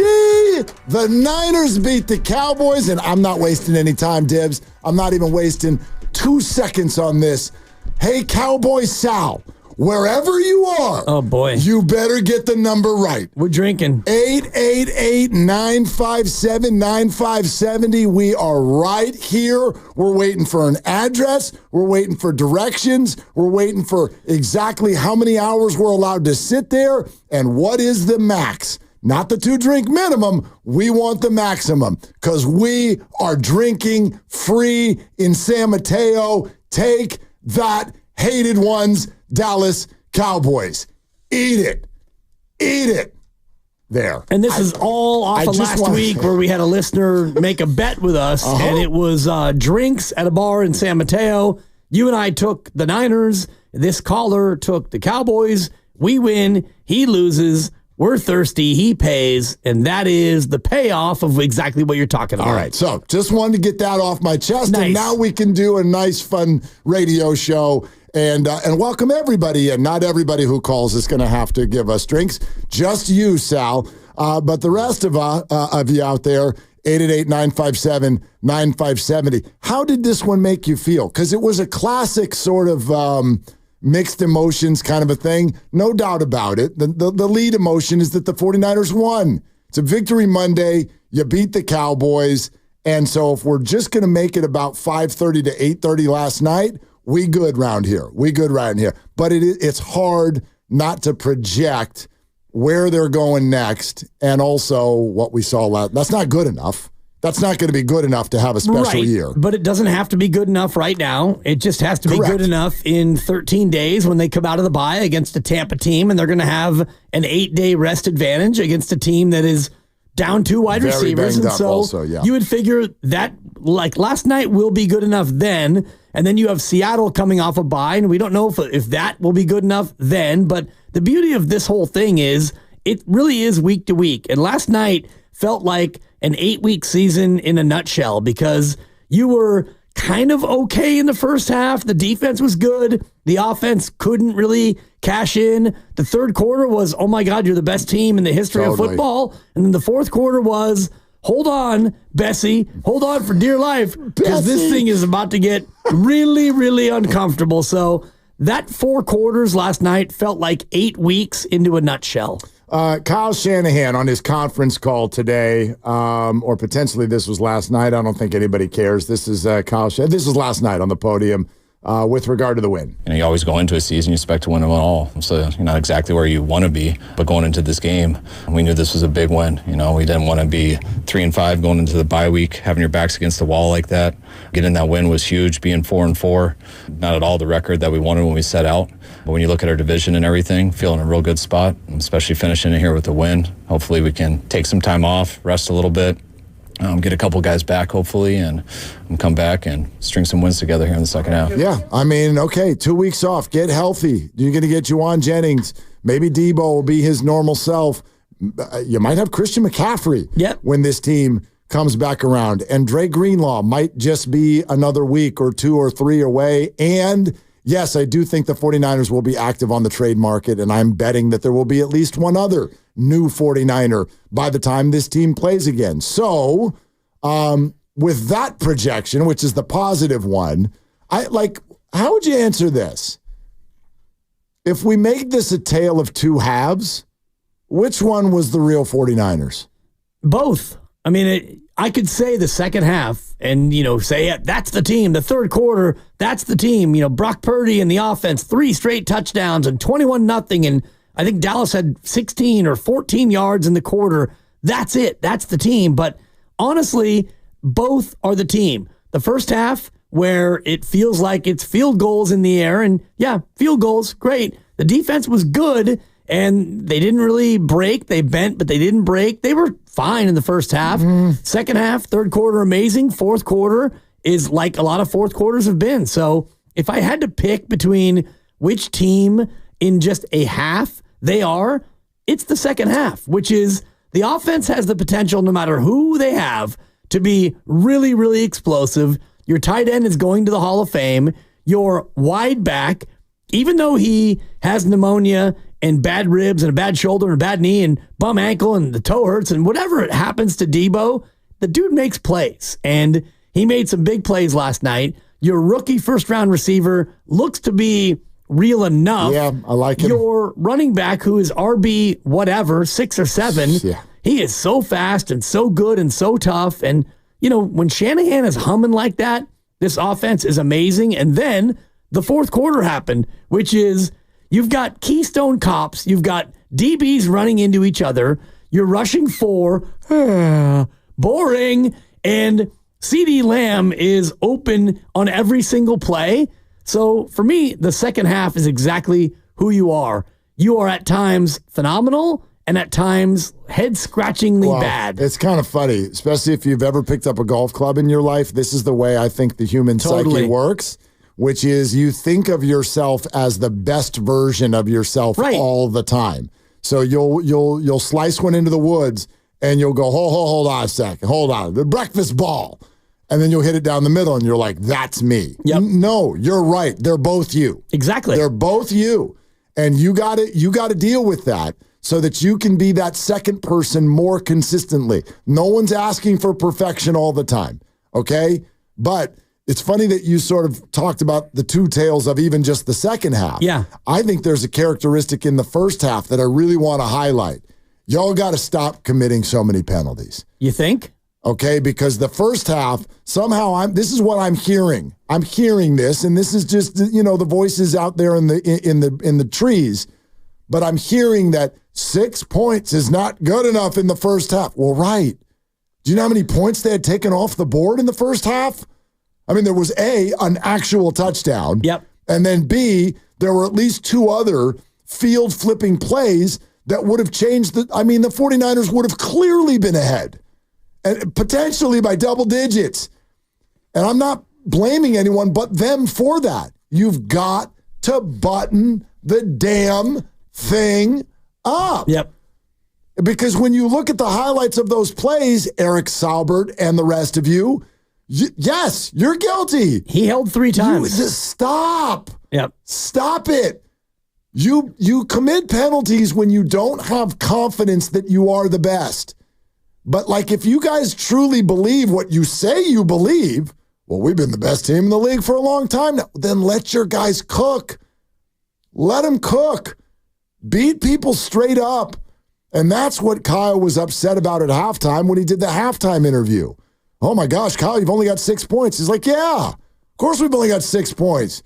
The Niners beat the Cowboys, and I'm not wasting any time, Dibs. I'm not even wasting 2 seconds on this. Hey, Cowboy Sal, wherever you are, oh boy, you better get the number right. We're drinking. 888-957-9570. We are right here. We're waiting for an address. We're waiting for directions. We're waiting for exactly how many hours we're allowed to sit there and what is the max. Not the 2-drink minimum. We want the maximum because we are drinking free in San Mateo. Take that, hated ones, Dallas Cowboys. Eat it. Eat it. There. And this is all off of last week where we had a listener make a bet with us, and it was drinks at a bar in San Mateo. You and I took the Niners. This caller took the Cowboys. We win. He loses. We're thirsty. He pays. And that is the payoff of exactly what you're talking about. All right. So just wanted to get that off my chest. Nice. And now we can do a nice, fun radio show and welcome everybody. And not everybody who calls is going to have to give us drinks. Just you, Sal. But the rest of you out there, 888-957-9570. How did this one make you feel? Because it was a classic sort of mixed emotions kind of a thing. No doubt about it. The lead emotion is that the 49ers won. It's a victory Monday. You beat the Cowboys. And so if we're just going to make it about 5:30 to 8:30 last night, we good round here. We good round here. But it's hard not to project where they're going next and also what we saw last. That's not good enough. That's not going to be good enough to have a special year. But it doesn't have to be good enough right now. It just has to be good enough in 13 days when they come out of the bye against a Tampa team, and they're going to have an 8-day rest advantage against a team that is down 2 wide receivers. And so also, you would figure that, like last night, will be good enough then. And then you have Seattle coming off a bye, and we don't know if that will be good enough then. But the beauty of this whole thing is it really is week to week. And last night felt like an 8-week season in a nutshell because you were kind of okay in the first half. The defense was good. The offense couldn't really cash in. The third quarter was, oh my God, you're the best team in the history of football. And then the fourth quarter was, hold on, Bessie. Hold on for dear life because this thing is about to get really, really uncomfortable. So that 4 quarters last night felt like 8 weeks into a nutshell. Kyle Shanahan on his conference call today, or potentially this was last night. I don't think anybody cares. This is Kyle Shanahan. This was last night on the podium with regard to the win. You always go into a season, you expect to win them all. So you're not exactly where you want to be. But going into this game, we knew this was a big win. We didn't want to be 3-5 going into the bye week, having your backs against the wall like that. Getting that win was huge, being 4-4. Not at all the record that we wanted when we set out. But when you look at our division and everything, feeling a real good spot, especially finishing it here with a win. Hopefully we can take some time off, rest a little bit, get a couple guys back, hopefully, and come back and string some wins together here in the second half. Yeah, I mean, okay, 2 weeks off. Get healthy. You're going to get Juwan Jennings. Maybe Debo will be his normal self. You might have Christian McCaffrey when this team comes back around. And Dre Greenlaw might just be another week or 2 or 3 away. And yes, I do think the 49ers will be active on the trade market, and I'm betting that there will be at least one other new 49er by the time this team plays again. So, with that projection, which is the positive one, how would you answer this? If we make this a tale of 2 halves, which one was the real 49ers? Both. I mean, I could say the second half and, say, yeah, that's the team. The third quarter, that's the team. Brock Purdy and the offense, 3 straight touchdowns and 21-0. And I think Dallas had 16 or 14 yards in the quarter. That's it. That's the team. But honestly, both are the team. The first half, where it feels like it's field goals in the air, and yeah, field goals, great. The defense was good, and they didn't really break. They bent, but they didn't break. They were fine in the first half. Second half, third quarter, amazing. Fourth quarter is like a lot of fourth quarters have been. So if I had to pick between which team in just a half it's the second half, which is the offense has the potential, no matter who they have, to be really, really explosive. Your tight end is going to the Hall of Fame. Your wide back, even though he has pneumonia and bad ribs and a bad shoulder and a bad knee and bum ankle and the toe hurts and whatever it happens to Debo, the dude makes plays. And he made some big plays last night. Your rookie first-round receiver looks to be real enough. Yeah, I like him. Your running back, who is RB whatever, 6 or 7, he is so fast and so good and so tough. And, when Shanahan is humming like that, this offense is amazing. And then the fourth quarter happened, which is you've got Keystone Cops, you've got DBs running into each other, you're rushing 4, boring, and CeeDee Lamb is open on every single play. So for me, the second half is exactly who you are. You are at times phenomenal and at times head-scratchingly bad. It's kind of funny, especially if you've ever picked up a golf club in your life. This is the way I think the human psyche works, which is you think of yourself as the best version of yourself all the time. So you'll slice one into the woods and you'll go, hold on a second, hold on, the breakfast ball. And then you'll hit it down the middle and you're like, that's me. Yep. No, you're right. They're both you. Exactly. They're both you. And you got to deal with that so that you can be that second person more consistently. No one's asking for perfection all the time, okay? But it's funny that you sort of talked about the two tails of even just the second half. Yeah. I think there's a characteristic in the first half that I really want to highlight. Y'all got to stop committing so many penalties. You think? Okay, because the first half, somehow this is what I'm hearing. I'm hearing this, and this is just, the voices out there in the trees. But I'm hearing that 6 points is not good enough in the first half. Well, right. Do you know how many points they had taken off the board in the first half? I mean, there was an actual touchdown. Yep. And then B, there were at least 2 other field flipping plays that would have changed the 49ers would have clearly been ahead. And potentially by double digits. And I'm not blaming anyone but them for that. You've got to button the damn thing up. Yep. Because when you look at the highlights of those plays, Eric Saubert and the rest of you, yes, you're guilty. He held 3 times. Stop. Yep. Stop it. You commit penalties when you don't have confidence that you are the best. But if you guys truly believe what you say you believe, well, we've been the best team in the league for a long time now, then let your guys cook. Let them cook. Beat people straight up. And that's what Kyle was upset about at halftime when he did the halftime interview. Oh my gosh, Kyle, you've only got 6 points. He's like, yeah, of course we've only got 6 points.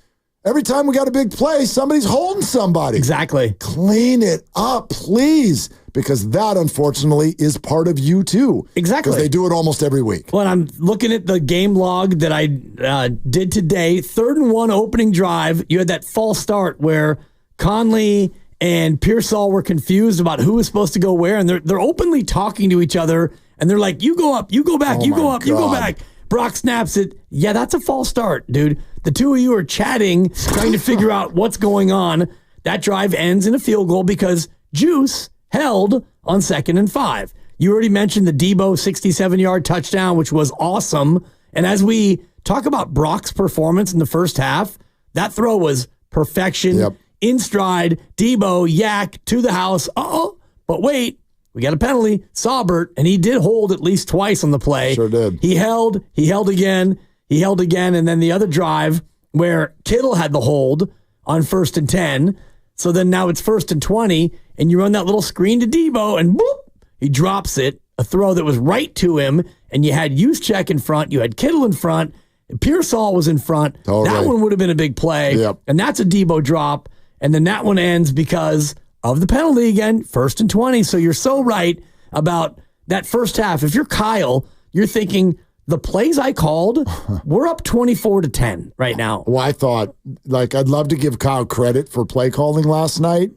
Every time we got a big play, somebody's holding somebody. Exactly. Clean it up, please. Because that, unfortunately, is part of you, too. Exactly. Because they do it almost every week. Well, I'm looking at the game log that I did today. 3rd and 1 opening drive. You had that false start where Conley and Pearsall were confused about who was supposed to go where, and they're openly talking to each other, and they're like, you go up, you go back, you go up, you go back. Brock snaps it. Yeah, that's a false start, dude. The two of you are chatting, trying to figure out what's going on. That drive ends in a field goal because Juice held on 2nd and 5. You already mentioned the Debo 67-yard touchdown, which was awesome. And as we talk about Brock's performance in the first half, that throw was perfection. Yep. In stride, Debo, yak, to the house. Uh-oh. But wait, we got a penalty. Saubert, and he did hold at least twice on the play. Sure did. He held again, and then the other drive where Kittle had the hold on 1st and 10. So then now it's 1st and 20, and you run that little screen to Debo, and boop, he drops it. a throw that was right to him, and you had Juszczyk in front, you had Kittle in front, Pearsall was in front. Totally. That one would have been a big play, and that's a Debo drop, and then that one ends because of the penalty again, 1st and 20. So you're so right about that first half. If you're Kyle, you're thinking, the plays I called, we're up 24-10 right now. Well, I thought, I'd love to give Kyle credit for play calling last night,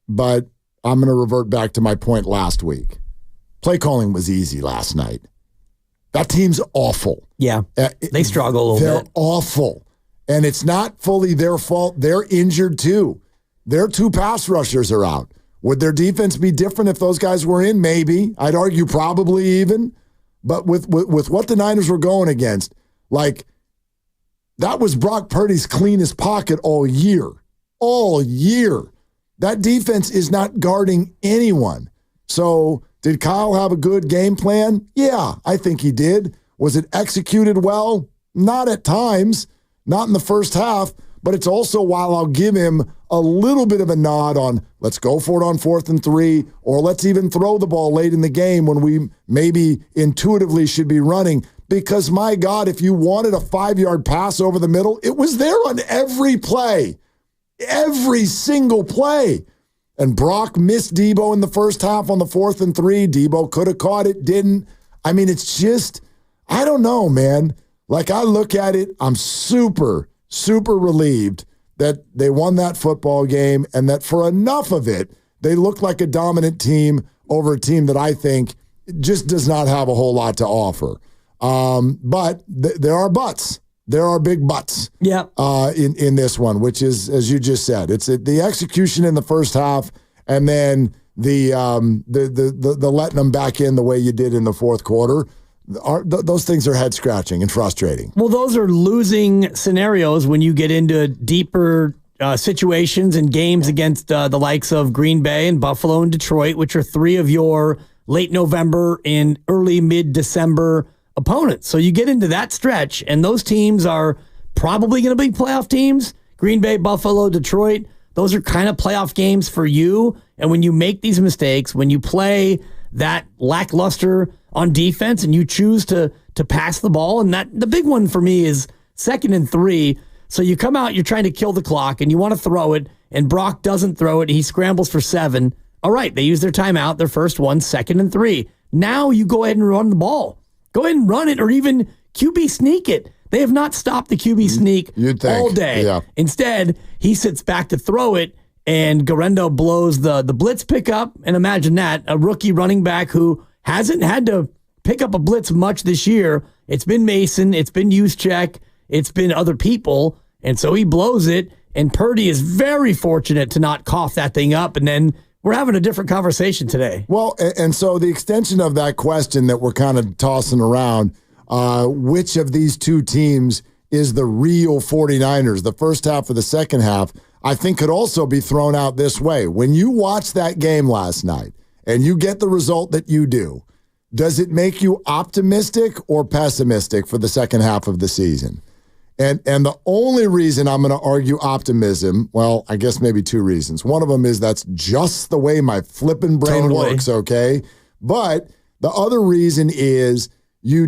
but I'm going to revert back to my point last week. Play calling was easy last night. That team's awful. Yeah, they struggle a little bit. They're awful. And it's not fully their fault. They're injured too. Their 2 pass rushers are out. Would their defense be different if those guys were in? Maybe. I'd argue probably even. But with what the Niners were going against, that was Brock Purdy's cleanest pocket all year. All year. That defense is not guarding anyone. So did Kyle have a good game plan? Yeah, I think he did. Was it executed well? Not at times. Not in the first half. But it's also, while I'll give him a little bit of a nod on let's go for it on 4th and 3, or let's even throw the ball late in the game when we maybe intuitively should be running. Because, my God, if you wanted a 5-yard pass over the middle, it was there on every play. Every single play. And Brock missed Debo in the first half on the 4th and 3. Debo could have caught it, didn't. I mean, it's just, I don't know, man. I look at it, I'm super relieved that they won that football game and that for enough of it, they look like a dominant team over a team that I think just does not have a whole lot to offer. But there are buts. There are big buts in this one, which is, as you just said, it's the execution in the first half and then the letting them back in the way you did in the fourth quarter. Those things are head-scratching and frustrating. Well, those are losing scenarios when you get into deeper situations and games against the likes of Green Bay and Buffalo and Detroit, which are 3 of your late November and early mid-December opponents. So you get into that stretch, and those teams are probably going to be playoff teams. Green Bay, Buffalo, Detroit, those are kind of playoff games for you. And when you make these mistakes, when you play that lackluster on defense and you choose to pass the ball, and that the big one for me is 2nd and 3. So you come out, you're trying to kill the clock, and you want to throw it, and Brock doesn't throw it. He scrambles for 7. All right, they use their timeout, their first one, 2nd and 3. Now you go ahead and run the ball. Go ahead and run it, or even QB sneak it. They have not stopped the QB sneak all day. Yeah. Instead, he sits back to throw it, and Guerrero blows the blitz pickup. And imagine that, a rookie running back who hasn't had to pick up a blitz much this year. It's been Mason, it's been Juszczyk, it's been other people, and so he blows it, and Purdy is very fortunate to not cough that thing up, and then we're having a different conversation today. Well, and so the extension of that question that we're kind of tossing around, which of these two teams is the real 49ers, the first half or the second half, I think could also be thrown out this way. When you watch that game last night and you get the result that you do, does it make you optimistic or pessimistic for the second half of the season? And the only reason I'm going to argue optimism, well, I guess maybe 2 reasons. One of them is that's just the way my flippin' brain works, okay? But the other reason is you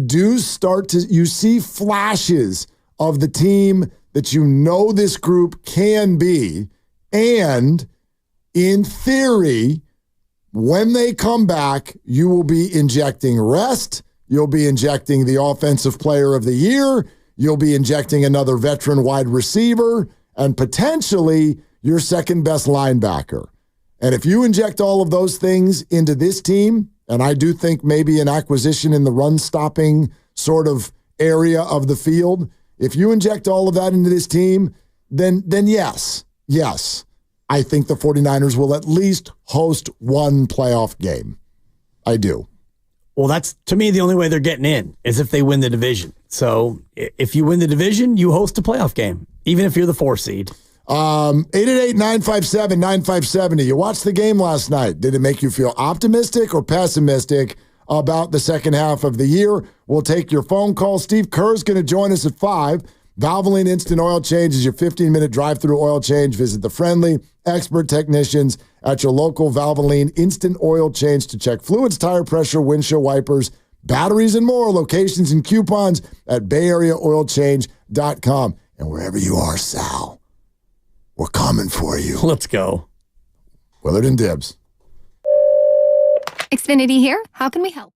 see flashes of the team that you know this group can be, and in theory, when they come back, you will be injecting rest, you'll be injecting the offensive player of the year, you'll be injecting another veteran wide receiver, and potentially your second best linebacker. And if you inject all of those things into this team, and I do think maybe an acquisition in the run-stopping sort of area of the field, if you inject all of that into this team, then yes, I think the 49ers will at least host one playoff game. I do. Well, that's, to me, the only way they're getting in is if they win the division. So if you win the division, you host a playoff game, even if you're the 4 seed. 888-957-9570. You watched the game last night. Did it make you feel optimistic or pessimistic about the second half of the year? We'll take your phone call. Steve Kerr is going to join us at 5. Valvoline Instant Oil Change is your 15-minute drive-through oil change. Visit the friendly, expert technicians at your local Valvoline Instant Oil Change to check fluids, tire pressure, windshield wipers, batteries, and more. Locations and coupons at BayAreaOilChange.com. And wherever you are, Sal, we're coming for you. Let's go. Willard and Dibs. Xfinity here. How can we help?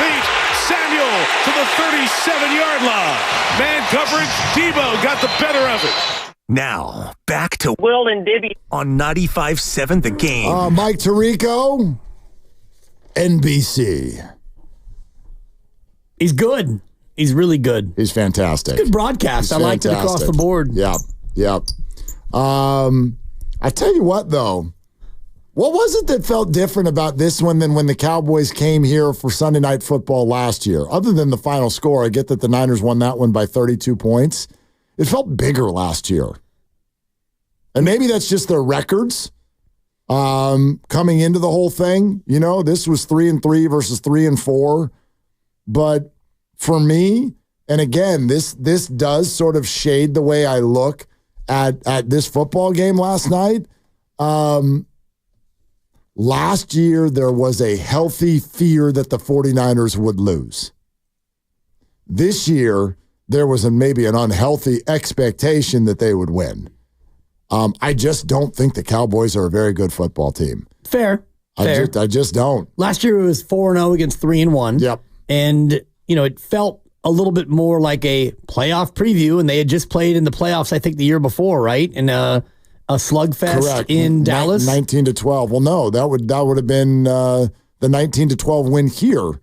feet. Samuel to the 37-yard line. Man coverage. Debo got the better of it. Now, back to Will and Dibby on 95.7 The Game. Mike Tirico, NBC. He's good. He's really good. He's fantastic. Good broadcast. I liked it across the board. Yep. I tell you what, though. What was it that felt different about this one than when the Cowboys came here for Sunday Night Football last year? Other than the final score, I get that the Niners won that one by 32 points. It felt bigger last year. And maybe that's just their records coming into the whole thing. You know, this was 3-3 versus 3-4. But for me, and again, this does sort of shade the way I look at this football game last night. Last year, there was a healthy fear that the 49ers would lose. This year, there was maybe an unhealthy expectation that they would win. I just don't think the Cowboys are a very good football team. Fair. I just don't. Last year, it was 4-0 against 3-1. Yep. And, it felt a little bit more like a playoff preview, and they had just played in the playoffs, I think, the year before, right? In a slugfest Correct. in Dallas. 19-12. Well, no, that would have been the 19-12 win here.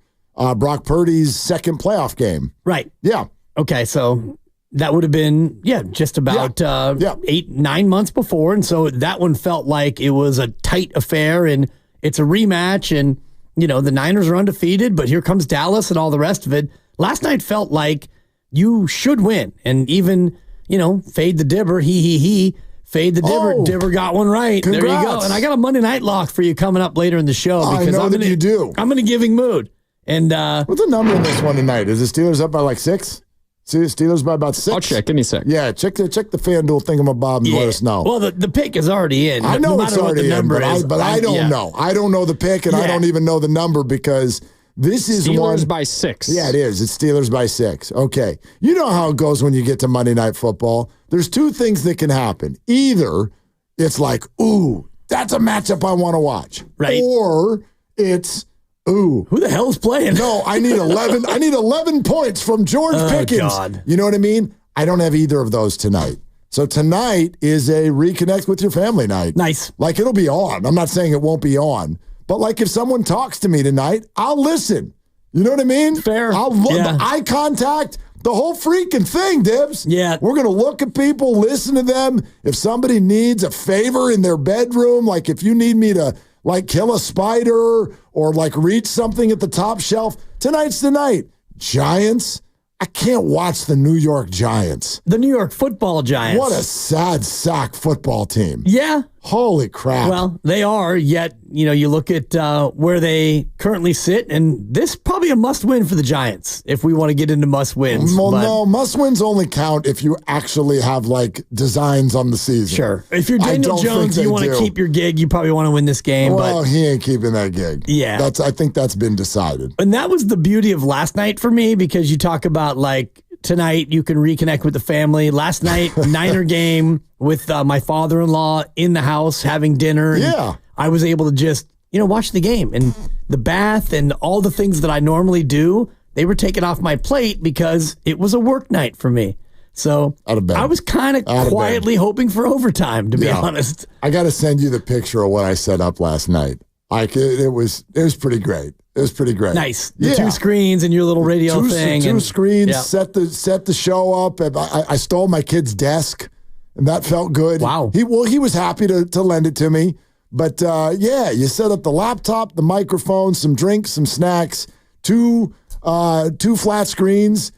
Brock Purdy's second playoff game. Right. Yeah. Okay, so that would have been, just about 8-9 months before. And so that one felt like it was a tight affair, and it's a rematch, and, the Niners are undefeated, but here comes Dallas and all the rest of it. Last night felt like you should win, and even, fade the dibber, he. Fade the dibber. Oh, dibber got one right. congrats. There you go. And I got a Monday night lock for you coming up later in the show. Because I know that you do. I'm in a giving mood. And what's the number in this one tonight? Is the Steelers up by like 6? Steelers by about 6? I'll check. Give me a sec. Yeah, check the FanDuel thingamabob and let us know. Well, the pick is already in. I know no it's matter what already the number in, is. but I don't know. I don't know the pick, and I don't even know the number because this is Steelers one by 6. Yeah, it is. It's Steelers by 6. Okay. You know how it goes when you get to Monday Night Football. There's two things that can happen. Either it's like, ooh, that's a matchup I want to watch. Right. Or it's, ooh. Who the hell's playing? No, I need 11. I need 11 points from George Pickens. God. You know what I mean? I don't have either of those tonight. So tonight is a reconnect with your family night. Nice. Like it'll be on. I'm not saying it won't be on. But like if someone talks to me tonight, I'll listen. You know what I mean? Fair. I'll look, the eye contact, the whole freaking thing, Dibs. Yeah. We're going to look at people, listen to them. If somebody needs a favor in their bedroom, like if you need me to like kill a spider or like reach something at the top shelf, tonight's the night. Giants. I can't watch the New York Giants. The New York Football Giants. What a sad sack football team. Yeah. Holy crap. Well, they are, yet, you look at where they currently sit, and this probably a must-win for the Giants if we want to get into must-wins. Well, no, must-wins only count if you actually have, like, designs on the season. Sure. If you're Daniel Jones, you want to keep your gig, you probably want to win this game. Well, but he ain't keeping that gig. Yeah. I think that's been decided. And that was the beauty of last night for me, because you talk about, like, tonight you can reconnect with the family. Last night, Niner game with my father-in-law in the house having dinner. Yeah. I was able to just, watch the game. And the bath and all the things that I normally do, they were taken off my plate because it was a work night for me. So I was kind of quietly hoping for overtime, to be honest. I got to send you the picture of what I set up last night. It was pretty great. It was pretty great. Nice. The two screens and your little radio thing. Two screens, set the show up. I stole my kid's desk, and that felt good. Wow. He was happy to lend it to me. But, you set up the laptop, the microphone, some drinks, some snacks, two flat screens,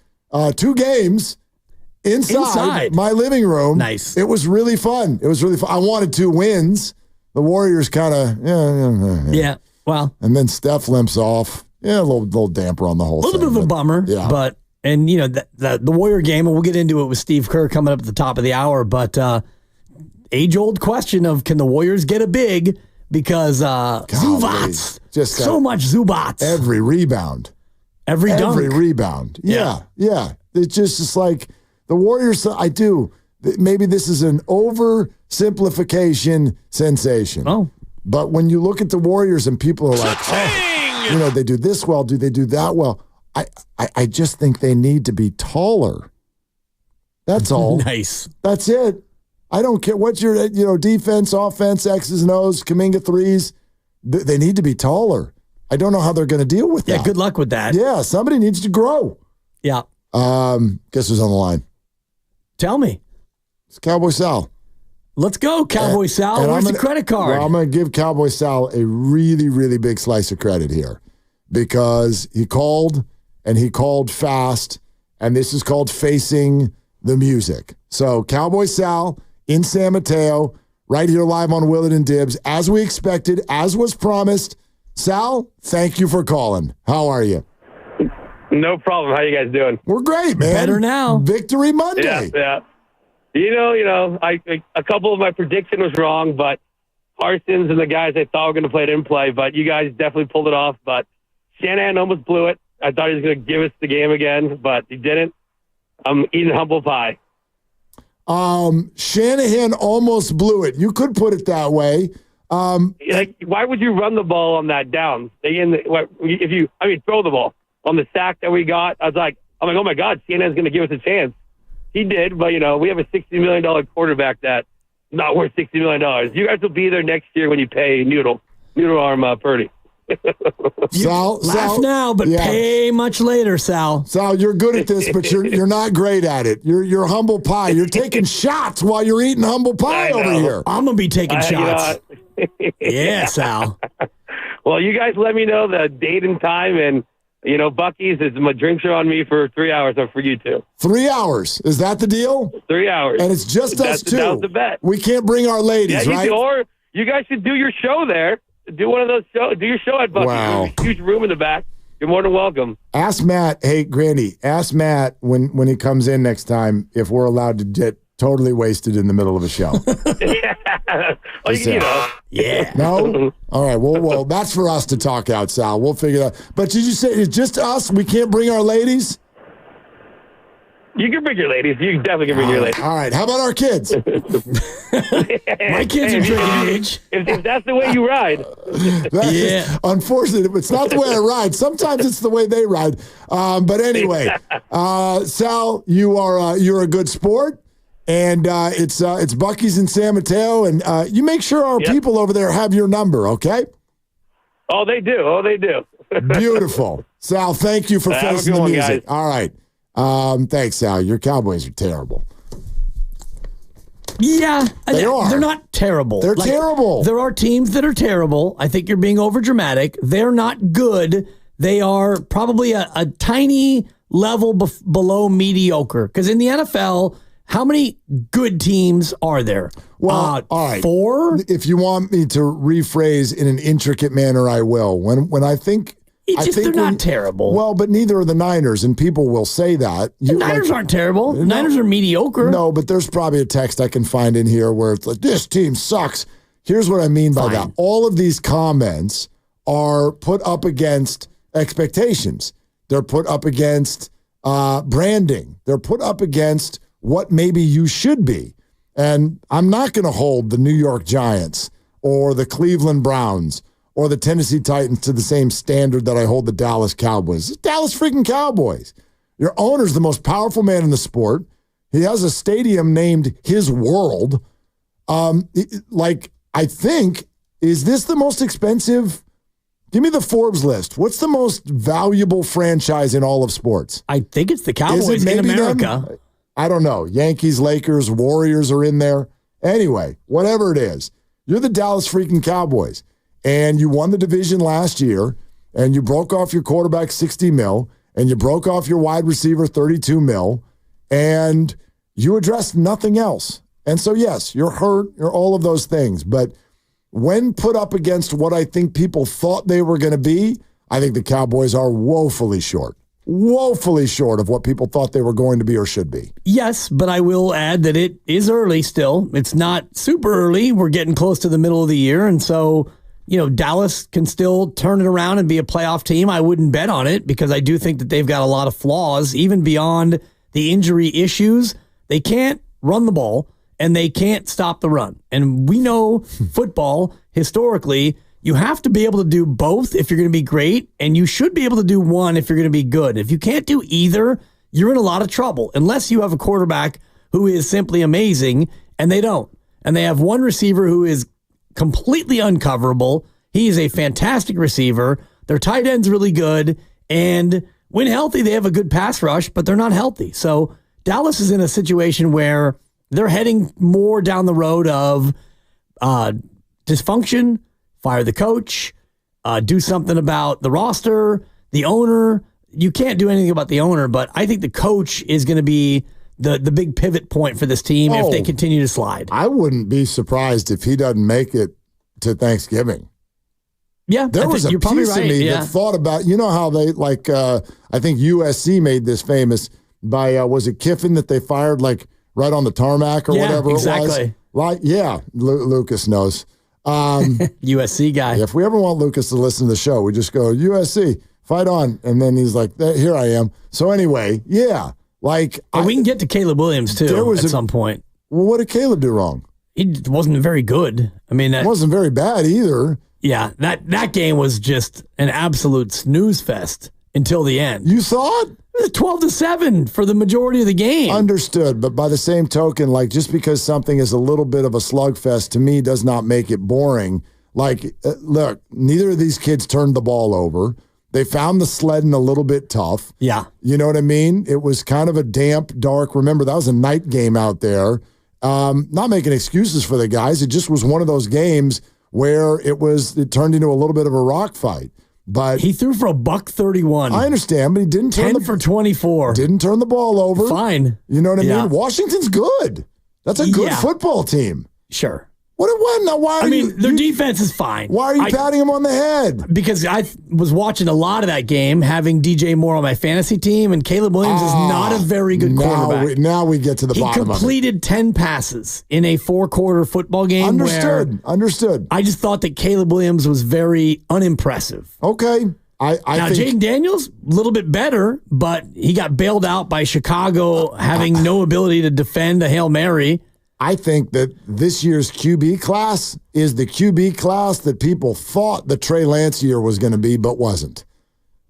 2 games inside my living room. Nice. It was really fun. I wanted 2 wins. The Warriors kind of, yeah. Well, and then Steph limps off. Yeah, a little damper on the whole thing. A little bit of a bummer. Yeah. But, and the Warrior game, and we'll get into it with Steve Kerr coming up at the top of the hour, but age-old question of can the Warriors get a big? Because Zubats, just so much Zubats. Every rebound. Every dunk. Every rebound. Yeah. It's just like the Warriors, maybe this is an oversimplification sensation. Oh. But when you look at the Warriors and people are like, they do this well. Do they do that well? I just think they need to be taller. That's all. Nice. That's it. I don't care what's your defense, offense, X's and O's, Kuminga threes. They need to be taller. I don't know how they're going to deal with that. Yeah, good luck with that. Yeah, somebody needs to grow. Yeah. Guess who's on the line? Tell me. It's Cowboy Sal. Let's go, Cowboy Sal. Where's the credit card? Well, I'm going to give Cowboy Sal a really, really big slice of credit here because he called and he called fast, and this is called facing the music. So Cowboy Sal in San Mateo, right here live on Willard and Dibs, as we expected, as was promised. Sal, thank you for calling. How are you? No problem. How you guys doing? We're great, man. Better now. Victory Monday. Yeah. A couple of my prediction was wrong, but Parsons and the guys I thought were going to play didn't play, but you guys definitely pulled it off. But Shanahan almost blew it. I thought he was going to give us the game again, but he didn't. I'm eating humble pie. Shanahan almost blew it. You could put it that way. Why would you run the ball on that down? Throw the ball on the sack that we got. I'm like, oh my God, Shanahan's going to give us a chance. He did, but we have a $60 million quarterback that's not worth $60 million. You guys will be there next year when you pay Noodle Arm Purdy. Sal, laugh now, but pay much later, Sal. Sal, you're good at this, but you're not great at it. You're humble pie. You're taking shots while you're eating humble pie over here. I'm gonna be taking shots. Yeah, Sal. Well, you guys let me know the date and time, and Buc-ee's is my drinks are on me for 3 hours, or for you too. 3 hours, is that the deal? 3 hours, and it's just us two. That was the bet. We can't bring our ladies, right? Or you guys should do your show there. Do one of those shows. Do your show at Buc-ee's. Wow. There's a huge room in the back. You're more than welcome. Ask Matt. Hey, Grandy. Ask Matt when he comes in next time if we're allowed to get totally wasted in the middle of a show. Yeah. No. All right. Well, that's for us to talk out, Sal. We'll figure that. But did you say it's just us? We can't bring our ladies? You can bring your ladies. You definitely can bring your ladies. All right. How about our kids? My kids are drinking age. If that's the way you ride. Unfortunately, it's not the way I ride. Sometimes it's the way they ride. But anyway, Sal, you're a good sport, and it's Buc-ee's in San Mateo, and you make sure our people over there have your number, okay? Oh, they do. Beautiful, Sal. Thank you for facing the music. Guys. All right. Thanks, Sal. Your Cowboys are terrible. Yeah, they are. They're not terrible. They're terrible. There are teams that are terrible. I think you're being overdramatic. They're not good. They are probably a tiny level below mediocre. Because in the NFL, how many good teams are there? Well, all right. 4? If you want me to rephrase in an intricate manner, I will. When I think... they're not terrible. Well, but neither are the Niners, and people will say that. The Niners aren't terrible. The Niners are mediocre. No, but there's probably a text I can find in here where it's like, this team sucks. Here's what I mean by that. All of these comments are put up against expectations. They're put up against branding. They're put up against what maybe you should be. And I'm not going to hold the New York Giants or the Cleveland Browns or the Tennessee Titans to the same standard that I hold the Dallas Cowboys. The Dallas freaking Cowboys. Your owner's the most powerful man in the sport. He has a stadium named His World. I think, is this the most expensive? Give me the Forbes list. What's the most valuable franchise in all of sports? I think it's the Cowboys in America. Them? I don't know. Yankees, Lakers, Warriors are in there. Anyway, whatever it is, you're the Dallas freaking Cowboys. And you won the division last year, and you broke off your quarterback $60 million, and you broke off your wide receiver $32 million, and you addressed nothing else. And so, yes, you're hurt, you're all of those things. But when put up against what I think people thought they were going to be, I think the Cowboys are woefully short of what people thought they were going to be or should be. Yes, but I will add that it is early still. It's not super early. We're getting close to the middle of the year, and so... Dallas can still turn it around and be a playoff team. I wouldn't bet on it because I do think that they've got a lot of flaws, even beyond the injury issues. They can't run the ball, and they can't stop the run. And we know football, historically, you have to be able to do both if you're going to be great, and you should be able to do one if you're going to be good. If you can't do either, you're in a lot of trouble, unless you have a quarterback who is simply amazing, and they don't. And they have one receiver who is completely uncoverable. He is a fantastic receiver. Their tight end's really good, and when healthy, they have a good pass rush, but they're not healthy. So Dallas is in a situation where they're heading more down the road of dysfunction, fire the coach, do something about the roster, the owner. You can't do anything about the owner, but I think the coach is going to be the big pivot point for this team if they continue to slide. I wouldn't be surprised if he doesn't make it to Thanksgiving. Yeah, there was a piece of me that thought about, you know how they, like, I think USC made this famous by, was it Kiffin that they fired, like, right on the tarmac or whatever exactly. it was? Right? Yeah, Lucas knows. USC guy. If we ever want Lucas to listen to the show, we just go, USC, fight on. And then he's like, here I am. So anyway, yeah. Like, we can get to Caleb Williams, too, at some point. Well, what did Caleb do wrong? He wasn't very good. I mean, it wasn't very bad either. Yeah, that game was just an absolute snooze fest until the end. You saw it? It was 12-7 for the majority of the game. Understood, but by the same token, like, just because something is a little bit of a slugfest, to me, does not make it boring. Like, look, neither of these kids turned the ball over. They found the sledding a little bit tough. Yeah. You know what I mean? It was kind of a damp, dark, remember, that was a night game out there. Not making excuses for the guys. It just was one of those games where it turned into a little bit of a rock fight. But he threw for $131. I understand, but he didn't turn 10 for 24. Didn't turn the ball over. Fine. You know what I mean? Washington's good. That's a good football team. Sure. Their defense is fine. Why are you patting him on the head? Because I was watching a lot of that game, having DJ Moore on my fantasy team, and Caleb Williams is not a very good quarterback. Now we get to the bottom of it. He completed 10 passes in a 4-quarter football game. Understood. I just thought that Caleb Williams was very unimpressive. Okay. Now, Jaden Daniels, a little bit better, but he got bailed out by Chicago having no ability to defend a Hail Mary. I think that this year's QB class is the QB class that people thought the Trey Lance year was going to be, but wasn't.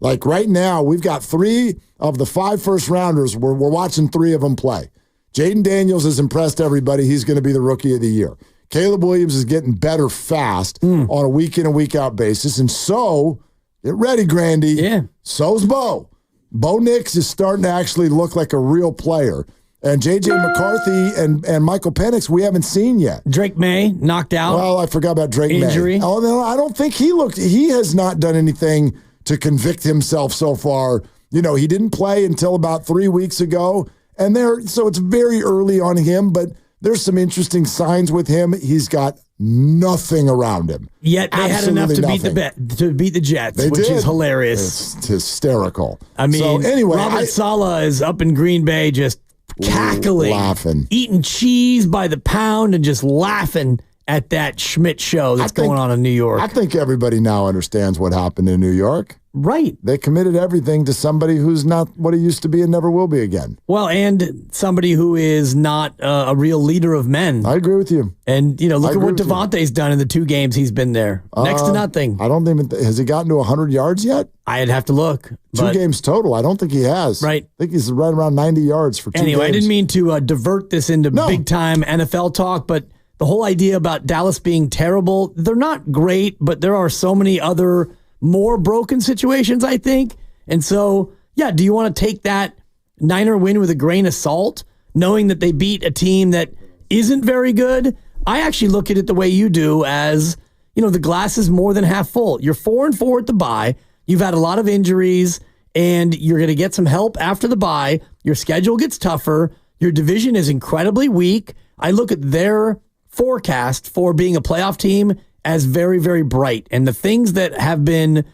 Like right now, we've got 3 of the 5 first-rounders. We're watching 3 of them play. Jaden Daniels has impressed everybody. He's going to be the rookie of the year. Caleb Williams is getting better fast on a week-in and week-out basis. And so, get ready, Grandy. Yeah. So's Bo. Bo Nix is starting to actually look like a real player. And J.J. McCarthy and Michael Penix, we haven't seen yet. Drake May knocked out. Well, I forgot about Drake Injury. May. Oh, no, I don't think he has not done anything to convict himself so far. You know, he didn't play until about 3 weeks ago. So it's very early on him, but there's some interesting signs with him. He's got nothing around him. Yet they had enough to beat the Jets, which is hilarious. It's hysterical. I mean, so anyway, Robert Saleh is up in Green Bay just cackling, laughing, eating cheese by the pound, and just laughing at that Schmidt show that's going on in New York. I think everybody now understands what happened in New York. Right. They committed everything to somebody who's not what he used to be and never will be again. Well, and somebody who is not a real leader of men. I agree with you. And, look at what Devontae's done in the 2 games he's been there. Next to nothing. I don't even has he gotten to 100 yards yet? I'd have to look. 2 games total. I don't think he has. Right. I think he's right around 90 yards for 2 games. Anyway, I didn't mean to divert this into big-time NFL talk, but the whole idea about Dallas being terrible, they're not great, but there are so many other more broken situations, I think. And so, do you want to take that Niner win with a grain of salt, knowing that they beat a team that isn't very good? I actually look at it the way you do as, the glass is more than half full. You're 4-4 at the bye. You've had a lot of injuries, and you're going to get some help after the bye. Your schedule gets tougher. Your division is incredibly weak. I look at their forecast for being a playoff team as very, very bright. And the things that have been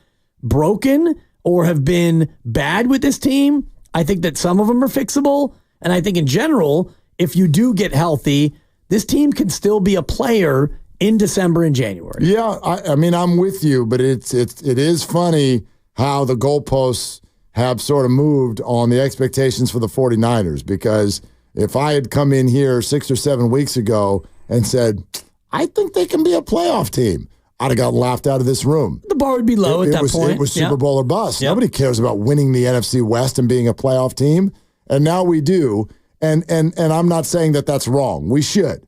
broken or have been bad with this team, I think that some of them are fixable. And I think in general, if you do get healthy, this team can still be a player in December and January. Yeah, I mean, I'm with you, but it is funny how the goalposts have sort of moved on the expectations for the 49ers, because if I had come in here 6 or 7 weeks ago and said, I think they can be a playoff team, I'd have gotten laughed out of this room. The bar would be low at that point. It was Super Bowl or bust. Yep. Nobody cares about winning the NFC West and being a playoff team, and now we do. And I'm not saying that that's wrong. We should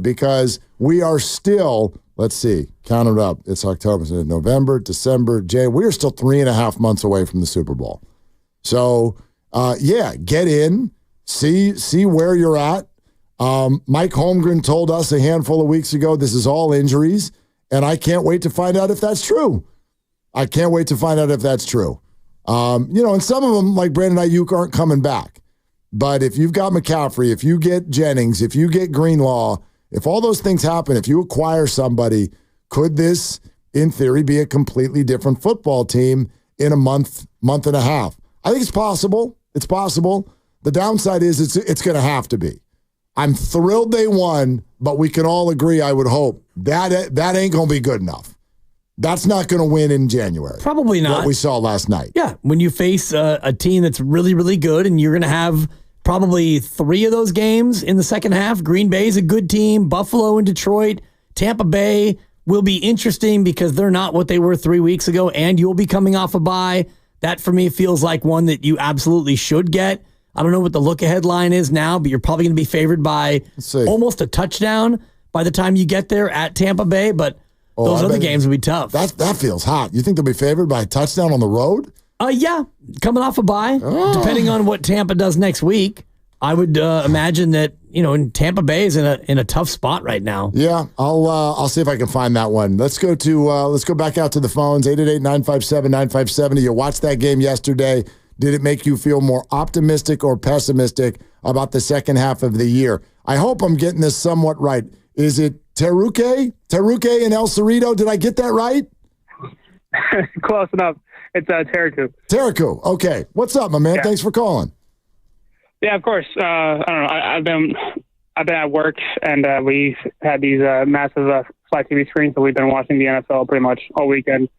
because we are still. Let's see, count it up. It's October, so November, December, January. We are still 3.5 months away from the Super Bowl. So get in, see where you're at. Mike Holmgren told us a handful of weeks ago this is all injuries. And I can't wait to find out if that's true. And some of them, like Brandon Ayuk, aren't coming back. But if you've got McCaffrey, if you get Jennings, if you get Greenlaw, if all those things happen, if you acquire somebody, could this, in theory, be a completely different football team in a month and a half? I think it's possible. It's possible. The downside is it's going to have to be. I'm thrilled they won, but we can all agree, I would hope, that ain't going to be good enough. That's not going to win in January. Probably not. What we saw last night. Yeah, when you face a team that's really, really good and you're going to have probably 3 of those games in the second half. Green Bay's a good team. Buffalo and Detroit. Tampa Bay will be interesting because they're not what they were 3 weeks ago, and you'll be coming off a bye. That, for me, feels like one that you absolutely should get. I don't know what the look-ahead line is now, but you're probably going to be favored by almost a touchdown by the time you get there at Tampa Bay, but those other games will be tough. That feels hot. You think they'll be favored by a touchdown on the road? Yeah, coming off a bye. Depending on what Tampa does next week, I would imagine that, Tampa Bay is in a tough spot right now. Yeah, I'll see if I can find that one. Let's go back out to the phones, 888-957-9570. You watched that game yesterday. Did it make you feel more optimistic or pessimistic about the second half of the year? I hope I'm getting this somewhat right. Is it Teruke and El Cerrito? Did I get that right? Close enough. It's Teraku. Teraku. Okay. What's up, my man? Yeah. Thanks for calling. Yeah, of course. I don't know. I've been at work, and we had these massive flat TV screens, so we've been watching the NFL pretty much all weekend.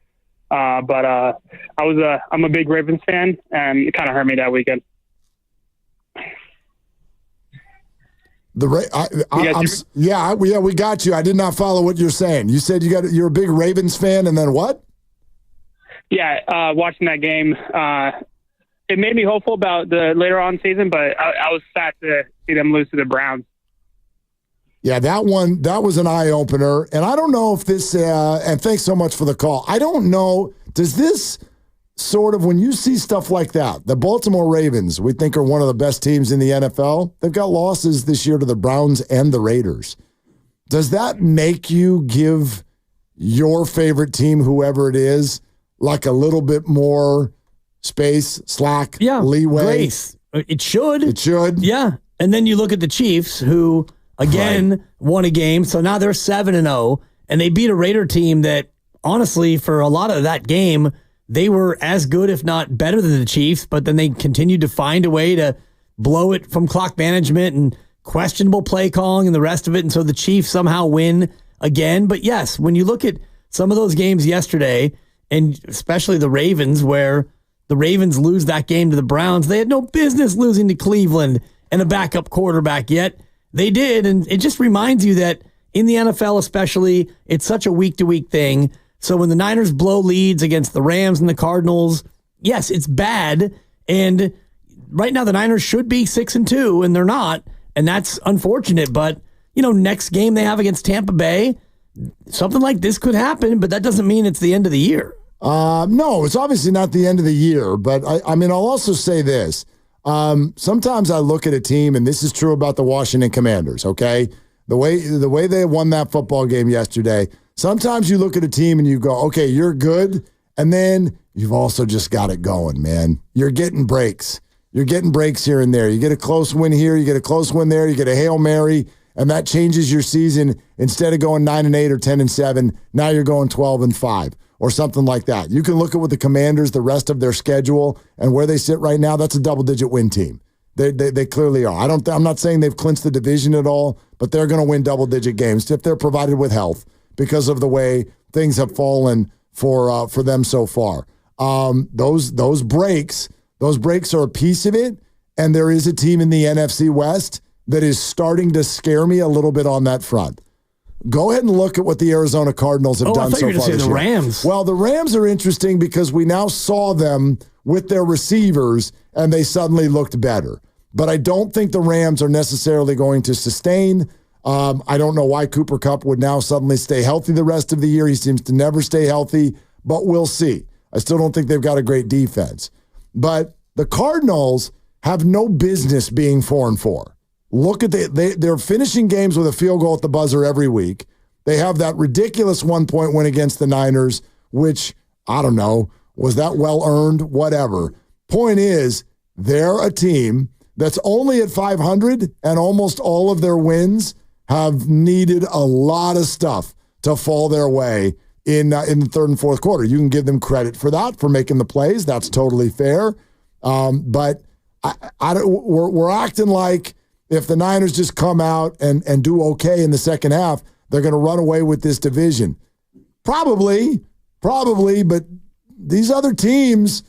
But I'm a big Ravens fan, and it kind of hurt me that weekend. We got you. I did not follow what you're saying. You said you're a big Ravens fan, and then what? Yeah, watching that game, it made me hopeful about the later on season, but I was sad to see them lose to the Browns. Yeah, that was an eye-opener. And I don't know if this, and thanks so much for the call. I don't know, does this sort of, when you see stuff like that, the Baltimore Ravens, we think are one of the best teams in the NFL, they've got losses this year to the Browns and the Raiders. Does that make you give your favorite team, whoever it is, like a little bit more space, slack, leeway? Grace. It should. It should. Yeah. And then you look at the Chiefs, who again won a game, so now they're 7-0, and they beat a Raider team that, honestly, for a lot of that game, they were as good, if not better than the Chiefs, but then they continued to find a way to blow it from clock management and questionable play calling and the rest of it, and so the Chiefs somehow win again. But yes, when you look at some of those games yesterday, and especially the Ravens, where the Ravens lose that game to the Browns, they had no business losing to Cleveland and a backup quarterback, yet they did, and it just reminds you that in the NFL especially, it's such a week-to-week thing. So when the Niners blow leads against the Rams and the Cardinals, yes, it's bad, and right now the Niners should be 6-2, and they're not, and that's unfortunate. But, next game they have against Tampa Bay, something like this could happen, but that doesn't mean it's the end of the year. No, it's obviously not the end of the year, but I'll also say this. Sometimes I look at a team, and this is true about the Washington Commanders, okay? The way they won that football game yesterday, sometimes you look at a team and you go, okay, you're good, and then you've also just got it going, man. You're getting breaks. You're getting breaks here and there. You get a close win here, you get a close win there, you get a Hail Mary, and that changes your season. Instead of going 9-8 or 10-7, now you're going 12-5. Or something like that. You can look at what the Commanders, the rest of their schedule, and where they sit right now. That's a double-digit win team. They clearly are. I'm not saying they've clinched the division at all, but they're going to win double-digit games if they're provided with health because of the way things have fallen for them so far. Those breaks are a piece of it, and there is a team in the NFC West that is starting to scare me a little bit on that front. go ahead and look at what the Arizona Cardinals have done so far this year. The Rams. Well, the Rams are interesting because we now saw them with their receivers, and they suddenly looked better. But I don't think the Rams are necessarily going to sustain. I don't know why Cooper Kupp would now suddenly stay healthy the rest of the year. He seems to never stay healthy, but we'll see. I still don't think they've got a great defense. But the Cardinals have no business being 4-4. Look at they're finishing games with a field goal at the buzzer every week. They have that ridiculous 1-point win against the Niners, which, I don't know, was that well earned? Whatever. Point is, they're a team that's only at 500, and almost all of their wins have needed a lot of stuff to fall their way in the third and fourth quarter. You can give them credit for that, for making the plays. That's totally fair. But we're acting like if the Niners just come out and do okay in the second half, they're going to run away with this division. Probably, but these other teams,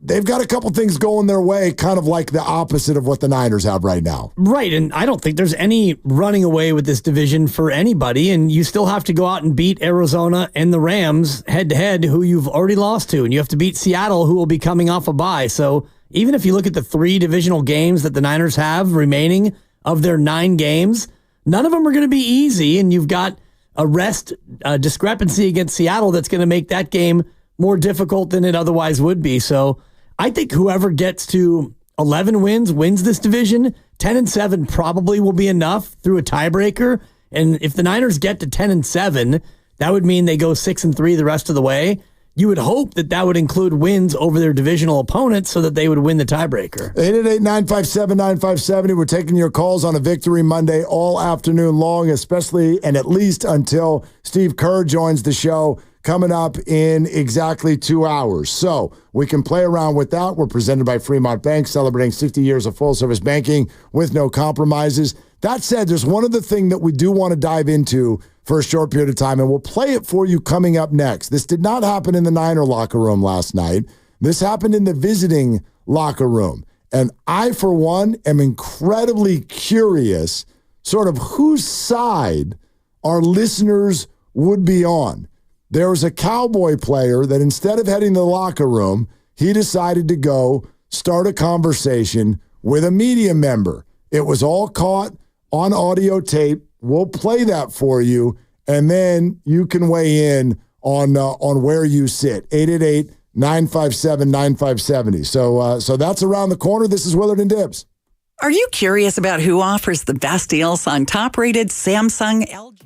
they've got a couple things going their way, kind of like the opposite of what the Niners have right now. Right, and I don't think there's any running away with this division for anybody, and you still have to go out and beat Arizona and the Rams head-to-head, who you've already lost to, and you have to beat Seattle, who will be coming off a bye. So even if you look at the 3 divisional games that the Niners have remaining of their 9 games, none of them are going to be easy, and you've got a rest discrepancy against Seattle that's going to make that game more difficult than it otherwise would be. So I think whoever gets to 11 wins this division. 10-7 probably will be enough through a tiebreaker. And if the Niners get to 10-7, that would mean they go 6-3 the rest of the way. You would hope that would include wins over their divisional opponents so that they would win the tiebreaker. 888-957-9570. We're taking your calls on a Victory Monday all afternoon long, especially and at least until Steve Kerr joins the show coming up in exactly 2 hours. So we can play around with that. We're presented by Fremont Bank, celebrating 60 years of full-service banking with no compromises. That said, there's one other thing that we do want to dive into for a short period of time, and we'll play it for you coming up next. This did not happen in the Niner locker room last night. This happened in the visiting locker room. And I, for one, am incredibly curious sort of whose side our listeners would be on. There was a Cowboy player that instead of heading to the locker room, he decided to go start a conversation with a media member. It was all caught on audio tape. We'll play that for you, and then you can weigh in on where you sit. 888-957-9570. So that's around the corner. This is Willard and Dibbs. Are you curious about who offers the best deals on top-rated Samsung, LG?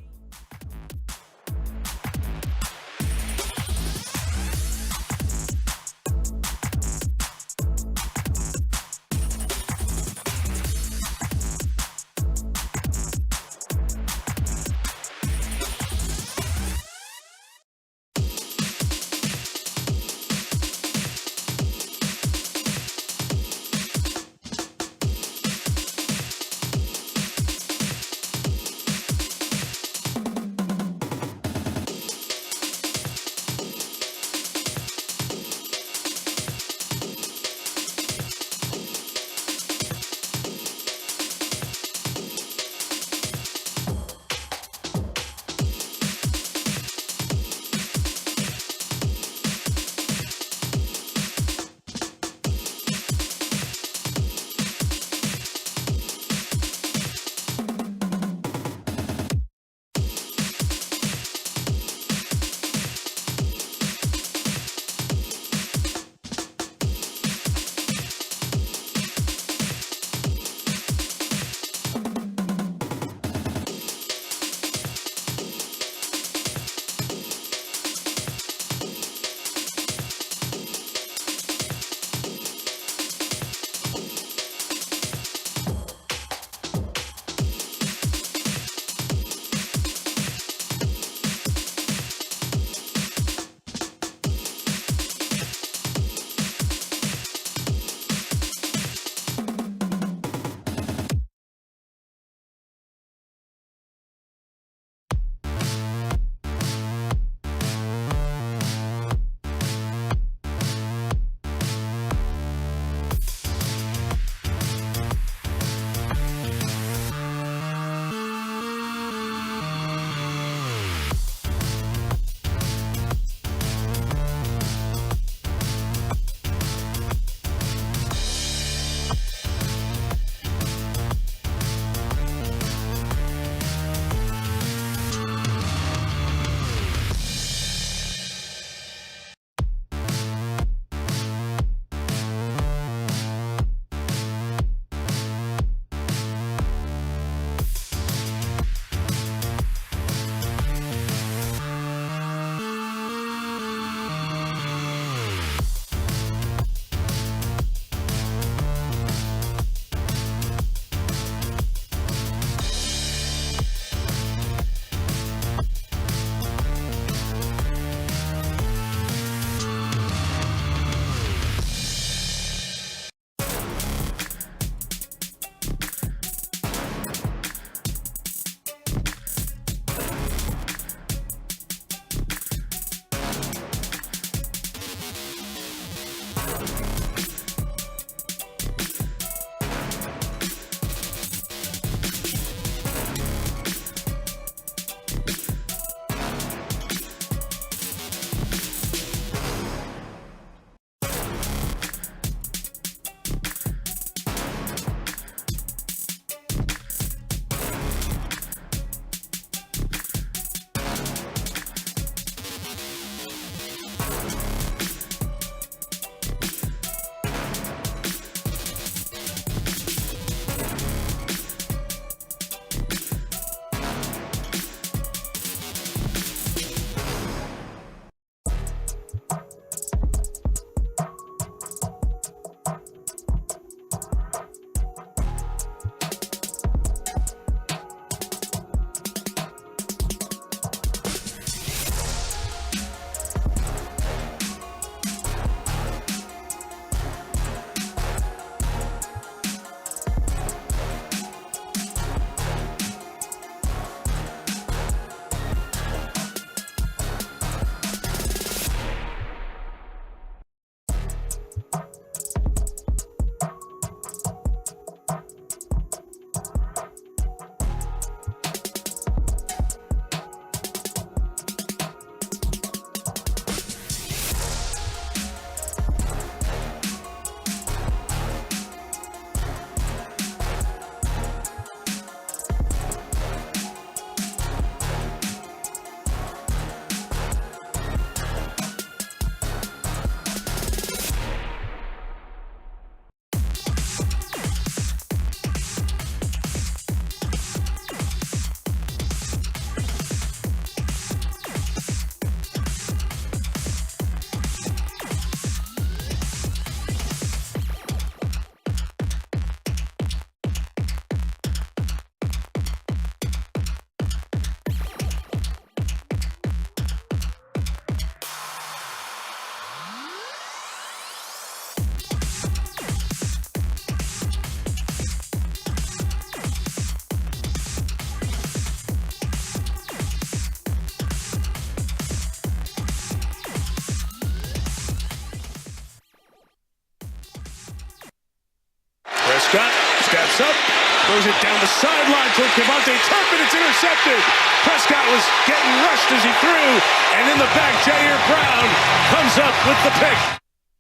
Prescott steps up, throws it down the sideline toward Devontae Turpin. It's intercepted. Prescott was getting rushed as he threw, and in the back, Jair Brown comes up with the pick.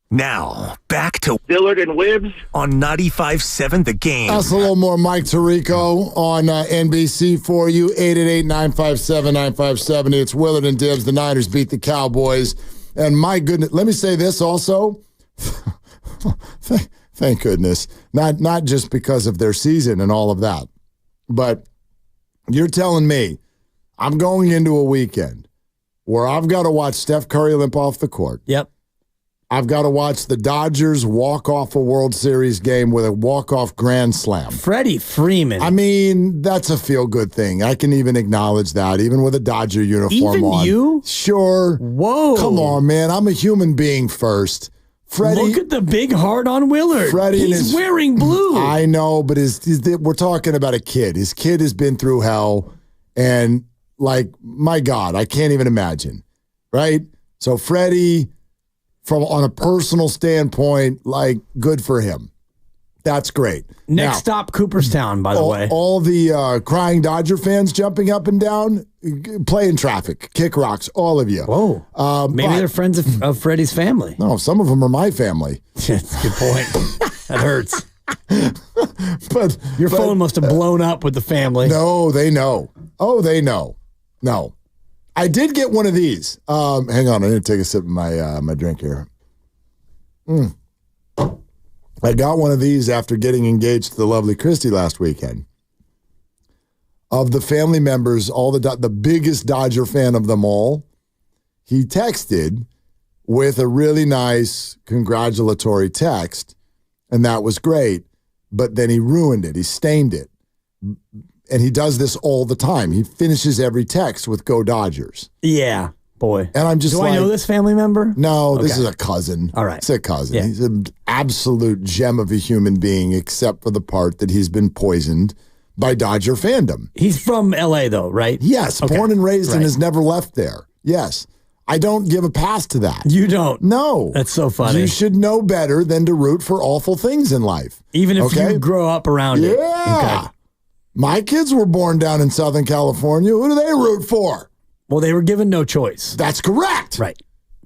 Now, back to Dillard and Wibbs on 95.7 The Game. That's a little more Mike Tirico on NBC for you. 888-957-9570. It's Willard and Dibbs. The Niners beat the Cowboys. And my goodness, let me say this also. Thank goodness. Not just because of their season and all of that, but you're telling me I'm going into a weekend where I've got to watch Steph Curry limp off the court. Yep. I've got to watch the Dodgers walk off a World Series game with a walk-off grand slam. Freddie Freeman. I mean, that's a feel-good thing. I can even acknowledge that, even with a Dodger uniform even on. You? Sure. Whoa. Come on, man. I'm a human being first. Freddie, look at the big heart on Willard. Freddie He's wearing blue. I know, but we're talking about a kid. His kid has been through hell, and, like, my God, I can't even imagine, right? So Freddie, on a personal standpoint, like, good for him. That's great. Next stop, Cooperstown, by the way. All the crying Dodger fans jumping up and down, play in traffic, kick rocks, all of you. Whoa. Maybe they're friends of Freddie's family. No, some of them are my family. That's a good point. That hurts. But your phone must have blown up with the family. No, they know. Oh, they know. No. I did get one of these. Hang on, I need to take a sip of my drink here. I got one of these after getting engaged to the lovely Christy last weekend. Of the family members, the biggest Dodger fan of them all, he texted with a really nice congratulatory text, and that was great. But then he ruined it. He stained it. And he does this all the time. He finishes every text with "Go Dodgers." Yeah, boy. And I'm just Do I know this family member? No, this is a cousin. All right. It's a cousin. Yeah. He's an absolute gem of a human being, except for the part that he's been poisoned by Dodger fandom. He's from L.A., though, right? Yes, born and raised and has never left there. Yes. I don't give a pass to that. You don't? No. That's so funny. You should know better than to root for awful things in life. Even if you grow up around it. Yeah. Okay. My kids were born down in Southern California. Who do they root for? Well, they were given no choice. That's correct. Right.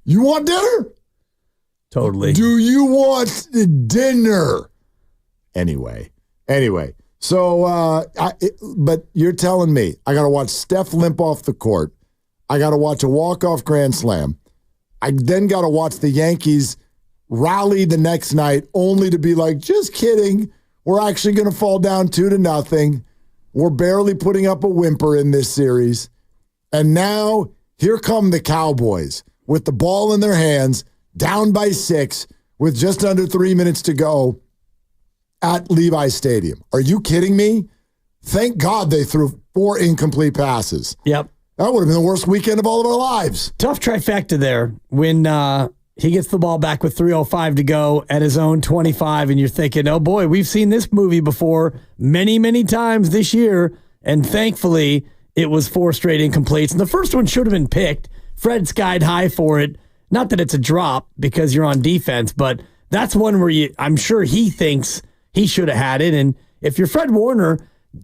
You want dinner? Totally. Do you want dinner? Anyway. So, but you're telling me I got to watch Steph limp off the court. I got to watch a walk-off grand slam. I then got to watch the Yankees rally the next night only to be like, just kidding. We're actually going to fall down 2-0. We're barely putting up a whimper in this series. And now here come the Cowboys with the ball in their hands, down by 6 with just under 3 minutes to go at Levi Stadium. Are you kidding me? Thank God they threw 4 incomplete passes. Yep. That would have been the worst weekend of all of our lives. Tough trifecta there when he gets the ball back with 3:05 to go at his own 25, and you're thinking, oh boy, we've seen this movie before many, many times this year, and thankfully it was 4 straight incompletes. And the first one should have been picked. Fred skied high for it. Not that it's a drop because you're on defense, but that's one where I'm sure he thinks he should have had it. And if you're Fred Warner,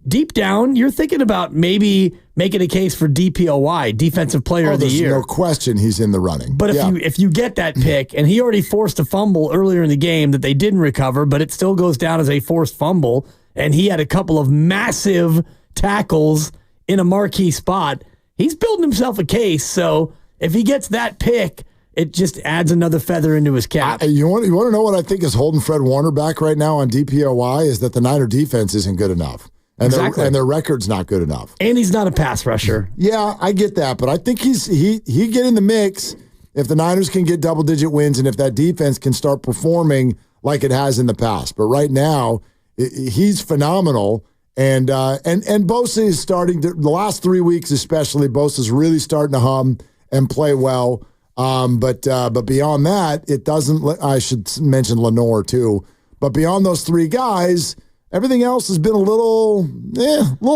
deep down, you're thinking about maybe making a case for DPOY, Defensive Player of the Year. There's no question he's in the running. But if you get that pick, and he already forced a fumble earlier in the game that they didn't recover, but it still goes down as a forced fumble, and he had a couple of massive tackles in a marquee spot, he's building himself a case. So if he gets that pick, it just adds another feather into his cap. You want to know what I think is holding Fred Warner back right now on DPOY is that the Niner defense isn't good enough. And their record's not good enough. And he's not a pass rusher. Yeah, I get that, but I think he get in the mix if the Niners can get double-digit wins and if that defense can start performing like it has in the past. But right now, he's phenomenal, and Bosa is starting to, the last 3 weeks especially, Bosa's really starting to hum and play well. But beyond that, it doesn't. I should mention Lenore too. But beyond those 3 guys, everything else has been a little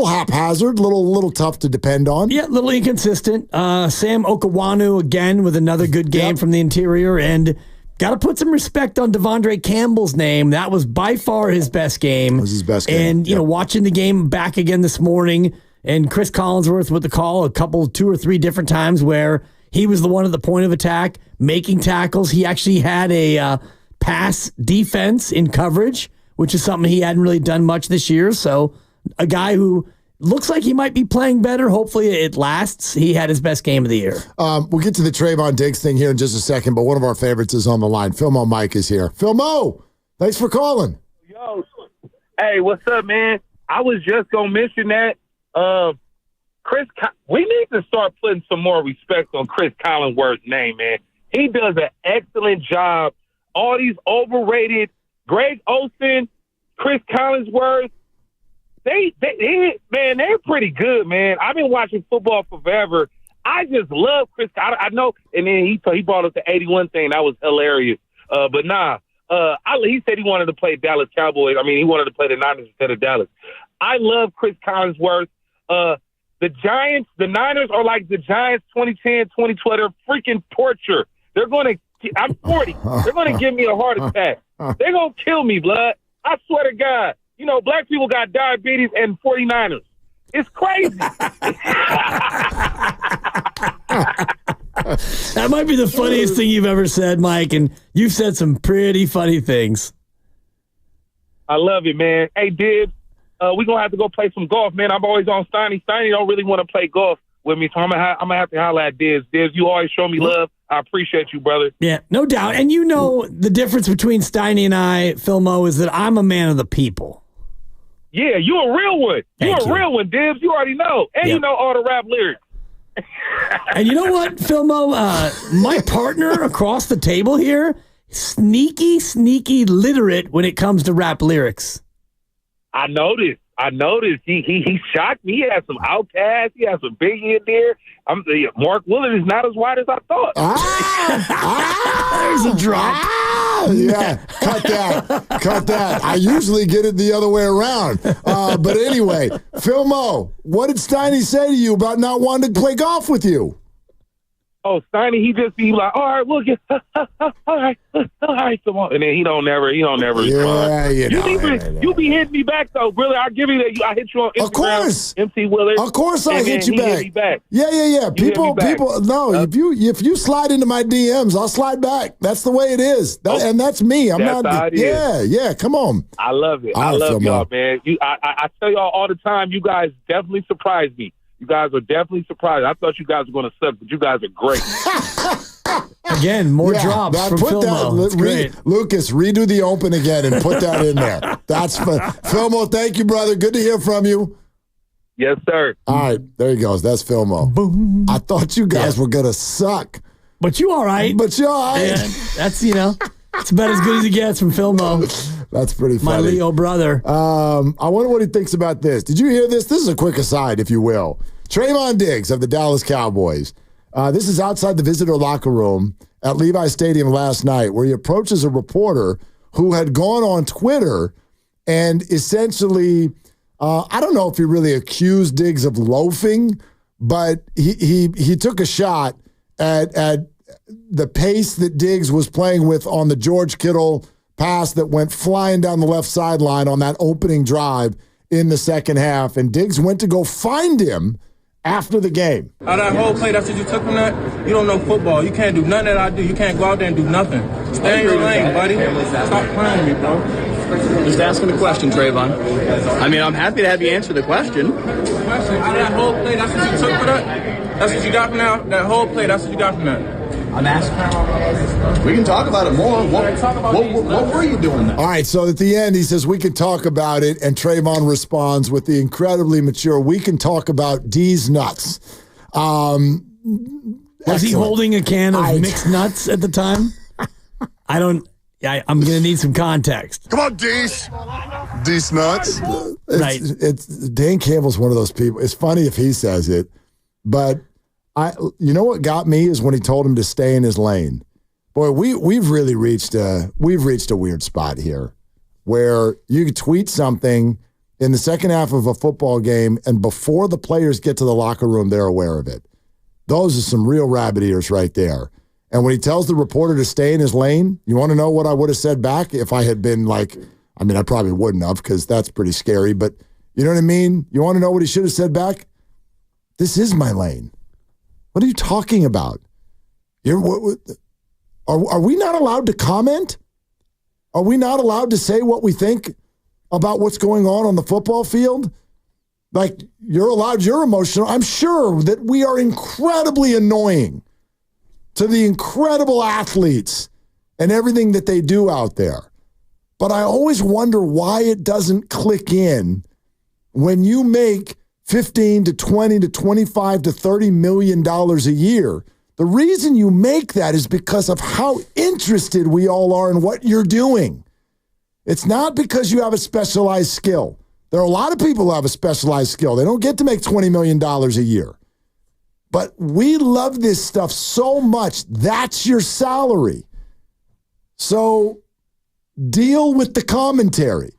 haphazard, a little tough to depend on. Yeah, a little inconsistent. Sam Okawanu again with another good game from the interior, and Got to put some respect on Devondre Campbell's name. That was by far his best game. It was his best game. And, you know, watching the game back again this morning, and Chris Collinsworth with the call 2 or 3 different times where he was the one at the point of attack, making tackles. He actually had a pass defense in coverage, which is something he hadn't really done much this year. So a guy who looks like he might be playing better. Hopefully it lasts. He had his best game of the year. We'll get to the Trayvon Diggs thing here in just a second, but one of our favorites is on the line. Philmo Mike is here. Philmo, thanks for calling. Yo, hey, what's up, man? I was just going to mention that. We need to start putting some more respect on Chris Collinsworth's name, man. He does an excellent job. All these overrated Greg Olsen, Chris Collinsworth, they're pretty good, man. I've been watching football forever. I just love Chris. I know, and then he brought up the 81 thing. That was hilarious. He said he wanted to play Dallas Cowboys. I mean, he wanted to play the Niners instead of Dallas. I love Chris Collinsworth. The Giants, the Niners are like the Giants 2010, 2012. They're freaking torture. I'm 40. They're going to give me a heart attack. They're going to kill me, blood. I swear to God. You know, black people got diabetes and 49ers. It's crazy. That might be the funniest thing you've ever said, Mike, and you've said some pretty funny things. I love it, man. Hey, Dibs, we're going to have to go play some golf, man. I'm always on Steiny. Steiny don't really want to play golf with me, so I'm going to have to holler at Dibs. Dibs, you always show me love. I appreciate you, brother. Yeah, no doubt. And you know the difference between Steiny and I, Philmo, is that I'm a man of the people. Yeah, you a real one. You're a real one, Dibs. You already know. And you know all the rap lyrics. And you know what, Philmo? My partner across the table here, sneaky literate when it comes to rap lyrics. I noticed. He shocked me. He had some Outkast. He had some Biggie in there. Mark Willard is not as white as I thought. There's a drop. Yeah, cut that. I usually get it the other way around. But anyway, Philmo, what did Steiny say to you about not wanting to play golf with you? Oh, Steiny, he just be like, all right, we'll get, all right, come on. And then he don't never respond. You be hitting me back, though, brother. I'll give you that. I hit you on Instagram. Of course. MC Willard. Of course I hit you back. Hit me back. Yeah. People, no, if you slide into my DMs, I'll slide back. That's the way it is. And that's me. I'm that's not. How it is. Yeah, come on. I love it. I love y'all, man. I tell y'all all the time, you guys definitely surprise me. You guys are definitely surprised. I thought you guys were going to suck, but you guys are great. Again, more drops from Philmo. Lucas, redo the open again and put that in there. That's fun. Philmo, thank you, brother. Good to hear from you. Yes, sir. All right, there he goes. That's Philmo. Boom. I thought you guys were going to suck. But you all right. Yeah, that's, it's about as good as it gets from Philmo. That's pretty funny. My Leo brother. I wonder what he thinks about this. Did you hear this? This is a quick aside, if you will. Trayvon Diggs of the Dallas Cowboys. This is outside the visitor locker room at Levi Stadium last night, where he approaches a reporter who had gone on Twitter and essentially, I don't know if he really accused Diggs of loafing, but he took a shot at the pace that Diggs was playing with on the George Kittle pass that went flying down the left sideline on that opening drive in the second half. And Diggs went to go find him after the game. Out of that whole play, that's what you took from that? You don't know football. You can't do nothing that I do. You can't go out there and do nothing. Stay in your lane, buddy. Stop playing with me, bro. Just asking the question, Trayvon. I mean, I'm happy to have you answer the question. Out of that whole play, that's what you took for that? That's what you got from that whole play, that's what you got from that? I'm asking. We can talk about it more. What were you doing there? All right, so at the end, he says, we can talk about it, and Trayvon responds with the incredibly mature, we can talk about D's nuts. Was he holding a can of mixed nuts at the time? I'm going to need some context. Come on, D's nuts. Right. Dan Campbell's one of those people. It's funny if he says it, but you know what got me is when he told him to stay in his lane. Boy, we've really reached a weird spot here where you could tweet something in the second half of a football game, and before the players get to the locker room, they're aware of it. Those are some real rabbit ears right there. And when he tells the reporter to stay in his lane, you want to know what I would have said back if I had been like, I mean, I probably wouldn't have because that's pretty scary, but you know what I mean? You want to know what he should have said back? This is my lane. What are you talking about? Are we not allowed to comment? Are we not allowed to say what we think about what's going on the football field? Like, you're allowed, you're emotional. I'm sure that we are incredibly annoying to the incredible athletes and everything that they do out there. But I always wonder why it doesn't click in when you make $15 to $20 to $25 to $30 million a year. The reason you make that is because of how interested we all are in what you're doing. It's not because you have a specialized skill. There are a lot of people who have a specialized skill. They don't get to make $20 million a year. But we love this stuff so much. That's your salary. So deal with the commentary.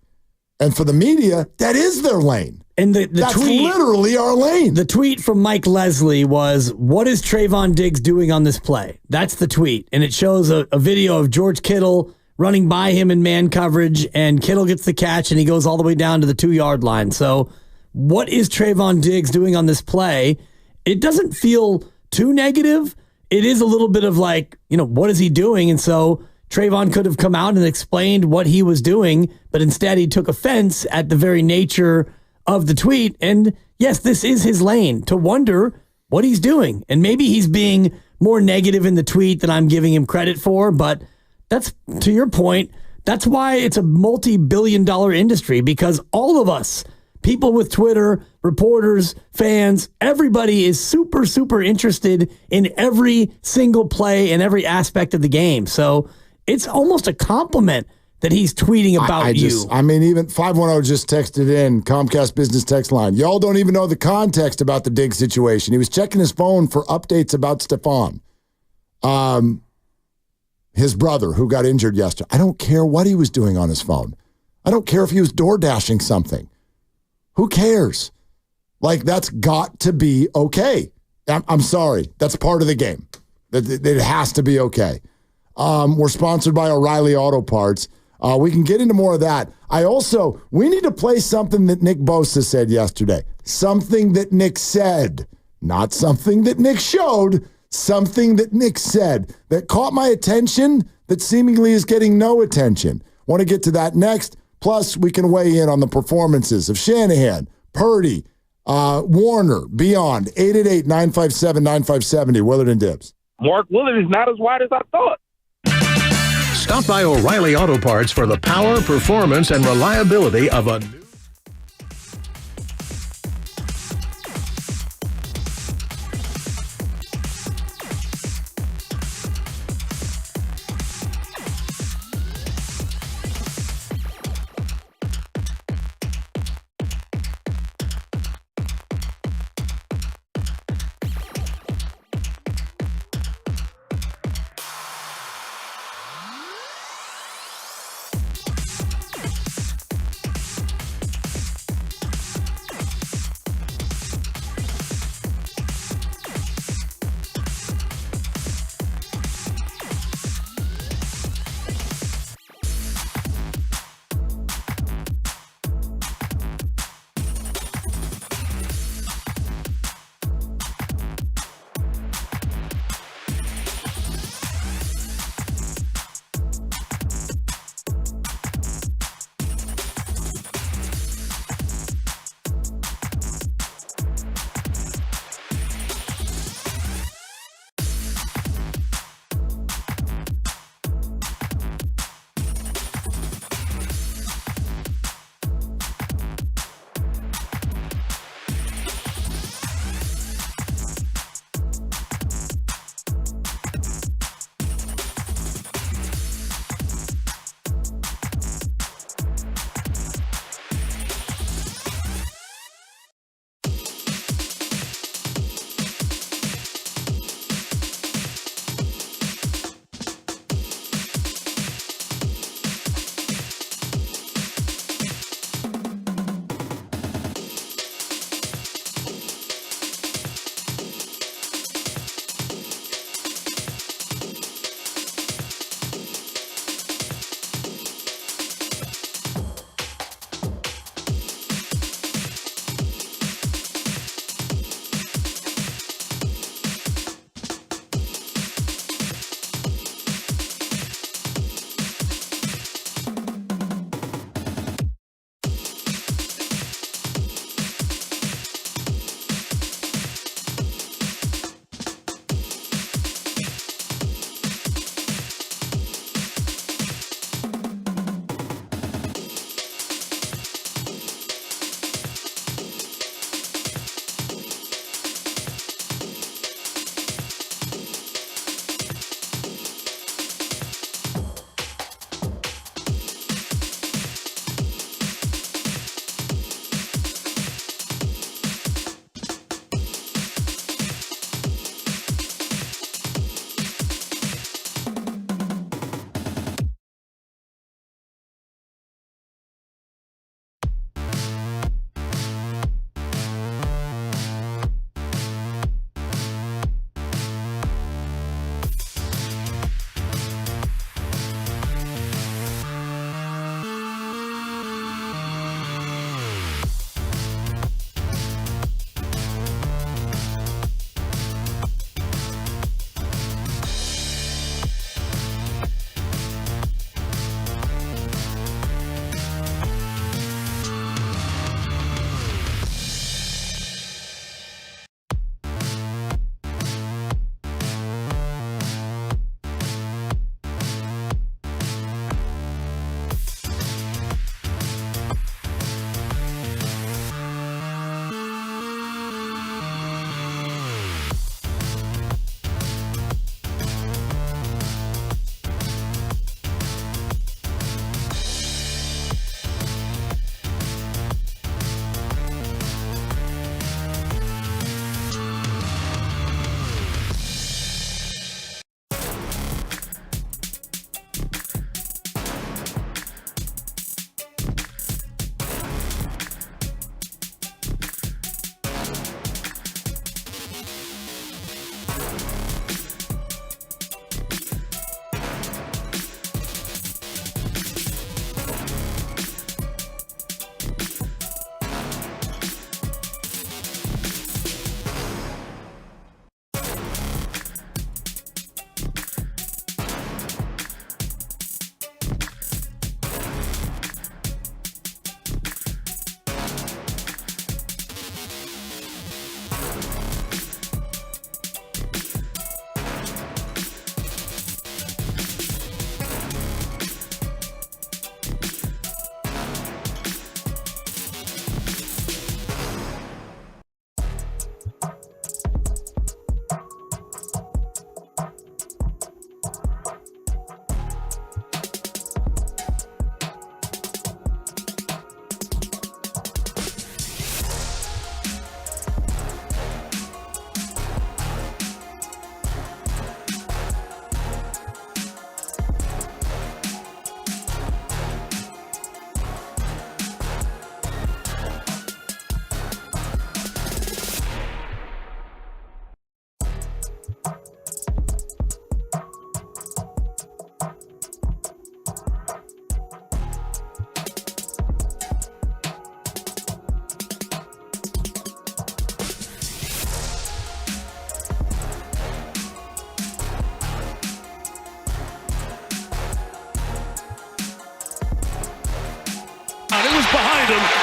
And for the media, that is their lane. And that's tweet, literally our lane. The tweet from Mike Leslie was, what is Trayvon Diggs doing on this play? That's the tweet. And it shows a video of George Kittle running by him in man coverage, and Kittle gets the catch, and he goes all the way down to the 2-yard line. So what is Trayvon Diggs doing on this play? It doesn't feel too negative. It is a little bit of like, what is he doing? And so Trayvon could have come out and explained what he was doing, but instead he took offense at the very nature of the tweet. And yes, this is his lane to wonder what he's doing. And maybe he's being more negative in the tweet than I'm giving him credit for, but that's, to your point, that's why it's a multi-billion-dollar industry, because all of us, people with Twitter, reporters, fans, everybody is super, super interested in every single play and every aspect of the game. So it's almost a compliment that he's tweeting about you. Even 510 just texted in, Comcast business text line. Y'all don't even know the context about the Diggs situation. He was checking his phone for updates about Stephon. His brother, who got injured yesterday. I don't care what he was doing on his phone. I don't care if he was door dashing something. Who cares? Like, that's got to be okay. I'm sorry. That's part of the game. It has to be okay. We're sponsored by O'Reilly Auto Parts. We can get into more of that. We need to play something that Nick Bosa said yesterday. Something that Nick said. Not something that Nick showed. Something that Nick said that caught my attention that seemingly is getting no attention. Want to get to that next. Plus, we can weigh in on the performances of Shanahan, Purdy, Warner, beyond. 888-957-9570. Willard and Dibbs. Mark Willard is not as wide as I thought. Stop by O'Reilly Auto Parts for the power, performance, and reliability of a new...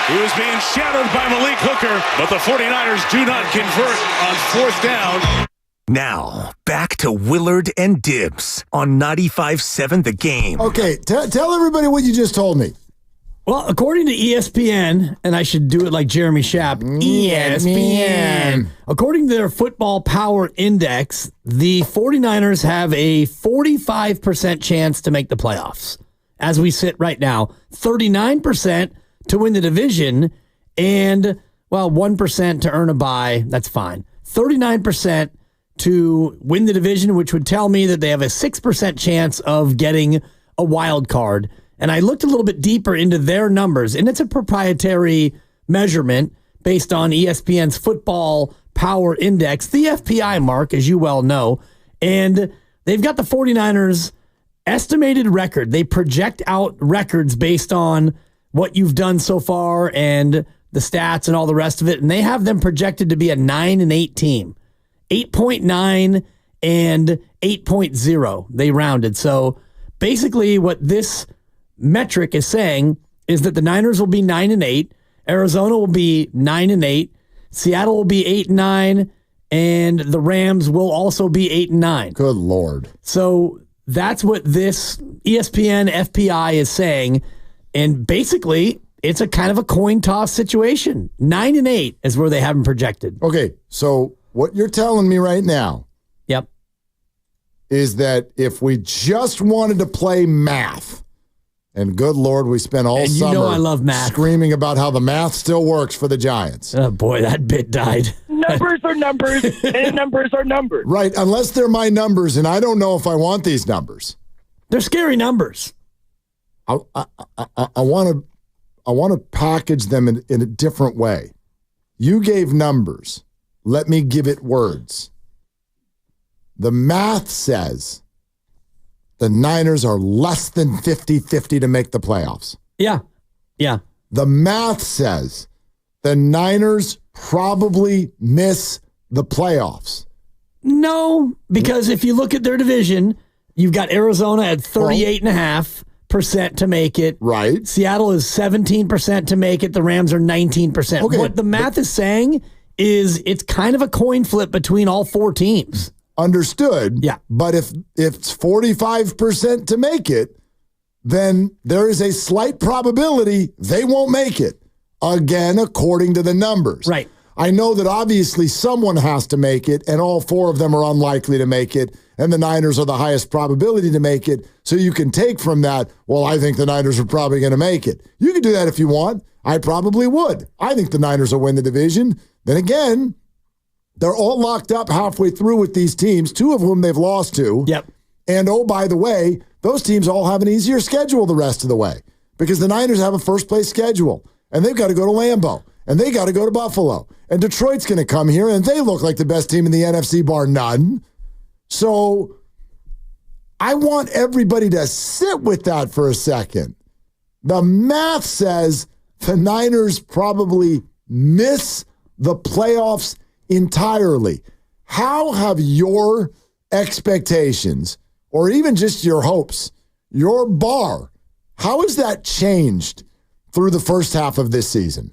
He was being shadowed by Malik Hooker, but the 49ers do not convert on 4th down. Now, back to Willard and Dibs on 95.7 The Game. Okay, tell everybody what you just told me. Well, according to ESPN, and I should do it like Jeremy Schaap, ESPN. According to their football power index, the 49ers have a 45% chance to make the playoffs. As we sit right now, 39% to win the division, and, 1% to earn a bye. That's fine. 39% to win the division, which would tell me that they have a 6% chance of getting a wild card. And I looked a little bit deeper into their numbers, and it's a proprietary measurement based on ESPN's football power index, the FPI mark, as you well know. And they've got the 49ers estimated record. They project out records based on what you've done so far and the stats and all the rest of it. And they have them projected to be a 9-8 team. 8.9 and 8.0. They rounded. So basically what this metric is saying is that the Niners will be 9-8, Arizona will be 9-8, Seattle will be 8-9, and the Rams will also be 8-9. Good Lord. So that's what this ESPN FPI is saying, and basically it's a kind of a coin toss situation. 9-8 is where they have them projected. Okay, so what you're telling me right now, yep, is that if we just wanted to play math, and good Lord, we spent all summer I love math. Screaming about how the math still works for the Giants. Oh, boy, that bit died. Numbers are numbers, and numbers are numbers. Right, unless they're my numbers, and I don't know if I want these numbers. They're scary numbers. I want to package them in a different way. You gave numbers. Let me give it words. The math says the Niners are less than 50-50 to make the playoffs. Yeah. The math says the Niners probably miss the playoffs. No, because if you look at their division, you've got Arizona at 38.5% to make it. Right. Seattle is 17% to make it. The Rams are 19%. Okay, what the math is saying is it's kind of a coin flip between all four teams. Understood. Yeah. But if it's 45% to make it, then there is a slight probability they won't make it. Again, according to the numbers. Right. I know that obviously someone has to make it, and all four of them are unlikely to make it, and the Niners are the highest probability to make it. So you can take from that, well, I think the Niners are probably going to make it. You can do that if you want. I probably would. I think the Niners will win the division. Then again, they're all locked up halfway through with these teams, two of whom they've lost to. Yep. And oh, by the way, those teams all have an easier schedule the rest of the way because the Niners have a first-place schedule, and they've got to go to Lambeau, and they got to go to Buffalo. And Detroit's going to come here, and they look like the best team in the NFC, bar none. So I want everybody to sit with that for a second. The math says the Niners probably miss the playoffs entirely. How have your expectations, or even just your hopes, your bar, how has that changed through the first half of this season?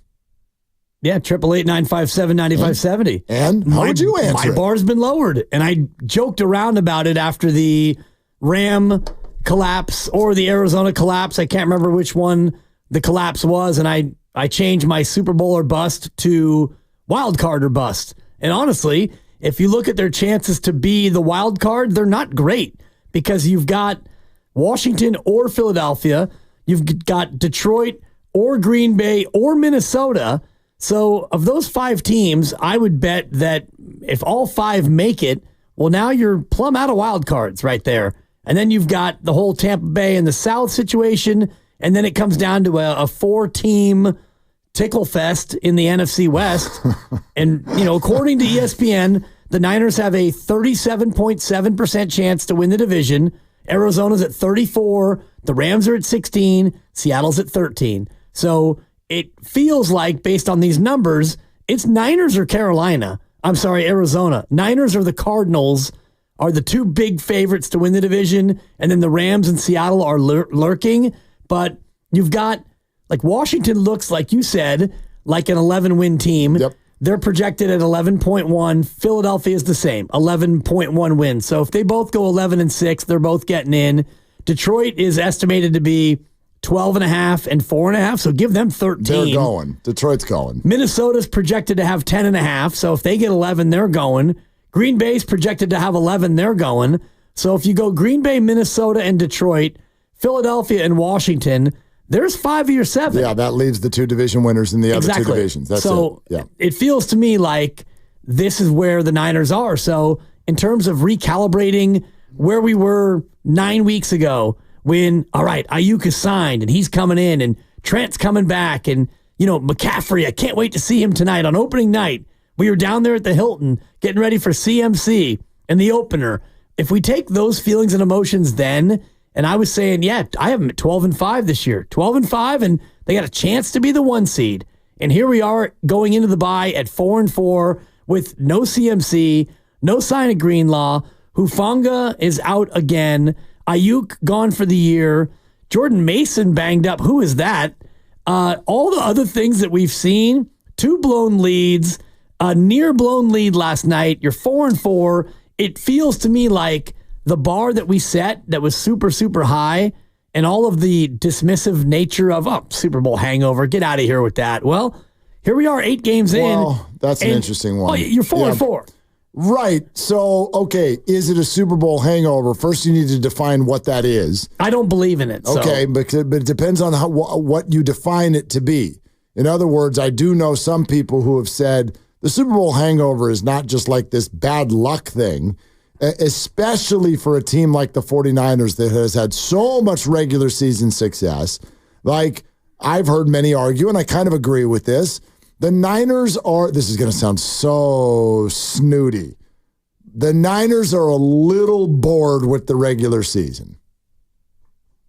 Yeah, 888-957-9570. And how would you answer My bar's been lowered, and I joked around about it after the Ram collapse or the Arizona collapse. I can't remember which one the collapse was, and I changed my Super Bowl or bust to wild card or bust. And honestly, if you look at their chances to be the wild card, they're not great because you've got Washington or Philadelphia, you've got Detroit or Green Bay or Minnesota. So of those five teams, I would bet that if all five make it, well, now you're plumb out of wild cards right there. And then you've got the whole Tampa Bay and the South situation, and then it comes down to a four-team tickle fest in the NFC West. And, according to ESPN, the Niners have a 37.7% chance to win the division. Arizona's at 34. The Rams are at 16. Seattle's at 13. So it feels like, based on these numbers, it's Niners or Arizona. Niners or the Cardinals are the two big favorites to win the division, and then the Rams and Seattle are lurking. But you've got Like Washington looks, like you said, like an 11-win team. Yep. They're projected at 11.1. Philadelphia is the same, 11.1 wins. So if they both go 11-6, they're both getting in. Detroit is estimated to be 12.5 and 4.5, so give them 13. They're going. Detroit's going. Minnesota's projected to have 10.5, so if they get 11, they're going. Green Bay's projected to have 11, they're going. So if you go Green Bay, Minnesota, and Detroit, Philadelphia, and Washington, there's 5 of your 7. Yeah, that leaves the 2 division winners in the other 2 divisions. That's so it. Yeah. It feels to me like this is where the Niners are. So in terms of recalibrating where we were 9 weeks ago, when, all right, Ayuk is signed and he's coming in and Trent's coming back and, McCaffrey, I can't wait to see him tonight on opening night. We were down there at the Hilton getting ready for CMC and the opener. If we take those feelings and emotions then, and I was saying, yeah, I have them at 12-5 this year, 12-5, and they got a chance to be the 1 seed. And here we are going into the bye at 4-4 with no CMC, no sign of Greenlaw. Hufanga is out again. Ayuk gone for the year. Jordan Mason banged up. Who is that? All the other things that we've seen, 2 blown leads, a near blown lead last night. You're 4-4. It feels to me like the bar that we set that was super, super high and all of the dismissive nature of, Super Bowl hangover, get out of here with that. Well, here we are 8 games in. Well, that's an interesting one. Oh, you're 4-4. Right. So, okay, is it a Super Bowl hangover? First, you need to define what that is. I don't believe in it. Okay, but it depends on what you define it to be. In other words, I do know some people who have said the Super Bowl hangover is not just like this bad luck thing, especially for a team like the 49ers that has had so much regular season success. Like, I've heard many argue, and I kind of agree with this, the Niners are, this is going to sound so snooty, the Niners are a little bored with the regular season.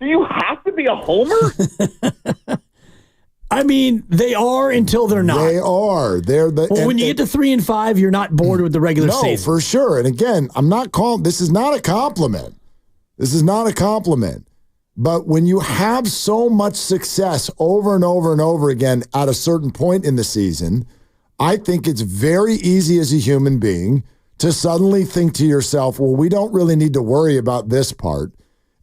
Do you have to be a homer? I mean, they are until they're not. They are. When you get to 3-5, you're not bored with the regular season. No, for sure. And again, I'm not calling, this is not a compliment. This is not a compliment. But when you have so much success over and over and over again at a certain point in the season, I think it's very easy as a human being to suddenly think to yourself, well, we don't really need to worry about this part.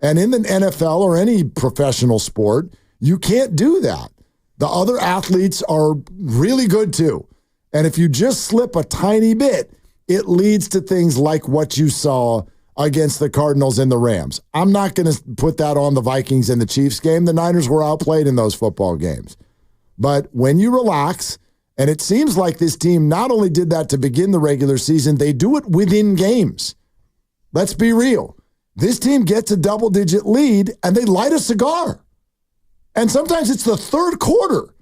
And in the NFL or any professional sport, you can't do that. The other athletes are really good too. And if you just slip a tiny bit, it leads to things like what you saw against the Cardinals and the Rams. I'm not going to put that on the Vikings and the Chiefs game. The Niners were outplayed in those football games. But when you relax, and it seems like this team not only did that to begin the regular season, they do it within games. Let's be real. This team gets a double-digit lead, and they light a cigar. And sometimes it's the third quarter.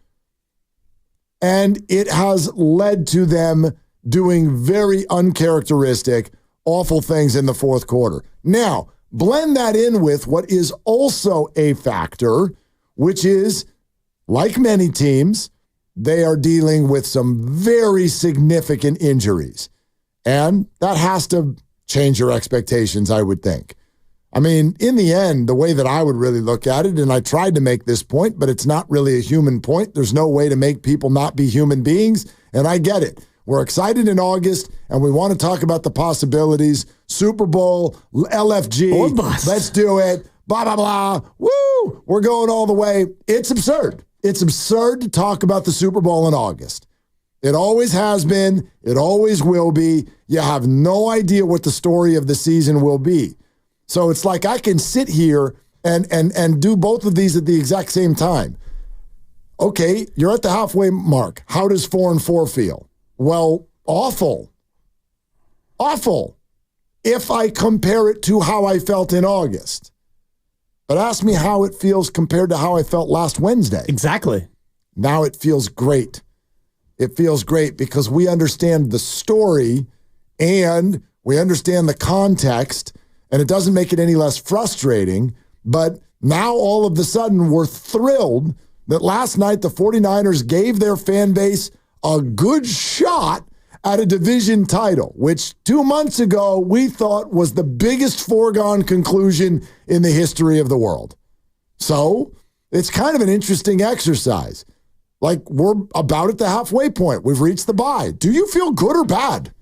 And it has led to them doing very uncharacteristic, awful things in the fourth quarter. Now, blend that in with what is also a factor, which is, like many teams, they are dealing with some very significant injuries. And that has to change your expectations, I would think. I mean, in the end, the way that I would really look at it, and I tried to make this point, but it's not really a human point. There's no way to make people not be human beings, and I get it. We're excited in August, and we want to talk about the possibilities. Super Bowl, LFG, let's do it, blah, blah, blah. Woo! We're going all the way. It's absurd. It's absurd to talk about the Super Bowl in August. It always has been. It always will be. You have no idea what the story of the season will be. So it's like I can sit here and do both of these at the exact same time. Okay, you're at the halfway mark. How does 4-4 feel? Well, awful. Awful. If I compare it to how I felt in August. But ask me how it feels compared to how I felt last Wednesday. Exactly. Now it feels great. It feels great because we understand the story and we understand the context. And it doesn't make it any less frustrating, but now all of a sudden we're thrilled that last night the 49ers gave their fan base a good shot at a division title, which 2 months ago we thought was the biggest foregone conclusion in the history of the world. So It's kind of an interesting exercise. Like, we're about at the halfway point. We've reached the bye. Do you feel good or bad?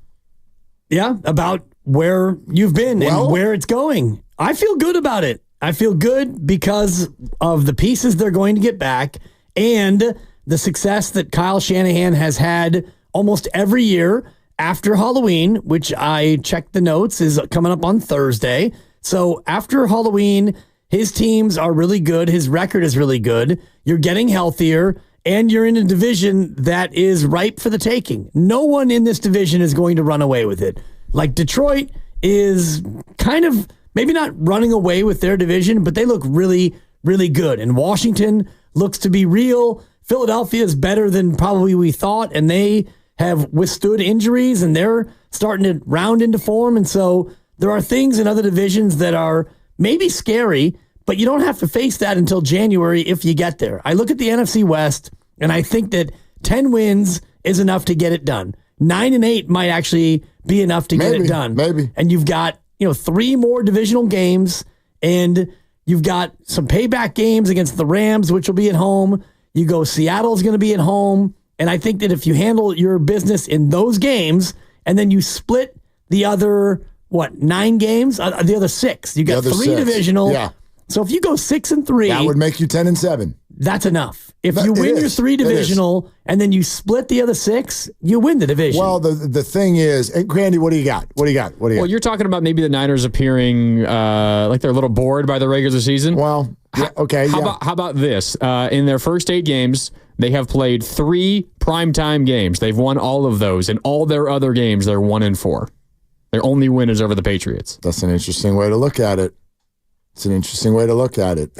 Yeah, about where you've been and where it's going. I feel good about it. I feel good because of the pieces they're going to get back and the success that Kyle Shanahan has had almost every year after Halloween, which I checked the notes, is coming up on Thursday. So after Halloween, his teams are really good. His record is really good. You're getting healthier, and you're in a division that is ripe for the taking. No one in this division is going to run away with it. Like, Detroit is kind of maybe not running away with their division, but they look really, really good. And Washington looks to be real. Philadelphia is better than probably we thought, and they have withstood injuries, and they're starting to round into form. And so there are things in other divisions that are maybe scary, but you don't have to face that until January if you get there. I look at the NFC West, and I think that 10 wins is enough to get it done. 9-8 might actually be enough to get it done. Maybe. And you've got, 3 more divisional games, and you've got some payback games against the Rams, which will be at home. You go, Seattle's going to be at home. And I think that if you handle your business in those games, and then you split the other, 9 games? The other 6. You got 3 divisional. Yeah. So if you go 6-3. That would make you 10-7. That's enough. If you win your 3 divisional and then you split the other 6, you win the division. Well, the thing is, and Grandy, what do you got? Well, you're talking about maybe the Niners appearing like they're a little bored by the regular season. Well, yeah, okay. How about this? In their first 8 games, they have played 3 primetime games. They've won all of those. In all their other games, they're 1-4. Their only win is over the Patriots. That's an interesting way to look at it. And,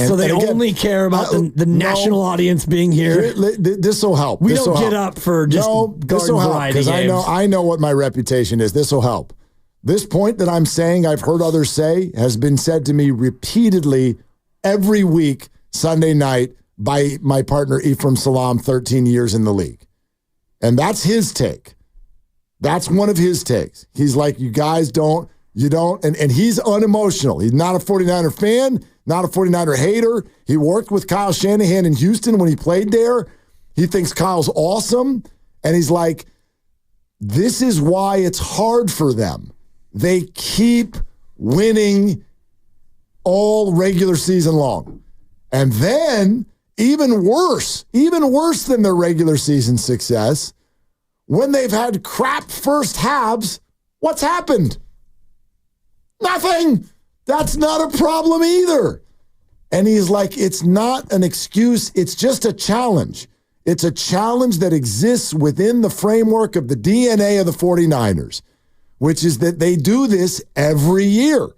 so they only care about the national audience being here. This will help. We don't get up for just this will help because I know what my reputation is. This will help. This point that I'm saying, I've heard others say, has been said to me repeatedly every week Sunday night by my partner Ephraim Salam, 13 years in the league, and that's his take. That's one of his takes. He's like, you guys don't. You don't, and he's unemotional. He's not a 49er fan, not a 49er hater. He worked with Kyle Shanahan in Houston when he played there. He thinks Kyle's awesome, and he's like, this is why it's hard for them. They keep winning all regular season long. And then, even worse than their regular season success, when they've had crap first halves, what's happened? Nothing. That's not a problem either. And he's like, it's not an excuse. It's just a challenge. It's a challenge that exists within the framework of the DNA of the 49ers, which is that they do this every year.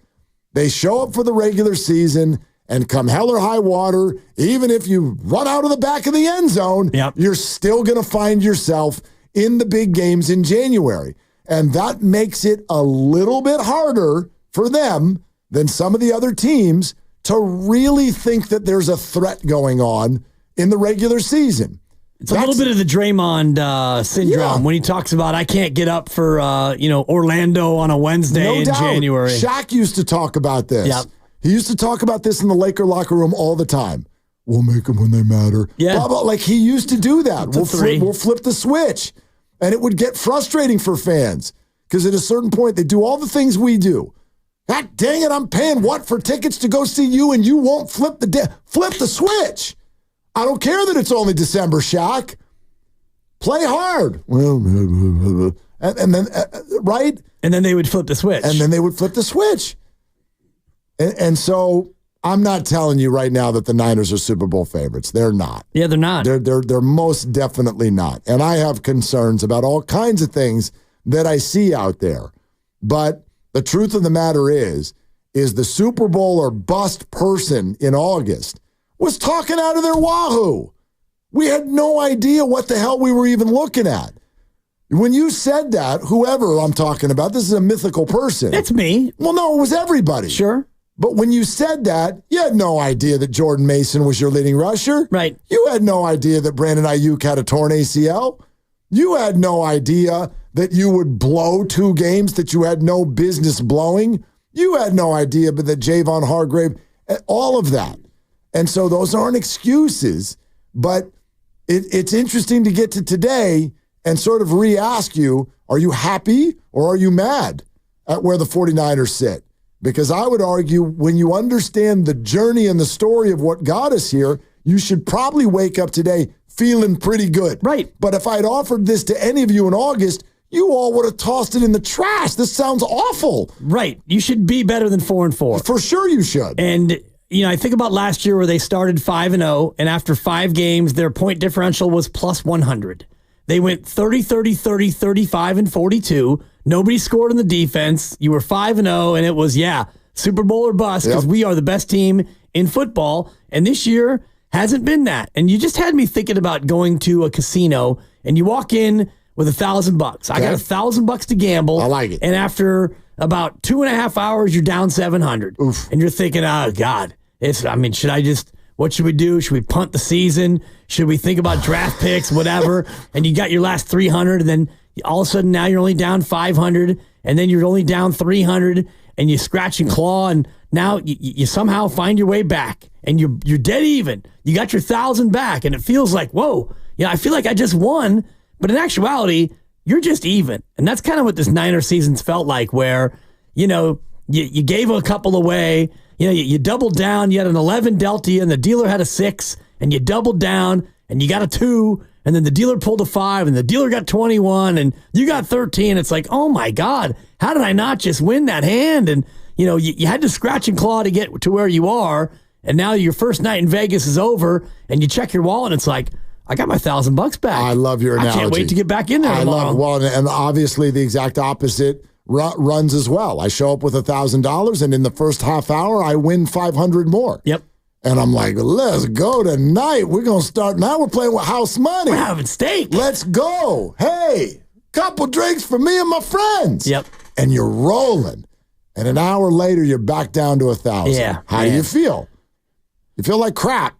They show up for the regular season, and come hell or high water, even if you run out of the back of the end zone, you're still going to find yourself in the big games in January. And that makes it a little bit harder for them than some of the other teams to really think that there's a threat going on in the regular season. It's a little bit of the Draymond syndrome when he talks about, I can't get up for Orlando on a Wednesday in January. Shaq used to talk about this. Yep. He used to talk about this in the Laker locker room all the time. We'll make them when they matter. Yeah. Blah, blah. Like, he used to do that. We'll flip the switch. And it would get frustrating for fans because at a certain point, they do all the things we do. God dang it, I'm paying what for tickets to go see you, and you won't flip the switch. I don't care that it's only December, Shaq. Play hard. Well, and then, right? And then they would flip the switch. And so I'm not telling you right now that the Niners are Super Bowl favorites. They're not. Yeah, they're not. They're most definitely not. And I have concerns about all kinds of things that I see out there. But the truth of the matter is the Super Bowl or bust person in August was talking out of their wahoo. We had no idea what the hell we were even looking at. When you said that, whoever I'm talking about, this is a mythical person. It's me. Well, no, it was everybody. Sure. But when you said that, you had no idea that Jordan Mason was your leading rusher. Right. You had no idea that Brandon Ayuk had a torn ACL. You had no idea that you would blow 2 games that you had no business blowing. You had no idea but that Javon Hargrave, all of that. And so those aren't excuses, but it's interesting to get to today and sort of re-ask you, are you happy or are you mad at where the 49ers sit? Because I would argue when you understand the journey and the story of what got us here, you should probably wake up today feeling pretty good. Right. But if I'd offered this to any of you in August, you all would have tossed it in the trash. This sounds awful. Right. You should be better than 4-4. For sure you should. And, I think about last year where they started 5-0, and after 5 games, their point differential was plus 100. They went 30, 30, 30, 35, and 42. Nobody scored on the defense. You were 5-0, and it was, Super Bowl or bust, because we are the best team in football. And this year hasn't been that. And you just had me thinking about going to a casino, and you walk in with $1,000. I got $1,000 to gamble. I like it. And after about 2.5 hours, you're down 700. Oof. And you're thinking, oh, God. What should we do? Should we punt the season? Should we think about draft picks, whatever? And you got your last 300, and then all of a sudden now you're only down 500, and then you're only down 300, and you scratch and claw, and now you somehow find your way back, and you're dead even. You got your 1,000 back, and it feels like, whoa, I feel like I just won, but in actuality, you're just even. And that's kind of what this Niner season's felt like, where, you gave a couple away. You doubled down. You had an 11 Delta, and the dealer had a 6, and you doubled down, and you got a 2, and then the dealer pulled a 5, and the dealer got 21, and you got 13. It's like, oh my God, how did I not just win that hand? And you had to scratch and claw to get to where you are, and now your first night in Vegas is over, and you check your wallet, and it's like, I got my $1,000 back. I love your analogy. I can't wait to get back in there tomorrow. And obviously the exact opposite runs as well. I show up with $1,000, and in the first half hour, I win 500 more. Yep. And I'm like, let's go tonight. We're going to start. Now we're playing with house money. We're having steak. Let's go. Hey, couple drinks for me and my friends. Yep. And you're rolling. And an hour later, you're back down to 1,000. Yeah. How do you feel? You feel like crap,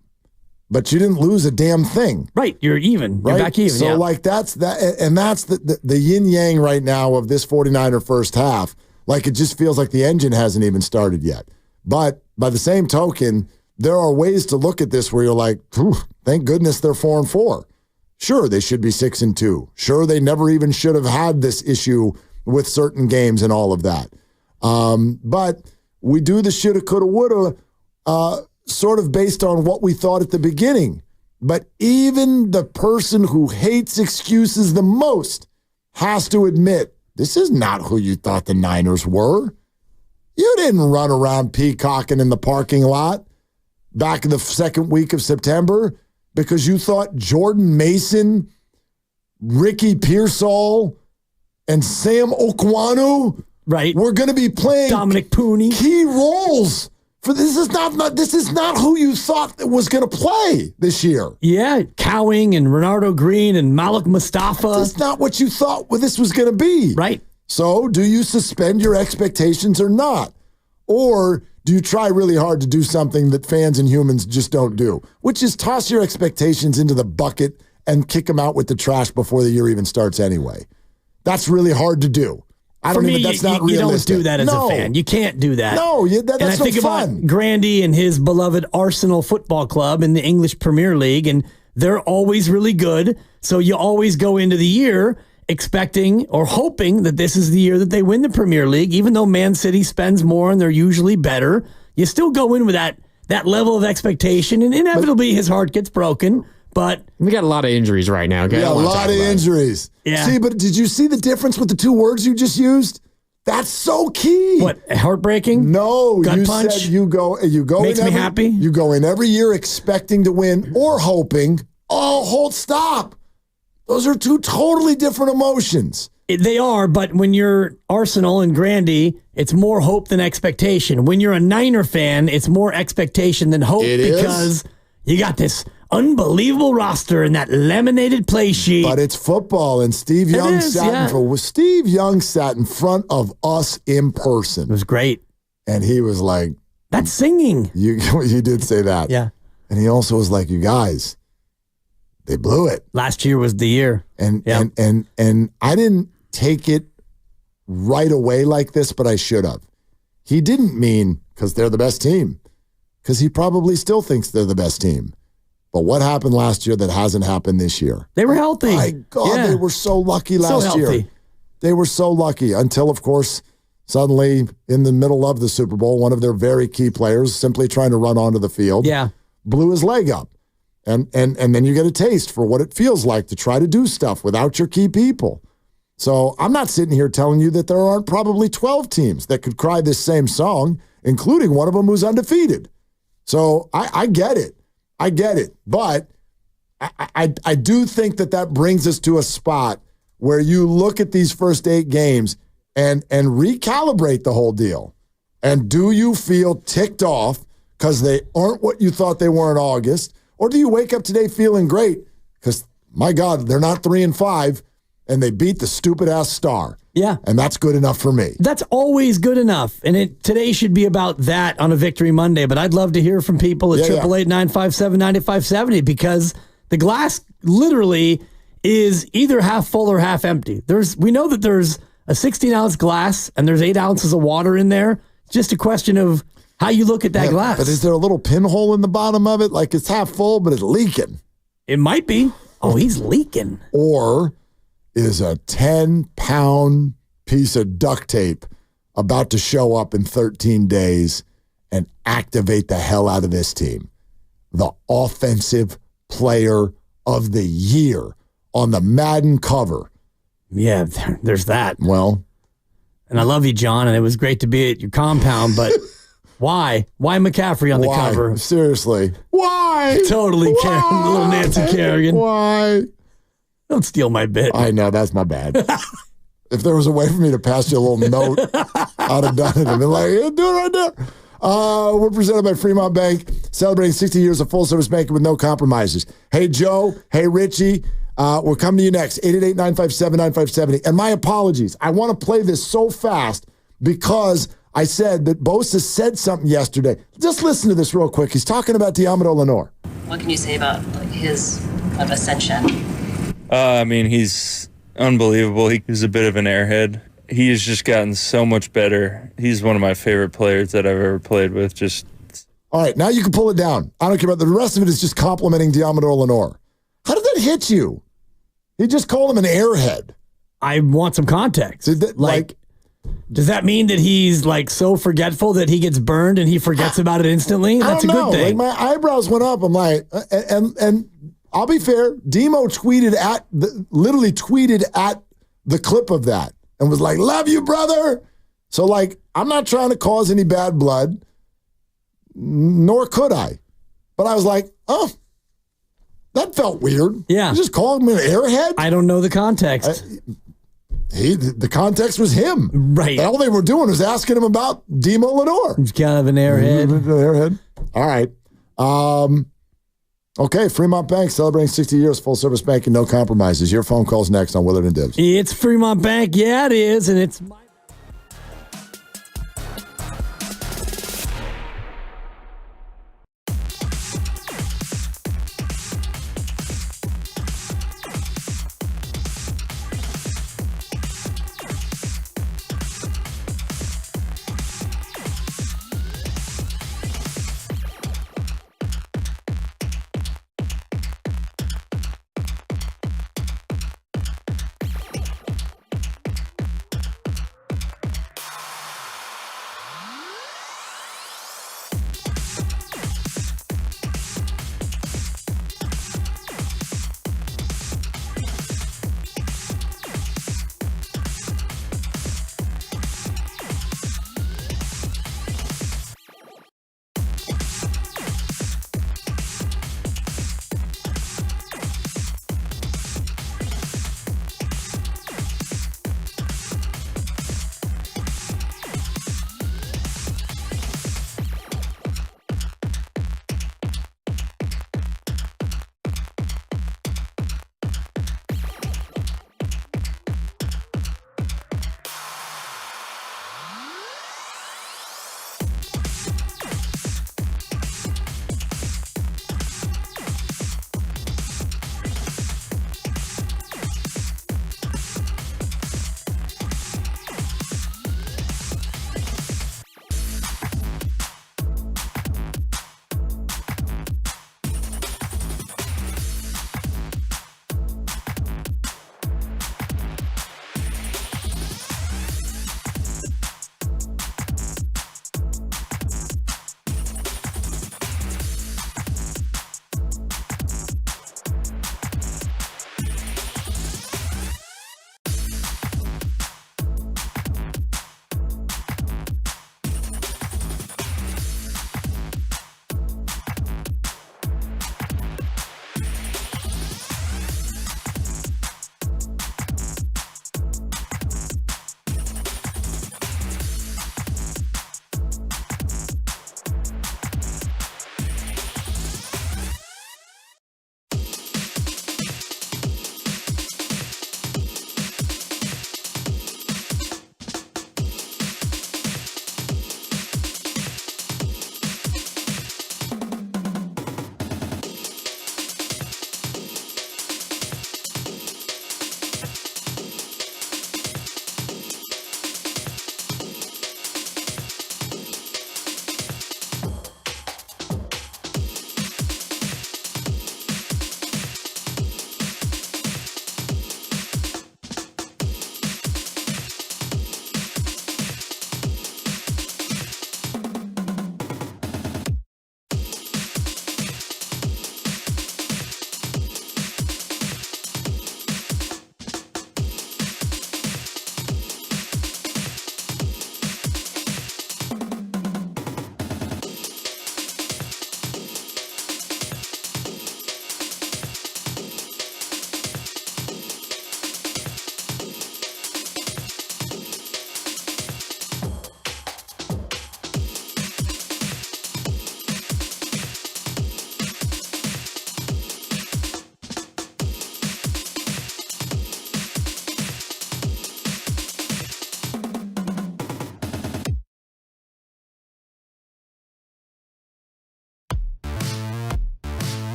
but you didn't lose a damn thing. Right. You're even. You're back even. So that's that. And that's the yin yang right now of this 49er first half. Like, it just feels like the engine hasn't even started yet. But by the same token, there are ways to look at this where you're like, thank goodness they're 4-4. Sure, they should be 6-2. Sure, they never even should have had this issue with certain games and all of that. But we do the shoulda, coulda, woulda, sort of based on what we thought at the beginning. But even the person who hates excuses the most has to admit, this is not who you thought the Niners were. You didn't run around peacocking in the parking lot back in the second week of September because you thought Jordan Mason, Ricky Pearsall, and Sam Okwonu were going to be playing Dominic Pooney key roles. For this is not who you thought was going to play this year. Yeah, Cowing and Renardo Green and Malik Mustafa. That's not what you thought this was going to be. Right. So do you suspend your expectations or not? Or do you try really hard to do something that fans and humans just don't do, which is toss your expectations into the bucket and kick them out with the trash before the year even starts anyway? That's really hard to do. That's not realistic. You don't do that as a fan. You can't do that. No, that's and I think fun. About Grandy and his beloved Arsenal Football Club in the English Premier League, and they're always really good. So you always go into the year expecting or hoping that this is the year that they win the Premier League, even though Man City spends more and they're usually better. You still go in with that level of expectation, and inevitably his heart gets broken. But we got a lot of injuries right now. Okay? Yeah, a lot of injuries. Yeah. See, but did you see the difference with the two words you just used? That's so key. What, heartbreaking? No, gut you punch? said you go makes in me happy. You go in every year expecting to win or hoping. Oh, hold, stop. Those are two totally different emotions. They are, but when you're Arsenal and Grandy, it's more hope than expectation. When you're a Niner fan, it's more expectation than hope because you got this unbelievable roster and that laminated play sheet. But it's football, and Steve Young sat in front of us in person. It was great. And he was like, that's singing. You did say that. Yeah. And he also was like, you guys, they blew it. Last year was the year. And I didn't take it right away like this, but I should have. He didn't mean because they're the best team. because he probably still thinks they're the best team. But what happened last year that hasn't happened this year? They were healthy. My God, they were so lucky last year. They were so lucky until, of course, suddenly in the middle of the Super Bowl, one of their very key players, simply trying to run onto the field, blew his leg up. And then you get a taste for what it feels like to try to do stuff without your key people. So I'm not sitting here telling you that there aren't probably 12 teams that could cry this same song, including one of them who's undefeated. So I get it. I get it. But I do think that brings us to a spot where you look at these first 8 games and recalibrate the whole deal. And do you feel ticked off because they aren't what you thought they were in August? Or do you wake up today feeling great because, my God, they're not 3-5 and they beat the stupid-ass Star? Yeah. And that's good enough for me. That's always good enough. And today should be about that on a Victory Monday. But I'd love to hear from people at 888-957-9570 because the glass literally is either half full or half empty. We know that there's a 16-ounce glass and there's 8 ounces of water in there. Just a question of how you look at that glass. But is there a little pinhole in the bottom of it? Like it's half full, but it's leaking. It might be. Oh, he's leaking. Or is a 10-pound piece of duct tape about to show up in 13 days and activate the hell out of this team? The offensive player of the year on the Madden cover. Yeah, there's that. Well. And I love you, John, and it was great to be at your compound, but why? Why McCaffrey on the cover? Seriously. Why? Totally, little Nancy Kerrigan. Why? Don't steal my bit. I know, that's my bad. If there was a way for me to pass you a little note, I'd have done it. I'd been like, yeah, do it right there. We're presented by Fremont Bank, celebrating 60 years of full-service banking with no compromises. Hey, Joe. Hey, Richie. We're coming to you next, 888-957-9570. And my apologies. I want to play this so fast because I said that Bosa said something yesterday. Just listen to this real quick. He's talking about Diamado Lenore. What can you say about his ascension? I mean, he's unbelievable. He's a bit of an airhead. He has just gotten so much better. He's one of my favorite players that I've ever played with. All right, now you can pull it down. I don't care about the rest of it is just complimenting Diamado Lenore. How did that hit you? He just called him an airhead. I want some context. Does that mean that he's so forgetful that he gets burned and he forgets about it instantly? That's a good thing. My eyebrows went up. I'm like, and I'll be fair. Demo literally tweeted at the clip of that and was like, "Love you, brother." So I'm not trying to cause any bad blood, nor could I. But I was like, oh. That felt weird. Yeah. You just called him an airhead? I don't know the context. The context was him. Right. All they were doing was asking him about Demo Lenore. He's kind of an airhead. All right. Okay, Fremont Bank celebrating 60 years full service banking, no compromises. Your phone call's next on Willard and Dibs. It's Fremont Bank. Yeah, it is. And it's my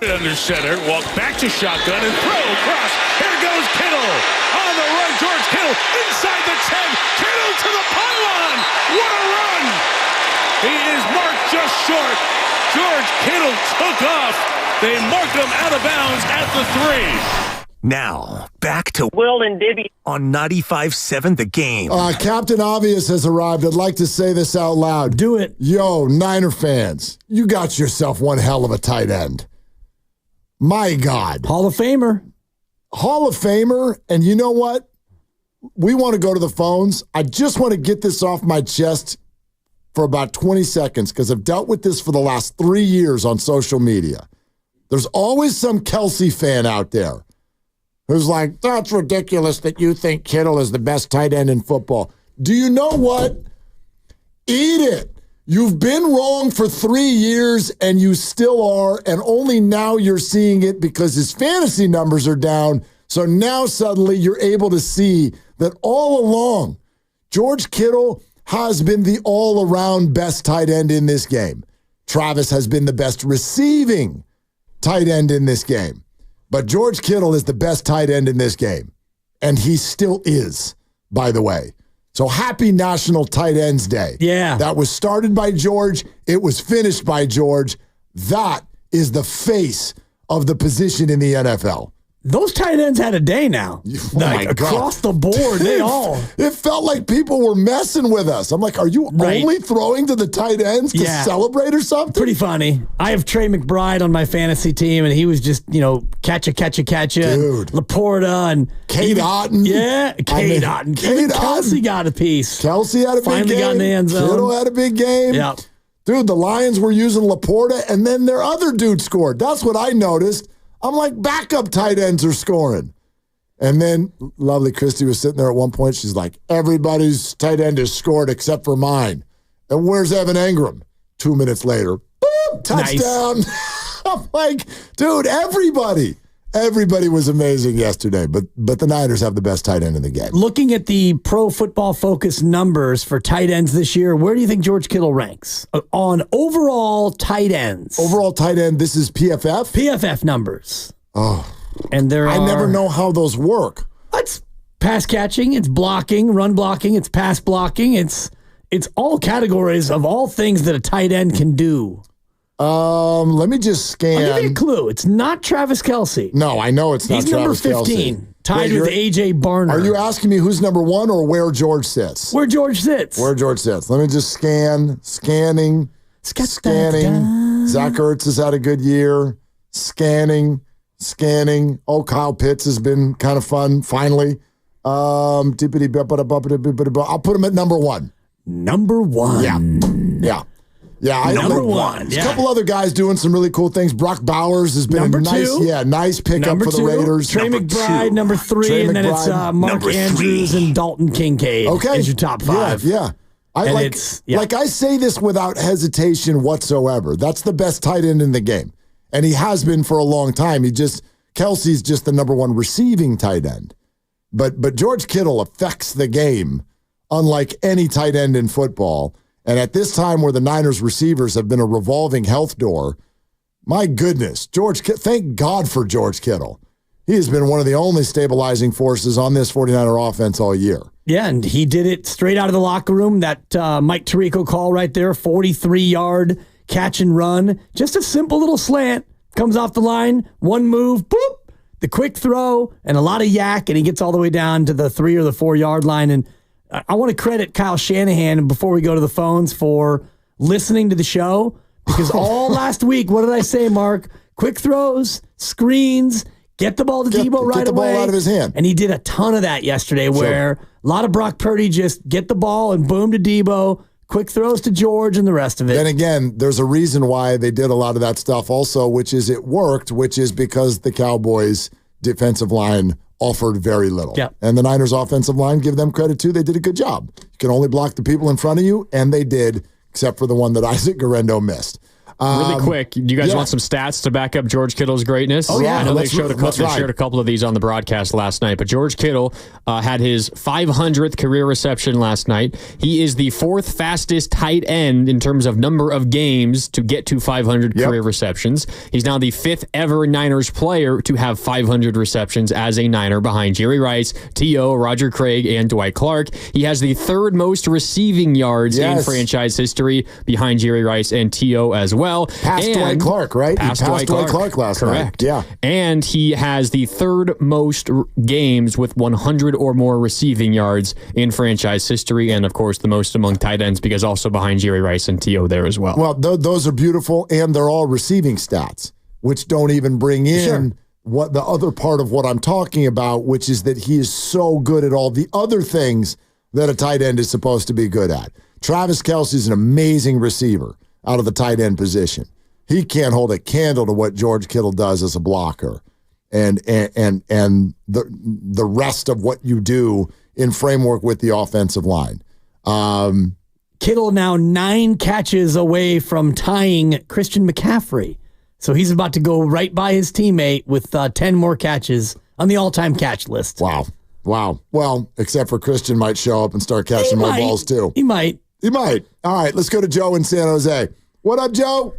Under center, walk back to shotgun and throw across. Here goes Kittle. On the run, George Kittle inside the 10. Kittle to the pylon. What a run. He is marked just short. George Kittle took off. They marked him out of bounds at the 3. Now, back to Will and Dibby on 95.7 The Game. Captain Obvious has arrived. I'd like to say this out loud. Do it. Yo, Niner fans, you got yourself one hell of a tight end. My God. Hall of Famer. Hall of Famer. And you know what? We want to go to the phones. I just want to get this off my chest for about 20 seconds because I've dealt with this for the last 3 years on social media. There's always some Kelsey fan out there who's like, that's ridiculous that you think Kittle is the best tight end in football. Do you know what? Eat it. You've been wrong for 3 years, and you still are, and only now you're seeing it because his fantasy numbers are down. So now suddenly you're able to see that all along, George Kittle has been the all-around best tight end in this game. Travis has been the best receiving tight end in this game. But George Kittle is the best tight end in this game. And he still is, by the way. So happy National Tight Ends Day. Yeah. That was started by George. It was finished by George. That is the face of the position in the NFL. Those tight ends had a day now. My across the board, they all. It felt like people were messing with us. I'm like, are you only throwing to the tight ends to celebrate or something? Pretty funny. I have Trey McBride on my fantasy team, and he was just, catcha. Dude. Laporta and Cade Otton. Yeah, Cade Otton. Even Kelsey got a piece. Kelsey had a big game. Finally got in the end zone. Kittle had a big game. Yeah. Dude, the Lions were using Laporta, and then their other dude scored. That's what I noticed. I'm like, backup tight ends are scoring. And then lovely Christy was sitting there at one point. She's like, everybody's tight end has scored except for mine. And where's Evan Engram? 2 minutes later, boom, touchdown. Nice. I'm like, dude, everybody was amazing yesterday. But the Niners have the best tight end in the game. Looking at the Pro Football Focus numbers for tight ends this year, where do you think George Kittle ranks on overall tight ends? Overall tight end, this is PFF? PFF numbers. Oh. And I never know how those work. It's pass catching, it's blocking, run blocking, it's pass blocking. It's all categories of all things that a tight end can do. Let me just scan. I'll give you a clue. It's not Travis Kelce. No, I know it's not Travis Kelce. He's number 15, tied with A.J. Barner. Are you asking me who's number 1 or where George sits? Where George sits. Where George sits. Let me just scanning. Zach Ertz has had a good year. Scanning. Oh, Kyle Pitts has been kind of fun, finally. I'll put him at number 1. Number 1. Yeah. Number 1. There's a couple other guys doing some really cool things. Brock Bowers has been number a nice pickup for the Raiders. Trey McBride, number 3, and then it's Mark Andrews and Dalton Kincaid. Okay, is your top 5. Yeah. I say this without hesitation whatsoever. That's the best tight end in the game, and he has been for a long time. Kelsey's just the number 1 receiving tight end, but George Kittle affects the game unlike any tight end in football. And at this time where the Niners receivers have been a revolving health door, my goodness, thank God for George Kittle. He has been one of the only stabilizing forces on this 49er offense all year. Yeah, and he did it straight out of the locker room. That Mike Tirico call right there, 43-yard catch and run. Just a simple little slant. Comes off the line, one move, boop, the quick throw, and a lot of yak, and he gets all the way down to the 3 or the 4-yard line. And I want to credit Kyle Shanahan before we go to the phones for listening to the show, because all last week, what did I say, Mark? Quick throws, screens, get the ball to Debo right away. Get the ball out of his hand. And he did a ton of that yesterday where a lot of Brock Purdy just get the ball and boom to Debo, quick throws to George and the rest of it. Then again, there's a reason why they did a lot of that stuff also, which is it worked, which is because the Cowboys' defensive line offered very little. Yep. And the Niners' offensive line, give them credit too, they did a good job. You can only block the people in front of you, and they did, except for the one that Isaac Guerrero missed. Really quick, do you guys want some stats to back up George Kittle's greatness? Oh, yeah. I know they shared a couple of these on the broadcast last night, but George Kittle had his 500th career reception last night. He is the 4th fastest tight end in terms of number of games to get to 500 career receptions. He's now the 5th ever Niners player to have 500 receptions as a Niner, behind Jerry Rice, T.O., Roger Craig, and Dwight Clark. He has the 3rd most receiving yards in franchise history, behind Jerry Rice and T.O. as well. Past Dwight Clark, right? Passed Dwight Clark last Correct. night. Yeah. And he has the 3rd most games with 100 or more receiving yards in franchise history, and of course the most among tight ends, because also behind Jerry Rice and T.O. there as well. Well, those are beautiful, and they're all receiving stats, which don't even bring in what the other part of what I'm talking about, which is that he is so good at all the other things that a tight end is supposed to be good at. Travis Kelce's an amazing receiver out of the tight end position. He can't hold a candle to what George Kittle does as a blocker, and the rest of what you do in framework with the offensive line. Kittle now 9 catches away from tying Christian McCaffrey. So he's about to go right by his teammate with 10 more catches on the all-time catch list. Wow. Well, except for Christian might show up and start catching more balls too. He might. All right, let's go to Joe in San Jose. What up, Joe?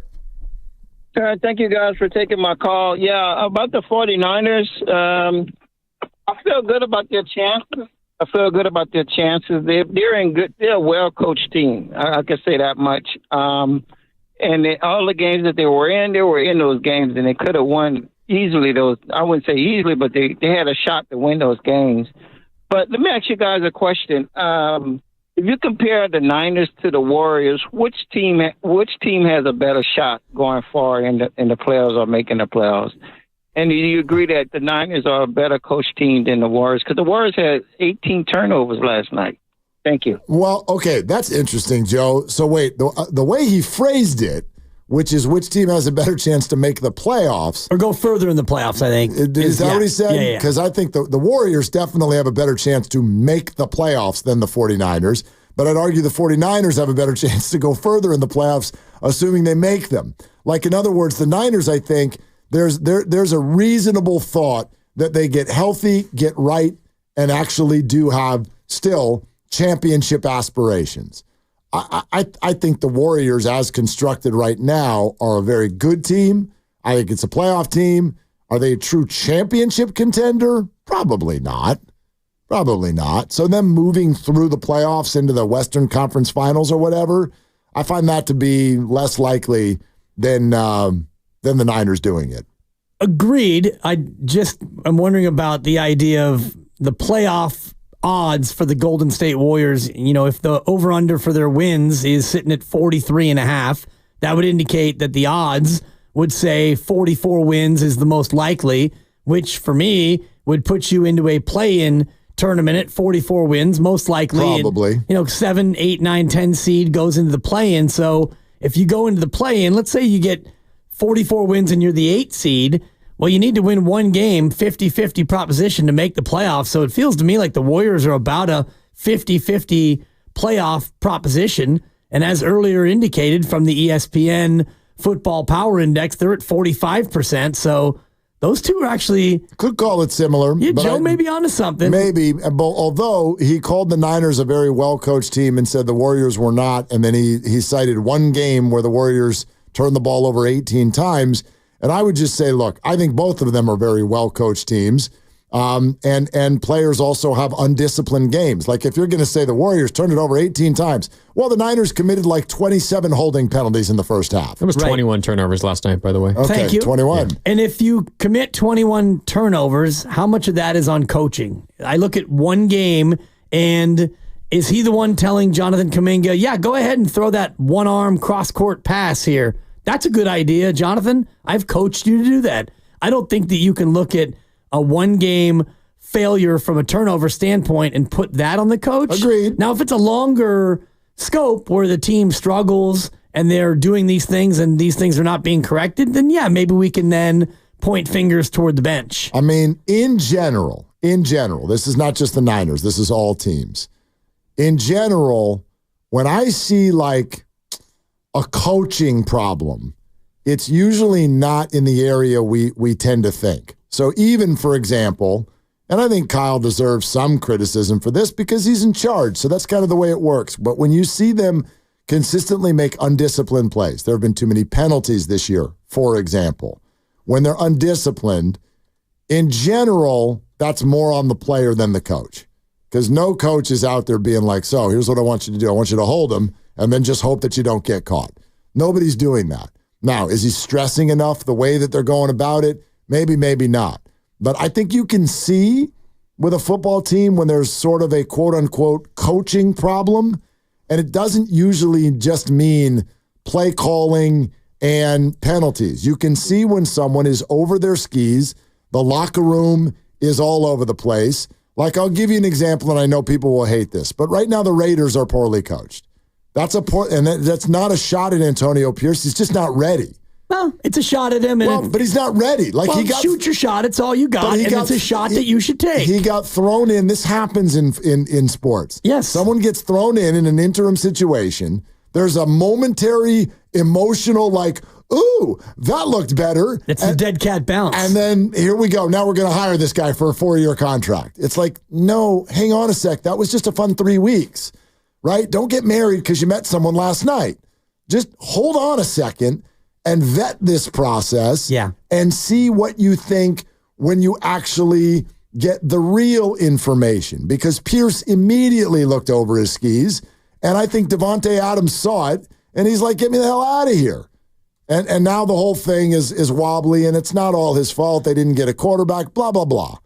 Thank you guys for taking my call. Yeah, about the 49ers, I feel good about their chances. They're in good. They're a well-coached team. I can say that much. And all the games that they were in those games, and they could have won easily. I wouldn't say easily, but they had a shot to win those games. But let me ask you guys a question. If you compare the Niners to the Warriors, which team has a better shot going far in the playoffs or making the playoffs? And do you agree that the Niners are a better coach team than the Warriors? Because the Warriors had 18 turnovers last night. Thank you. Well, okay, that's interesting, Joe. So wait, the way he phrased it, which is which team has a better chance to make the playoffs. Or go further in the playoffs, I think. Is that what he said? Because I think the Warriors definitely have a better chance to make the playoffs than the 49ers. But I'd argue the 49ers have a better chance to go further in the playoffs, assuming they make them. Like, in other words, the Niners, I think, there's a reasonable thought that they get healthy, get right, and actually do have still championship aspirations. I think the Warriors, as constructed right now, are a very good team. I think it's a playoff team. Are they a true championship contender? Probably not. So them moving through the playoffs into the Western Conference Finals or whatever, I find that to be less likely than the Niners doing it. Agreed. I'm wondering about the idea of the playoff odds for the Golden State Warriors. You know, if the over-under for their wins is sitting at 43.5, that would indicate that the odds would say 44 wins is the most likely, which for me would put you into a play-in tournament at 44 wins, most likely. Probably. And, 7, 8, 9, 10 seed goes into the play-in. So if you go into the play-in, let's say you get 44 wins and you're the 8 seed, well, you need to win one game, 50-50 proposition to make the playoffs. So it feels to me like the Warriors are about a 50-50 playoff proposition. And as earlier indicated from the ESPN Football Power Index, they're at 45%. So those two are actually... Could call it similar. Yeah, Joe may be onto something. Maybe, although he called the Niners a very well-coached team and said the Warriors were not, and then he cited one game where the Warriors turned the ball over 18 times. And I would just say, look, I think both of them are very well-coached teams, and players also have undisciplined games. Like, if you're going to say the Warriors turned it over 18 times, well, the Niners committed like 27 holding penalties in the first half. It was 21 turnovers last night, by the way. Okay, Thank you. 21. Yeah. And if you commit 21 turnovers, how much of that is on coaching? I look at one game, and is he the one telling Jonathan Kuminga, yeah, go ahead and throw that one-arm cross-court pass here? That's a good idea, Jonathan. I've coached you to do that. I don't think that you can look at a one-game failure from a turnover standpoint and put that on the coach. Agreed. Now, if it's a longer scope where the team struggles and they're doing these things and these things are not being corrected, then yeah, maybe we can then point fingers toward the bench. I mean, in general, this is not just the Niners. This is all teams. In general, when I see like a coaching problem it's usually not in the area we tend to think. So even, for example, and I think Kyle deserves some criticism for this because he's in charge, so that's kind of the way it works. But when you see them consistently make undisciplined plays, there have been too many penalties this year, for example. When they're undisciplined, in general, that's more on the player than the coach. Because no coach is out there being like, so here's what I want you to do. I want you to hold them and then just hope that you don't get caught. Nobody's doing that. Now, is he stressing enough the way that they're going about it? Maybe, maybe not. But I think you can see with a football team when there's sort of a quote-unquote coaching problem, and it doesn't usually just mean play calling and penalties. You can see when someone is over their skis, the locker room is all over the place. Like, I'll give you an example, and I know people will hate this, but right now the Raiders are poorly coached. That's not a shot at Antonio Pierce. He's just not ready. Well, it's a shot at him. But he's not ready. Shoot your shot. It's all you got, and it's a shot that you should take. He got thrown in. This happens in sports. Yes. Someone gets thrown in an interim situation. There's a momentary emotional ooh, that looked better. It's the dead cat bounce. And then here we go. Now we're going to hire this guy for a 4-year contract. It's like, no, hang on a sec. That was just a fun 3 weeks, right? Don't get married because you met someone last night. Just hold on a second and vet this process and see what you think when you actually get the real information. Because Pierce immediately looked over his skis, and I think Devontae Adams saw it, and he's like, get me the hell out of here. And now the whole thing is wobbly, and it's not all his fault. They didn't get a quarterback, blah, blah, blah.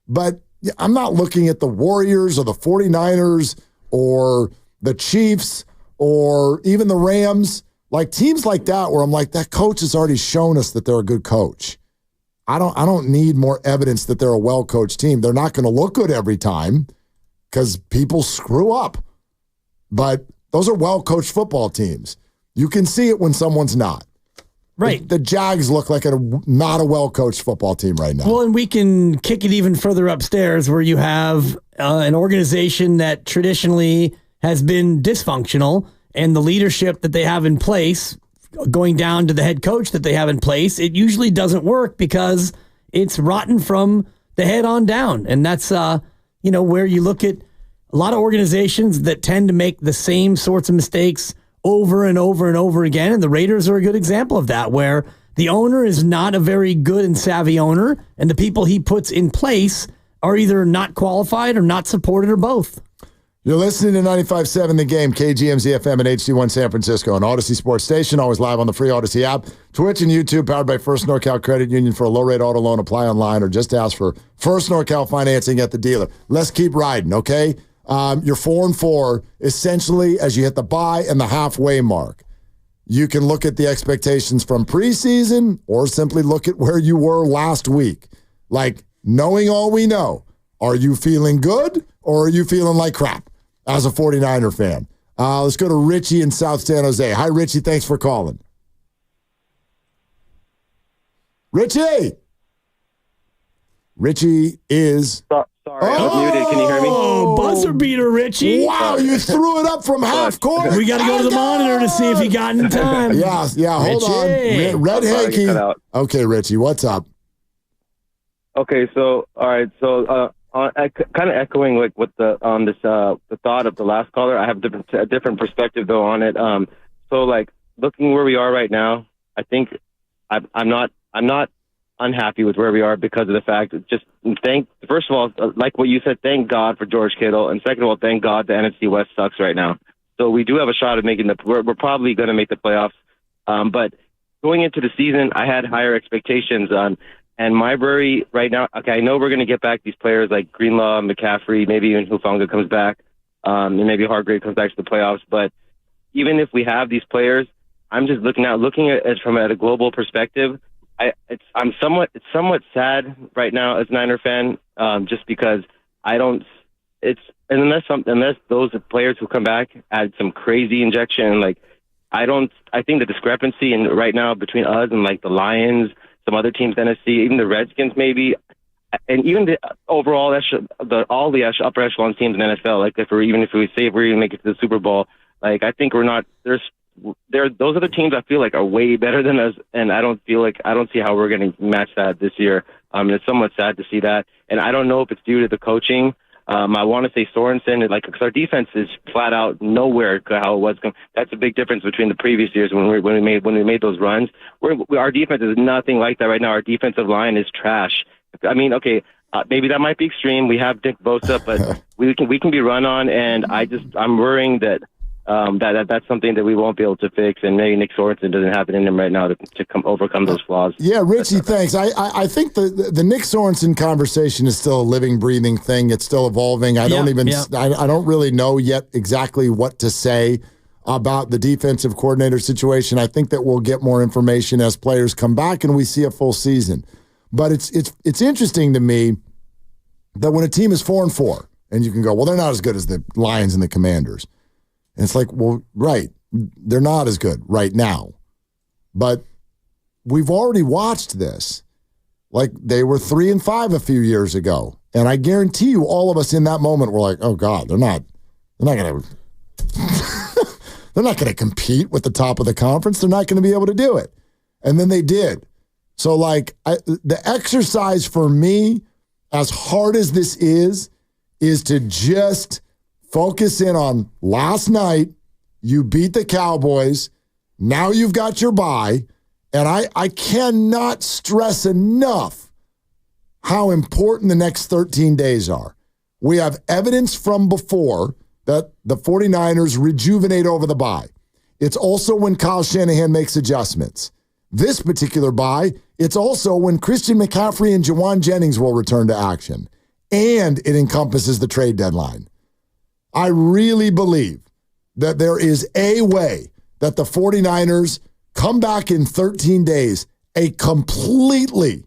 But I'm not looking at the Warriors or the 49ers or the Chiefs or even the Rams, like teams like that where I'm like, that coach has already shown us that they're a good coach. I don't need more evidence that they're a well-coached team. They're not going to look good every time because people screw up. But those are well-coached football teams. You can see it when someone's not. Right. The Jags look like not a well-coached football team right now. Well, and we can kick it even further upstairs where you have an organization that traditionally has been dysfunctional, and the leadership that they have in place, going down to the head coach that they have in place, it usually doesn't work because it's rotten from the head on down. And that's, where you look at a lot of organizations that tend to make the same sorts of mistakes over and over and over again. And the Raiders are a good example of that, where the owner is not a very good and savvy owner, and the people he puts in place are either not qualified or not supported or both. You're listening to 95.7 The Game, KGMZ FM and HD1 San Francisco, an Odyssey Sports Station, always live on the free Odyssey app, Twitch and YouTube, powered by First NorCal Credit Union. For a low-rate auto loan, apply online or just ask for First NorCal financing at the dealer. Let's keep riding, okay? You're 4-4, essentially, as you hit the bye and the halfway mark. You can look at the expectations from preseason or simply look at where you were last week. Like, knowing all we know, are you feeling good or are you feeling like crap as a 49er fan? Let's go to Richie in South San Jose. Hi, Richie. Thanks for calling. Richie is... Sorry, I was muted. Can you hear me? Oh, buzzer beater, Richie. Wow, you threw it up from half court. We got to go to the monitor to see if he got in time. Yeah, hold on. Red Hanky. Okay, Richie, what's up? Okay, so, all right, so kind of echoing like what the thought of the last caller. I have a different perspective, though, on it. So, like, looking where we are right now, I think I'm not unhappy with where we are because of the fact that first of all, like what you said, thank God for George Kittle, and second of all, thank God the NFC West sucks right now. So we do have a shot of making we're probably going to make the playoffs. But going into the season, I had higher expectations and my worry right now, okay, I know we're going to get back these players like Greenlaw, McCaffrey, maybe even Hufanga comes back, and maybe Hargrave comes back to the playoffs. But even if we have these players, I'm just looking at it from a global perspective. It's somewhat sad right now as a Niner fan, just because unless those players who come back add some crazy injection, like I think the discrepancy right now between us and like the Lions, some other teams, Tennessee, even the Redskins maybe, and even the overall all the upper echelon teams in the NFL, like if we say we're going to make it to the Super Bowl, like I think we're not. There's those are the teams I feel like are way better than us, and I don't see how we're going to match that this year. It's somewhat sad to see that, and I don't know if it's due to the coaching. I want to say Sorensen, because our defense is flat out nowhere how it was. That's a big difference between the previous years when we made those runs. Our defense is nothing like that right now. Our defensive line is trash. I mean, okay, maybe that might be extreme. We have Dick Bosa, but we can be run on, and I'm worrying that that's something that we won't be able to fix, and maybe Nick Sorensen doesn't have it in him right now to overcome those flaws. Yeah, Richie, thanks. I think the Nick Sorensen conversation is still a living, breathing thing. It's still evolving. I don't really know yet exactly what to say about the defensive coordinator situation. I think that we'll get more information as players come back and we see a full season. But it's interesting to me that when a team is 4-4, and you can go, well, they're not as good as the Lions and the Commanders. And it's like, well, right, they're not as good right now. But we've already watched this. Like, they were 3-5 a few years ago. And I guarantee you, all of us in that moment were like, oh, God, they're not going to they're not going to compete with the top of the conference. They're not going to be able to do it. And then they did. So, the exercise for me, as hard as this is to just focus in on last night. You beat the Cowboys. Now you've got your bye. And I cannot stress enough how important the next 13 days are. We have evidence from before that the 49ers rejuvenate over the bye. It's also when Kyle Shanahan makes adjustments. This particular bye, it's also when Christian McCaffrey and Jawan Jennings will return to action. And it encompasses the trade deadline. I really believe that there is a way that the 49ers come back in 13 days a completely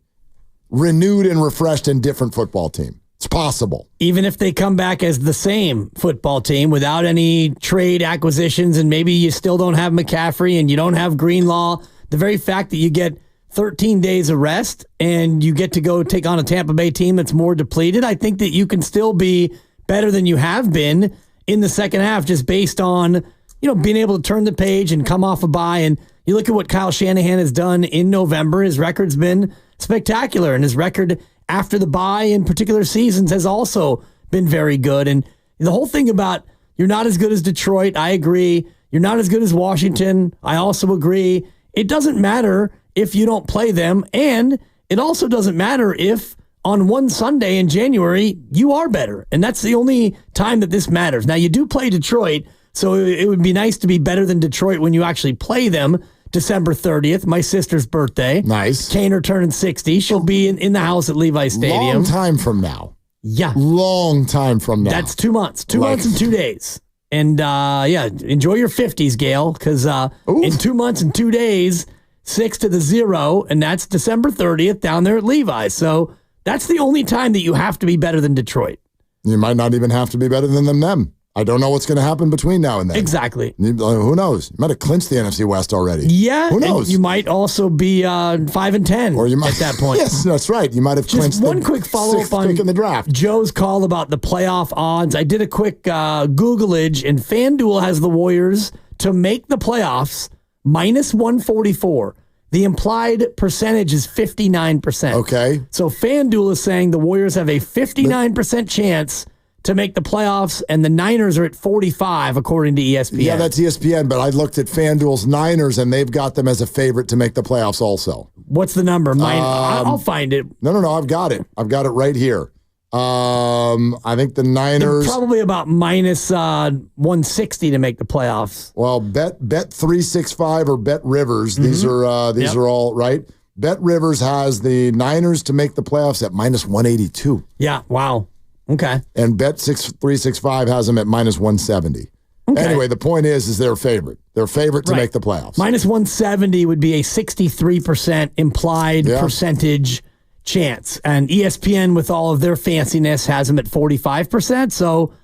renewed and refreshed and different football team. It's possible. Even if they come back as the same football team without any trade acquisitions, and maybe you still don't have McCaffrey and you don't have Greenlaw, the very fact that you get 13 days of rest and you get to go take on a Tampa Bay team that's more depleted, I think that you can still be better than you have been in the second half, just based on, being able to turn the page and come off a bye. And you look at what Kyle Shanahan has done in November. His record's been spectacular, and his record after the bye in particular seasons has also been very good. And the whole thing about you're not as good as Detroit, I agree. You're not as good as Washington, I also agree. It doesn't matter if you don't play them, and it also doesn't matter if on one Sunday in January, you are better. And that's the only time that this matters. Now, you do play Detroit, so it would be nice to be better than Detroit when you actually play them. December 30th, my sister's birthday. Nice. Kaner turning 60. She'll be in the house at Levi Stadium. Long time from now. Yeah. Long time from now. That's 2 months. 2 months and 2 days. And, enjoy your 50s, Gail, because in 2 months and 2 days, 6-0, and that's December 30th down there at Levi's. So that's the only time that you have to be better than Detroit. You might not even have to be better than them. I don't know what's going to happen between now and then. Exactly. Who knows? You might have clinched the NFC West already. Yeah. Who knows? You might also be 5-10 or you might, at that point. Yes, that's right. You might have clinched just one quick follow-up on pick in the draft. Joe's call about the playoff odds. I did a quick Googleage, and FanDuel has the Warriors to make the playoffs minus 144. The implied percentage is 59%. Okay. So FanDuel is saying the Warriors have a 59% chance to make the playoffs, and the Niners are at 45, according to ESPN. Yeah, that's ESPN, but I looked at FanDuel's Niners, and they've got them as a favorite to make the playoffs also. What's the number? I'll find it. No, I've got it. I've got it right here. I think the Niners... They're probably about minus 160 to make the playoffs. Well, Bet 365 or Bet Rivers. These are all right. Bet Rivers has the Niners to make the playoffs at minus 182. Yeah, wow. Okay. And Bet 365 has them at minus 170. Okay. Anyway, the point is they're favorite. They're favorite to make the playoffs. Minus 170 would be a 63% implied percentage chance. And ESPN, with all of their fanciness, has them at 45%. So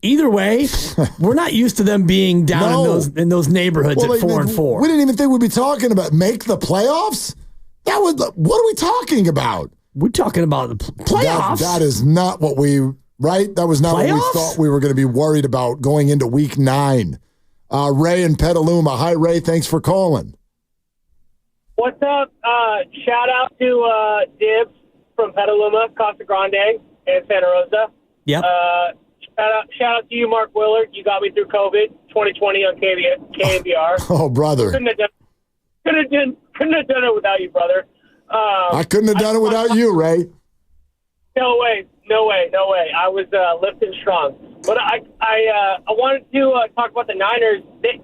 either way, we're not used to them being down in those neighborhoods at 4-4. We didn't even think we'd be talking about make the playoffs. What are we talking about? We're talking about the playoffs. That is not what we, right? That was not what we thought we were going to be worried about going into week 9. Ray in Petaluma. Hi, Ray. Thanks for calling. What's up? Shout out to Dibs from Petaluma, Casa Grande, and Santa Rosa. Yep. Shout out to you, Mark Willard. You got me through COVID 2020 on KNBR. Oh, brother. Couldn't have done it without you, brother. I couldn't have done it without you, Ray. No way. I was lifting strong. But I wanted to talk about the Niners. They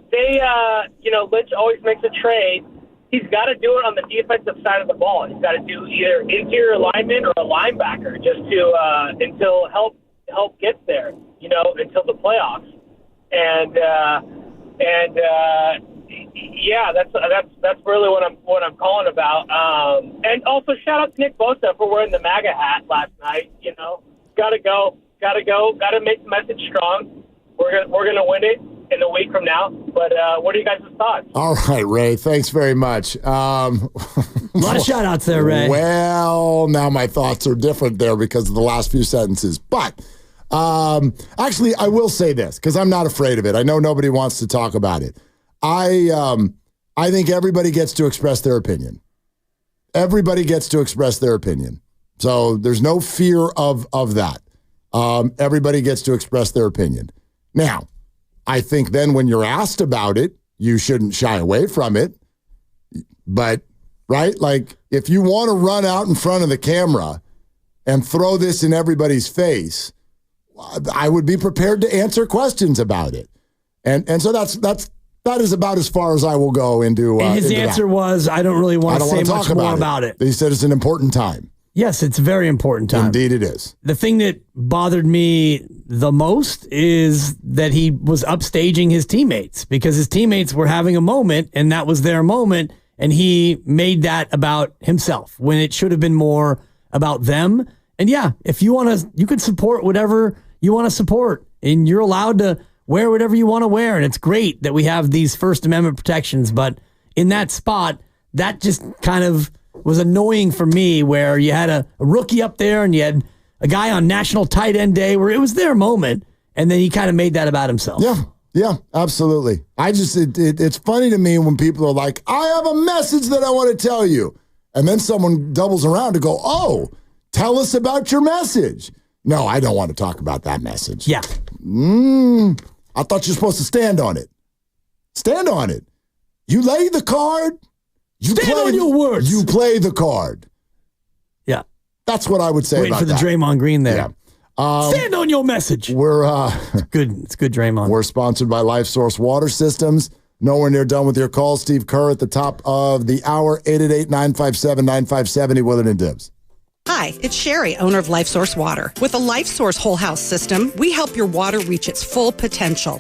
Lynch always makes a trade. He's got to do it on the defensive side of the ball. He's got to do either interior lineman or a linebacker just to until help gets there, until the playoffs. And that's really what I'm calling about. And also shout out to Nick Bosa for wearing the MAGA hat last night. Gotta make the message strong. We're gonna win it in a week from now. But what are you guys' thoughts? All right, Ray. Thanks very much. A lot of shout outs there, Ray. Well, now my thoughts are different there because of the last few sentences. But actually, I will say this because I'm not afraid of it. I know nobody wants to talk about it. I think everybody gets to express their opinion. Everybody gets to express their opinion. So there's no fear of that. Everybody gets to express their opinion. Now, I think then when you're asked about it, you shouldn't shy away from it. But, right, like if you want to run out in front of the camera and throw this in everybody's face, I would be prepared to answer questions about it. And so that is about as far as I will go into. And his answer was, I don't really want to say much more about it. He said it's an important time. Yes, it's a very important time. Indeed it is. The thing that bothered me the most is that he was upstaging his teammates because his teammates were having a moment and that was their moment. And he made that about himself when it should have been more about them. And yeah, if you want to, you could support whatever you want to support and you're allowed to wear whatever you want to wear. And it's great that we have these First Amendment protections. But in that spot, that just kind of was annoying for me where you had a rookie up there and you had a guy on National Tight End Day where it was their moment. And then he kind of made that about himself. Yeah, absolutely. It's funny to me when people are like, I have a message that I want to tell you. And then someone doubles around to go, oh, tell us about your message. No, I don't want to talk about that message. Yeah. I thought you're supposed to stand on it. Stand on it. You lay the card. Stand on your words. You play the card. Yeah. That's what I would say Waiting about for the that. Draymond Green there. Yeah. Stand on your message. We're It's good, Draymond. We're sponsored by Life Source Water Systems. Nowhere near done with your calls. Steve Kerr at the top of the hour. 888-957-9570. Willard and Dibs. Hi, it's Sherry, owner of Life Source Water. With the Life Source Whole House System, we help your water reach its full potential.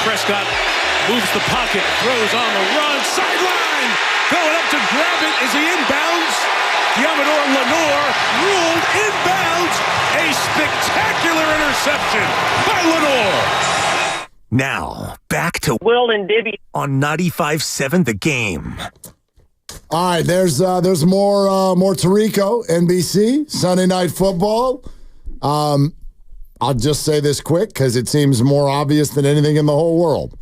Prescott moves the pocket, throws on the run, sideline, going up to grab it. Is he inbounds? Yamador Lenore ruled inbounds. A spectacular interception by Lenore. Now, back to Will and Dibby on 95.7 The Game. All right, there's more Tirico, NBC, Sunday Night Football. I'll just say this quick because it seems more obvious than anything in the whole world.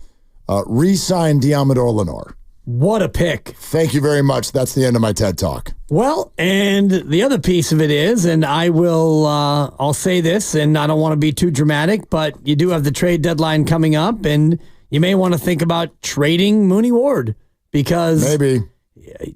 Re-sign Diamador Lenore. What a pick. Thank you very much. That's the end of my TED Talk. Well, and the other piece of it is, and I'll say this, and I don't want to be too dramatic, but you do have the trade deadline coming up, and you may want to think about trading Mooney Ward because maybe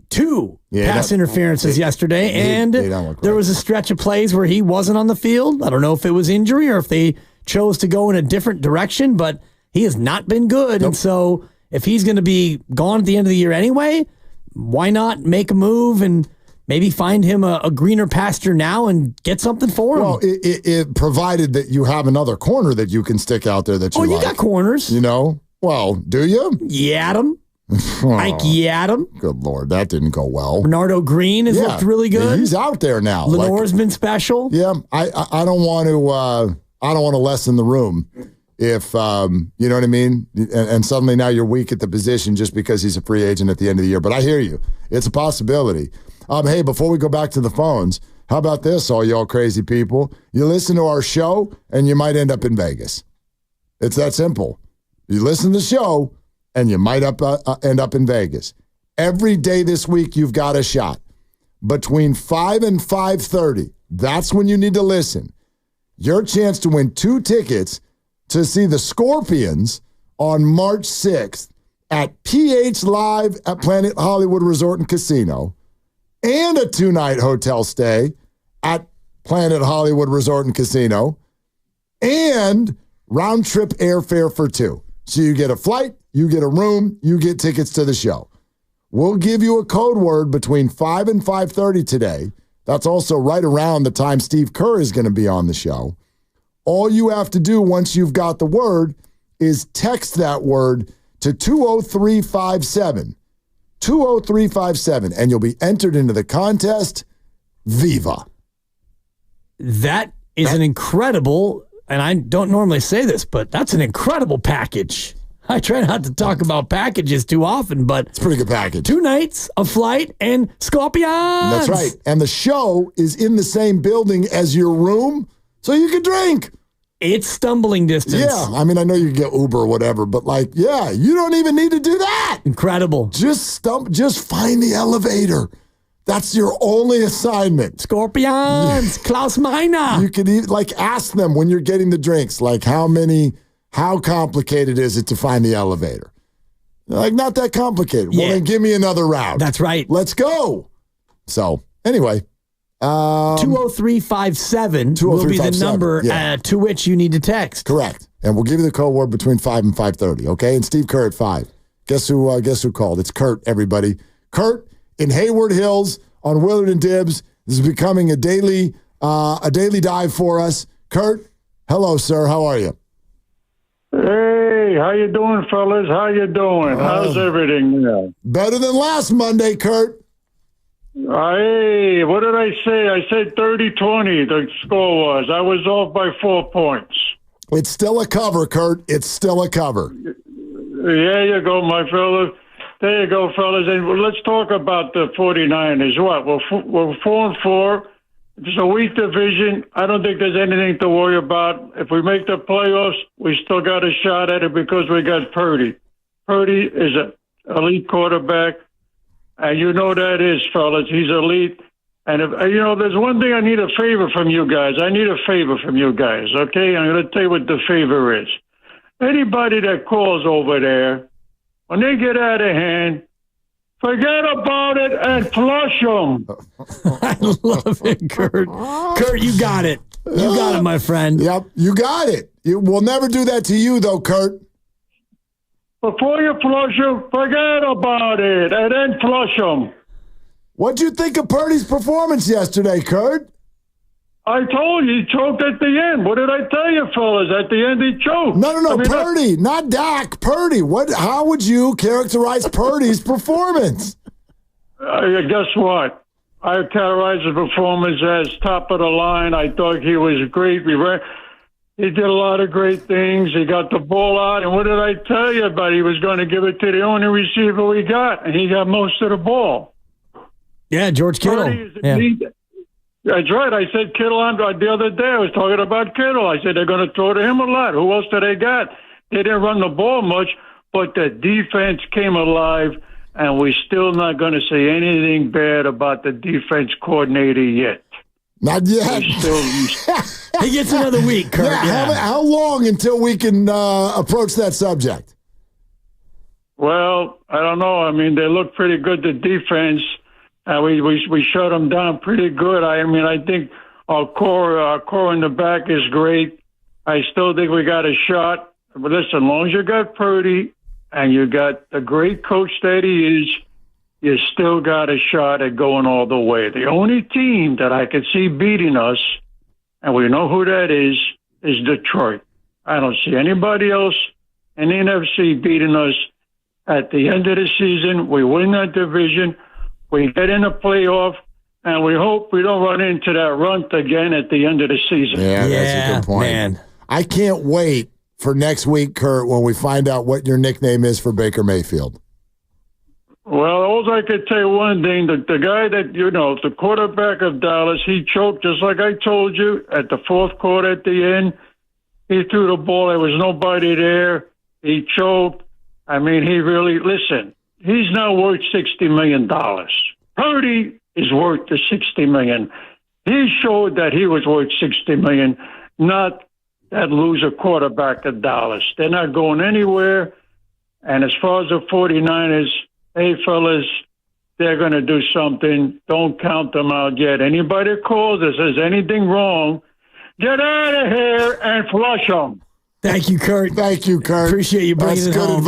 two pass interferences yesterday, and there was a stretch of plays where he wasn't on the field. I don't know if it was injury or if they chose to go in a different direction, but he has not been good, and so if he's going to be gone at the end of the year anyway, why not make a move and maybe find him a greener pasture now and get something for him? Well, it provided that you have another corner that you can stick out there that you like. You got corners. You know? Well, do you? Yadim. Ike Yadim. Good Lord, that didn't go well. Bernardo Green has looked really good. He's out there now. Lenore's been special. Yeah, I don't want to lessen the room. If, you know what I mean? And suddenly now you're weak at the position just because he's a free agent at the end of the year. But I hear you. It's a possibility. Hey, before we go back to the phones, how about this, all y'all crazy people? You listen to our show, and you might end up in Vegas. It's that simple. You listen to the show, and you might end up in Vegas. Every day this week, you've got a shot. Between 5 and 5:30, that's when you need to listen. Your chance to win 2 tickets to see the Scorpions on March 6th at PH Live at Planet Hollywood Resort and Casino, and a 2-night hotel stay at Planet Hollywood Resort and Casino, and round-trip airfare for 2. So you get a flight, you get a room, you get tickets to the show. We'll give you a code word between 5 and 5:30 today. That's also right around the time Steve Kerr is going to be on the show. All you have to do once you've got the word is text that word to 20357. 20357, and you'll be entered into the contest. Viva. That is an incredible, and I don't normally say this, but that's an incredible package. I try not to talk about packages too often, but it's a pretty good package. 2 nights, a flight, and Scorpions. That's right. And the show is in the same building as your room, so you can drink. It's stumbling distance. Yeah, I mean, I know you can get Uber or whatever, but you don't even need to do that. Incredible. Just find the elevator. That's your only assignment. Scorpions, Klaus Meiner. You can ask them when you're getting the drinks, how complicated is it to find the elevator? Not that complicated. Yeah. Well, then give me another route. That's right. Let's go. So, anyway. 20357 will be the number to which you need to text. Correct. And we'll give you the code word between 5 and 5:30, okay? And Steve Kerr at 5. Guess who called? It's Kurt, everybody. Kurt in Hayward Hills on Willard and Dibbs. This is becoming a daily dive for us. Kurt, hello, sir. How are you? Hey, how you doing, fellas? How you doing? How's everything now? Better than last Monday, Kurt. Hey, what did I say? I said 30-20 the score was. I was off by 4 points. It's still a cover, Kurt. It's still a cover. There you go, my fellas. There you go, fellas. And let's talk about the 49ers. What? We're 4-4. It's a weak division. I don't think there's anything to worry about. If we make the playoffs, we still got a shot at it because we got Purdy. Purdy is an elite quarterback. And you know that is, fellas. He's elite. And, there's one thing I need a favor from you guys. Okay? I'm going to tell you what the favor is. Anybody that calls over there, when they get out of hand, forget about it and flush them. I love it, Kurt. Kurt, you got it. You got it, my friend. Yep, you got it. We'll never do that to you, though, Kurt. Before you flush them, forget about it, and then flush them. What'd you think of Purdy's performance yesterday, Kurt? I told you he choked at the end. What did I tell you, fellas? At the end, he choked. No, Purdy, not Dak. Purdy. How would you characterize Purdy's performance? Guess what? I characterized his performance as top of the line. I thought he was great. He did a lot of great things. He got the ball out. And what did I tell you about? He was going to give it to the only receiver we got, and he got most of the ball. Yeah, George Kittle. Yeah. That's right. I said Kittle on the other day. I was talking about Kittle. I said they're going to throw to him a lot. Who else do they got? They didn't run the ball much, but the defense came alive, and we're still not going to say anything bad about the defense coordinator yet. Not yet. He gets another week, Kerr. Yeah. How long until we can approach that subject? Well, I don't know. I mean, they look pretty good, the defense. We shut them down pretty good. I think our core in the back is great. I still think we got a shot. But listen, as long as you got Purdy and you got the great coach that he is, you still got a shot at going all the way. The only team that I could see beating us, and we know who that is Detroit. I don't see anybody else in the NFC beating us. At the end of the season, we win that division. We get in the playoff, and we hope we don't run into that runt again at the end of the season. Yeah, that's a good point. Man. I can't wait for next week, Kurt, when we find out what your nickname is for Baker Mayfield. Well, all I could tell you one thing, the guy that, the quarterback of Dallas, he choked just like I told you at the fourth quarter at the end. He threw the ball. There was nobody there. He choked. I mean, listen. He's now worth $60 million. Purdy is worth the $60 million. He showed that he was worth $60 million, not that loser quarterback of Dallas. They're not going anywhere. And as far as the 49ers, hey, fellas, they're going to do something. Don't count them out yet. Anybody that calls that says anything wrong, get out of here and flush them. Thank you, Kurt. Appreciate you bringing it home.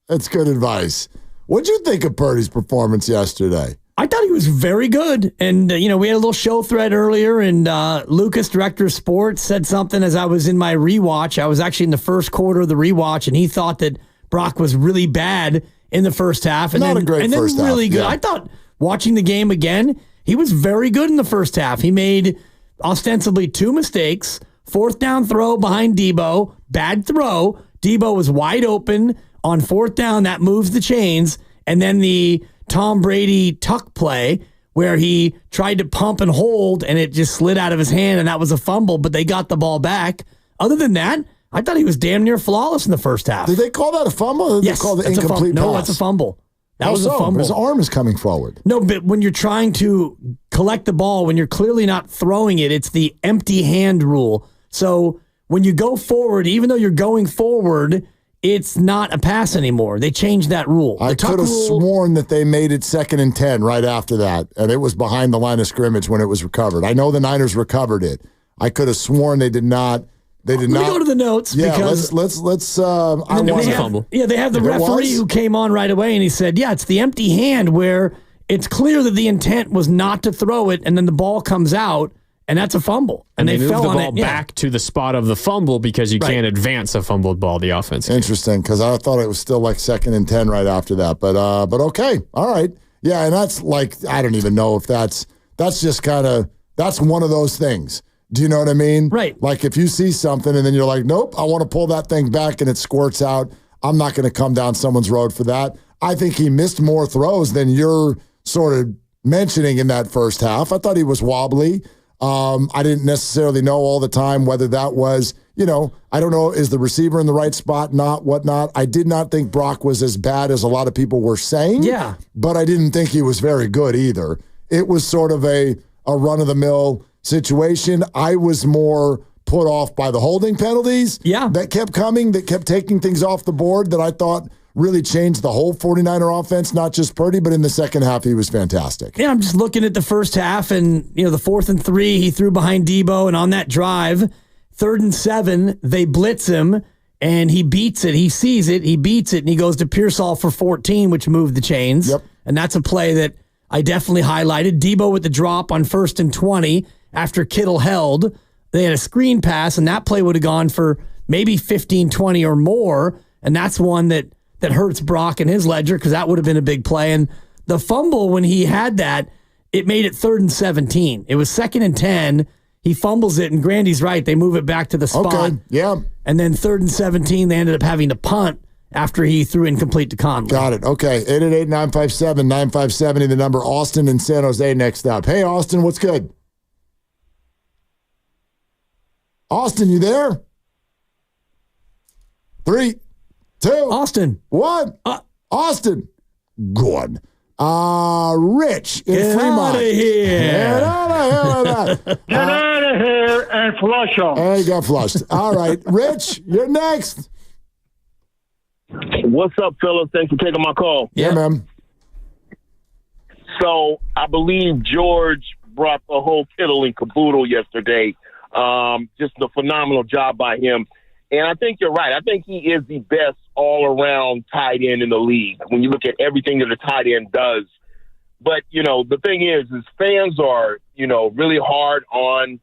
That's good advice. What'd you think of Purdy's performance yesterday? I thought he was very good. And, we had a little show thread earlier, and Lucas, director of sports, said something as I was in my rewatch. I was actually in the first quarter of the rewatch, and he thought that Brock was really bad in the first half. And Not a great first half. Really good. Yeah. I thought, watching the game again, he was very good in the first half. He made ostensibly 2 mistakes. Fourth down throw behind Debo. Bad throw. Debo was wide open on fourth down. That moves the chains. And then the Tom Brady tuck play where he tried to pump and hold and it just slid out of his hand, and that was a fumble, but they got the ball back. Other than that, I thought he was damn near flawless in the first half. Did they call that a fumble or did they call it incomplete pass? No, that's a fumble. That was a fumble. His arm is coming forward. No, but when you're trying to collect the ball, when you're clearly not throwing it, it's the empty hand rule. So when you go forward, even though you're going forward, it's not a pass anymore. They changed that rule. I could have sworn that they made it 2nd and 10 right after that, and it was behind the line of scrimmage when it was recovered. I know the Niners recovered it. I could have sworn they did not. Let me go to the notes. Yeah, because let's. Fumble. Yeah, they have the referee who came on right away, and he said, "Yeah, it's the empty hand where it's clear that the intent was not to throw it, and then the ball comes out." And that's a fumble. And they moved the ball back to the spot of the fumble because you can't advance a fumbled ball, the offense. Interesting, because I thought it was still like 2nd and 10 right after that. But okay. All right. Yeah, and that's like, I don't even know if that's just kind of, that's one of those things. Do you know what I mean? Right. Like if you see something and then you're like, nope, I want to pull that thing back and it squirts out, I'm not going to come down someone's road for that. I think he missed more throws than you're sort of mentioning in that first half. I thought he was wobbly. I didn't necessarily know all the time whether that was, I don't know, is the receiver in the right spot, not whatnot. I did not think Brock was as bad as a lot of people were saying. Yeah. But I didn't think he was very good either. It was sort of a run-of-the-mill situation. I was more put off by the holding penalties that kept coming, that kept taking things off the board that I thought really changed the whole 49er offense, not just Purdy, but in the second half, he was fantastic. Yeah, I'm just looking at the first half, and, the 4th and 3, he threw behind Debo, and on that drive, 3rd and 7, they blitz him, and he beats it. He sees it, he beats it, and he goes to Pearsall for 14, which moved the chains. Yep. And that's a play that I definitely highlighted. Debo with the drop on 1st and 20, after Kittle held. They had a screen pass, and that play would have gone for maybe 15, 20 or more, and that's one that hurts Brock in his ledger because that would have been a big play. And the fumble, when he had that, it made it 3rd and 17. It was 2nd and 10. He fumbles it, and Grandy's right. They move it back to the spot. Okay, yeah. And then 3rd and 17, they ended up having to punt after he threw incomplete to Conley. Got it. Okay, 888-957-9570, the number. Austin in San Jose next up. Hey, Austin, what's good? Austin, you there? 3, 2, Austin. 1. Austin. Good. Rich in Fremont. Get out of here. Get out of here. Get out of here and flush them. And he got flushed. All right, Rich, you're next. What's up, fellas? Thanks for taking my call. Yeah, man. So I believe George brought the whole Kittle and caboodle yesterday. Just a phenomenal job by him. And I think you're right. I think he is the best all-around tight end in the league when you look at everything that a tight end does. But, the thing is fans are, really hard on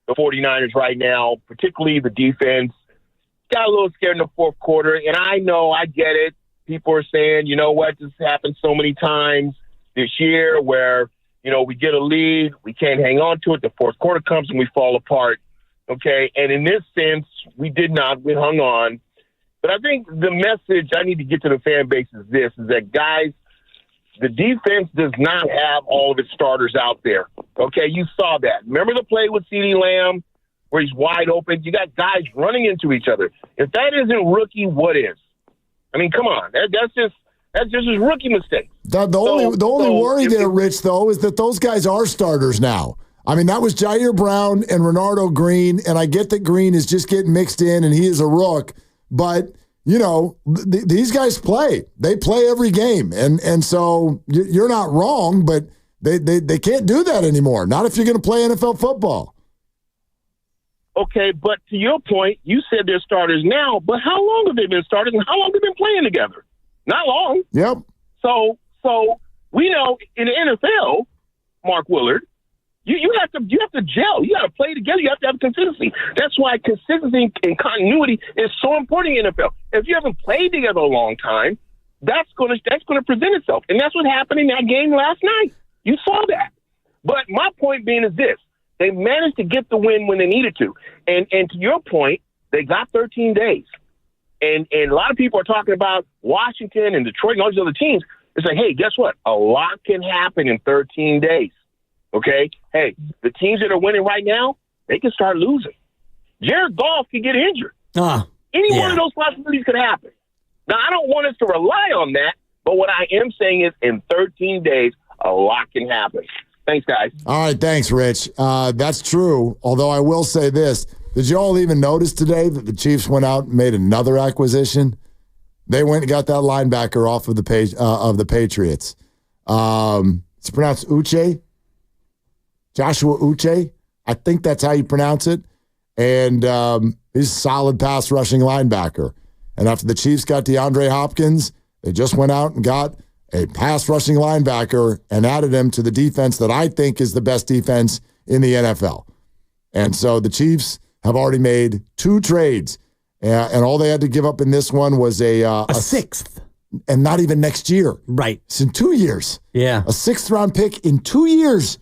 the 49ers right now, particularly the defense. Got a little scared in the fourth quarter, and I know, I get it. People are saying, you know what, this happened so many times this year where, we get a lead, we can't hang on to it, the fourth quarter comes and we fall apart. Okay, and in this sense, we did not. We hung on. But I think the message I need to get to the fan base is this, is that, guys, the defense does not have all of its starters out there. Okay, you saw that. Remember the play with CeeDee Lamb where he's wide open? You got guys running into each other. If that isn't rookie, what is? I mean, come on. That's just his rookie mistake. The only worry there, Rich, though, is that those guys are starters now. I mean, that was Jair Brown and Renardo Green, and I get that Green is just getting mixed in and he is a rook, but, these guys play. They play every game, and so you're not wrong, but they can't do that anymore, not if you're going to play NFL football. Okay, but to your point, you said they're starters now, but how long have they been starters and how long have they been playing together? Not long. Yep. So we know in the NFL, Mark Willard, you have to gel. You got to play together. You have to have consistency. That's why consistency and continuity is so important in the NFL. If you haven't played together a long time, that's going to present itself, and that's what happened in that game last night. You saw that. But my point being is this: they managed to get the win when they needed to, and to your point, they got 13 days. And a lot of people are talking about Washington and Detroit and all these other teams. It's like, hey, guess what? A lot can happen in 13 days. Okay? Hey, the teams that are winning right now, they can start losing. Jared Goff can get injured. Any one of those possibilities could happen. Now, I don't want us to rely on that, but what I am saying is in 13 days, a lot can happen. Thanks, guys. All right, thanks, Rich. That's true, although I will say this. Did you all even notice today that the Chiefs went out and made another acquisition? They went and got that linebacker off of the Patriots. It's pronounced Uche. Joshua Uche. I think that's how you pronounce it. And he's a solid pass rushing linebacker. And after the Chiefs got DeAndre Hopkins, they just went out and got a pass rushing linebacker and added him to the defense that I think is the best defense in the NFL. And so the Chiefs have already made 2 trades, and all they had to give up in this one was a sixth. And not even next year. Right. It's in 2 years. Yeah. A 6th-round pick in 2 years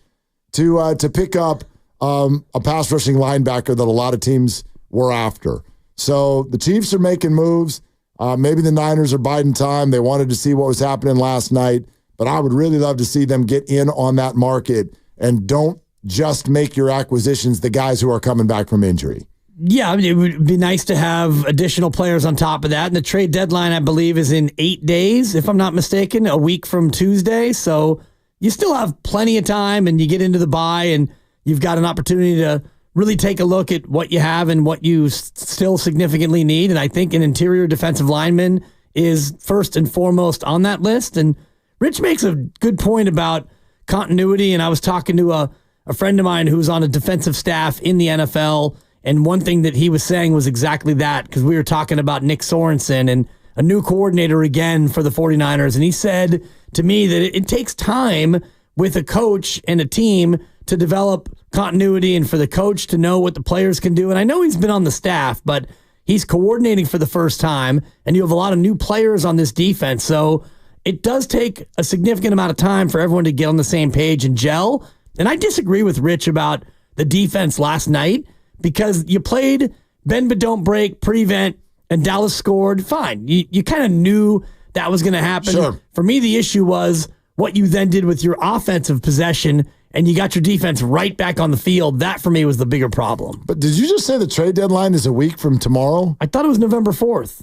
to pick up a pass rushing linebacker that a lot of teams were after. So the Chiefs are making moves. Maybe the Niners are biding time. They wanted to see what was happening last night, but I would really love to see them get in on that market and don't just make your acquisitions the guys who are coming back from injury. Yeah, it would be nice to have additional players on top of that. And the trade deadline, I believe, is in 8 days, if I'm not mistaken, a week from Tuesday. So you still have plenty of time, and you get into the bye, and you've got an opportunity to really take a look at what you have and what you still significantly need. And I think an interior defensive lineman is first and foremost on that list. And Rich makes a good point about continuity. And I was talking to a friend of mine who's on a defensive staff in the NFL, and one thing that he was saying was exactly that, because we were talking about Nick Sorensen and a new coordinator again for the 49ers, and he said to me that it takes time with a coach and a team to develop continuity and for the coach to know what the players can do. And I know he's been on the staff, but he's coordinating for the first time, and you have a lot of new players on this defense. So it does take a significant amount of time for everyone to get on the same page and gel. And I disagree with Rich about the defense last night because you played bend but don't break, prevent, and Dallas scored. Fine. You kind of knew that was going to happen. Sure. For me, the issue was what you then did with your offensive possession, and you got your defense right back on the field. That, for me, was the bigger problem. But did you just say the trade deadline is a week from tomorrow? I thought it was November 4th,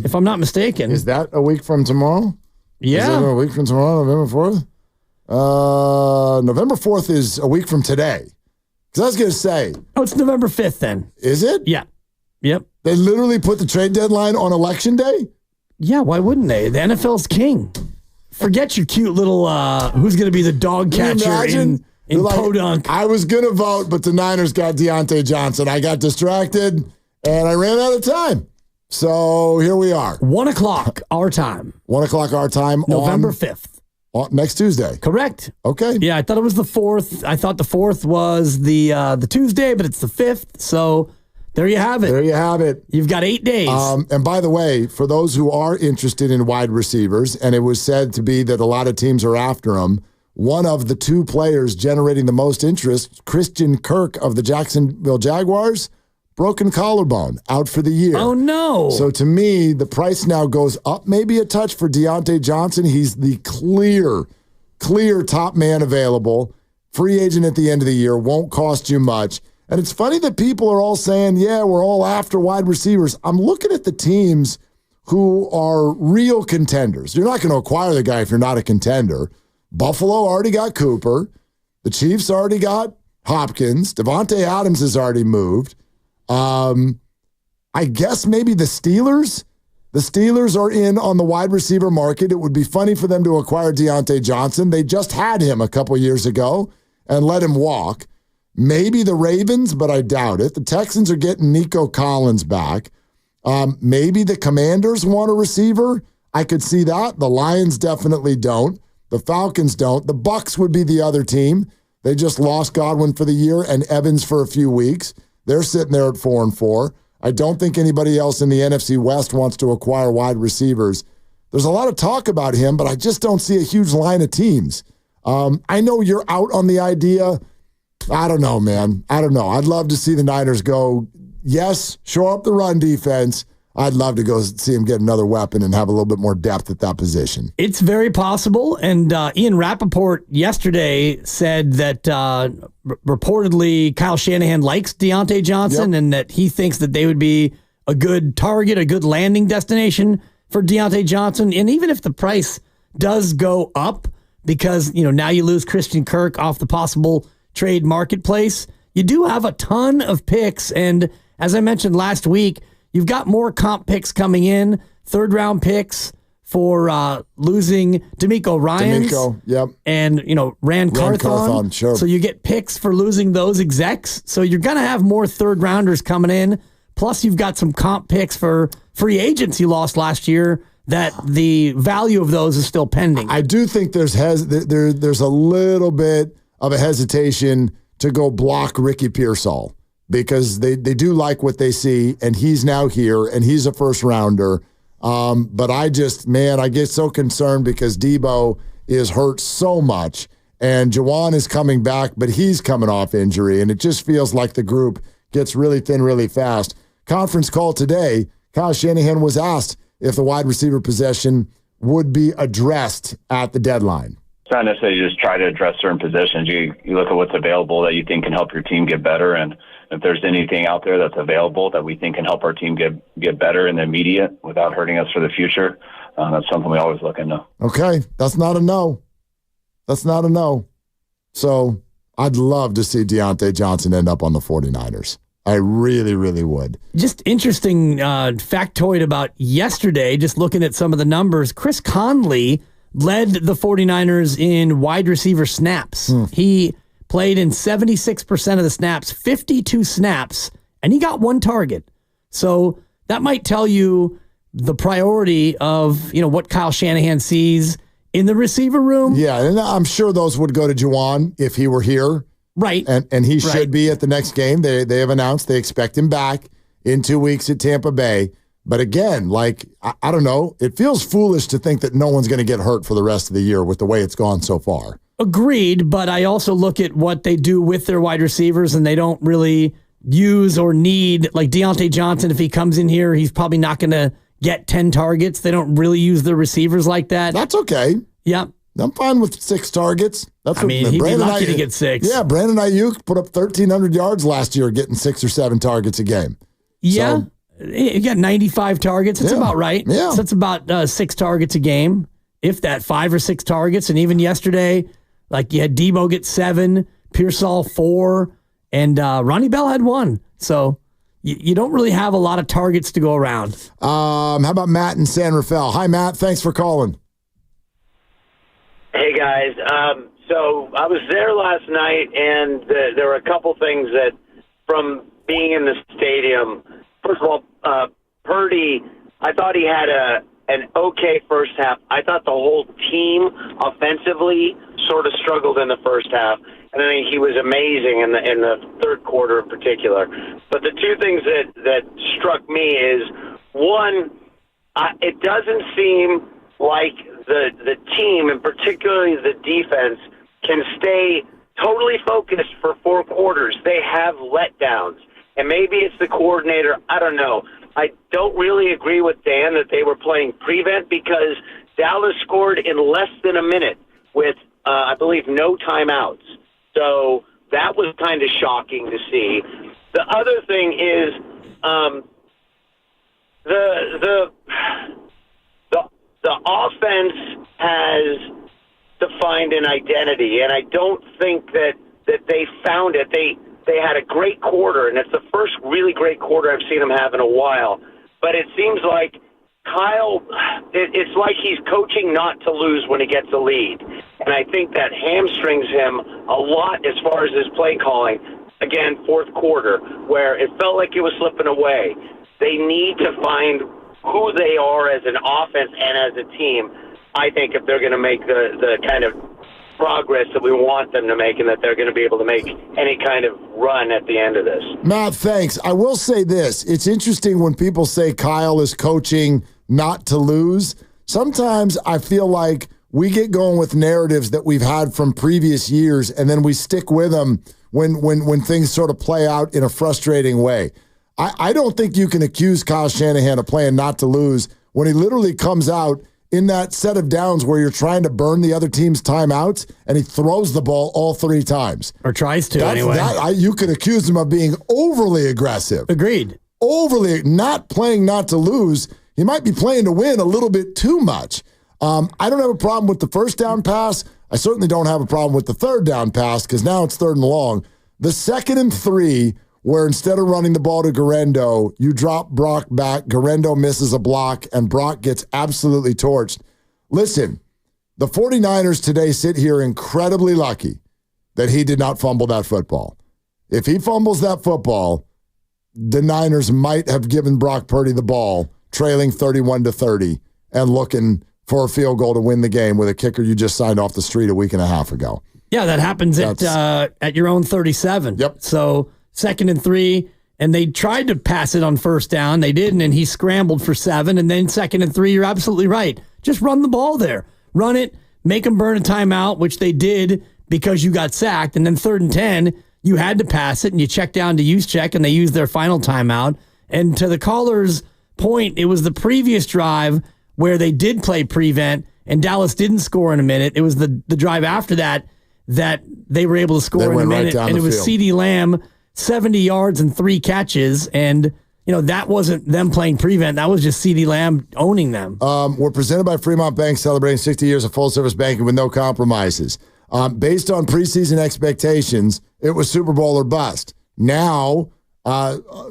if I'm not mistaken. Is that a week from tomorrow? Yeah. Is it a week from tomorrow, November 4th? November 4th is a week from today. Because I was going to say. Oh, it's November 5th then. Is it? Yeah. Yep. They literally put the trade deadline on Election Day? Yeah, why wouldn't they? The NFL's king. Forget your cute little who's going to be the dog catcher in Podunk. I was going to vote, but the Niners got Deontay Johnson. I got distracted, and I ran out of time. So here we are. 1 o'clock our time. 1 o'clock our time. November 5th. Next Tuesday. Correct. Okay. Yeah, I thought it was the 4th. I thought the 4th was the Tuesday, but it's the 5th. So there you have it. There you have it. You've got 8 days. And by the way, for those who are interested in wide receivers, and it was said to be that a lot of teams are after them, one of the two players generating the most interest, Christian Kirk of the Jacksonville Jaguars, broken collarbone, out for the year. Oh, no. So to me, the price now goes up maybe a touch for Deontay Johnson. He's the clear top man available. Free agent at the end of the year, won't cost you much. And it's funny that people are all saying, yeah, we're all after wide receivers. I'm looking at the teams who are real contenders. You're not going to acquire the guy if you're not a contender. Buffalo already got Cooper. The Chiefs already got Hopkins. Devontae Adams has already moved. I guess maybe the Steelers. The Steelers are in on the wide receiver market. It would be funny for them to acquire Deontay Johnson. They just had him a couple years ago and let him walk. Maybe the Ravens, but I doubt it. The Texans are getting Nico Collins back. Maybe the Commanders want a receiver. I could see that. The Lions definitely don't. The Falcons don't. The Bucks would be the other team. They just lost Godwin for the year and Evans for a few weeks. They're sitting there at 4-4. I don't think anybody else in the NFC West wants to acquire wide receivers. There's a lot of talk about him, but I just don't see a huge line of teams. I know you're out on the idea. I don't know, man. I don't know. I'd love to see the Niners go, yes, shore up the run defense. I'd love to go see him get another weapon and have a little bit more depth at that position. It's very possible. And Ian Rappaport yesterday said that reportedly Kyle Shanahan likes Deontay Johnson and that he thinks that they would be a good target, a good landing destination for Deontay Johnson. And even if the price does go up because, now you lose Christian Kirk off the possible trade marketplace, you do have a ton of picks. And as I mentioned last week, you've got more comp picks coming in, third-round picks for losing D'Amico Ryans. And, Rand Carthon. Sure. So you get picks for losing those execs. So you're going to have more third-rounders coming in. Plus, you've got some comp picks for free agents you lost last year that the value of those is still pending. I do think there's a little bit of a hesitation to go block Ricky Pearsall because they do like what they see, and he's now here, and he's a first-rounder. But I get so concerned because Debo is hurt so much, and Juwan is coming back, but he's coming off injury, and it just feels like the group gets really thin really fast. Conference call today, Kyle Shanahan was asked if the wide receiver possession would be addressed at the deadline. It's not necessarily just try to address certain positions. You look at what's available that you think can help your team get better, and if there's anything out there that's available that we think can help our team get better in the immediate without hurting us for the future, that's something we always look into. Okay, that's not a no. That's not a no. So I'd love to see Deontay Johnson end up on the 49ers. I really, really would. Just interesting factoid about yesterday, just looking at some of the numbers, Chris Conley led the 49ers in wide receiver snaps. He played in 76% of the snaps, 52 snaps, and he got one target. So that might tell you the priority of what Kyle Shanahan sees in the receiver room. Yeah, and I'm sure those would go to Juwan if he were here. Right. And he should be at the next game. They have announced they expect him back in 2 weeks at Tampa Bay. But again, like, I don't know. It feels foolish to think that no one's going to get hurt for the rest of the year with the way it's gone so far. Agreed, but I also look at what they do with their wide receivers, and they don't really use or need, like Deontay Johnson, if he comes in here, he's probably not going to get 10 targets. They don't really use their receivers like that. That's okay. Yep. I'm fine with 6 targets. That's I mean, he'd be lucky to get 6. Yeah, Brandon Ayuk put up 1,300 yards last year getting 6 or 7 targets a game. Yeah. So, he got 95 targets. That's about right. Yeah. So that's about 6 targets a game, if that, 5 or 6 targets. And even yesterday, like you had Debo get 7, Pearsall 4, and Ronnie Bell had 1. So you don't really have a lot of targets to go around. How about Matt in San Rafael? Hi, Matt. Thanks for calling. Hey, guys. So I was there last night, and there were a couple things that, from being in the stadium, first of all, Purdy, I thought he had an okay first half. I thought the whole team offensively sort of struggled in the first half, and I think he was amazing in the third quarter in particular. But the two things that struck me is, one, it doesn't seem like the team, and particularly the defense, can stay totally focused for 4 quarters. They have letdowns, and maybe it's the coordinator. I don't know. I don't really agree with Dan that they were playing prevent, because Dallas scored in less than a minute with, I believe, no timeouts. So that was kind of shocking to see. The other thing is the offense has defined an identity, and I don't think that they found it. They had a great quarter, and it's the first really great quarter I've seen them have in a while. But it seems like Kyle, it's like he's coaching not to lose when he gets a lead. And I think that hamstrings him a lot as far as his play calling. Again, fourth quarter, where it felt like it was slipping away. They need to find who they are as an offense and as a team, I think, if they're going to make the kind of progress that we want them to make, and that they're going to be able to make any kind of run at the end of this. Matt, thanks. I will say this. It's interesting when people say Kyle is coaching not to lose. Sometimes I feel like we get going with narratives that we've had from previous years, and then we stick with them when things sort of play out in a frustrating way. I don't think you can accuse Kyle Shanahan of playing not to lose when he literally comes out in that set of downs where you're trying to burn the other team's timeouts, and he throws the ball all 3 times. Or tries to, anyway. You could accuse him of being overly aggressive. Agreed. Overly, not playing not to lose. He might be playing to win a little bit too much. I don't have a problem with the first down pass. I certainly don't have a problem with the third down pass, because now it's 3rd and long. The 2nd and 3, where instead of running the ball to Garendo, you drop Brock back, Garendo misses a block, and Brock gets absolutely torched. Listen, the 49ers today sit here incredibly lucky that he did not fumble that football. If he fumbles that football, the Niners might have given Brock Purdy the ball, trailing 31-30, and looking for a field goal to win the game with a kicker you just signed off the street a week and a half ago. Yeah, that happens at your own 37. Yep. So 2nd and 3, and they tried to pass it on first down. They didn't, and he scrambled for 7. And then 2nd and 3, you're absolutely right. Just run the ball there. Run it, make them burn a timeout, which they did because you got sacked. And then 3rd and 10, you had to pass it, and you check down to use check, and they used their final timeout. And to the caller's point, it was the previous drive where they did play prevent, and Dallas didn't score in a minute. It was the drive after that they were able to score in a minute, and it was CeeDee Lamb, 70 yards and 3 catches, and that wasn't them playing prevent. That was just CeeDee Lamb owning them. We're presented by Fremont Bank, celebrating 60 years of full-service banking with no compromises. Based on preseason expectations, it was Super Bowl or bust. Now,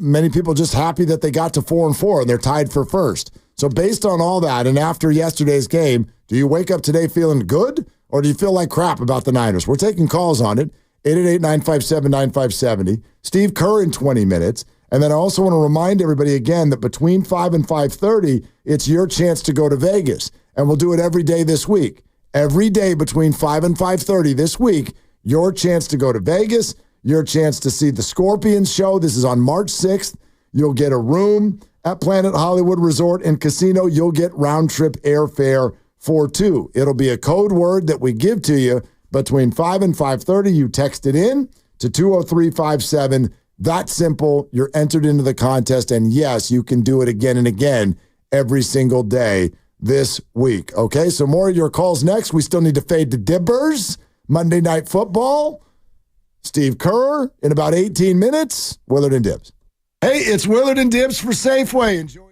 many people just happy that they got to 4-4 and they're tied for first. So based on all that, and after yesterday's game, do you wake up today feeling good, or do you feel like crap about the Niners? We're taking calls on it. 888-957-9570. Steve Kerr in 20 minutes. And then I also want to remind everybody again that between 5 and 5:30, it's your chance to go to Vegas. And we'll do it every day this week. every day between 5 and 5:30 this week, your chance to go to Vegas, your chance to see the Scorpions show. This is on March 6th. You'll get a room at Planet Hollywood Resort and Casino. You'll get round-trip airfare for two. It'll be a code word that we give to you between 5 and 5:30. You text it in to 20357. That simple. You're entered into the contest, and yes, you can do it again and again every single day this week. Okay, so more of your calls next. We still need to fade to Dibbers. Monday Night Football. Steve Kerr in about 18 minutes. Willard and Dibbs. Hey, it's Willard and Dibbs for Safeway. Enjoy.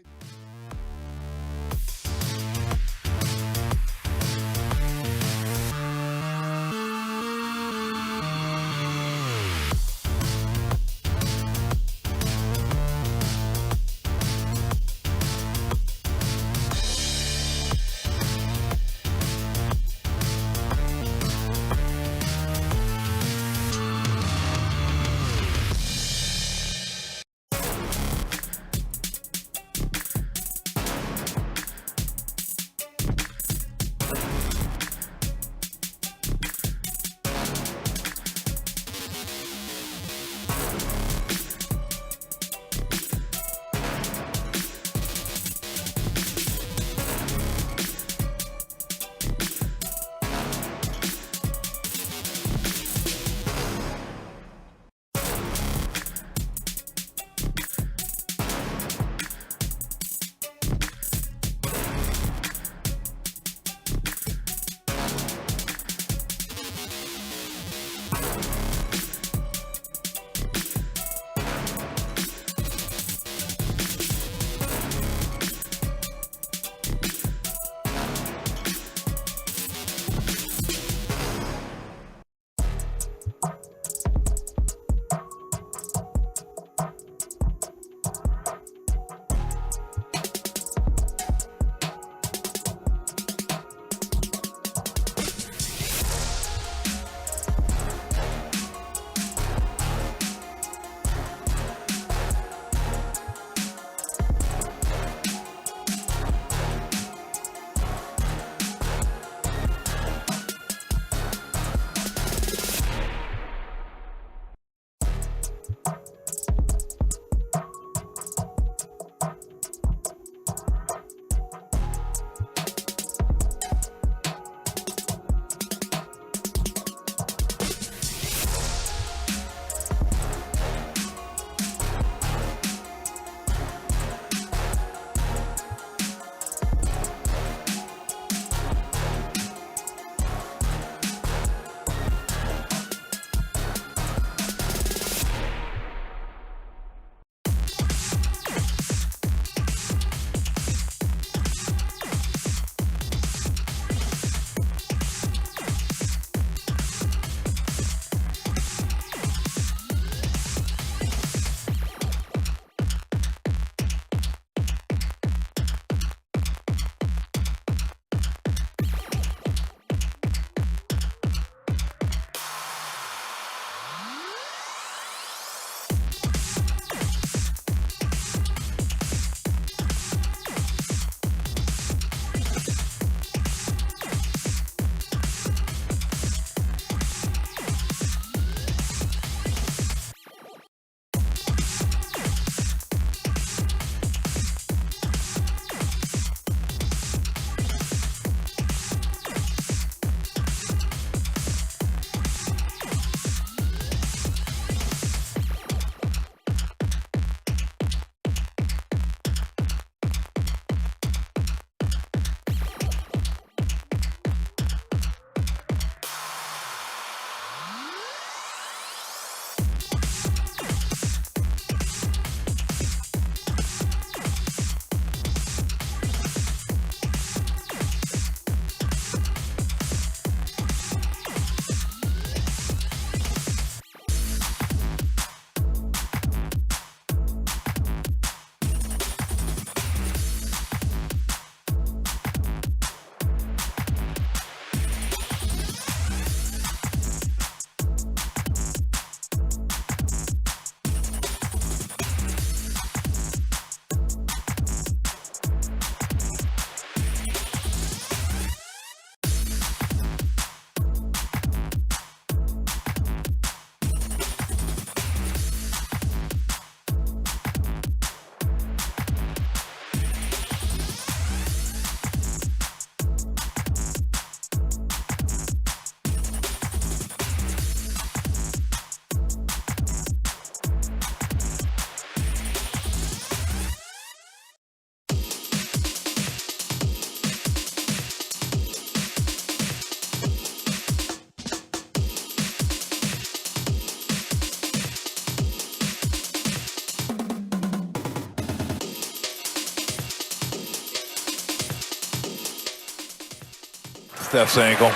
Steph's ankle.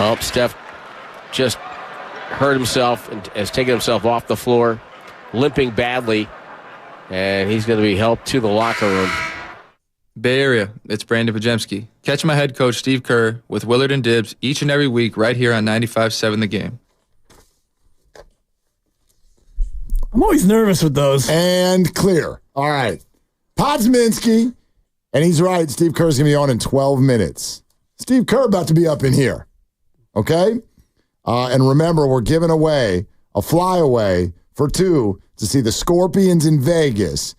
Oh, Steph just hurt himself and has taken himself off the floor, limping badly, and he's going to be helped to the locker room. Bay Area, it's Brandon Pajemski. Catch my head coach Steve Kerr with Willard and Dibbs each and every week right here on 95.7 The Game. I'm always nervous with those. And clear. All right. Podsminski, and he's right. Steve Kerr's going to be on in 12 minutes. Steve Kerr about to be up in here. Okay? And remember, we're giving away a flyaway for two to see the Scorpions in Vegas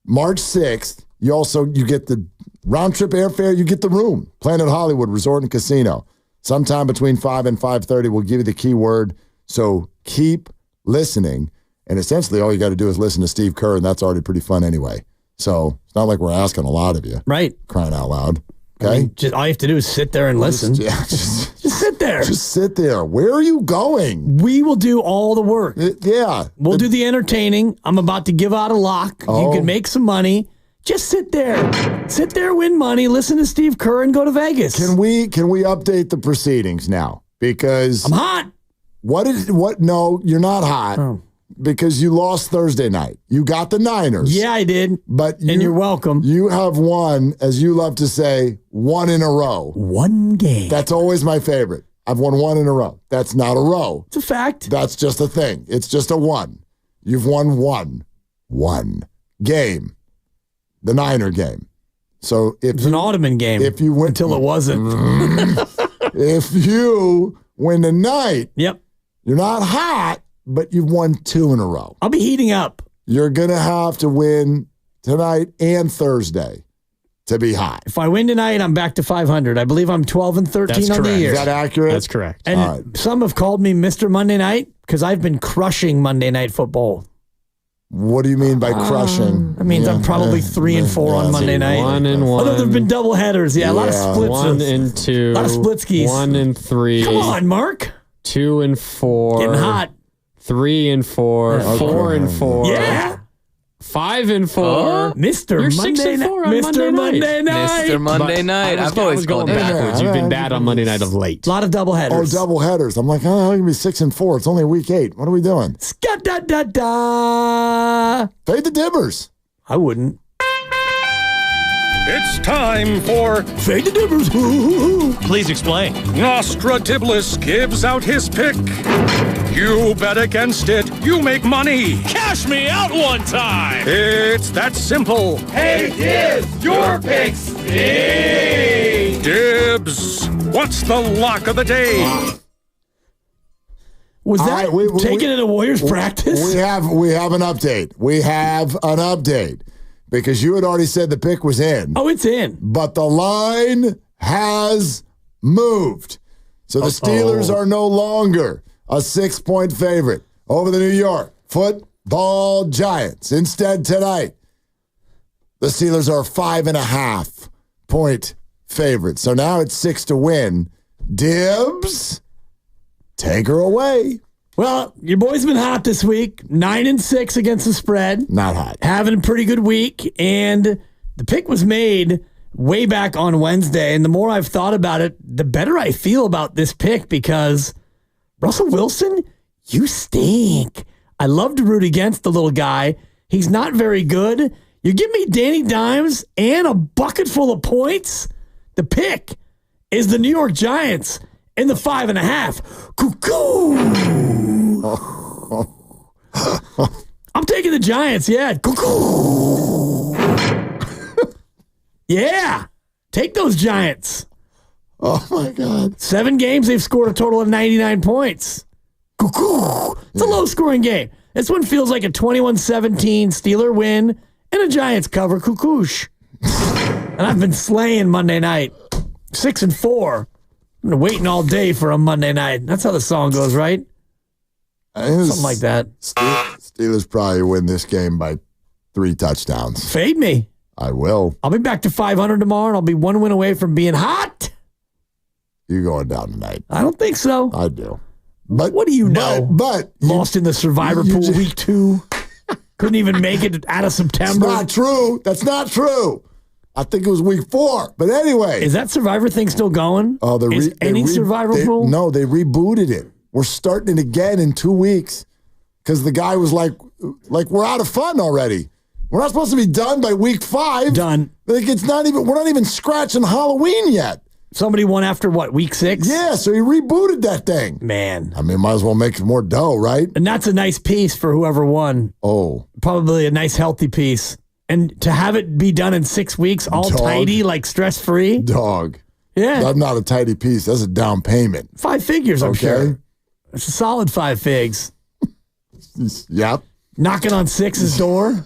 March 6th. You get the round-trip airfare. You get the room. Planet Hollywood Resort and Casino. Sometime between 5 and 5:30, we'll give you the keyword. So keep listening. And essentially, all you got to do is listen to Steve Kerr, and that's already pretty fun anyway. So it's not like we're asking a lot of you. Right. Crying out loud. Okay? I mean, all you have to do is sit there and listen. Just sit there. Just sit there. Where are you going? We will do all the work. Yeah. We'll do the entertaining. I'm about to give out a lock. You can make some money. Just sit there. Sit there, win money, listen to Steve Kerr, and go to Vegas. Can we update the proceedings now? Because I'm hot. No, you're not hot. Oh. Because you lost Thursday night. You got the Niners. Yeah, I did. And you're welcome. You have won, as you love to say, one in a row. One game. That's always my favorite. I've won one in a row. That's not a row. It's a fact. That's just a thing. It's just a one. You've won one game. The Niner game. So it was an Ottoman game. If you win, until it wasn't. If you win tonight, yep, you're not hot, but you've won two in a row. I'll be heating up. You're gonna have to win tonight and Thursday to be hot. If I win tonight, I'm back to 500. I believe I'm 12-13 on the year. Is that accurate? That's correct. And some have called me Mr. Monday Night because I've been crushing Monday Night Football. What do you mean by crushing? That means I'm probably 3 and 4 on Monday night. 1 and 1. Although there have been double headers. Yeah, a lot of splits. 1 and 2. A lot of splitskis. 1 and 3. Come on, Mark. 2 and 4. Getting hot. 3 and 4. Yeah. 4 and 4. Yeah. 5 and 4. Mr. You're Monday 6 and 4 on Mr. Monday night. Mr. Monday night. I've always going called backwards. You've been bad on Monday night of late. A lot of double headers. Oh, double headers. I'm like, oh, I'm going to be 6 and 4. It's only week 8. What are we doing? Ska-da-da-da. Fade the Dibbers. I wouldn't. It's time for Fade the Dibbers. Please explain. Nostradamus gives out his pick. You bet against it, you make money. Cash me out one time. It's that simple. Hey, Dibbs, your pick stink. Dibs, what's the lock of the day? Was that taken in a Warriors practice? We have an update. We have an update. Because you had already said the pick was in. Oh, it's in. But the line has moved. So the Steelers are no longer a 6-point favorite over the New York Football Giants. Instead, tonight, the Steelers are 5.5-point favorites. So now it's 6 to win. Dibbs, take her away. Well, your boy's been hot this week. 9-6 against the spread. Not hot. Having a pretty good week. And the pick was made way back on Wednesday. And the more I've thought about it, the better I feel about this pick because Russell Wilson, you stink. I love to root against the little guy. He's not very good. You give me Danny Dimes and a bucket full of points. The pick is the New York Giants in the 5.5. Cuckoo. I'm taking the Giants, yeah. Cuckoo. Yeah. Take those Giants. Oh, my God. 7 games, they've scored a total of 99 points. Cuckoo. It's a low-scoring game. This one feels like a 21-17 Steeler win and a Giants cover. Cuckoosh. And I've been slaying Monday night. 6 and 4. I've been waiting all day for a Monday night. That's how the song goes, right? Something like that. Steelers probably win this game by 3 touchdowns. Fade me. I will. I'll be back to 500 tomorrow, and I'll be 1 win away from being hot. You going down tonight? I don't think so. I do. But what do you know? But lost in the Survivor Pool week 2. Couldn't even make it out of September. That's not true. That's not true. I think it was week 4. But anyway. Is that Survivor thing still going? Oh, Is any Survivor pool? No, they rebooted it. We're starting it again in 2 weeks because the guy was like, we're out of fun already. We're not supposed to be done by week 5. Done. Like we're not even scratching Halloween yet. Somebody won after what, week 6? Yeah, so he rebooted that thing. Man. I mean, might as well make more dough, right? And that's a nice piece for whoever won. Oh. Probably a nice, healthy piece. And to have it be done in 6 weeks, all tidy, like stress-free. Dog. Yeah. That's not a tidy piece. That's a down payment. 5 figures, I'm sure. It's a solid 5 figs. Yep. Knocking on 6's door.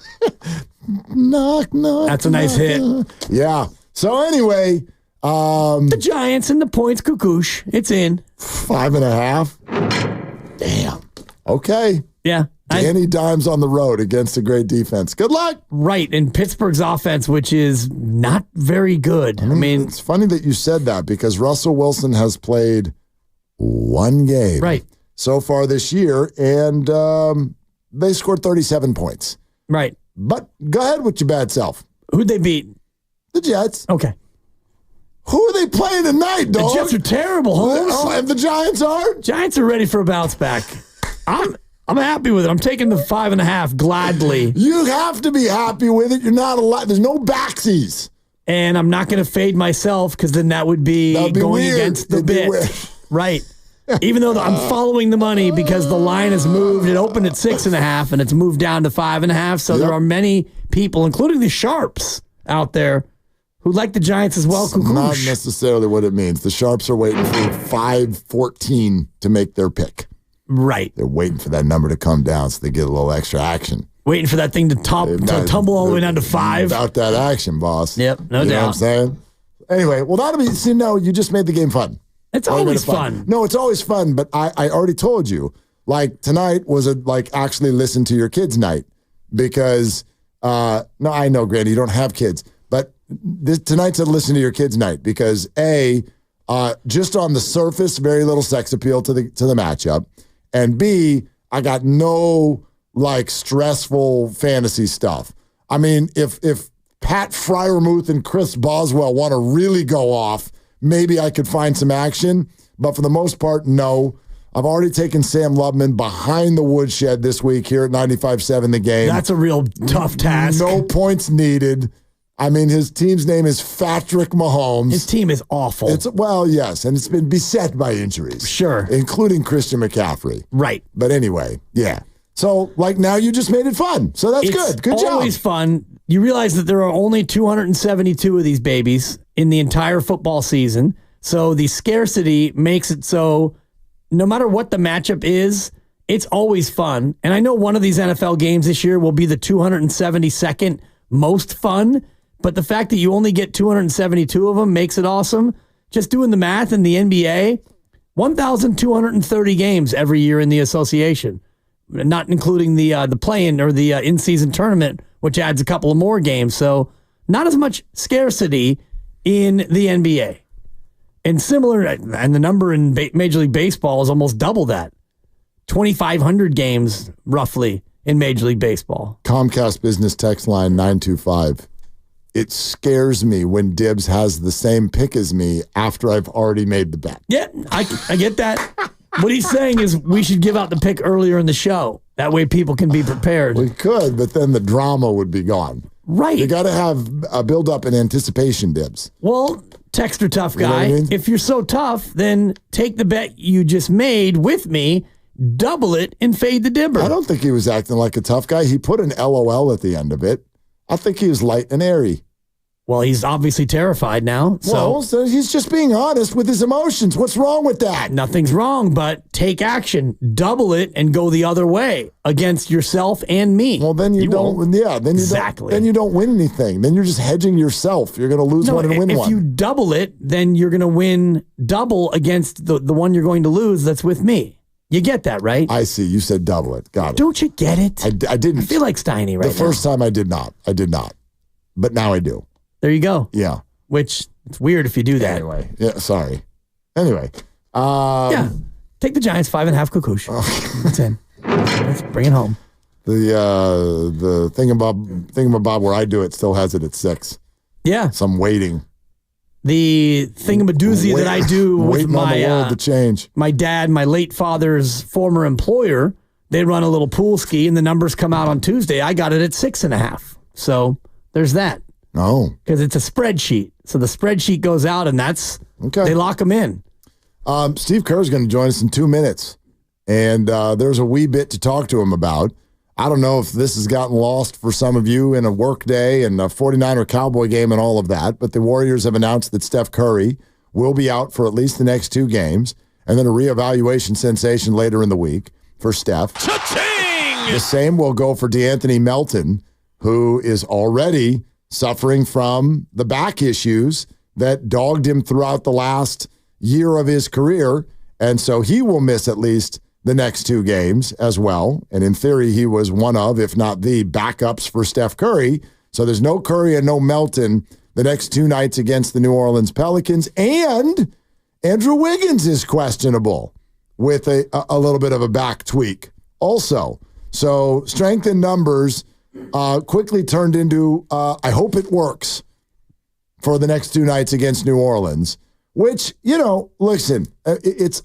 Knock. That's a nice hit. Yeah. So anyway... the Giants and the points cuckoosh. It's in. 5.5. Damn. Okay. Yeah. Danny Dimes on the road against a great defense. Good luck. Right. And Pittsburgh's offense, which is not very good. I mean, it's funny that you said that because Russell Wilson has played 1 game so far this year, and they scored 37 points. Right. But go ahead with your bad self. Who'd they beat? The Jets. Okay. Who are they playing tonight, dog? The Jets are terrible, Holmes. Oh, and the Giants are? Giants are ready for a bounce back. I'm happy with it. I'm taking the 5.5 gladly. You have to be happy with it. You're not allowed. There's no backsies. And I'm not going to fade myself because then that would be going weird. against the bit. Right. Even though I'm following the money because the line has moved. It opened at 6.5 and it's moved down to 5.5. So there are many people, including the Sharps out there, who like the Giants as well. Not necessarily what it means. The Sharps are waiting for 5-14 to make their pick. Right. They're waiting for that number to come down so they get a little extra action. Waiting for that thing to tumble all the way down to 5. About that action, boss. Yep, no doubt. You know what I'm saying? Anyway, well, that'll be, you just made the game fun. It's always fun. No, it's always fun, but I already told you, tonight was actually listen to your kids' night because, no, I know, Granny, you don't have kids, but tonight's a listen to your kids' night because just on the surface, very little sex appeal to the matchup, and B, I got no stressful fantasy stuff. I mean, if Pat Freiermuth and Chris Boswell want to really go off, maybe I could find some action, but for the most part, no. I've already taken Sam Lubman behind the woodshed this week here at 95.7 The Game. That's a real tough task. No points needed. I mean, his team's name is Patrick Mahomes. His team is awful. Yes, and it's been beset by injuries. Sure. Including Christian McCaffrey. Right. But anyway, yeah. So, now you just made it fun. So that's good. Good job. It's always fun. You realize that there are only 272 of these babies in the entire football season. So the scarcity makes it so no matter what the matchup is, it's always fun. And I know one of these NFL games this year will be the 272nd most fun, but the fact that you only get 272 of them makes it awesome. Just doing the math in the NBA, 1,230 games every year in the association, not including the play-in or the in-season tournament, which adds a couple of more games. So not as much scarcity in the NBA. And similar, and the number in Major League Baseball is almost double that. 2,500 games, roughly, in Major League Baseball. Comcast Business Text Line 925. It scares me when Dibbs has the same pick as me after I've already made the bet. Yeah, I get that. What he's saying is we should give out the pick earlier in the show. That way people can be prepared. We could, but then the drama would be gone. Right. You got to have a build-up in anticipation, Dibbs. Well, Texter tough guy. You know what I mean? If you're so tough, then take the bet you just made with me, double it, and fade the dibber. I don't think he was acting like a tough guy. He put an LOL at the end of it. I think he was light and airy. Well, he's obviously terrified now. So he's just being honest with his emotions. What's wrong with that? Nothing's wrong, but take action. Double it and go the other way against yourself and me. Well, then you don't. Won't. Yeah, then you exactly. Then you don't win anything. Then you're just hedging yourself. You're going to lose one and win one. If you double it, then you're going to win double against the one you're going to lose that's with me. You get that, right? I see. You said double it. Got it. Don't you get it? I didn't. I feel like Steiny right now. The first time I did not. But now I do. There you go. Yeah. Which, it's weird if you do that. Anyway. Yeah, sorry. Anyway. Yeah. Take the Giants 5.5 cuckoosh. That's in. Let's bring it home. The thingamabob where I do it still has it at 6. Yeah. Some waiting. The thingamadoozy that I do with on the world to change. My dad, my late father's former employer, they run a little pool ski, and the numbers come out on Tuesday. I got it at 6.5. So there's that. Oh. Because it's a spreadsheet. So the spreadsheet goes out, and they lock them in. Steve Kerr is going to join us in 2 minutes, and there's a wee bit to talk to him about. I don't know if this has gotten lost for some of you in a work day and a 49er Cowboy game and all of that, but the Warriors have announced that Steph Curry will be out for at least the next 2 games, and then a reevaluation sensation later in the week for Steph. Cha-ching! The same will go for DeAnthony Melton, who is already suffering from the back issues that dogged him throughout the last year of his career, and so he will miss at least the next 2 games as well. And in theory, he was one of, if not the, backups for Steph Curry. So there's no Curry and no Melton the next 2 nights against the New Orleans Pelicans. And Andrew Wiggins is questionable with a little bit of a back tweak also. So strength in numbers quickly turned into, I hope it works for the next 2 nights against New Orleans, which, listen, it's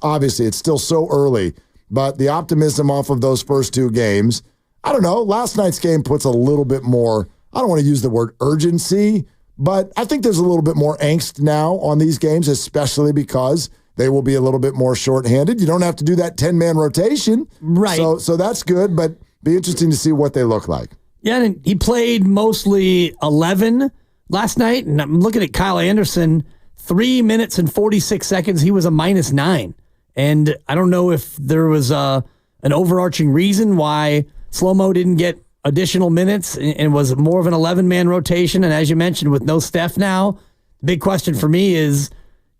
still so early. But the optimism off of those first 2 games, I don't know, last night's game puts a little bit more, I don't want to use the word urgency, but I think there's a little bit more angst now on these games, especially because they will be a little bit more shorthanded. You don't have to do that 10-man rotation. Right. So that's good, but be interesting to see what they look like. Yeah, and he played mostly 11 last night, and I'm looking at Kyle Anderson, 3 minutes and 46 seconds. He was a -9. And I don't know if there was an overarching reason why Slow-Mo didn't get additional minutes and was more of an 11-man rotation. And as you mentioned, with no Steph now, the big question for me is,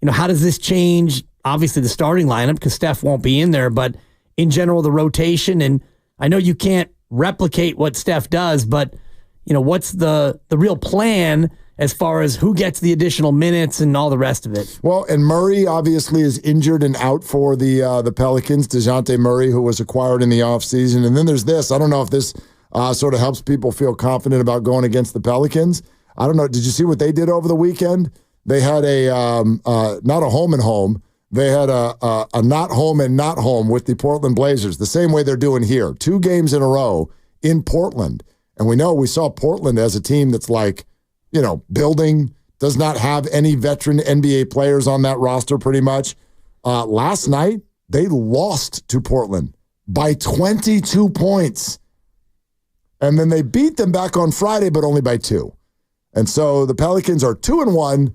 how does this change, obviously, the starting lineup, because Steph won't be in there, but in general, the rotation. And I know you can't replicate what Steph does, but, what's the real plan as far as who gets the additional minutes and all the rest of it? Well, and Murray obviously is injured and out for the Pelicans, DeJounte Murray, who was acquired in the offseason. And then there's this. I don't know if this sort of helps people feel confident about going against the Pelicans. I don't know. Did you see what they did over the weekend? They had not a home and home. They had a not home and not home with the Portland Blazers, the same way they're doing here. 2 games in a row in Portland. And we saw Portland as a team that's like, building, does not have any veteran NBA players on that roster pretty much. Last night, they lost to Portland by 22 points. And then they beat them back on Friday, but only by 2. And so the Pelicans are 2-1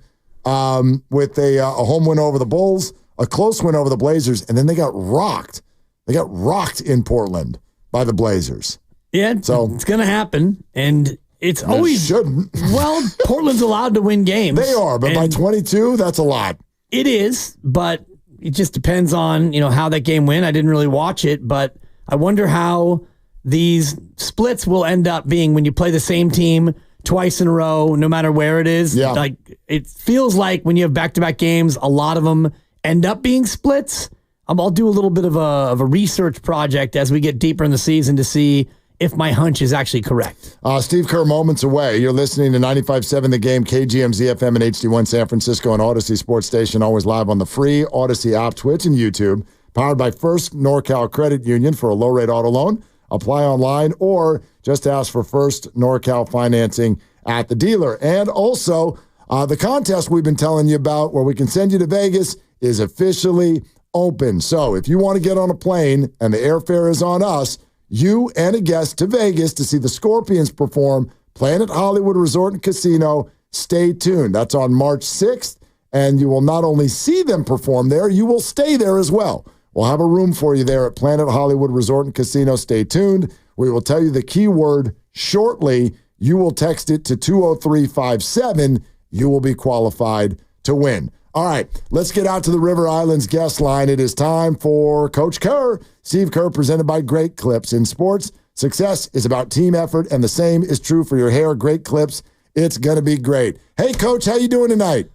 with a home win over the Bulls, a close win over the Blazers, and then they got rocked. They got rocked in Portland by the Blazers. Yeah, so it's going to happen, and it's always shouldn't. Well, Portland's allowed to win games. They are, but by 22, that's a lot. It is, but it just depends on, how that game went. I didn't really watch it, but I wonder how these splits will end up being when you play the same team twice in a row, no matter where it is. Yeah. Like, it feels like when you have back-to-back games, a lot of them end up being splits. I'll do a little bit of a research project as we get deeper in the season to see if my hunch is actually correct. Steve Kerr, moments away. You're listening to 95.7 The Game, KGMZ FM and HD1 San Francisco and Odyssey Sports Station, always live on the free Odyssey app, Twitch, and YouTube. Powered by First NorCal Credit Union for a low-rate auto loan. Apply online or just ask for First NorCal financing at the dealer. And also, the contest we've been telling you about where we can send you to Vegas is officially open. So if you want to get on a plane and the airfare is on us, you and a guest to Vegas to see the Scorpions perform, Planet Hollywood Resort and Casino. Stay tuned. That's on March 6th, and you will not only see them perform there, you will stay there as well. We'll have a room for you there at Planet Hollywood Resort and Casino. Stay tuned. We will tell you the keyword shortly. You will text it to 20357. You will be qualified to win. All right, let's get out to the River Islands guest line. It is time for Coach Kerr. Steve Kerr, presented by Great Clips. In sports, success is about team effort, and the same is true for your hair. Great Clips, it's going to be great. Hey, Coach, how you doing tonight?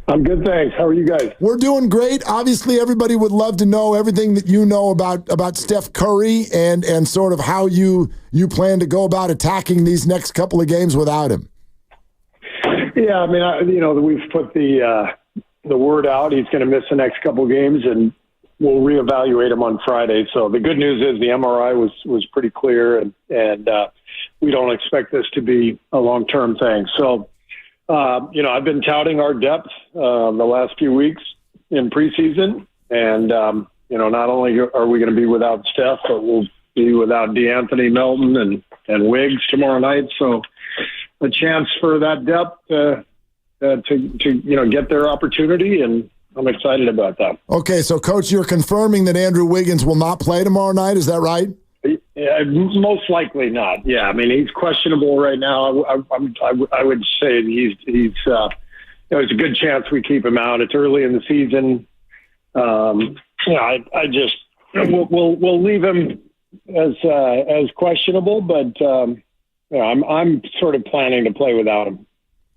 I'm good, thanks. How are you guys? We're doing great. Obviously, everybody would love to know everything that you know about Steph Curry and sort of how you plan to go about attacking these next couple of games without him. Yeah, I mean, we've put the word out. He's going to miss the next couple games, and we'll reevaluate him on Friday. So the good news is the MRI was pretty clear, and we don't expect this to be a long-term thing. So, I've been touting our depth the last few weeks in preseason, and not only are we going to be without Steph, but we'll be without DeAnthony Melton and Wiggs tomorrow night. So a chance for that depth to get their opportunity, and I'm excited about that. Okay, so Coach, you're confirming that Andrew Wiggins will not play tomorrow night. Is that right? Yeah, most likely not. Yeah, I mean, he's questionable right now. I would say he's there's a good chance we keep him out. It's early in the season. I just we'll leave him as questionable, but I'm sort of planning to play without him.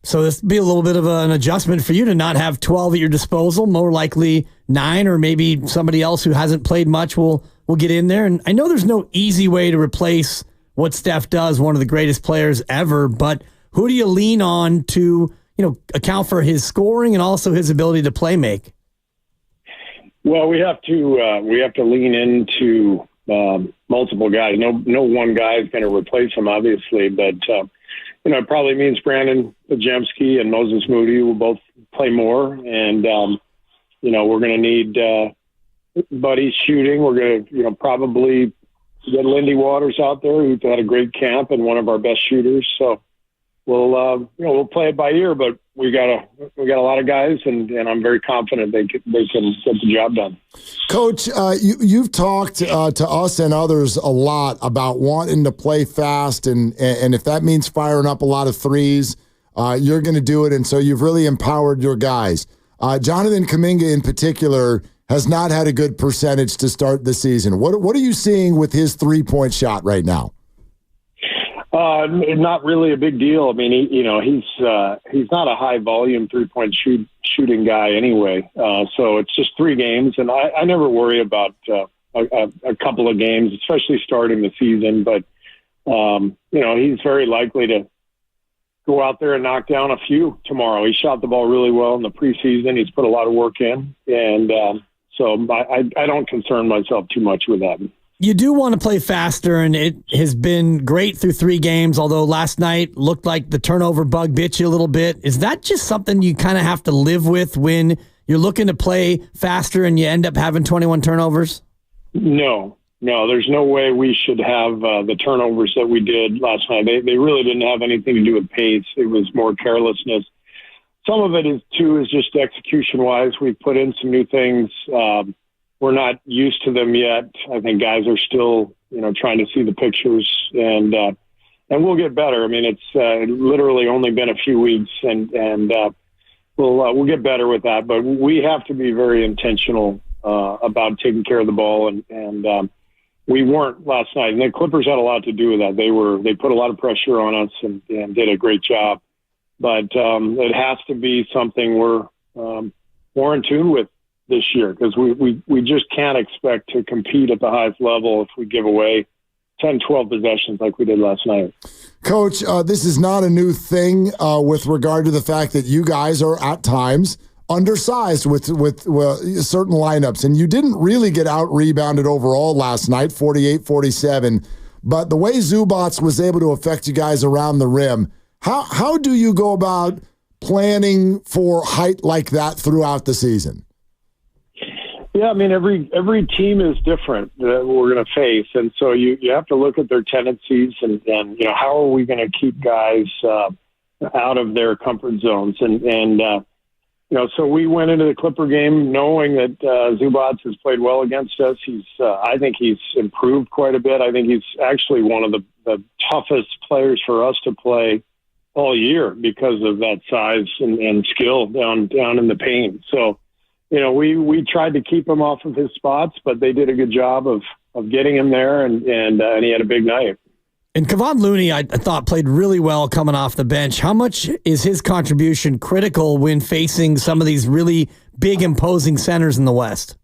So this would be a little bit of an adjustment for you to not have 12 at your disposal. More likely 9, or maybe somebody else who hasn't played much will get in there. And I know there's no easy way to replace what Steph does, one of the greatest players ever, but who do you lean on to, account for his scoring and also his ability to play make? Well, we have to lean into multiple guys. No one guy is going to replace him, obviously, but it probably means Brandon Pajemski and Moses Moody will both play more, and we're going to need Buddy shooting. We're going to probably get Lindy Waters out there, who's had a great camp and one of our best shooters. So we'll play it by ear, but we got a lot of guys, and I'm very confident they can get the job done. Coach, you've talked to us and others a lot about wanting to play fast, and if that means firing up a lot of threes, you're going to do it, and so you've really empowered your guys. Jonathan Kuminga in particular has not had a good percentage to start the season. What are you seeing with his three-point shot right now? Not really a big deal. I mean, he's not a high volume 3-point shooting guy anyway. So it's just 3 games, and I never worry about a couple of games, especially starting the season. But he's very likely to go out there and knock down a few tomorrow. He shot the ball really well in the preseason. He's put a lot of work in, and so I don't concern myself too much with that. You do want to play faster, and it has been great through 3 games, although last night looked like the turnover bug bit you a little bit. Is that just something you kind of have to live with when you're looking to play faster and you end up having 21 turnovers? No, there's no way we should have the turnovers that we did last night. They really didn't have anything to do with pace. It was more carelessness. Some of it is just execution-wise. We put in some new things. We're not used to them yet. I think guys are still, trying to see the pictures, and we'll get better. I mean, it's literally only been a few weeks, and we'll get better with that. But we have to be very intentional about taking care of the ball, and we weren't last night. And the Clippers had a lot to do with that. They put a lot of pressure on us and did a great job. But it has to be something we're more in tune with this year, because we just can't expect to compete at the highest level if we give away 10, 12 possessions like we did last night. Coach, this is not a new thing with regard to the fact that you guys are at times undersized with certain lineups, and you didn't really get out-rebounded overall last night, 48-47, but the way Zubats was able to affect you guys around the rim, how do you go about planning for height like that throughout the season? Yeah, I mean, every team is different that we're going to face, and so you have to look at their tendencies and how are we going to keep guys out of their comfort zones, and so we went into the Clipper game knowing that Zubats has played well against us. I think he's improved quite a bit. I think he's actually one of the toughest players for us to play all year because of that size and skill down in the paint. So. We tried to keep him off of his spots, but they did a good job of getting him there, and he had a big night. And Kevon Looney, I thought, played really well coming off the bench. How much is his contribution critical when facing some of these really big, imposing centers in the West?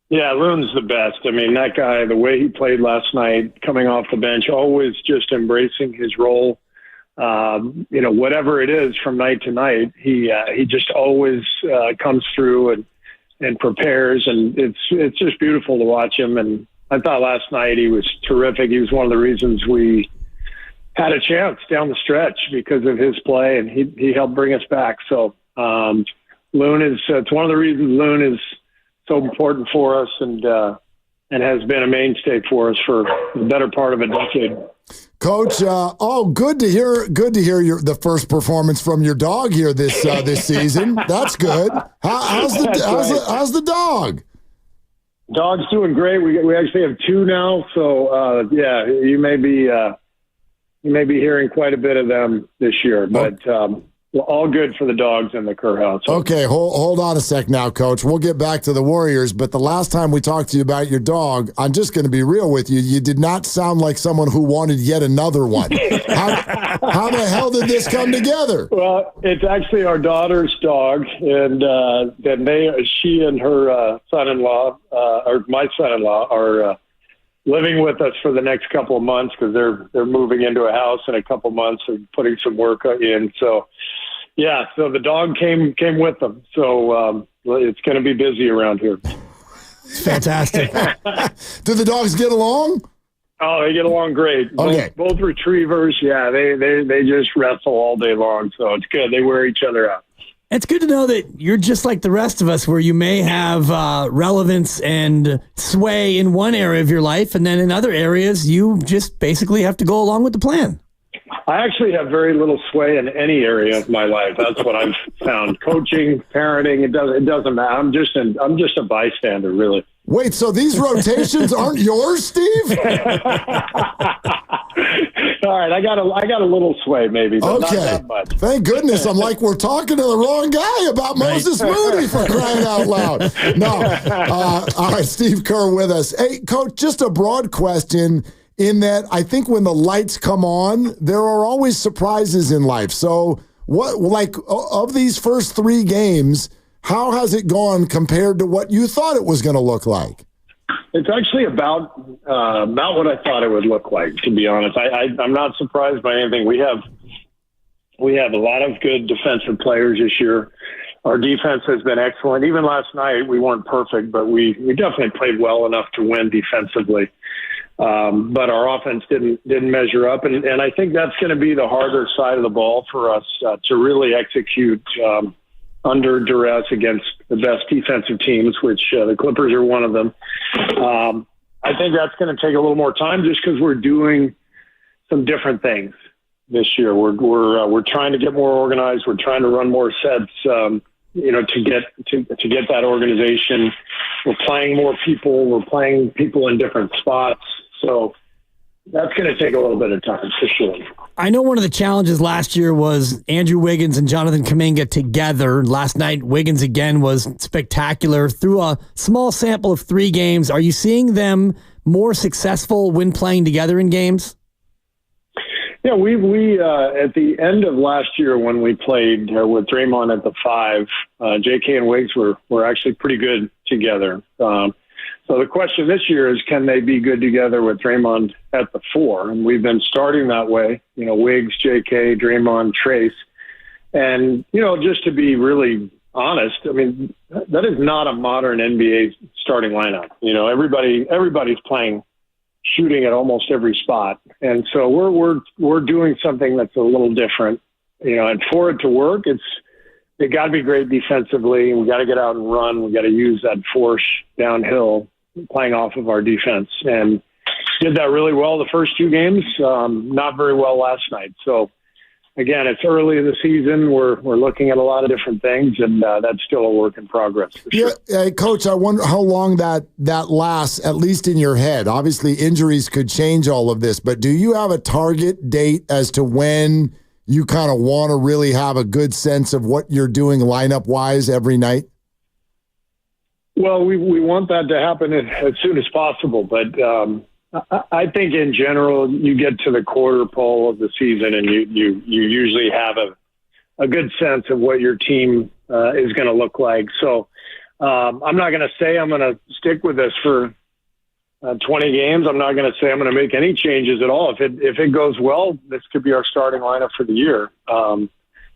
Yeah, Loon's the best. I mean, that guy, the way he played last night, coming off the bench, always just embracing his role. whatever it is from night to night, he just always comes through and prepares, and it's just beautiful to watch him. And I thought last night he was terrific. He was one of the reasons we had a chance down the stretch because of his play, and he helped bring us back. So Loon it's one of the reasons Loon is so important for us and has been a mainstay for us for the better part of a decade. Coach, good to hear the first performance from your dog here this season. That's good. How's the dog? Dog's doing great. We actually have 2 now, so you may be hearing quite a bit of them this year, but all good for the dogs in the Kerr house. Okay, hold on a sec now, Coach. We'll get back to the Warriors, but the last time we talked to you about your dog, I'm just going to be real with you. You did not sound like someone who wanted yet another one. How the hell did this come together? Well, it's actually our daughter's dog, and she and her son-in-law, or my son-in-law, are living with us for the next couple of months because they're moving into a house in a couple of months and putting some work in. So, so the dog came with them. So it's going to be busy around here. Fantastic. Do the dogs get along? Oh, they get along great. Okay. Both retrievers. Yeah, they just wrestle all day long. So it's good. They wear each other out. It's good to know that you're just like the rest of us, where you may have relevance and sway in one area of your life, and then in other areas, you just basically have to go along with the plan. I actually have very little sway in any area of my life. That's what I've found. Coaching, parenting, it doesn't matter. I'm just a bystander, really. Wait, so these rotations aren't yours, Steve? All right, I got a little sway, maybe, but not okay. that much. Thank goodness. I'm like, we're talking to the wrong guy about Moses Moody, for crying out loud. No. All right, Steve Kerr with us. Hey, Coach, just a broad question in that I think when the lights come on, there are always surprises in life. So of these first 3 games, how has it gone compared to what you thought it was going to look like? It's actually about what I thought it would look like, to be honest. I'm not surprised by anything. We have a lot of good defensive players this year. Our defense has been excellent. Even last night, we weren't perfect, but we definitely played well enough to win defensively. But our offense didn't measure up, and I think that's going to be the harder side of the ball for us to really execute under duress against the best defensive teams, which the Clippers are one of them. I think that's going to take a little more time just because we're doing some different things this year. We're trying to get more organized. We're trying to run more sets, to get that organization. We're playing more people. We're playing people in different spots. So that's going to take a little bit of time for sure. I know one of the challenges last year was Andrew Wiggins and Jonathan Kuminga together. Last night, Wiggins again was spectacular through a small sample of 3 games. Are you seeing them more successful when playing together in games? Yeah, we at the end of last year when we played with Draymond at the 5, JK and Wiggs were actually pretty good together. So the question this year is, can they be good together with Draymond at the 4? And we've been starting that way, Wiggs, JK, Draymond, Trace. And, just to be really honest, I mean, that is not a modern NBA starting lineup. Everybody's playing, shooting at almost every spot. And so we're doing something that's a little different, and for it to work, they got to be great defensively. We got to get out and run. We got to use that force downhill, playing off of our defense, and did that really well the first 2 games. Not very well last night. So again, it's early in the season. We're looking at a lot of different things, and that's still a work in progress. For sure. Yeah, Coach, I wonder how long that lasts, at least in your head. Obviously, injuries could change all of this, but do you have a target date as to when you kind of want to really have a good sense of what you're doing lineup-wise every night? Well, we want that to happen as soon as possible, but I think in general, you get to the quarter pole of the season and you usually have a good sense of what your team is going to look like. So I'm not going to say I'm going to stick with this for 20 games, I'm not going to say I'm going to make any changes at all. If it goes well, this could be our starting lineup for the year.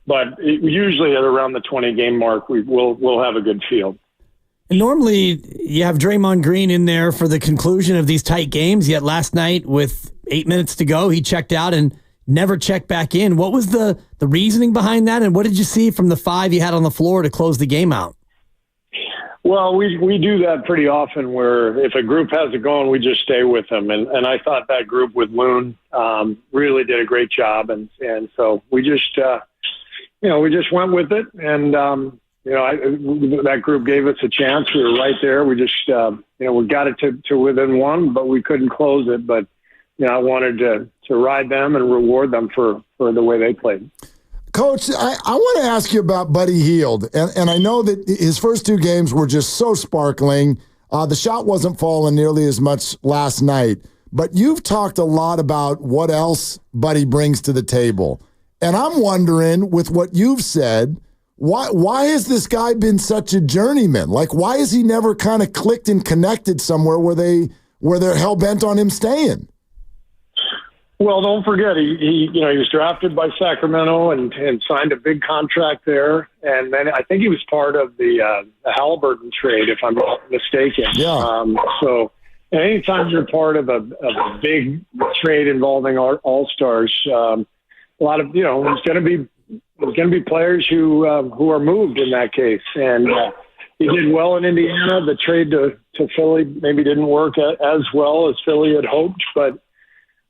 But usually at around the 20-game mark, we'll have a good field. And normally, you have Draymond Green in there for the conclusion of these tight games, yet last night with 8 minutes to go, he checked out and never checked back in. What was the reasoning behind that, and what did you see from the 5 you had on the floor to close the game out? Well, we do that pretty often where if a group has it going, we just stay with them. And I thought that group with Loon really did a great job. And so we just, we just went with it. And, that group gave us a chance. We were right there. We just, we got it to within one, but we couldn't close it. But, I wanted to ride them and reward them for the way they played. Coach, I want to ask you about Buddy Hield, and I know that his first 2 games were just so sparkling. The shot wasn't falling nearly as much last night, but you've talked a lot about what else Buddy brings to the table. And I'm wondering, with what you've said, why has this guy been such a journeyman? Like, why has he never kind of clicked and connected somewhere where they're hell-bent on him staying? Well, don't forget, he was drafted by Sacramento and signed a big contract there. And then I think he was part of the Halliburton trade, if I'm not mistaken. Yeah. So anytime you're part of a big trade involving all-stars, a lot of, there's going to be players who are moved in that case. And he did well in Indiana. The trade to Philly maybe didn't work as well as Philly had hoped, but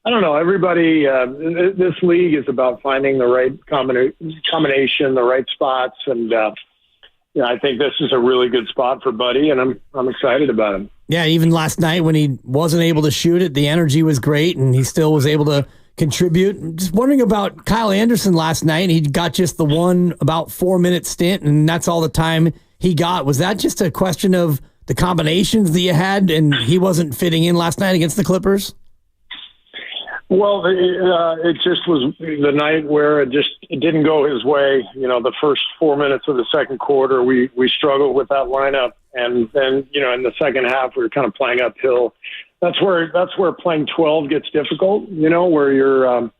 I don't know. Everybody, this league is about finding the right combination, the right spots, and I think this is a really good spot for Buddy, and I'm excited about him. Yeah, even last night when he wasn't able to shoot it, the energy was great, and he still was able to contribute. Just wondering about Kyle Anderson last night. He got just the one about 4-minute stint, and that's all the time he got. Was that just a question of the combinations that you had, and he wasn't fitting in last night against the Clippers? Well, it just was the night where it didn't go his way. The first 4 minutes of the second quarter, we struggled with that lineup, and then in the second half we were kind of playing uphill. That's where playing 12 gets difficult. Where you're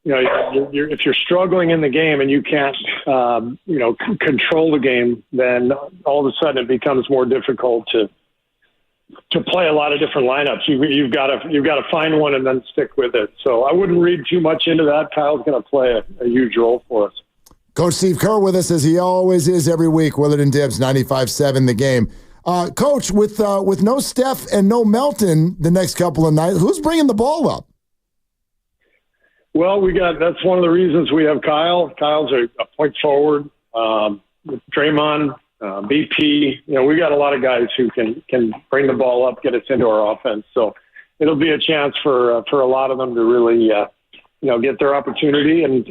if you're struggling in the game and you can't control the game, then all of a sudden it becomes more difficult to play a lot of different lineups. You've got to find one and then stick with it. So I wouldn't read too much into that. Kyle's going to play a huge role for us. Coach Steve Kerr with us, as he always is every week. Willard and Dibbs, 95.7 The Game. Coach, with no Steph and no Melton the next couple of nights, who's bringing the ball up? Well, that's one of the reasons we have Kyle. Kyle's a point forward. Draymond, BP, we got a lot of guys who can bring the ball up, get us into our offense. So it'll be a chance for a lot of them to really, get their opportunity and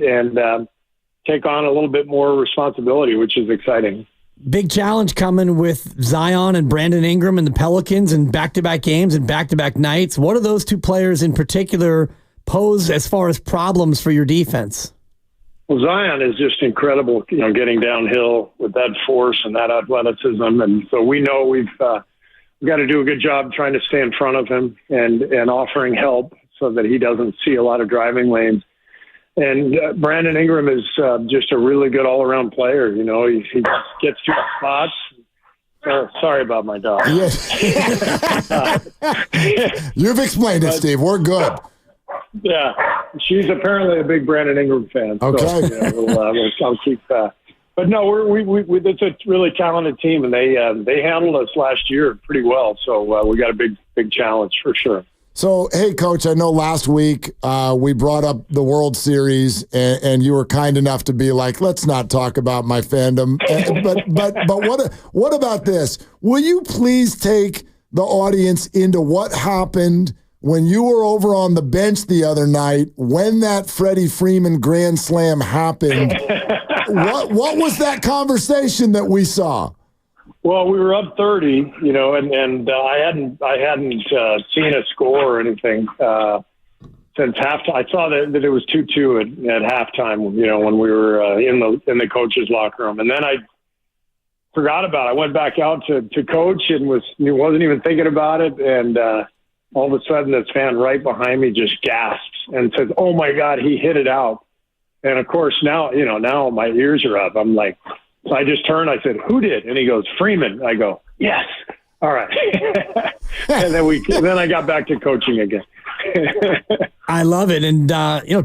take on a little bit more responsibility, which is exciting. Big challenge coming with Zion and Brandon Ingram and the Pelicans and back-to-back games and back-to-back nights. What do those two players in particular pose as far as problems for your defense? Well, Zion is just incredible, getting downhill with that force and that athleticism. And so we know we've got to do a good job trying to stay in front of him and offering help so that he doesn't see a lot of driving lanes. And Brandon Ingram is just a really good all-around player. He gets to spots. Sorry about my dog. You've explained it, Steve. We're good. Yeah, she's apparently a big Brandon Ingram fan. Okay, so, I'll keep that. But no, it's a really talented team, and they handled us last year pretty well. So we got a big challenge for sure. So, hey, Coach, I know last week we brought up the World Series, and you were kind enough to be like, let's not talk about my fandom. But what about this? Will you please take the audience into what happened when you were over on the bench the other night when that Freddie Freeman grand slam happened? What was that conversation that we saw? Well, we were up 30, and I hadn't seen a score or anything since halftime. I saw that it was 2-2 at halftime, when we were in the coach's locker room, and then I forgot about it. I went back out to coach and wasn't even thinking about it, and all of a sudden this fan right behind me just gasps and says, "Oh my God, he hit it out." And of course now my ears are up. I'm like, so I just turned, I said, "Who did?" And he goes, "Freeman." I go, "Yes." All right. And then I got back to coaching again. I love it. And,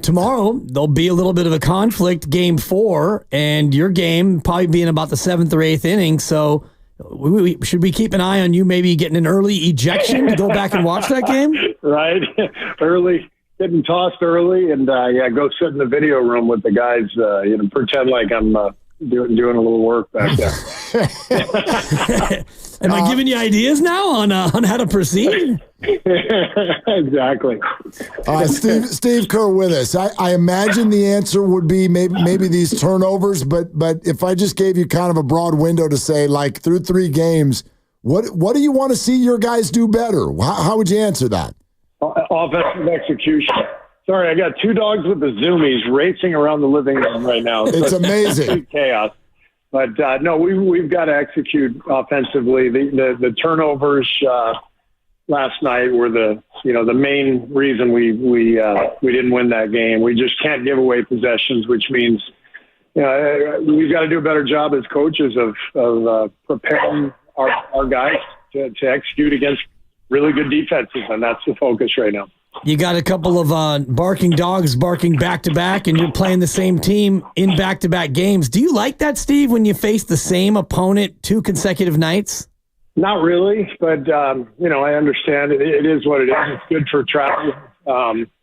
tomorrow there'll be a little bit of a conflict, game 4, and your game probably being about the 7th or 8th inning. So should we keep an eye on you maybe getting an early ejection to go back and watch that game? Right. Early, getting tossed early, and go sit in the video room with the guys, pretend like I'm doing a little work back there. Am I giving you ideas now on how to proceed? Exactly. Steve Kerr with us. I imagine the answer would be maybe these turnovers, but if I just gave you kind of a broad window to say, like, through 3 games, what do you want to see your guys do better? How would you answer that? Offensive execution. Sorry, I got 2 dogs with the zoomies racing around the living room right now. It's amazing. Chaos. But no, we've got to execute offensively. The turnovers last night were the main reason we didn't win that game. We just can't give away possessions, which means we've got to do a better job as coaches of preparing our guys to execute against really good defenses, and that's the focus right now. You got a couple of barking dogs barking back-to-back, and you're playing the same team in back-to-back games. Do you like that, Steve, when you face the same opponent 2 consecutive nights? Not really, but, I understand it is what it is. It's good for travel.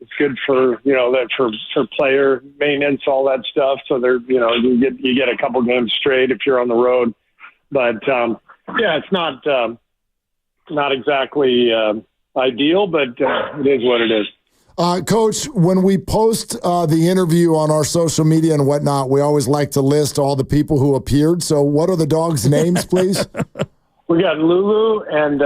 It's good for, for player maintenance, all that stuff. So you get a couple games straight if you're on the road. But, it's not exactly ideal, but it is what it is. Coach, when we post the interview on our social media and whatnot, we always like to list all the people who appeared. So what are the dogs' names, please? We got Lulu and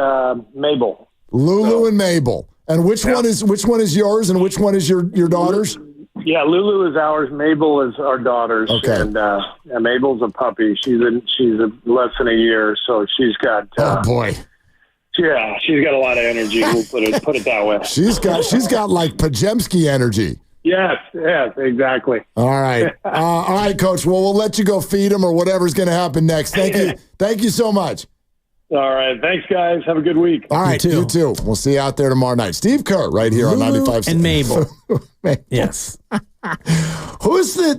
Mabel. Lulu and Mabel. And which one is yours and which one is your daughter's? Yeah, Lulu is ours. Mabel is our daughter's. Okay. And Mabel's a puppy. She's less than a year, so she's got. Oh boy. Yeah, she's got a lot of energy. We'll put it that way. She's got like Pajemski energy. Yes, exactly. All right, all right, Coach. Well, we'll let you go feed them or whatever's going to happen next. Thank you so much. All right, thanhanks, guys. Have a good week. All right, you too. We'll see you out there tomorrow night. Steve Kerr, right here Lulu on 95. And Mabel. Yes. Who's who's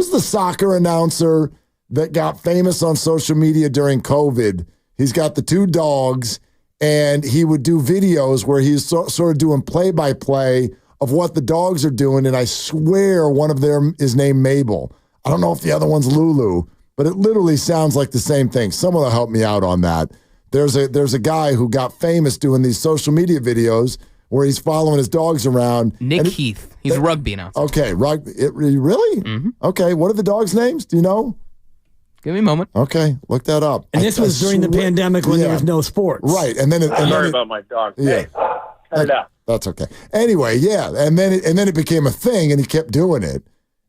the soccer announcer that got famous on social media during COVID? He's got the 2 dogs, and he would do videos where he's sort of doing play-by-play of what the dogs are doing, and I swear one of them is named Mabel. I don't know if the other one's Lulu, but it literally sounds like the same thing. Someone will help me out on that. There's a guy who got famous doing these social media videos where he's following his dogs around. Nick Heath. He's a rugby announcer. Okay, really? Mm-hmm. Okay, what are the dogs' names? Do you know? Give me a moment. Okay, look that up. And this was during the pandemic when there was no sports. Right, and then sorry about my dog. Yeah. Hey, cut it out. That's okay. Anyway, yeah, and then it became a thing, and he kept doing it,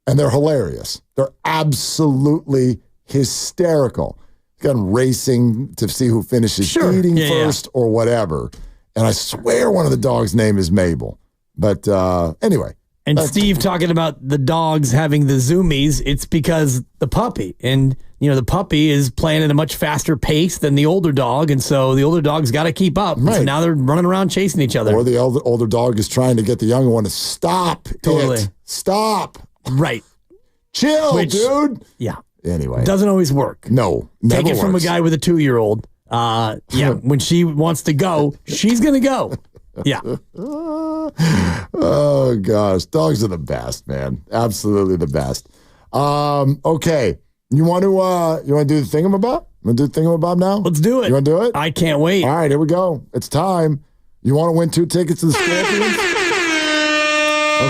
and they're hilarious. They're absolutely hysterical. Got racing to see who finishes eating first or whatever, and I swear one of the dogs' name is Mabel. But anyway. And Steve talking about the dogs having the zoomies, it's because the puppy. And, the puppy is playing at a much faster pace than the older dog. And so the older dog's got to keep up. Right. So now they're running around chasing each other. Or the older dog is trying to get the younger one to stop. Totally. Stop. Right. Chill, dude. Yeah. Anyway. Doesn't always work. No. Take it from a guy with a 2-year-old. When she wants to go, she's going to go. Yeah. Oh gosh, dogs are the best, man. Absolutely the best. Okay, you want to do the thingamabob? Want to do the thingamabob now? Let's do it. You want to do it? I can't wait. All right, here we go. It's time. You want to win 2 tickets to the Scorpions?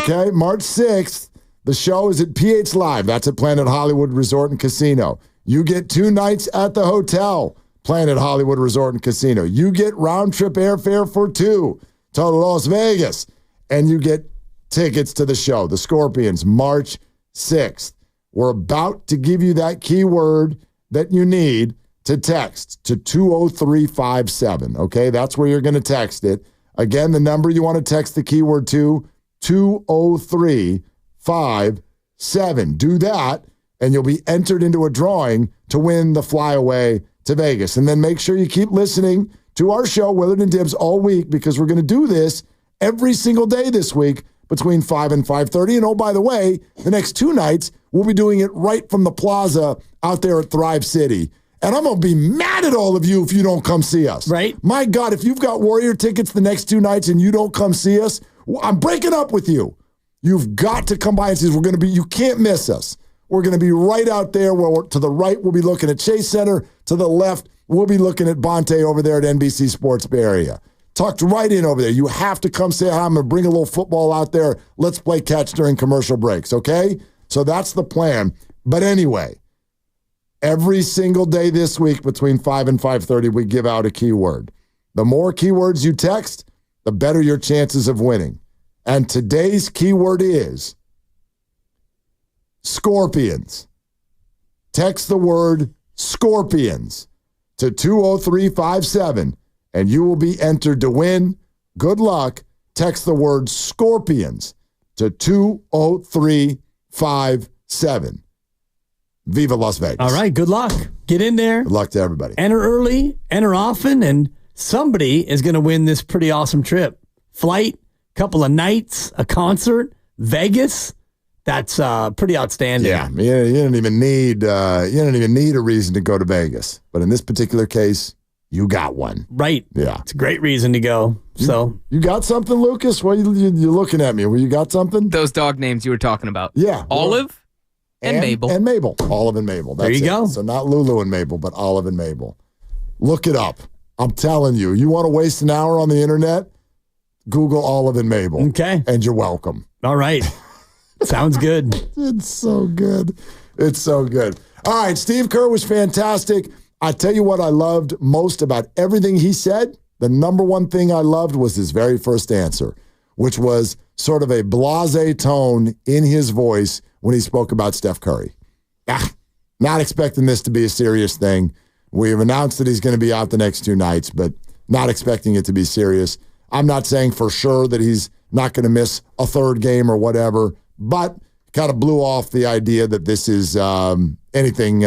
Okay, March 6th. The show is at PH Live. That's at Planet Hollywood Resort and Casino. You get 2 nights at the hotel, Planet Hollywood Resort and Casino. You get round-trip airfare for 2 to Las Vegas. And you get tickets to the show, the Scorpions, March 6th. We're about to give you that keyword that you need to text to 20357. Okay, that's where you're going to text it. Again, the number you want to text the keyword to, 20357. Do that, and you'll be entered into a drawing to win the flyaway to Vegas. And then make sure you keep listening to our show, Willard and Dibs, all week, because we're going to do this every single day this week between 5 and 5:30. And oh, by the way, the next 2 nights, we'll be doing it right from the plaza out there at Thrive City. And I'm going to be mad at all of you if you don't come see us. Right. My God, if you've got Warrior tickets the next 2 nights and you don't come see us, I'm breaking up with you. You've got to come by and see us. You can't miss us. We're going to be right out there where to the right, we'll be looking at Chase Center. To the left, we'll be looking at Bonte over there at NBC Sports Bay Area. Tucked right in over there. You have to come say hi. I'm going to bring a little football out there. Let's play catch during commercial breaks, okay? So that's the plan. But anyway, every single day this week between 5 and 5:30, we give out a keyword. The more keywords you text, the better your chances of winning. And today's keyword is Scorpions. Text the word Scorpions to 20357, and you will be entered to win. Good luck. Text the word Scorpions to 20357. Viva Las Vegas. All right, good luck. Get in there. Good luck to everybody. Enter early, enter often, and somebody is going to win this pretty awesome trip. Flight, couple of nights, a concert, Vegas. That's pretty outstanding. Yeah, you don't even need a reason to go to Vegas, but in this particular case, you got one. Right. Yeah, it's a great reason to go. So you got something, Lucas? What are you looking at me? Well, you got something? Those dog names you were talking about. Yeah, Olive and Mabel. And Mabel. Olive and Mabel. That's there you go. So not Lulu and Mabel, but Olive and Mabel. Look it up. I'm telling you. You want to waste an hour on the internet? Google Olive and Mabel. Okay. And you're welcome. All right. Sounds good. It's so good. It's so good. All right, Steve Kerr was fantastic. I tell you what I loved most about everything he said. The number one thing I loved was his very first answer, which was sort of a blasé tone in his voice when he spoke about Steph Curry. Not expecting this to be a serious thing. We've announced that he's going to be out the next 2 nights, but not expecting it to be serious. I'm not saying for sure that he's not going to miss a 3rd game or whatever, but kind of blew off the idea that this is anything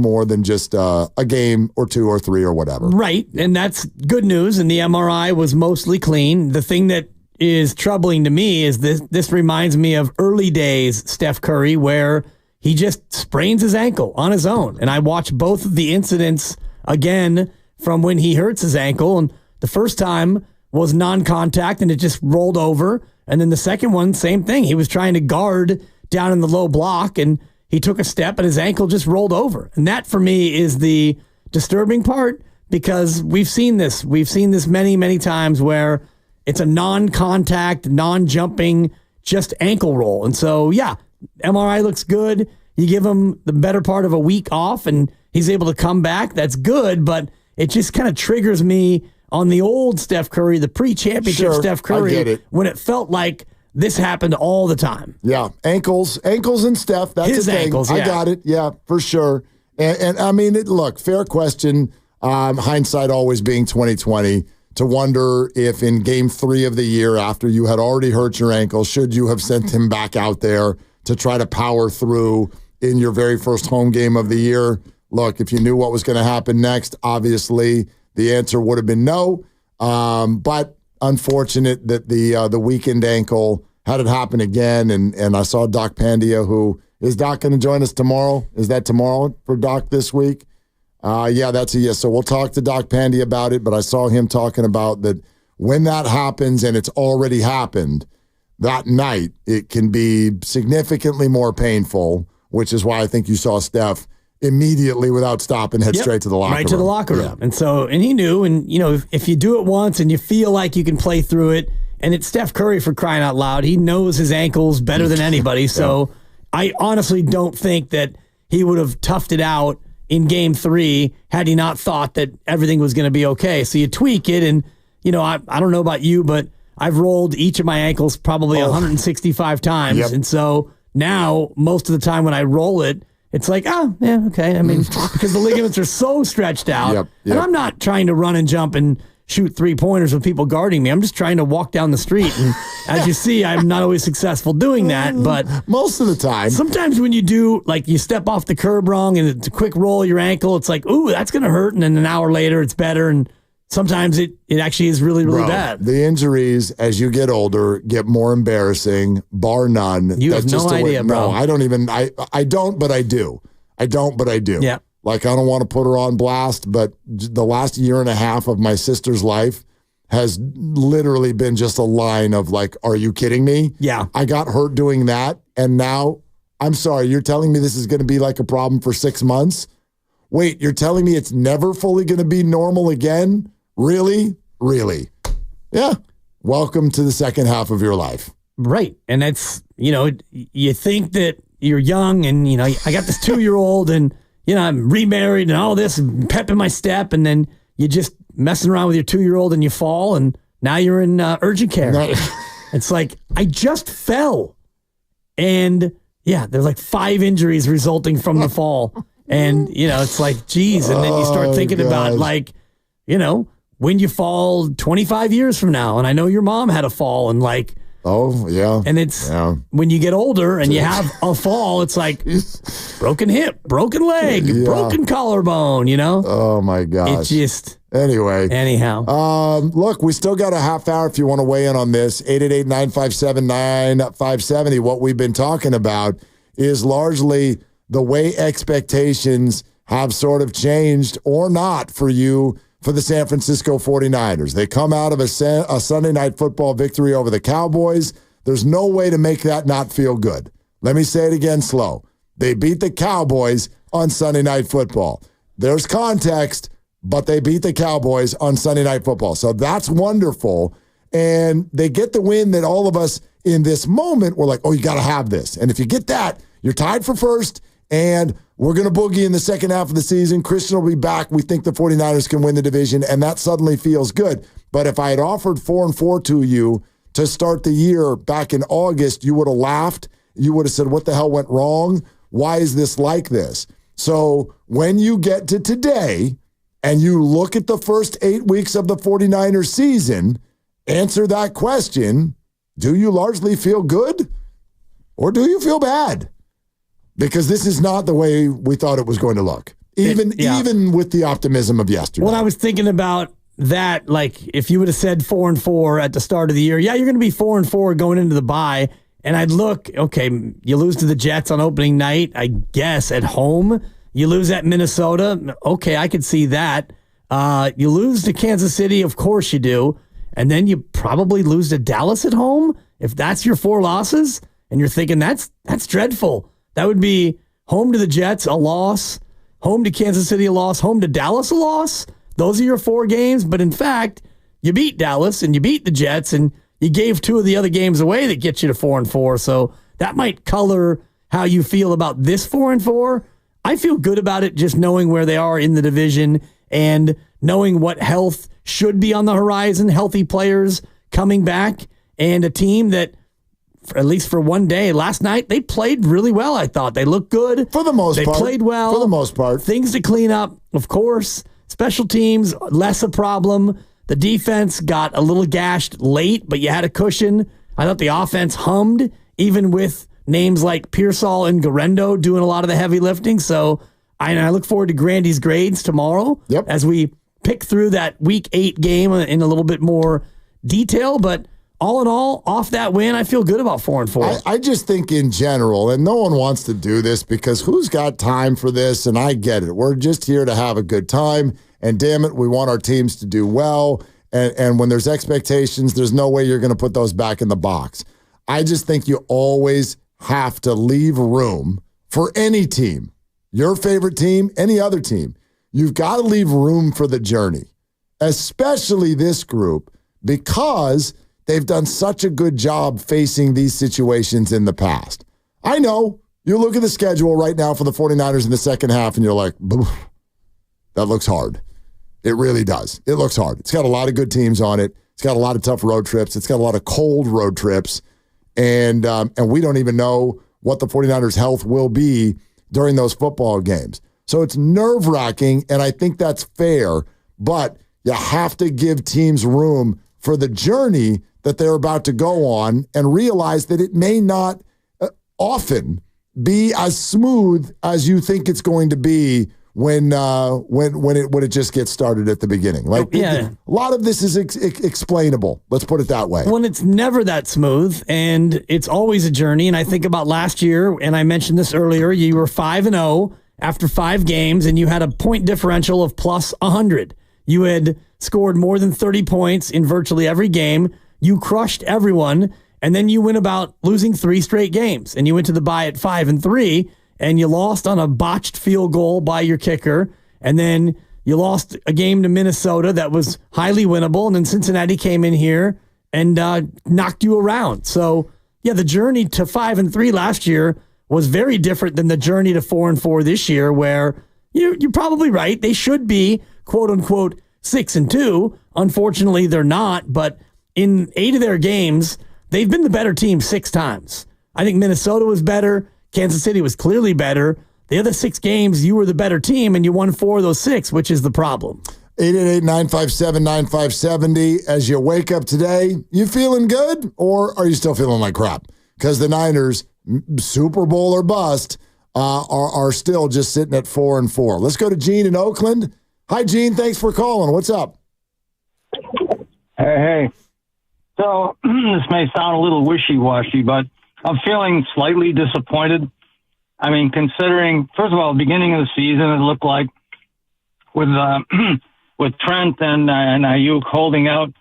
more than just a game or 2 or 3 or whatever. Right, and that's good news, and the MRI was mostly clean. The thing that is troubling to me is this reminds me of early days Steph Curry, where he just sprains his ankle on his own. And I watched both of the incidents again from when he hurts his ankle, and the first time was non-contact and it just rolled over. And then the second one, same thing. He was trying to guard down in the low block and he took a step and his ankle just rolled over. And that for me is the disturbing part, because we've seen this. We've seen this many, many times where it's a non-contact, non-jumping, just ankle roll. And so, yeah, MRI looks good. You give him the better part of a week off and he's able to come back. That's good, but it just kind of triggers me on the old Steph Curry, the pre-championship Steph Curry, when it felt like this happened all the time. Yeah, ankles and Steph. That's his the thing. ankles. I got it. Yeah, for sure. And I mean, look, fair question. Hindsight always being 2020. To wonder if in Game 3 of the year, after you had already hurt your ankle, should you have sent him back out there to try to power through in your very first home game of the year? Look, if you knew what was going to happen next, obviously the answer would have been no, but unfortunate that the weakened ankle had it happen again. And I saw Doc Pandia, who is Doc going to join us tomorrow? Is that tomorrow for Doc this week? Yeah, that's a yes. So we'll talk to Doc Pandia about it, but I saw him talking about that when that happens and it's already happened, that night it can be significantly more painful, which is why I think you saw Steph immediately without stopping head straight to the locker room. Right to the locker room. Yeah. And so, and he knew, and if you do it once and you feel like you can play through it, and it's Steph Curry, for crying out loud, he knows his ankles better than anybody. So I honestly don't think that he would have toughed it out in Game 3 had he not thought that everything was going to be okay. So you tweak it, and I don't know about you, but I've rolled each of my ankles probably 165 times. And so now most of the time when I roll it, it's like, oh, yeah, okay. I mean, because the ligaments are so stretched out. Yep. And I'm not trying to run and jump and shoot 3-pointers with people guarding me. I'm just trying to walk down the street. And as you see, I'm not always successful doing that. But most of the time. Sometimes when you do, like you step off the curb wrong and it's a quick roll your ankle, it's like, ooh, that's going to hurt. And then an hour later, it's better. And sometimes it actually is really, really bad. The injuries, as you get older, get more embarrassing, bar none. You have no idea, bro. No, I don't even, I don't, but I do. I don't, but I do. Yeah. Like, I don't want to put her on blast, but the last year and a half of my sister's life has literally been just a line of like, are you kidding me? Yeah. I got hurt doing that, and now, I'm sorry, you're telling me this is going to be like a problem for 6 months? Wait, you're telling me it's never fully going to be normal again? Really? Really? Yeah. Welcome to the second half of your life. Right. And that's, you think that you're young and, I got this 2-year-old and, I'm remarried and all this, and pep in my step, and then you just messing around with your 2-year-old and you fall, and now you're in urgent care. It's like, I just fell. And, yeah, there's like 5 injuries resulting from the fall. And, it's like, geez. And then you start thinking about, like, when you fall 25 years from now. And I know your mom had a fall, and like, oh, yeah. And it's when you get older and you have a fall, it's like broken hip, broken leg, broken collarbone, Oh, my gosh. It just. Anyway. Anyhow. Look, we still got a half hour if you want to weigh in on this. 888-957-9570. What we've been talking about is largely the way expectations have sort of changed or not for you for the San Francisco 49ers. They come out of a Sunday night football victory over the Cowboys. There's no way to make that not feel good. Let me say it again slow. They beat the Cowboys on Sunday night football. There's context, but they beat the Cowboys on Sunday night football. So that's wonderful. And they get the win that all of us in this moment were like, oh, you got to have this. And if you get that, you're tied for first. And we're going to boogie in the second half of the season. Christian will be back. We think the 49ers can win the division, and that suddenly feels good. But if I had offered 4-4 to you to start the year back in August, you would have laughed. You would have said, what the hell went wrong? Why is this like this? So when you get to today and you look at the first 8 weeks of the 49ers season, answer that question. Do you largely feel good or do you feel bad? Because this is not the way we thought it was going to look, even with the optimism of yesterday. Well, I was thinking about that, like if you would have said 4-4 at the start of the year, you're going to be 4-4 going into the bye, and I'd look, okay, you lose to the Jets on opening night, I guess, at home. You lose at Minnesota, okay, I could see that. You lose to Kansas City, of course you do, and then you probably lose to Dallas at home, if that's your 4 losses, and you're thinking that's dreadful. That would be home to the Jets, a loss, home to Kansas City, a loss, home to Dallas, a loss. Those are your 4 games. But in fact, you beat Dallas and you beat the Jets and you gave 2 of the other games away that get you to 4-4. So that might color how you feel about this 4-4. I feel good about it just knowing where they are in the division and knowing what health should be on the horizon, healthy players coming back, and a team that, at least for one day, last night, they played really well, I thought. They looked good. For the most part. They played well. For the most part. Things to clean up, of course. Special teams, less a problem. The defense got a little gashed late, but you had a cushion. I thought the offense hummed, even with names like Pearsall and Garendo doing a lot of the heavy lifting. So I look forward to Grandy's grades tomorrow as we pick through that Week 8 game in a little bit more detail, but all in all, off that win, I feel good about 4-4. I just think in general, and no one wants to do this because who's got time for this? And I get it. We're just here to have a good time. And damn it, we want our teams to do well. And when there's expectations, there's no way you're going to put those back in the box. I just think you always have to leave room for any team, your favorite team, any other team. You've got to leave room for the journey, especially this group, because they've done such a good job facing these situations in the past. I know. You look at the schedule right now for the 49ers in the second half, and you're like, that looks hard. It really does. It looks hard. It's got a lot of good teams on it. It's got a lot of tough road trips. It's got a lot of cold road trips. And we don't even know what the 49ers' health will be during those football games. So it's nerve-wracking, and I think that's fair, but you have to give teams room for the journey that they're about to go on and realize that it may not often be as smooth as you think it's going to be when it just gets started at the beginning. A lot of this is explainable. Let's put it that way. Well, it's never that smooth, and it's always a journey. And I think about last year, and I mentioned this earlier, you were 5-0 after 5 games, and you had a point differential of plus 100. You had scored more than 30 points in virtually every game. You crushed everyone, and then you went about losing 3 straight games, and you went to the bye at 5-3. And you lost on a botched field goal by your kicker. And then you lost a game to Minnesota that was highly winnable. And then Cincinnati came in here and knocked you around. So, yeah, the journey to 5-3 last year was very different than the journey to 4-4 this year, where you're probably right. They should be, quote unquote, 6-2. Unfortunately, they're not. But in 8 of their games, they've been the better team 6 times. I think Minnesota was better. Kansas City was clearly better. The other 6 games, you were the better team, and you won 4 of those 6, which is the problem. 888-957-9570. As you wake up today, you feeling good, or are you still feeling like crap? Because the Niners, Super Bowl or bust, are still just sitting at 4-4. Let's go to Gene in Oakland. Hi, Gene. Thanks for calling. What's up? Hey. So this may sound a little wishy-washy, but I'm feeling slightly disappointed. I mean, considering, first of all, the beginning of the season, it looked like with Trent and Ayuk holding out,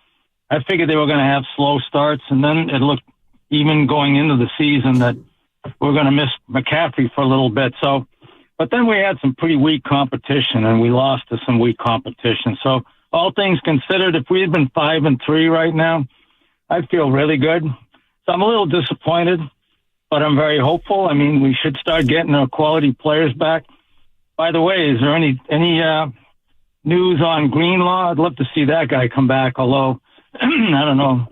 I figured they were going to have slow starts, and then it looked, even going into the season, that we're going to miss McCaffrey for a little bit. So, but then we had some pretty weak competition, and we lost to some weak competition. So, all things considered, if we had been 5-3 right now, I'd feel really good. So I'm a little disappointed, but I'm very hopeful. I mean, we should start getting our quality players back. By the way, is there any news on Greenlaw? I'd love to see that guy come back, although I don't know,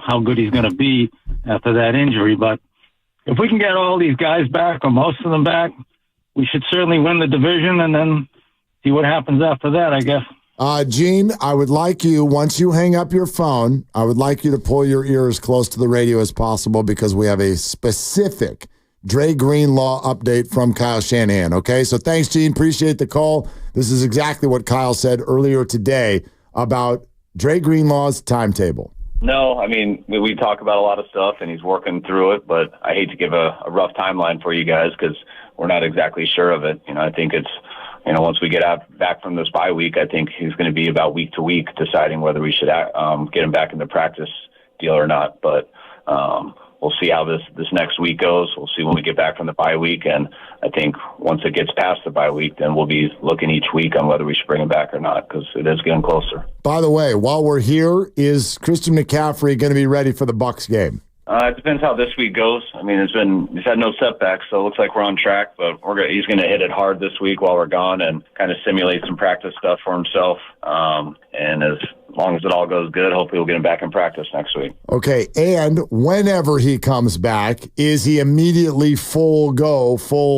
how good he's going to be after that injury. But if we can get all these guys back, or most of them back, we should certainly win the division and then see what happens after that, I guess. Gene, I would like you, once you hang up your phone, I would like you to pull your ear as close to the radio as possible, because we have a specific Dre Greenlaw update from Kyle Shanahan, okay? So thanks, Gene. Appreciate the call. This is exactly what Kyle said earlier today about Dre Greenlaw's timetable. No, I mean, we talk about a lot of stuff, and he's working through it, but I hate to give a rough timeline for you guys because we're not exactly sure of it. I think it's, once we get back from this bye week, I think he's going to be about week to week deciding whether we should get him back in the practice deal or not. But we'll see how this next week goes. We'll see when we get back from the bye week. And I think once it gets past the bye week, then we'll be looking each week on whether we should bring him back or not, because it is getting closer. By the way, while we're here, is Christian McCaffrey going to be ready for the Bucs game? It depends how this week goes. I mean, he's had no setbacks, so it looks like we're on track. But he's going to hit it hard this week while we're gone and kind of simulate some practice stuff for himself. And as long as it all goes good, hopefully we'll get him back in practice next week. Okay, and whenever he comes back, is he immediately full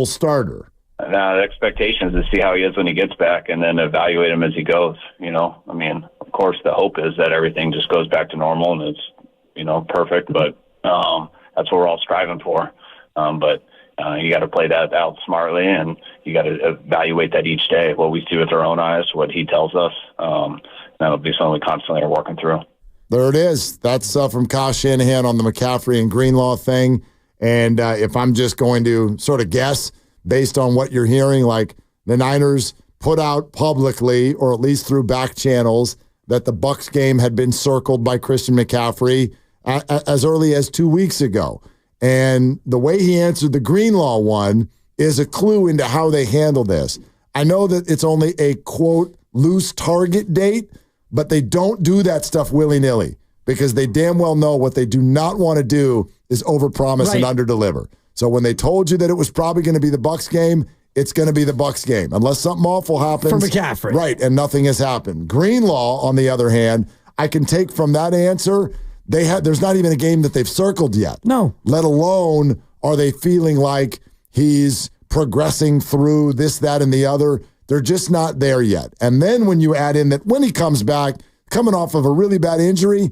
starter? Now, the expectation is to see how he is when he gets back and then evaluate him as he goes. I mean, of course, the hope is that everything just goes back to normal and it's, perfect, but that's what we're all striving for. But you got to play that out smartly, and you got to evaluate that each day, what we see with our own eyes, what he tells us. That'll be something we constantly are working through. There it is. That's from Kyle Shanahan on the McCaffrey and Greenlaw thing. And if I'm just going to sort of guess based on what you're hearing, like the Niners put out publicly, or at least through back channels, that the Bucs game had been circled by Christian McCaffrey as early as 2 weeks ago. And the way he answered the Greenlaw one is a clue into how they handle this. I know that it's only a, quote, loose target date, but they don't do that stuff willy-nilly, because they damn well know what they do not want to do is overpromise and underdeliver. So when they told you that it was probably going to be the Bucs game, it's going to be the Bucs game, unless something awful happens. For McCaffrey. Right, and nothing has happened. Greenlaw, on the other hand, I can take from that answer, there's not even a game that they've circled yet. No. Let alone are they feeling like he's progressing through this, that, and the other. They're just not there yet. And then when you add in that when he comes back, coming off of a really bad injury,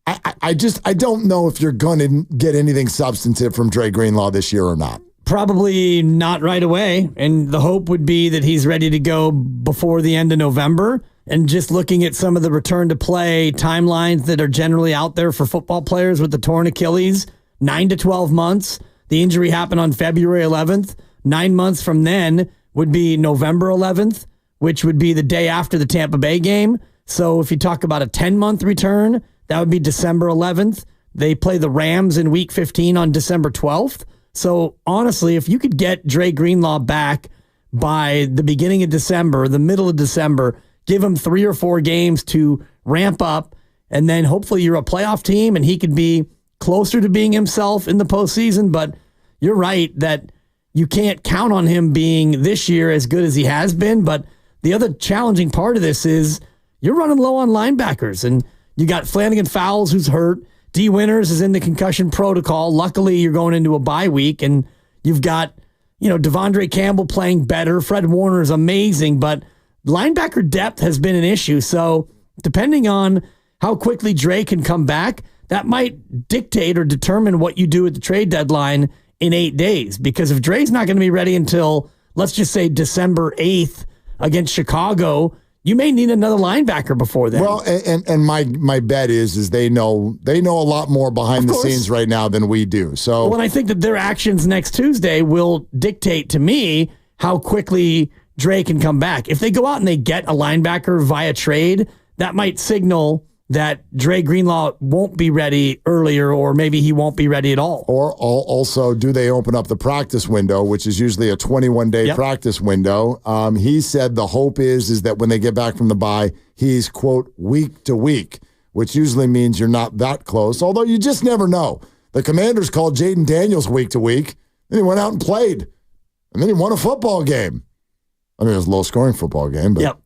I don't know if you're going to get anything substantive from Dre Greenlaw this year or not. Probably not right away. And the hope would be that he's ready to go before the end of November. And just looking at some of the return to play timelines that are generally out there for football players with the torn Achilles, 9 to 12 months. The injury happened on February 11th. 9 months from then would be November 11th, which would be the day after the Tampa Bay game. So if you talk about a 10-month return, that would be December 11th. They play the Rams in Week 15 on December 12th. So honestly, if you could get Dre Greenlaw back by the beginning of December, the middle of December, give him 3 or 4 games to ramp up, and then hopefully you're a playoff team and he could be closer to being himself in the postseason. But you're right that you can't count on him being this year as good as he has been. But the other challenging part of this is you're running low on linebackers, and you got Flanagan Fowles, who's hurt. D. Winters is in the concussion protocol. Luckily, you're going into a bye week, and you've got, Devondre Campbell playing better. Fred Warner is amazing, but linebacker depth has been an issue. So depending on how quickly Dre can come back, that might dictate or determine what you do at the trade deadline in 8 days. Because if Dre's not going to be ready until, let's just say, December 8th against Chicago, you may need another linebacker before then. Well, and my bet is they know a lot more behind the scenes right now than we do. So, well, and I think that their actions next Tuesday will dictate to me how quickly Dre can come back. If they go out and they get a linebacker via trade, that might signal that Dre Greenlaw won't be ready earlier, or maybe he won't be ready at all. Or also, do they open up the practice window, which is usually a 21-day practice window? He said the hope is that when they get back from the bye, he's, quote, week to week, which usually means you're not that close, although you just never know. The Commanders called Jaden Daniels week to week, then he went out and played, and then he won a football game. I mean, it was a low-scoring football game, but,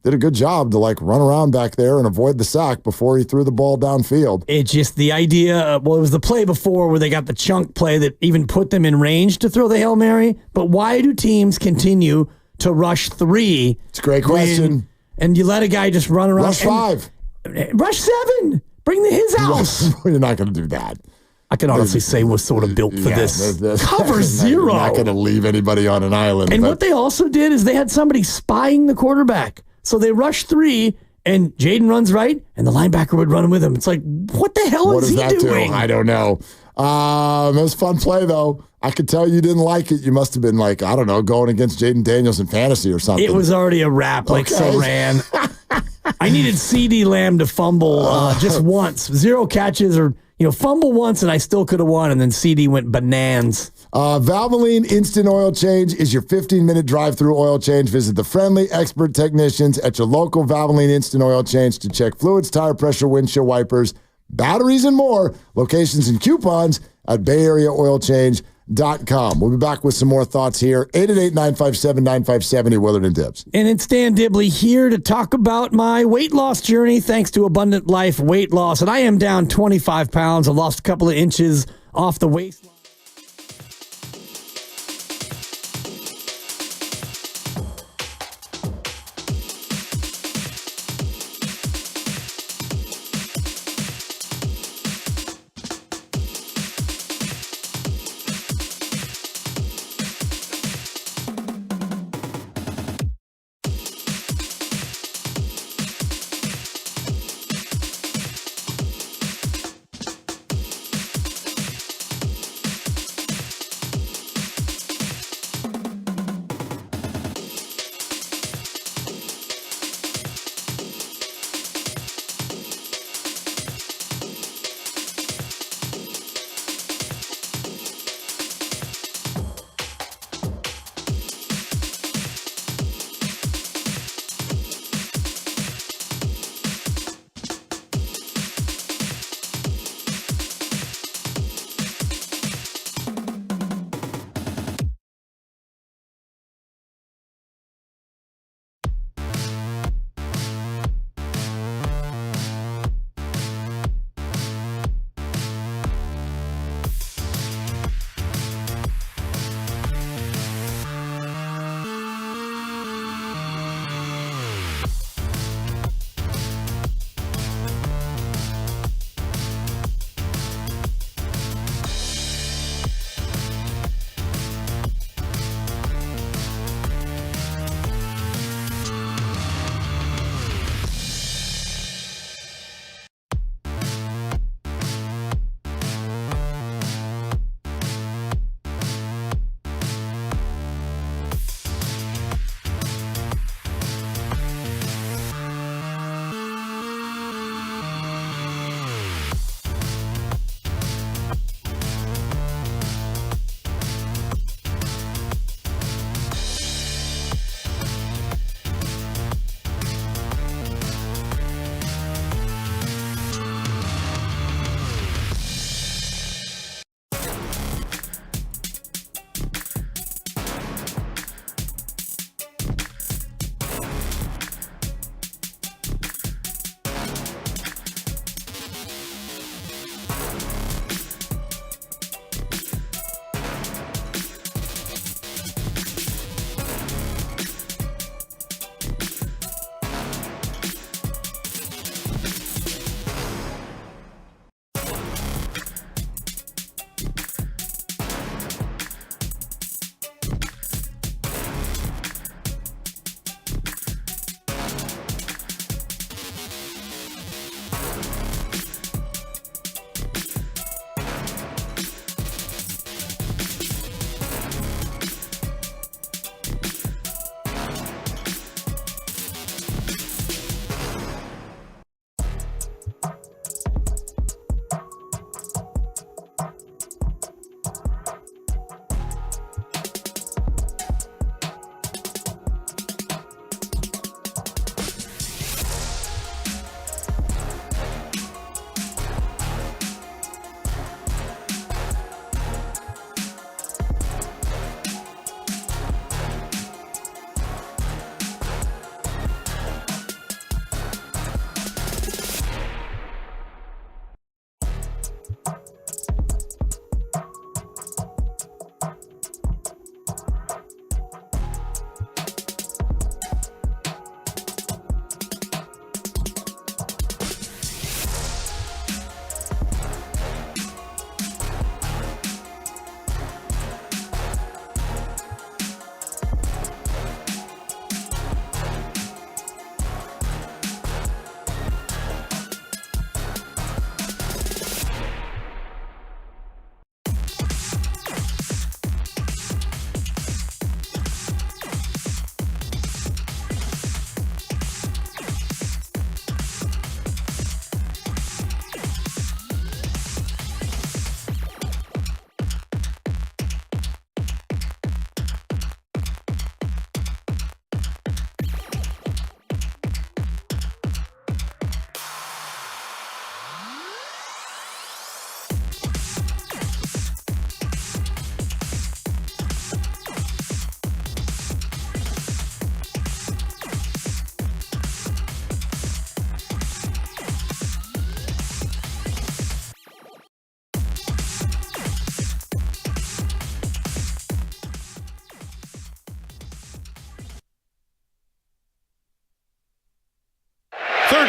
did a good job to run around back there and avoid the sack before he threw the ball downfield. It's just the idea, it was the play before where they got the chunk play that even put them in range to throw the Hail Mary. But why do teams continue to rush 3? It's a great question. And you let a guy just run around. Rush 5. Rush 7. Bring his house. You're not going to do that. I can honestly say was sort of built for this. Cover 0. You're not going to leave anybody on an island. And what they also did is they had somebody spying the quarterback. So they rushed 3, and Jaden runs right, and the linebacker would run with him. It's like, what the hell is he doing? I don't know. It was a fun play, though. I could tell you didn't like it. You must have been going against Jaden Daniels in fantasy or something. It was already a wrap, Saran. I needed CeeDee Lamb to fumble just once. 0 catches or, fumble once, and I still could have won, and then CeeDee went bananas. Valvoline Instant Oil Change is your 15-minute drive-through oil change. Visit the friendly expert technicians at your local Valvoline Instant Oil Change to check fluids, tire pressure, windshield wipers, batteries, and more. Locations and coupons at BayAreaOilChange.com. We'll be back with some more thoughts here. 888-957-9570, Willard and Dibbs. And it's Dan Dibley here to talk about my weight loss journey thanks to Abundant Life Weight Loss. And I am down 25 pounds. I lost a couple of inches off the waistline.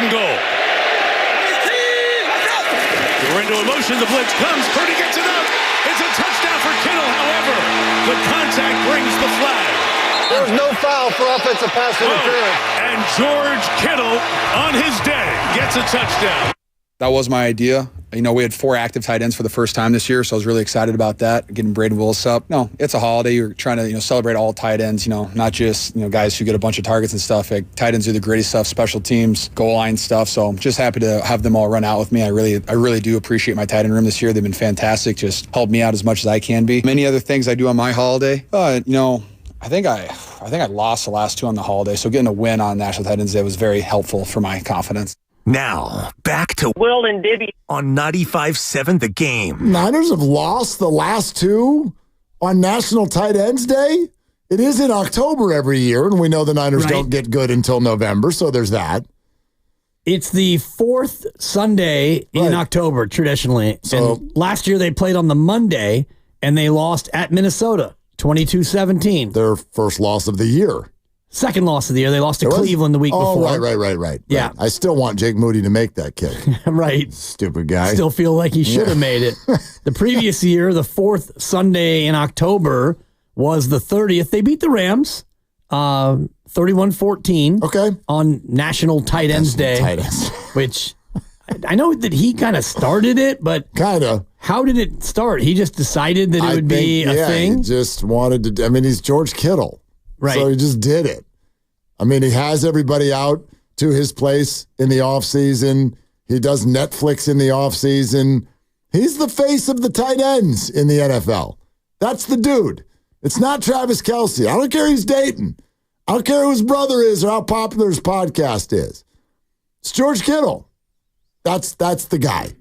3rd and goal. We're into a motion. The blitz comes. Purdy gets it up. It's a touchdown for Kittle. However, the contact brings the flag. There was no foul for offensive pass interference. And George Kittle, on his day, gets a touchdown. That was my idea. You know, we had 4 active tight ends for the first time this year, so I was really excited about that, getting Braden Willis up. No, it's a holiday. You're trying to, celebrate all tight ends, not just, guys who get a bunch of targets and stuff. Like, tight ends do the gritty stuff, special teams, goal line stuff. So I'm just happy to have them all run out with me. I really do appreciate my tight end room this year. They've been fantastic. Just helped me out as much as I can be. Many other things I do on my holiday, I think I lost the last 2 on the holiday, so getting a win on National Tight Ends Day was very helpful for my confidence. Now, back to Will and Dibby on 95.7 The Game. Niners have lost the last 2 on National Tight Ends Day. It is in October every year, and we know the Niners don't get good until November, so there's that. It's the 4th Sunday in October, traditionally. So, and last year they played on the Monday, and they lost at Minnesota, 22-17. Their first loss of the year. Second loss of the year. They lost to Cleveland the week before. Right. Yeah. I still want Jake Moody to make that kick. Right. Stupid guy. Still feel like he should have made it. The previous year, the 4th Sunday in October, was the 30th. They beat the Rams 31-14 on National Tight Ends Day, which I know that he kind of started it, but how did it start? He just decided that it would be a thing? He just wanted to. He's George Kittle. Right. So he just did it. He has everybody out to his place in the offseason. He does Netflix in the offseason. He's the face of the tight ends in the NFL. That's the dude. It's not Travis Kelce. I don't care who he's dating. I don't care who his brother is or how popular his podcast is. It's George Kittle. That's the guy.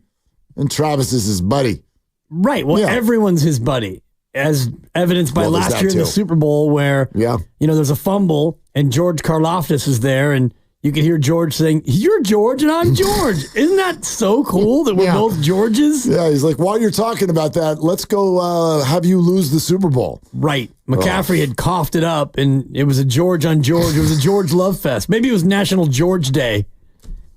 And Travis is his buddy. Right. Well, everyone's his buddy, as evidenced by last year in the Super Bowl where, there's a fumble and George Karlaftis is there and you can hear George saying, "You're George and I'm George." Isn't that so cool that we're both Georges? Yeah, he's like, while you're talking about that, let's go have you lose the Super Bowl. Right. McCaffrey had coughed it up and it was a George on George. It was a George love fest. Maybe it was National George Day,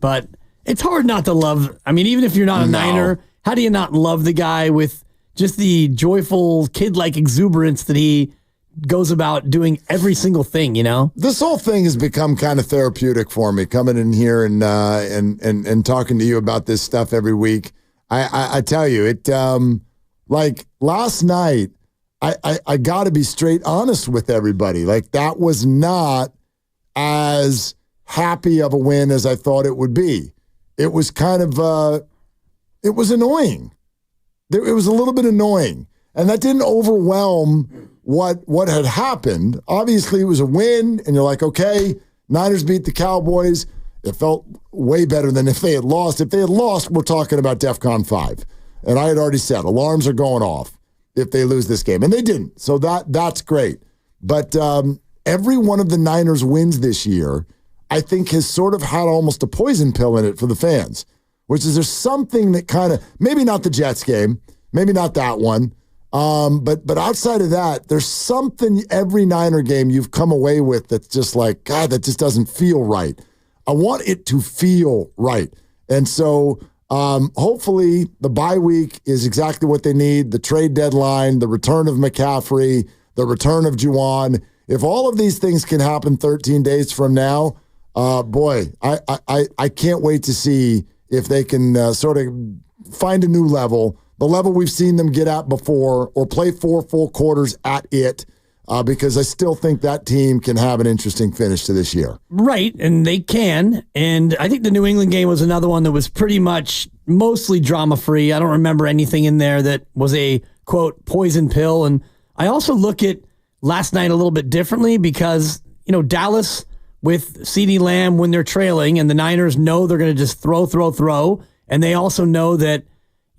but it's hard not to love. Even if you're not a Niner, how do you not love the guy with just the joyful kid-like exuberance that he goes about doing every single thing, This whole thing has become kind of therapeutic for me, coming in here and talking to you about this stuff every week. I tell you, it like last night, I got to be straight honest with everybody. Like, that was not as happy of a win as I thought it would be. It was kind of, it was annoying. It was a little bit annoying. And that didn't overwhelm what had happened. Obviously, it was a win, and you're like, okay, Niners beat the Cowboys. It felt way better than if they had lost. If they had lost, we're talking about DEFCON 5. And I had already said, alarms are going off if they lose this game. And they didn't. So that's great. But every one of the Niners wins this year, I think, has sort of had almost a poison pill in it for the fans, which is there's something that kind of, maybe not the Jets game, maybe not that one, but outside of that, there's something every Niner game you've come away with that's just like, God, that just doesn't feel right. I want it to feel right. And so hopefully the bye week is exactly what they need, the trade deadline, the return of McCaffrey, the return of Juwan. If all of these things can happen 13 days from now, boy, I can't wait to see if they can sort of find a new level, the level we've seen them get at before, or play 4 full quarters at it, because I still think that team can have an interesting finish to this year. Right, and they can. And I think the New England game was another one that was pretty much mostly drama-free. I don't remember anything in there that was a, quote, poison pill. And I also look at last night a little bit differently because, Dallas with CeeDee Lamb, when they're trailing, and the Niners know they're going to just throw, and they also know that,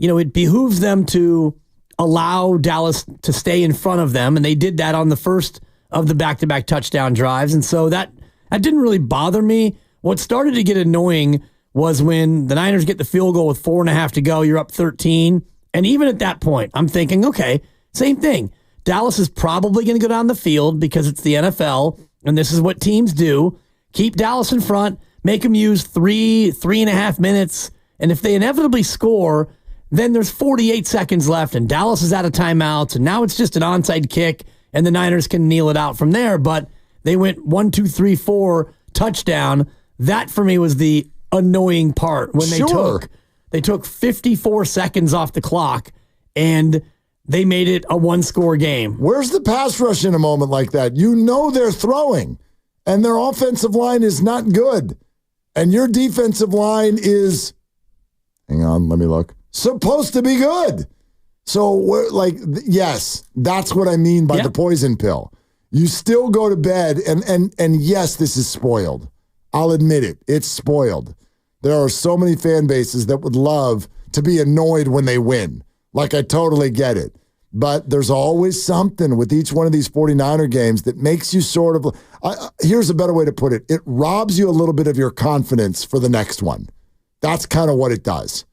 it behooves them to allow Dallas to stay in front of them, and they did that on the first of the back-to-back touchdown drives, and so that didn't really bother me. What started to get annoying was when the Niners get the field goal with 4.5 to go, you're up 13, and even at that point, I'm thinking, okay, same thing. Dallas is probably going to go down the field because it's the NFL, and this is what teams do. Keep Dallas in front, make them use 3.5 minutes, and if they inevitably score, then there's 48 seconds left, and Dallas is out of timeouts, and now it's just an onside kick, and the Niners can kneel it out from there. But they went 1, 2, 3, 4 touchdown. That for me was the annoying part when they took 54 seconds off the clock, and they made it a one-score game. Where's the pass rush in a moment like that? You know they're throwing, and their offensive line is not good, and your defensive line is, hang on, let me look, supposed to be good. So, yes, that's what I mean by the poison pill. You still go to bed, and yes, this is spoiled. I'll admit it. It's spoiled. There are so many fan bases that would love to be annoyed when they win. Like, I totally get it. But there's always something with each one of these 49er games that makes you sort of, here's a better way to put it. It robs you a little bit of your confidence for the next one. That's kind of what it does.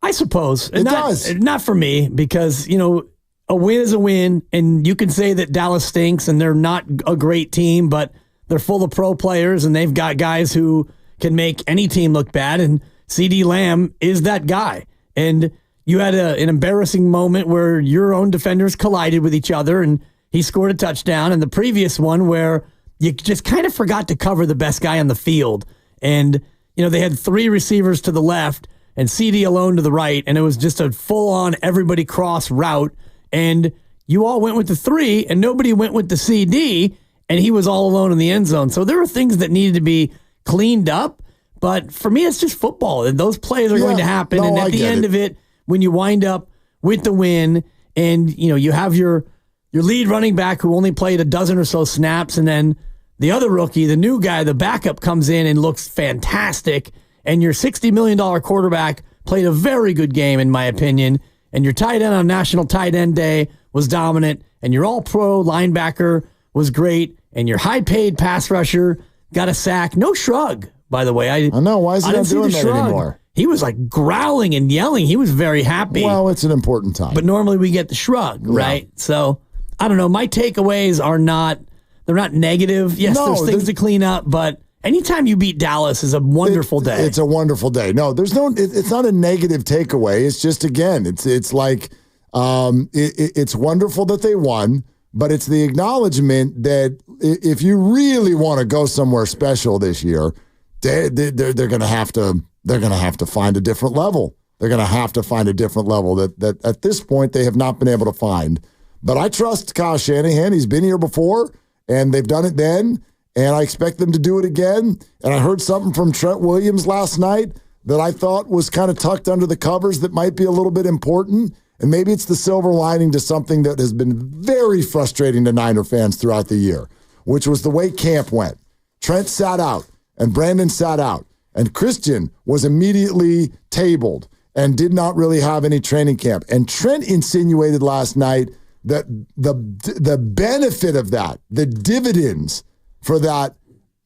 I suppose. It does. Not for me, because, a win is a win, and you can say that Dallas stinks and they're not a great team, but they're full of pro players, and they've got guys who can make any team look bad, and CeeDee Lamb is that guy. And you had an embarrassing moment where your own defenders collided with each other, and he scored a touchdown, and the previous one where you just kind of forgot to cover the best guy on the field. And, they had 3 receivers to the left and CD alone to the right, and it was just a full-on everybody cross route, and you all went with the 3, and nobody went with the CD, and he was all alone in the end zone. So there were things that needed to be cleaned up, but for me, it's just football, and those plays are going to happen, and at the end of it, when you wind up with the win, and you have your lead running back who only played a dozen or so snaps, and then the other rookie, the new guy, the backup, comes in and looks fantastic, and your $60 million quarterback played a very good game, in my opinion, and your tight end on National Tight End Day was dominant, and your all-pro linebacker was great, and your high-paid pass rusher got a sack. No shrug, by the way. I know. Why is he not doing that anymore? He was like growling and yelling. He was very happy. Well, it's an important time. But normally we get the shrug, right? So, I don't know. My takeaways are not negative. Yes, there's things to clean up, but anytime you beat Dallas is a wonderful day. It's a wonderful day. No, it's not a negative takeaway. It's just, again, it's like, it's wonderful that they won, but it's the acknowledgement that if you really want to go somewhere special this year, they're going to have to find a different level. They're going to have to find a different level that at this point they have not been able to find. But I trust Kyle Shanahan. He's been here before, and they've done it then, and I expect them to do it again. And I heard something from Trent Williams last night that I thought was kind of tucked under the covers that might be a little bit important. And maybe it's the silver lining to something that has been very frustrating to Niner fans throughout the year, which was the way camp went. Trent sat out, and Brandon sat out, and Christian was immediately tabled and did not really have any training camp. And Trent insinuated last night that the benefit of that, the dividends for that,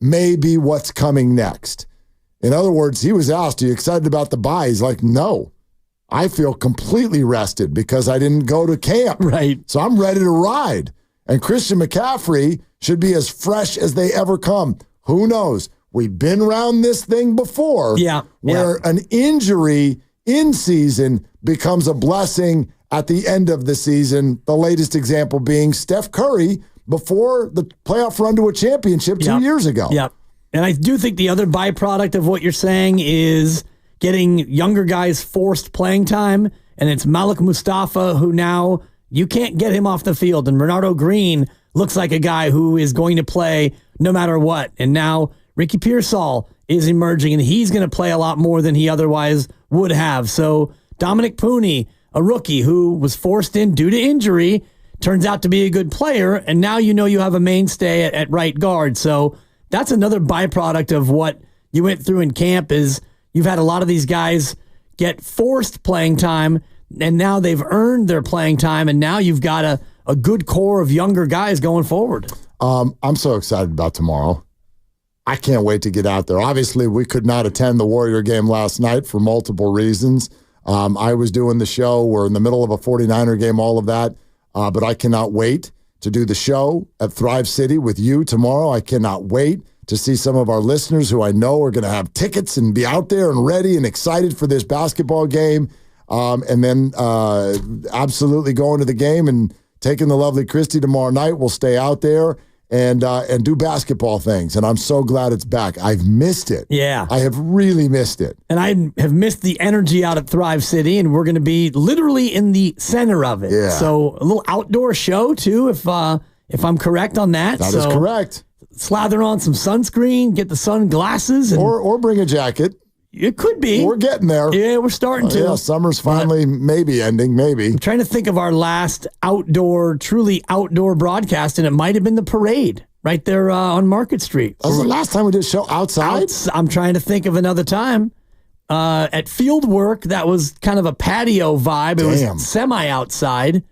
may be what's coming next. In other words, he was asked, are you excited about the bye? He's like, no. I feel completely rested because I didn't go to camp. Right. So I'm ready to ride. And Christian McCaffrey should be as fresh as they ever come. Who knows? We've been around this thing before where an injury in season becomes a blessing at the end of the season. The latest example being Steph Curry before the playoff run to a championship 2 years ago. Yep. And I do think the other byproduct of what you're saying is getting younger guys forced playing time, and it's Malik Mustafa, who now you can't get him off the field, and Bernardo Green looks like a guy who is going to play no matter what. And now Ricky Pearsall is emerging, and he's going to play a lot more than he otherwise would have. So Dominic Pooney, a rookie who was forced in due to injury, turns out to be a good player, and now you have a mainstay at right guard. So that's another byproduct of what you went through in camp is you've had a lot of these guys get forced playing time, and now they've earned their playing time, and now you've got a good core of younger guys going forward. I'm so excited about tomorrow. I can't wait to get out there. Obviously, we could not attend the Warrior game last night for multiple reasons. I was doing the show. We're in the middle of a 49er game, all of that. But I cannot wait to do the show at Thrive City with you tomorrow. I cannot wait to see some of our listeners who I know are going to have tickets and be out there and ready and excited for this basketball game. And then absolutely going to the game and taking the lovely Christy tomorrow night. We'll stay out there and do basketball things. And I'm so glad it's back. I've missed it. Yeah. I have really missed it. And I have missed the energy out at Thrive City, and we're going to be literally in the center of it. Yeah. So a little outdoor show, too, if I'm correct on that. That is correct. Slather on some sunscreen, get the sunglasses. And or bring a jacket. It could be. We're getting there. Yeah, we're starting to. Yeah, summer's finally maybe ending, maybe. I'm trying to think of our last truly outdoor broadcast, and it might have been the parade right there on Market Street. That was the last time we did a show outside? I'm trying to think of another time. At Field Work, that was kind of a patio vibe. It was semi-outside.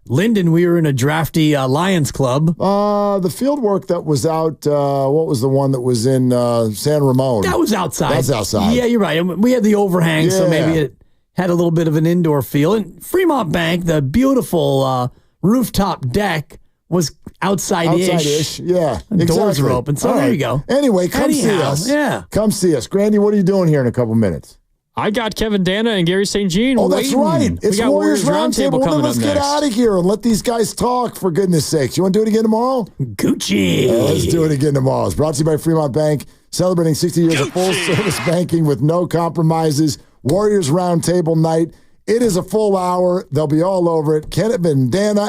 Linden, we were in a drafty Lions club. The field work that was out, what was the one that was in San Ramon? That was outside. That's outside. Yeah, you're right. We had the overhang, so maybe it had a little bit of an indoor feel. And Fremont Bank, the beautiful rooftop deck, was outside-ish. Outside-ish, yeah. The doors were open, so there you go. Anyway, come see us. Yeah. Come see us. Grandy, what are you doing here in a couple minutes? I got Kevin Dana and Gary St. Jean. Oh, that's right. It's Warriors Roundtable. Well, let's get out of here and let these guys talk, for goodness sakes. You want to do it again tomorrow? Gucci. Let's do it again tomorrow. It's brought to you by Fremont Bank, celebrating 60 years of full-service banking with no compromises. Warriors Roundtable night. It is a full hour. They'll be all over it. Kenneth and Dana